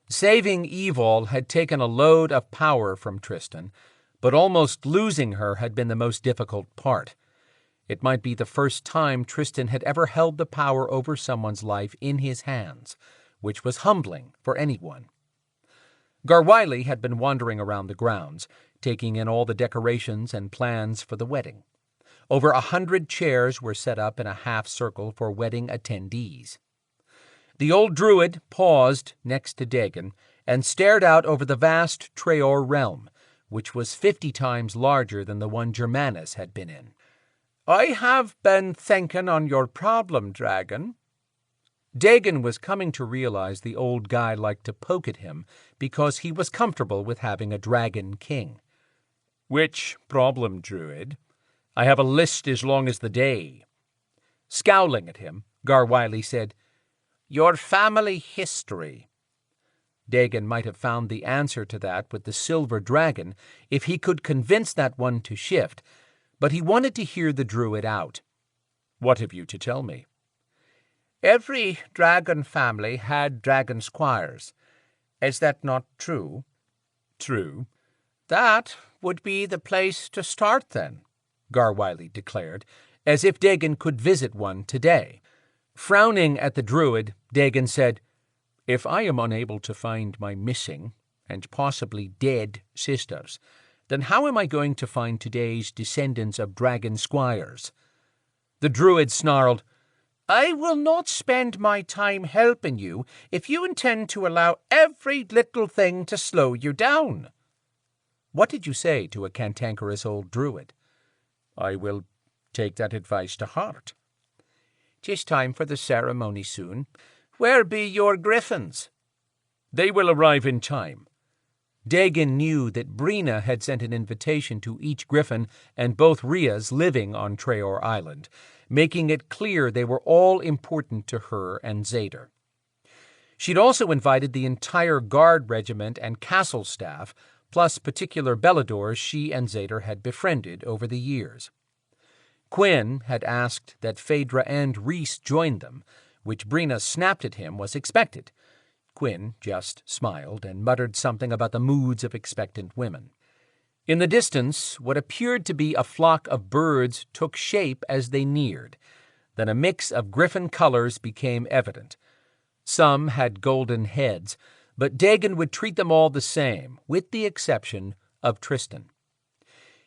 Saving Evil had taken a load of power from Tristan, but almost losing her had been the most difficult part. It might be the first time Tristan had ever held the power over someone's life in his hands, which was humbling for anyone. Garwiley had been wandering around the grounds, taking in all the decorations and plans for the wedding. Over 100 chairs were set up in a half-circle for wedding attendees. The old druid paused next to Dagon and stared out over the vast Treoir realm, which was 50 times larger than the one Germanus had been in. "I have been thinking on your problem, dragon." Dagon was coming to realize the old guy liked to poke at him because he was comfortable with having a dragon king. "Which problem, druid? I have a list as long as the day." Scowling at him, Garwiley said, "Your family history." Dagon might have found the answer to that with the silver dragon if he could convince that one to shift, but he wanted to hear the druid out. "What have you to tell me?" "Every dragon family had dragon squires. Is that not true?" "True." "That would be the place to start, then," Garwiley declared, as if Dagon could visit one today. Frowning at the druid, Dagon said, "If I am unable to find my missing, and possibly dead, sisters, then how am I going to find today's descendants of dragon squires? The druid snarled, I will not spend my time helping you if you intend to allow every little thing to slow you down. What did you say to a cantankerous old druid? I will take that advice to heart. 'Tis time for the ceremony soon. Where be your griffins? They will arrive in time. Dagon knew that Brina had sent an invitation to each griffin and both Rheas living on Treoir Island, making it clear they were all important to her and Zader. She'd also invited the entire guard regiment and castle staff, plus particular Beladors she and Zader had befriended over the years. Quinn had asked that Phaedra and Rhys join them, which Brina snapped at him was expected. Quinn just smiled and muttered something about the moods of expectant women. In the distance, what appeared to be a flock of birds took shape as they neared. Then a mix of griffin colors became evident. Some had golden heads, but Dagon would treat them all the same, with the exception of Tristan.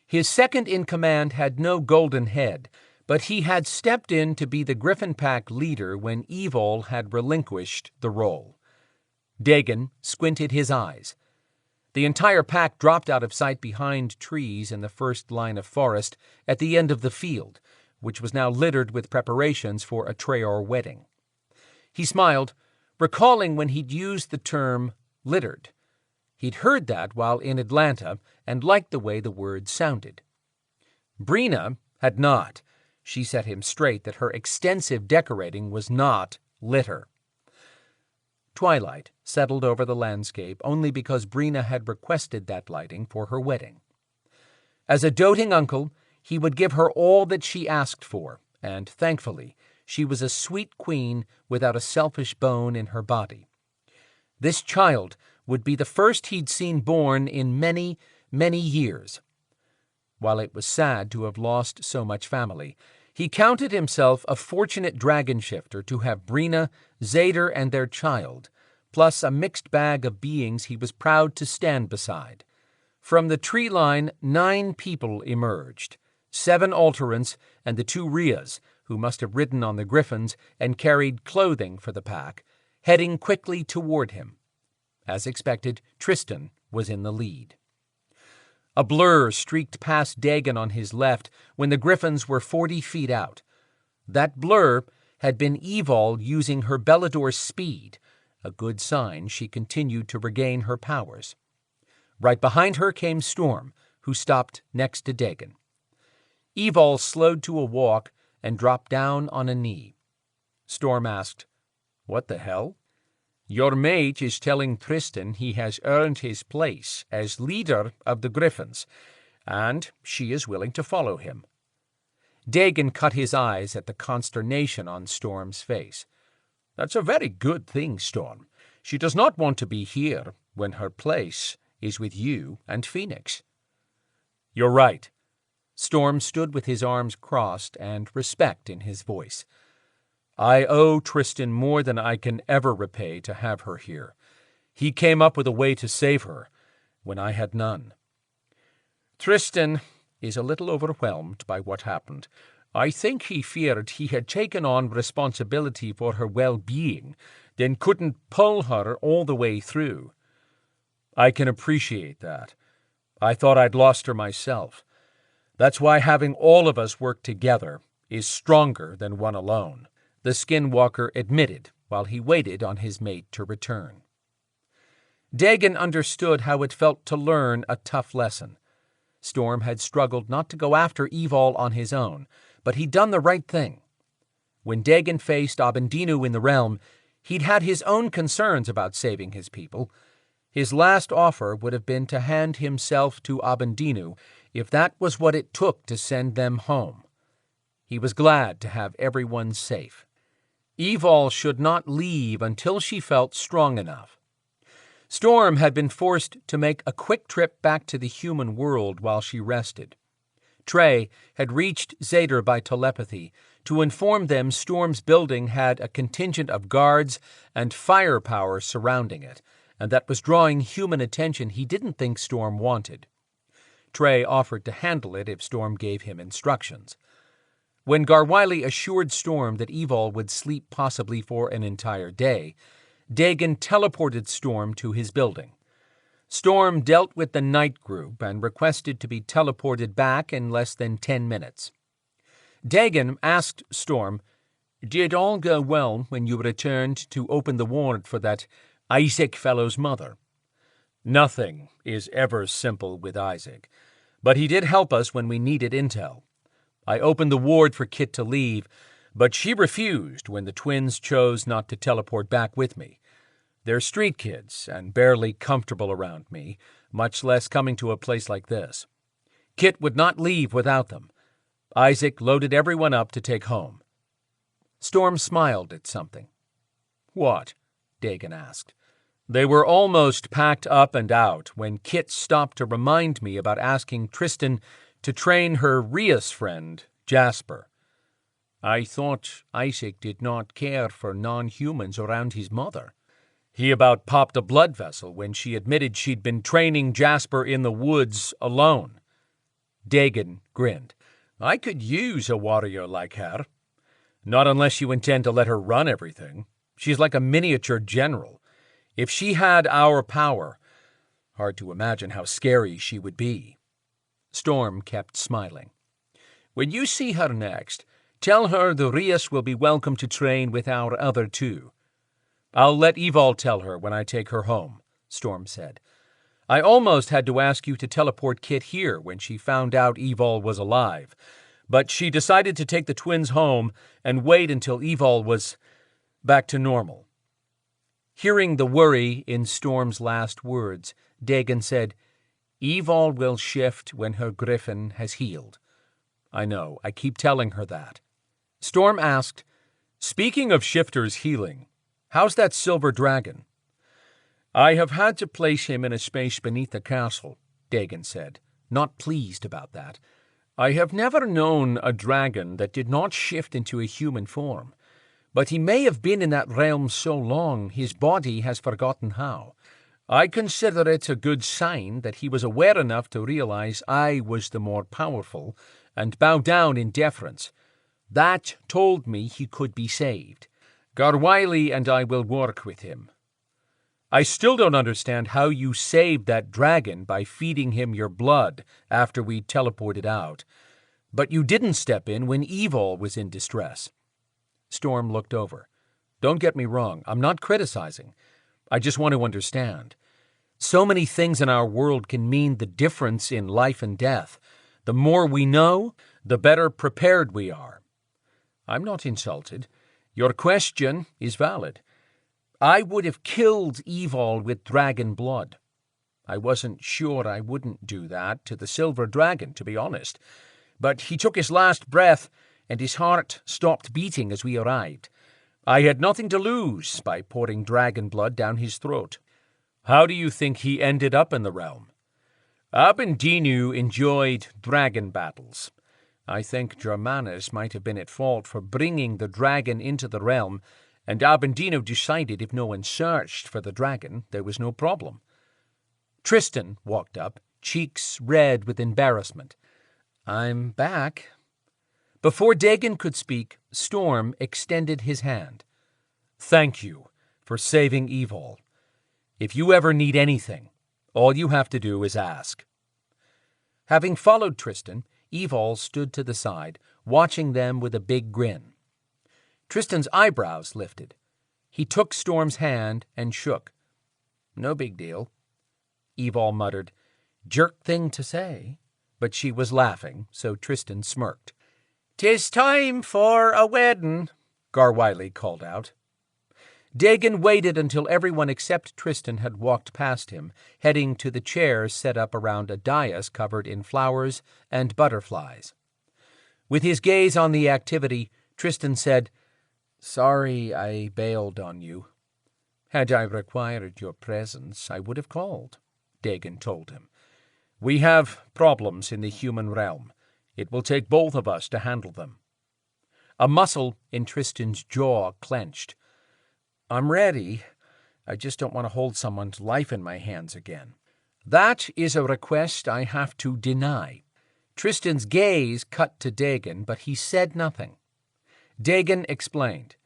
His second-in-command had no golden head, but he had stepped in to be the Griffin Pack leader when Evil had relinquished the role. Dagon squinted his eyes. The entire pack dropped out of sight behind trees in the first line of forest at the end of the field, which was now littered with preparations for a Treoir wedding. He smiled, recalling when he'd used the term littered. He'd heard that while in Atlanta and liked the way the word sounded. Brina had not. She set him straight that her extensive decorating was not litter. Twilight settled over the landscape only because Brina had requested that lighting for her wedding. As a doting uncle, he would give her all that she asked for, and thankfully, she was a sweet queen without a selfish bone in her body. This child would be the first he'd seen born in many, many years. While it was sad to have lost so much family, he counted himself a fortunate dragon shifter to have Brina, Zader, and their child, plus a mixed bag of beings he was proud to stand beside. From the tree line, 9 people emerged, 7 Alterants and the 2 Rheas, who must have ridden on the griffins and carried clothing for the pack, heading quickly toward him. As expected, Tristan was in the lead. A blur streaked past Dagon on his left when the griffins were 40 feet out. That blur had been Evil using her Belador speed, a good sign she continued to regain her powers. Right behind her came Storm, who stopped next to Dagon. Evil slowed to a walk and dropped down on a knee. Storm asked, "What the hell?" "Your mate is telling Tristan he has earned his place as leader of the Griffins, and she is willing to follow him." Dagon cut his eyes at the consternation on Storm's face. "That's a very good thing, Storm. She does not want to be here when her place is with you and Phoenix." "You're right." Storm stood with his arms crossed and respect in his voice. "I owe Tristan more than I can ever repay to have her here. He came up with a way to save her when I had none. Tristan is a little overwhelmed by what happened. I think he feared he had taken on responsibility for her well-being, then couldn't pull her all the way through. I can appreciate that. I thought I'd lost her myself. That's why having all of us work together is stronger than one alone," the skinwalker admitted while he waited on his mate to return. Dagon understood how it felt to learn a tough lesson. Storm had struggled not to go after Evil on his own, but he'd done the right thing. When Dagon faced Abendinu in the realm, he'd had his own concerns about saving his people. His last offer would have been to hand himself to Abendinu if that was what it took to send them home. He was glad to have everyone safe. Evil should not leave until she felt strong enough. Storm had been forced to make a quick trip back to the human world while she rested. Trey had reached Zader by telepathy to inform them Storm's building had a contingent of guards and firepower surrounding it, and that was drawing human attention he didn't think Storm wanted. Trey offered to handle it if Storm gave him instructions. When Garwiley assured Storm that Evol would sleep possibly for an entire day, Dagon teleported Storm to his building. Storm dealt with the night group and requested to be teleported back in less than 10 minutes. Dagon asked Storm, "Did all go well when you returned to open the ward for that Isaac fellow's mother?" "Nothing is ever simple with Isaac, but he did help us when we needed intel. I opened the ward for Kit to leave, but she refused when the twins chose not to teleport back with me. They're street kids and barely comfortable around me, much less coming to a place like this. Kit would not leave without them. Isaac loaded everyone up to take home." Storm smiled at something. "What?" Dagon asked. "They were almost packed up and out when Kit stopped to remind me about asking Tristan to train her Rias friend, Jasper. I thought Isaac did not care for non-humans around his mother. He about popped a blood vessel when she admitted she'd been training Jasper in the woods alone." Dagon grinned. "I could use a warrior like her. Not unless you intend to let her run everything. She's like a miniature general. If she had our power, hard to imagine how scary she would be." Storm kept smiling. "When you see her next, tell her the Rias will be welcome to train with our other two." "I'll let Evol tell her when I take her home," Storm said. "I almost had to ask you to teleport Kit here when she found out Evol was alive, but she decided to take the twins home and wait until Evol was back to normal." Hearing the worry in Storm's last words, Dagon said, "Evol will shift when her griffin has healed." "I know, I keep telling her that." Storm asked, "Speaking of shifters healing, how's that silver dragon?" "I have had to place him in a space beneath the castle," Dagon said, not pleased about that. "I have never known a dragon that did not shift into a human form, but he may have been in that realm so long his body has forgotten how. I consider it a good sign that he was aware enough to realize I was the more powerful and bow down in deference. That told me he could be saved. Garwiley and I will work with him." "I still don't understand how you saved that dragon by feeding him your blood after we teleported out. But you didn't step in when Evol was in distress." Storm looked over. "Don't get me wrong, I'm not criticizing. I just want to understand. So many things in our world can mean the difference in life and death. The more we know, the better prepared we are." "I'm not insulted. Your question is valid. I would have killed Evol with dragon blood. I wasn't sure I wouldn't do that to the silver dragon, to be honest. But he took his last breath, and his heart stopped beating as we arrived. I had nothing to lose by pouring dragon blood down his throat." "How do you think he ended up in the realm?" "Abendinu enjoyed dragon battles. I think Germanus might have been at fault for bringing the dragon into the realm, and Abendino decided if no one searched for the dragon, there was no problem." Tristan walked up, cheeks red with embarrassment. "I'm back." Before Dagon could speak, Storm extended his hand. "Thank you for saving Evol. If you ever need anything, all you have to do is ask." Having followed Tristan, Evol stood to the side, watching them with a big grin. Tristan's eyebrows lifted. He took Storm's hand and shook. "No big deal." Evol muttered, "Jerk thing to say," but she was laughing, so Tristan smirked. "'Tis time for a wedding," Garwiley called out. Dagon waited until everyone except Tristan had walked past him, heading to the chairs set up around a dais covered in flowers and butterflies. With his gaze on the activity, Tristan said, "Sorry I bailed on you." "Had I required your presence, I would have called," Dagon told him. "We have problems in the human realm. It will take both of us to handle them." A muscle in Tristan's jaw clenched. "I'm ready. I just don't want to hold someone's life in my hands again." That is a request I have to deny. Tristan's gaze cut to Dagon, but he said nothing. Dagon explained.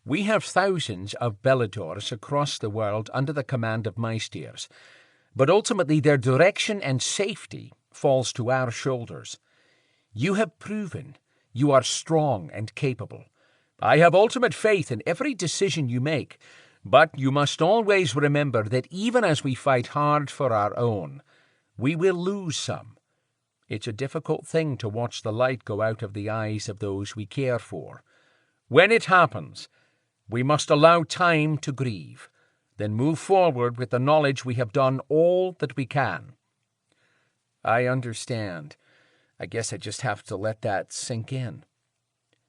We have thousands of Beladors across the world under the command of Meistiers, but ultimately their direction and safety falls to our shoulders. You have proven you are strong and capable. I have ultimate faith in every decision you make, but you must always remember that even as we fight hard for our own, we will lose some. It's a difficult thing to watch the light go out of the eyes of those we care for. When it happens, we must allow time to grieve, then move forward with the knowledge we have done all that we can. I understand. I guess I just have to let that sink in.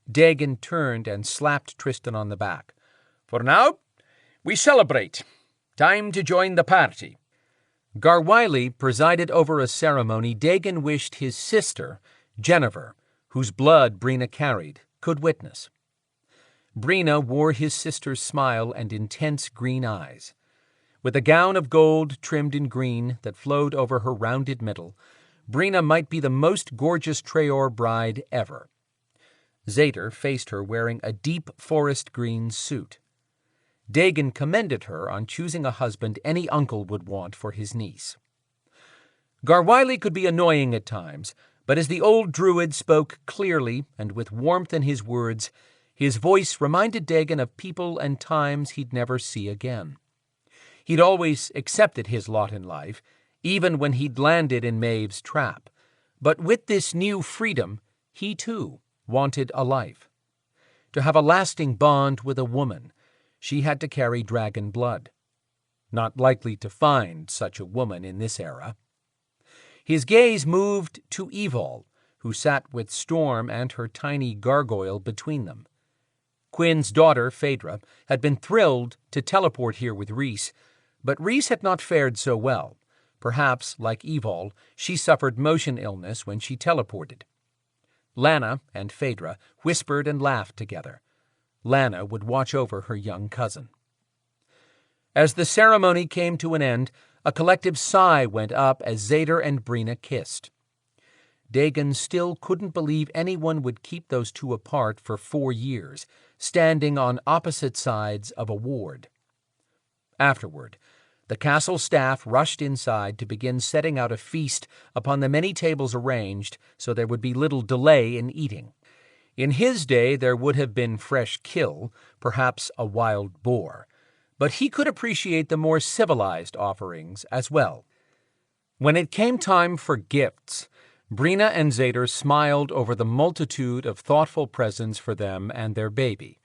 Dagon turned and slapped Tristan on the back. For now, we celebrate. Time to join the party. Garwiley presided over a ceremony Dagon wished his sister, Jennifer, whose blood Brina carried, could witness. Brina wore his sister's smile and intense green eyes. With a gown of gold trimmed in green that flowed over her rounded middle, Brina might be the most gorgeous Treoir bride ever. Zader faced her wearing a deep forest green suit. Dagon commended her on choosing a husband any uncle would want for his niece. Garwiley could be annoying at times, but as the old druid spoke clearly and with warmth in his words, his voice reminded Dagon of people and times he'd never see again. He'd always accepted his lot in life, even when he'd landed in Maeve's trap. But with this new freedom, he too wanted a life. To have a lasting bond with a woman, she had to carry dragon blood. Not likely to find such a woman in this era. His gaze moved to Evol, who sat with Storm and her tiny gargoyle between them. Quinn's daughter, Phaedra, had been thrilled to teleport here with Rhys, but Rhys had not fared so well. Perhaps, like Evol, she suffered motion illness when she teleported. Lana and Phaedra whispered and laughed together. Lana would watch over her young cousin. As the ceremony came to an end, a collective sigh went up as Zader and Brina kissed. Dagon still couldn't believe anyone would keep those two apart for 4 years, standing on opposite sides of a ward. Afterward, the castle staff rushed inside to begin setting out a feast upon the many tables arranged so there would be little delay in eating. In his day there would have been fresh kill, perhaps a wild boar, but he could appreciate the more civilized offerings as well. When it came time for gifts, Brina and Zader smiled over the multitude of thoughtful presents for them and their baby.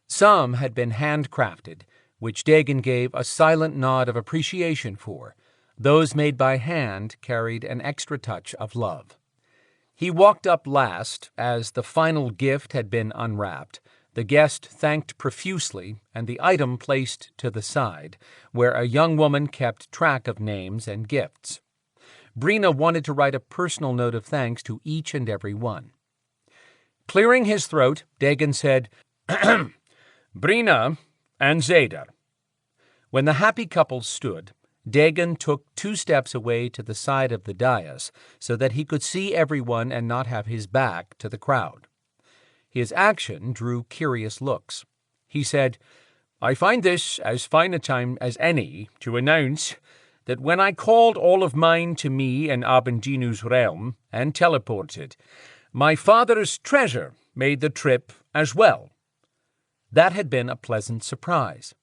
Some had been handcrafted, which Dagon gave a silent nod of appreciation for. Those made by hand carried an extra touch of love. He walked up last, as the final gift had been unwrapped. The guest thanked profusely, and the item placed to the side, where a young woman kept track of names and gifts. Brina wanted to write a personal note of thanks to each and every one. Clearing his throat, Dagon said, Brina and Zader. When the happy couple stood, Dagon took 2 steps away to the side of the dais so that he could see everyone and not have his back to the crowd. His action drew curious looks. He said, I find this as fine a time as any to announce that when I called all of mine to me in Abendinu's realm and teleported, my father's treasure made the trip as well. That had been a pleasant surprise.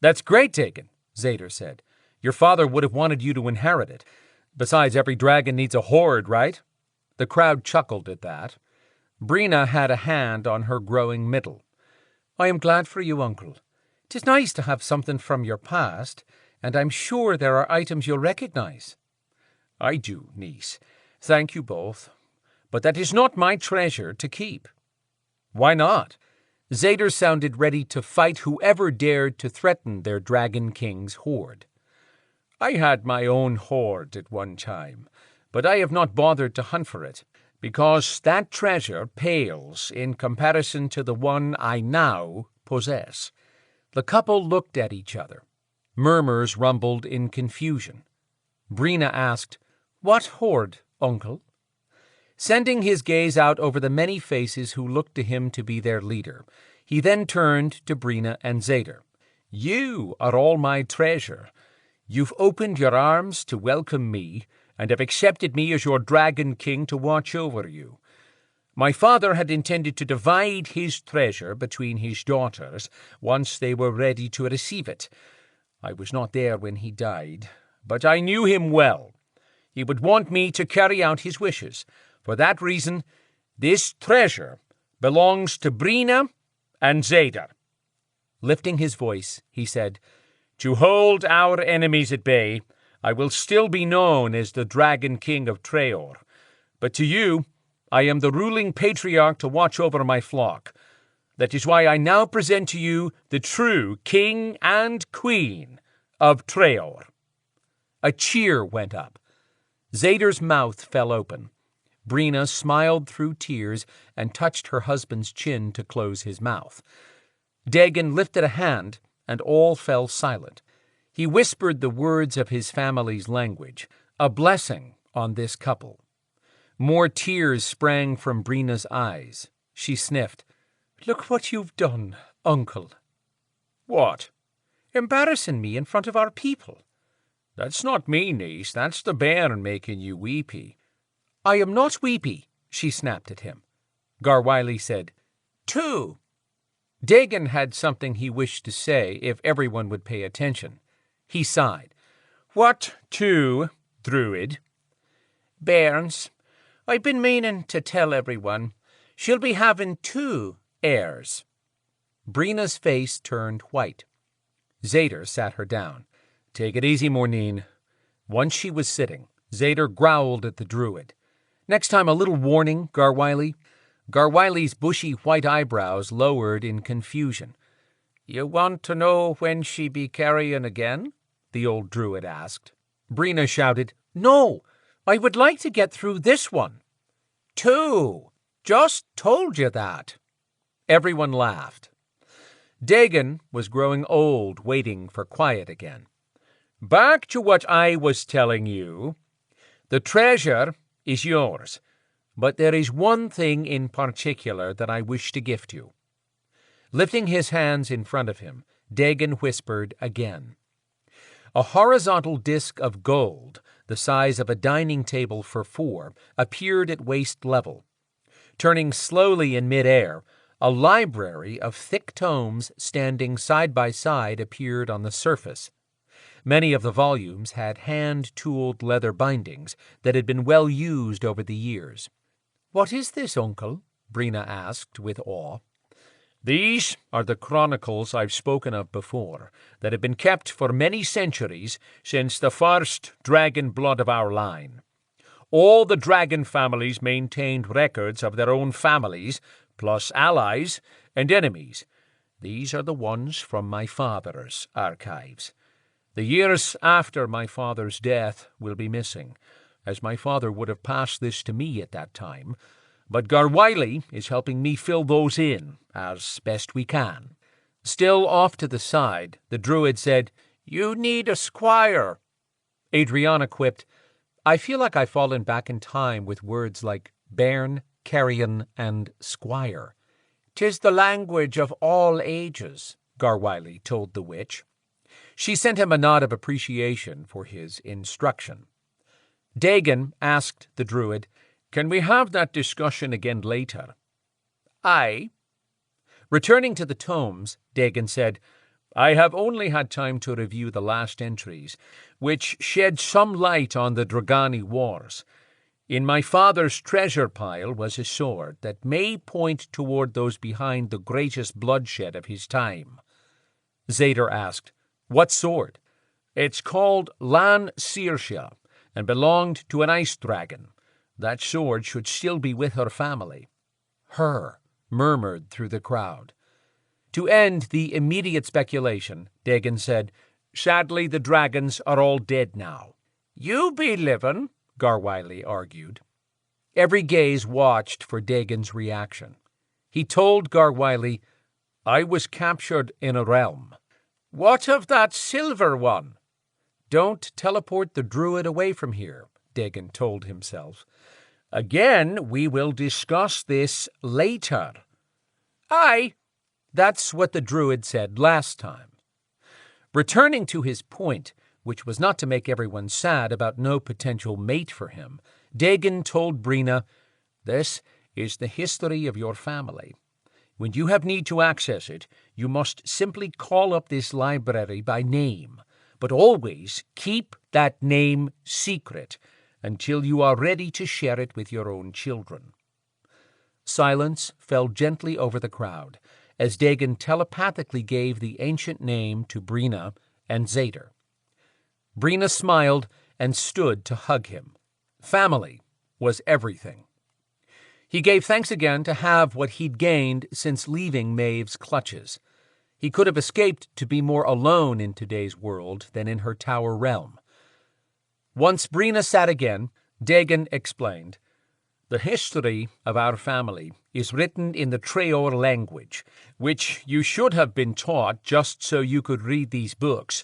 That's great, Dagon, Zader said. Your father would have wanted you to inherit it. Besides, every dragon needs a hoard, right? The crowd chuckled at that. Brina had a hand on her growing middle. I am glad for you, uncle. 'Tis nice to have something from your past, and I'm sure there are items you'll recognize. I do, niece. Thank you both. But that is not my treasure to keep. Why not? Zader sounded ready to fight whoever dared to threaten their Dragon King's hoard. I had my own hoard at one time, but I have not bothered to hunt for it, because that treasure pales in comparison to the one I now possess. The couple looked at each other. Murmurs rumbled in confusion. Brina asked, "What hoard, uncle?" Sending his gaze out over the many faces who looked to him to be their leader, he then turned to Brina and Zader. "You are all my treasure. You've opened your arms to welcome me, and have accepted me as your dragon king to watch over you. My father had intended to divide his treasure between his daughters once they were ready to receive it. I was not there when he died, but I knew him well. He would want me to carry out his wishes. For that reason, this treasure belongs to Brina and Zader." Lifting his voice, he said, "To hold our enemies at bay, I will still be known as the Dragon King of Treoir. But to you, I am the ruling patriarch to watch over my flock. That is why I now present to you the true King and Queen of Treoir." A cheer went up. Zader's mouth fell open. Brina smiled through tears and touched her husband's chin to close his mouth. Dagon lifted a hand, and all fell silent. He whispered the words of his family's language, a blessing on this couple. More tears sprang from Brina's eyes. She sniffed. "Look what you've done, uncle." "What?" "Embarrassing me in front of our people." "That's not me, niece. That's the bairn making you weepy." "I am not weepy," she snapped at him. Garwiley said, "Two." Dagon had something he wished to say if everyone would pay attention. He sighed. "What two, Druid?" "Bairns, I've been meaning to tell everyone. She'll be having 2 heirs." Brina's face turned white. Zader sat her down. "Take it easy, Mornine." Once she was sitting, Zader growled at the Druid. "Next time a little warning, Garwiley." Garwiley's bushy white eyebrows lowered in confusion. "You want to know when she be carrying again?" the old Druid asked. Brina shouted, "No! I would like to get through this one." 2! Just told you that." Everyone laughed. Dagon was growing old, waiting for quiet again. "Back to what I was telling you. The treasure is yours, but there is one thing in particular that I wish to gift you." Lifting his hands in front of him, Dagon whispered again. A horizontal disk of gold, the size of a dining table for 4, appeared at waist level. Turning slowly in mid-air, a library of thick tomes standing side by side appeared on the surface. Many of the volumes had hand-tooled leather bindings that had been well used over the years. "What is this, uncle?" Brina asked with awe. "These are the chronicles I've spoken of before, that have been kept for many centuries since the first dragon blood of our line. All the dragon families maintained records of their own families, plus allies and enemies. These are the ones from my father's archives. The years after my father's death will be missing, as my father would have passed this to me at that time, but Garwiley is helping me fill those in, as best we can." Still off to the side, the Druid said, "You need a squire." Adriana quipped, "I feel like I've fallen back in time with words like bairn, carrion, and squire." "'Tis the language of all ages," Garwiley told the witch. She sent him a nod of appreciation for his instruction. Dagon asked the Druid, "Can we have that discussion again later?" "Aye." Returning to the tomes, Dagon said, "I have only had time to review the last entries, which shed some light on the Dragani Wars. In my father's treasure pile was a sword that may point toward those behind the greatest bloodshed of his time." Zader asked, "What sword?" "It's called Lan Saoirse, and belonged to an ice dragon. That sword should still be with her family." "Her," murmured through the crowd. To end the immediate speculation, Dagon said, "Sadly, the dragons are all dead now." "You be living," Garwiley argued. Every gaze watched for Dagon's reaction. He told Garwiley, "I was captured in a realm." "What of that silver one?" Don't teleport the druid away from here, Dagon told himself. Again, we will discuss this later. Aye, that's what the druid said last time. Returning to his point, which was not to make everyone sad about no potential mate for him, Dagon told Brina, "This is the history of your family. When you have need to access it, you must simply call up this library by name, but always keep that name secret until you are ready to share it with your own children." Silence fell gently over the crowd as Dagon telepathically gave the ancient name to Brina and Zader. Brina smiled and stood to hug him. Family was everything. He gave thanks again to have what he'd gained since leaving Maeve's clutches. He could have escaped to be more alone in today's world than in her tower realm. Once Brina sat again, Dagon explained, "The history of our family is written in the Treoir language, which you should have been taught just so you could read these books.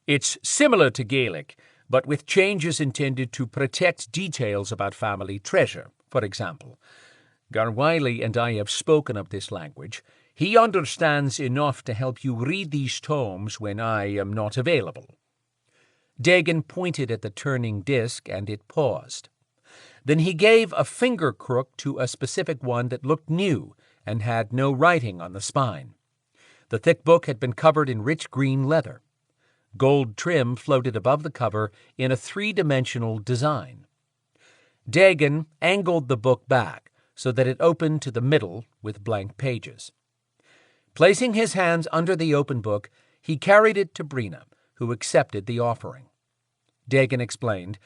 It's similar to Gaelic, but with changes intended to protect details about family treasure, for example. Garwiley and I have spoken of this language. He understands enough to help you read these tomes when I am not available." Dagon pointed at the turning disc, and it paused. Then he gave a finger crook to a specific one that looked new and had no writing on the spine. The thick book had been covered in rich green leather. Gold trim floated above the cover in a three-dimensional design. Dagon angled the book back so that it opened to the middle with blank pages. Placing his hands under the open book, he carried it to Brina, who accepted the offering. Dagon explained,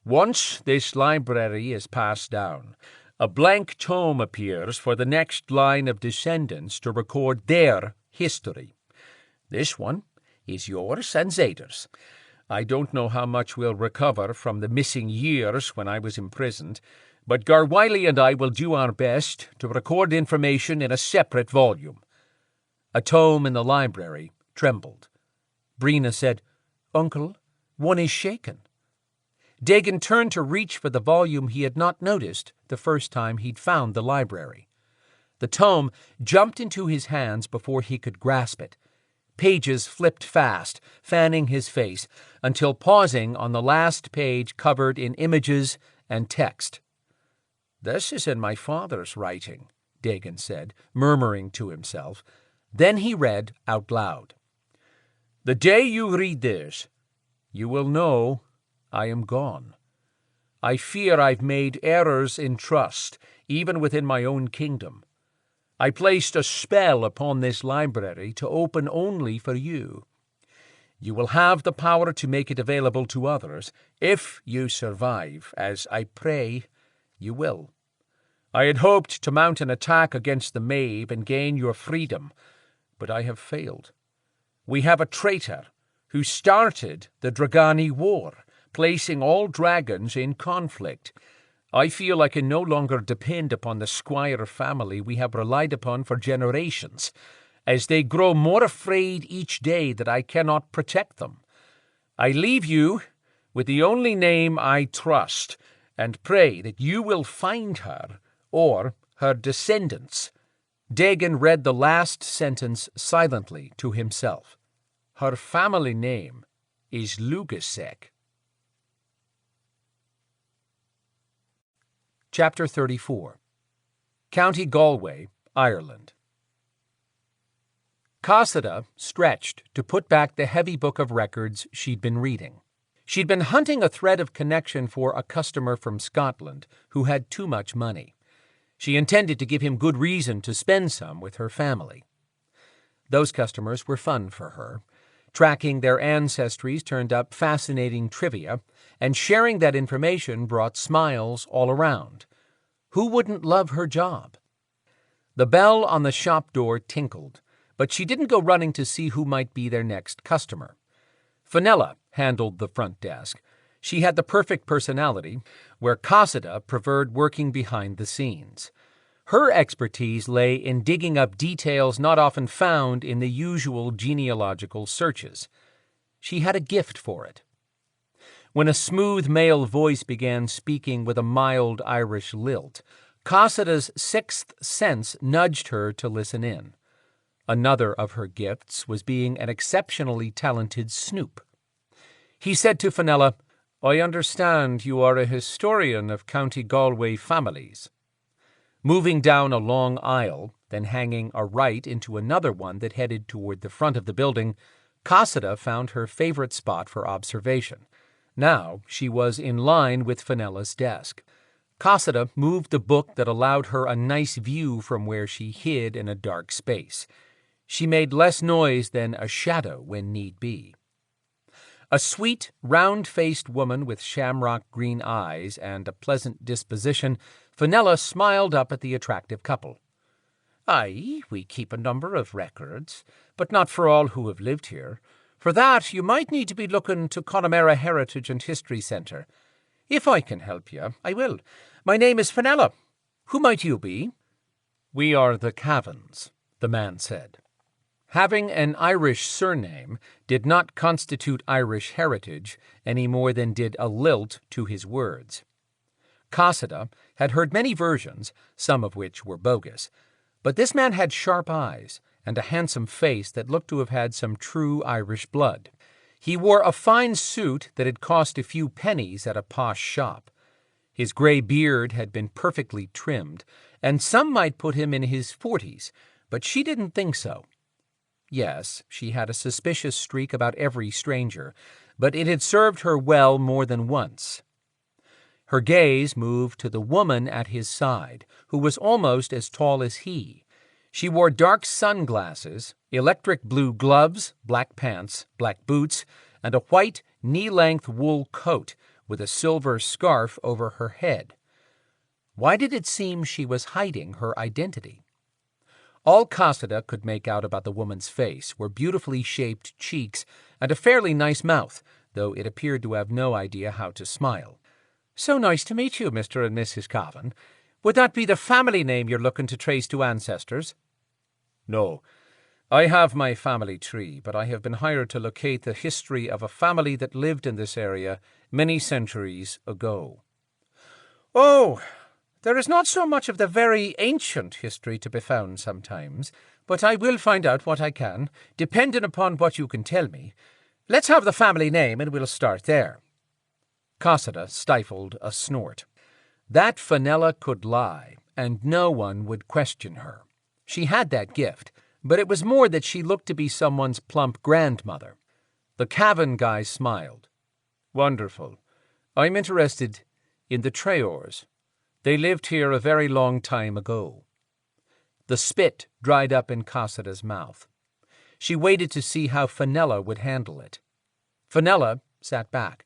"Once this library is passed down, a blank tome appears for the next line of descendants to record their history. This one is yours and Zader's. I don't know how much we'll recover from the missing years when I was imprisoned, but Garwiley and I will do our best to record information in a separate volume." A tome in the library trembled. Brina said, "Uncle, one is shaken." Dagon turned to reach for the volume he had not noticed the first time he'd found the library. The tome jumped into his hands before he could grasp it. Pages flipped fast, fanning his face, until pausing on the last page covered in images and text. "This is in my father's writing," Dagon said, murmuring to himself. Then he read out loud, "The day you read this, you will know I am gone. I fear I've made errors in trust, even within my own kingdom. I placed a spell upon this library to open only for you. You will have the power to make it available to others, if you survive, as I pray you will. I had hoped to mount an attack against the Maeve and gain your freedom, but I have failed. We have a traitor who started the Dragani War, placing all dragons in conflict. I feel I can no longer depend upon the Squire family we have relied upon for generations, as they grow more afraid each day that I cannot protect them. I leave you with the only name I trust, and pray that you will find her or her descendants." Dagon read the last sentence silently to himself. "Her family name is Lugasek." Chapter 34. County Galway, Ireland. Cassida stretched to put back the heavy book of records she'd been reading. She'd been hunting a thread of connection for a customer from Scotland who had too much money. She intended to give him good reason to spend some with her family. Those customers were fun for her. Tracking their ancestries turned up fascinating trivia, and sharing that information brought smiles all around. Who wouldn't love her job? The bell on the shop door tinkled, but she didn't go running to see who might be their next customer. Fenella handled the front desk. She had the perfect personality, where Cassida preferred working behind the scenes. Her expertise lay in digging up details not often found in the usual genealogical searches. She had a gift for it. when a smooth male voice began speaking with a mild Irish lilt. Cassida's sixth sense nudged her to listen in. Another of her gifts was being an exceptionally talented snoop. He said to Fenella, "I understand you are a historian of County Galway families." Moving down a long aisle, then hanging a right into another one that headed toward the front of the building, Cassida found her favorite spot for observation. Now she was in line with Fenella's desk. Cassida moved the book that allowed her a nice view from where she hid in a dark space. She made less noise than a shadow when need be. A sweet, round-faced woman with shamrock green eyes and a pleasant disposition, Fenella smiled up at the attractive couple. "Aye, we keep a number of records, but not for all who have lived here. For that, you might need to be looking to Connemara Heritage and History Centre. If I can help you, I will. My name is Fenella. Who might you be?" "We are the Cavans," the man said. Having an Irish surname did not constitute Irish heritage any more than did a lilt to his words. Cassida had heard many versions, some of which were bogus, but this man had sharp eyes and a handsome face that looked to have had some true Irish blood. He wore a fine suit that had cost a few pennies at a posh shop. His gray beard had been perfectly trimmed, and some might put him in his 40s, but she didn't think so. Yes, she had a suspicious streak about every stranger, but it had served her well more than once. Her gaze moved to the woman at his side, who was almost as tall as he. She wore dark sunglasses, electric blue gloves, black pants, black boots, and a white, knee-length wool coat with a silver scarf over her head. Why did it seem she was hiding her identity? All Cassida could make out about the woman's face were beautifully shaped cheeks and a fairly nice mouth, though it appeared to have no idea how to smile. "So nice to meet you, Mr. and Mrs. Cavan. Would that be the family name you're looking to trace to ancestors?" "No. I have my family tree, but I have been hired to locate the history of a family that lived in this area many centuries ago." "Oh, there is not so much of the very ancient history to be found sometimes, but I will find out what I can, depending upon what you can tell me. Let's have the family name, and we'll start there." Cassida stifled a snort. That Fenella could lie, and no one would question her. She had that gift, but it was more that she looked to be someone's plump grandmother. The Cavan guy smiled. "Wonderful. I'm interested in the Treoirs. They lived here a very long time ago." The spit dried up in Cassida's mouth. She waited to see how Fenella would handle it. Fenella sat back.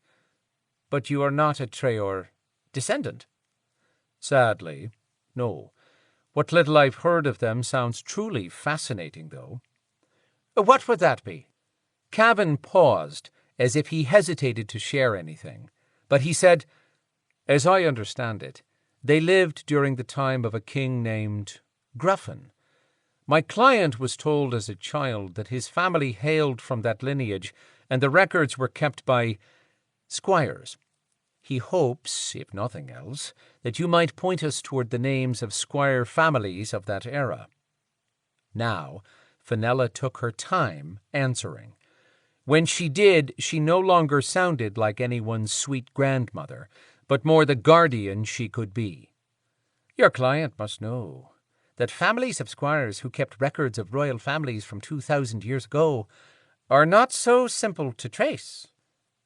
"But you are not a Treoir descendant?" "Sadly, no. What little I've heard of them sounds truly fascinating, though." "What would that be?" Cavan paused, as if he hesitated to share anything, but he said, "As I understand it, they lived during the time of a king named Gruffin. My client was told as a child that his family hailed from that lineage, and the records were kept by squires. He hopes, if nothing else, that you might point us toward the names of squire families of that era." Now, Fenella took her time answering. When she did, she no longer sounded like anyone's sweet grandmother, but more the guardian she could be. "Your client must know that families of squires who kept records of royal families from 2,000 years ago are not so simple to trace."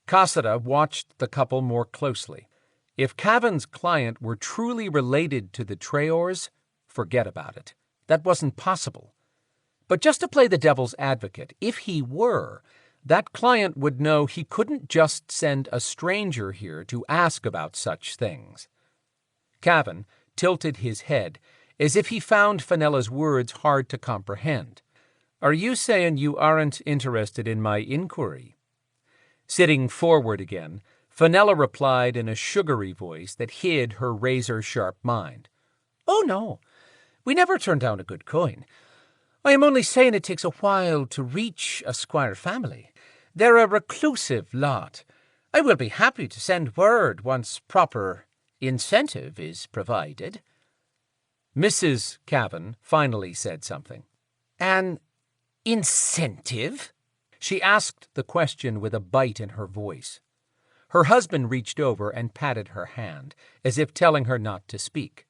Cassida watched the couple more closely. If Cavan's client were truly related to the Treoirs, forget about it. That wasn't possible. But just to play the devil's advocate, if he were, that client would know he couldn't just send a stranger here to ask about such things. Cavan tilted his head, as if he found Fenella's words hard to comprehend. "Are you saying you aren't interested in my inquiry?" Sitting forward again, Fenella replied in a sugary voice that hid her razor-sharp mind. "Oh, no. We never turn down a good coin. I am only saying it takes a while to reach a squire family. They're a reclusive lot. I will be happy to send word once proper incentive is provided. Mrs. Cavan finally said something. An incentive? She asked the question with a bite in her voice. Her husband reached over and patted her hand, as if telling her not to speak.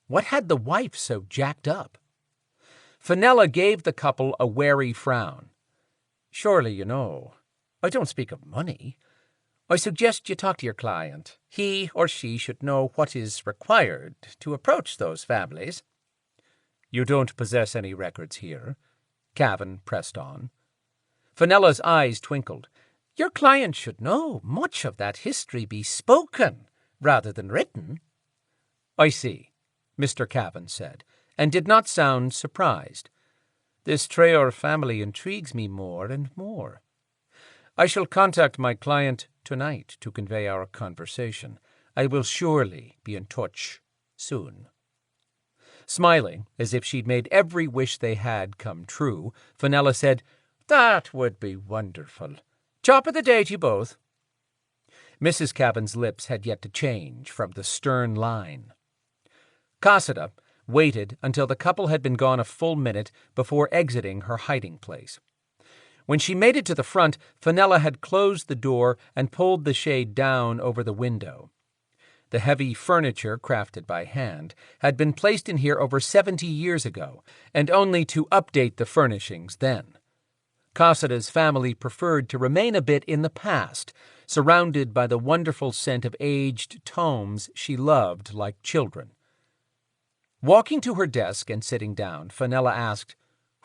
What had the wife so jacked up? Fenella gave the couple a wary frown. Surely you know, I don't speak of money. I suggest you talk to your client. He or she should know what is required to approach those families. You don't possess any records here? Cavan pressed on. Fenella's eyes twinkled. Your client should know much of that history be spoken rather than written. I see, Mr. Cavan said, and did not sound surprised. This Treoir family intrigues me more and more. I shall contact my client tonight to convey our conversation. I will surely be in touch soon. Smiling, as if she'd made every wish they had come true, Fenella said, That would be wonderful. Top of the day to you both. Mrs. Cavan's lips had yet to change from the stern line. Cassida waited until the couple had been gone a full minute before exiting her hiding place. When she made it to the front, Fenella had closed the door and pulled the shade down over the window. The heavy furniture, crafted by hand, had been placed in here over 70 years ago, and only to update the furnishings then. Cassida's family preferred to remain a bit in the past, surrounded by the wonderful scent of aged tomes she loved like children. Walking to her desk and sitting down, Fenella asked,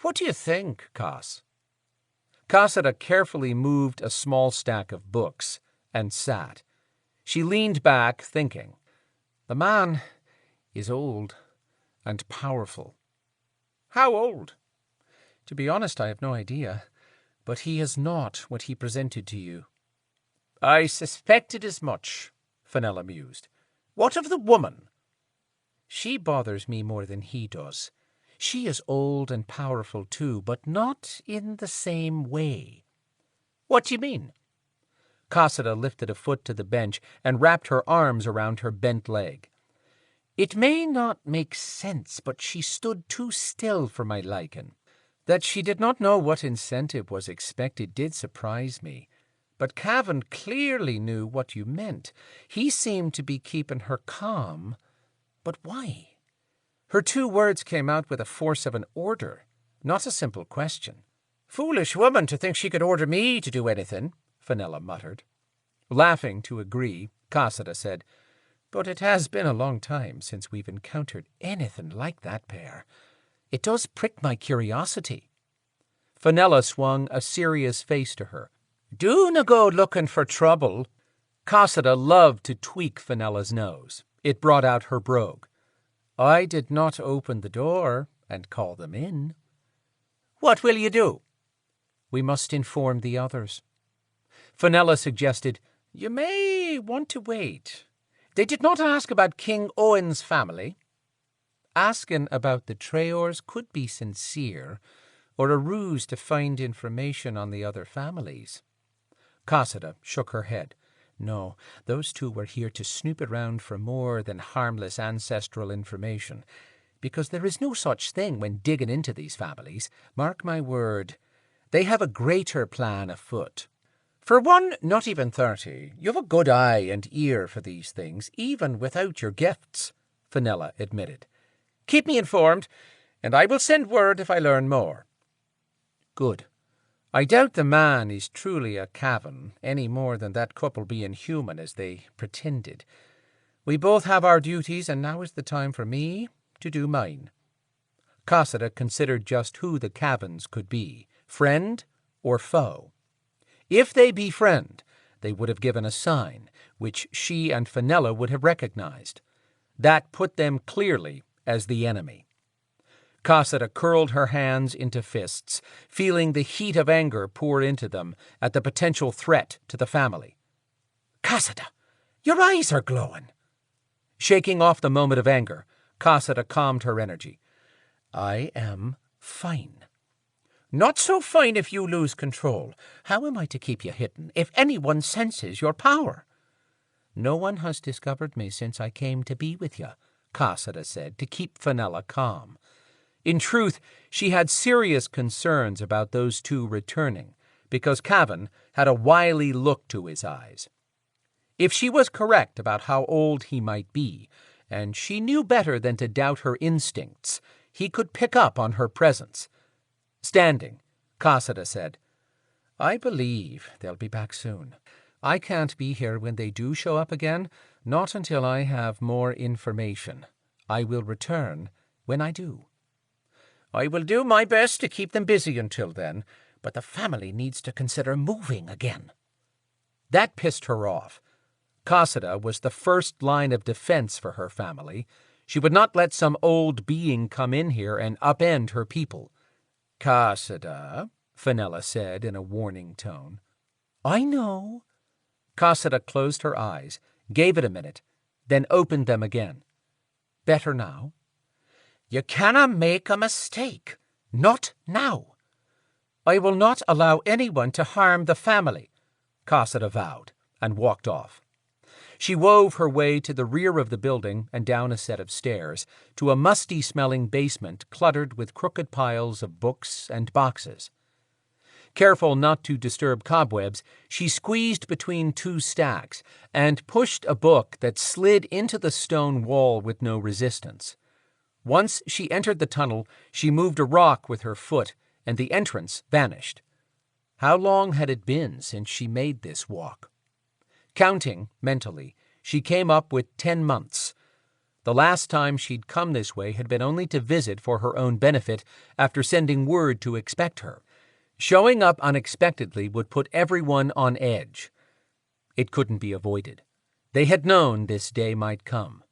"What do you think, Cass?" Cassida carefully moved a small stack of books and sat. She leaned back, thinking. The man is old and powerful. How old? To be honest, I have no idea, but he is not what he presented to you. I suspected as much, Fenella mused. What of the woman? She bothers me more than he does. She is old and powerful too, but not in the same way. What do you mean? Cassida lifted a foot to the bench and wrapped her arms around her bent leg. It may not make sense, but she stood too still for my liking. That she did not know what incentive was expected did surprise me. But Cavan clearly knew what you meant. He seemed to be keeping her calm. But why? Her two words came out with the force of an order, not a simple question. Foolish woman to think she could order me to do anything, Fenella muttered. Laughing to agree, Cassida said, But it has been a long time since we've encountered anything like that pair. It does prick my curiosity. Fenella swung a serious face to her. Do na go looking for trouble. Cassida loved to tweak Fenella's nose. It brought out her brogue. I did not open the door and call them in. What will you do? We must inform the others. Fenella suggested, You may want to wait. They did not ask about King Owen's family. Asking about the Treoirs could be sincere, or a ruse to find information on the other families. Cassida shook her head. No, those two were here to snoop around for more than harmless ancestral information, because there is no such thing when digging into these families. Mark my word, they have a greater plan afoot. For one not even 30, you have a good eye and ear for these things, even without your gifts, Fenella admitted. Keep me informed, and I will send word if I learn more. Good. I doubt the man is truly a Cavan, any more than that couple being human as they pretended. We both have our duties, and now is the time for me to do mine. Cassida considered just who the Cavans could be, friend or foe. If they be friend, they would have given a sign, which she and Fenella would have recognized. That put them clearly as the enemy. Cassida curled her hands into fists, feeling the heat of anger pour into them at the potential threat to the family. Cassida, your eyes are glowing. Shaking off the moment of anger, Cassida calmed her energy. I am fine. Not so fine if you lose control. How am I to keep you hidden if anyone senses your power? No one has discovered me since I came to be with you, Cassida said, to keep Fenella calm. In truth, she had serious concerns about those two returning, because Cavan had a wily look to his eyes. If she was correct about how old he might be, and she knew better than to doubt her instincts, he could pick up on her presence. Standing, Cassida said, I believe they'll be back soon. I can't be here when they do show up again, not until I have more information. I will return when I do. I will do my best to keep them busy until then, but the family needs to consider moving again. That pissed her off. Cassida was the first line of defense for her family. She would not let some old being come in here and upend her people. Cassida, Fenella said in a warning tone. I know. Cassida closed her eyes, gave it a minute, then opened them again. Better now? You canna make a mistake. Not now. I will not allow anyone to harm the family, Cassida vowed, and walked off. She wove her way to the rear of the building and down a set of stairs, to a musty-smelling basement cluttered with crooked piles of books and boxes. Careful not to disturb cobwebs, she squeezed between two stacks and pushed a book that slid into the stone wall with no resistance. Once she entered the tunnel, she moved a rock with her foot, and the entrance vanished. How long had it been since she made this walk? Counting, mentally, she came up with 10 months. The last time she'd come this way had been only to visit for her own benefit after sending word to expect her. Showing up unexpectedly would put everyone on edge. It couldn't be avoided. They had known this day might come.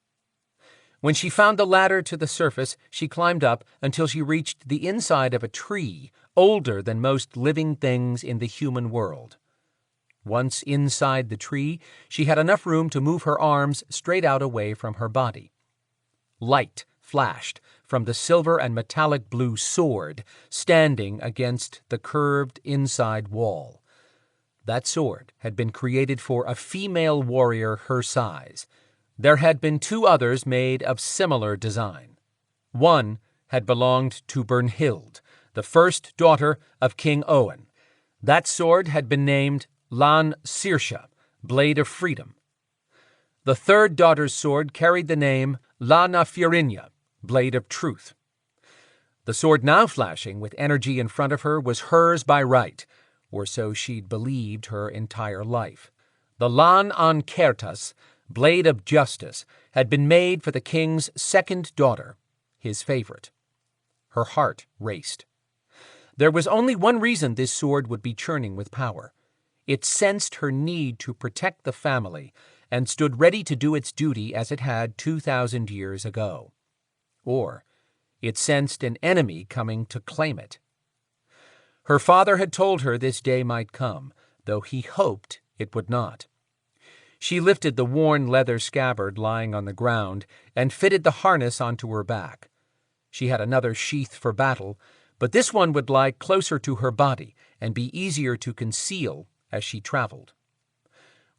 When she found the ladder to the surface, she climbed up until she reached the inside of a tree older than most living things in the human world. Once inside the tree, she had enough room to move her arms straight out away from her body. Light flashed from the silver and metallic blue sword standing against the curved inside wall. That sword had been created for a female warrior her size. There had been 2 others made of similar design. One had belonged to Bernhild, the first daughter of King Owen. That sword had been named Lan Sirsha, Blade of Freedom. The third daughter's sword carried the name Lana Fiorinha, Blade of Truth. The sword now flashing with energy in front of her was hers by right, or so she'd believed her entire life. The Lan an Certas, Blade of Justice, had been made for the king's second daughter, his favorite. Her heart raced. There was only one reason this sword would be churning with power. It sensed her need to protect the family and stood ready to do its duty as it had 2,000 years ago. Or it sensed an enemy coming to claim it. Her father had told her this day might come, though he hoped it would not. She lifted the worn leather scabbard lying on the ground and fitted the harness onto her back. She had another sheath for battle, but this one would lie closer to her body and be easier to conceal as she traveled.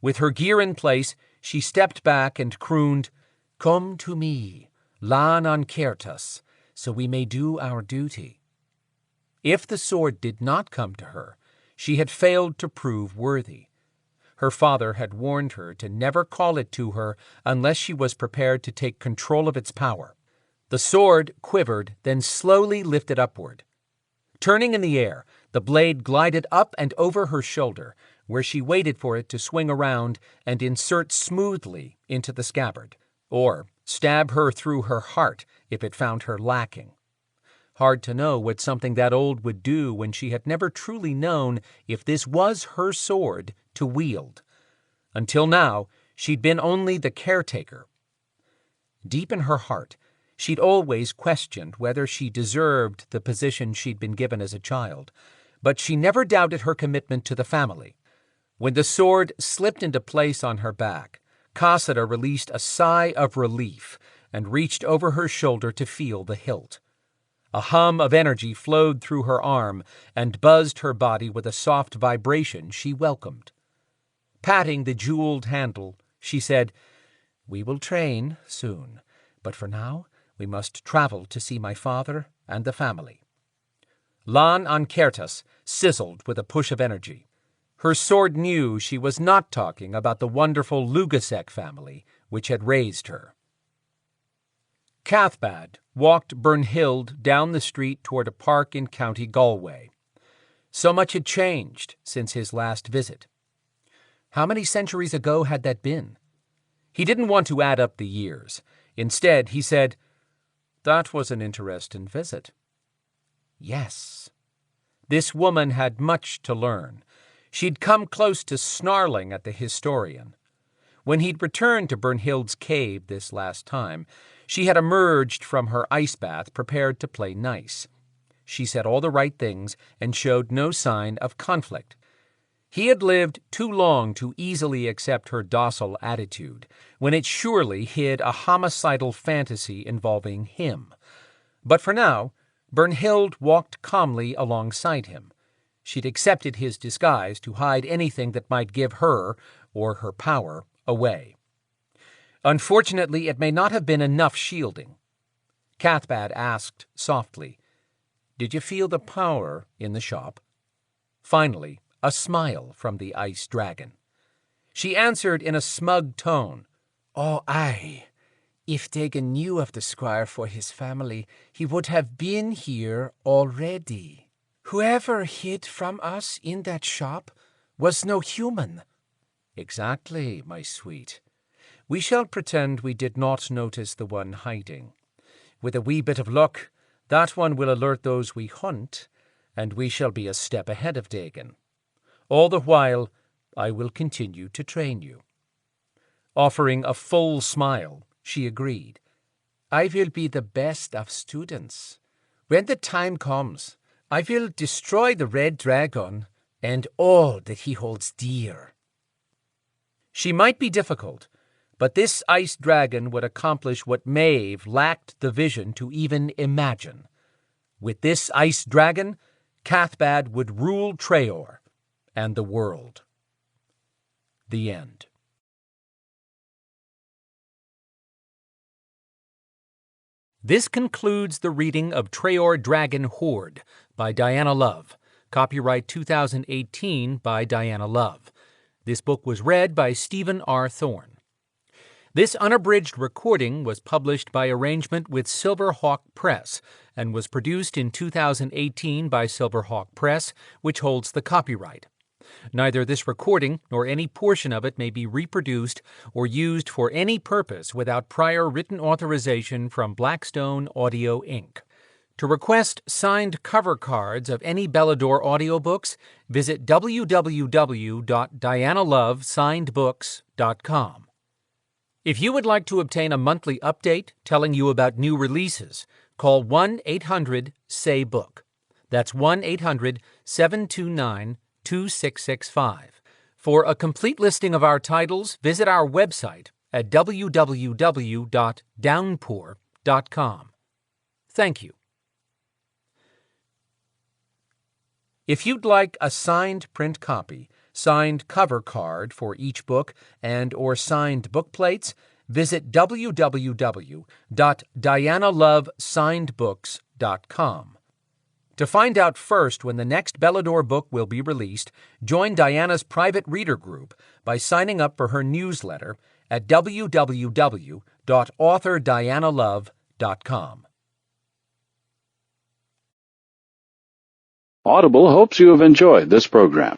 With her gear in place, she stepped back and crooned, "Come to me, Lan an Certas, so we may do our duty." If the sword did not come to her, she had failed to prove worthy. Her father had warned her to never call it to her unless she was prepared to take control of its power. The sword quivered, then slowly lifted upward. Turning in the air, the blade glided up and over her shoulder, where she waited for it to swing around and insert smoothly into the scabbard, or stab her through her heart if it found her lacking. Hard to know what something that old would do when she had never truly known if this was her sword to wield. Until now, she'd been only the caretaker. Deep in her heart, she'd always questioned whether she deserved the position she'd been given as a child, but she never doubted her commitment to the family. When the sword slipped into place on her back, Cassida released a sigh of relief and reached over her shoulder to feel the hilt. A hum of energy flowed through her arm and buzzed her body with a soft vibration she welcomed. Patting the jeweled handle, she said, "We will train soon, but for now we must travel to see my father and the family." Lan Ankertas sizzled with a push of energy. Her sword knew she was not talking about the wonderful Lugasek family which had raised her. Cathbad walked Brunhild down the street toward a park in County Galway. So much had changed since his last visit. How many centuries ago had that been? He didn't want to add up the years. Instead, he said, "That was an interesting visit." Yes. This woman had much to learn. She'd come close to snarling at the historian. When he'd returned to Brunhild's cave this last time, she had emerged from her ice bath prepared to play nice. She said all the right things and showed no sign of conflict. He had lived too long to easily accept her docile attitude, when it surely hid a homicidal fantasy involving him. But for now, Brunhild walked calmly alongside him. She'd accepted his disguise to hide anything that might give her, or her power, away. Unfortunately, it may not have been enough shielding. Cathbad asked softly, "Did you feel the power in the shop?" Finally, a smile from the ice dragon. She answered in a smug tone, "Oh, aye. If Dagon knew of the squire for his family, he would have been here already. Whoever hid from us in that shop was no human." "Exactly, my sweet. We shall pretend we did not notice the one hiding. With a wee bit of luck, that one will alert those we hunt, and we shall be a step ahead of Dagon. All the while, I will continue to train you." Offering a full smile, she agreed. "I will be the best of students. When the time comes, I will destroy the red dragon and all that he holds dear." She might be difficult, but this ice dragon would accomplish what Maeve lacked the vision to even imagine. With this ice dragon, Cathbad would rule Treoir and the world. The end. This concludes the reading of Treoir Dragon Hoard by Dianna Love. Copyright 2018 by Dianna Love. This book was read by Stephen R. Thorne. This unabridged recording was published by arrangement with Silverhawk Press and was produced in 2018 by Silverhawk Press, which holds the copyright. Neither this recording nor any portion of it may be reproduced or used for any purpose without prior written authorization from Blackstone Audio, Inc. To request signed cover cards of any Belador audiobooks, visit www.diannaloveSignedBooks.com. If you would like to obtain a monthly update telling you about new releases, call 1-800-SAY-BOOK. That's 1-800-729-2665. For a complete listing of our titles, visit our website at www.downpour.com. Thank you. If you'd like a signed print copy, signed cover card for each book, and or signed book plates, visit www.diannaloveSignedBooks.com. To find out first when the next Belador book will be released, join Diana's private reader group by signing up for her newsletter at www.authordiannalove.com. Audible hopes you have enjoyed this program.